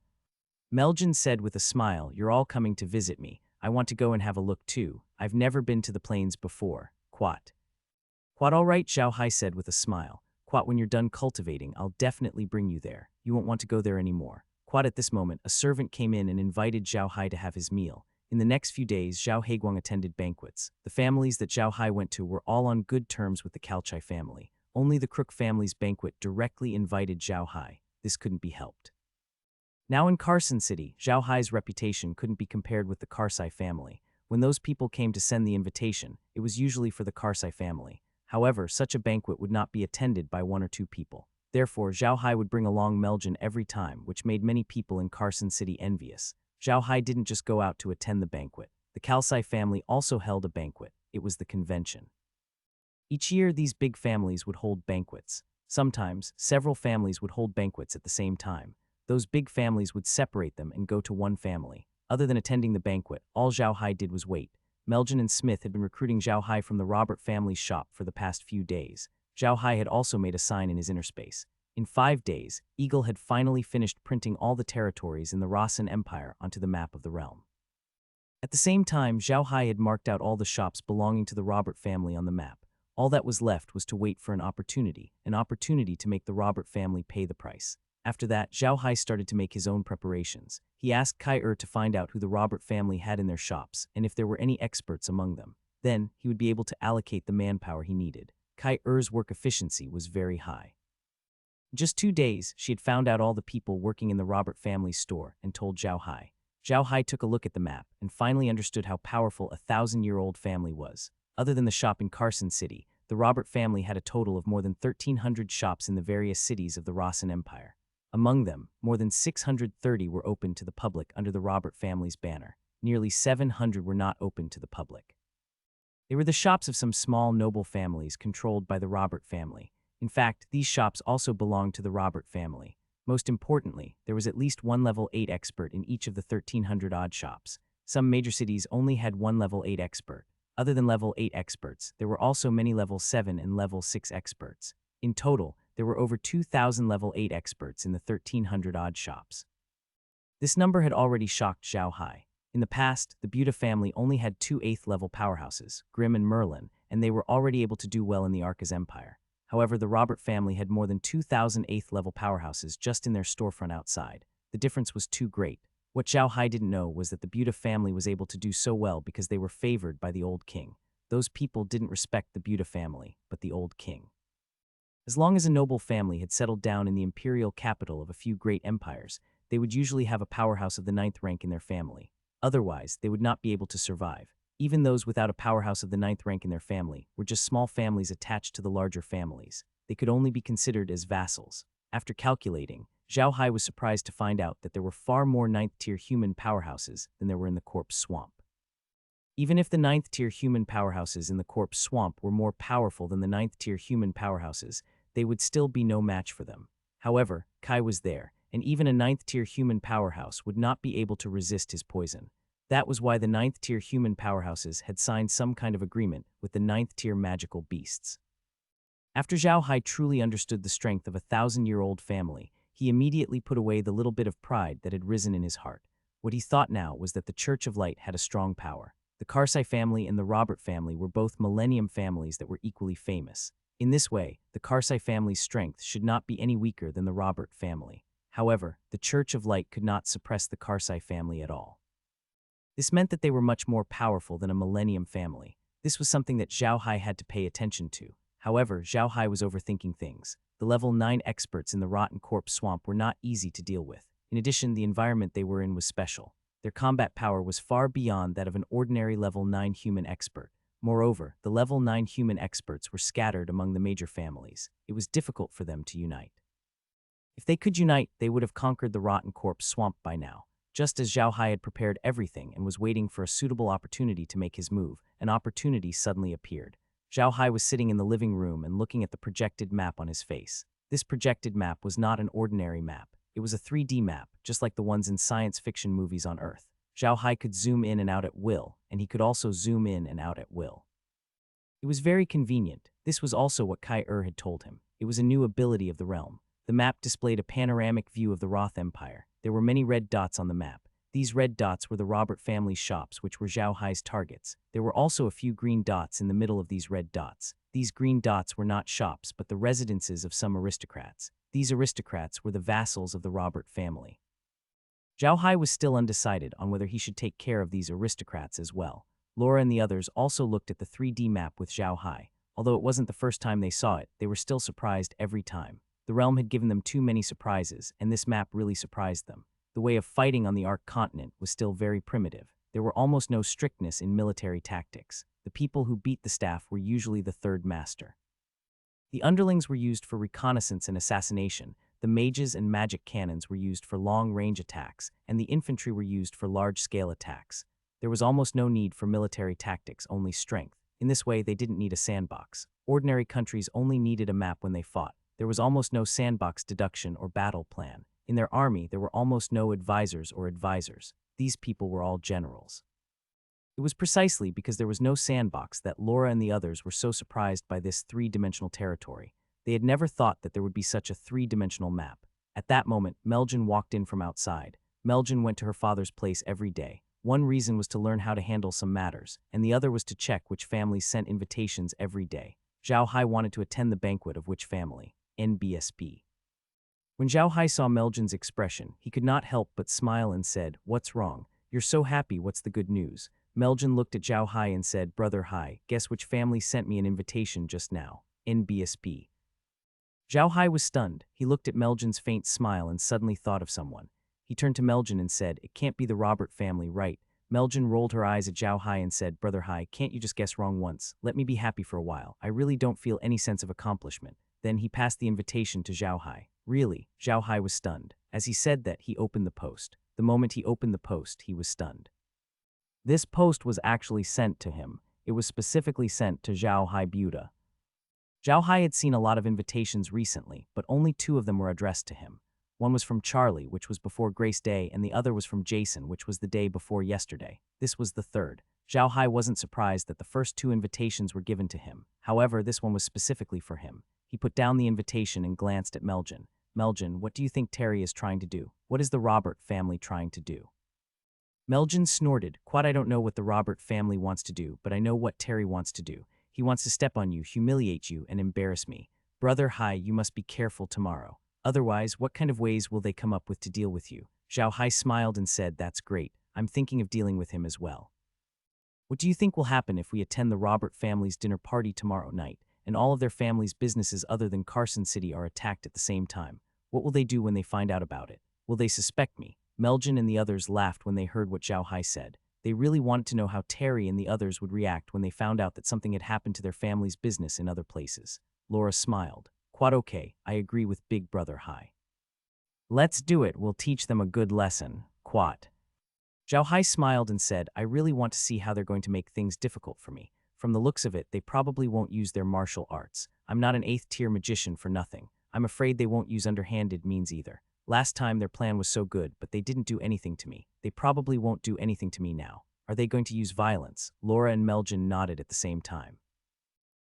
Meljin said with a smile, "You're all coming to visit me. I want to go and have a look too. I've never been to the plains before." Quat. "Quat, all right," Xiao Hai said with a smile. "Quat, when you're done cultivating, I'll definitely bring you there. You won't want to go there anymore." Quat. At this moment, a servant came in and invited Xiao Hai to have his meal. In the next few days, Xiao Haiguang attended banquets. The families that Xiao Hai went to were all on good terms with the Carsai family. Only the Crook family's banquet directly invited Xiao Hai. This couldn't be helped. Now in Carson City, Xiao Hai's reputation couldn't be compared with the Carsai family. When those people came to send the invitation, it was usually for the Carsai family. However, such a banquet would not be attended by 1 or 2 people. Therefore, Xiao Hai would bring along Meljin every time, which made many people in Carson City envious. Xiao Hai didn't just go out to attend the banquet. The Carsai family also held a banquet. It was the convention. Each year, these big families would hold banquets. Sometimes, several families would hold banquets at the same time. Those big families would separate them and go to one family. Other than attending the banquet, all Xiao Hai did was wait. Meljin and Smith had been recruiting Xiao Hai from the Robert family's shop for the past few days. Xiao Hai had also made a sign in his inner space. In 5 days, Eagle had finally finished printing all the territories in the Ruian Empire onto the map of the realm. At the same time, Xiao Hai had marked out all the shops belonging to the Robert family on the map. All that was left was to wait for an opportunity to make the Robert family pay the price. After that, Xiao Hai started to make his own preparations. He asked Heir to find out who the Robert family had in their shops and if there were any experts among them. Then, he would be able to allocate the manpower he needed. Heir's work efficiency was very high. In just 2 days, she had found out all the people working in the Robert family's store and told Xiao Hai. Xiao Hai took a look at the map and finally understood how powerful a 1,000-year-old family was. Other than the shop in Carson City, the Robert family had a total of more than 1,300 shops in the various cities of the Ruian Empire. Among them, more than 630 were open to the public under the Robert family's banner. Nearly 700 were not open to the public. They were the shops of some small noble families controlled by the Robert family. In fact, these shops also belonged to the Robert family. Most importantly, there was at least 1 level 8 expert in each of the 1,300-odd shops. Some major cities only had 1 level 8 expert. Other than level 8 experts, there were also many level 7 and level 6 experts. In total, there were over 2,000 level 8 experts in the 1,300-odd shops. This number had already shocked Xiao Hai. In the past, the Buta family only had 2 8th-level powerhouses, Grimm and Merlin, and they were already able to do well in the Arcas Empire. However, the Robert family had more than 2,000 8th-level powerhouses just in their storefront outside. The difference was too great. What Xiao Hai didn't know was that the Buta family was able to do so well because they were favored by the old king. Those people didn't respect the Buta family, but the old king. As long as a noble family had settled down in the imperial capital of a few great empires, they would usually have a powerhouse of the 9th rank in their family. Otherwise, they would not be able to survive. Even those without a powerhouse of the 9th rank in their family were just small families attached to the larger families. They could only be considered as vassals. After calculating, Xiao Hai was surprised to find out that there were far more 9th-tier human powerhouses than there were in the Corpse Swamp. Even if the 9th-tier human powerhouses in the Corpse Swamp were more powerful than the 9th-tier human powerhouses, they would still be no match for them. However, Kai was there, and even a 9th-tier human powerhouse would not be able to resist his poison. That was why the 9th-tier human powerhouses had signed some kind of agreement with the 9th-tier magical beasts. After Xiao Hai truly understood the strength of a 1,000-year-old family, he immediately put away the little bit of pride that had risen in his heart. What he thought now was that the Church of Light had a strong power. The Carsai family and the Robert family were both millennium families that were equally famous. In this way, the Carsai family's strength should not be any weaker than the Robert family. However, the Church of Light could not suppress the Carsai family at all. This meant that they were much more powerful than a millennium family. This was something that Xiao Hai had to pay attention to. However, Xiao Hai was overthinking things. The level 9 experts in the Rotten Corpse Swamp were not easy to deal with. In addition, the environment they were in was special. Their combat power was far beyond that of an ordinary level 9 human expert. Moreover, the level 9 human experts were scattered among the major families. It was difficult for them to unite. If they could unite, they would have conquered the Rotten Corpse Swamp by now. Just as Xiao Hai had prepared everything and was waiting for a suitable opportunity to make his move, an opportunity suddenly appeared. Xiao Hai was sitting in the living room and looking at the projected map on his face. This projected map was not an ordinary map. It was a 3D map, just like the ones in science fiction movies on Earth. Xiao Hai could zoom in and out at will, and he could also zoom in and out at will. It was very convenient. This was also what Kai had told him. It was a new ability of the realm. The map displayed a panoramic view of the Roth Empire. There were many red dots on the map. These red dots were the Robert family's shops, which were Xiao Hai's targets. There were also a few green dots in the middle of these red dots. These green dots were not shops, but the residences of some aristocrats. These aristocrats were the vassals of the Robert family. Xiao Hai was still undecided on whether he should take care of these aristocrats as well. Laura and the others also looked at the 3D map with Xiao Hai. Although it wasn't the first time they saw it, they were still surprised every time. The realm had given them too many surprises, and this map really surprised them. The way of fighting on the Ark continent was still very primitive. There were almost no strictness in military tactics. The people who beat the staff were usually the third master. The underlings were used for reconnaissance and assassination, the mages and magic cannons were used for long-range attacks, and the infantry were used for large-scale attacks. There was almost no need for military tactics, only strength. In this way, they didn't need a sandbox. Ordinary countries only needed a map when they fought. There was almost no sandbox deduction or battle plan. In their army, there were almost no advisors or advisors. These people were all generals. It was precisely because there was no sandbox that Laura and the others were so surprised by this three-dimensional territory. They had never thought that there would be such a three-dimensional map. At that moment, Meljin walked in from outside. Meljin went to her father's place every day. One reason was to learn how to handle some matters, and the other was to check which families sent invitations every day. Xiao Hai wanted to attend the banquet of which family? NBSP. When Xiao Hai saw Meljin's expression, he could not help but smile and said, "What's wrong? You're so happy, what's the good news?" Meljin looked at Xiao Hai and said, "Brother Hai, guess which family sent me an invitation just now? NBSP. Xiao Hai was stunned. He looked at Meljin's faint smile and suddenly thought of someone. He turned to Meljin and said, "It can't be the Robert family, right?" Meljin rolled her eyes at Xiao Hai and said, "Brother Hai, can't you just guess wrong once? Let me be happy for a while. I really don't feel any sense of accomplishment." Then he passed the invitation to Xiao Hai. Really? Xiao Hai was stunned. As he said that, he opened the post. The moment he opened the post, he was stunned. This post was actually sent to him. It was specifically sent to Xiao Hai Buda. Xiao Hai had seen a lot of invitations recently, but only 2 of them were addressed to him. One was from Charlie, which was before Grace Day, and the other was from Jason, which was the day before yesterday. This was the third. Xiao Hai wasn't surprised that the first 2 invitations were given to him. However, this one was specifically for him. He put down the invitation and glanced at Meljin. "Meljin, what do you think Terry is trying to do? What is the Robert family trying to do?" Meljin snorted. "Quad, I don't know what the Robert family wants to do, but I know what Terry wants to do. He wants to step on you, humiliate you, and embarrass me. Brother Hai, you must be careful tomorrow. Otherwise, what kind of ways will they come up with to deal with you?" Xiao Hai smiled and said, "That's great. I'm thinking of dealing with him as well." "What do you think will happen if we attend the Robert family's dinner party tomorrow night, and all of their family's businesses other than Carson City are attacked at the same time? What will they do when they find out about it? Will they suspect me?" Meljin and the others laughed when they heard what Xiao Hai said. They really wanted to know how Terry and the others would react when they found out that something had happened to their family's business in other places. Laura smiled. "Quite okay, I agree with Big Brother Hai. Let's do it, we'll teach them a good lesson, quat." Xiao Hai smiled and said, "I really want to see how they're going to make things difficult for me. From the looks of it, they probably won't use their martial arts. I'm not an 8th-tier magician for nothing. I'm afraid they won't use underhanded means either. Last time their plan was so good, but they didn't do anything to me. They probably won't do anything to me now. Are they going to use violence?" Laura and Meljin nodded at the same time.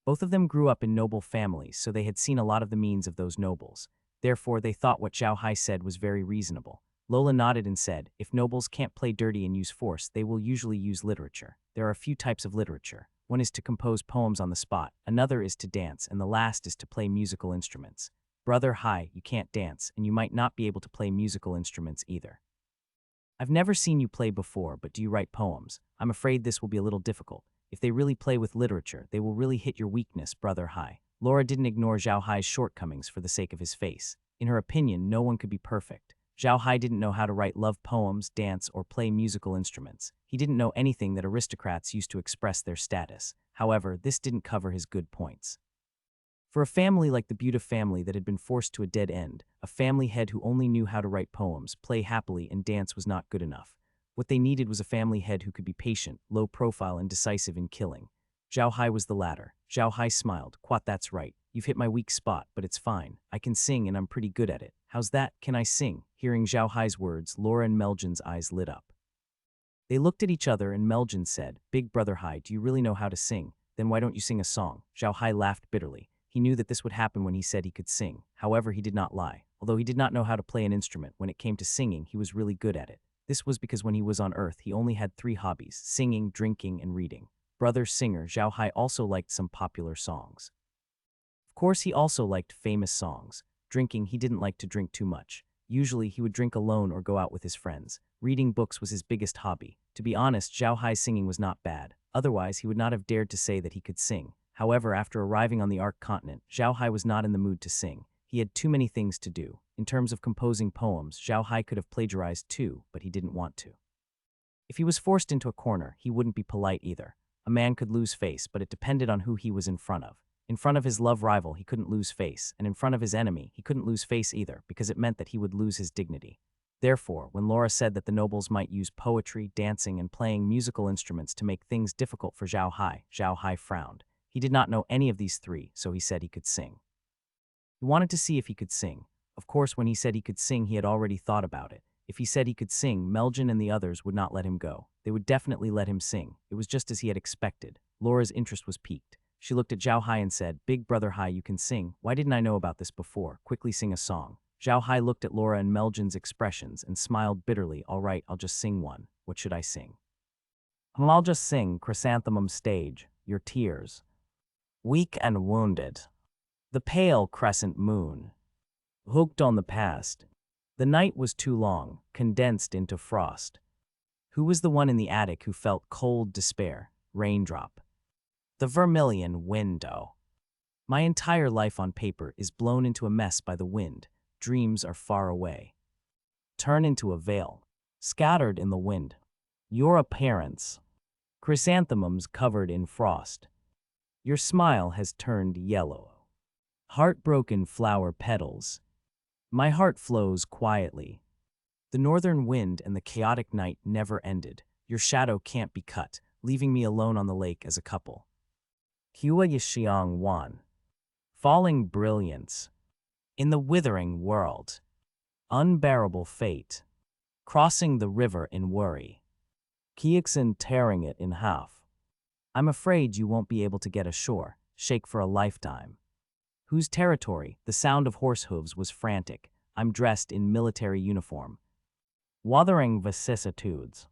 Both of them grew up in noble families, so they had seen a lot of the means of those nobles. Therefore, they thought what Xiao Hai said was very reasonable. Lola nodded and said, "If nobles can't play dirty and use force, they will usually use literature. There are a few types of literature. One is to compose poems on the spot, another is to dance, and the last is to play musical instruments. Brother Hai, you can't dance, and you might not be able to play musical instruments either. I've never seen you play before, but do you write poems? I'm afraid this will be a little difficult. If they really play with literature, they will really hit your weakness, Brother Hai." Laura didn't ignore Xiao Hai's shortcomings for the sake of his face. In her opinion, no one could be perfect. Xiao Hai didn't know how to write love poems, dance, or play musical instruments. He didn't know anything that aristocrats used to express their status. However, this didn't cover his good points. For a family like the Buda family that had been forced to a dead end, a family head who only knew how to write poems, play happily, and dance was not good enough. What they needed was a family head who could be patient, low profile, and decisive in killing. Xiao Hai was the latter. Xiao Hai smiled. Quat, that's right. You've hit my weak spot, but it's fine. I can sing and I'm pretty good at it. How's that? Can I sing? Hearing Xiao Hai's words, Laura and Meljin's eyes lit up. They looked at each other and Meljin said, Big brother Hai, do you really know how to sing? Then why don't you sing a song? Xiao Hai laughed bitterly. He knew that this would happen when he said he could sing. However, he did not lie. Although he did not know how to play an instrument, when it came to singing, he was really good at it. This was because when he was on Earth, he only had 3 hobbies: singing, drinking, and reading. Brother singer Xiao Hai also liked some popular songs. Of course, he also liked famous songs. Drinking, he didn't like to drink too much. Usually, he would drink alone or go out with his friends. Reading books was his biggest hobby. To be honest, Xiao Hai's singing was not bad. Otherwise, he would not have dared to say that he could sing. However, after arriving on the Ark continent, Xiao Hai was not in the mood to sing. He had too many things to do. In terms of composing poems, Xiao Hai could have plagiarized too, but he didn't want to. If he was forced into a corner, he wouldn't be polite either. A man could lose face, but it depended on who he was in front of. In front of his love rival, he couldn't lose face, and in front of his enemy, he couldn't lose face either, because it meant that he would lose his dignity. Therefore, when Laura said that the nobles might use poetry, dancing, and playing musical instruments to make things difficult for Xiao Hai frowned. He did not know any of these 3, so he said he could sing. He wanted to see if he could sing. Of course, when he said he could sing, he had already thought about it. If he said he could sing, Meljin and the others would not let him go. They would definitely let him sing. It was just as he had expected. Laura's interest was piqued. She looked at Xiao Hai and said, Big brother Hai, you can sing. Why didn't I know about this before? Quickly sing a song. Xiao Hai looked at Laura and Meljin's expressions and smiled bitterly. All right, I'll just sing one. What should I sing? I'll just sing Chrysanthemum Stage, Your Tears. Weak and Wounded. The Pale Crescent Moon. Hooked on the Past. The night was too long, condensed into frost. Who was the one in the attic who felt cold despair? Raindrop. The Vermilion Window. My entire life on paper is blown into a mess by the wind. Dreams are far away. Turn into a veil. Scattered in the wind. Your appearance. Chrysanthemums covered in frost. Your smile has turned yellow. Heartbroken flower petals. My heart flows quietly. The northern wind and the chaotic night never ended. Your shadow can't be cut, leaving me alone on the lake as a couple. Hua Yixiang Wan. Falling brilliance. In the withering world. Unbearable fate. Crossing the river in worry. Kiixin tearing it in half. I'm afraid you won't be able to get ashore. Shake for a lifetime. Whose territory? The sound of horse hooves was frantic. I'm dressed in military uniform. Wuthering vicissitudes.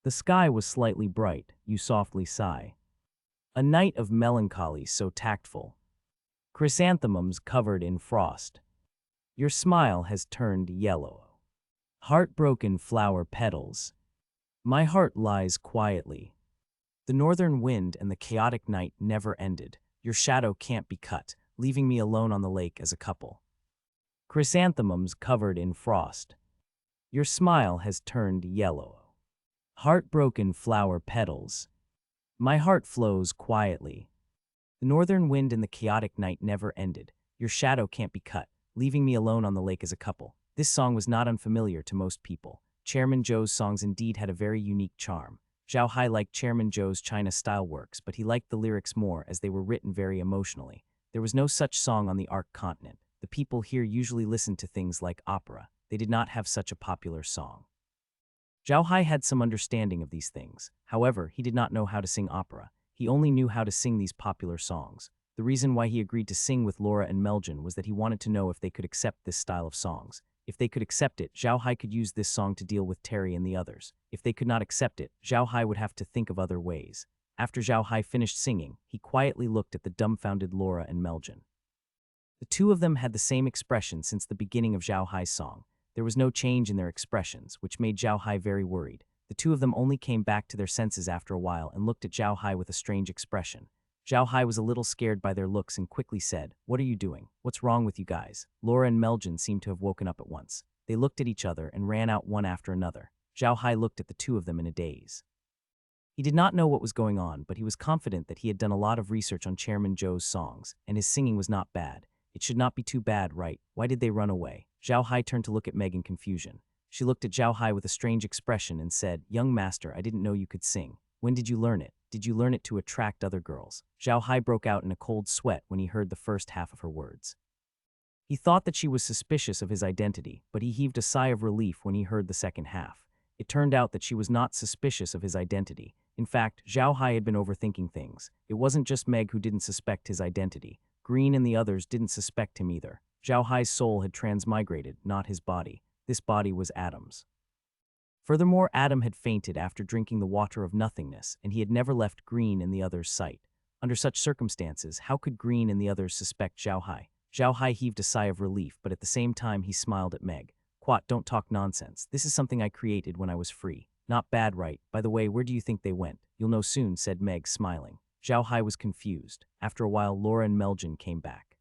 The sky was slightly bright, you softly sigh. A night of melancholy so tactful. Chrysanthemums covered in frost. Your smile has turned yellow. Heartbroken flower petals. My heart lies quietly. The northern wind and the chaotic night never ended. Your shadow can't be cut, leaving me alone on the lake as a couple. Chrysanthemums covered in frost. Your smile has turned yellow. Heartbroken flower petals. My heart flows quietly. The northern wind and the chaotic night never ended. Your shadow can't be cut, leaving me alone on the lake as a couple. This song was not unfamiliar to most people. Chairman Zhou's songs indeed had a very unique charm. Xiao Hai liked Chairman Zhou's China-style works, but he liked the lyrics more as they were written very emotionally. There was no such song on the Ark continent. The people here usually listened to things like opera. They did not have such a popular song. Xiao Hai had some understanding of these things. However, he did not know how to sing opera. He only knew how to sing these popular songs. The reason why he agreed to sing with Laura and Meljin was that he wanted to know if they could accept this style of songs. If they could accept it, Xiao Hai could use this song to deal with Terry and the others. If they could not accept it, Xiao Hai would have to think of other ways. After Xiao Hai finished singing, he quietly looked at the dumbfounded Laura and Meljin. The two of them had the same expression since the beginning of Xiao Hai's song. There was no change in their expressions, which made Xiao Hai very worried. The two of them only came back to their senses after a while and looked at Xiao Hai with a strange expression. Xiao Hai was a little scared by their looks and quickly said, "What are you doing? What's wrong with you guys?" Laura and Meljin seemed to have woken up at once. They looked at each other and ran out one after another. Xiao Hai looked at the two of them in a daze. He did not know what was going on, but he was confident that he had done a lot of research on Chairman Zhou's songs, and his singing was not bad. It should not be too bad, right? Why did they run away? Xiao Hai turned to look at Meg in confusion. She looked at Xiao Hai with a strange expression and said, "Young master, I didn't know you could sing. When did you learn it? did you learn it to attract other girls? Xiao Hai broke out in a cold sweat when he heard the first half of her words. He thought that she was suspicious of his identity, but he heaved a sigh of relief when he heard the second half. It turned out that she was not suspicious of his identity. In fact, Xiao Hai had been overthinking things. It wasn't just Meg who didn't suspect his identity. Green and the others didn't suspect him either. Xiao Hai's soul had transmigrated, not his body. This body was Adam's. Furthermore, Adam had fainted after drinking the water of nothingness, and he had never left Green and the others' sight. Under such circumstances, how could Green and the others suspect Xiao Hai? Xiao Hai heaved a sigh of relief, but at the same time he smiled at Meg. Quat, don't talk nonsense. This is something I created when I was free. Not bad, right? By the way, where do you think they went? You'll know soon, said Meg, smiling. Xiao Hai was confused. After a while, Laura and Meljin came back.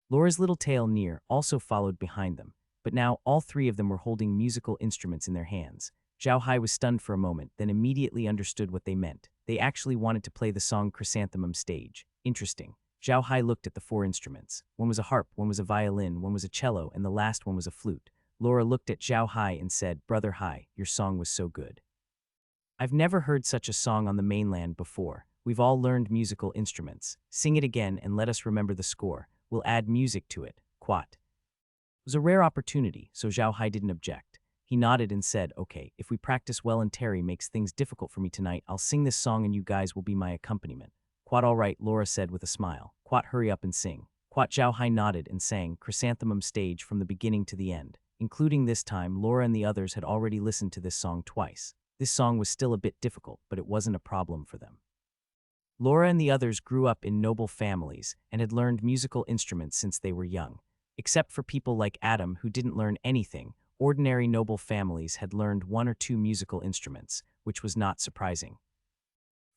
Laura's little tail near also followed behind them, but now all three of them were holding musical instruments in their hands. Xiao Hai was stunned for a moment, then immediately understood what they meant. They actually wanted to play the song Chrysanthemum Stage. Interesting. Xiao Hai looked at the four instruments. One was a harp, one was a violin, one was a cello, and the last one was a flute. Laura looked at Xiao Hai and said, Brother Hai, your song was so good. I've never heard such a song on the mainland before. We've all learned musical instruments. Sing it again and let us remember the score. We'll add music to it. Quat. It was a rare opportunity, so Xiao Hai didn't object. He nodded and said, okay, if we practice well and Terry makes things difficult for me tonight, I'll sing this song and you guys will be my accompaniment. Quat, all right, Laura said with a smile. Quat, hurry up and sing. Quat. Xiao Hai nodded and sang Chrysanthemum Stage from the beginning to the end. Including this time, Laura and the others had already listened to this song twice. This song was still a bit difficult, but it wasn't a problem for them. Laura and the others grew up in noble families and had learned musical instruments since they were young. Except for people like Adam who didn't learn anything, ordinary noble families had learned one or two musical instruments, which was not surprising.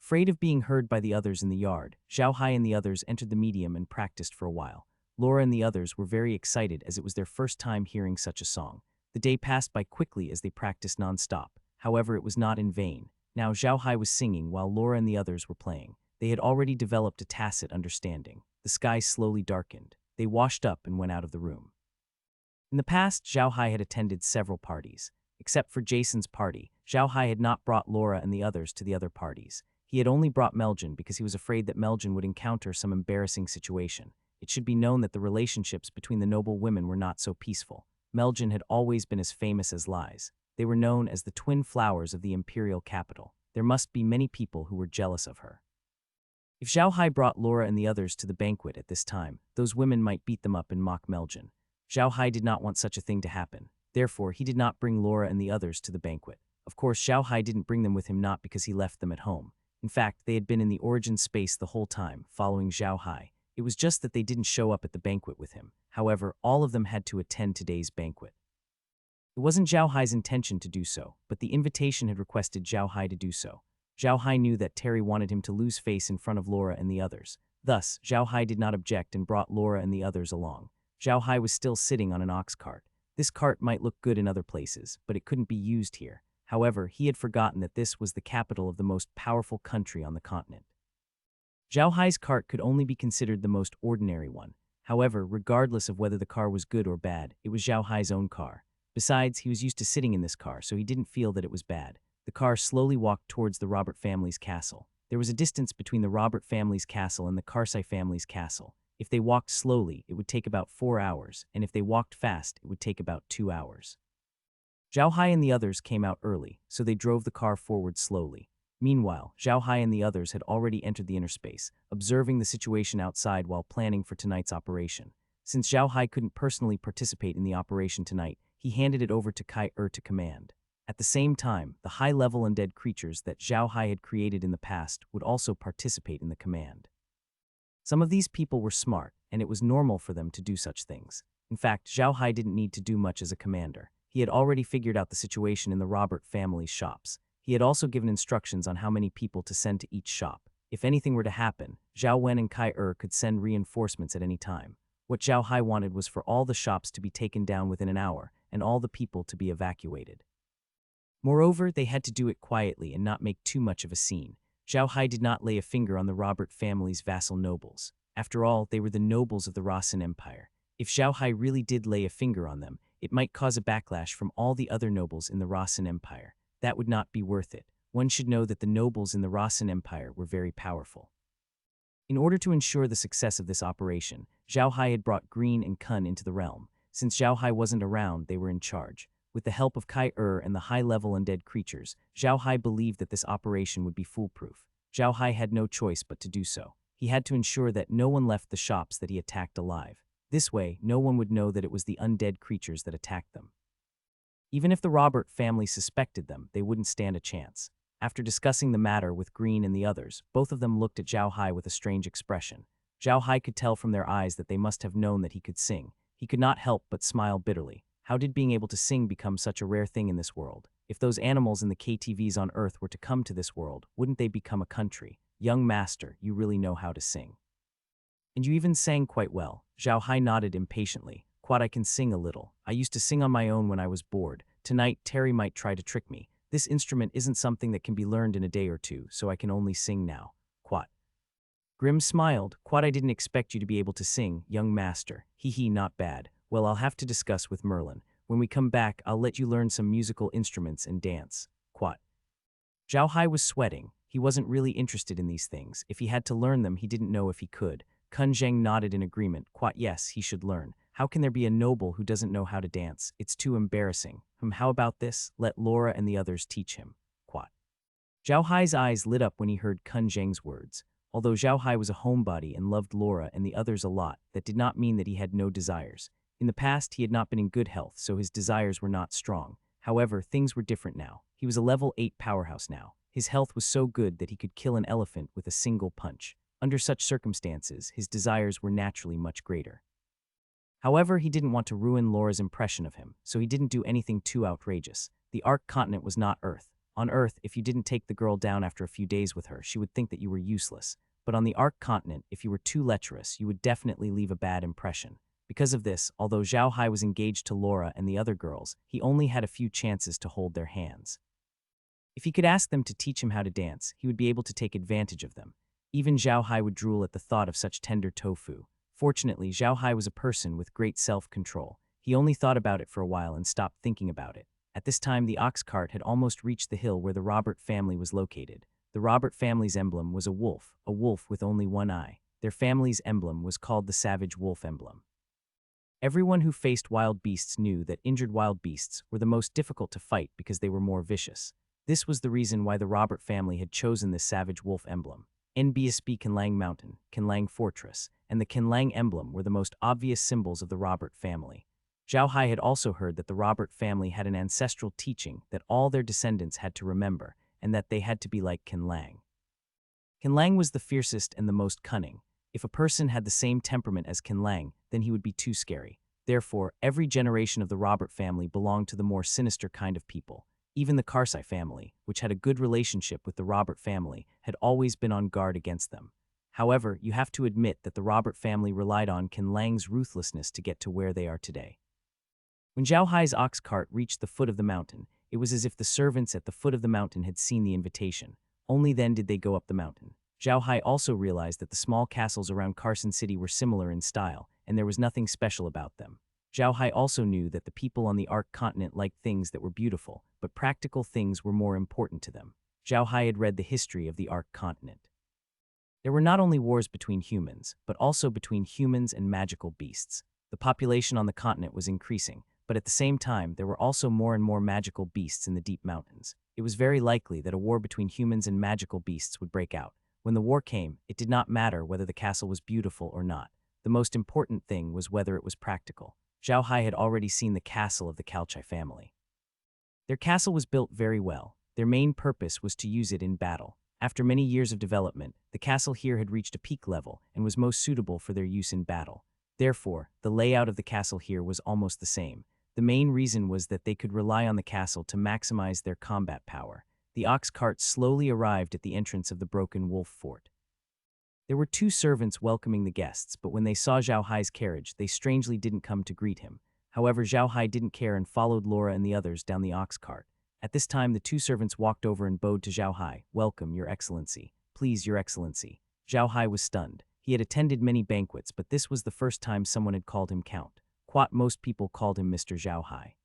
Afraid of being heard by the others in the yard, Xiao Hai and the others entered the medium and practiced for a while. Laura and the others were very excited as it was their first time hearing such a song. The day passed by quickly as they practiced non-stop. However, it was not in vain. Now Xiao Hai was singing while Laura and the others were playing. They had already developed a tacit understanding. The sky slowly darkened. They washed up and went out of the room. In the past, Xiao Hai had attended several parties. Except for Jason's party, Xiao Hai had not brought Laura and the others to the other parties. He had only brought Meljin because he was afraid that Meljin would encounter some embarrassing situation. It should be known that the relationships between the noble women were not so peaceful. Meljin had always been as famous as lies. They were known as the twin flowers of the imperial capital. There must be many people who were jealous of her. If Xiao Hai brought Laura and the others to the banquet at this time, those women might beat them up and mock Meljin. Xiao Hai did not want such a thing to happen. Therefore, he did not bring Laura and the others to the banquet. Of course, Xiao Hai didn't bring them with him not because he left them at home. In fact, they had been in the origin space the whole time, following Xiao Hai. It was just that they didn't show up at the banquet with him. However, all of them had to attend today's banquet. It wasn't Xiao Hai's intention to do so, but the invitation had requested Xiao Hai to do so. Xiao Hai knew that Terry wanted him to lose face in front of Laura and the others. Thus, Xiao Hai did not object and brought Laura and the others along. Xiao Hai was still sitting on an ox cart. This cart might look good in other places, but it couldn't be used here. However, he had forgotten that this was the capital of the most powerful country on the continent. Xiao Hai's cart could only be considered the most ordinary one. However, regardless of whether the car was good or bad, it was Xiao Hai's own car. Besides, he was used to sitting in this car, so he didn't feel that it was bad. The car slowly walked towards the Robert family's castle. There was a distance between the Robert family's castle and the Carsai family's castle. If they walked slowly, it would take about 4 hours, and if they walked fast, it would take about 2 hours. Xiao Hai and the others came out early, so they drove the car forward slowly. Meanwhile, Xiao Hai and the others had already entered the inner space, observing the situation outside while planning for tonight's operation. Since Xiao Hai couldn't personally participate in the operation tonight, he handed it over to Heir to command. At the same time, the high-level undead creatures that Xiao Hai had created in the past would also participate in the command. Some of these people were smart, and it was normal for them to do such things. In fact, Xiao Hai didn't need to do much as a commander. He had already figured out the situation in the Robert family's shops. He had also given instructions on how many people to send to each shop. If anything were to happen, Zhao Wen and Heir could send reinforcements at any time. What Xiao Hai wanted was for all the shops to be taken down within an hour, and all the people to be evacuated. Moreover, they had to do it quietly and not make too much of a scene. Xiao Hai did not lay a finger on the Robert family's vassal nobles. After all, they were the nobles of the Ruian Empire. If Xiao Hai really did lay a finger on them, it might cause a backlash from all the other nobles in the Ruian Empire. That would not be worth it. one should know that the nobles in the Ruian Empire were very powerful. In order to ensure the success of this operation, Xiao Hai had brought Green and Kun into the realm. Since Xiao Hai wasn't around, they were in charge. With the help of Heir and the high-level undead creatures, Xiao Hai believed that this operation would be foolproof. Xiao Hai had no choice but to do so. He had to ensure that no one left the shops that he attacked alive. This way, no one would know that it was the undead creatures that attacked them. Even if the Robert family suspected them, they wouldn't stand a chance. After discussing the matter with Green and the others, both of them looked at Xiao Hai with a strange expression. Xiao Hai could tell from their eyes that they must have known that he could sing. He could not help but smile bitterly. How did being able to sing become such a rare thing in this world? If those animals in the KTVs on Earth were to come to this world, wouldn't they become a country? Young master, you really know how to sing. And you even sang quite well. Xiao Hai nodded impatiently. Quad, I can sing a little. I used to sing on my own when I was bored. Tonight, Terry might try to trick me. This instrument isn't something that can be learned in a day or two, so I can only sing now. Quad. Grim smiled. Quad, I didn't expect you to be able to sing, young master. Hee, not bad. Well, I'll have to discuss with Merlin. When we come back, I'll let you learn some musical instruments and dance. Quad. Xiao Hai was sweating. He wasn't really interested in these things. If he had to learn them, he didn't know if he could. Kun Zheng nodded in agreement. Quat, yes, he should learn. How can there be a noble who doesn't know how to dance? It's too embarrassing. How about this? Let Laura and the others teach him. Quat. Xiao Hai's eyes lit up when he heard Kun Zheng's words. Although Xiao Hai was a homebody and loved Laura and the others a lot, that did not mean that he had no desires. In the past, he had not been in good health, so his desires were not strong. However, things were different now. He was a level 8 powerhouse now. His health was so good that he could kill an elephant with a single punch. Under such circumstances, his desires were naturally much greater. However, he didn't want to ruin Laura's impression of him, so he didn't do anything too outrageous. The Ark continent was not Earth. On Earth, if you didn't take the girl down after a few days with her, she would think that you were useless. But on the Ark continent, if you were too lecherous, you would definitely leave a bad impression. Because of this, although Xiao Hai was engaged to Laura and the other girls, he only had a few chances to hold their hands. If he could ask them to teach him how to dance, he would be able to take advantage of them. Even Xiao Hai would drool at the thought of such tender tofu. Fortunately, Xiao Hai was a person with great self-control. He only thought about it for a while and stopped thinking about it. At this time, the ox cart had almost reached the hill where the Robert family was located. The Robert family's emblem was a wolf with only one eye. Their family's emblem was called the Savage Wolf emblem. Everyone who faced wild beasts knew that injured wild beasts were the most difficult to fight because they were more vicious. This was the reason why the Robert family had chosen this Savage Wolf emblem. NBSB Kinlang Mountain, Kinlang Fortress, and the Kinlang emblem were the most obvious symbols of the Robert family. Xiao Hai had also heard that the Robert family had an ancestral teaching that all their descendants had to remember, and that they had to be like Kinlang. Kinlang was the fiercest and the most cunning. If a person had the same temperament as Kinlang, then he would be too scary. Therefore, every generation of the Robert family belonged to the more sinister kind of people. Even the Carsai family, which had a good relationship with the Robert family, had always been on guard against them. However, you have to admit that the Robert family relied on Kinlang's ruthlessness to get to where they are today. When Xiao Hai's ox cart reached the foot of the mountain, it was as if the servants at the foot of the mountain had seen the invitation. Only then did they go up the mountain. Xiao Hai also realized that the small castles around Carson City were similar in style, and there was nothing special about them. Xiao Hai also knew that the people on the Ark continent liked things that were beautiful, but practical things were more important to them. Xiao Hai had read the history of the Ark continent. There were not only wars between humans, but also between humans and magical beasts. The population on the continent was increasing, but at the same time, there were also more and more magical beasts in the deep mountains. It was very likely that a war between humans and magical beasts would break out. When the war came, it did not matter whether the castle was beautiful or not. The most important thing was whether it was practical. Xiao Hai had already seen the castle of the Carsai family. Their castle was built very well. Their main purpose was to use it in battle. After many years of development, the castle here had reached a peak level and was most suitable for their use in battle. Therefore, the layout of the castle here was almost the same. The main reason was that they could rely on the castle to maximize their combat power. The ox cart slowly arrived at the entrance of the broken wolf fort. There were two servants welcoming the guests, but when they saw Xiao Hai's carriage, they strangely didn't come to greet him. However, Xiao Hai didn't care and followed Laura and the others down the ox cart. At this time, the two servants walked over and bowed to Xiao Hai. "Welcome, Your Excellency. Please, Your Excellency." Xiao Hai was stunned. He had attended many banquets, but this was the first time someone had called him Count. Most people called him Mr. Xiao Hai.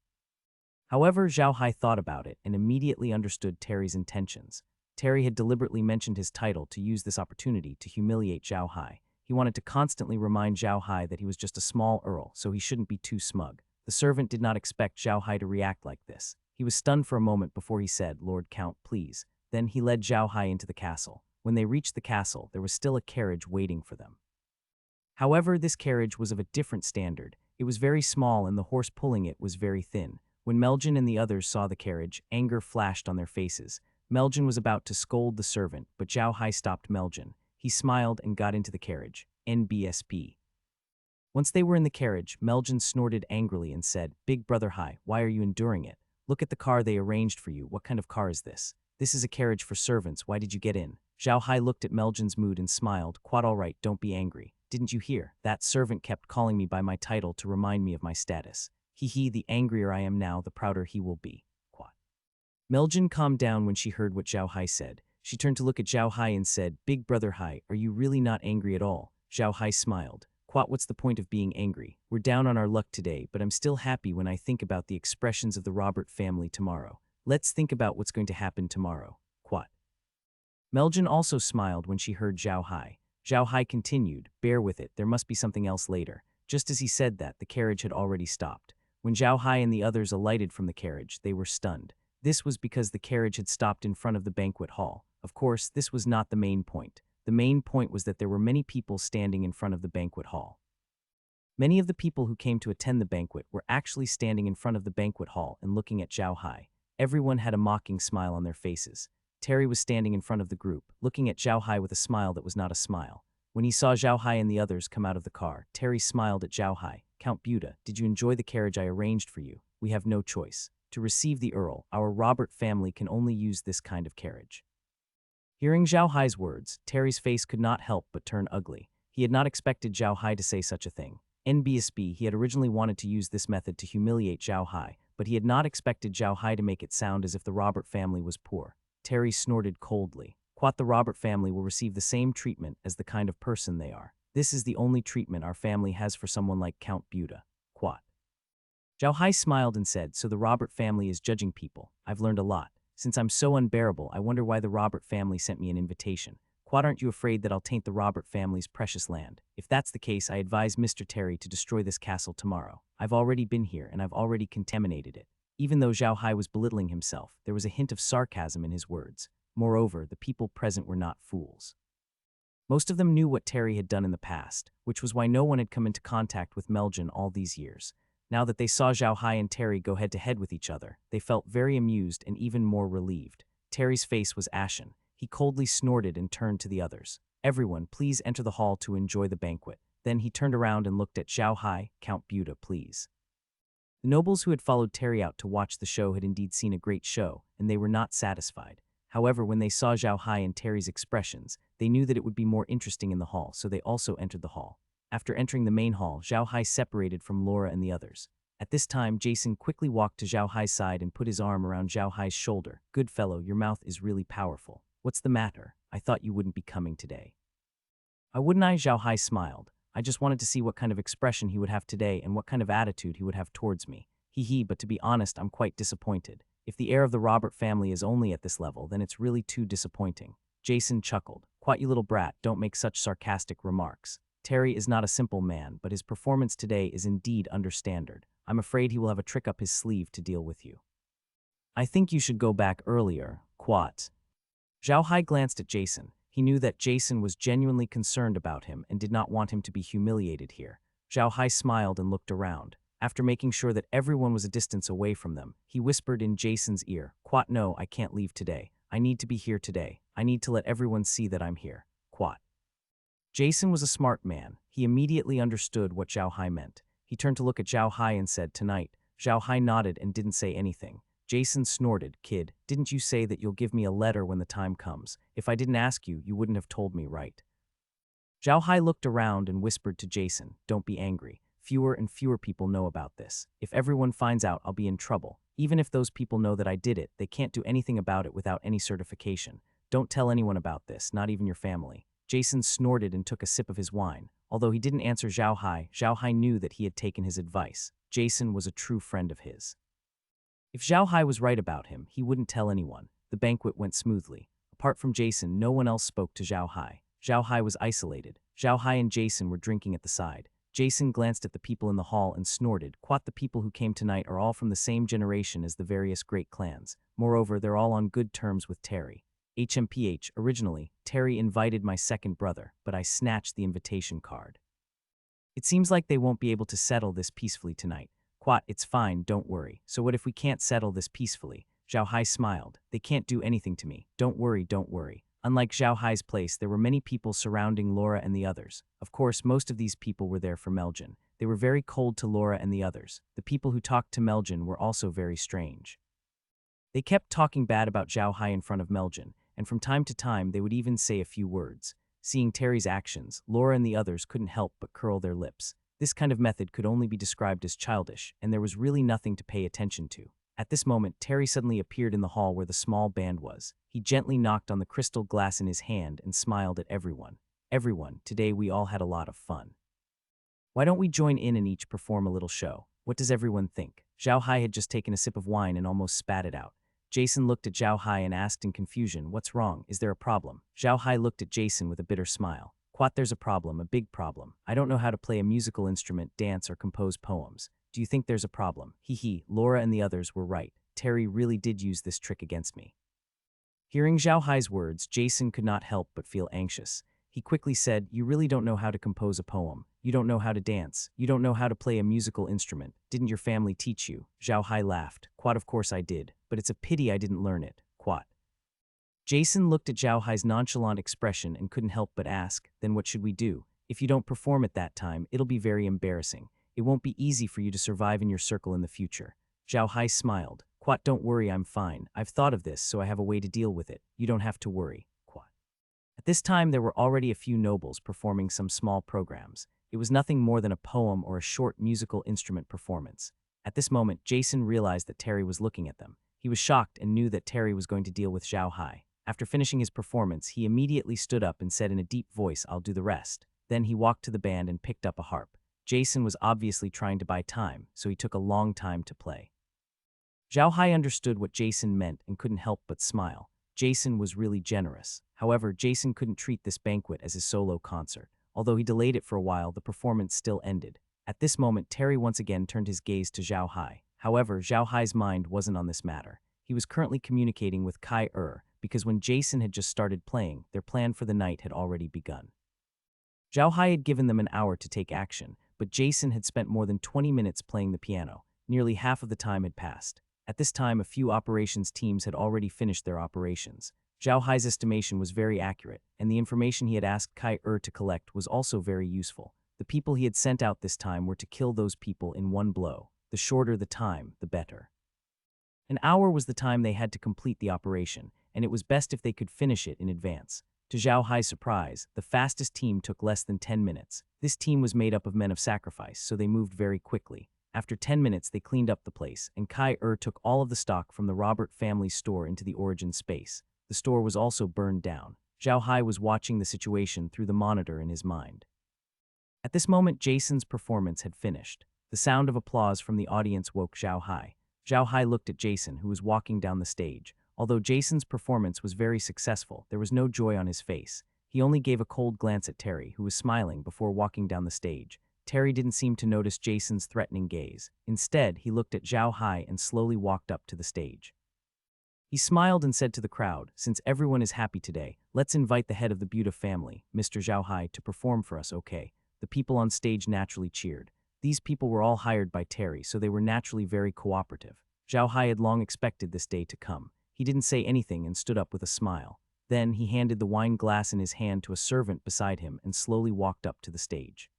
However, Xiao Hai thought about it and immediately understood Terry's intentions. Terry had deliberately mentioned his title to use this opportunity to humiliate Xiao Hai. He wanted to constantly remind Xiao Hai that he was just a small earl, so he shouldn't be too smug. The servant did not expect Xiao Hai to react like this. He was stunned for a moment before he said, "Lord Count, please." Then he led Xiao Hai into the castle. When they reached the castle, there was still a carriage waiting for them. However, this carriage was of a different standard. It was very small and the horse pulling it was very thin. When Meljin and the others saw the carriage, anger flashed on their faces. Meljin was about to scold the servant, but Xiao Hai stopped Meljin. He smiled and got into the carriage. NBSP. Once they were in the carriage, Meljin snorted angrily and said, "Big brother Hai, why are you enduring it? Look at the car they arranged for you. What kind of car is this? This is a carriage for servants. Why did you get in?" Xiao Hai looked at Meljin's mood and smiled. "Quite all right, don't be angry. Didn't you hear? That servant kept calling me by my title to remind me of my status. Hee, the angrier I am now, the prouder he will be." Quat. Meljin calmed down when she heard what Xiao Hai said. She turned to look at Xiao Hai and said, "Big brother Hai, are you really not angry at all?" Xiao Hai smiled. "Quat, what's the point of being angry? We're down on our luck today, but I'm still happy when I think about the expressions of the Robert family tomorrow. Let's think about what's going to happen tomorrow." Quat. Meljin also smiled when she heard Xiao Hai. Xiao Hai continued, "Bear with it, there must be something else later." Just as he said that, the carriage had already stopped. When Xiao Hai and the others alighted from the carriage, they were stunned. This was because the carriage had stopped in front of the banquet hall. Of course, this was not the main point. The main point was that there were many people standing in front of the banquet hall. Many of the people who came to attend the banquet were actually standing in front of the banquet hall and looking at Xiao Hai. Everyone had a mocking smile on their faces. Terry was standing in front of the group, looking at Xiao Hai with a smile that was not a smile. When he saw Xiao Hai and the others come out of the car, Terry smiled at Xiao Hai. "Count Buda, did you enjoy the carriage I arranged for you? We have no choice. To receive the Earl, our Robert family can only use this kind of carriage." Hearing Xiao Hai's words, Terry's face could not help but turn ugly. He had not expected Xiao Hai to say such a thing. NBSB, he had originally wanted to use this method to humiliate Xiao Hai, but he had not expected Xiao Hai to make it sound as if the Robert family was poor. Terry snorted coldly. "Quat, the Robert family will receive the same treatment as the kind of person they are. This is the only treatment our family has for someone like Count Buda." Quat. Xiao Hai smiled and said, "So the Robert family is judging people. I've learned a lot. Since I'm so unbearable, I wonder why the Robert family sent me an invitation. Quat, aren't you afraid that I'll taint the Robert family's precious land? If that's the case, I advise Mr. Terry to destroy this castle tomorrow. I've already been here and I've already contaminated it." Even though Xiao Hai was belittling himself, there was a hint of sarcasm in his words. Moreover, the people present were not fools. Most of them knew what Terry had done in the past, which was why no one had come into contact with Meljin all these years. Now that they saw Xiao Hai and Terry go head-to-head with each other, they felt very amused and even more relieved. Terry's face was ashen. He coldly snorted and turned to the others. "Everyone, please enter the hall to enjoy the banquet." Then he turned around and looked at Xiao Hai. "Count Buda, please." The nobles who had followed Terry out to watch the show had indeed seen a great show, and they were not satisfied. However, when they saw Xiao Hai and Terry's expressions, they knew that it would be more interesting in the hall, so they also entered the hall. After entering the main hall, Xiao Hai separated from Laura and the others. At this time, Jason quickly walked to Xiao Hai's side and put his arm around Xiao Hai's shoulder. "Good fellow, your mouth is really powerful. What's the matter? I thought you wouldn't be coming today." "I wouldn't," Xiao Hai smiled. "I just wanted to see what kind of expression he would have today and what kind of attitude he would have towards me. Hee, but to be honest, I'm quite disappointed. If the heir of the Robert family is only at this level, then it's really too disappointing." Jason chuckled. "Quat, you little brat, don't make such sarcastic remarks. Terry is not a simple man, but his performance today is indeed understandard. I'm afraid he will have a trick up his sleeve to deal with you. I think you should go back earlier, Quat." Xiao Hai glanced at Jason. He knew that Jason was genuinely concerned about him and did not want him to be humiliated here. Xiao Hai smiled and looked around. After making sure that everyone was a distance away from them, he whispered in Jason's ear, "Quat, no, I can't leave today. I need to be here today. I need to let everyone see that I'm here." Quat. Jason was a smart man. He immediately understood what Xiao Hai meant. He turned to look at Xiao Hai and said, "Tonight." Xiao Hai nodded and didn't say anything. Jason snorted. "Kid, didn't you say that you'll give me a letter when the time comes? If I didn't ask you, you wouldn't have told me, right?" Xiao Hai looked around and whispered to Jason, "Don't be angry. Fewer and fewer people know about this. If everyone finds out, I'll be in trouble. Even if those people know that I did it, they can't do anything about it without any certification. Don't tell anyone about this, not even your family." Jason snorted and took a sip of his wine. Although he didn't answer Xiao Hai knew that he had taken his advice. Jason was a true friend of his. If Xiao Hai was right about him, he wouldn't tell anyone. The banquet went smoothly. Apart from Jason, no one else spoke to Xiao Hai. Xiao Hai was isolated. Xiao Hai and Jason were drinking at the side. Jason glanced at the people in the hall and snorted. "Quat, the people who came tonight are all from the same generation as the various great clans. Moreover, they're all on good terms with Terry. HMPH, originally, Terry invited my second brother, but I snatched the invitation card. It seems like they won't be able to settle this peacefully tonight. Quat, it's fine, don't worry. So what if we can't settle this peacefully?" Xiao Hai smiled. "They can't do anything to me. Don't worry, don't worry." Unlike Xiao Hai's place, there were many people surrounding Laura and the others. Of course, most of these people were there for Meljin. They were very cold to Laura and the others. The people who talked to Meljin were also very strange. They kept talking bad about Xiao Hai in front of Meljin, and from time to time they would even say a few words. Seeing Terry's actions, Laura and the others couldn't help but curl their lips. This kind of method could only be described as childish, and there was really nothing to pay attention to. At this moment, Terry suddenly appeared in the hall where the small band was. He gently knocked on the crystal glass in his hand and smiled at everyone. "Everyone, today we all had a lot of fun. Why don't we join in and each perform a little show? What does everyone think?" Xiao Hai had just taken a sip of wine and almost spat it out. Jason looked at Xiao Hai and asked in confusion, "What's wrong? Is there a problem?" Xiao Hai looked at Jason with a bitter smile. "Quat, there's a problem, a big problem. I don't know how to play a musical instrument, dance, or compose poems. Do you think there's a problem?" Hee, Laura and the others were right. Terry really did use this trick against me. Hearing Xiao Hai's words, Jason could not help but feel anxious. He quickly said, "You really don't know how to compose a poem. You don't know how to dance. You don't know how to play a musical instrument. Didn't your family teach you?" Xiao Hai laughed. "Quat, of course I did, but it's a pity I didn't learn it. Quat." Jason looked at Xiao Hai's nonchalant expression and couldn't help but ask, "Then what should we do? If you don't perform at that time, it'll be very embarrassing. It won't be easy for you to survive in your circle in the future." Xiao Hai smiled. "Quat, don't worry, I'm fine. I've thought of this, so I have a way to deal with it. You don't have to worry." Quat. At this time, there were already a few nobles performing some small programs. It was nothing more than a poem or a short musical instrument performance. At this moment, Jason realized that Terry was looking at them. He was shocked and knew that Terry was going to deal with Xiao Hai. After finishing his performance, he immediately stood up and said in a deep voice, "I'll do the rest." Then he walked to the band and picked up a harp. Jason was obviously trying to buy time, so he took a long time to play. Xiao Hai understood what Jason meant and couldn't help but smile. Jason was really generous. However, Jason couldn't treat this banquet as his solo concert. Although he delayed it for a while, the performance still ended. At this moment, Terry once again turned his gaze to Xiao Hai. However, Xiao Hai's mind wasn't on this matter. He was currently communicating with Heir, because when Jason had just started playing, their plan for the night had already begun. Xiao Hai had given them an hour to take action, but Jason had spent more than 20 minutes playing the piano. Nearly half of the time had passed. At this time, a few operations teams had already finished their operations. Xiao Hai's estimation was very accurate, and the information he had asked Heir to collect was also very useful. The people he had sent out this time were to kill those people in one blow. The shorter the time, the better. An hour was the time they had to complete the operation, and it was best if they could finish it in advance. To Xiao Hai's surprise, the fastest team took less than 10 minutes. This team was made up of men of sacrifice, so they moved very quickly. After 10 minutes, they cleaned up the place, and Heir took all of the stock from the Robert family's store into the origin space. The store was also burned down. Xiao Hai was watching the situation through the monitor in his mind. At this moment, Jason's performance had finished. The sound of applause from the audience woke Xiao Hai. Xiao Hai looked at Jason, who was walking down the stage. Although Jason's performance was very successful, there was no joy on his face. He only gave a cold glance at Terry, who was smiling before walking down the stage. Terry didn't seem to notice Jason's threatening gaze. Instead, he looked at Xiao Hai and slowly walked up to the stage. He smiled and said to the crowd, "Since everyone is happy today, let's invite the head of the Buddha family, Mr. Xiao Hai, to perform for us, okay?" The people on stage naturally cheered. These people were all hired by Terry, so they were naturally very cooperative. Xiao Hai had long expected this day to come. He didn't say anything and stood up with a smile. Then he handed the wine glass in his hand to a servant beside him and slowly walked up to the stage.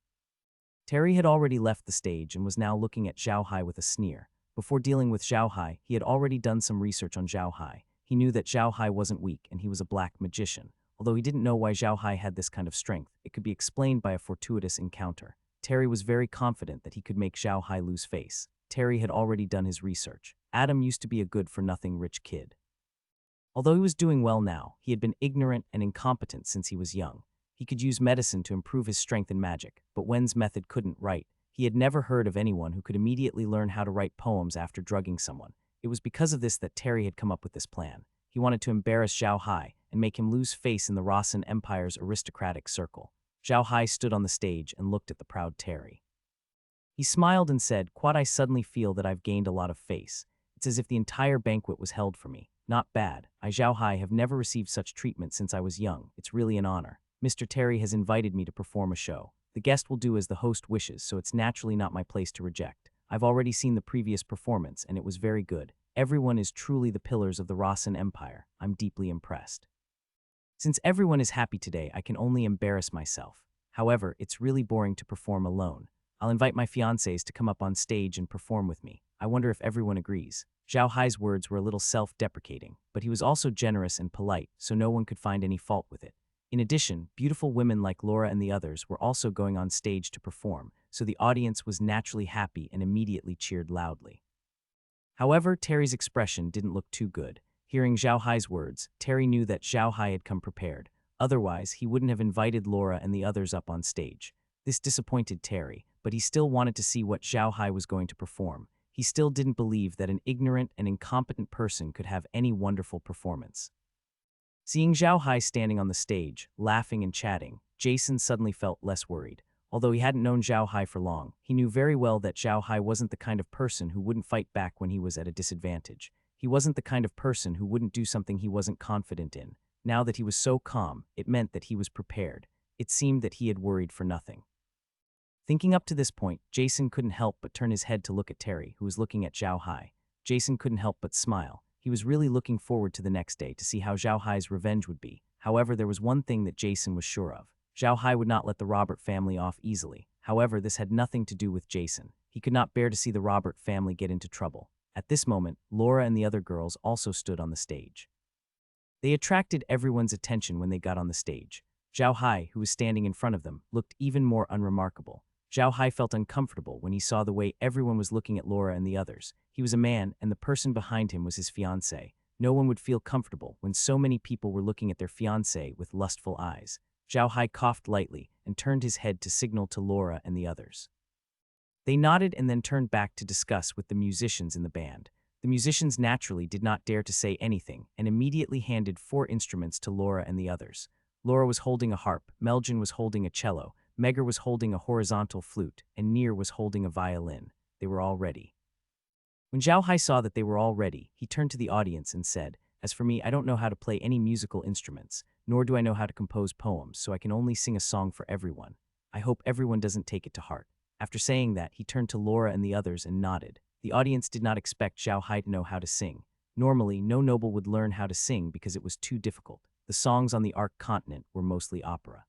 Terry had already left the stage and was now looking at Xiao Hai with a sneer. Before dealing with Xiao Hai, he had already done some research on Xiao Hai. He knew that Xiao Hai wasn't weak and he was a black magician. Although he didn't know why Xiao Hai had this kind of strength, it could be explained by a fortuitous encounter. Terry was very confident that he could make Xiao Hai lose face. Terry had already done his research. Adam used to be a good-for-nothing rich kid. Although he was doing well now, he had been ignorant and incompetent since he was young. He could use medicine to improve his strength in magic, but Wen's method couldn't write. He had never heard of anyone who could immediately learn how to write poems after drugging someone. It was because of this that Terry had come up with this plan. He wanted to embarrass Xiao Hai and make him lose face in the Ruian Empire's aristocratic circle. Xiao Hai stood on the stage and looked at the proud Terry. He smiled and said, "Quad, I suddenly feel that I've gained a lot of face. It's as if the entire banquet was held for me. Not bad. I, Xiao Hai, have never received such treatment since I was young. It's really an honor. Mr. Terry has invited me to perform a show. The guest will do as the host wishes, so it's naturally not my place to reject. I've already seen the previous performance, and it was very good. Everyone is truly the pillars of the Ruian Empire. I'm deeply impressed. Since everyone is happy today, I can only embarrass myself. However, it's really boring to perform alone. I'll invite my fiancés to come up on stage and perform with me. I wonder if everyone agrees." Xiao Hai's words were a little self-deprecating, but he was also generous and polite, so no one could find any fault with it. In addition, beautiful women like Laura and the others were also going on stage to perform, so the audience was naturally happy and immediately cheered loudly. However, Terry's expression didn't look too good. Hearing Xiao Hai's words, Terry knew that Xiao Hai had come prepared. Otherwise, he wouldn't have invited Laura and the others up on stage. This disappointed Terry, but he still wanted to see what Xiao Hai was going to perform. He still didn't believe that an ignorant and incompetent person could have any wonderful performance. Seeing Xiao Hai standing on the stage, laughing and chatting, Jason suddenly felt less worried. Although he hadn't known Xiao Hai for long, he knew very well that Xiao Hai wasn't the kind of person who wouldn't fight back when he was at a disadvantage. He wasn't the kind of person who wouldn't do something he wasn't confident in. Now that he was so calm, it meant that he was prepared. It seemed that he had worried for nothing. Thinking up to this point, Jason couldn't help but turn his head to look at Terry, who was looking at Xiao Hai. Jason couldn't help but smile. He was really looking forward to the next day to see how Xiao Hai's revenge would be. However, there was one thing that Jason was sure of. Xiao Hai would not let the Robert family off easily. However, this had nothing to do with Jason. He could not bear to see the Robert family get into trouble. At this moment, Laura and the other girls also stood on the stage. They attracted everyone's attention when they got on the stage. Xiao Hai, who was standing in front of them, looked even more unremarkable. Xiao Hai felt uncomfortable when he saw the way everyone was looking at Laura and the others. He was a man, and the person behind him was his fiancée. No one would feel comfortable when so many people were looking at their fiancée with lustful eyes. Xiao Hai coughed lightly and turned his head to signal to Laura and the others. They nodded and then turned back to discuss with the musicians in the band. The musicians naturally did not dare to say anything and immediately handed 4 instruments to Laura and the others. Laura was holding a harp, Meljin was holding a cello, Megar was holding a horizontal flute, and Near was holding a violin. They were all ready. When Xiao Hai saw that they were all ready, he turned to the audience and said, "As for me, I don't know how to play any musical instruments, nor do I know how to compose poems, so I can only sing a song for everyone. I hope everyone doesn't take it to heart." After saying that, he turned to Laura and the others and nodded. The audience did not expect Xiao Hai to know how to sing. Normally, no noble would learn how to sing because it was too difficult. The songs on the Ark continent were mostly opera.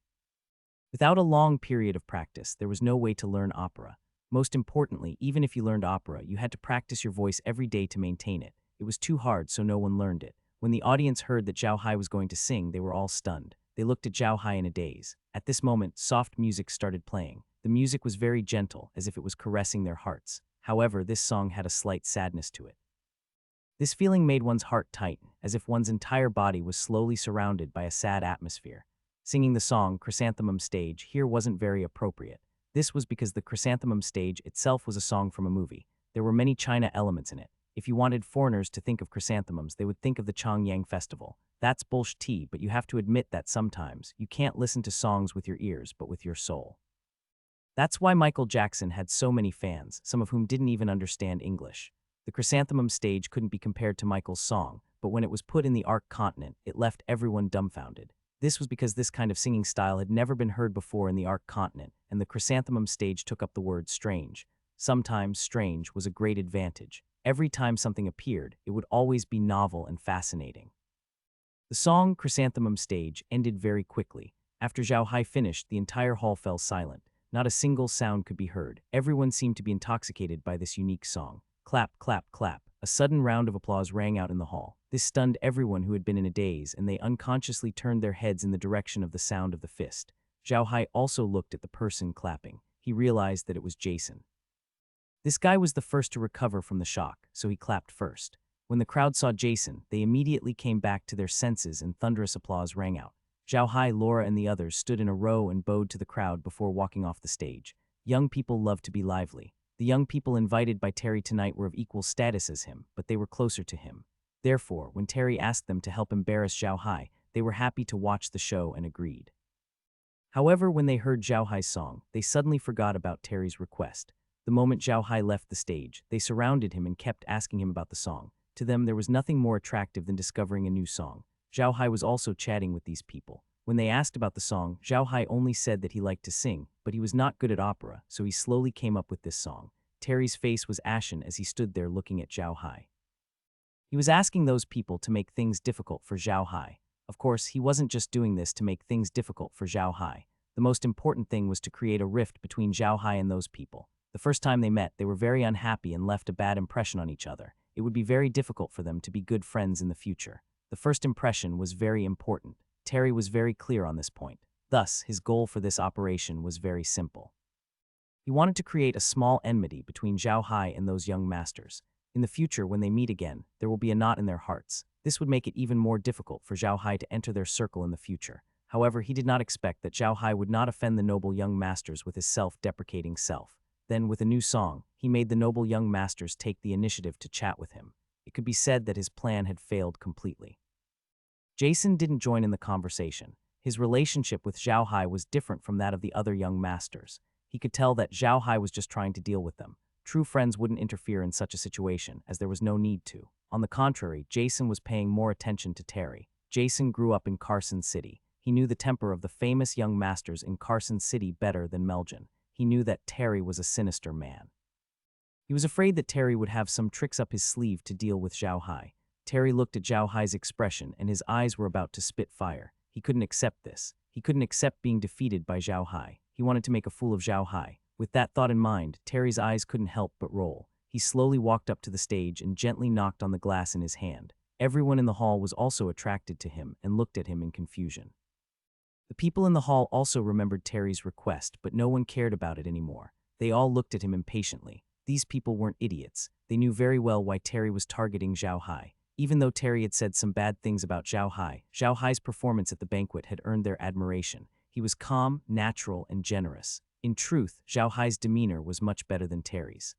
Without a long period of practice, there was no way to learn opera. Most importantly, even if you learned opera, you had to practice your voice every day to maintain it. It was too hard, so no one learned it. When the audience heard that Xiao Hai was going to sing, they were all stunned. They looked at Xiao Hai in a daze. At this moment, soft music started playing. The music was very gentle, as if it was caressing their hearts. However, this song had a slight sadness to it. This feeling made one's heart tighten, as if one's entire body was slowly surrounded by a sad atmosphere. Singing the song Chrysanthemum Stage here wasn't very appropriate. This was because the Chrysanthemum Stage itself was a song from a movie. There were many China elements in it. If you wanted foreigners to think of chrysanthemums, they would think of the Chongyang Festival. That's bullshit, but you have to admit that sometimes you can't listen to songs with your ears, but with your soul. That's why Michael Jackson had so many fans, some of whom didn't even understand English. The Chrysanthemum Stage couldn't be compared to Michael's song, but when it was put in the Ark continent, it left everyone dumbfounded. This was because this kind of singing style had never been heard before in the Ark continent, and the Chrysanthemum Stage took up the word strange. Sometimes strange was a great advantage. Every time something appeared, it would always be novel and fascinating. The song Chrysanthemum Stage ended very quickly. After Xiao Hai finished, the entire hall fell silent. Not a single sound could be heard. Everyone seemed to be intoxicated by this unique song. Clap, clap, clap. A sudden round of applause rang out in the hall. This stunned everyone who had been in a daze, and they unconsciously turned their heads in the direction of the sound of the fist. Xiao Hai also looked at the person clapping. He realized that it was Jason. This guy was the first to recover from the shock, so he clapped first. When the crowd saw Jason, they immediately came back to their senses and thunderous applause rang out. Xiao Hai, Laura, and the others stood in a row and bowed to the crowd before walking off the stage. Young people love to be lively. The young people invited by Terry tonight were of equal status as him, but they were closer to him. Therefore, when Terry asked them to help embarrass Xiao Hai, they were happy to watch the show and agreed. However, when they heard Xiao Hai's song, they suddenly forgot about Terry's request. The moment Xiao Hai left the stage, they surrounded him and kept asking him about the song. To them, there was nothing more attractive than discovering a new song. Xiao Hai was also chatting with these people. When they asked about the song, Xiao Hai only said that he liked to sing, but he was not good at opera, so he slowly came up with this song. Terry's face was ashen as he stood there looking at Xiao Hai. He was asking those people to make things difficult for Xiao Hai. Of course, he wasn't just doing this to make things difficult for Xiao Hai. The most important thing was to create a rift between Xiao Hai and those people. The first time they met, they were very unhappy and left a bad impression on each other. It would be very difficult for them to be good friends in the future. The first impression was very important. Terry was very clear on this point. Thus, his goal for this operation was very simple. He wanted to create a small enmity between Xiao Hai and those young masters. In the future, when they meet again, there will be a knot in their hearts. This would make it even more difficult for Xiao Hai to enter their circle in the future. However, he did not expect that Xiao Hai would not offend the noble young masters with his self-deprecating self. Then, with a new song, he made the noble young masters take the initiative to chat with him. It could be said that his plan had failed completely. Jason didn't join in the conversation. His relationship with Xiao Hai was different from that of the other young masters. He could tell that Xiao Hai was just trying to deal with them. True friends wouldn't interfere in such a situation, as there was no need to. On the contrary, Jason was paying more attention to Terry. Jason grew up in Carson City. He knew the temper of the famous young masters in Carson City better than Meljin. He knew that Terry was a sinister man. He was afraid that Terry would have some tricks up his sleeve to deal with Xiao Hai. Terry looked at Xiao Hai's expression and his eyes were about to spit fire. He couldn't accept this. He couldn't accept being defeated by Xiao Hai. He wanted to make a fool of Xiao Hai. With that thought in mind, Terry's eyes couldn't help but roll. He slowly walked up to the stage and gently knocked on the glass in his hand. Everyone in the hall was also attracted to him and looked at him in confusion. The people in the hall also remembered Terry's request, but no one cared about it anymore. They all looked at him impatiently. These people weren't idiots. They knew very well why Terry was targeting Xiao Hai. Even though Terry had said some bad things about Xiao Hai's performance at the banquet had earned their admiration. He was calm, natural, and generous. In truth, Xiao Hai's demeanor was much better than Terry's.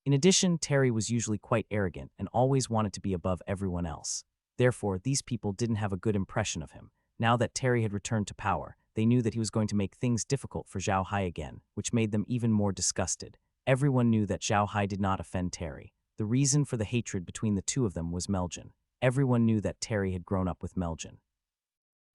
In addition, Terry was usually quite arrogant and always wanted to be above everyone else. Therefore, these people didn't have a good impression of him. Now that Terry had returned to power, they knew that he was going to make things difficult for Xiao Hai again, which made them even more disgusted. Everyone knew that Xiao Hai did not offend Terry. The reason for the hatred between the two of them was Meljin. Everyone knew that Terry had grown up with Meljin.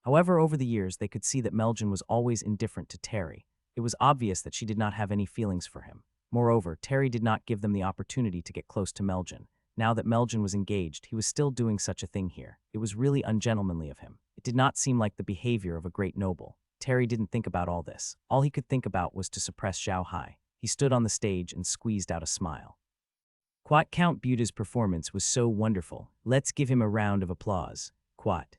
However, over the years, they could see that Meljin was always indifferent to Terry. It was obvious that she did not have any feelings for him. Moreover, Terry did not give them the opportunity to get close to Meljin. Now that Meljin was engaged, he was still doing such a thing here. It was really ungentlemanly of him. It did not seem like the behavior of a great noble. Terry didn't think about all this. All he could think about was to suppress Xiao Hai. He stood on the stage and squeezed out a smile. Count Buta's performance was so wonderful. Let's give him a round of applause. Quat.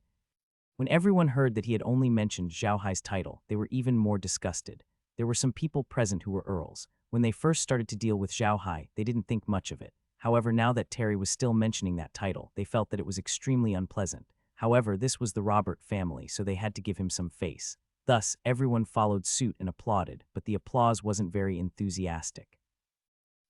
When everyone heard that he had only mentioned Xiao Hai's title, they were even more disgusted. There were some people present who were earls. When they first started to deal with Xiao Hai, they didn't think much of it. However, now that Terry was still mentioning that title, they felt that it was extremely unpleasant. However, this was the Robert family, so they had to give him some face. Thus, everyone followed suit and applauded, but the applause wasn't very enthusiastic.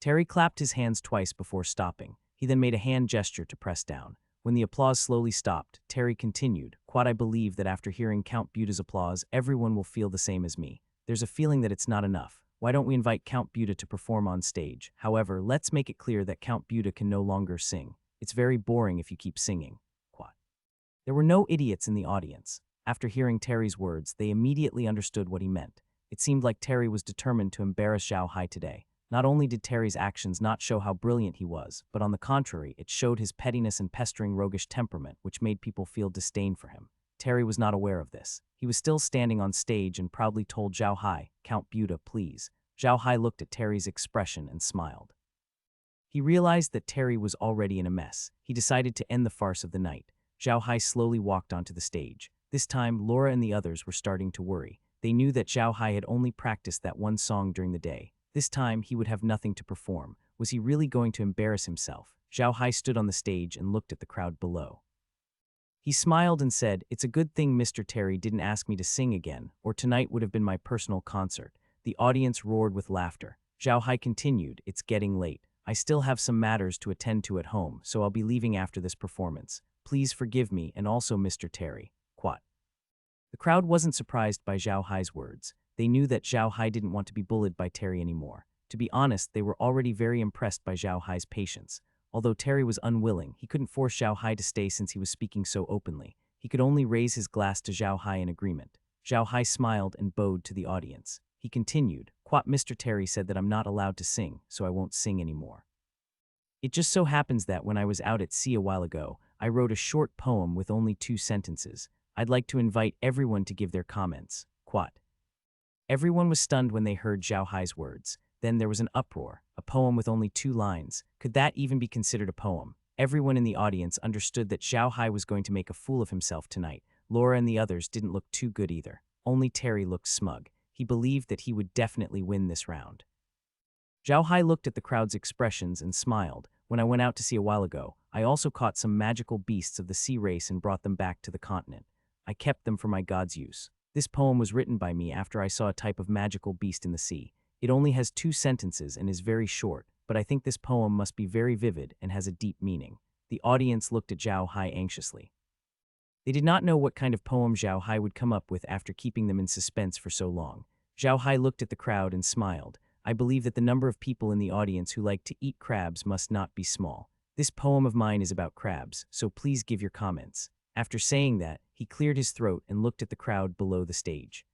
Terry clapped his hands twice before stopping. He then made a hand gesture to press down. When the applause slowly stopped, Terry continued, "Quad, I believe that after hearing Count Buta's applause, everyone will feel the same as me. There's a feeling that it's not enough. Why don't we invite Count Buta to perform on stage? However, let's make it clear that Count Buta can no longer sing. It's very boring if you keep singing." Quad. There were no idiots in the audience. After hearing Terry's words, they immediately understood what he meant. It seemed like Terry was determined to embarrass Xiao Hai today. Not only did Terry's actions not show how brilliant he was, but on the contrary, it showed his pettiness and pestering roguish temperament, which made people feel disdain for him. Terry was not aware of this. He was still standing on stage and proudly told Xiao Hai, "Count Buta, please." Xiao Hai looked at Terry's expression and smiled. He realized that Terry was already in a mess. He decided to end the farce of the night. Xiao Hai slowly walked onto the stage. This time, Laura and the others were starting to worry. They knew that Xiao Hai had only practiced that one song during the day. This time, he would have nothing to perform. Was he really going to embarrass himself? Xiao Hai stood on the stage and looked at the crowd below. He smiled and said, "It's a good thing Mr. Terry didn't ask me to sing again, or tonight would have been my personal concert." The audience roared with laughter. Xiao Hai continued, "It's getting late. I still have some matters to attend to at home, so I'll be leaving after this performance. Please forgive me and also Mr. Terry. Quat." The crowd wasn't surprised by Xiao Hai's words. They knew that Xiao Hai didn't want to be bullied by Terry anymore. To be honest, they were already very impressed by Xiao Hai's patience. Although Terry was unwilling, he couldn't force Xiao Hai to stay since he was speaking so openly. He could only raise his glass to Xiao Hai in agreement. Xiao Hai smiled and bowed to the audience. He continued, "Quat, Mr. Terry said that I'm not allowed to sing, so I won't sing anymore. It just so happens that when I was out at sea a while ago, I wrote a short poem with only 2 sentences. I'd like to invite everyone to give their comments. Quat." Everyone was stunned when they heard Xiao Hai's words. Then there was an uproar. A poem with only 2 lines. Could that even be considered a poem? Everyone in the audience understood that Xiao Hai was going to make a fool of himself tonight. Laura and the others didn't look too good either. Only Terry looked smug. He believed that he would definitely win this round. Xiao Hai looked at the crowd's expressions and smiled. "When I went out to sea a while ago, I also caught some magical beasts of the sea race and brought them back to the continent. I kept them for my god's use. This poem was written by me after I saw a type of magical beast in the sea. It only has 2 sentences and is very short, but I think this poem must be very vivid and has a deep meaning." The audience looked at Xiao Hai anxiously. They did not know what kind of poem Xiao Hai would come up with after keeping them in suspense for so long. Xiao Hai looked at the crowd and smiled. "I believe that the number of people in the audience who like to eat crabs must not be small. This poem of mine is about crabs, so please give your comments." After saying that, he cleared his throat and looked at the crowd below the stage.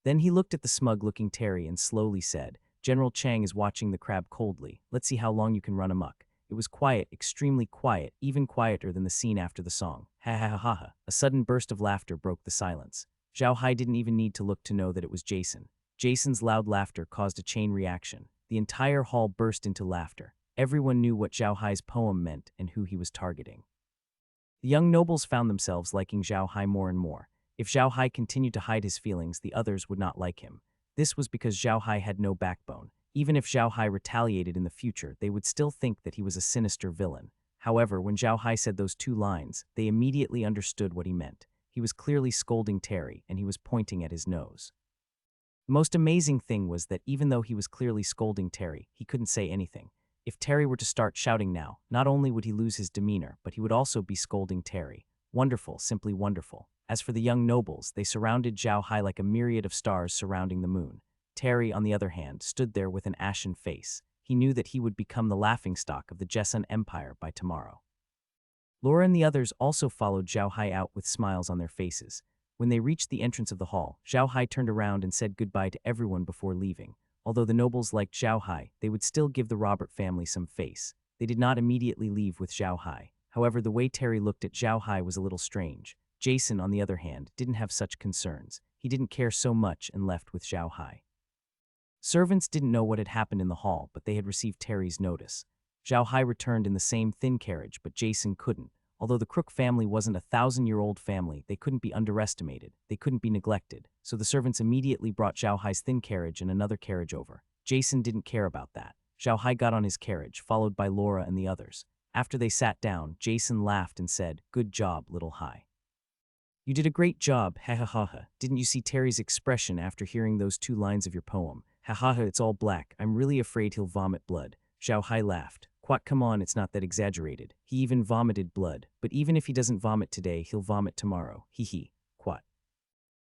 Then he looked at the smug-looking Terry and slowly said, "General Chang is watching the crab coldly. Let's see how long you can run amok." It was quiet, extremely quiet, even quieter than the scene after the song. Ha ha ha ha ha. A sudden burst of laughter broke the silence. Xiao Hai didn't even need to look to know that it was Jason. Jason's loud laughter caused a chain reaction. The entire hall burst into laughter. Everyone knew what Xiao Hai's poem meant and who he was targeting. The young nobles found themselves liking Xiao Hai more and more. If Xiao Hai continued to hide his feelings, the others would not like him. This was because Xiao Hai had no backbone. Even if Xiao Hai retaliated in the future, they would still think that he was a sinister villain. However, when Xiao Hai said those 2 lines, they immediately understood what he meant. He was clearly scolding Terry, and he was pointing at his nose. The most amazing thing was that even though he was clearly scolding Terry, he couldn't say anything. If Terry were to start shouting now, not only would he lose his demeanor, but he would also be scolding Terry. Wonderful, simply wonderful. As for the young nobles, they surrounded Xiao Hai like a myriad of stars surrounding the moon. Terry, on the other hand, stood there with an ashen face. He knew that he would become the laughingstock of the Jessun Empire by tomorrow. Laura and the others also followed Xiao Hai out with smiles on their faces. When they reached the entrance of the hall, Xiao Hai turned around and said goodbye to everyone before leaving. Although the nobles liked Xiao Hai, they would still give the Robert family some face. They did not immediately leave with Xiao Hai. However, the way Terry looked at Xiao Hai was a little strange. Jason, on the other hand, didn't have such concerns. He didn't care so much and left with Xiao Hai. Servants didn't know what had happened in the hall, but they had received Terry's notice. Xiao Hai returned in the same thin carriage, but Jason couldn't. Although the Crook family wasn't a 1,000-year-old family, they couldn't be underestimated. They couldn't be neglected. So the servants immediately brought Xiao Hai's thin carriage and another carriage over. Jason didn't care about that. Xiao Hai got on his carriage, followed by Laura and the others. After they sat down, Jason laughed and said, "Good job, little Hai. You did a great job, ha ha ha ha. Didn't you see Terry's expression after hearing those 2 lines of your poem? Ha ha ha, it's all black. I'm really afraid he'll vomit blood." Xiao Hai laughed. "Quat, come on, it's not that exaggerated. He even vomited blood. But even if he doesn't vomit today, he'll vomit tomorrow. Hee hee. Quat."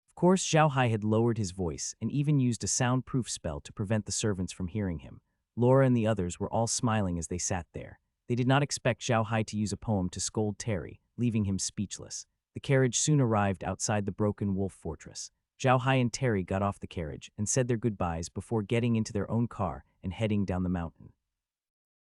Of course, Xiao Hai had lowered his voice and even used a soundproof spell to prevent the servants from hearing him. Laura and the others were all smiling as they sat there. They did not expect Xiao Hai to use a poem to scold Terry, leaving him speechless. The carriage soon arrived outside the broken wolf fortress. Xiao Hai and Terry got off the carriage and said their goodbyes before getting into their own car and heading down the mountain.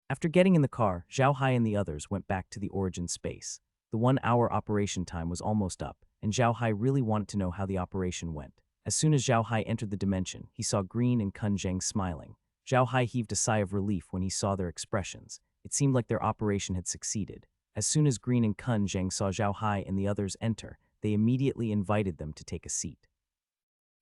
After getting in the car, Xiao Hai and the others went back to the origin space. The 1-hour operation time was almost up, and Xiao Hai really wanted to know how the operation went. As soon as Xiao Hai entered the dimension, he saw Green and Kun Zheng smiling. Xiao Hai heaved a sigh of relief when he saw their expressions. It seemed like their operation had succeeded. As soon as Green and Kun Zheng saw Xiao Hai and the others enter, they immediately invited them to take a seat.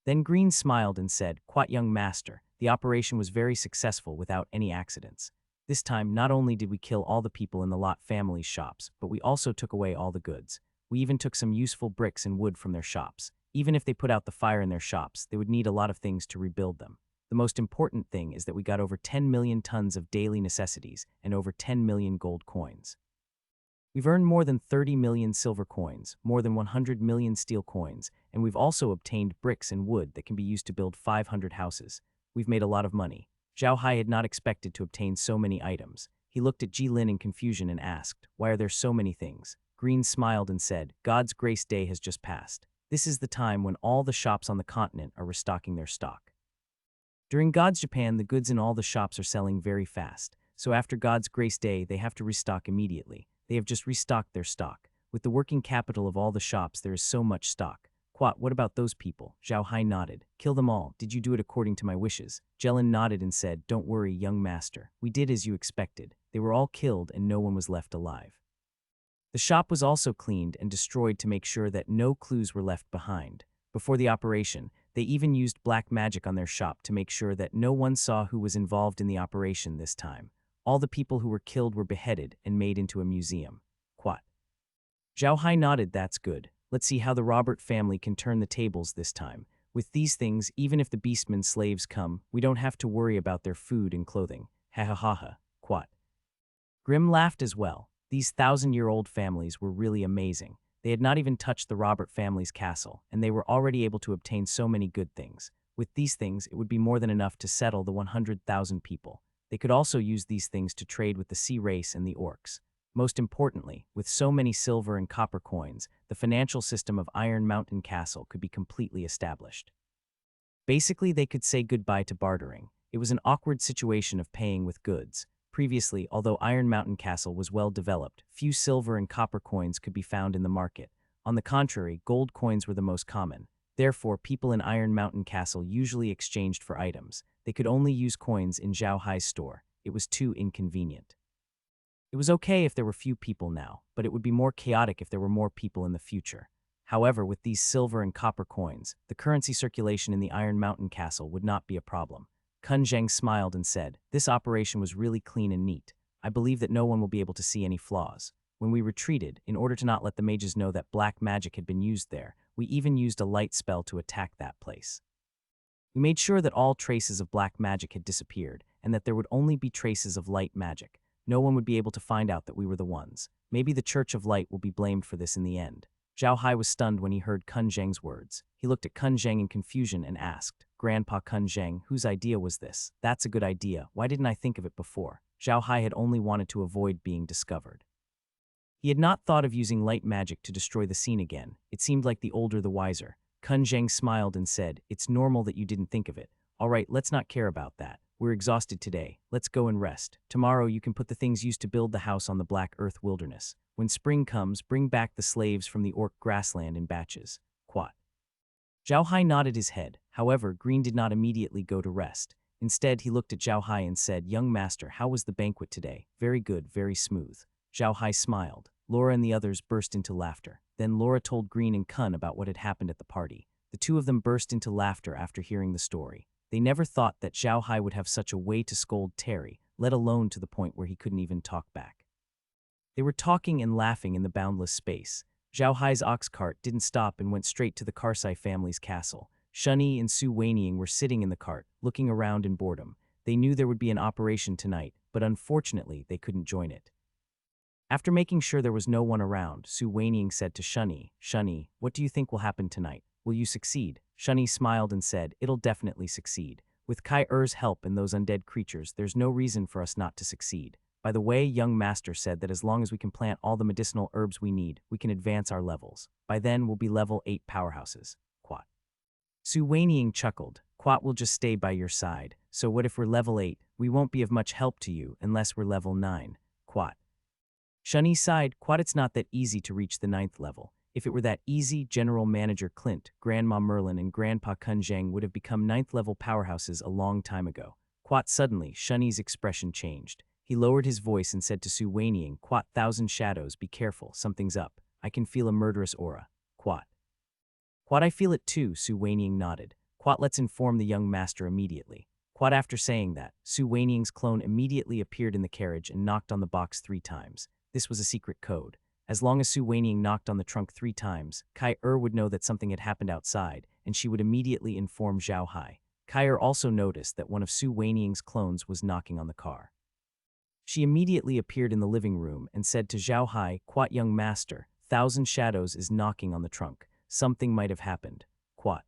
Then Green smiled and said, "Quat, young master, the operation was very successful without any accidents. This time, not only did we kill all the people in the Lot family's shops, but we also took away all the goods. We even took some useful bricks and wood from their shops. Even if they put out the fire in their shops, they would need a lot of things to rebuild them. The The most important thing is that we got over 10 million tons of daily necessities and over 10 million gold coins. We've earned more than 30 million silver coins, more than 100 million steel coins, and we've also obtained bricks and wood that can be used to build 500 houses. We've made a lot of money. Xiao Hai had not expected to obtain so many items. He looked at Jilin in confusion and asked, "Why are there so many things?" Green smiled and said, "God's Grace Day has just passed. This is the time when all the shops on the continent are restocking their stock. During God's Japan, the goods in all the shops are selling very fast, so after God's Grace Day, they have to restock immediately. They have just restocked their stock. With the working capital of all the shops, there is so much stock. What about those people?" Xiao Hai nodded. "Kill them all. Did you do it according to my wishes?" Jilin nodded and said, "Don't worry, young master. We did as you expected. They were all killed and no one was left alive." The shop was also cleaned and destroyed to make sure that no clues were left behind. Before the operation, they even used black magic on their shop to make sure that no one saw who was involved in the operation this time. All the people who were killed were beheaded and made into a museum. What? Xiao Hai nodded. "That's good. Let's see how the Robert family can turn the tables this time. With these things, even if the beastmen slaves come, we don't have to worry about their food and clothing. Ha ha ha ha." What? Grim laughed as well. These 1,000-year-old families were really amazing. They had not even touched the Robert family's castle, and they were already able to obtain so many good things. With these things, it would be more than enough to settle the 100,000 people. They could also use these things to trade with the sea race and the orcs. Most importantly, with so many silver and copper coins, the financial system of Iron Mountain Castle could be completely established. Basically, they could say goodbye to bartering. It was an awkward situation of paying with goods. Previously, although Iron Mountain Castle was well developed, few silver and copper coins could be found in the market. On the contrary, gold coins were the most common. Therefore, people in Iron Mountain Castle usually exchanged for items. They could only use coins in Xiao Hai's store. It was too inconvenient. It was okay if there were few people now, but it would be more chaotic if there were more people in the future. However, with these silver and copper coins, the currency circulation in the Iron Mountain Castle would not be a problem. Kun Zheng smiled and said, "This operation was really clean and neat. I believe that no one will be able to see any flaws. When we retreated, in order to not let the mages know that black magic had been used there, we even used a light spell to attack that place. We made sure that all traces of black magic had disappeared, and that there would only be traces of light magic. No one would be able to find out that we were the ones. Maybe the Church of Light will be blamed for this in the end." Xiao Hai was stunned when he heard Kun Zheng's words. He looked at Kun Zheng in confusion and asked, "Grandpa Kun Zheng, whose idea was this?" "That's a good idea. Why didn't I think of it before?" Xiao Hai had only wanted to avoid being discovered. He had not thought of using light magic to destroy the scene again. It seemed like the older the wiser. Kun Zheng smiled and said, "It's normal that you didn't think of it. All right, let's not care about that. We're exhausted today. Let's go and rest. Tomorrow you can put the things used to build the house on the Black Earth Wilderness. When spring comes, bring back the slaves from the Orc grassland in batches." Quat. Xiao Hai nodded his head. However, Green did not immediately go to rest. Instead, he looked at Xiao Hai and said, "Young master, how was the banquet today?" "Very good, very smooth." Xiao Hai smiled. Laura and the others burst into laughter. Then Laura told Green and Kun about what had happened at the party. The two of them burst into laughter after hearing the story. They never thought that Xiao Hai would have such a way to scold Terry, let alone to the point where he couldn't even talk back. They were talking and laughing in the boundless space. Xiao Hai's ox cart didn't stop and went straight to the Carsai family's castle. Suenying and Suenying were sitting in the cart, looking around in boredom. They knew there would be an operation tonight, but unfortunately they couldn't join it. After making sure there was no one around, Suenying said to Shunny, "Shunny, what do you think will happen tonight? Will you succeed?" Shunny smiled and said, "It'll definitely succeed. With Kai-Er's help and those undead creatures, there's no reason for us not to succeed. By the way, young master said that as long as we can plant all the medicinal herbs we need, we can advance our levels. By then, we'll be level 8 powerhouses." Quat. Suenying chuckled. "Quat will just stay by your side. So what if we're level 8? We won't be of much help to you unless we're level 9. Quat. Shunny sighed. "Quat, it's not that easy to reach the 9th level. If it were that easy, General Manager Clint, Grandma Merlin, and Grandpa Kun Zheng would have become 9th level powerhouses a long time ago." Quat. Suddenly, Shunny's expression changed. He lowered his voice and said to Suenying, "Quat, Thousand Shadows, be careful, something's up. I can feel a murderous aura." Quat. "Quat, I feel it too," Suenying nodded. "Quat, let's inform the young master immediately." Quat. After saying that, Suenying's clone immediately appeared in the carriage and knocked on the box 3 times. This was a secret code. As long as Suenying knocked on the trunk 3 times, Kai-Er would know that something had happened outside, and she would immediately inform Xiao Hai. Heir also noticed that one of Suenying's clones was knocking on the car. She immediately appeared in the living room and said to Xiao Hai, "Quat young master, Thousand Shadows is knocking on the trunk. Something might have happened. Quat."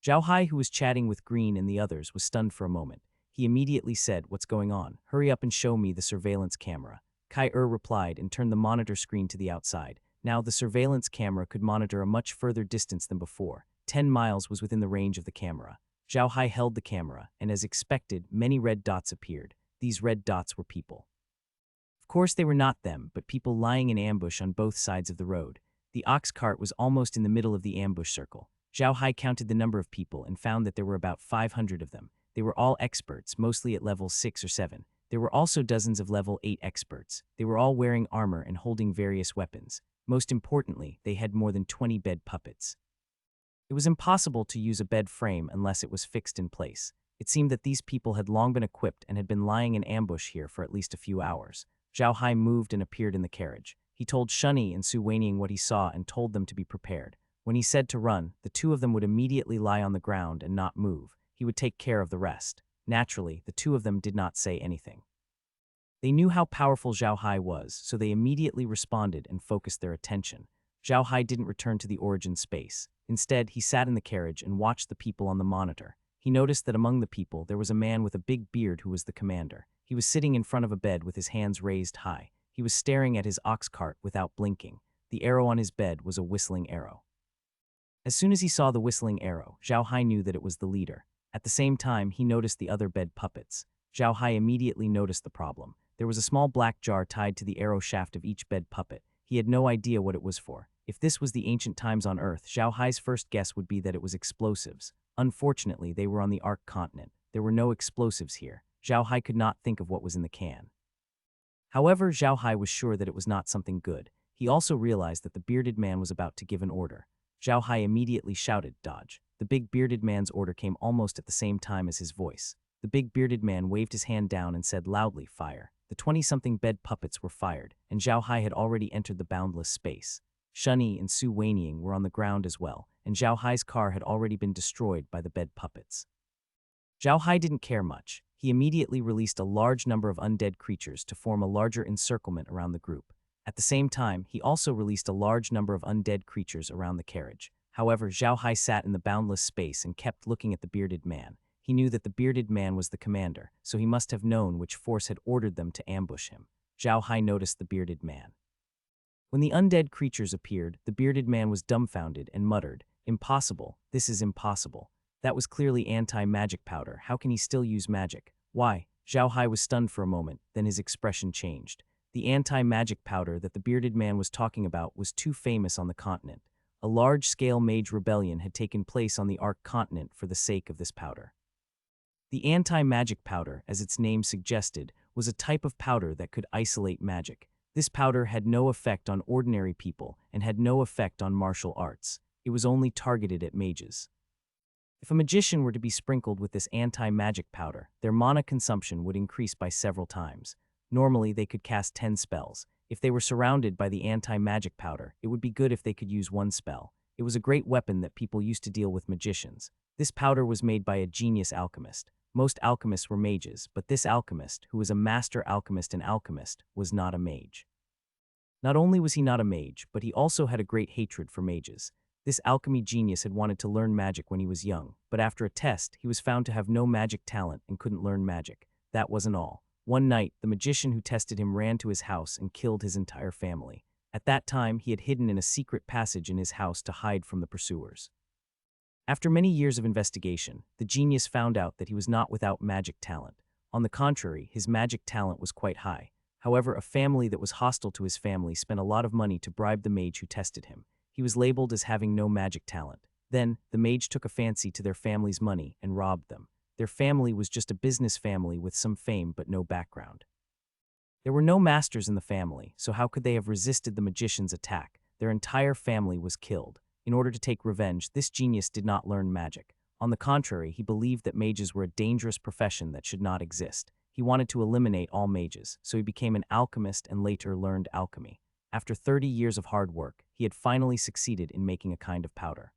Xiao Hai, who was chatting with Green and the others, was stunned for a moment. He immediately said, "What's going on? Hurry up and show me the surveillance camera." Heir replied and turned the monitor screen to the outside. Now the surveillance camera could monitor a much further distance than before. 10 miles was within the range of the camera. Xiao Hai held the camera, and as expected, many red dots appeared. These red dots were people. Of course, they were not them, but people lying in ambush on both sides of the road. The ox cart was almost in the middle of the ambush circle. Xiao Hai counted the number of people and found that there were about 500 of them. They were all experts, mostly at level 6 or 7. There were also dozens of level 8 experts. They were all wearing armor and holding various weapons. Most importantly, they had more than 20 bed puppets. It was impossible to use a bed frame unless it was fixed in place. It seemed that these people had long been equipped and had been lying in ambush here for at least a few hours. Xiao Hai moved and appeared in the carriage. He told Suenying and Suenying what he saw and told them to be prepared. When he said to run, the two of them would immediately lie on the ground and not move. He would take care of the rest. Naturally, the two of them did not say anything. They knew how powerful Xiao Hai was, so they immediately responded and focused their attention. Xiao Hai didn't return to the origin space. Instead, he sat in the carriage and watched the people on the monitor. He noticed that among the people there was a man with a big beard who was the commander. He was sitting in front of a bed with his hands raised high. He was staring at his ox cart without blinking. The arrow on his bed was a whistling arrow. As soon as he saw the whistling arrow, Xiao Hai knew that it was the leader. At the same time, he noticed the other bed puppets. Xiao Hai immediately noticed the problem. There was a small black jar tied to the arrow shaft of each bed puppet. He had no idea what it was for. If this was the ancient times on Earth, Xiao Hai's first guess would be that it was explosives. Unfortunately, they were on the Ark continent. There were no explosives here. Xiao Hai could not think of what was in the can. However, Xiao Hai was sure that it was not something good. He also realized that the bearded man was about to give an order. Xiao Hai immediately shouted, "Dodge." The big bearded man's order came almost at the same time as his voice. The big bearded man waved his hand down and said loudly, "Fire." The 20-something bed puppets were fired, and Xiao Hai had already entered the boundless space. Suenying and Suenying were on the ground as well, and Xiao Hai's car had already been destroyed by the bed puppets. Xiao Hai didn't care much. He immediately released a large number of undead creatures to form a larger encirclement around the group. At the same time, he also released a large number of undead creatures around the carriage. However, Xiao Hai sat in the boundless space and kept looking at the bearded man. He knew that the bearded man was the commander, so he must have known which force had ordered them to ambush him. Xiao Hai noticed the bearded man. When the undead creatures appeared, the bearded man was dumbfounded and muttered, "Impossible, this is impossible. That was clearly anti-magic powder. How can he still use magic? Why?" Xiao Hai was stunned for a moment, then his expression changed. The anti-magic powder that the bearded man was talking about was too famous on the continent. A large-scale mage rebellion had taken place on the Ark continent for the sake of this powder. The anti-magic powder, as its name suggested, was a type of powder that could isolate magic. This powder had no effect on ordinary people and had no effect on martial arts. It was only targeted at mages. If a magician were to be sprinkled with this anti-magic powder, their mana consumption would increase by several times. Normally, they could cast 10 spells. If they were surrounded by the anti-magic powder, it would be good if they could use one spell. It was a great weapon that people used to deal with magicians. This powder was made by a genius alchemist. Most alchemists were mages, but this alchemist, who was a master alchemist and alchemist, was not a mage. Not only was he not a mage, but he also had a great hatred for mages. This alchemy genius had wanted to learn magic when he was young, but after a test, he was found to have no magic talent and couldn't learn magic. That wasn't all. One night, the magician who tested him ran to his house and killed his entire family. At that time, he had hidden in a secret passage in his house to hide from the pursuers. After many years of investigation, the genius found out that he was not without magic talent. On the contrary, his magic talent was quite high. However, a family that was hostile to his family spent a lot of money to bribe the mage who tested him. He was labeled as having no magic talent. Then, the mage took a fancy to their family's money and robbed them. Their family was just a business family with some fame but no background. There were no masters in the family, so how could they have resisted the magician's attack? Their entire family was killed. In order to take revenge, this genius did not learn magic. On the contrary, he believed that mages were a dangerous profession that should not exist. He wanted to eliminate all mages, so he became an alchemist and later learned alchemy. After 30 years of hard work, he had finally succeeded in making a kind of powder.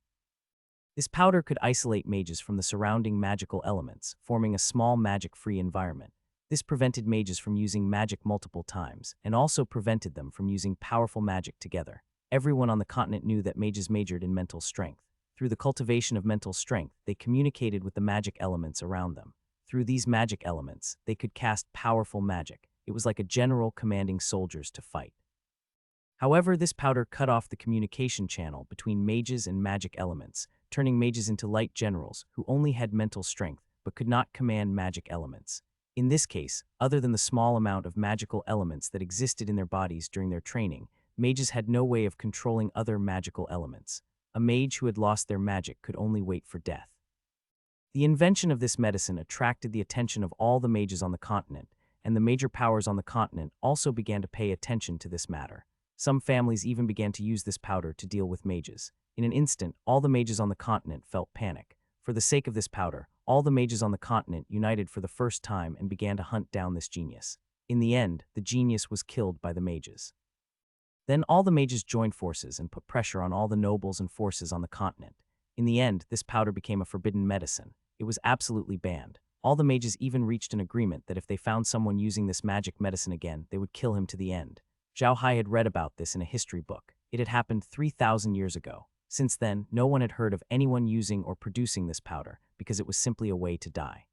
This powder could isolate mages from the surrounding magical elements, forming a small magic-free environment. This prevented mages from using magic multiple times, and also prevented them from using powerful magic together. Everyone on the continent knew that mages majored in mental strength. Through the cultivation of mental strength, they communicated with the magic elements around them. Through these magic elements, they could cast powerful magic. It was like a general commanding soldiers to fight. However, this powder cut off the communication channel between mages and magic elements, turning mages into light generals who only had mental strength but could not command magic elements. In this case, other than the small amount of magical elements that existed in their bodies during their training, mages had no way of controlling other magical elements. A mage who had lost their magic could only wait for death. The invention of this medicine attracted the attention of all the mages on the continent, and the major powers on the continent also began to pay attention to this matter. Some families even began to use this powder to deal with mages. In an instant, all the mages on the continent felt panic. For the sake of this powder, all the mages on the continent united for the first time and began to hunt down this genius. In the end, the genius was killed by the mages. Then all the mages joined forces and put pressure on all the nobles and forces on the continent. In the end, this powder became a forbidden medicine. It was absolutely banned. All the mages even reached an agreement that if they found someone using this magic medicine again, they would kill him to the end. Xiao Hai had read about this in a history book. It had happened 3,000 years ago. Since then, no one had heard of anyone using or producing this powder because it was simply a way to die.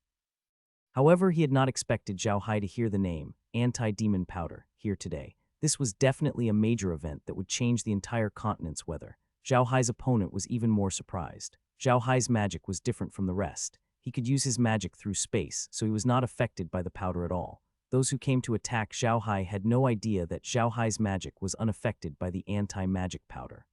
However, he had not expected Xiao Hai to hear the name, anti-demon powder, here today. This was definitely a major event that would change the entire continent's weather. Xiao Hai's opponent was even more surprised. Xiao Hai's magic was different from the rest. He could use his magic through space, so he was not affected by the powder at all. Those who came to attack Xiao Hai had no idea that Xiao Hai's magic was unaffected by the anti-magic powder.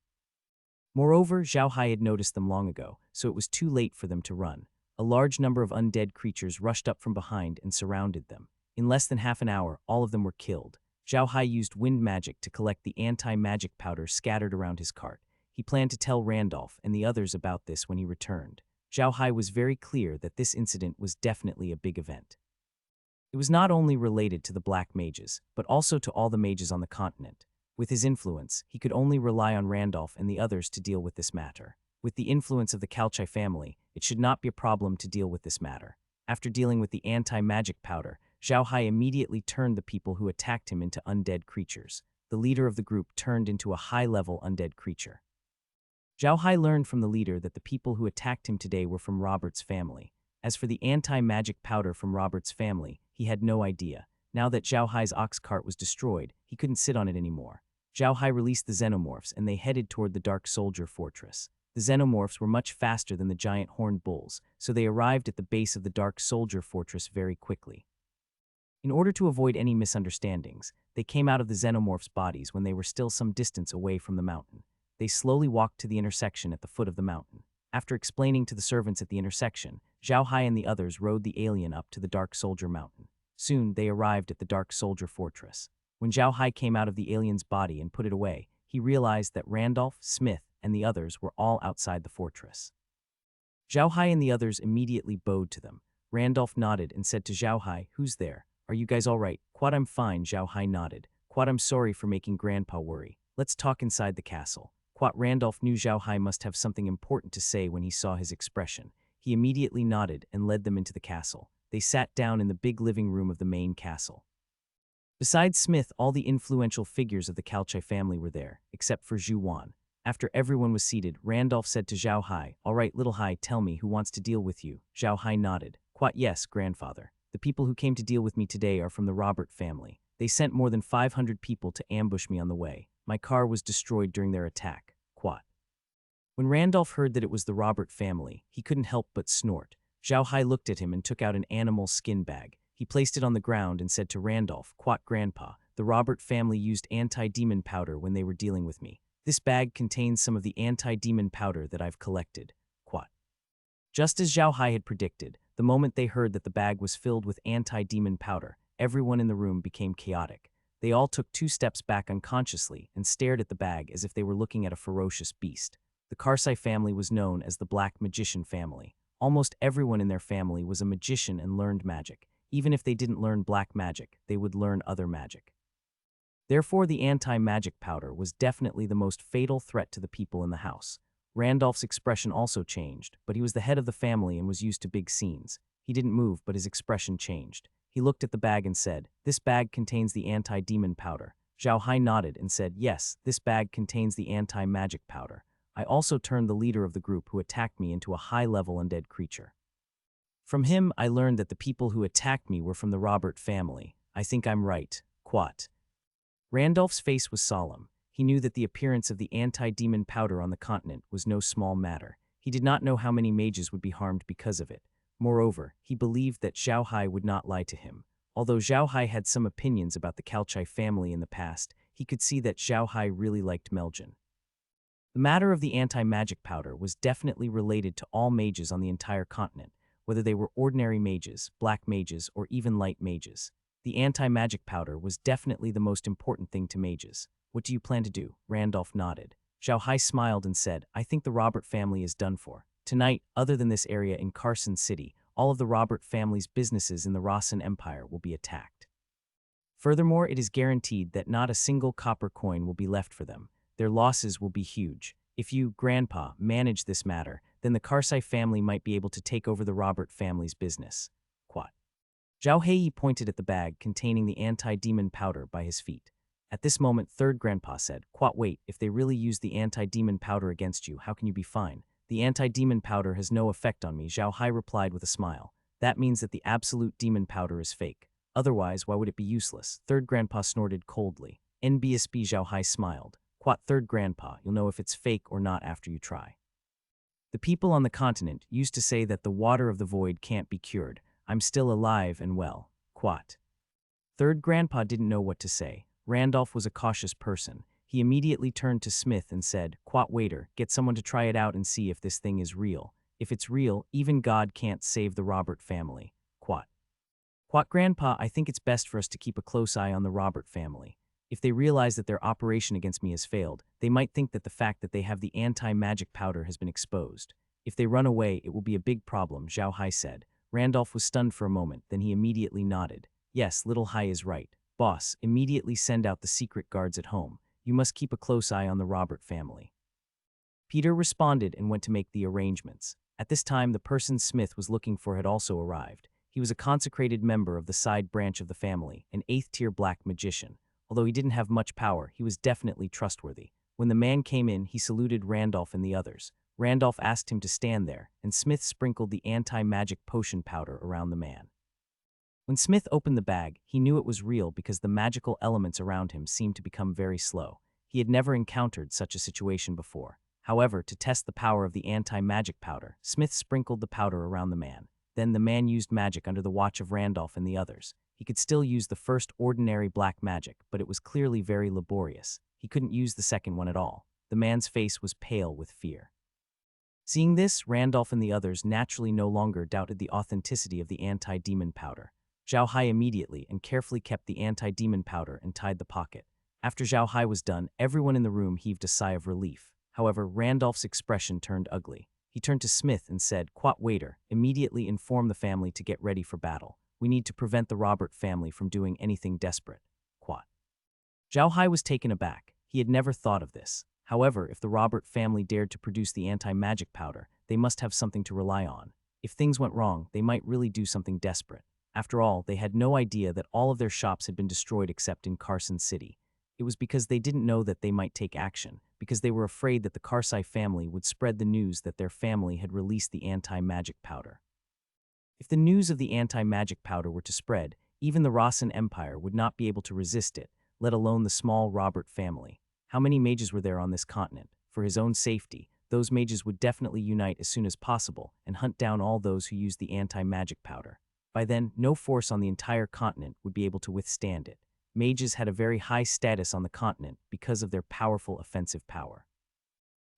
Moreover, Xiao Hai had noticed them long ago, so it was too late for them to run. A large number of undead creatures rushed up from behind and surrounded them. In less than half an hour, all of them were killed. Xiao Hai used wind magic to collect the anti-magic powder scattered around his cart. He planned to tell Randolph and the others about this when he returned. Xiao Hai was very clear that this incident was definitely a big event. It was not only related to the black mages, but also to all the mages on the continent. With his influence, he could only rely on Randolph and the others to deal with this matter. With the influence of the Carsai family, it should not be a problem to deal with this matter. After dealing with the anti-magic powder, Xiao Hai immediately turned the people who attacked him into undead creatures. The leader of the group turned into a high-level undead creature. Xiao Hai learned from the leader that the people who attacked him today were from Robert's family. As for the anti-magic powder from Robert's family, he had no idea. Now that Xiao Hai's ox cart was destroyed, he couldn't sit on it anymore. Xiao Hai released the xenomorphs and they headed toward the Dark Soldier Fortress. The xenomorphs were much faster than the giant horned bulls, so they arrived at the base of the Dark Soldier Fortress very quickly. In order to avoid any misunderstandings, they came out of the xenomorphs' bodies when they were still some distance away from the mountain. They slowly walked to the intersection at the foot of the mountain. After explaining to the servants at the intersection, Xiao Hai and the others rode the alien up to the Dark Soldier Mountain. Soon, they arrived at the Dark Soldier Fortress. When Xiao Hai came out of the alien's body and put it away, he realized that Randolph, Smith, and the others were all outside the fortress. Xiao Hai and the others immediately bowed to them. Randolph nodded and said to Xiao Hai, "Who's there? Are you guys all right?" "Quad, I'm fine," Xiao Hai nodded. "Quad, I'm sorry for making Grandpa worry. Let's talk inside the castle." Quad, Randolph knew Xiao Hai must have something important to say when he saw his expression. He immediately nodded and led them into the castle. They sat down in the big living room of the main castle. Besides Smith, all the influential figures of the Carsai family were there, except for Zhu Wan. After everyone was seated, Randolph said to Xiao Hai, "All right, little Hai, tell me who wants to deal with you." Xiao Hai nodded. "Quite yes, grandfather. The people who came to deal with me today are from the Robert family. They sent more than 500 people to ambush me on the way. My car was destroyed during their attack." Quat. When Randolph heard that it was the Robert family, he couldn't help but snort. Xiao Hai looked at him and took out an animal skin bag. He placed it on the ground and said to Randolph, "Quat, Grandpa, the Robert family used anti-demon powder when they were dealing with me. This bag contains some of the anti-demon powder that I've collected." Quat. Just as Xiao Hai had predicted, the moment they heard that the bag was filled with anti-demon powder, everyone in the room became chaotic. They all took 2 steps back unconsciously and stared at the bag as if they were looking at a ferocious beast. The Carsai family was known as the Black Magician family. Almost everyone in their family was a magician and learned magic. Even if they didn't learn black magic, they would learn other magic. Therefore, the anti-magic powder was definitely the most fatal threat to the people in the house. Randolph's expression also changed, but he was the head of the family and was used to big scenes. He didn't move, but his expression changed. He looked at the bag and said, "This bag contains the anti-demon powder." Xiao Hai nodded and said, "Yes, this bag contains the anti-magic powder. I also turned the leader of the group who attacked me into a high-level undead creature. From him, I learned that the people who attacked me were from the Robert family. I think I'm right. Quat." Randolph's face was solemn. He knew that the appearance of the anti-demon powder on the continent was no small matter. He did not know how many mages would be harmed because of it. Moreover, he believed that Xiao Hai would not lie to him. Although Xiao Hai had some opinions about the Carsai family in the past, he could see that Xiao Hai really liked Meljin. The matter of the anti-magic powder was definitely related to all mages on the entire continent, whether they were ordinary mages, black mages, or even light mages. The anti-magic powder was definitely the most important thing to mages. "What do you plan to do?" Randolph nodded. Xiao Hai smiled and said, "I think the Robert family is done for. Tonight, other than this area in Carson City, all of the Robert family's businesses in the Ruian Empire will be attacked. Furthermore, it is guaranteed that not a single copper coin will be left for them. Their losses will be huge. If you, Grandpa, manage this matter, then the Carsai family might be able to take over the Robert family's business." Quat. Xiao Hai pointed at the bag containing the anti-demon powder by his feet. At this moment, third Grandpa said, "Quat, wait, if they really use the anti-demon powder against you, how can you be fine?" "The anti-demon powder has no effect on me," Xiao Hai replied with a smile. "That means that the absolute demon powder is fake. Otherwise, why would it be useless?" Third Grandpa snorted coldly. NBSB Xiao Hai smiled. "Quat, third Grandpa, you'll know if it's fake or not after you try. The people on the continent used to say that the water of the void can't be cured. I'm still alive and well." Quat. Third Grandpa didn't know what to say. Randolph was a cautious person. He immediately turned to Smith and said, "Quat, waiter, get someone to try it out and see if this thing is real. If it's real, even God can't save the Robert family." Quat. "Quat, Grandpa, I think it's best for us to keep a close eye on the Robert family. If they realize that their operation against me has failed, they might think that the fact that they have the anti-magic powder has been exposed. If they run away, it will be a big problem," Xiao Hai said. Randolph was stunned for a moment, then he immediately nodded. "Yes, little Hai is right. Boss, immediately send out the secret guards at home. You must keep a close eye on the Robert family." Peter responded and went to make the arrangements. At this time, the person Smith was looking for had also arrived. He was a consecrated member of the side branch of the family, an 8th-tier black magician. Although he didn't have much power, he was definitely trustworthy. When the man came in, he saluted Randolph and the others. Randolph asked him to stand there, and Smith sprinkled the anti-magic potion powder around the man. When Smith opened the bag, he knew it was real because the magical elements around him seemed to become very slow. He had never encountered such a situation before. However, to test the power of the anti-magic powder, Smith sprinkled the powder around the man. Then the man used magic under the watch of Randolph and the others. He could still use the first ordinary black magic, but it was clearly very laborious. He couldn't use the second one at all. The man's face was pale with fear. Seeing this, Randolph and the others naturally no longer doubted the authenticity of the anti-demon powder. Xiao Hai immediately and carefully kept the anti-demon powder and tied the pocket. After Xiao Hai was done, everyone in the room heaved a sigh of relief. However, Randolph's expression turned ugly. He turned to Smith and said, "Quat, waiter, immediately inform the family to get ready for battle. We need to prevent the Robert family from doing anything desperate." Quat. Xiao Hai was taken aback. He had never thought of this. However, if the Robert family dared to produce the anti-magic powder, they must have something to rely on. If things went wrong, they might really do something desperate. After all, they had no idea that all of their shops had been destroyed except in Carson City. It was because they didn't know that they might take action, because they were afraid that the Carsai family would spread the news that their family had released the anti-magic powder. If the news of the anti-magic powder were to spread, even the Ruian Empire would not be able to resist it, let alone the small Robert family. How many mages were there on this continent? For his own safety, those mages would definitely unite as soon as possible and hunt down all those who used the anti-magic powder. By then, no force on the entire continent would be able to withstand it. Mages had a very high status on the continent because of their powerful offensive power.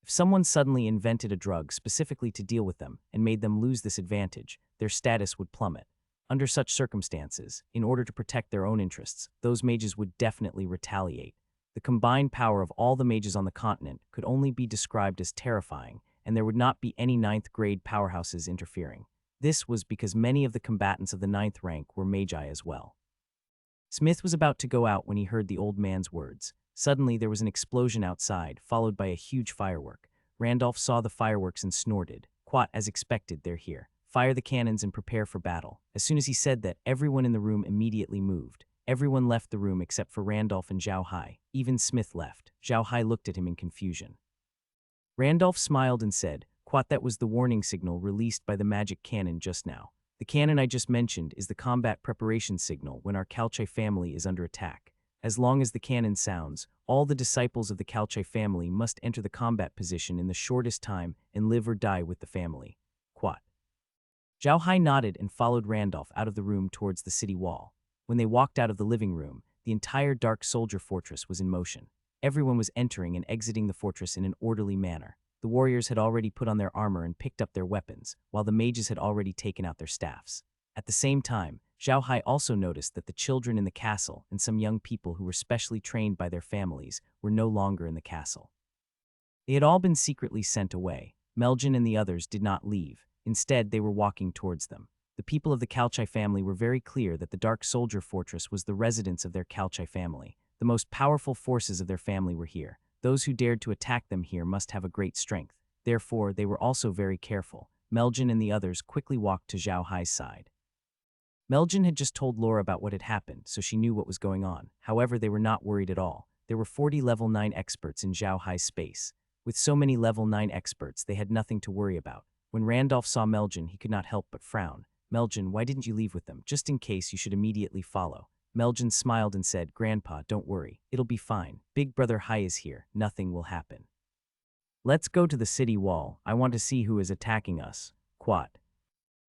If someone suddenly invented a drug specifically to deal with them and made them lose this advantage, their status would plummet. Under such circumstances, in order to protect their own interests, those mages would definitely retaliate. The combined power of all the mages on the continent could only be described as terrifying, and there would not be any 9th-grade powerhouses interfering. This was because many of the combatants of the 9th rank were magi as well. Smith was about to go out when he heard the old man's words. Suddenly, there was an explosion outside, followed by a huge firework. Randolph saw the fireworks and snorted. Quat, as expected, they're here. Fire the cannons and prepare for battle. As soon as he said that, everyone in the room immediately moved. Everyone left the room except for Randolph and Xiao Hai. Even Smith left. Xiao Hai looked at him in confusion. Randolph smiled and said, Quat, that was the warning signal released by the magic cannon just now. The cannon I just mentioned is the combat preparation signal when our Carsai family is under attack. As long as the cannon sounds, all the disciples of the Carsai family must enter the combat position in the shortest time and live or die with the family. Quat. Xiao Hai nodded and followed Randolph out of the room towards the city wall. When they walked out of the living room, the entire Dark Soldier fortress was in motion. Everyone was entering and exiting the fortress in an orderly manner. The warriors had already put on their armor and picked up their weapons, while the mages had already taken out their staffs. At the same time, Xiao Hai also noticed that the children in the castle and some young people who were specially trained by their families were no longer in the castle. They had all been secretly sent away. Meljin and the others did not leave. Instead, they were walking towards them. The people of the Carsai family were very clear that the Dark Soldier Fortress was the residence of their Carsai family. The most powerful forces of their family were here. Those who dared to attack them here must have a great strength. Therefore, they were also very careful. Meljin and the others quickly walked to Xiao Hai's side. Meljin had just told Laura about what had happened, so she knew what was going on. However, they were not worried at all. There were 40 level 9 experts in Xiao Hai's space. With so many level 9 experts, they had nothing to worry about. When Randolph saw Meljin, he could not help but frown. Meljin, why didn't you leave with them, just in case you should immediately follow? Meljin smiled and said, Grandpa, don't worry. It'll be fine. Big Brother Hai is here. Nothing will happen. Let's go to the city wall. I want to see who is attacking us. Quat.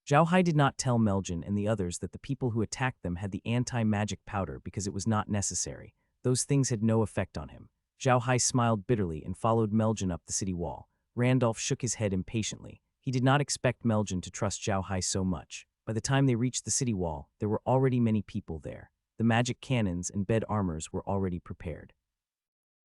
Xiao Hai did not tell Meljin and the others that the people who attacked them had the anti-magic powder because it was not necessary. Those things had no effect on him. Xiao Hai smiled bitterly and followed Meljin up the city wall. Randolph shook his head impatiently. He did not expect Meljin to trust Xiao Hai so much. By the time they reached the city wall, there were already many people there. The magic cannons and bed armors were already prepared.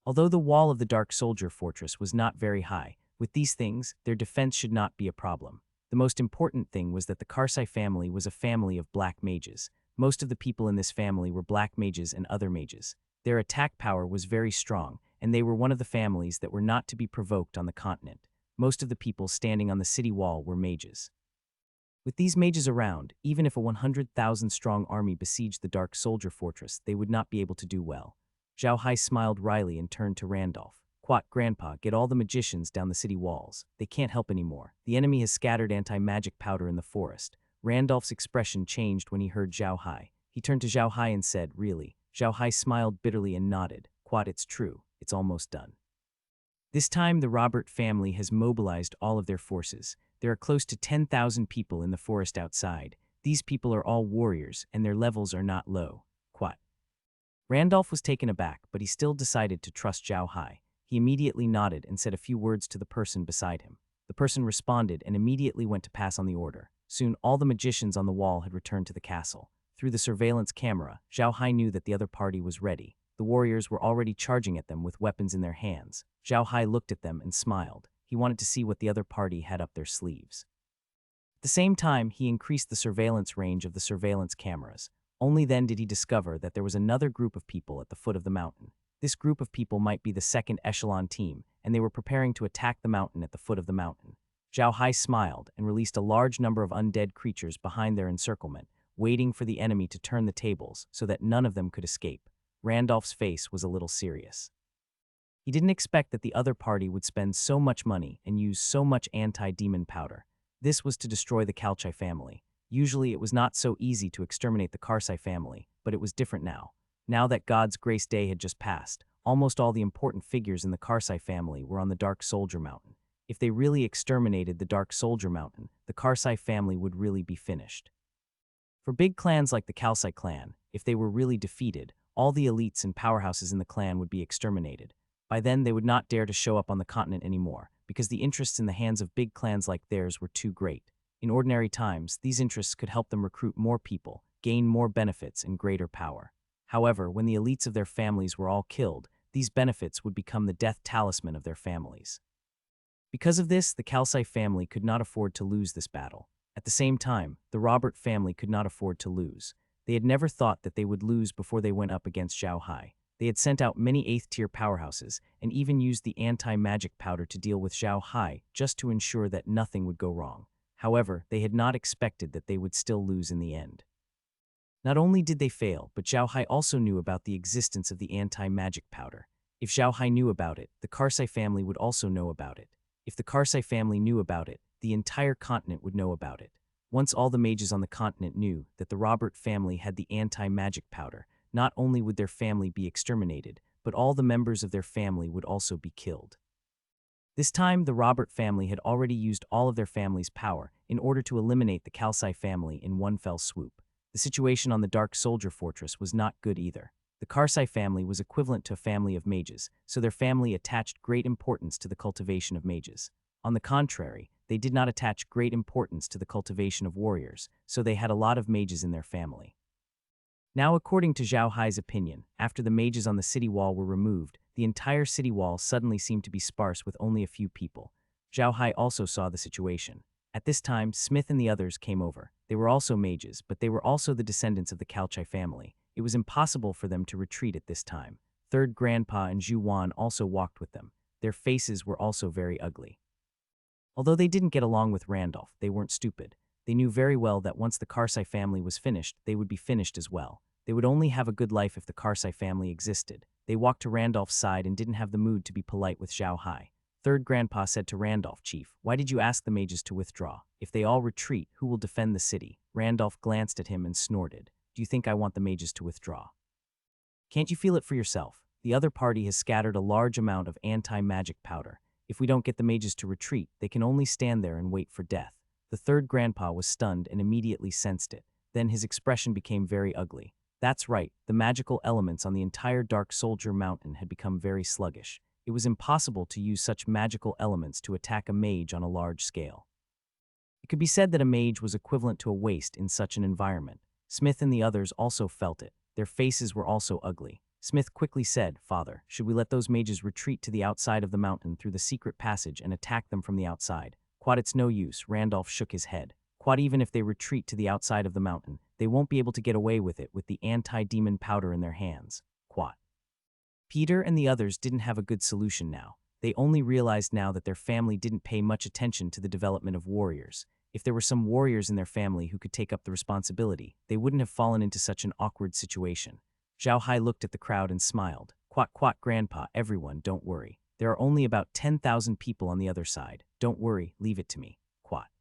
Although the wall of the Dark Soldier Fortress was not very high, with these things, their defense should not be a problem. The most important thing was that the Carsai family was a family of black mages. Most of the people in this family were black mages and other mages. Their attack power was very strong, and they were one of the families that were not to be provoked on the continent. Most of the people standing on the city wall were mages. With these mages around, even if a 100,000-strong army besieged the Dark Soldier Fortress, they would not be able to do well. Xiao Hai smiled wryly and turned to Randolph. Quat, Grandpa, get all the magicians down the city walls. They can't help anymore. The enemy has scattered anti-magic powder in the forest. Randolph's expression changed when he heard Xiao Hai. He turned to Xiao Hai and said, Really? Xiao Hai smiled bitterly and nodded. Quat, it's true. It's almost done. This time, the Robert family has mobilized all of their forces. There are close to 10,000 people in the forest outside. These people are all warriors, and their levels are not low. Quat. Randolph was taken aback, but he still decided to trust Xiao Hai. He immediately nodded and said a few words to the person beside him. The person responded and immediately went to pass on the order. Soon, all the magicians on the wall had returned to the castle. Through the surveillance camera, Xiao Hai knew that the other party was ready. The warriors were already charging at them with weapons in their hands. Xiao Hai looked at them and smiled. He wanted to see what the other party had up their sleeves. At the same time, he increased the surveillance range of the surveillance cameras. Only then did he discover that there was another group of people at the foot of the mountain. This group of people might be the second echelon team, and they were preparing to attack the mountain at the foot of the mountain. Xiao Hai smiled and released a large number of undead creatures behind their encirclement, waiting for the enemy to turn the tables so that none of them could escape. Randolph's face was a little serious. He didn't expect that the other party would spend so much money and use so much anti-demon powder. This was to destroy the Carsai family. Usually it was not so easy to exterminate the Carsai family, but it was different now. Now that God's Grace Day had just passed, almost all the important figures in the Carsai family were on the Dark Soldier Mountain. If they really exterminated the Dark Soldier Mountain, the Carsai family would really be finished. For big clans like the Carsai clan, if they were really defeated, all the elites and powerhouses in the clan would be exterminated. By then, they would not dare to show up on the continent anymore, because the interests in the hands of big clans like theirs were too great. In ordinary times, these interests could help them recruit more people, gain more benefits, and greater power. However, when the elites of their families were all killed, these benefits would become the death talisman of their families. Because of this, the Carsai family could not afford to lose this battle. At the same time, the Robert family could not afford to lose. They had never thought that they would lose before they went up against Xiao Hai. They had sent out many 8th-tier powerhouses and even used the anti-magic powder to deal with Xiao Hai just to ensure that nothing would go wrong. However, they had not expected that they would still lose in the end. Not only did they fail, but Xiao Hai also knew about the existence of the anti-magic powder. If Xiao Hai knew about it, the Carsai family would also know about it. If the Carsai family knew about it, the entire continent would know about it. Once all the mages on the continent knew that the Robert family had the anti-magic powder, not only would their family be exterminated, but all the members of their family would also be killed. This time, the Robert family had already used all of their family's power in order to eliminate the Carsai family in one fell swoop. The situation on the Dark Soldier Fortress was not good either. The Carsai family was equivalent to a family of mages, so their family attached great importance to the cultivation of mages. On the contrary, they did not attach great importance to the cultivation of warriors, so they had a lot of mages in their family. Now, according to Xiao Hai's opinion, after the mages on the city wall were removed, the entire city wall suddenly seemed to be sparse with only a few people. Xiao Hai also saw the situation. At this time, Smith and the others came over. They were also mages, but they were also the descendants of the Carsai family. It was impossible for them to retreat at this time. Third Grandpa and Zhu Wan also walked with them. Their faces were also very ugly. Although they didn't get along with Randolph, they weren't stupid. They knew very well that once the Carsai family was finished, they would be finished as well. They would only have a good life if the Carsai family existed. They walked to Randolph's side and didn't have the mood to be polite with Xiao Hai. Third Grandpa said to Randolph, "Chief, why did you ask the mages to withdraw? If they all retreat, who will defend the city?" Randolph glanced at him and snorted. "Do you think I want the mages to withdraw? Can't you feel it for yourself? The other party has scattered a large amount of anti-magic powder. If we don't get the mages to retreat, they can only stand there and wait for death." The third Grandpa was stunned and immediately sensed it. Then his expression became very ugly. That's right, the magical elements on the entire Dark Soldier Mountain had become very sluggish. It was impossible to use such magical elements to attack a mage on a large scale. It could be said that a mage was equivalent to a waste in such an environment. Smith and the others also felt it. Their faces were also ugly. Smith quickly said, "Father, should we let those mages retreat to the outside of the mountain through the secret passage and attack them from the outside?" "Quad, it's no use," Randolph shook his head. "Quad, even if they retreat to the outside of the mountain, they won't be able to get away with it with the anti-demon powder in their hands." Quad. Peter and the others didn't have a good solution now. They only realized now that their family didn't pay much attention to the development of warriors. If there were some warriors in their family who could take up the responsibility, they wouldn't have fallen into such an awkward situation. Xiao Hai looked at the crowd and smiled. "Quack, quack, Grandpa, everyone, don't worry. There are only about 10,000 people on the other side. Don't worry, leave it to me." Quack.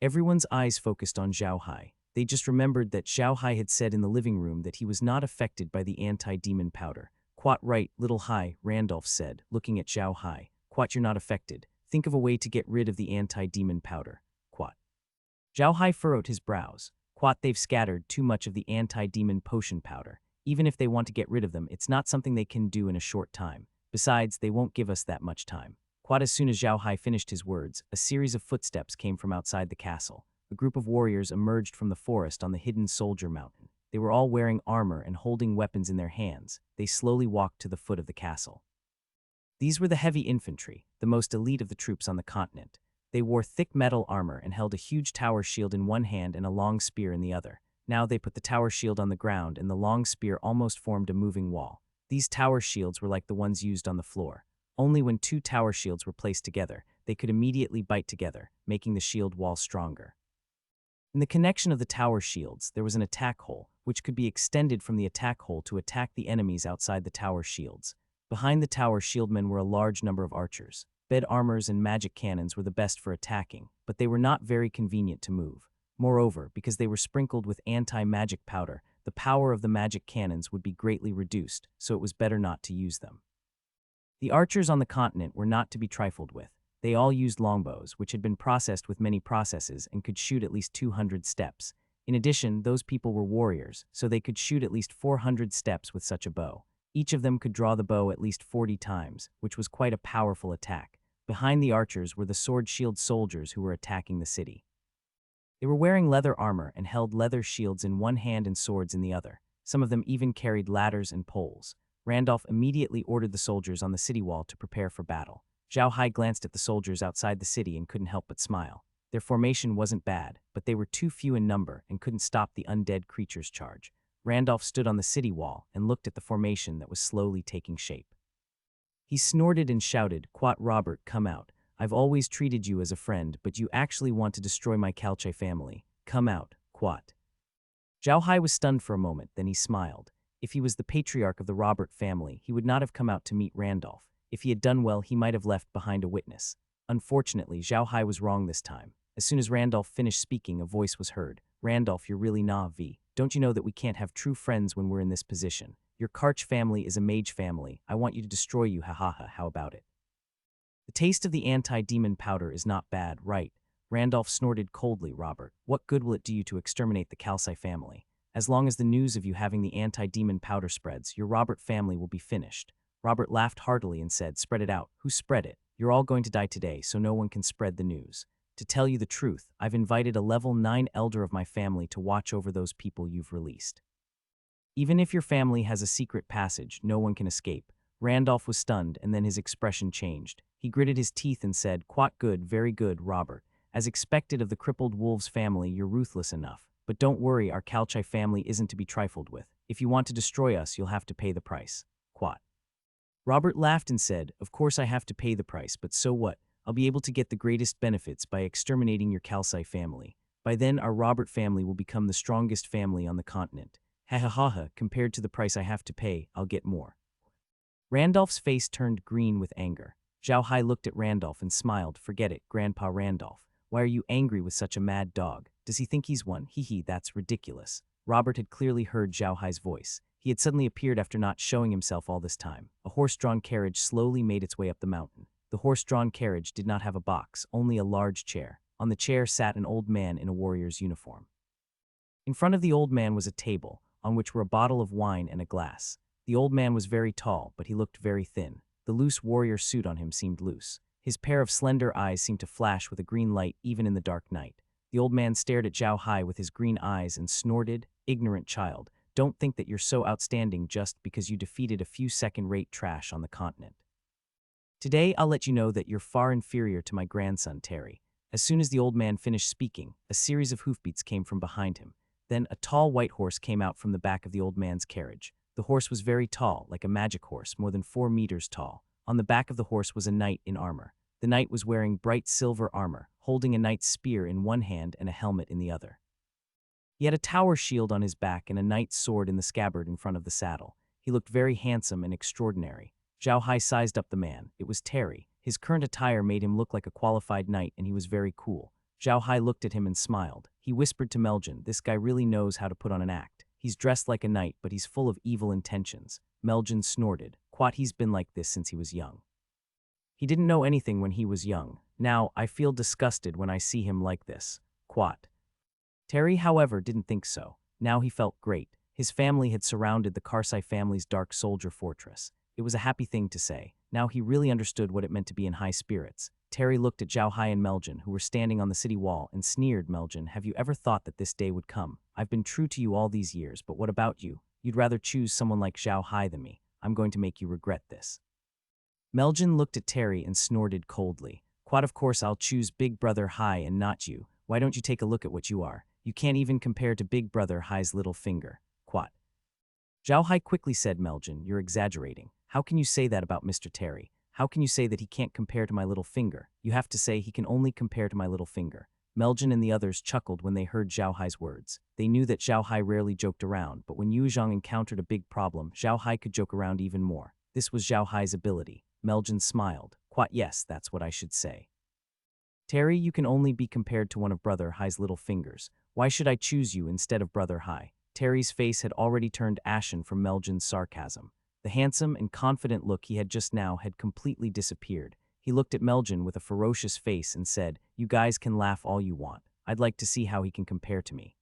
Everyone's eyes focused on Xiao Hai. They just remembered that Xiao Hai had said in the living room that he was not affected by the anti-demon powder. "Quat right, little Hai," Randolph said, looking at Xiao Hai. "Quat, you're not affected. Think of a way to get rid of the anti-demon powder." Quat. Xiao Hai furrowed his brows. "Quat, they've scattered too much of the anti-demon potion powder. Even if they want to get rid of them, it's not something they can do in a short time. Besides, they won't give us that much time." Quat. As soon as Xiao Hai finished his words, a series of footsteps came from outside the castle. A group of warriors emerged from the forest on the hidden soldier mountain. They were all wearing armor and holding weapons in their hands. They slowly walked to the foot of the castle. These were the heavy infantry, the most elite of the troops on the continent. They wore thick metal armor and held a huge tower shield in one hand and a long spear in the other. Now they put the tower shield on the ground and the long spear almost formed a moving wall. These tower shields were like the ones used on the floor. Only when two tower shields were placed together, they could immediately bite together, making the shield wall stronger. In the connection of the tower shields, there was an attack hole, which could be extended from the attack hole to attack the enemies outside the tower shields. Behind the tower shieldmen were a large number of archers. Bed armors and magic cannons were the best for attacking, but they were not very convenient to move. Moreover, because they were sprinkled with anti-magic powder, the power of the magic cannons would be greatly reduced, so it was better not to use them. The archers on the continent were not to be trifled with. They all used longbows, which had been processed with many processes and could shoot at least 200 steps. In addition, those people were warriors, so they could shoot at least 400 steps with such a bow. Each of them could draw the bow at least 40 times, which was quite a powerful attack. Behind the archers were the sword-shield soldiers who were attacking the city. They were wearing leather armor and held leather shields in one hand and swords in the other. Some of them even carried ladders and poles. Randolph immediately ordered the soldiers on the city wall to prepare for battle. Xiao Hai glanced at the soldiers outside the city and couldn't help but smile. Their formation wasn't bad, but they were too few in number and couldn't stop the undead creature's charge. Randolph stood on the city wall and looked at the formation that was slowly taking shape. He snorted and shouted, "Quat Robert, come out. I've always treated you as a friend, but you actually want to destroy my Carsai family. Come out, Quat." Xiao Hai was stunned for a moment, then he smiled. If he was the patriarch of the Robert family, he would not have come out to meet Randolph. If he had done well, he might have left behind a witness. Unfortunately, Xiao Hai was wrong this time. As soon as Randolph finished speaking, a voice was heard. "Randolph, you're really Na'vi. Don't you know that we can't have true friends when we're in this position? Your Karch family is a mage family. I want you to destroy you, ha ha ha, how about it?" "The taste of the anti-demon powder is not bad, right?" Randolph snorted coldly. "Robert, what good will it do you to exterminate the Carsai family? As long as the news of you having the anti-demon powder spreads, your Robert family will be finished." Robert laughed heartily and said, "Spread it out. Who spread it? You're all going to die today, so no one can spread the news. To tell you the truth, I've invited a level 9 elder of my family to watch over those people you've released. Even if your family has a secret passage, no one can escape." Randolph was stunned, and then his expression changed. He gritted his teeth and said, "Quite good, very good, Robert. As expected of the crippled wolves family, you're ruthless enough. But don't worry, our Carsai family isn't to be trifled with. If you want to destroy us, you'll have to pay the price." "Quat." Robert laughed and said, "Of course I have to pay the price, but so what? I'll be able to get the greatest benefits by exterminating your Carsai family. By then, our Robert family will become the strongest family on the continent. Ha ha ha ha, compared to the price I have to pay, I'll get more." Randolph's face turned green with anger. Xiao Hai looked at Randolph and smiled. "Forget it, Grandpa Randolph. Why are you angry with such a mad dog? Does he think he's one? Hee hee, that's ridiculous." Robert had clearly heard Xiao Hai's voice. He had suddenly appeared after not showing himself all this time. A horse-drawn carriage slowly made its way up the mountain. The horse-drawn carriage did not have a box, only a large chair. On the chair sat an old man in a warrior's uniform. In front of the old man was a table, on which were a bottle of wine and a glass. The old man was very tall, but he looked very thin. The loose warrior suit on him seemed loose. His pair of slender eyes seemed to flash with a green light even in the dark night. The old man stared at Xiao Hai with his green eyes and snorted, "Ignorant child, don't think that you're so outstanding just because you defeated a few second-rate trash on the continent. Today I'll let you know that you're far inferior to my grandson Terry." As soon as the old man finished speaking, a series of hoofbeats came from behind him. Then a tall white horse came out from the back of the old man's carriage. The horse was very tall, like a magic horse, more than 4 meters tall. On the back of the horse was a knight in armor. The knight was wearing bright silver armor, holding a knight's spear in one hand and a helmet in the other. He had a tower shield on his back and a knight's sword in the scabbard in front of the saddle. He looked very handsome and extraordinary. Xiao Hai sized up the man. It was Terry. His current attire made him look like a qualified knight, and he was very cool. Xiao Hai looked at him and smiled. He whispered to Meljin, "This guy really knows how to put on an act. He's dressed like a knight, but he's full of evil intentions." Meljin snorted. "Quat, he's been like this since he was young. He didn't know anything when he was young. Now, I feel disgusted when I see him like this. Quat." Terry, however, didn't think so. Now he felt great. His family had surrounded the Carsai family's dark soldier fortress. It was a happy thing to say. Now he really understood what it meant to be in high spirits. Terry looked at Xiao Hai and Meljin, who were standing on the city wall, and sneered. "Meljin, have you ever thought that this day would come? I've been true to you all these years, but what about you? You'd rather choose someone like Xiao Hai than me. I'm going to make you regret this." Meljin looked at Terry and snorted coldly. "Quat, of course I'll choose Big Brother Hai and not you. Why don't you take a look at what you are? You can't even compare to Big Brother Hai's little finger. Quat." Xiao Hai quickly said, "Meljin, you're exaggerating. How can you say that about Mr. Terry? How can you say that he can't compare to my little finger? You have to say he can only compare to my little finger." Meljin and the others chuckled when they heard Xiao Hai's words. They knew that Xiao Hai rarely joked around, but when Yuzhong encountered a big problem, Xiao Hai could joke around even more. This was Xiao Hai's ability. Meljin smiled. "Quat, yes, that's what I should say. Terry, you can only be compared to one of Brother Hai's little fingers. Why should I choose you instead of Brother Hai?" Terry's face had already turned ashen from Meljin's sarcasm. The handsome and confident look he had just now had completely disappeared. He looked at Meljin with a ferocious face and said, "You guys can laugh all you want. I'd like to see how he can compare to me."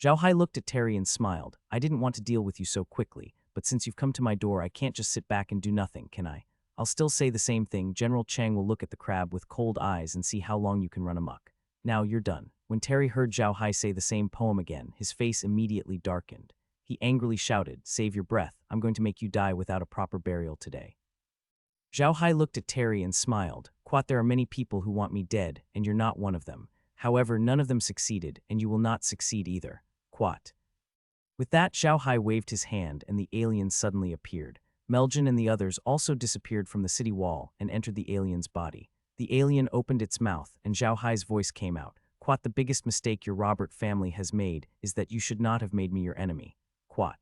Xiao Hai looked at Terry and smiled. "I didn't want to deal with you so quickly, but since you've come to my door, I can't just sit back and do nothing, can I? I'll still say the same thing. General Chang will look at the crab with cold eyes and see how long you can run amok. Now you're done." When Terry heard Xiao Hai say the same poem again, his face immediately darkened. He angrily shouted, "Save your breath. I'm going to make you die without a proper burial today." Xiao Hai looked at Terry and smiled. "Quat, there are many people who want me dead, and you're not one of them. However, none of them succeeded, and you will not succeed either. Quat." With that, Xiao Hai waved his hand and the aliens suddenly appeared. Meljin and the others also disappeared from the city wall and entered the alien's body. The alien opened its mouth and Xiao Hai's voice came out. Quat, the biggest mistake your Robert family has made is that you should not have made me your enemy. Quat.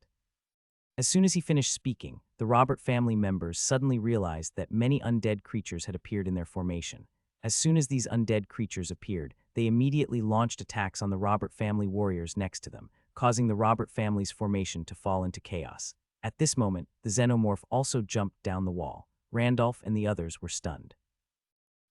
As soon as he finished speaking, the Robert family members suddenly realized that many undead creatures had appeared in their formation. As soon as these undead creatures appeared, they immediately launched attacks on the Robert family warriors next to them, causing the Robert family's formation to fall into chaos. At this moment, the xenomorph also jumped down the wall. Randolph and the others were stunned.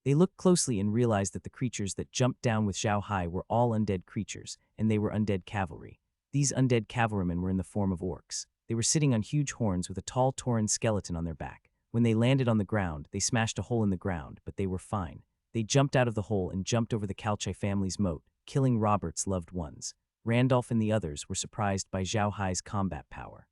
They looked closely and realized that the creatures that jumped down with Xiao Hai were all undead creatures, and they were undead cavalry. These undead cavalrymen were in the form of orcs. They were sitting on huge horns with a tall tauren skeleton on their back. When they landed on the ground, they smashed a hole in the ground, but they were fine. They jumped out of the hole and jumped over the Carsai family's moat, killing Robert's loved ones. Randolph and the others were surprised by Xiao Hai's combat power.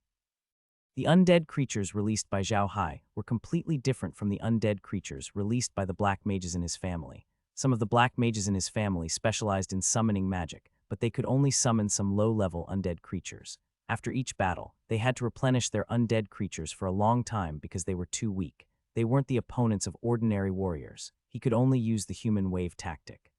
The undead creatures released by Xiao Hai were completely different from the undead creatures released by the black mages in his family. Some of the black mages in his family specialized in summoning magic, but they could only summon some low-level undead creatures. After each battle, they had to replenish their undead creatures for a long time because they were too weak. They weren't the opponents of ordinary warriors. He could only use the human wave tactic.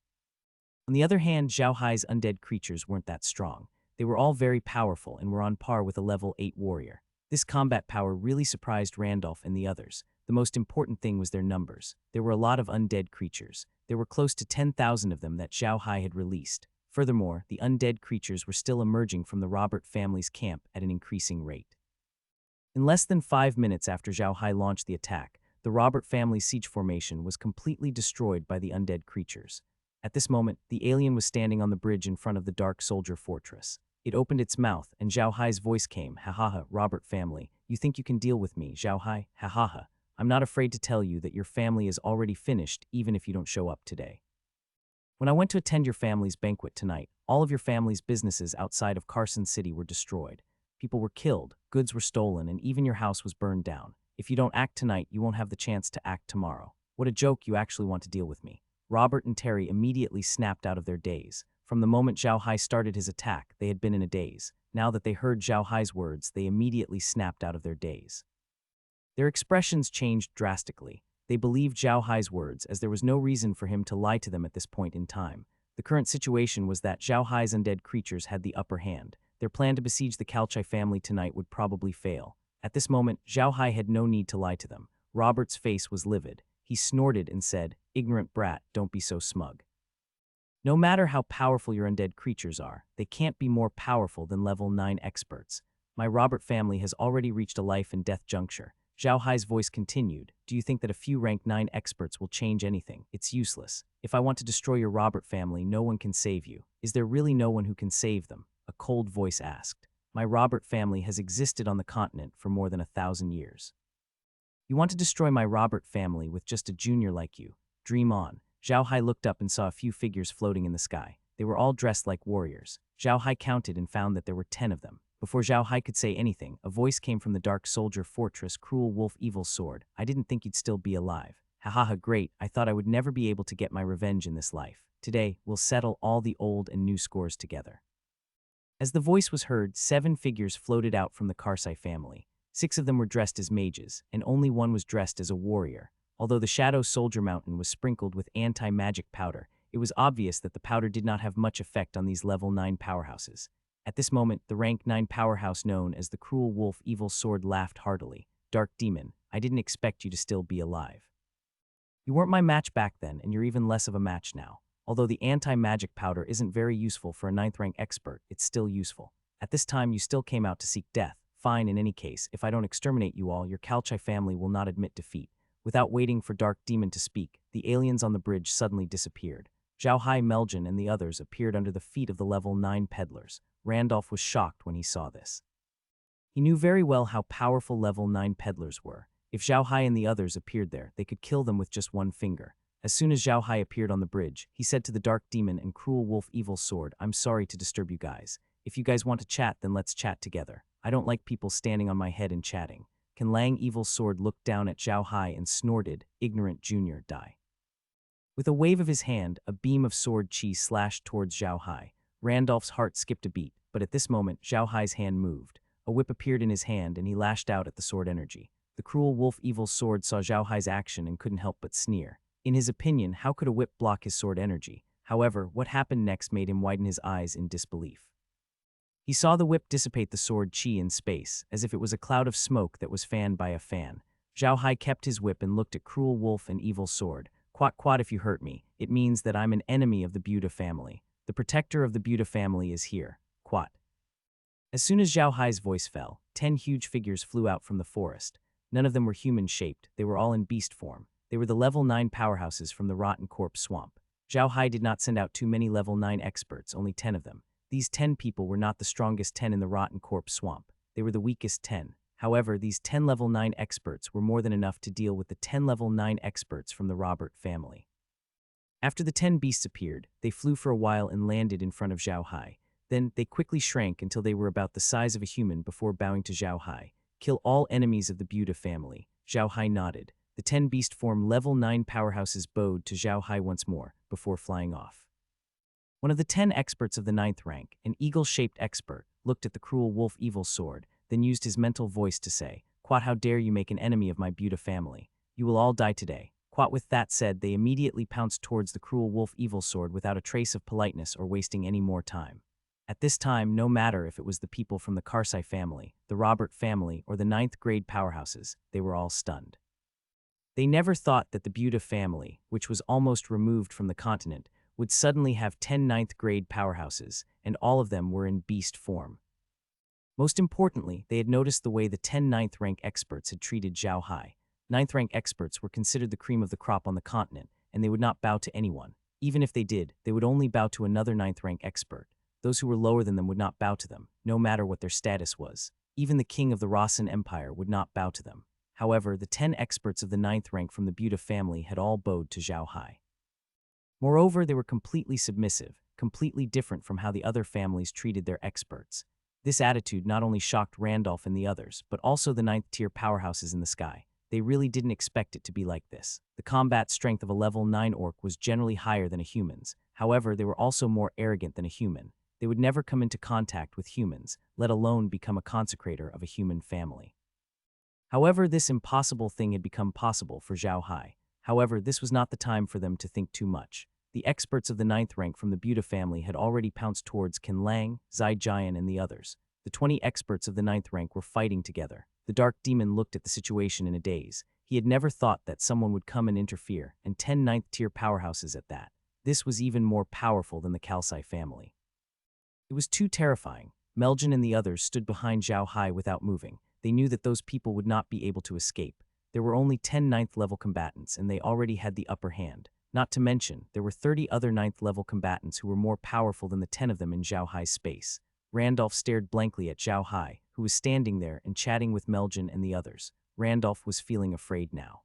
On the other hand, Xiao Hai's undead creatures weren't that strong. They were all very powerful and were on par with a level 8 warrior. This combat power really surprised Randolph and the others. The most important thing was their numbers. There were a lot of undead creatures. There were close to 10,000 of them that Xiao Hai had released. Furthermore, the undead creatures were still emerging from the Robert family's camp at an increasing rate. In less than 5 minutes after Xiao Hai launched the attack, the Robert family's siege formation was completely destroyed by the undead creatures. At this moment, the alien was standing on the bridge in front of the Dark Soldier Fortress. It opened its mouth, and Xiao Hai's voice came, "Ha ha ha, Robert family, you think you can deal with me, Xiao Hai? Ha ha ha. I'm not afraid to tell you that your family is already finished even if you don't show up today. When I went to attend your family's banquet tonight, all of your family's businesses outside of Carson City were destroyed. People were killed, goods were stolen, and even your house was burned down. If you don't act tonight, you won't have the chance to act tomorrow. What a joke, you actually want to deal with me." Robert and Terry immediately snapped out of their daze. From the moment Xiao Hai started his attack, they had been in a daze. Now that they heard Xiao Hai's words, they immediately snapped out of their daze. Their expressions changed drastically. They believed Xiao Hai's words, as there was no reason for him to lie to them at this point in time. The current situation was that Xiao Hai's undead creatures had the upper hand. Their plan to besiege the Carsai family tonight would probably fail. At this moment, Xiao Hai had no need to lie to them. Robert's face was livid. He snorted and said, "Ignorant brat, don't be so smug. No matter how powerful your undead creatures are, they can't be more powerful than level 9 experts. My Robert family has already reached a life and death juncture." Xiao Hai's voice continued, "Do you think that a few rank 9 experts will change anything? It's useless. If I want to destroy your Robert family, no one can save you. Is there really no one who can save them?" A cold voice asked. "My Robert family has existed on the continent for more than 1,000 years. You want to destroy my Robert family with just a junior like you? Dream on." Xiao Hai looked up and saw a few figures floating in the sky. They were all dressed like warriors. Xiao Hai counted and found that there were 10 of them. Before Xiao Hai could say anything, a voice came from the Dark Soldier Fortress, "Cruel wolf, evil sword. I didn't think you'd still be alive. Ha ha ha, great. I thought I would never be able to get my revenge in this life. Today, we'll settle all the old and new scores together." As the voice was heard, 7 figures floated out from the Carsai family. 6 of them were dressed as mages, and only one was dressed as a warrior. Although the Shadow Soldier Mountain was sprinkled with anti-magic powder, it was obvious that the powder did not have much effect on these level 9 powerhouses. At this moment, the rank 9 powerhouse known as the Cruel Wolf Evil Sword laughed heartily. "Dark Demon, I didn't expect you to still be alive. You weren't my match back then, and you're even less of a match now. Although the anti-magic powder isn't very useful for a 9th rank expert, it's still useful. At this time, you still came out to seek death. Fine, in any case, if I don't exterminate you all, your Carsai family will not admit defeat." Without waiting for Dark Demon to speak, the aliens on the bridge suddenly disappeared. Xiao Hai, Meljin, and the others appeared under the feet of the level 9 peddlers. Randolph was shocked when he saw this. He knew very well how powerful level 9 peddlers were. If Xiao Hai and the others appeared there, they could kill them with just one finger. As soon as Xiao Hai appeared on the bridge, he said to the Dark Demon and Cruel Wolf Evil Sword, "I'm sorry to disturb you guys. If you guys want to chat, then let's chat together. I don't like people standing on my head and chatting." Can Lang Evil Sword looked down at Xiao Hai and snorted, "Ignorant Junior, die." With a wave of his hand, a beam of sword chi slashed towards Xiao Hai. Randolph's heart skipped a beat. but at this moment, Xiao Hai's hand moved. A whip appeared in his hand and he lashed out at the sword energy. The cruel wolf evil sword saw Xiao Hai's action and couldn't help but sneer. In his opinion, how could a whip block his sword energy? However, what happened next made him widen his eyes in disbelief. He saw the whip dissipate the sword chi in space, as if it was a cloud of smoke that was fanned by a fan. Xiao Hai kept his whip and looked at cruel wolf and evil sword. Quat quat if you hurt me, it means that I'm an enemy of the Buddha family. The protector of the Buddha family is here. Quat. As soon as Xiao Hai's voice fell, 10 huge figures flew out from the forest. None of them were human-shaped, they were all in beast form. They were the level 9 powerhouses from the rotten corpse swamp. Xiao Hai did not send out too many level 9 experts, only 10 of them. These 10 people were not the strongest 10 in the rotten corpse swamp. They were the weakest 10. However, these 10 level 9 experts were more than enough to deal with the 10 level 9 experts from the Robert family. After the 10 beasts appeared, they flew for a while and landed in front of Xiao Hai. Then, they quickly shrank until they were about the size of a human before bowing to Xiao Hai. Kill all enemies of the Buddha family. Xiao Hai nodded. The 10 beast form level 9 powerhouses bowed to Xiao Hai once more, before flying off. One of the 10 experts of the 9th rank, an eagle-shaped expert, looked at the cruel wolf evil sword, then used his mental voice to say, "Quat, how dare you make an enemy of my Buddha family? You will all die today." Quat. With that said, they immediately pounced towards the cruel wolf evil sword without a trace of politeness or wasting any more time. At this time, no matter if it was the people from the Carsai family, the Robert family, or the 9th grade powerhouses, they were all stunned. They never thought that the Buddha family, which was almost removed from the continent, would suddenly have 10 9th grade powerhouses, and all of them were in beast form. Most importantly, they had noticed the way the 10 9th rank experts had treated Xiao Hai. 9th rank experts were considered the cream of the crop on the continent, and they would not bow to anyone. Even if they did, they would only bow to another 9th rank expert. Those who were lower than them would not bow to them, no matter what their status was. Even the king of the Ruian Empire would not bow to them. However, the 10 experts of the 9th rank from the Buddha family had all bowed to Xiao Hai. Moreover, they were completely submissive, completely different from how the other families treated their experts. This attitude not only shocked Randolph and the others, but also the 9th tier powerhouses in the sky. They really didn't expect it to be like this. The combat strength of a level 9 orc was generally higher than a human's. However, they were also more arrogant than a human. They would never come into contact with humans, let alone become a consecrator of a human family. However, this impossible thing had become possible for Xiao Hai. However, this was not the time for them to think too much. The experts of the 9th rank from the Buddha family had already pounced towards Qin Lang, Zai Jian, and the others. The 20 experts of the 9th rank were fighting together. The Dark Demon looked at the situation in a daze. He had never thought that someone would come and interfere, and 10 9th tier powerhouses at that. This was even more powerful than the Carsai family. It was too terrifying. Meljin and the others stood behind Xiao Hai without moving. They knew that those people would not be able to escape. There were only 10 9th level combatants, and they already had the upper hand. Not to mention, there were 30 other 9th level combatants who were more powerful than the 10 of them in Xiao Hai's space. Randolph stared blankly at Xiao Hai, who was standing there and chatting with Meljin and the others. Randolph was feeling afraid now.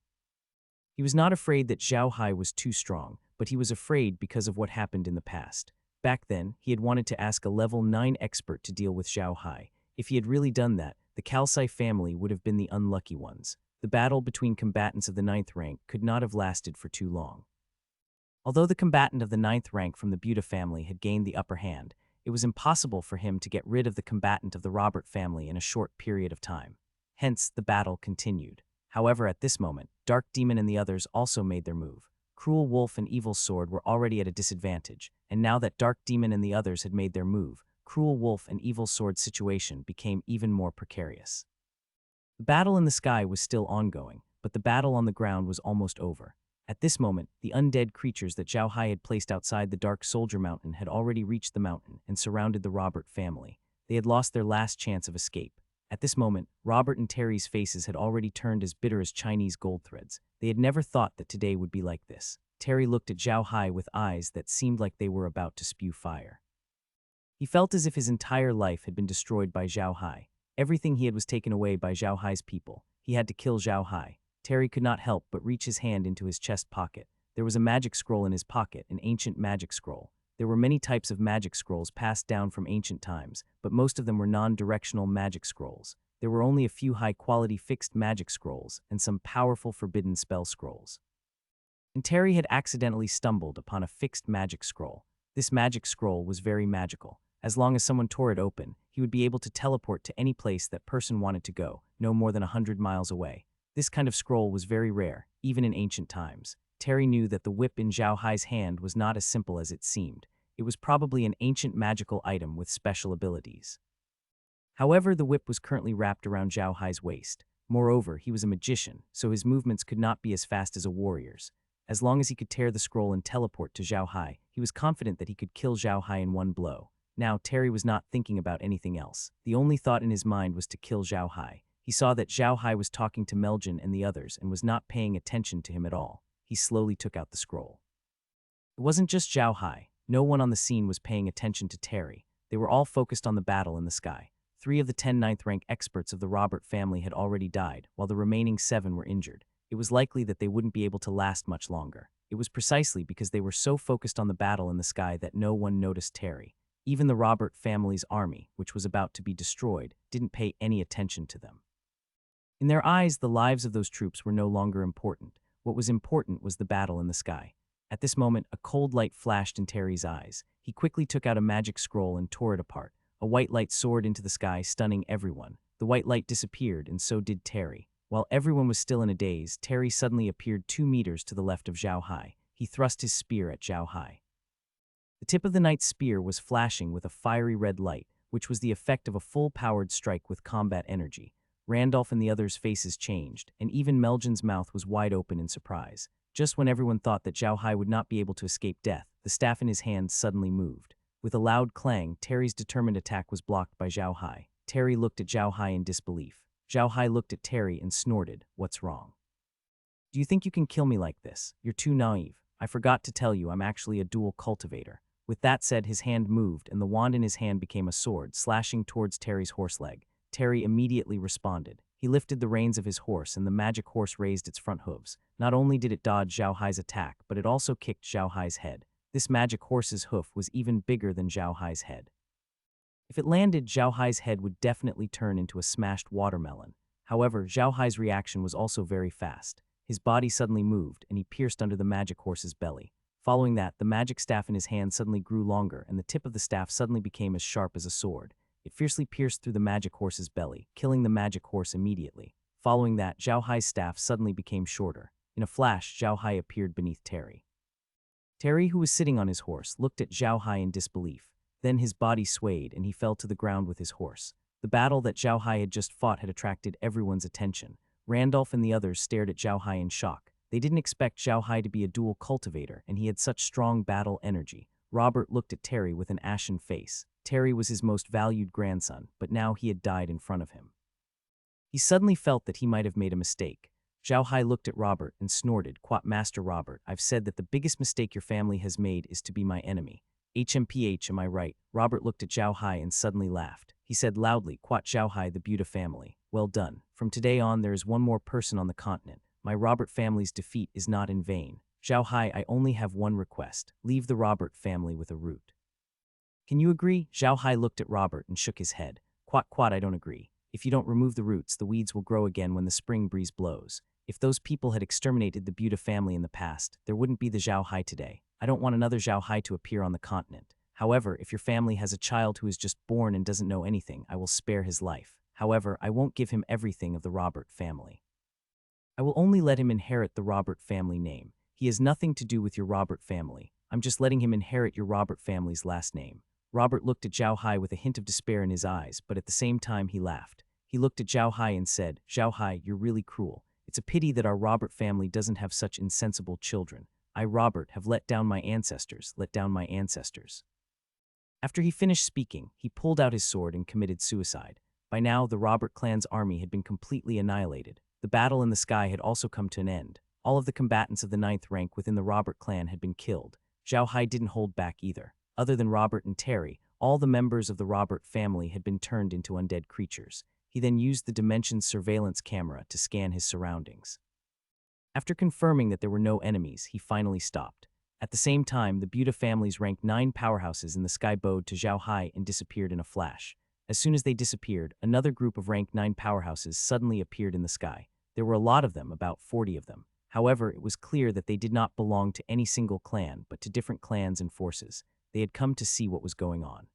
He was not afraid that Xiao Hai was too strong, but he was afraid because of what happened in the past. Back then, he had wanted to ask a level 9 expert to deal with Xiao Hai. If he had really done that, the Carsai family would have been the unlucky ones. The battle between combatants of the 9th rank could not have lasted for too long. Although the combatant of the 9th rank from the Buddha family had gained the upper hand, it was impossible for him to get rid of the combatant of the Robert family in a short period of time. Hence, the battle continued. However, at this moment, Dark Demon and the others also made their move. Cruel Wolf and Evil Sword were already at a disadvantage, and now that Dark Demon and the others had made their move, Cruel Wolf and Evil Sword's situation became even more precarious. The battle in the sky was still ongoing, but the battle on the ground was almost over. At this moment, the undead creatures that Xiao Hai had placed outside the Dark Soldier Mountain had already reached the mountain and surrounded the Robert family. They had lost their last chance of escape. At this moment, Robert and Terry's faces had already turned as bitter as Chinese gold threads. They had never thought that today would be like this. Terry looked at Xiao Hai with eyes that seemed like they were about to spew fire. He felt as if his entire life had been destroyed by Xiao Hai. Everything he had was taken away by Xiao Hai's people. He had to kill Xiao Hai. Terry could not help but reach his hand into his chest pocket. There was a magic scroll in his pocket, an ancient magic scroll. There were many types of magic scrolls passed down from ancient times, but most of them were non-directional magic scrolls. There were only a few high-quality fixed magic scrolls and some powerful forbidden spell scrolls. And Terry had accidentally stumbled upon a fixed magic scroll. This magic scroll was very magical. As long as someone tore it open, he would be able to teleport to any place that person wanted to go, no more than 100 miles away. This kind of scroll was very rare, even in ancient times. Terry knew that the whip in Xiao Hai's hand was not as simple as it seemed. It was probably an ancient magical item with special abilities. However, the whip was currently wrapped around Xiao Hai's waist. Moreover, he was a magician, so his movements could not be as fast as a warrior's. As long as he could tear the scroll and teleport to Xiao Hai, he was confident that he could kill Xiao Hai in one blow. Now, Terry was not thinking about anything else. The only thought in his mind was to kill Xiao Hai. He saw that Xiao Hai was talking to Meljin and the others and was not paying attention to him at all. He slowly took out the scroll. It wasn't just Xiao Hai. No one on the scene was paying attention to Terry. They were all focused on the battle in the sky. 3 of the 10 ninth-rank experts of the Robert family had already died, while the remaining 7 were injured. It was likely that they wouldn't be able to last much longer. It was precisely because they were so focused on the battle in the sky that no one noticed Terry. Even the Robert family's army, which was about to be destroyed, didn't pay any attention to them. In their eyes, the lives of those troops were no longer important. What was important was the battle in the sky. At this moment, a cold light flashed in Terry's eyes. He quickly took out a magic scroll and tore it apart. A white light soared into the sky, stunning everyone. The white light disappeared, and so did Terry. While everyone was still in a daze, Terry suddenly appeared 2 meters to the left of Xiao Hai. He thrust his spear at Xiao Hai. The tip of the knight's spear was flashing with a fiery red light, which was the effect of a full-powered strike with combat energy. Randolph and the others' faces changed, and even Meljin's mouth was wide open in surprise. Just when everyone thought that Xiao Hai would not be able to escape death, the staff in his hand suddenly moved. With a loud clang, Terry's determined attack was blocked by Xiao Hai. Terry looked at Xiao Hai in disbelief. Xiao Hai looked at Terry and snorted, "What's wrong? Do you think you can kill me like this? You're too naive. I forgot to tell you I'm actually a dual cultivator." With that said, his hand moved, and the wand in his hand became a sword, slashing towards Terry's horse leg. Terry immediately responded. He lifted the reins of his horse, and the magic horse raised its front hooves. Not only did it dodge Xiao Hai's attack, but it also kicked Xiao Hai's head. This magic horse's hoof was even bigger than Xiao Hai's head. If it landed, Xiao Hai's head would definitely turn into a smashed watermelon. However, Xiao Hai's reaction was also very fast. His body suddenly moved, and he pierced under the magic horse's belly. Following that, the magic staff in his hand suddenly grew longer, and the tip of the staff suddenly became as sharp as a sword. It fiercely pierced through the magic horse's belly, killing the magic horse immediately. Following that, Xiao Hai's staff suddenly became shorter. In a flash, Xiao Hai appeared beneath Terry. Terry, who was sitting on his horse, looked at Xiao Hai in disbelief. Then his body swayed, and he fell to the ground with his horse. The battle that Xiao Hai had just fought had attracted everyone's attention. Randolph and the others stared at Xiao Hai in shock. They didn't expect Xiao Hai to be a dual cultivator, and he had such strong battle energy. Robert looked at Terry with an ashen face. Terry was his most valued grandson, but now he had died in front of him. He suddenly felt that he might have made a mistake. Xiao Hai looked at Robert and snorted, "Quat Master Robert, I've said that the biggest mistake your family has made is to be my enemy. HMPH, am I right?" Robert looked at Xiao Hai and suddenly laughed. He said loudly, "Quat Xiao Hai, the Buddha family. Well done. From today on, there is one more person on the continent. My Robert family's defeat is not in vain. Xiao Hai, I only have one request. Leave the Robert family with a root." "Can you agree?" Xiao Hai looked at Robert and shook his head. Quat, I don't agree. If you don't remove the roots, the weeds will grow again when the spring breeze blows. If those people had exterminated the Buddha family in the past, there wouldn't be the Xiao Hai today. I don't want another Xiao Hai to appear on the continent. However, if your family has a child who is just born and doesn't know anything, I will spare his life. However, I won't give him everything of the Robert family. I will only let him inherit the Robert family name. He has nothing to do with your Robert family. I'm just letting him inherit your Robert family's last name." Robert looked at Xiao Hai with a hint of despair in his eyes, but at the same time he laughed. He looked at Xiao Hai and said, "Xiao Hai, you're really cruel. It's a pity that our Robert family doesn't have such insensible children. I, Robert, have let down my ancestors. After he finished speaking, he pulled out his sword and committed suicide. By now, the Robert clan's army had been completely annihilated. The battle in the sky had also come to an end. All of the combatants of the 9th rank within the Robert clan had been killed. Xiao Hai didn't hold back either. Other than Robert and Terry, all the members of the Robert family had been turned into undead creatures. He then used the Dimension's surveillance camera to scan his surroundings. After confirming that there were no enemies, he finally stopped. At the same time, the Buddha family's rank 9 powerhouses in the sky bowed to Xiao Hai and disappeared in a flash. As soon as they disappeared, another group of rank 9 powerhouses suddenly appeared in the sky. There were a lot of them, about 40 of them. However, it was clear that they did not belong to any single clan, but to different clans and forces. They had come to see what was going on.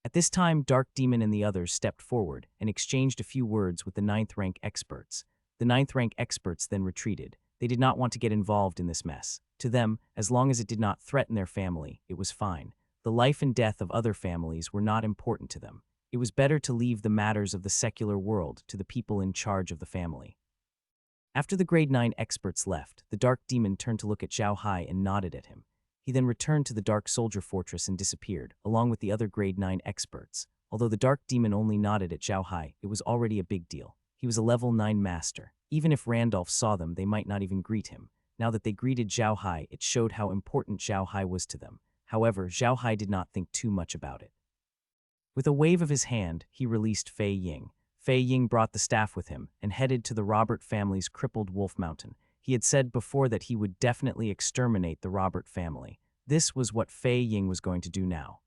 At this time, Dark Demon and the others stepped forward and exchanged a few words with the ninth-rank experts. The ninth-rank experts then retreated. They did not want to get involved in this mess. To them, as long as it did not threaten their family, it was fine. The life and death of other families were not important to them. It was better to leave the matters of the secular world to the people in charge of the family. After the Grade 9 experts left, the Dark Demon turned to look at Xiao Hai and nodded at him. He then returned to the Dark Soldier Fortress and disappeared, along with the other Grade 9 experts. Although the Dark Demon only nodded at Xiao Hai, it was already a big deal. He was a level 9 master. Even if Randolph saw them, they might not even greet him. Now that they greeted Xiao Hai, it showed how important Xiao Hai was to them. However, Xiao Hai did not think too much about it. With a wave of his hand, he released Fei Ying. Fei Ying brought the staff with him and headed to the Robert family's crippled Wolf Mountain. He had said before that he would definitely exterminate the Robert family. This was what Fei Ying was going to do now.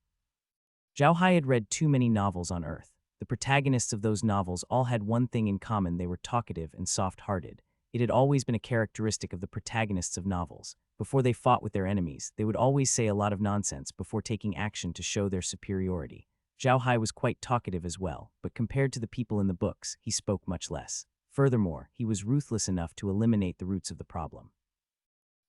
Xiao Hai had read too many novels on Earth. The protagonists of those novels all had one thing in common: they were talkative and soft-hearted. It had always been a characteristic of the protagonists of novels. Before they fought with their enemies, they would always say a lot of nonsense before taking action to show their superiority. Xiao Hai was quite talkative as well, but compared to the people in the books, he spoke much less. Furthermore, he was ruthless enough to eliminate the roots of the problem.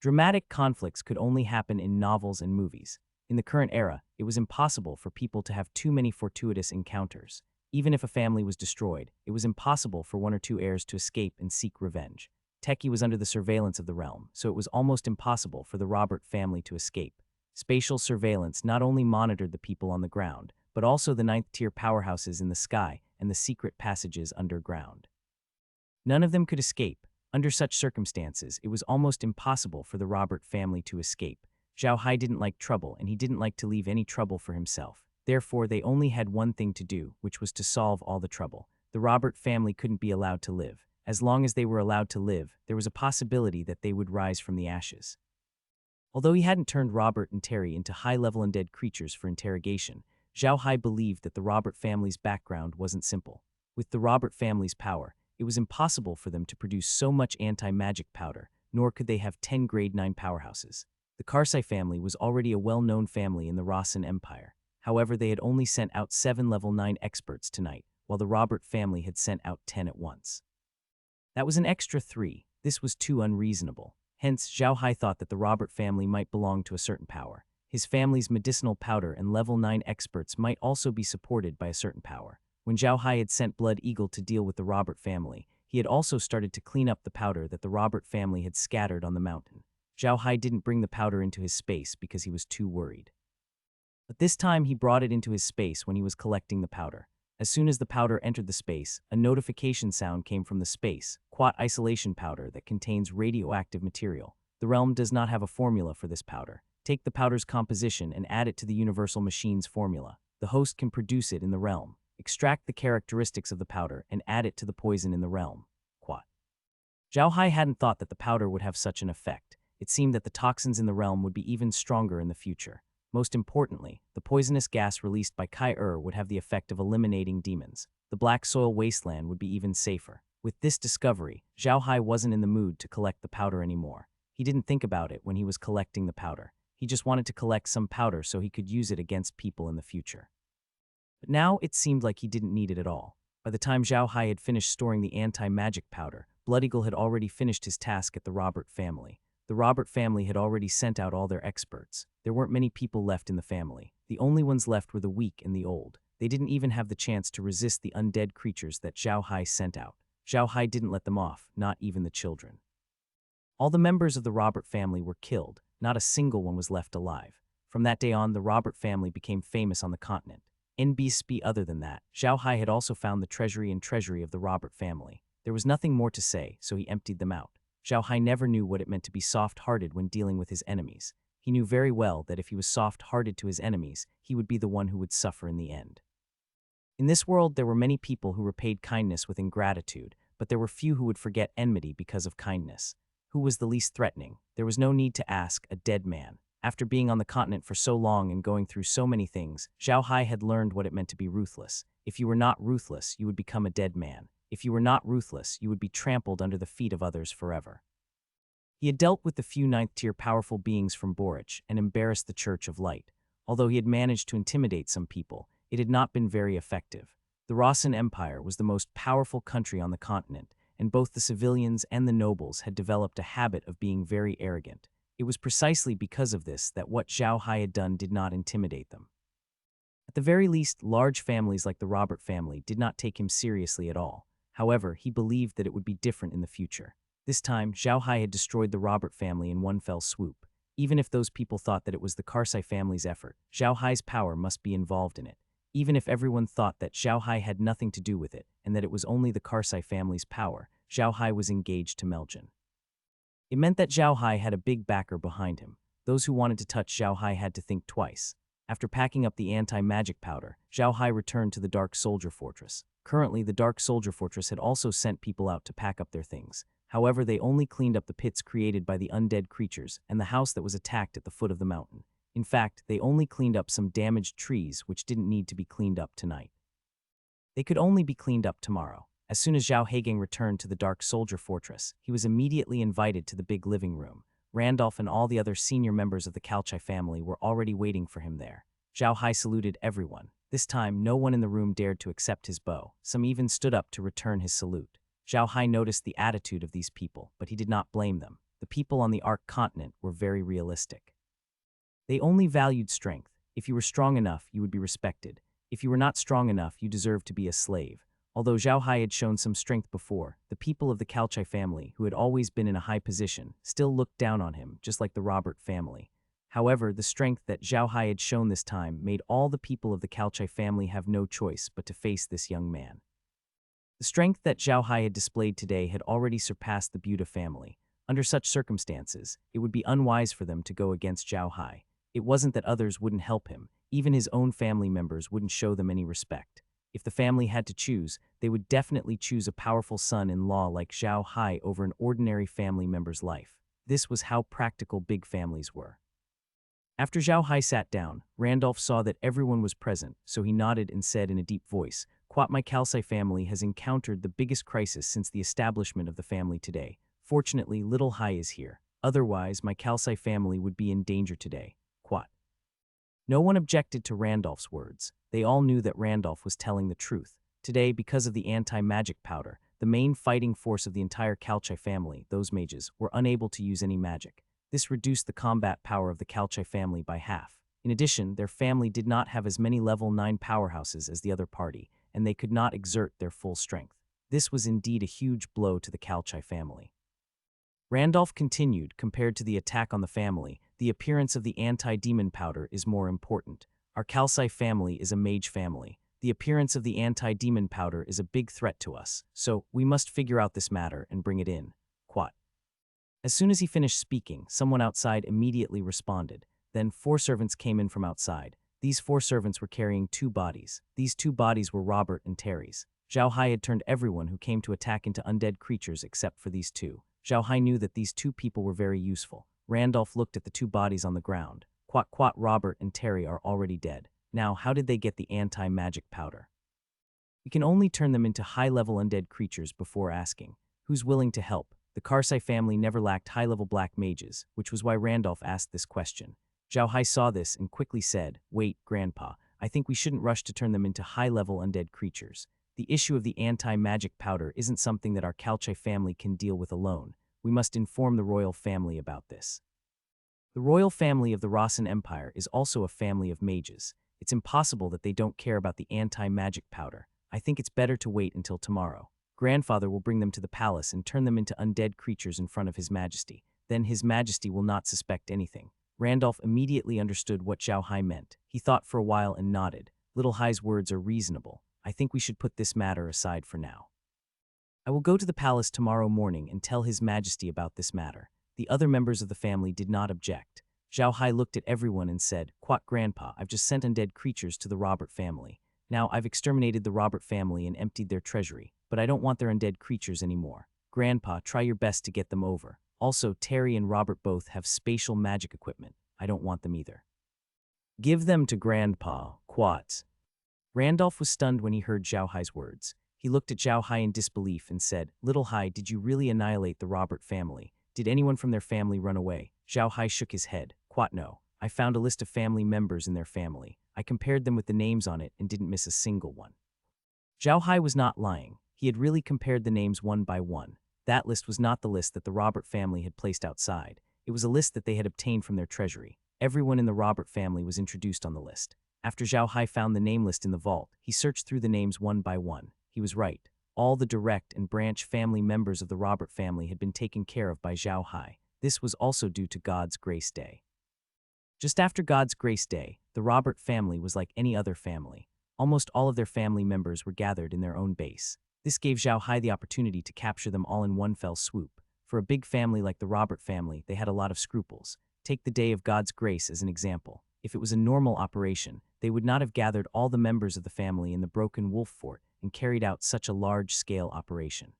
Dramatic conflicts could only happen in novels and movies. In the current era, it was impossible for people to have too many fortuitous encounters. Even if a family was destroyed, it was impossible for one or two heirs to escape and seek revenge. Teki was under the surveillance of the realm, so it was almost impossible for the Robert family to escape. Spatial surveillance not only monitored the people on the ground, but also the ninth-tier powerhouses in the sky and the secret passages underground. None of them could escape. Under such circumstances, it was almost impossible for the Robert family to escape. Xiao Hai didn't like trouble, and he didn't like to leave any trouble for himself. Therefore, they only had one thing to do, which was to solve all the trouble. The Robert family couldn't be allowed to live. As long as they were allowed to live, there was a possibility that they would rise from the ashes. Although he hadn't turned Robert and Terry into high-level undead creatures for interrogation, Xiao Hai believed that the Robert family's background wasn't simple. With the Robert family's power, it was impossible for them to produce so much anti-magic powder, nor could they have 10 Grade 9 powerhouses. The Carsai family was already a well-known family in the Ruian Empire. However, they had only sent out 7 level 9 experts tonight, while the Robert family had sent out 10 at once. That was an extra 3. This was too unreasonable. Hence, Xiao Hai thought that the Robert family might belong to a certain power. His family's medicinal powder and level 9 experts might also be supported by a certain power. When Xiao Hai had sent Blood Eagle to deal with the Robert family, he had also started to clean up the powder that the Robert family had scattered on the mountain. Xiao Hai didn't bring the powder into his space because he was too worried. But this time he brought it into his space when he was collecting the powder. As soon as the powder entered the space, a notification sound came from the space, quat isolation powder that contains radioactive material. The realm does not have a formula for this powder. Take the powder's composition and add it to the universal machine's formula. The host can produce it in the realm. Extract the characteristics of the powder and add it to the poison in the realm. Quat. Xiao Hai hadn't thought that the powder would have such an effect. It seemed that the toxins in the realm would be even stronger in the future. Most importantly, the poisonous gas released by Heir would have the effect of eliminating demons. The Black Soil Wasteland would be even safer. With this discovery, Xiao Hai wasn't in the mood to collect the powder anymore. He didn't think about it when he was collecting the powder. He just wanted to collect some powder so he could use it against people in the future. But now it seemed like he didn't need it at all. By the time Xiao Hai had finished storing the anti-magic powder, Blood Eagle had already finished his task at the Robert family. The Robert family had already sent out all their experts. There weren't many people left in the family. The only ones left were the weak and the old. They didn't even have the chance to resist the undead creatures that Xiao Hai sent out. Xiao Hai didn't let them off, not even the children. All the members of the Robert family were killed. Not a single one was left alive. From that day on, the Robert family became famous on the continent. NBSP other than that, Xiao Hai had also found the treasury of the Robert family. There was nothing more to say, so he emptied them out. Xiao Hai never knew what it meant to be soft-hearted when dealing with his enemies. He knew very well that if he was soft-hearted to his enemies, he would be the one who would suffer in the end. In this world, there were many people who repaid kindness with ingratitude, but there were few who would forget enmity because of kindness. Who was the least threatening? There was no need to ask a dead man. After being on the continent for so long and going through so many things, Xiao Hai had learned what it meant to be ruthless. If you were not ruthless, you would become a dead man. If you were not ruthless, you would be trampled under the feet of others forever. He had dealt with the few ninth-tier powerful beings from Borich and embarrassed the Church of Light. Although he had managed to intimidate some people, it had not been very effective. The Ruian Empire was the most powerful country on the continent, and both the civilians and the nobles had developed a habit of being very arrogant. It was precisely because of this that what Xiao Hai had done did not intimidate them. At the very least, large families like the Robert family did not take him seriously at all. However, he believed that it would be different in the future. This time, Xiao Hai had destroyed the Robert family in one fell swoop. Even if those people thought that it was the Carsai family's effort, Xiao Hai's power must be involved in it. Even if everyone thought that Xiao Hai had nothing to do with it, and that it was only the Carsai family's power, Xiao Hai was engaged to Meljin. It meant that Xiao Hai had a big backer behind him. Those who wanted to touch Xiao Hai had to think twice. After packing up the anti-magic powder, Xiao Hai returned to the Dark Soldier Fortress. Currently, the Dark Soldier Fortress had also sent people out to pack up their things. However, they only cleaned up the pits created by the undead creatures and the house that was attacked at the foot of the mountain. In fact, they only cleaned up some damaged trees which didn't need to be cleaned up tonight. They could only be cleaned up tomorrow. As soon as Xiao Hai returned to the Dark Soldier Fortress, he was immediately invited to the big living room. Randolph and all the other senior members of the Carsai family were already waiting for him there. Xiao Hai saluted everyone. This time, no one in the room dared to accept his bow. Some even stood up to return his salute. Xiao Hai noticed the attitude of these people, but he did not blame them. The people on the Ark continent were very realistic. They only valued strength. If you were strong enough, you would be respected. If you were not strong enough, you deserved to be a slave. Although Xiao Hai had shown some strength before, the people of the Carsai family, who had always been in a high position, still looked down on him, just like the Robert family. However, the strength that Xiao Hai had shown this time made all the people of the Carsai family have no choice but to face this young man. The strength that Xiao Hai had displayed today had already surpassed the Buddha family. Under such circumstances, it would be unwise for them to go against Xiao Hai. It wasn't that others wouldn't help him, even his own family members wouldn't show them any respect. If the family had to choose, they would definitely choose a powerful son-in-law like Xiao Hai over an ordinary family member's life. This was how practical big families were. After Xiao Hai sat down, Randolph saw that everyone was present, so he nodded and said in a deep voice, "My Carsai family has encountered the biggest crisis since the establishment of the family today. Fortunately, little Hai is here. Otherwise, my Carsai family would be in danger today." No one objected to Randolph's words. They all knew that Randolph was telling the truth. Today, because of the anti-magic powder, the main fighting force of the entire Carsai family, those mages, were unable to use any magic. This reduced the combat power of the Carsai family by half. In addition, their family did not have as many level 9 powerhouses as the other party, and they could not exert their full strength. This was indeed a huge blow to the Carsai family. Randolph continued, compared to the attack on the family, the appearance of the anti-demon powder is more important. Our Carsai family is a mage family. The appearance of the anti-demon powder is a big threat to us, so we must figure out this matter and bring it in. As soon as he finished speaking, someone outside immediately responded. Then 4 servants came in from outside. These 4 servants were carrying 2 bodies. These 2 bodies were Robert and Terry's. Xiao Hai had turned everyone who came to attack into undead creatures except for these 2. Xiao Hai knew that these 2 people were very useful. Randolph looked at the 2 bodies on the ground. Robert and Terry are already dead. Now, how did they get the anti-magic powder? We can only turn them into high-level undead creatures before asking. Who's willing to help? The Carsai family never lacked high-level black mages, which was why Randolph asked this question. Xiao Hai saw this and quickly said, "Wait, Grandpa, I think we shouldn't rush to turn them into high-level undead creatures. The issue of the anti-magic powder isn't something that our Carsai family can deal with alone. We must inform the royal family about this." The royal family of the Ruian Empire is also a family of mages. It's impossible that they don't care about the anti-magic powder. I think it's better to wait until tomorrow. Grandfather will bring them to the palace and turn them into undead creatures in front of His Majesty. Then His Majesty will not suspect anything. Randolph immediately understood what Xiao Hai meant. He thought for a while and nodded. Little Hai's words are reasonable. I think we should put this matter aside for now. I will go to the palace tomorrow morning and tell His Majesty about this matter. The other members of the family did not object. Xiao Hai looked at everyone and said, Grandpa, I've just sent undead creatures to the Robert family. Now I've exterminated the Robert family and emptied their treasury, but I don't want their undead creatures anymore. Grandpa, try your best to get them over. Also, Terry and Robert both have spatial magic equipment. I don't want them either. Give them to Grandpa, Quats. Randolph was stunned when he heard Xiao Hai's words. He looked at Xiao Hai in disbelief and said, Little Hai, did you really annihilate the Robert family? Did anyone from their family run away? Xiao Hai shook his head. No, I found a list of family members and their family. I compared them with the names on it and didn't miss a single one. Xiao Hai was not lying. He had really compared the names one by one. That list was not the list that the Robert family had placed outside. It was a list that they had obtained from their treasury. Everyone in the Robert family was introduced on the list. After Xiao Hai found the name list in the vault, he searched through the names one by one. He was right. All the direct and branch family members of the Robert family had been taken care of by Xiao Hai. This was also due to God's Grace Day. Just after God's Grace Day, the Robert family was like any other family. Almost all of their family members were gathered in their own base. This gave Xiao Hai the opportunity to capture them all in one fell swoop. For a big family like the Robert family, they had a lot of scruples. Take the Day of God's Grace as an example. If it was a normal operation, they would not have gathered all the members of the family in the Broken Wolf Fort and carried out such a large-scale operation.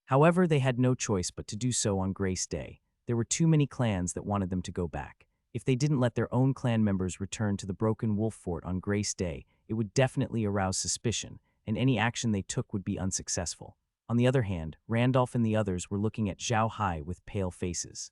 However, they had no choice but to do so on Grace Day. There were too many clans that wanted them to go back. If they didn't let their own clan members return to the Broken Wolf Fort on Grace Day, it would definitely arouse suspicion, and any action they took would be unsuccessful. On the other hand, Randolph and the others were looking at Xiao Hai with pale faces.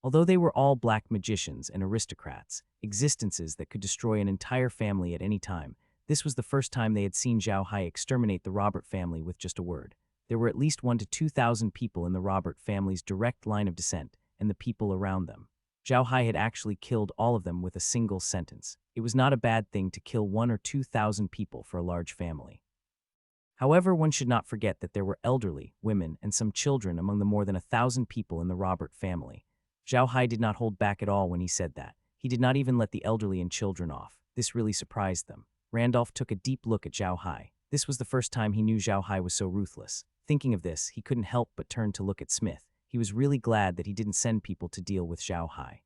Although they were all black magicians and aristocrats, existences that could destroy an entire family at any time, this was the first time they had seen Xiao Hai exterminate the Robert family with just a word. There were at least 1,000 to 2,000 people in the Robert family's direct line of descent, and the people around them. Xiao Hai had actually killed all of them with a single sentence. It was not a bad thing to kill 1,000 or 2,000 people for a large family. However, one should not forget that there were elderly, women, and some children among the more than 1,000 people in the Robert family. Xiao Hai did not hold back at all when he said that. He did not even let the elderly and children off. This really surprised them. Randolph took a deep look at Xiao Hai. This was the first time he knew Xiao Hai was so ruthless. Thinking of this, he couldn't help but turn to look at Smith. He was really glad that he didn't send people to deal with Xiao Hai.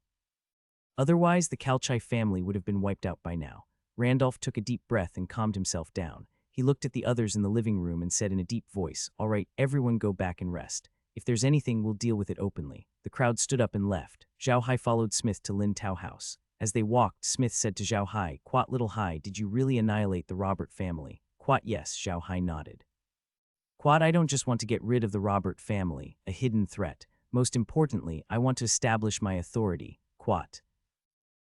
Otherwise, the Carsai family would have been wiped out by now. Randolph took a deep breath and calmed himself down. He looked at the others in the living room and said in a deep voice, "All right, everyone go back and rest. If there's anything, we'll deal with it openly." The crowd stood up and left. Xiao Hai followed Smith to Lin Tao House. As they walked, Smith said to Xiao Hai, "Quat little Hai, did you really annihilate the Robert family?" "Quat yes," Xiao Hai nodded. "Quat, I don't just want to get rid of the Robert family, a hidden threat. Most importantly, I want to establish my authority. Quat."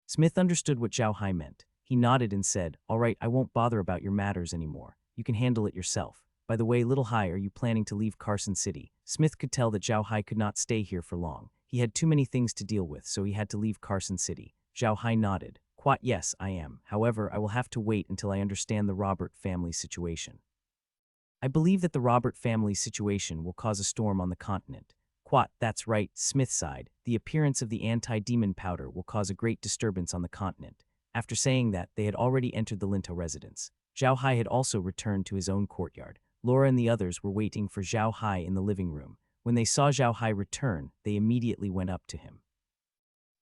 Smith understood what Xiao Hai meant. He nodded and said, "All right, I won't bother about your matters anymore. You can handle it yourself. By the way, little Hai, are you planning to leave Carson City?" Smith could tell that Xiao Hai could not stay here for long. He had too many things to deal with, so he had to leave Carson City. Xiao Hai nodded. "Quat yes, I am. However, I will have to wait until I understand the Robert family situation. I believe that the Robert family situation will cause a storm on the continent." "Quat, that's right," Smith sighed. "The appearance of the anti-demon powder will cause a great disturbance on the continent." After saying that, they had already entered the Linta residence. Xiao Hai had also returned to his own courtyard. Laura and the others were waiting for Xiao Hai in the living room. When they saw Xiao Hai return, they immediately went up to him.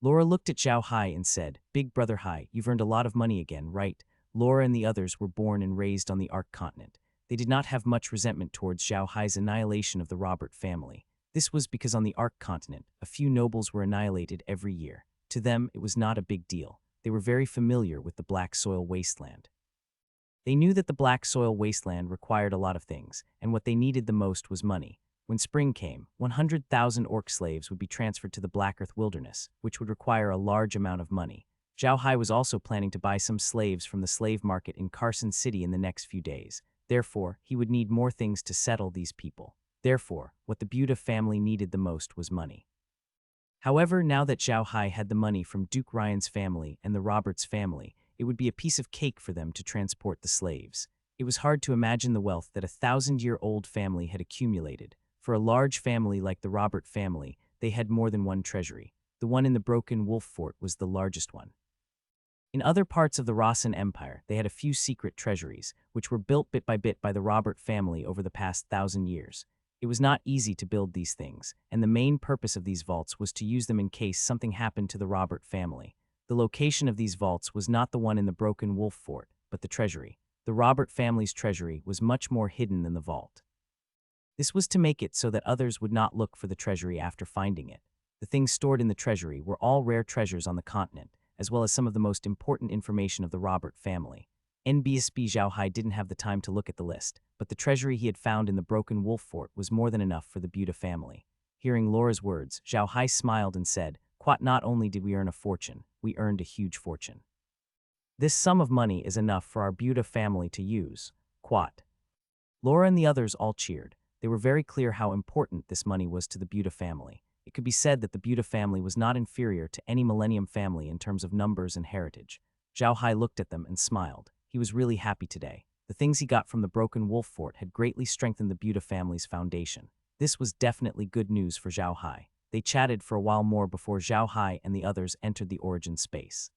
Laura looked at Xiao Hai and said, "Big brother Hai, you've earned a lot of money again, right?" Laura and the others were born and raised on the Ark continent. They did not have much resentment towards Xiao Hai's annihilation of the Robert family. This was because on the Ark continent, a few nobles were annihilated every year. To them, it was not a big deal. They were very familiar with the Black Soil Wasteland. They knew that the Black Soil Wasteland required a lot of things, and what they needed the most was money. When spring came, 100,000 orc slaves would be transferred to the Black Earth Wilderness, which would require a large amount of money. Xiao Hai was also planning to buy some slaves from the slave market in Carson City in the next few days. Therefore, he would need more things to settle these people. Therefore, what the Buda family needed the most was money. However, now that Xiao Hai had the money from Duke Ryan's family and the Roberts family, it would be a piece of cake for them to transport the slaves. It was hard to imagine the wealth that a 1,000-year-old family had accumulated. For a large family like the Robert family, they had more than one treasury. The one in the Broken Wolf Fort was the largest one. In other parts of the Rossan Empire, they had a few secret treasuries, which were built bit by the Robert family over the past 1,000 years. It was not easy to build these things, and the main purpose of these vaults was to use them in case something happened to the Robert family. The location of these vaults was not the one in the Broken Wolf Fort, but the treasury. The Robert family's treasury was much more hidden than the vault. This was to make it so that others would not look for the treasury after finding it. The things stored in the treasury were all rare treasures on the continent, as well as some of the most important information of the Robert family. NBSB Xiao Hai didn't have the time to look at the list, but the treasury he had found in the Broken Wolf Fort was more than enough for the Buda family. Hearing Laura's words, Xiao Hai smiled and said, "Quat, not only did we earn a fortune, we earned a huge fortune. This sum of money is enough for our Buda family to use. Quat. Laura and the others all cheered. They were very clear how important this money was to the Buda family. It could be said that the Buda family was not inferior to any Millennium family in terms of numbers and heritage. Xiao Hai looked at them and smiled. He was really happy today. The things he got from the Broken Wolf Fort had greatly strengthened the Buda family's foundation. This was definitely good news for Xiao Hai. They chatted for a while more before Xiao Hai and the others entered the origin space.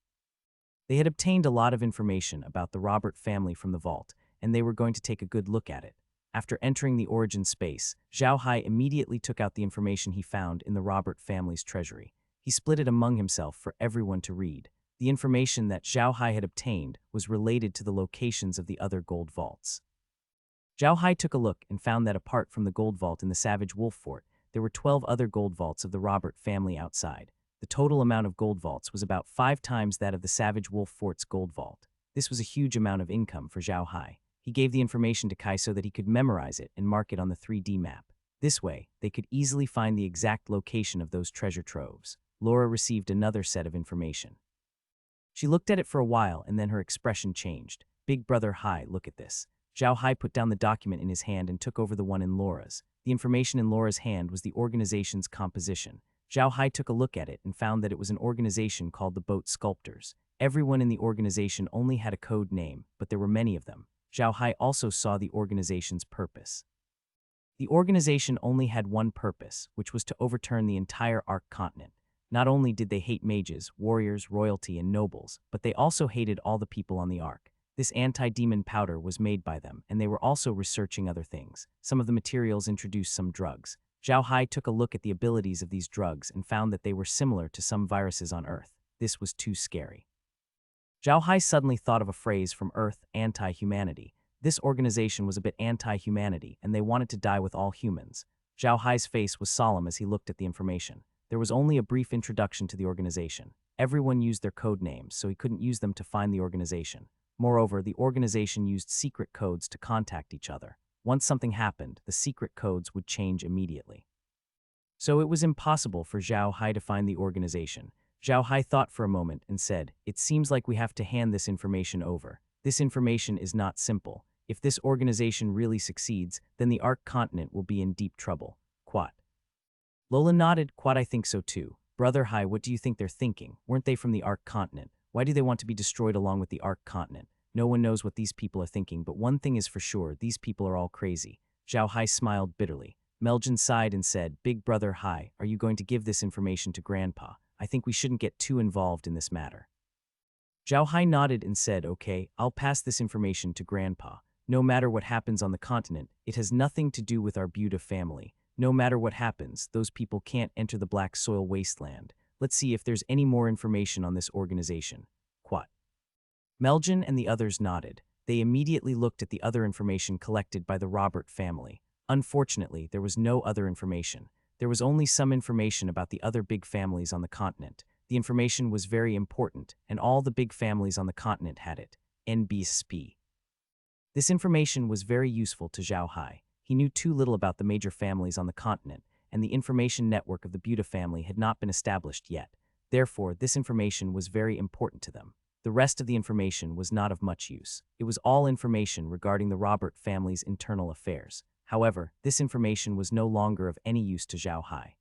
They had obtained a lot of information about the Robert family from the vault, and they were going to take a good look at it. After entering the origin space, Xiao Hai immediately took out the information he found in the Robert family's treasury. He split it among himself for everyone to read. The information that Xiao Hai had obtained was related to the locations of the other gold vaults. Xiao Hai took a look and found that apart from the gold vault in the Savage Wolf Fort, there were 12 other gold vaults of the Robert family outside. The total amount of gold vaults was about 5 times that of the Savage Wolf Fort's gold vault. This was a huge amount of income for Xiao Hai. He gave the information to Kai so that he could memorize it and mark it on the 3D map. This way, they could easily find the exact location of those treasure troves. Laura received another set of information. She looked at it for a while and then her expression changed. Big brother Hai, look at this. Xiao Hai put down the document in his hand and took over the one in Laura's. The information in Laura's hand was the organization's composition. Xiao Hai took a look at it and found that it was an organization called the Boat Sculptors. Everyone in the organization only had a code name, but there were many of them. Xiao Hai also saw the organization's purpose. The organization only had one purpose, which was to overturn the entire Ark continent. Not only did they hate mages, warriors, royalty, and nobles, but they also hated all the people on the Ark. This anti-demon powder was made by them, and they were also researching other things. Some of the materials introduced some drugs. Xiao Hai took a look at the abilities of these drugs and found that they were similar to some viruses on Earth. This was too scary. Xiao Hai suddenly thought of a phrase from Earth, anti-humanity. This organization was a bit anti-humanity, and they wanted to die with all humans. Xiao Hai's face was solemn as he looked at the information. There was only a brief introduction to the organization. Everyone used their code names, so he couldn't use them to find the organization. Moreover, the organization used secret codes to contact each other. Once something happened, the secret codes would change immediately. So it was impossible for Xiao Hai to find the organization. Xiao Hai thought for a moment and said, "It seems like we have to hand this information over. This information is not simple. If this organization really succeeds, then the Ark continent will be in deep trouble." Quat. Lola nodded. Quat, I think so too. Brother Hai, what do you think they're thinking? Weren't they from the Ark continent? Why do they want to be destroyed along with the Ark continent? No one knows what these people are thinking, but one thing is for sure, these people are all crazy. Xiao Hai smiled bitterly. Meljin sighed and said, "Big brother Hai, are you going to give this information to Grandpa? I think we shouldn't get too involved in this matter." Xiao Hai nodded and said, "Okay, I'll pass this information to Grandpa. No matter what happens on the continent, it has nothing to do with our Buda family. No matter what happens, those people can't enter the Black Soil Wasteland. Let's see if there's any more information on this organization." Quat. Meljin and the others nodded. They immediately looked at the other information collected by the Robert family. Unfortunately, there was no other information. There was only some information about the other big families on the continent. The information was very important, and all the big families on the continent had it. NBSP. This information was very useful to Xiao Hai. He knew too little about the major families on the continent, and the information network of the Buda family had not been established yet. Therefore, this information was very important to them. The rest of the information was not of much use. It was all information regarding the Robert family's internal affairs. However, this information was no longer of any use to Xiao Hai.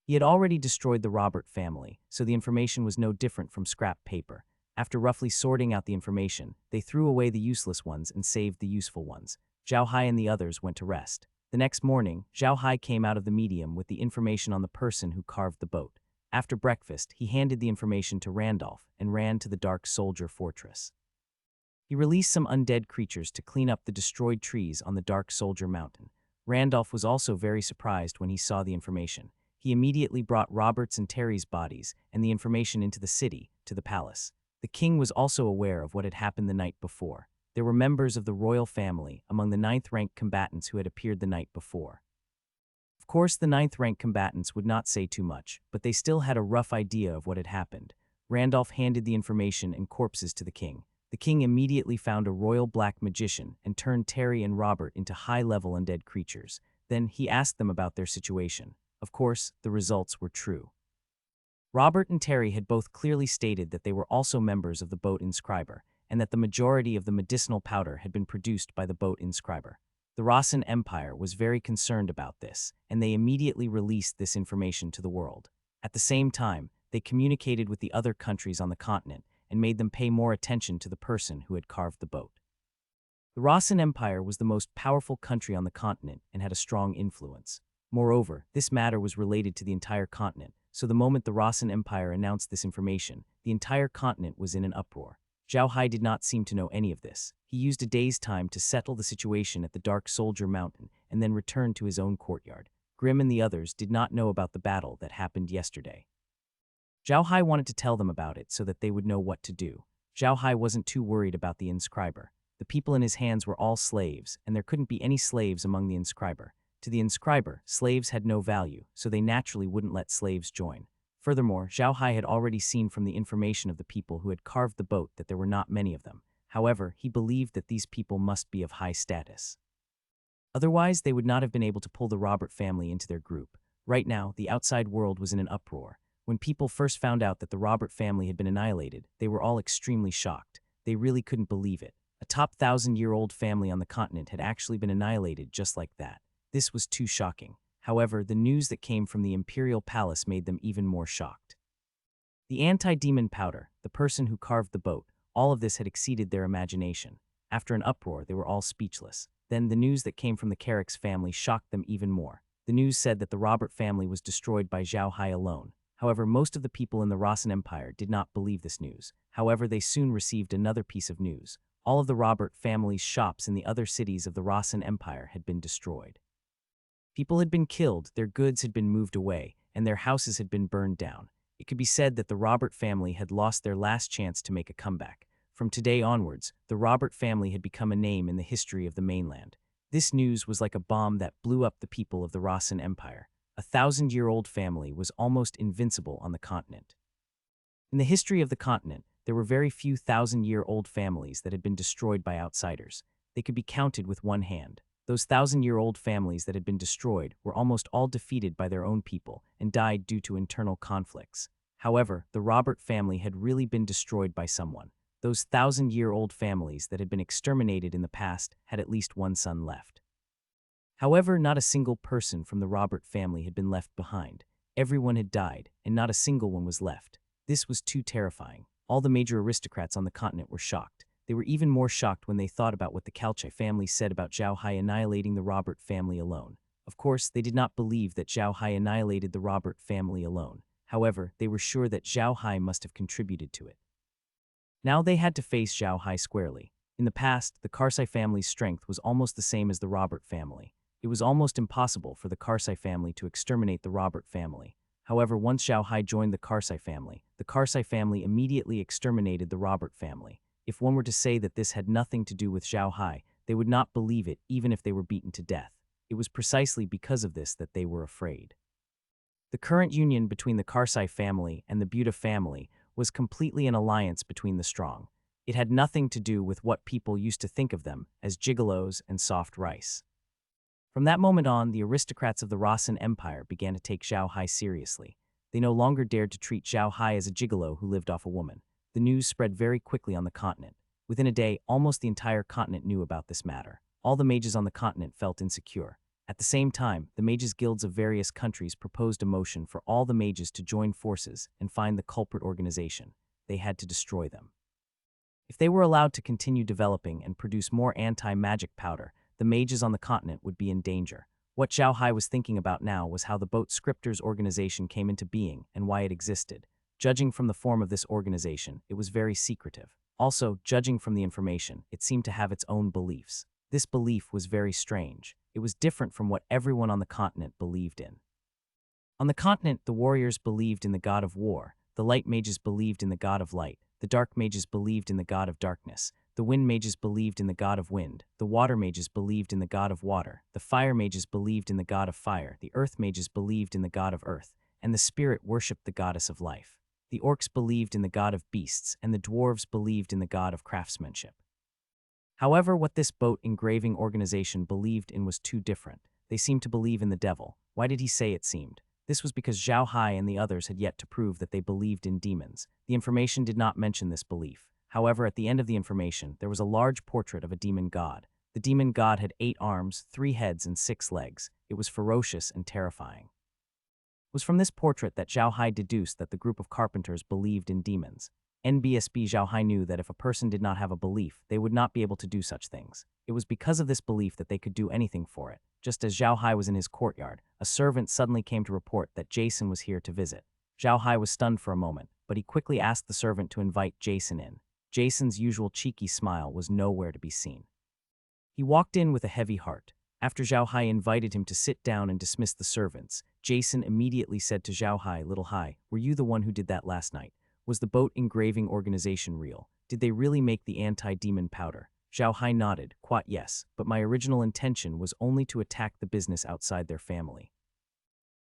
He had already destroyed the Robert family, so the information was no different from scrap paper. After roughly sorting out the information, they threw away the useless ones and saved the useful ones. Xiao Hai and the others went to rest. The next morning, Xiao Hai came out of the medium with the information on the person who carved the boat. After breakfast, he handed the information to Randolph and ran to the Dark Soldier Fortress. He released some undead creatures to clean up the destroyed trees on the Dark Soldier Mountain. Randolph was also very surprised when he saw the information. He immediately brought Robert's and Terry's bodies and the information into the city, to the palace. The king was also aware of what had happened the night before. There were members of the royal family among the 9th-rank combatants who had appeared the night before. Of course, the 9th-rank combatants would not say too much, but they still had a rough idea of what had happened. Randolph handed the information and corpses to the king. The king immediately found a royal black magician and turned Terry and Robert into high-level undead creatures. Then he asked them about their situation. Of course, the results were true. Robert and Terry had both clearly stated that they were also members of the Boat Inscriber, and that the majority of the medicinal powder had been produced by the Boat Inscriber. The Ruian Empire was very concerned about this, and they immediately released this information to the world. At the same time, they communicated with the other countries on the continent and made them pay more attention to the person who had carved the boat. The Ruian Empire was the most powerful country on the continent and had a strong influence. Moreover, this matter was related to the entire continent, so the moment the Ruian Empire announced this information, the entire continent was in an uproar. Xiao Hai did not seem to know any of this. He used a day's time to settle the situation at the Dark Soldier Mountain and then returned to his own courtyard. Grimm and the others did not know about the battle that happened yesterday. Xiao Hai wanted to tell them about it so that they would know what to do. Xiao Hai wasn't too worried about the inscriber. The people in his hands were all slaves, and there couldn't be any slaves among the inscriber. To the inscriber, slaves had no value, so they naturally wouldn't let slaves join. Furthermore, Xiao Hai had already seen from the information of the people who had carved the boat that there were not many of them. However, he believed that these people must be of high status. Otherwise, they would not have been able to pull the Robert family into their group. Right now, the outside world was in an uproar. When people first found out that the Robert family had been annihilated, they were all extremely shocked. They really couldn't believe it. A top 1,000-year-old family on the continent had actually been annihilated just like that. This was too shocking. However, the news that came from the Imperial Palace made them even more shocked. The anti-demon powder, the person who carved the boat, all of this had exceeded their imagination. After an uproar, they were all speechless. Then the news that came from the Carrick's family shocked them even more. The news said that the Robert family was destroyed by Xiao Hai alone. However, most of the people in the Ruian Empire did not believe this news. However, they soon received another piece of news. All of the Robert family's shops in the other cities of the Ruian Empire had been destroyed. People had been killed, their goods had been moved away, and their houses had been burned down. It could be said that the Robert family had lost their last chance to make a comeback. From today onwards, the Robert family had become a name in the history of the mainland. This news was like a bomb that blew up the people of the Ruian Empire. A 1,000-year-old family was almost invincible on the continent. In the history of the continent, there were very few 1,000-year-old families that had been destroyed by outsiders. They could be counted with one hand. Those 1,000-year-old families that had been destroyed were almost all defeated by their own people and died due to internal conflicts. However, the Robert family had really been destroyed by someone. Those 1,000-year-old families that had been exterminated in the past had at least one son left. However, not a single person from the Robert family had been left behind. Everyone had died, and not a single one was left. This was too terrifying. All the major aristocrats on the continent were shocked. They were even more shocked when they thought about what the Carsai family said about Xiao Hai annihilating the Robert family alone. Of course, they did not believe that Xiao Hai annihilated the Robert family alone. However, they were sure that Xiao Hai must have contributed to it. Now they had to face Xiao Hai squarely. In the past, the Carsai family's strength was almost the same as the Robert family. It was almost impossible for the Carsai family to exterminate the Robert family. However, once Xiao Hai joined the Carsai family immediately exterminated the Robert family. If one were to say that this had nothing to do with Xiao Hai, they would not believe it even if they were beaten to death. It was precisely because of this that they were afraid. The current union between the Carsai family and the Buddha family was completely an alliance between the strong. It had nothing to do with what people used to think of them as gigolos and soft rice. From that moment on, the aristocrats of the Ruian Empire began to take Xiao Hai seriously. They no longer dared to treat Xiao Hai as a gigolo who lived off a woman. The news spread very quickly on the continent. Within a day, almost the entire continent knew about this matter. All the mages on the continent felt insecure. At the same time, the mages' guilds of various countries proposed a motion for all the mages to join forces and find the culprit organization. They had to destroy them. If they were allowed to continue developing and produce more anti-magic powder, the mages on the continent would be in danger. What Xiao Hai was thinking about now was how the Boat Scripters organization came into being and why it existed. Judging from the form of this organization, it was very secretive. Also, judging from the information, it seemed to have its own beliefs. This belief was very strange. It was different from what everyone on the continent believed in. On the continent, the warriors believed in the god of war, the light mages believed in the god of light, the dark mages believed in the god of darkness, the wind mages believed in the god of wind, the water mages believed in the god of water, the fire mages believed in the god of fire, the earth mages believed in the god of earth, and the spirit worshipped the goddess of life. The orcs believed in the god of beasts, and the dwarves believed in the god of craftsmanship. However, what this boat engraving organization believed in was too different. They seemed to believe in the devil. Why did he say it seemed? This was because Xiao Hai and the others had yet to prove that they believed in demons. The information did not mention this belief. However, at the end of the information, there was a large portrait of a demon god. The demon god had 8 arms, 3 heads, and 6 legs. It was ferocious and terrifying. It was from this portrait that Xiao Hai deduced that the group of carpenters believed in demons. NBSB Xiao Hai knew that if a person did not have a belief, they would not be able to do such things. It was because of this belief that they could do anything for it. Just as Xiao Hai was in his courtyard, a servant suddenly came to report that Jason was here to visit. Xiao Hai was stunned for a moment, but he quickly asked the servant to invite Jason in. Jason's usual cheeky smile was nowhere to be seen. He walked in with a heavy heart. After Xiao Hai invited him to sit down and dismiss the servants, Jason immediately said to Xiao Hai, "Little Hai, were you the one who did that last night? Was the boat engraving organization real? Did they really make the anti-demon powder?" Xiao Hai nodded, "Quite yes, but my original intention was only to attack the business outside their family.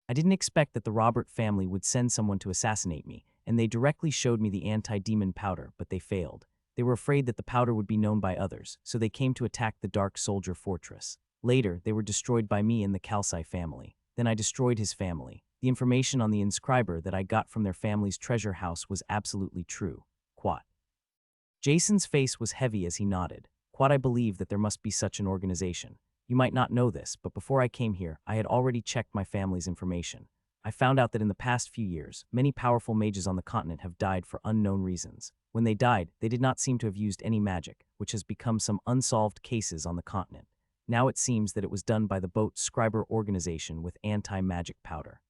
I didn't expect that the Robert family would send someone to assassinate me, and they directly showed me the anti-demon powder, but they failed. They were afraid that the powder would be known by others, so they came to attack the Dark Soldier Fortress. Later, they were destroyed by me and the Carsai family. Then I destroyed his family. The information on the inscriber that I got from their family's treasure house was absolutely true. Quat." Jason's face was heavy as he nodded. "Quat, I believe that there must be such an organization. You might not know this, but before I came here, I had already checked my family's information. I found out that in the past few years, many powerful mages on the continent have died for unknown reasons. When they died, they did not seem to have used any magic, which has become some unsolved cases on the continent. Now it seems that it was done by the Boat Inscriber organization with anti-magic powder."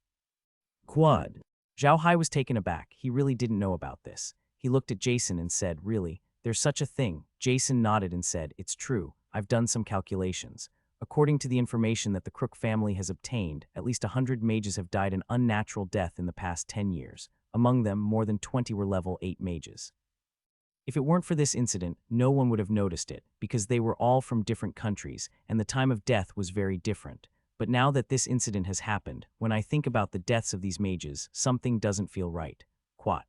Quad. Xiao Hai was taken aback. He really didn't know about this. He looked at Jason and said, "Really? There's such a thing?" Jason nodded and said, "It's true. I've done some calculations. According to the information that the Crook family has obtained, at least 100 mages have died an unnatural death in the past 10 years. Among them, more than 20 were level 8 mages. If it weren't for this incident, no one would have noticed it, because they were all from different countries, and the time of death was very different. But now that this incident has happened, when I think about the deaths of these mages, something doesn't feel right." Quat.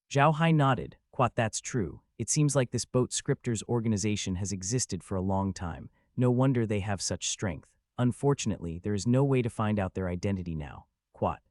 Xiao Hai nodded. "Quat, that's true. It seems like this Boat Scripters organization has existed for a long time. No wonder they have such strength. Unfortunately, there is no way to find out their identity now." Quat.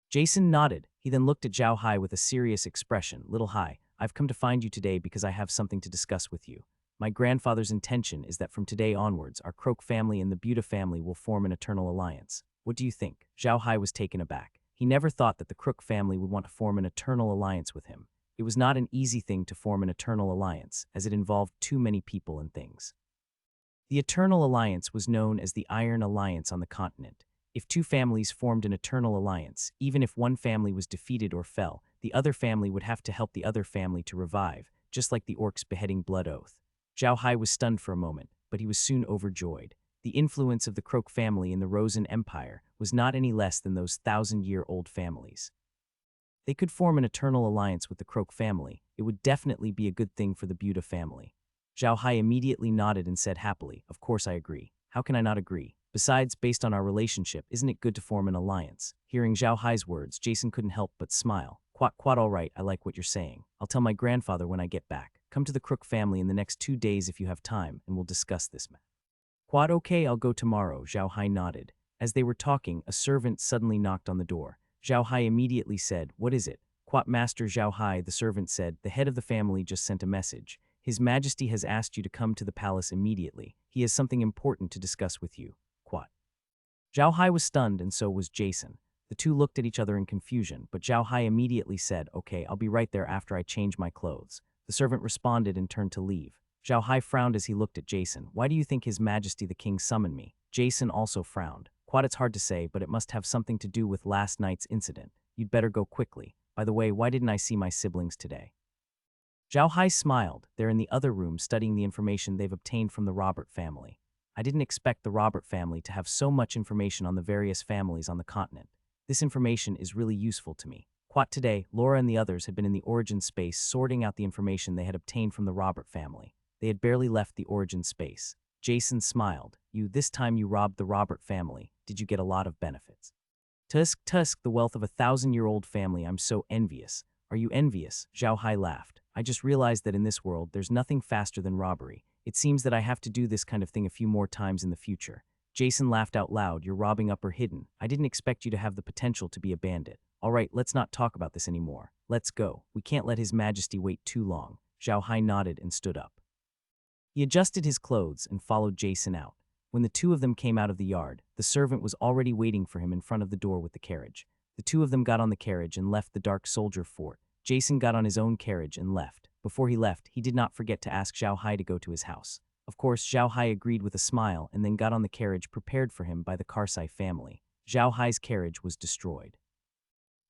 Jason nodded. He then looked at Xiao Hai with a serious expression. "Little Hai, I've come to find you today because I have something to discuss with you. My grandfather's intention is that from today onwards, our Croak family and the Buta family will form an eternal alliance. What do you think?" Xiao Hai was taken aback. He never thought that the Crook family would want to form an eternal alliance with him. It was not an easy thing to form an eternal alliance, as it involved too many people and things. The Eternal Alliance was known as the Iron Alliance on the continent. If two families formed an eternal alliance, even if one family was defeated or fell, the other family would have to help the other family to revive, just like the orcs' beheading blood oath. Xiao Hai was stunned for a moment, but he was soon overjoyed. The influence of the Croak family in the Rosen Empire was not any less than those 1,000-year-old families. They could form an eternal alliance with the Croak family. It would definitely be a good thing for the Buta family. Xiao Hai immediately nodded and said happily, "Of course I agree. How can I not agree? Besides, based on our relationship, isn't it good to form an alliance?" Hearing Xiao Hai's words, Jason couldn't help but smile. Quat, all right, I like what you're saying. I'll tell my grandfather when I get back. Come to the Crook family in the next 2 days if you have time, and we'll discuss this matter." Quat, okay, I'll go tomorrow, Xiao Hai nodded. As they were talking, a servant suddenly knocked on the door. Xiao Hai immediately said, "What is it?" Quat, Master Xiao Hai, the servant said, "The head of the family just sent a message. His Majesty has asked you to come to the palace immediately. He has something important to discuss with you." Quat. Xiao Hai was stunned, and so was Jason. The two looked at each other in confusion, but Xiao Hai immediately said, "Okay, I'll be right there after I change my clothes." The servant responded and turned to leave. Xiao Hai frowned as he looked at Jason. "Why do you think His Majesty the King summoned me?" Jason also frowned. "Quat, it's hard to say, but it must have something to do with last night's incident. You'd better go quickly. By the way, why didn't I see my siblings today?" Xiao Hai smiled. "They're in the other room studying the information they've obtained from the Robert family. I didn't expect the Robert family to have so much information on the various families on the continent. This information is really useful to me." Quat, today, Laura and the others had been in the origin space sorting out the information they had obtained from the Robert family. They had barely left the origin space. Jason smiled. This time you robbed the Robert family. Did you get a lot of benefits?" Tusk, the wealth of a 1,000-year-old family. I'm so envious." "Are you envious?" Xiao Hai laughed. "I just realized that in this world, there's nothing faster than robbery. It seems that I have to do this kind of thing a few more times in the future." Jason laughed out loud. You're robbing upper hidden. I didn't expect you to have the potential to be a bandit. All right, let's not talk about this anymore. Let's go. We can't let His Majesty wait too long. Xiao Hai nodded and stood up. He adjusted his clothes and followed Jason out. When the two of them came out of the yard, the servant was already waiting for him in front of the door with the carriage. The two of them got on the carriage and left the dark soldier fort. Jason got on his own carriage and left. Before he left, he did not forget to ask Xiao Hai to go to his house. Of course, Xiao Hai agreed with a smile and then got on the carriage prepared for him by the Carsai family. Xiao Hai's carriage was destroyed.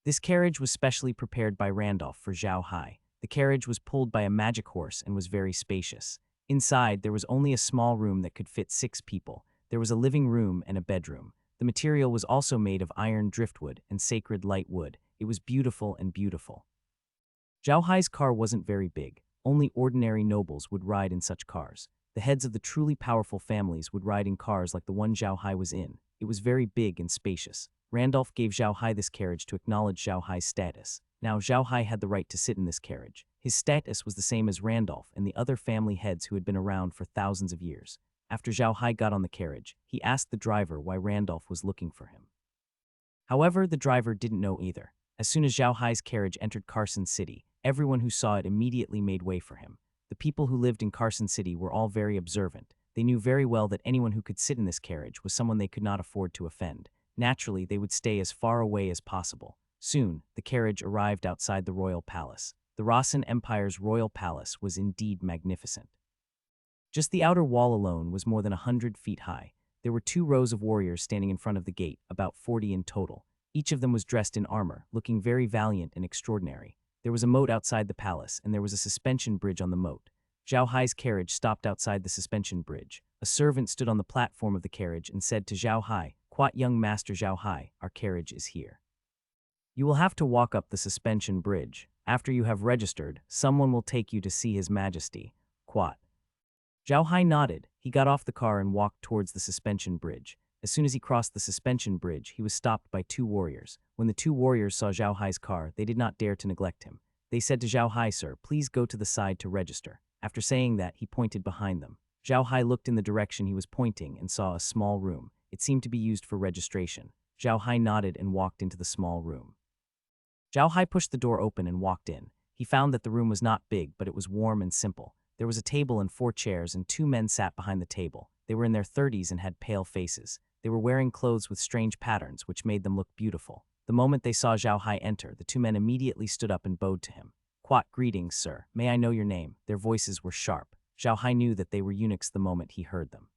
This carriage was specially prepared by Randolph for Xiao Hai. The carriage was pulled by a magic horse and was very spacious. Inside, there was only a small room that could fit 6 people. There was a living room and a bedroom. The material was also made of iron driftwood and sacred light wood. It was beautiful and beautiful. Xiao Hai's car wasn't very big. Only ordinary nobles would ride in such cars. The heads of the truly powerful families would ride in cars like the one Xiao Hai was in. It was very big and spacious. Randolph gave Xiao Hai this carriage to acknowledge Xiao Hai's status. Now Xiao Hai had the right to sit in this carriage. His status was the same as Randolph and the other family heads who had been around for thousands of years. After Xiao Hai got on the carriage, he asked the driver why Randolph was looking for him. However, the driver didn't know either. As soon as Xiao Hai's carriage entered Carson City, everyone who saw it immediately made way for him. The people who lived in Carson City were all very observant. They knew very well that anyone who could sit in this carriage was someone they could not afford to offend. Naturally, they would stay as far away as possible. Soon, the carriage arrived outside the royal palace. The Ruian Empire's royal palace was indeed magnificent. Just the outer wall alone was more than 100 feet high. There were 2 rows of warriors standing in front of the gate, about 40 in total. Each of them was dressed in armor, looking very valiant and extraordinary. There was a moat outside the palace, and there was a suspension bridge on the moat. Xiao Hai's carriage stopped outside the suspension bridge. A servant stood on the platform of the carriage and said to Xiao Hai, "Quat young Master Xiao Hai, our carriage is here. You will have to walk up the suspension bridge. After you have registered, someone will take you to see His Majesty. Quat." Xiao Hai nodded. He got off the car and walked towards the suspension bridge. As soon as he crossed the suspension bridge, he was stopped by 2 warriors. When the 2 warriors saw Xiao Hai's car, they did not dare to neglect him. They said to Xiao Hai, "Sir, please go to the side to register." After saying that, he pointed behind them. Xiao Hai looked in the direction he was pointing and saw a small room. It seemed to be used for registration. Xiao Hai nodded and walked into the small room. Xiao Hai pushed the door open and walked in. He found that the room was not big, but it was warm and simple. There was a table and 4 chairs, and 2 men sat behind the table. They were in their 30s and had pale faces. They were wearing clothes with strange patterns, which made them look beautiful. The moment they saw Xiao Hai enter, the 2 men immediately stood up and bowed to him. "Quat, greetings, sir. May I know your name?" Their voices were sharp. Xiao Hai knew that they were eunuchs the moment he heard them.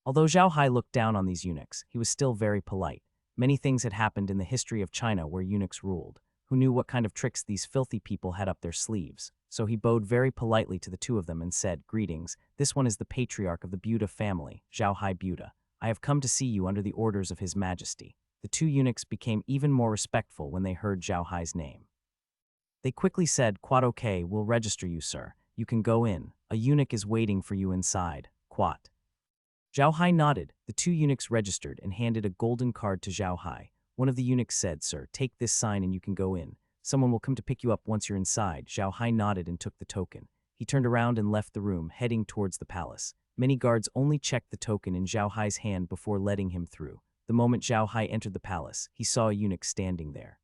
Although Xiao Hai looked down on these eunuchs, he was still very polite. Many things had happened in the history of China where eunuchs ruled. Who knew what kind of tricks these filthy people had up their sleeves? So he bowed very politely to the 2 of them and said, "Greetings, this one is the patriarch of the Buda family, Xiao Hai Buda. I have come to see you under the orders of His Majesty." The 2 eunuchs became even more respectful when they heard Xiao Hai's name. They quickly said, "Quat, okay, we'll register you, sir. You can go in. A eunuch is waiting for you inside. Quat." Xiao Hai nodded. The 2 eunuchs registered and handed a golden card to Xiao Hai. One of the eunuchs said, "Sir, take this sign and you can go in. Someone will come to pick you up once you're inside." Xiao Hai nodded and took the token. He turned around and left the room, heading towards the palace. Many guards only checked the token in Xiao Hai's hand before letting him through. The moment Xiao Hai entered the palace, he saw a eunuch standing there.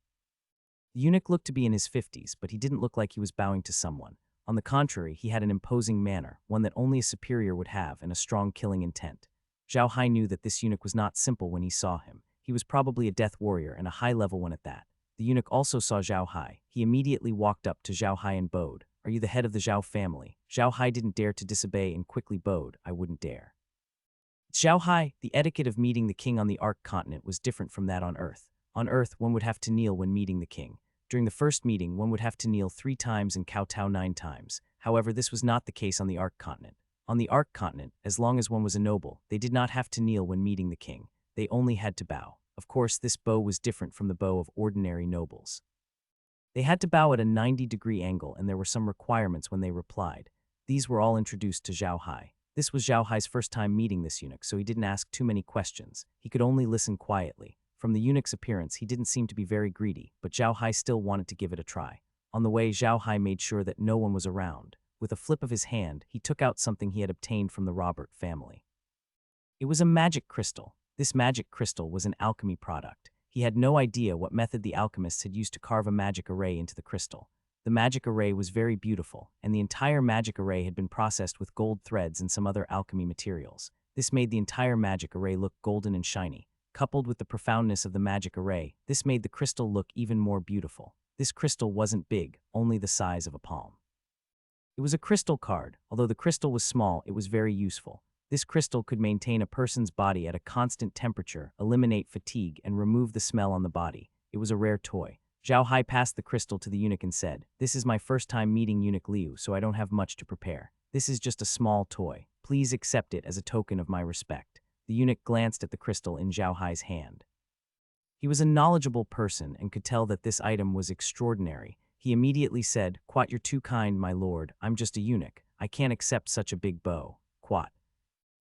The eunuch looked to be in his 50s, but he didn't look like he was bowing to someone. On the contrary, he had an imposing manner, one that only a superior would have, and a strong killing intent. Xiao Hai knew that this eunuch was not simple when he saw him. He was probably a death warrior and a high-level one at that. The eunuch also saw Xiao Hai. He immediately walked up to Xiao Hai and bowed. "Are you the head of the Xiao family?" Xiao Hai didn't dare to disobey and quickly bowed. "I wouldn't dare." Xiao Hai, the etiquette of meeting the king on the Ark continent was different from that on Earth. On Earth, one would have to kneel when meeting the king. During the first meeting, one would have to kneel 3 times and kowtow 9 times. However, this was not the case on the Ark continent. On the Ark continent, as long as one was a noble, they did not have to kneel when meeting the king. They only had to bow. Of course, this bow was different from the bow of ordinary nobles. They had to bow at a 90-degree angle, and there were some requirements when they replied. These were all introduced to Xiao Hai. This was Xiao Hai's first time meeting this eunuch, so he didn't ask too many questions. He could only listen quietly. From the eunuch's appearance, he didn't seem to be very greedy, but Xiao Hai still wanted to give it a try. On the way, Xiao Hai made sure that no one was around. With a flip of his hand, he took out something he had obtained from the Robert family. It was a magic crystal. This magic crystal was an alchemy product. He had no idea what method the alchemists had used to carve a magic array into the crystal. The magic array was very beautiful, and the entire magic array had been processed with gold threads and some other alchemy materials. This made the entire magic array look golden and shiny. Coupled with the profoundness of the magic array, this made the crystal look even more beautiful. This crystal wasn't big, only the size of a palm. It was a crystal card. Although the crystal was small, it was very useful. This crystal could maintain a person's body at a constant temperature, eliminate fatigue, and remove the smell on the body. It was a rare toy. Xiao Hai passed the crystal to the eunuch and said, "This is my first time meeting Eunuch Liu, so I don't have much to prepare. This is just a small toy. Please accept it as a token of my respect." The eunuch glanced at the crystal in Xiao Hai's hand. He was a knowledgeable person and could tell that this item was extraordinary. He immediately said, "Quat, you're too kind, my lord. I'm just a eunuch. I can't accept such a big bow. Quat."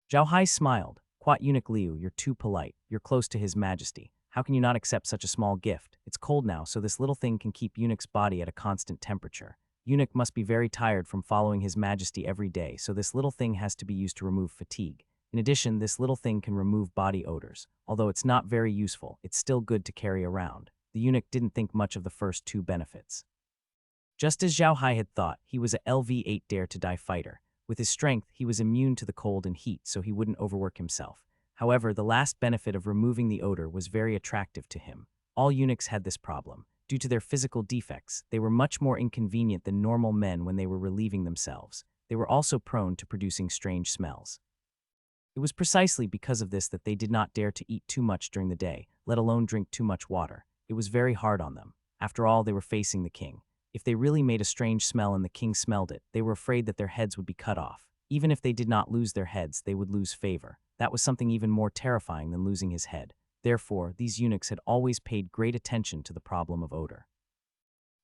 Xiao Hai smiled. "Quat, Eunuch Liu, you're too polite. You're close to His Majesty. How can you not accept such a small gift? It's cold now, so this little thing can keep Eunuch's body at a constant temperature. Eunuch must be very tired from following His Majesty every day, so this little thing has to be used to remove fatigue. In addition, this little thing can remove body odors. Although it's not very useful, it's still good to carry around." The eunuch didn't think much of the first two benefits. Just as Xiao Hai had thought, he was a LV-8 Dare to Die fighter. With his strength, he was immune to the cold and heat, so he wouldn't overwork himself. However, the last benefit of removing the odor was very attractive to him. All eunuchs had this problem. Due to their physical defects, they were much more inconvenient than normal men when they were relieving themselves. They were also prone to producing strange smells. It was precisely because of this that they did not dare to eat too much during the day, let alone drink too much water. It was very hard on them. After all, they were facing the king. If they really made a strange smell and the king smelled it, they were afraid that their heads would be cut off. Even if they did not lose their heads, they would lose favor. That was something even more terrifying than losing his head. Therefore, these eunuchs had always paid great attention to the problem of odor.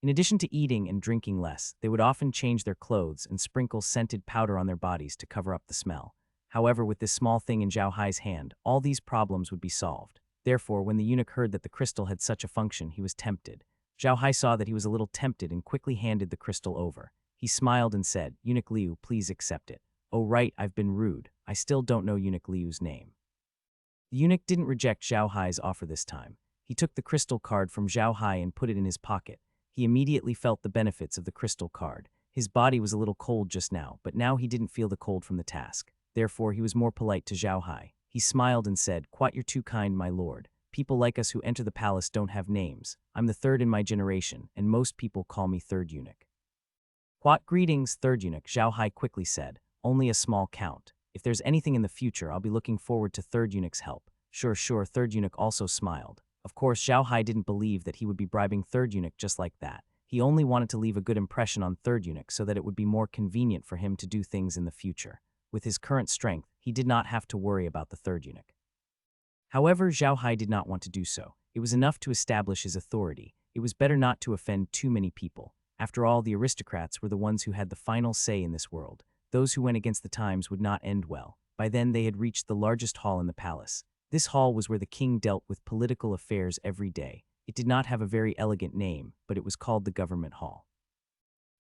In addition to eating and drinking less, they would often change their clothes and sprinkle scented powder on their bodies to cover up the smell. However, with this small thing in Xiao Hai's hand, all these problems would be solved. Therefore, when the eunuch heard that the crystal had such a function, he was tempted. Xiao Hai saw that he was a little tempted and quickly handed the crystal over. He smiled and said, "Eunuch Liu, please accept it." "Oh right, I've been rude. I still don't know Eunuch Liu's name." The eunuch didn't reject Xiao Hai's offer this time. He took the crystal card from Xiao Hai and put it in his pocket. He immediately felt the benefits of the crystal card. His body was a little cold just now, but now he didn't feel the cold from the task. Therefore, he was more polite to Xiao Hai. He smiled and said, "Quat, you're too kind, my lord. People like us who enter the palace don't have names. I'm the third in my generation, and most people call me Third Eunuch." "Quat, greetings, Third Eunuch," Xiao Hai quickly said. "Only a small count. If there's anything in the future, I'll be looking forward to Third Eunuch's help." Sure, Third Eunuch also smiled. Of course, Xiao Hai didn't believe that he would be bribing Third Eunuch just like that. He only wanted to leave a good impression on Third Eunuch so that it would be more convenient for him to do things in the future. With his current strength, he did not have to worry about the Third Eunuch. However, Xiao Hai did not want to do so. It was enough to establish his authority. It was better not to offend too many people. After all, the aristocrats were the ones who had the final say in this world. Those who went against the times would not end well. By then, they had reached the largest hall in the palace. This hall was where the king dealt with political affairs every day. It did not have a very elegant name, but it was called the Government Hall.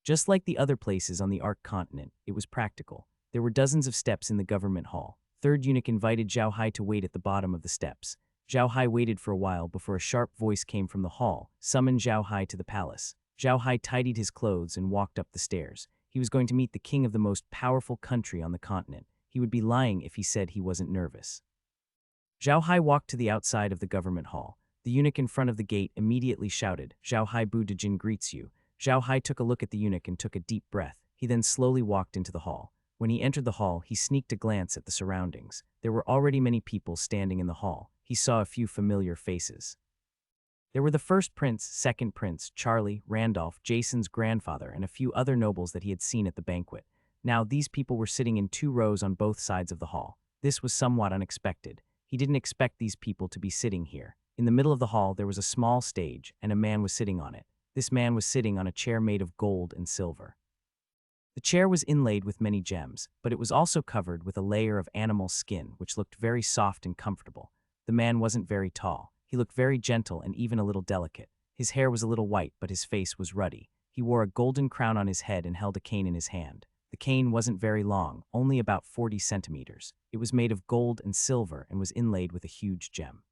Just like the other places on the Ark continent, it was practical. There were dozens of steps in the Government Hall. Third Eunuch invited Xiao Hai to wait at the bottom of the steps. Xiao Hai waited for a while before a sharp voice came from the hall, summoned Xiao Hai to the palace. Xiao Hai tidied his clothes and walked up the stairs. He was going to meet the king of the most powerful country on the continent. He would be lying if he said he wasn't nervous. Xiao Hai walked to the outside of the Government Hall. The eunuch in front of the gate immediately shouted, "Xiao Hai Bu Dejin greets you." Xiao Hai took a look at the eunuch and took a deep breath. He then slowly walked into the hall. When he entered the hall, he sneaked a glance at the surroundings. There were already many people standing in the hall. He saw a few familiar faces. There were the first prince, second prince, Charlie, Randolph, Jason's grandfather, and a few other nobles that he had seen at the banquet. Now, these people were sitting in 2 rows on both sides of the hall. This was somewhat unexpected. He didn't expect these people to be sitting here. In the middle of the hall, there was a small stage, and a man was sitting on it. This man was sitting on a chair made of gold and silver. The chair was inlaid with many gems, but it was also covered with a layer of animal skin, which looked very soft and comfortable. The man wasn't very tall. He looked very gentle and even a little delicate. His hair was a little white, but his face was ruddy. He wore a golden crown on his head and held a cane in his hand. The cane wasn't very long, only about 40 centimeters. It was made of gold and silver and was inlaid with a huge gem.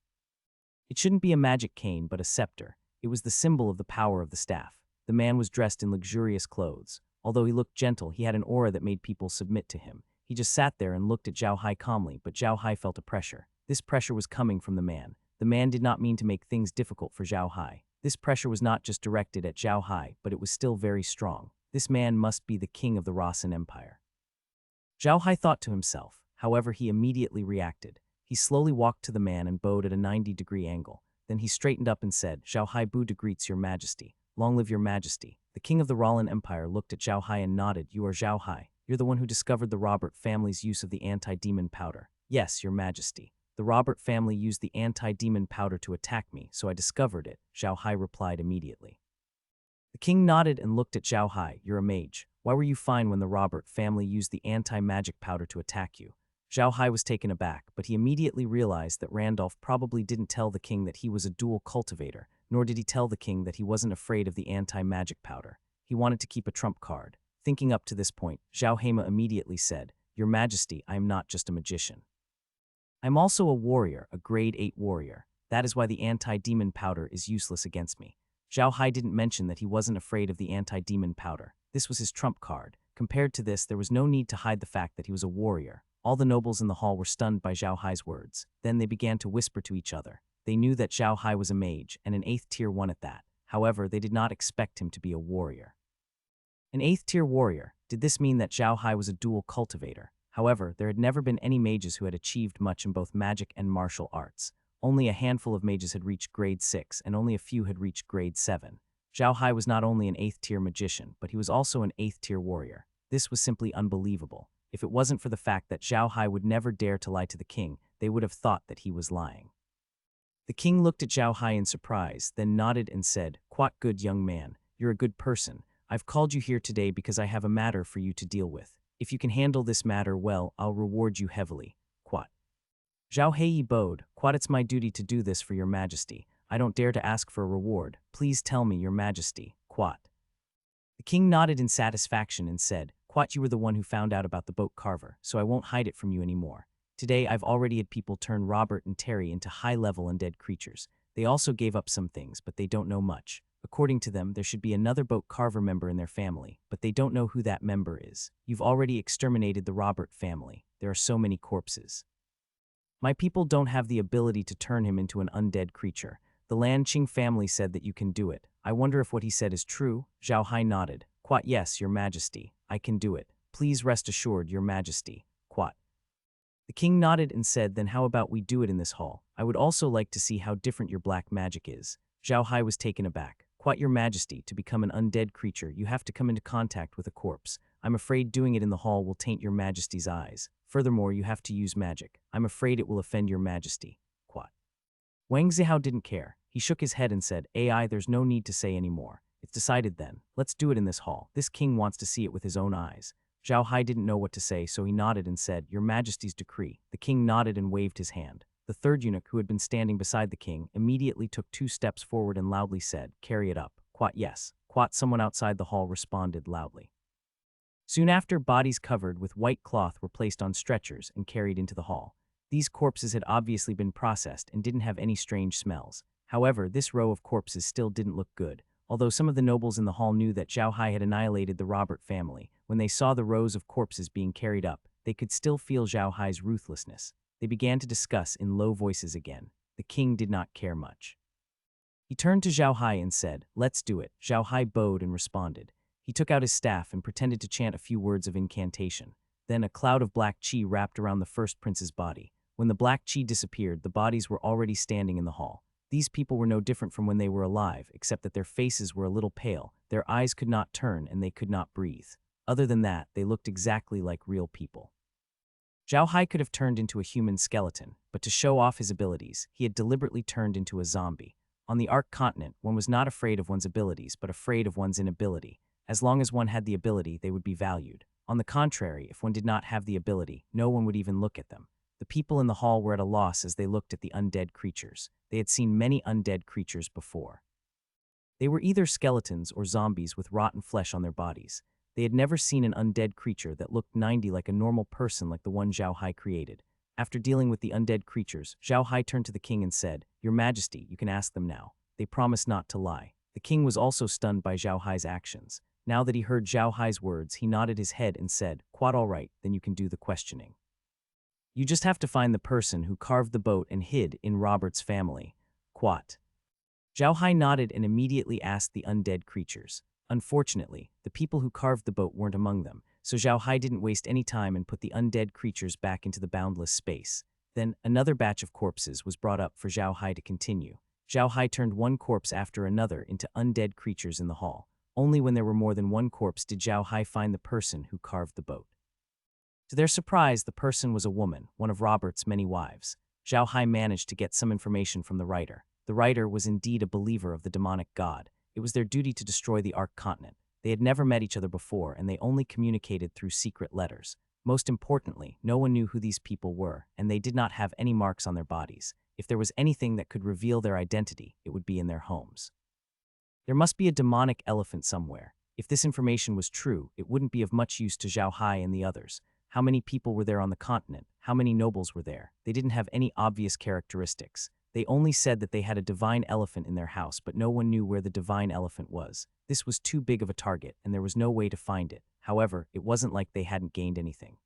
It shouldn't be a magic cane, but a scepter. It was the symbol of the power of the staff. The man was dressed in luxurious clothes. Although he looked gentle, he had an aura that made people submit to him. He just sat there and looked at Xiao Hai calmly, but Xiao Hai felt a pressure. This pressure was coming from the man. The man did not mean to make things difficult for Xiao Hai. This pressure was not just directed at Xiao Hai, but it was still very strong. This man must be the king of the Ruian Empire. Xiao Hai thought to himself. However, he immediately reacted. He slowly walked to the man and bowed at a 90-degree angle. Then he straightened up and said, Xiao Hai bu de greets your majesty. Long live your majesty. The king of the Ruian Empire looked at Xiao Hai and nodded. You are Xiao Hai. You're the one who discovered the Robert family's use of the anti-demon powder. Yes, your majesty. The Robert family used the anti-demon powder to attack me, so I discovered it, Xiao Hai replied immediately. The king nodded and looked at Xiao Hai. You're a mage. Why were you fine when the Robert family used the anti-magic powder to attack you? Xiao Hai was taken aback, but he immediately realized that Randolph probably didn't tell the king that he was a dual cultivator, nor did he tell the king that he wasn't afraid of the anti-magic powder. He wanted to keep a trump card. Thinking up to this point, Xiao Hai immediately said, Your Majesty, I am not just a magician. I'm also a warrior, a grade 8 warrior. That is why the anti-demon powder is useless against me. Xiao Hai didn't mention that he wasn't afraid of the anti-demon powder. This was his trump card. Compared to this, there was no need to hide the fact that he was a warrior. All the nobles in the hall were stunned by Xiao Hai's words. Then they began to whisper to each other. They knew that Xiao Hai was a mage, and an 8th tier 1 at that. However, they did not expect him to be a warrior. An 8th tier warrior. Did this mean that Xiao Hai was a dual cultivator? However, there had never been any mages who had achieved much in both magic and martial arts. Only a handful of mages had reached grade 6, and only a few had reached grade 7. Xiao Hai was not only an 8th tier magician, but he was also an 8th tier warrior. This was simply unbelievable. If it wasn't for the fact that Xiao Hai would never dare to lie to the king, they would have thought that he was lying. The king looked at Xiao Hai in surprise, then nodded and said, Quite good, young man. You're a good person. I've called you here today because I have a matter for you to deal with. If you can handle this matter well, I'll reward you heavily. Quat. Xiao Hai bowed. Quat, it's my duty to do this for your majesty. I don't dare to ask for a reward. Please tell me, your majesty. Quat. The king nodded in satisfaction and said, Quat, you were the one who found out about the boat carver, so I won't hide it from you anymore. Today, I've already had people turn Robert and Terry into high-level undead creatures. They also gave up some things, but they don't know much. According to them, there should be another boat carver member in their family, but they don't know who that member is. You've already exterminated the Robert family. There are so many corpses. My people don't have the ability to turn him into an undead creature. The Lan Qing family said that you can do it. I wonder if what he said is true? Xiao Hai nodded. Quat, yes, your majesty. I can do it. Please rest assured, your majesty. Quat. The king nodded and said, then how about we do it in this hall? I would also like to see how different your black magic is. Xiao Hai was taken aback. Quat, your majesty, to become an undead creature, you have to come into contact with a corpse. I'm afraid doing it in the hall will taint your majesty's eyes. Furthermore, you have to use magic. I'm afraid it will offend your majesty. Quat. Wang Zihao didn't care. He shook his head and said, AI, there's no need to say any more. It's decided then. Let's do it in this hall. This king wants to see it with his own eyes. Xiao Hai didn't know what to say, so he nodded and said, Your Majesty's decree. The king nodded and waved his hand. The third eunuch, who had been standing beside the king, immediately took 2 steps forward and loudly said, Carry it up. Quat, yes. Quat, someone outside the hall responded loudly. Soon after, bodies covered with white cloth were placed on stretchers and carried into the hall. These corpses had obviously been processed and didn't have any strange smells. However, this row of corpses still didn't look good. Although some of the nobles in the hall knew that Xiao Hai had annihilated the Robert family, when they saw the rows of corpses being carried up, they could still feel Xiao Hai's ruthlessness. They began to discuss in low voices again. The king did not care much. He turned to Xiao Hai and said, Let's do it. Xiao Hai bowed and responded. He took out his staff and pretended to chant a few words of incantation. Then a cloud of black qi wrapped around the first prince's body. When the black qi disappeared, the bodies were already standing in the hall. These people were no different from when they were alive, except that their faces were a little pale, their eyes could not turn, and they could not breathe. Other than that, they looked exactly like real people. Xiao Hai could have turned into a human skeleton, but to show off his abilities, he had deliberately turned into a zombie. On the Ark continent, one was not afraid of one's abilities, but afraid of one's inability. As long as one had the ability, they would be valued. On the contrary, if one did not have the ability, no one would even look at them. The people in the hall were at a loss as they looked at the undead creatures. They had seen many undead creatures before. They were either skeletons or zombies with rotten flesh on their bodies. They had never seen an undead creature that looked 90 like a normal person like the one Xiao Hai created. After dealing with the undead creatures, Xiao Hai turned to the king and said, "Your Majesty, you can ask them now. They promised not to lie." The king was also stunned by Xiao Hai's actions. Now that he heard Xiao Hai's words, he nodded his head and said, "Quite all right, then you can do the questioning. You just have to find the person who carved the boat and hid in Robert's family." Quat. Xiao Hai nodded and immediately asked the undead creatures. Unfortunately, the people who carved the boat weren't among them, so Xiao Hai didn't waste any time and put the undead creatures back into the boundless space. Then, another batch of corpses was brought up for Xiao Hai to continue. Xiao Hai turned one corpse after another into undead creatures in the hall. Only when there were more than one corpse did Xiao Hai find the person who carved the boat. To their surprise, the person was a woman, one of Robert's many wives. Xiao Hai managed to get some information from the writer. The writer was indeed a believer of the demonic god. It was their duty to destroy the Ark continent. They had never met each other before, and they only communicated through secret letters. Most importantly, no one knew who these people were, and they did not have any marks on their bodies. If there was anything that could reveal their identity, it would be in their homes. There must be a demonic elephant somewhere. If this information was true, it wouldn't be of much use to Xiao Hai and the others. How many people were there on the continent? How many nobles were there? They didn't have any obvious characteristics. They only said that they had a divine elephant in their house, but no one knew where the divine elephant was. This was too big of a target, and there was no way to find it. However, it wasn't like they hadn't gained anything.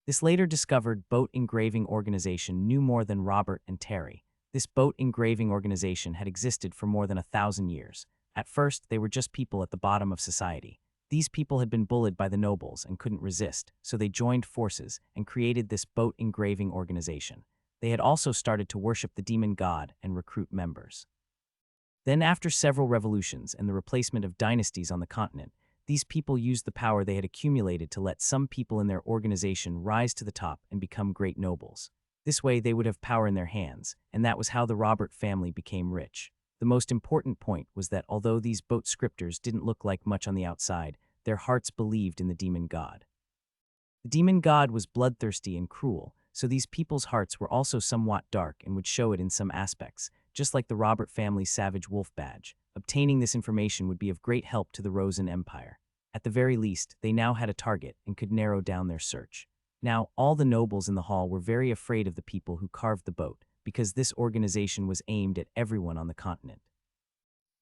This later discovered boat engraving organization knew more than Robert and Terry. This boat engraving organization had existed for more than 1,000 years. At first, they were just people at the bottom of society. These people had been bullied by the nobles and couldn't resist, so they joined forces and created this boat engraving organization. They had also started to worship the demon god and recruit members. Then, after several revolutions and the replacement of dynasties on the continent, these people used the power they had accumulated to let some people in their organization rise to the top and become great nobles. This way, they would have power in their hands, and that was how the Robert family became rich. The most important point was that although these boat scripters didn't look like much on the outside, their hearts believed in the demon god. The demon god was bloodthirsty and cruel, so these people's hearts were also somewhat dark and would show it in some aspects, just like the Robert family's savage wolf badge. Obtaining this information would be of great help to the Rosen Empire. At the very least, they now had a target and could narrow down their search. Now, all the nobles in the hall were very afraid of the people who carved the boat, because this organization was aimed at everyone on the continent.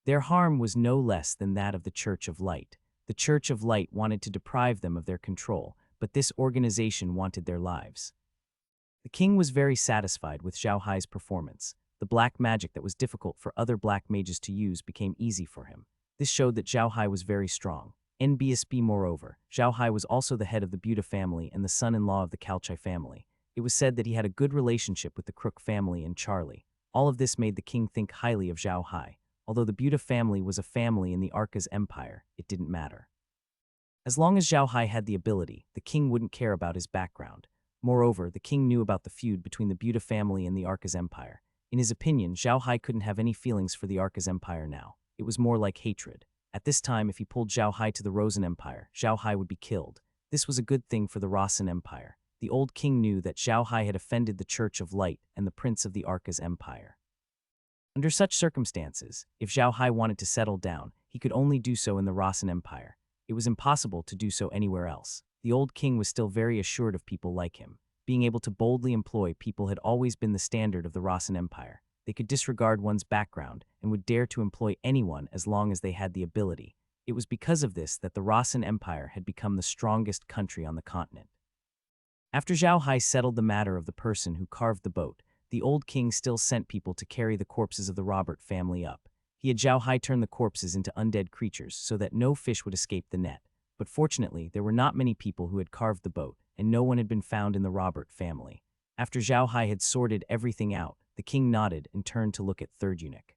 Their harm was no less than that of the Church of Light. The Church of Light wanted to deprive them of their control, but this organization wanted their lives. The king was very satisfied with Xiao Hai's performance. The black magic that was difficult for other black mages to use became easy for him. This showed that Xiao Hai was very strong. NBSB moreover, Xiao Hai was also the head of the Buda family and the son-in-law of the Carsai family. It was said that he had a good relationship with the Crook family and Charlie. All of this made the king think highly of Xiao Hai. Although the Buda family was a family in the Arca's empire, it didn't matter. As long as Xiao Hai had the ability, the king wouldn't care about his background. Moreover, the king knew about the feud between the Buda family and the Arca's empire. In his opinion, Xiao Hai couldn't have any feelings for the Arca's empire now. It was more like hatred. At this time, if he pulled Xiao Hai to the Rosen Empire, Xiao Hai would be killed. This was a good thing for the Rosen Empire. The old king knew that Xiao Hai had offended the Church of Light and the Prince of the Arca's empire. Under such circumstances, if Xiao Hai wanted to settle down, he could only do so in the Rosen Empire. It was impossible to do so anywhere else. The old king was still very assured of people like him. Being able to boldly employ people had always been the standard of the Rosen Empire. They could disregard one's background and would dare to employ anyone as long as they had the ability. It was because of this that the Rosen Empire had become the strongest country on the continent. After Xiao Hai settled the matter of the person who carved the boat, the old king still sent people to carry the corpses of the Robert family up. He had Xiao Hai turn the corpses into undead creatures so that no fish would escape the net. But fortunately, there were not many people who had carved the boat, and no one had been found in the Robert family. After Xiao Hai had sorted everything out, the king nodded and turned to look at Third Eunuch.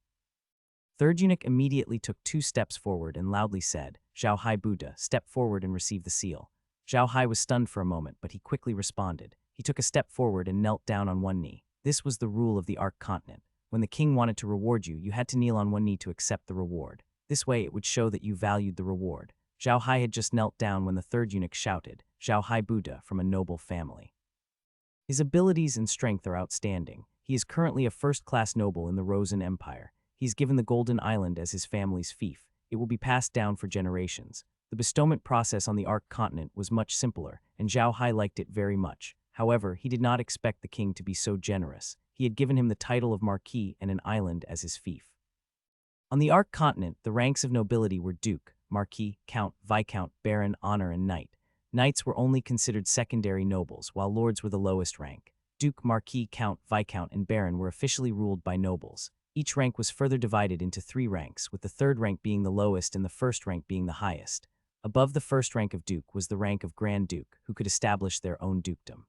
Third Eunuch immediately took 2 steps forward and loudly said, "Xiao Hai Buddha, step forward and receive the seal." Xiao Hai was stunned for a moment, but he quickly responded. He took a step forward and knelt down on one knee. This was the rule of the Ark continent. When the king wanted to reward you, you had to kneel on one knee to accept the reward. This way it would show that you valued the reward. Xiao Hai had just knelt down when the third eunuch shouted, "Xiao Hai Buddha from a noble family." His abilities and strength are outstanding. He is currently a first-class noble in the Rosen Empire. He is given the Golden Island as his family's fief. It will be passed down for generations. The bestowment process on the Ark continent was much simpler, and Xiao Hai liked it very much. However, he did not expect the king to be so generous. He had given him the title of Marquis and an island as his fief. On the Ark continent, the ranks of nobility were Duke, Marquis, Count, Viscount, Baron, Honor, and Knight. Knights were only considered secondary nobles, while lords were the lowest rank. Duke, Marquis, Count, Viscount, and Baron were officially ruled by nobles. Each rank was further divided into 3 ranks, with the third rank being the lowest and the first rank being the highest. Above the first rank of Duke was the rank of Grand Duke, who could establish their own dukedom.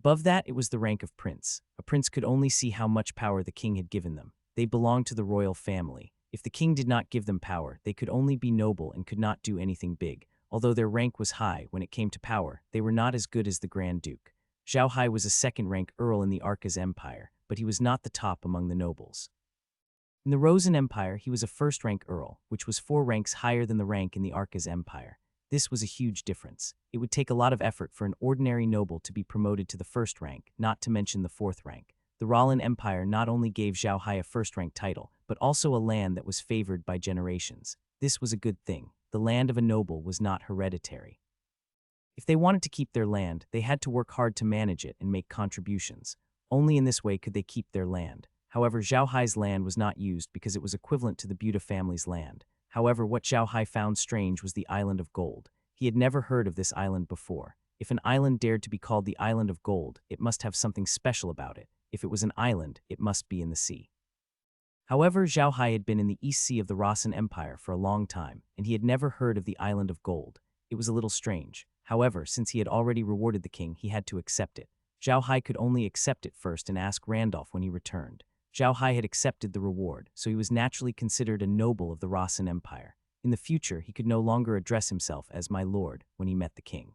Above that, it was the rank of Prince. A prince could only see how much power the king had given them. They belonged to the royal family. If the king did not give them power, they could only be noble and could not do anything big. Although their rank was high, when it came to power, they were not as good as the Grand Duke. Xiao Hai was a second-rank earl in the Arka's empire, but he was not the top among the nobles. In the Rosen Empire, he was a first-rank earl, which was 4 ranks higher than the rank in the Arka's empire. This was a huge difference. It would take a lot of effort for an ordinary noble to be promoted to the first rank, not to mention the 4th rank. The Rolan Empire not only gave Xiao Hai a first-rank title, but also a land that was favored by generations. This was a good thing. The land of a noble was not hereditary. If they wanted to keep their land, they had to work hard to manage it and make contributions. Only in this way could they keep their land. However, Xiao Hai's land was not used because it was equivalent to the Buda family's land. However, what Xiao Hai found strange was the Island of Gold. He had never heard of this island before. If an island dared to be called the Island of Gold, it must have something special about it. If it was an island, it must be in the sea. However, Xiao Hai had been in the East Sea of the Rosen Empire for a long time, and he had never heard of the Island of Gold. It was a little strange. However, since he had already rewarded the king, he had to accept it. Xiao Hai could only accept it first and ask Randolph when he returned. Xiao Hai had accepted the reward, so he was naturally considered a noble of the Rosen Empire. In the future, he could no longer address himself as my lord when he met the king.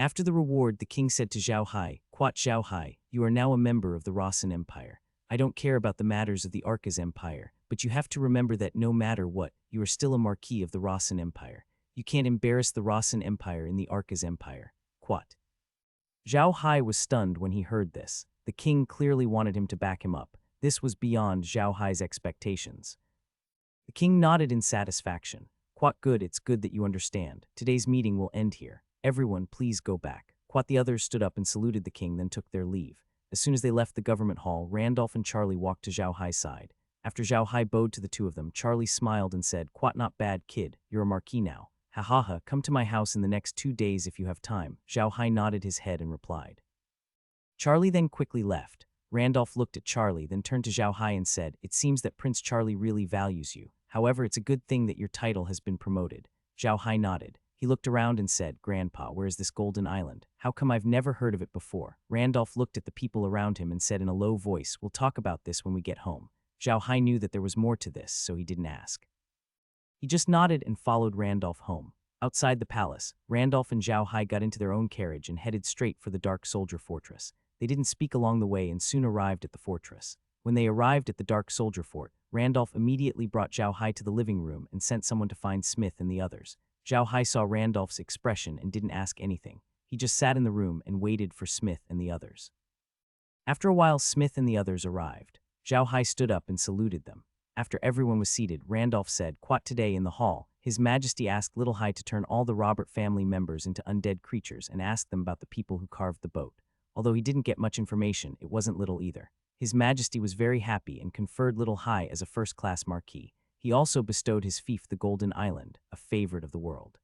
After the reward, the king said to Xiao Hai, "Quat Xiao Hai, you are now a member of the Rosen Empire. I don't care about the matters of the Arka's empire, but you have to remember that no matter what, you are still a marquis of the Rosen Empire. You can't embarrass the Rosen Empire in the Arka's empire. Quat." Xiao Hai was stunned when he heard this. The king clearly wanted him to back him up. This was beyond Xiao Hai's expectations. The king nodded in satisfaction. "Quat good, it's good that you understand. Today's meeting will end here. Everyone, please go back." Quat the others stood up and saluted the king, then took their leave. As soon as they left the government hall, Randolph and Charlie walked to Xiao Hai's side. After Xiao Hai bowed to the two of them, Charlie smiled and said, "Quat not bad, kid. You're a marquis now. Ha ha ha, come to my house in the next 2 days if you have time." Xiao Hai nodded his head and replied. Charlie then quickly left. Randolph looked at Charlie, then turned to Xiao Hai and said, "It seems that Prince Charlie really values you. However, it's a good thing that your title has been promoted." Xiao Hai nodded. He looked around and said, "Grandpa, where is this golden island? How come I've never heard of it before?" Randolph looked at the people around him and said in a low voice, "We'll talk about this when we get home." Xiao Hai knew that there was more to this, so he didn't ask. He just nodded and followed Randolph home. Outside the palace, Randolph and Xiao Hai got into their own carriage and headed straight for the Dark Soldier Fortress. They didn't speak along the way and soon arrived at the fortress. When they arrived at the Dark Soldier Fort, Randolph immediately brought Xiao Hai to the living room and sent someone to find Smith and the others. Xiao Hai saw Randolph's expression and didn't ask anything. He just sat in the room and waited for Smith and the others. After a while, Smith and the others arrived. Xiao Hai stood up and saluted them. After everyone was seated, Randolph said, "Quat today in the hall, His Majesty asked Little Hai to turn all the Robert family members into undead creatures and ask them about the people who carved the boat." Although he didn't get much information, it wasn't little either. His Majesty was very happy and conferred Little Hai as a first-class marquis. He also bestowed his fief the Golden Island, a favorite of the world.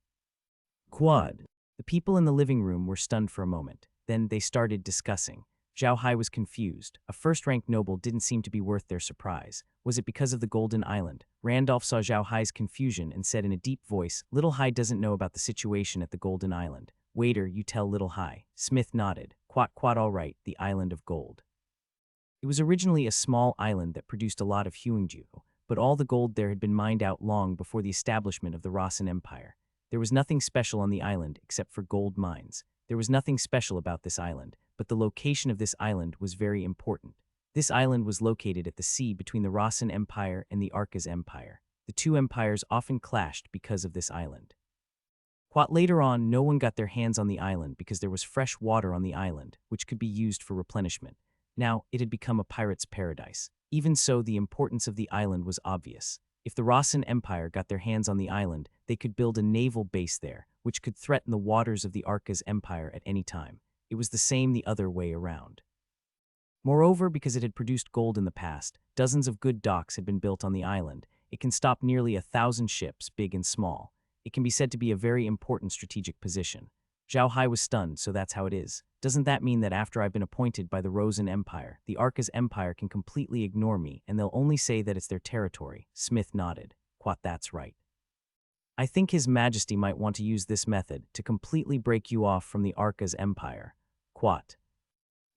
Quad. The people in the living room were stunned for a moment. Then they started discussing. Xiao Hai was confused. A first-rank noble didn't seem to be worth their surprise. Was it because of the Golden Island? Randolph saw Xiao Hai's confusion and said in a deep voice, "Little Hai doesn't know about the situation at the Golden Island. Waiter, you tell Little Hai." Smith nodded. Quat all right, the Island of Gold. It was originally a small island that produced a lot of huingju, but all the gold there had been mined out long before the establishment of the Rosen Empire. There was nothing special on the island except for gold mines. There was nothing special about this island, but the location of this island was very important. This island was located at the sea between the Rosen Empire and the Arka's Empire. The two empires often clashed because of this island. Later on, no one got their hands on the island because there was fresh water on the island, which could be used for replenishment. Now, it had become a pirate's paradise. Even so, the importance of the island was obvious. If the Ruian Empire got their hands on the island, they could build a naval base there, which could threaten the waters of the Arca's empire at any time. It was the same the other way around. Moreover, because it had produced gold in the past, dozens of good docks had been built on the island. It can stop nearly 1,000 ships, big and small. It can be said to be a very important strategic position. Xiao Hai was stunned, so that's how it is. Doesn't that mean that after I've been appointed by the Ruian Empire, the Arca's empire can completely ignore me and they'll only say that it's their territory? Smith nodded. Quat, that's right. I think His Majesty might want to use this method to completely break you off from the Arca's empire. Quat.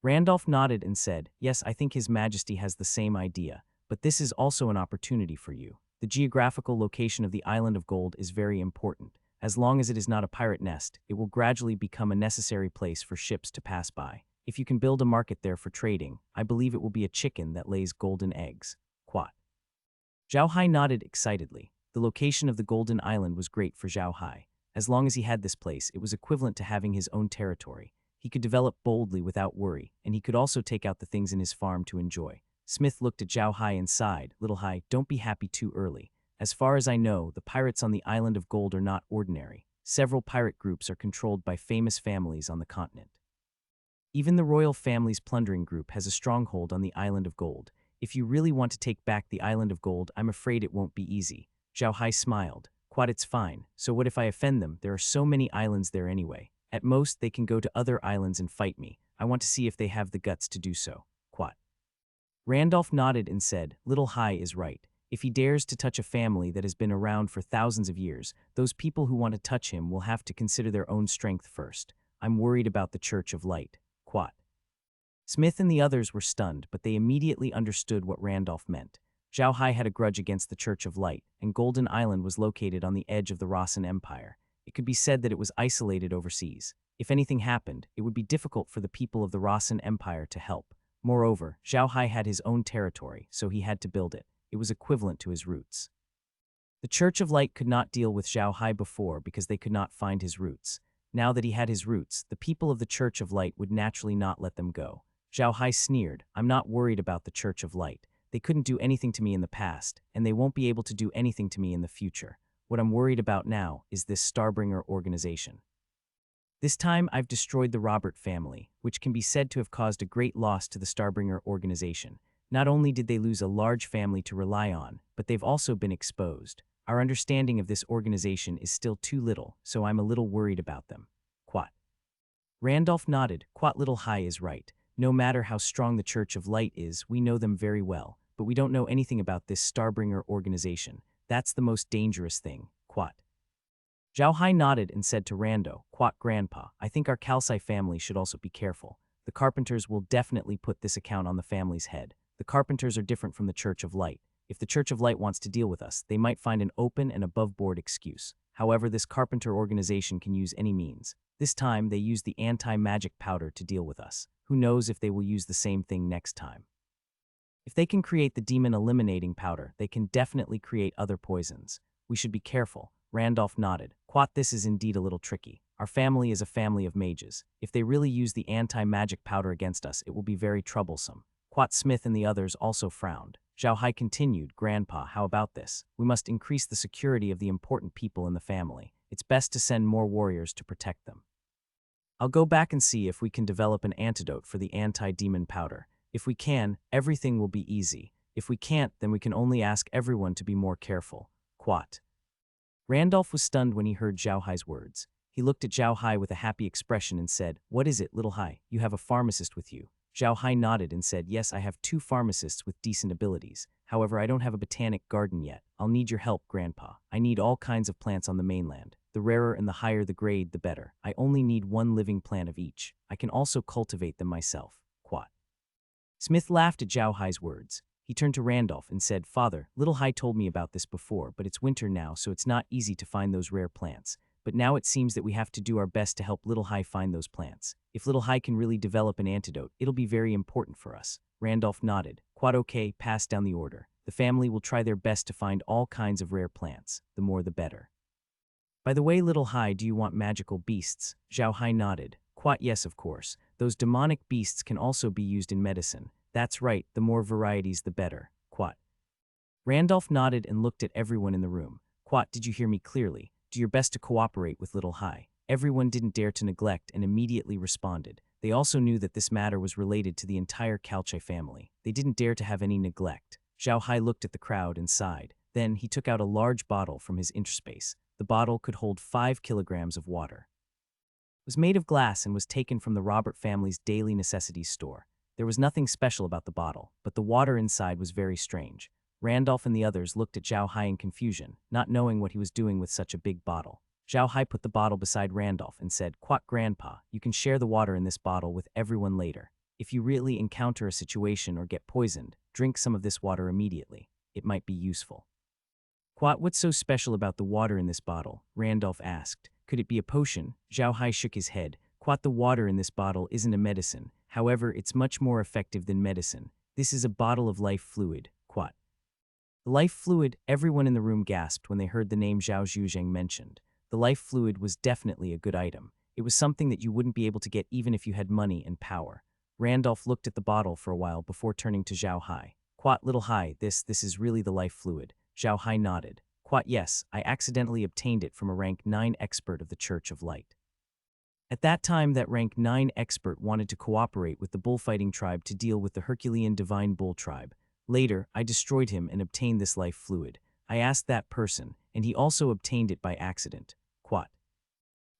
Randolph nodded and said, yes, I think His Majesty has the same idea, but this is also an opportunity for you. The geographical location of the Island of Gold is very important. As long as it is not a pirate nest, it will gradually become a necessary place for ships to pass by. If you can build a market there for trading, I believe it will be a chicken that lays golden eggs. Quat. Xiao Hai nodded excitedly. The location of the Golden Island was great for Xiao Hai. As long as he had this place, it was equivalent to having his own territory. He could develop boldly without worry, and he could also take out the things in his farm to enjoy. Smith looked at Xiao Hai and sighed. Little Hai, don't be happy too early. As far as I know, the pirates on the Island of Gold are not ordinary. Several pirate groups are controlled by famous families on the continent. Even the royal family's plundering group has a stronghold on the Island of Gold. If you really want to take back the Island of Gold, I'm afraid it won't be easy. Xiao Hai smiled. Quat, it's fine. So what if I offend them? There are so many islands there anyway. At most, they can go to other islands and fight me. I want to see if they have the guts to do so. Quat. Randolph nodded and said, Little Hai is right. If he dares to touch a family that has been around for thousands of years, those people who want to touch him will have to consider their own strength first. I'm worried about the Church of Light. Quat. Smith and the others were stunned, but they immediately understood what Randolph meant. Xiao Hai had a grudge against the Church of Light, and Golden Island was located on the edge of the Ruian Empire. It could be said that it was isolated overseas. If anything happened, it would be difficult for the people of the Ruian Empire to help. Moreover, Xiao Hai had his own territory, so he had to build it. It was equivalent to his roots. The Church of Light could not deal with Xiao Hai before because they could not find his roots. Now that he had his roots, the people of the Church of Light would naturally not let them go. Xiao Hai sneered, I'm not worried about the Church of Light. They couldn't do anything to me in the past, and they won't be able to do anything to me in the future. What I'm worried about now is this Starbringer organization. This time I've destroyed the Robert family, which can be said to have caused a great loss to the Starbringer organization. Not only did they lose a large family to rely on, but they've also been exposed. Our understanding of this organization is still too little, so I'm a little worried about them. Quat. Randolph nodded. Quat, Little Hai is right. No matter how strong the Church of Light is, we know them very well, but we don't know anything about this Starbringer organization. That's the most dangerous thing. Quat. Xiao Hai nodded and said to Rando, Quat, Grandpa, I think our Carsai family should also be careful. The Carpenters will definitely put this account on the family's head. The Carpenters are different from the Church of Light. If the Church of Light wants to deal with us, they might find an open and above-board excuse. However, this Carpenter organization can use any means. This time, they used the anti-magic powder to deal with us. Who knows if they will use the same thing next time? If they can create the demon-eliminating powder, they can definitely create other poisons. We should be careful. Randolph nodded. Quat, this is indeed a little tricky. Our family is a family of mages. If they really use the anti-magic powder against us, it will be very troublesome. Quat. Smith and the others also frowned. Xiao Hai continued, Grandpa, how about this? We must increase the security of the important people in the family. It's best to send more warriors to protect them. I'll go back and see if we can develop an antidote for the anti-demon powder. If we can, everything will be easy. If we can't, then we can only ask everyone to be more careful. Quat. Randolph was stunned when he heard Xiao Hai's words. He looked at Xiao Hai with a happy expression and said, What is it, Little Hai? You have a pharmacist with you. Xiao Hai nodded and said, Yes, I have 2 pharmacists with decent abilities. However, I don't have a botanic garden yet. I'll need your help, Grandpa. I need all kinds of plants on the mainland. The rarer and the higher the grade, the better. I only need 1 living plant of each. I can also cultivate them myself. Quat. Smith laughed at Xiao Hai's words. He turned to Randolph and said, Father, Little Hai told me about this before, but it's winter now, so it's not easy to find those rare plants. But now it seems that we have to do our best to help Little Hai find those plants. If Little Hai can really develop an antidote, it'll be very important for us. Randolph nodded. Quat. Okay, pass down the order. The family will try their best to find all kinds of rare plants. The more the better. By the way, Little Hai, do you want magical beasts? Xiao Hai nodded. Quat. Yes, of course. Those demonic beasts can also be used in medicine. That's right, the more varieties the better. Quat. Randolph nodded and looked at everyone in the room. Quat, did you hear me clearly? Do your best to cooperate with Little Hai. Everyone didn't dare to neglect and immediately responded. They also knew that this matter was related to the entire Carsai family. They didn't dare to have any neglect. Xiao Hai looked at the crowd and sighed. Then he took out a large bottle from his interspace. The bottle could hold 5 kilograms of water. It was made of glass and was taken from the Robert family's daily necessities store. There was nothing special about the bottle, but the water inside was very strange. Randolph and the others looked at Xiao Hai in confusion, not knowing what he was doing with such a big bottle. Xiao Hai put the bottle beside Randolph and said, "Quack, Grandpa, you can share the water in this bottle with everyone later. If you really encounter a situation or get poisoned, drink some of this water immediately. It might be useful." "Quat, what's so special about the water in this bottle?" Randolph asked. "Could it be a potion?" Xiao Hai shook his head. "Quat, the water in this bottle isn't a medicine. However, it's much more effective than medicine. This is a bottle of life fluid, Quat." The life fluid, everyone in the room gasped when they heard the name Zhao Zhuzheng mentioned. The life fluid was definitely a good item. It was something that you wouldn't be able to get even if you had money and power. Randolph looked at the bottle for a while before turning to Xiao Hai. "Quat, Little Hai, this is really the life fluid." Xiao Hai nodded. "Quat, yes, I accidentally obtained it from a rank 9 expert of the Church of Light." At that time, that rank 9 expert wanted to cooperate with the bullfighting tribe to deal with the Herculean Divine Bull tribe. Later, I destroyed him and obtained this life fluid. I asked that person, and he also obtained it by accident. Quat.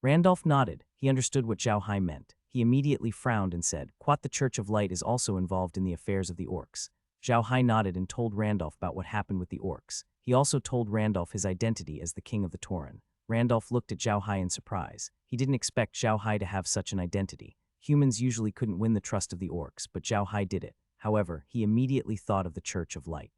Randolph nodded. He understood what Xiao Hai meant. He immediately frowned and said, "Quat, the Church of Light is also involved in the affairs of the orcs." Xiao Hai nodded and told Randolph about what happened with the orcs. He also told Randolph his identity as the King of the Tauren. Randolph looked at Xiao Hai in surprise. He didn't expect Xiao Hai to have such an identity. Humans usually couldn't win the trust of the orcs, but Xiao Hai did it. However, he immediately thought of the Church of Light.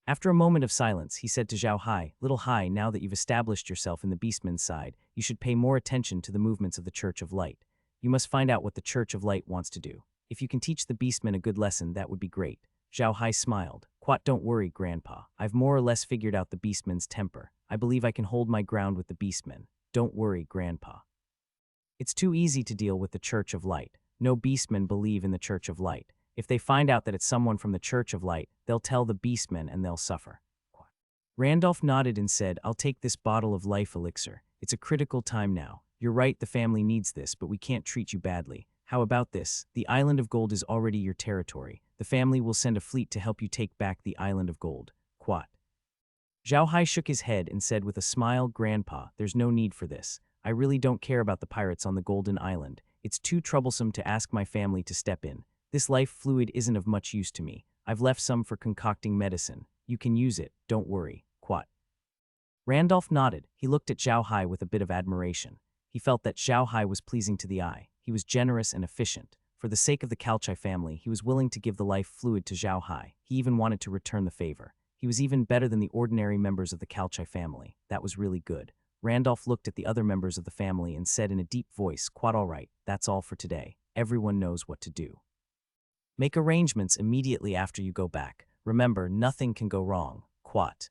After a moment of silence, he said to Xiao Hai, "Little Hai, now that you've established yourself in the Beastman's side, you should pay more attention to the movements of the Church of Light. You must find out what the Church of Light wants to do. If you can teach the Beastman a good lesson, that would be great." Xiao Hai smiled. "Quat, don't worry, Grandpa. I've more or less figured out the Beastman's temper. I believe I can hold my ground with the Beastman. Don't worry, Grandpa. It's too easy to deal with the Church of Light. No Beastmen believe in the Church of Light. If they find out that it's someone from the Church of Light, they'll tell the Beastmen and they'll suffer." Randolph nodded and said, "I'll take this bottle of life elixir. It's a critical time now. You're right, the family needs this, but we can't treat you badly. How about this? The Island of Gold is already your territory. The family will send a fleet to help you take back the Island of Gold. Quat." Xiao Hai shook his head and said with a smile, "Grandpa, there's no need for this. I really don't care about the pirates on the Golden Island. It's too troublesome to ask my family to step in. This life fluid isn't of much use to me. I've left some for concocting medicine. You can use it, don't worry, Quat." Randolph nodded. He looked at Xiao Hai with a bit of admiration. He felt that Xiao Hai was pleasing to the eye. He was generous and efficient. For the sake of the Carsai family, he was willing to give the life fluid to Xiao Hai. He even wanted to return the favor. He was even better than the ordinary members of the Carsai family. That was really good. Randolph looked at the other members of the family and said in a deep voice, "Quat, all right, that's all for today. Everyone knows what to do. Make arrangements immediately after you go back. Remember, nothing can go wrong, Quat."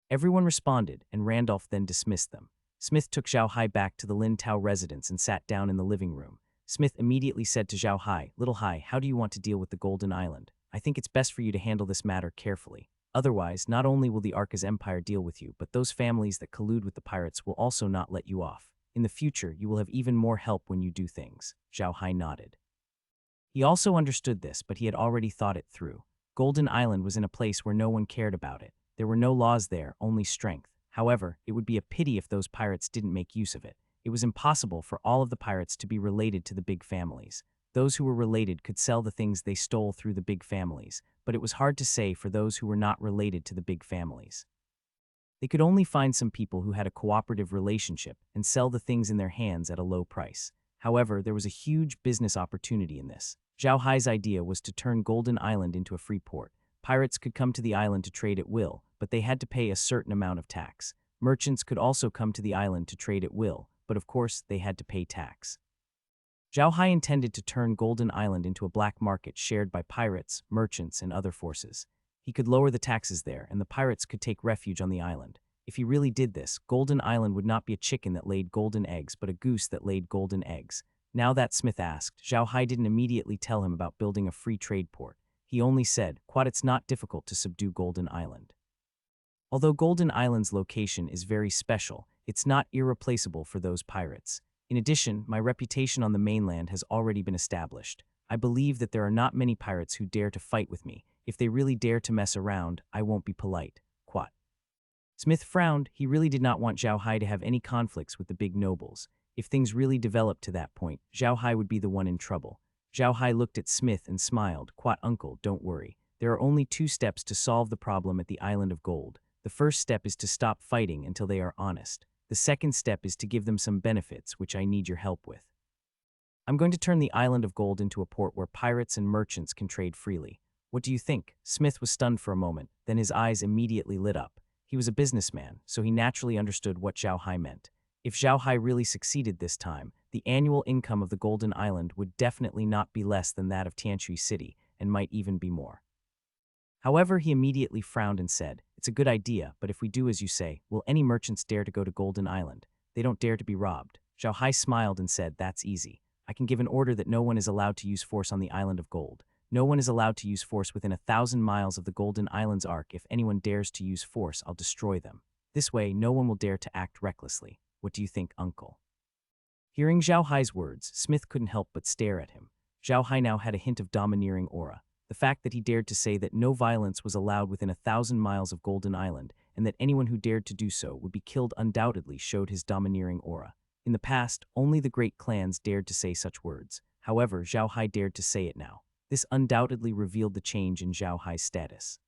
Everyone responded, and Randolph then dismissed them. Smith took Xiao Hai back to the Lin Tao residence and sat down in the living room. Smith immediately said to Xiao Hai, "Little Hai, how do you want to deal with the Golden Island? I think it's best for you to handle this matter carefully. Otherwise, not only will the Arca's empire deal with you, but those families that collude with the pirates will also not let you off. In the future, you will have even more help when you do things." Xiao Hai nodded. He also understood this, but he had already thought it through. Golden Island was in a place where no one cared about it. There were no laws there, only strength. However, it would be a pity if those pirates didn't make use of it. It was impossible for all of the pirates to be related to the big families. Those who were related could sell the things they stole through the big families, but it was hard to say for those who were not related to the big families. They could only find some people who had a cooperative relationship and sell the things in their hands at a low price. However, there was a huge business opportunity in this. Xiao Hai's idea was to turn Golden Island into a free port. Pirates could come to the island to trade at will, but they had to pay a certain amount of tax. Merchants could also come to the island to trade at will, but of course they had to pay tax. Xiao Hai intended to turn Golden Island into a black market shared by pirates, merchants, and other forces. He could lower the taxes there, and the pirates could take refuge on the island. If he really did this, Golden Island would not be a chicken that laid golden eggs, but a goose that laid golden eggs. Now that, Smith asked, Xiao Hai didn't immediately tell him about building a free trade port. He only said, "Quad, it's not difficult to subdue Golden Island." Although Golden Island's location is very special, it's not irreplaceable for those pirates. In addition, my reputation on the mainland has already been established. I believe that there are not many pirates who dare to fight with me. If they really dare to mess around, I won't be polite. Quat. Smith frowned. He really did not want Xiao Hai to have any conflicts with the big nobles. If things really developed to that point, Xiao Hai would be the one in trouble. Xiao Hai looked at Smith and smiled. Quat, uncle, don't worry. There are only 2 steps to solve the problem at the Island of Gold. The first step is to stop fighting until they are honest. The second step is to give them some benefits, which I need your help with. I'm going to turn the Island of Gold into a port where pirates and merchants can trade freely. What do you think? Smith was stunned for a moment, then his eyes immediately lit up. He was a businessman, so he naturally understood what Xiao Hai meant. If Xiao Hai really succeeded this time, the annual income of the Golden Island would definitely not be less than that of Tianshui City, and might even be more. However, he immediately frowned and said, "It's a good idea, but if we do as you say, will any merchants dare to go to Golden Island? They don't dare to be robbed." Xiao Hai smiled and said, "That's easy. I can give an order that no one is allowed to use force on the Island of Gold. No one is allowed to use force within 1,000 miles of the Golden Island's arc. If anyone dares to use force, I'll destroy them. This way, no one will dare to act recklessly. What do you think, uncle?" Hearing Xiao Hai's words, Smith couldn't help but stare at him. Xiao Hai now had a hint of domineering aura. The fact that he dared to say that no violence was allowed within 1,000 miles of Golden Island, and that anyone who dared to do so would be killed undoubtedly showed his domineering aura. In the past, only the great clans dared to say such words. However, Xiao Hai dared to say it now. This undoubtedly revealed the change in Xiao Hai's status.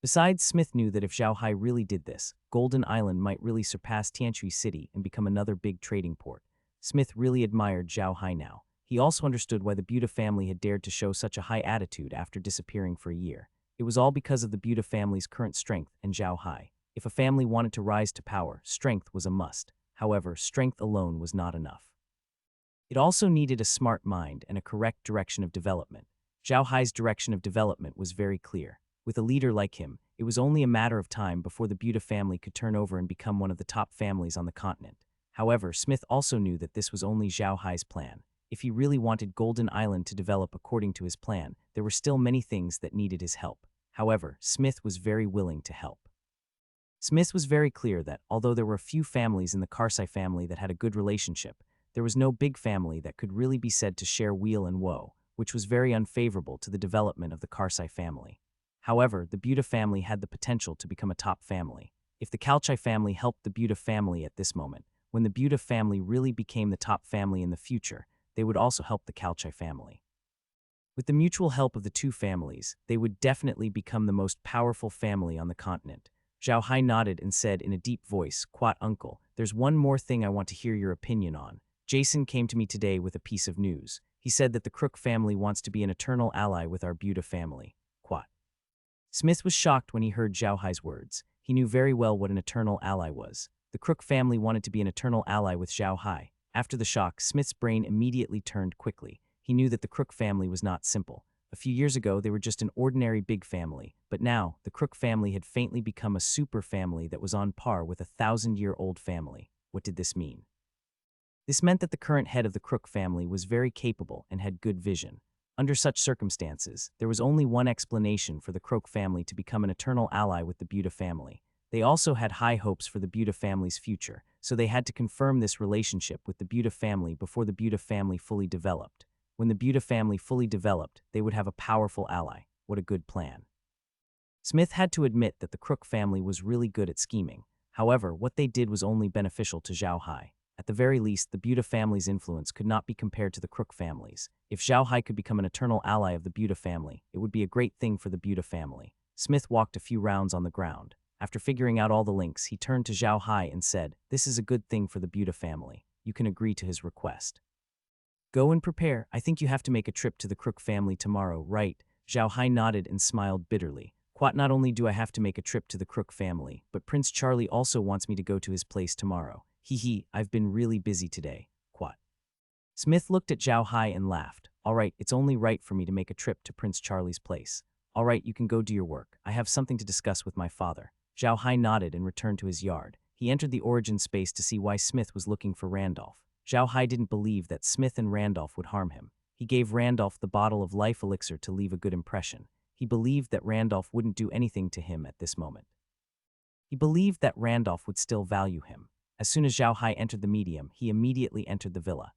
Besides, Smith knew that if Xiao Hai really did this, Golden Island might really surpass Tianshui City and become another big trading port. Smith really admired Xiao Hai now. He also understood why the Buta family had dared to show such a high attitude after disappearing for a year. It was all because of the Buta family's current strength and Xiao Hai. If a family wanted to rise to power, strength was a must. However, strength alone was not enough. It also needed a smart mind and a correct direction of development. Xiao Hai's direction of development was very clear. With a leader like him, it was only a matter of time before the Buta family could turn over and become one of the top families on the continent. However, Smith also knew that this was only Xiao Hai's plan. If he really wanted Golden Island to develop according to his plan, there were still many things that needed his help. However, Smith was very willing to help. Smith was very clear that, although there were a few families in the Carsai family that had a good relationship, there was no big family that could really be said to share weal and woe, which was very unfavorable to the development of the Carsai family. However, the Buta family had the potential to become a top family. If the Calchai family helped the Buta family at this moment, when the Buta family really became the top family in the future, they would also help the Calchai family. With the mutual help of the two families, they would definitely become the most powerful family on the continent. Xiao Hai nodded and said in a deep voice, "Quat, uncle, there's one more thing I want to hear your opinion on. Jason came to me today with a piece of news. He said that the Crook family wants to be an eternal ally with our Buta family." Quat. Smith was shocked when he heard Xiao Hai's words. He knew very well what an eternal ally was. The Crook family wanted to be an eternal ally with Xiao Hai. After the shock, Smith's brain immediately turned quickly. He knew that the Crook family was not simple. A few years ago, they were just an ordinary big family, but now, the Crook family had faintly become a super family that was on par with a 1,000-year-old family. What did this mean? This meant that the current head of the Crook family was very capable and had good vision. Under such circumstances, there was only one explanation for the Crook family to become an eternal ally with the Buta family. They also had high hopes for the Buta family's future, so they had to confirm this relationship with the Buta family before the Buta family fully developed. When the Buta family fully developed, they would have a powerful ally. What a good plan. Smith had to admit that the Crook family was really good at scheming. However, what they did was only beneficial to Xiao Hai. At the very least, the Buta family's influence could not be compared to the Crook family's. If Xiao Hai could become an eternal ally of the Buta family, it would be a great thing for the Buta family. Smith walked a few rounds on the ground. After figuring out all the links, he turned to Xiao Hai and said, "This is a good thing for the Buta family. You can agree to his request." "Go and prepare. I think you have to make a trip to the Crook family tomorrow, right?" Xiao Hai nodded and smiled bitterly. "Quat, not only do I have to make a trip to the Crook family, but Prince Charlie also wants me to go to his place tomorrow. Hee, I've been really busy today." Quat. Smith looked at Xiao Hai and laughed. "All right, it's only right for me to make a trip to Prince Charlie's place. All right, you can go do your work. I have something to discuss with my father." Xiao Hai nodded and returned to his yard. He entered the origin space to see why Smith was looking for Randolph. Xiao Hai didn't believe that Smith and Randolph would harm him. He gave Randolph the bottle of life elixir to leave a good impression. He believed that Randolph wouldn't do anything to him at this moment. He believed that Randolph would still value him. As soon as Xiao Hai entered the medium, he immediately entered the villa.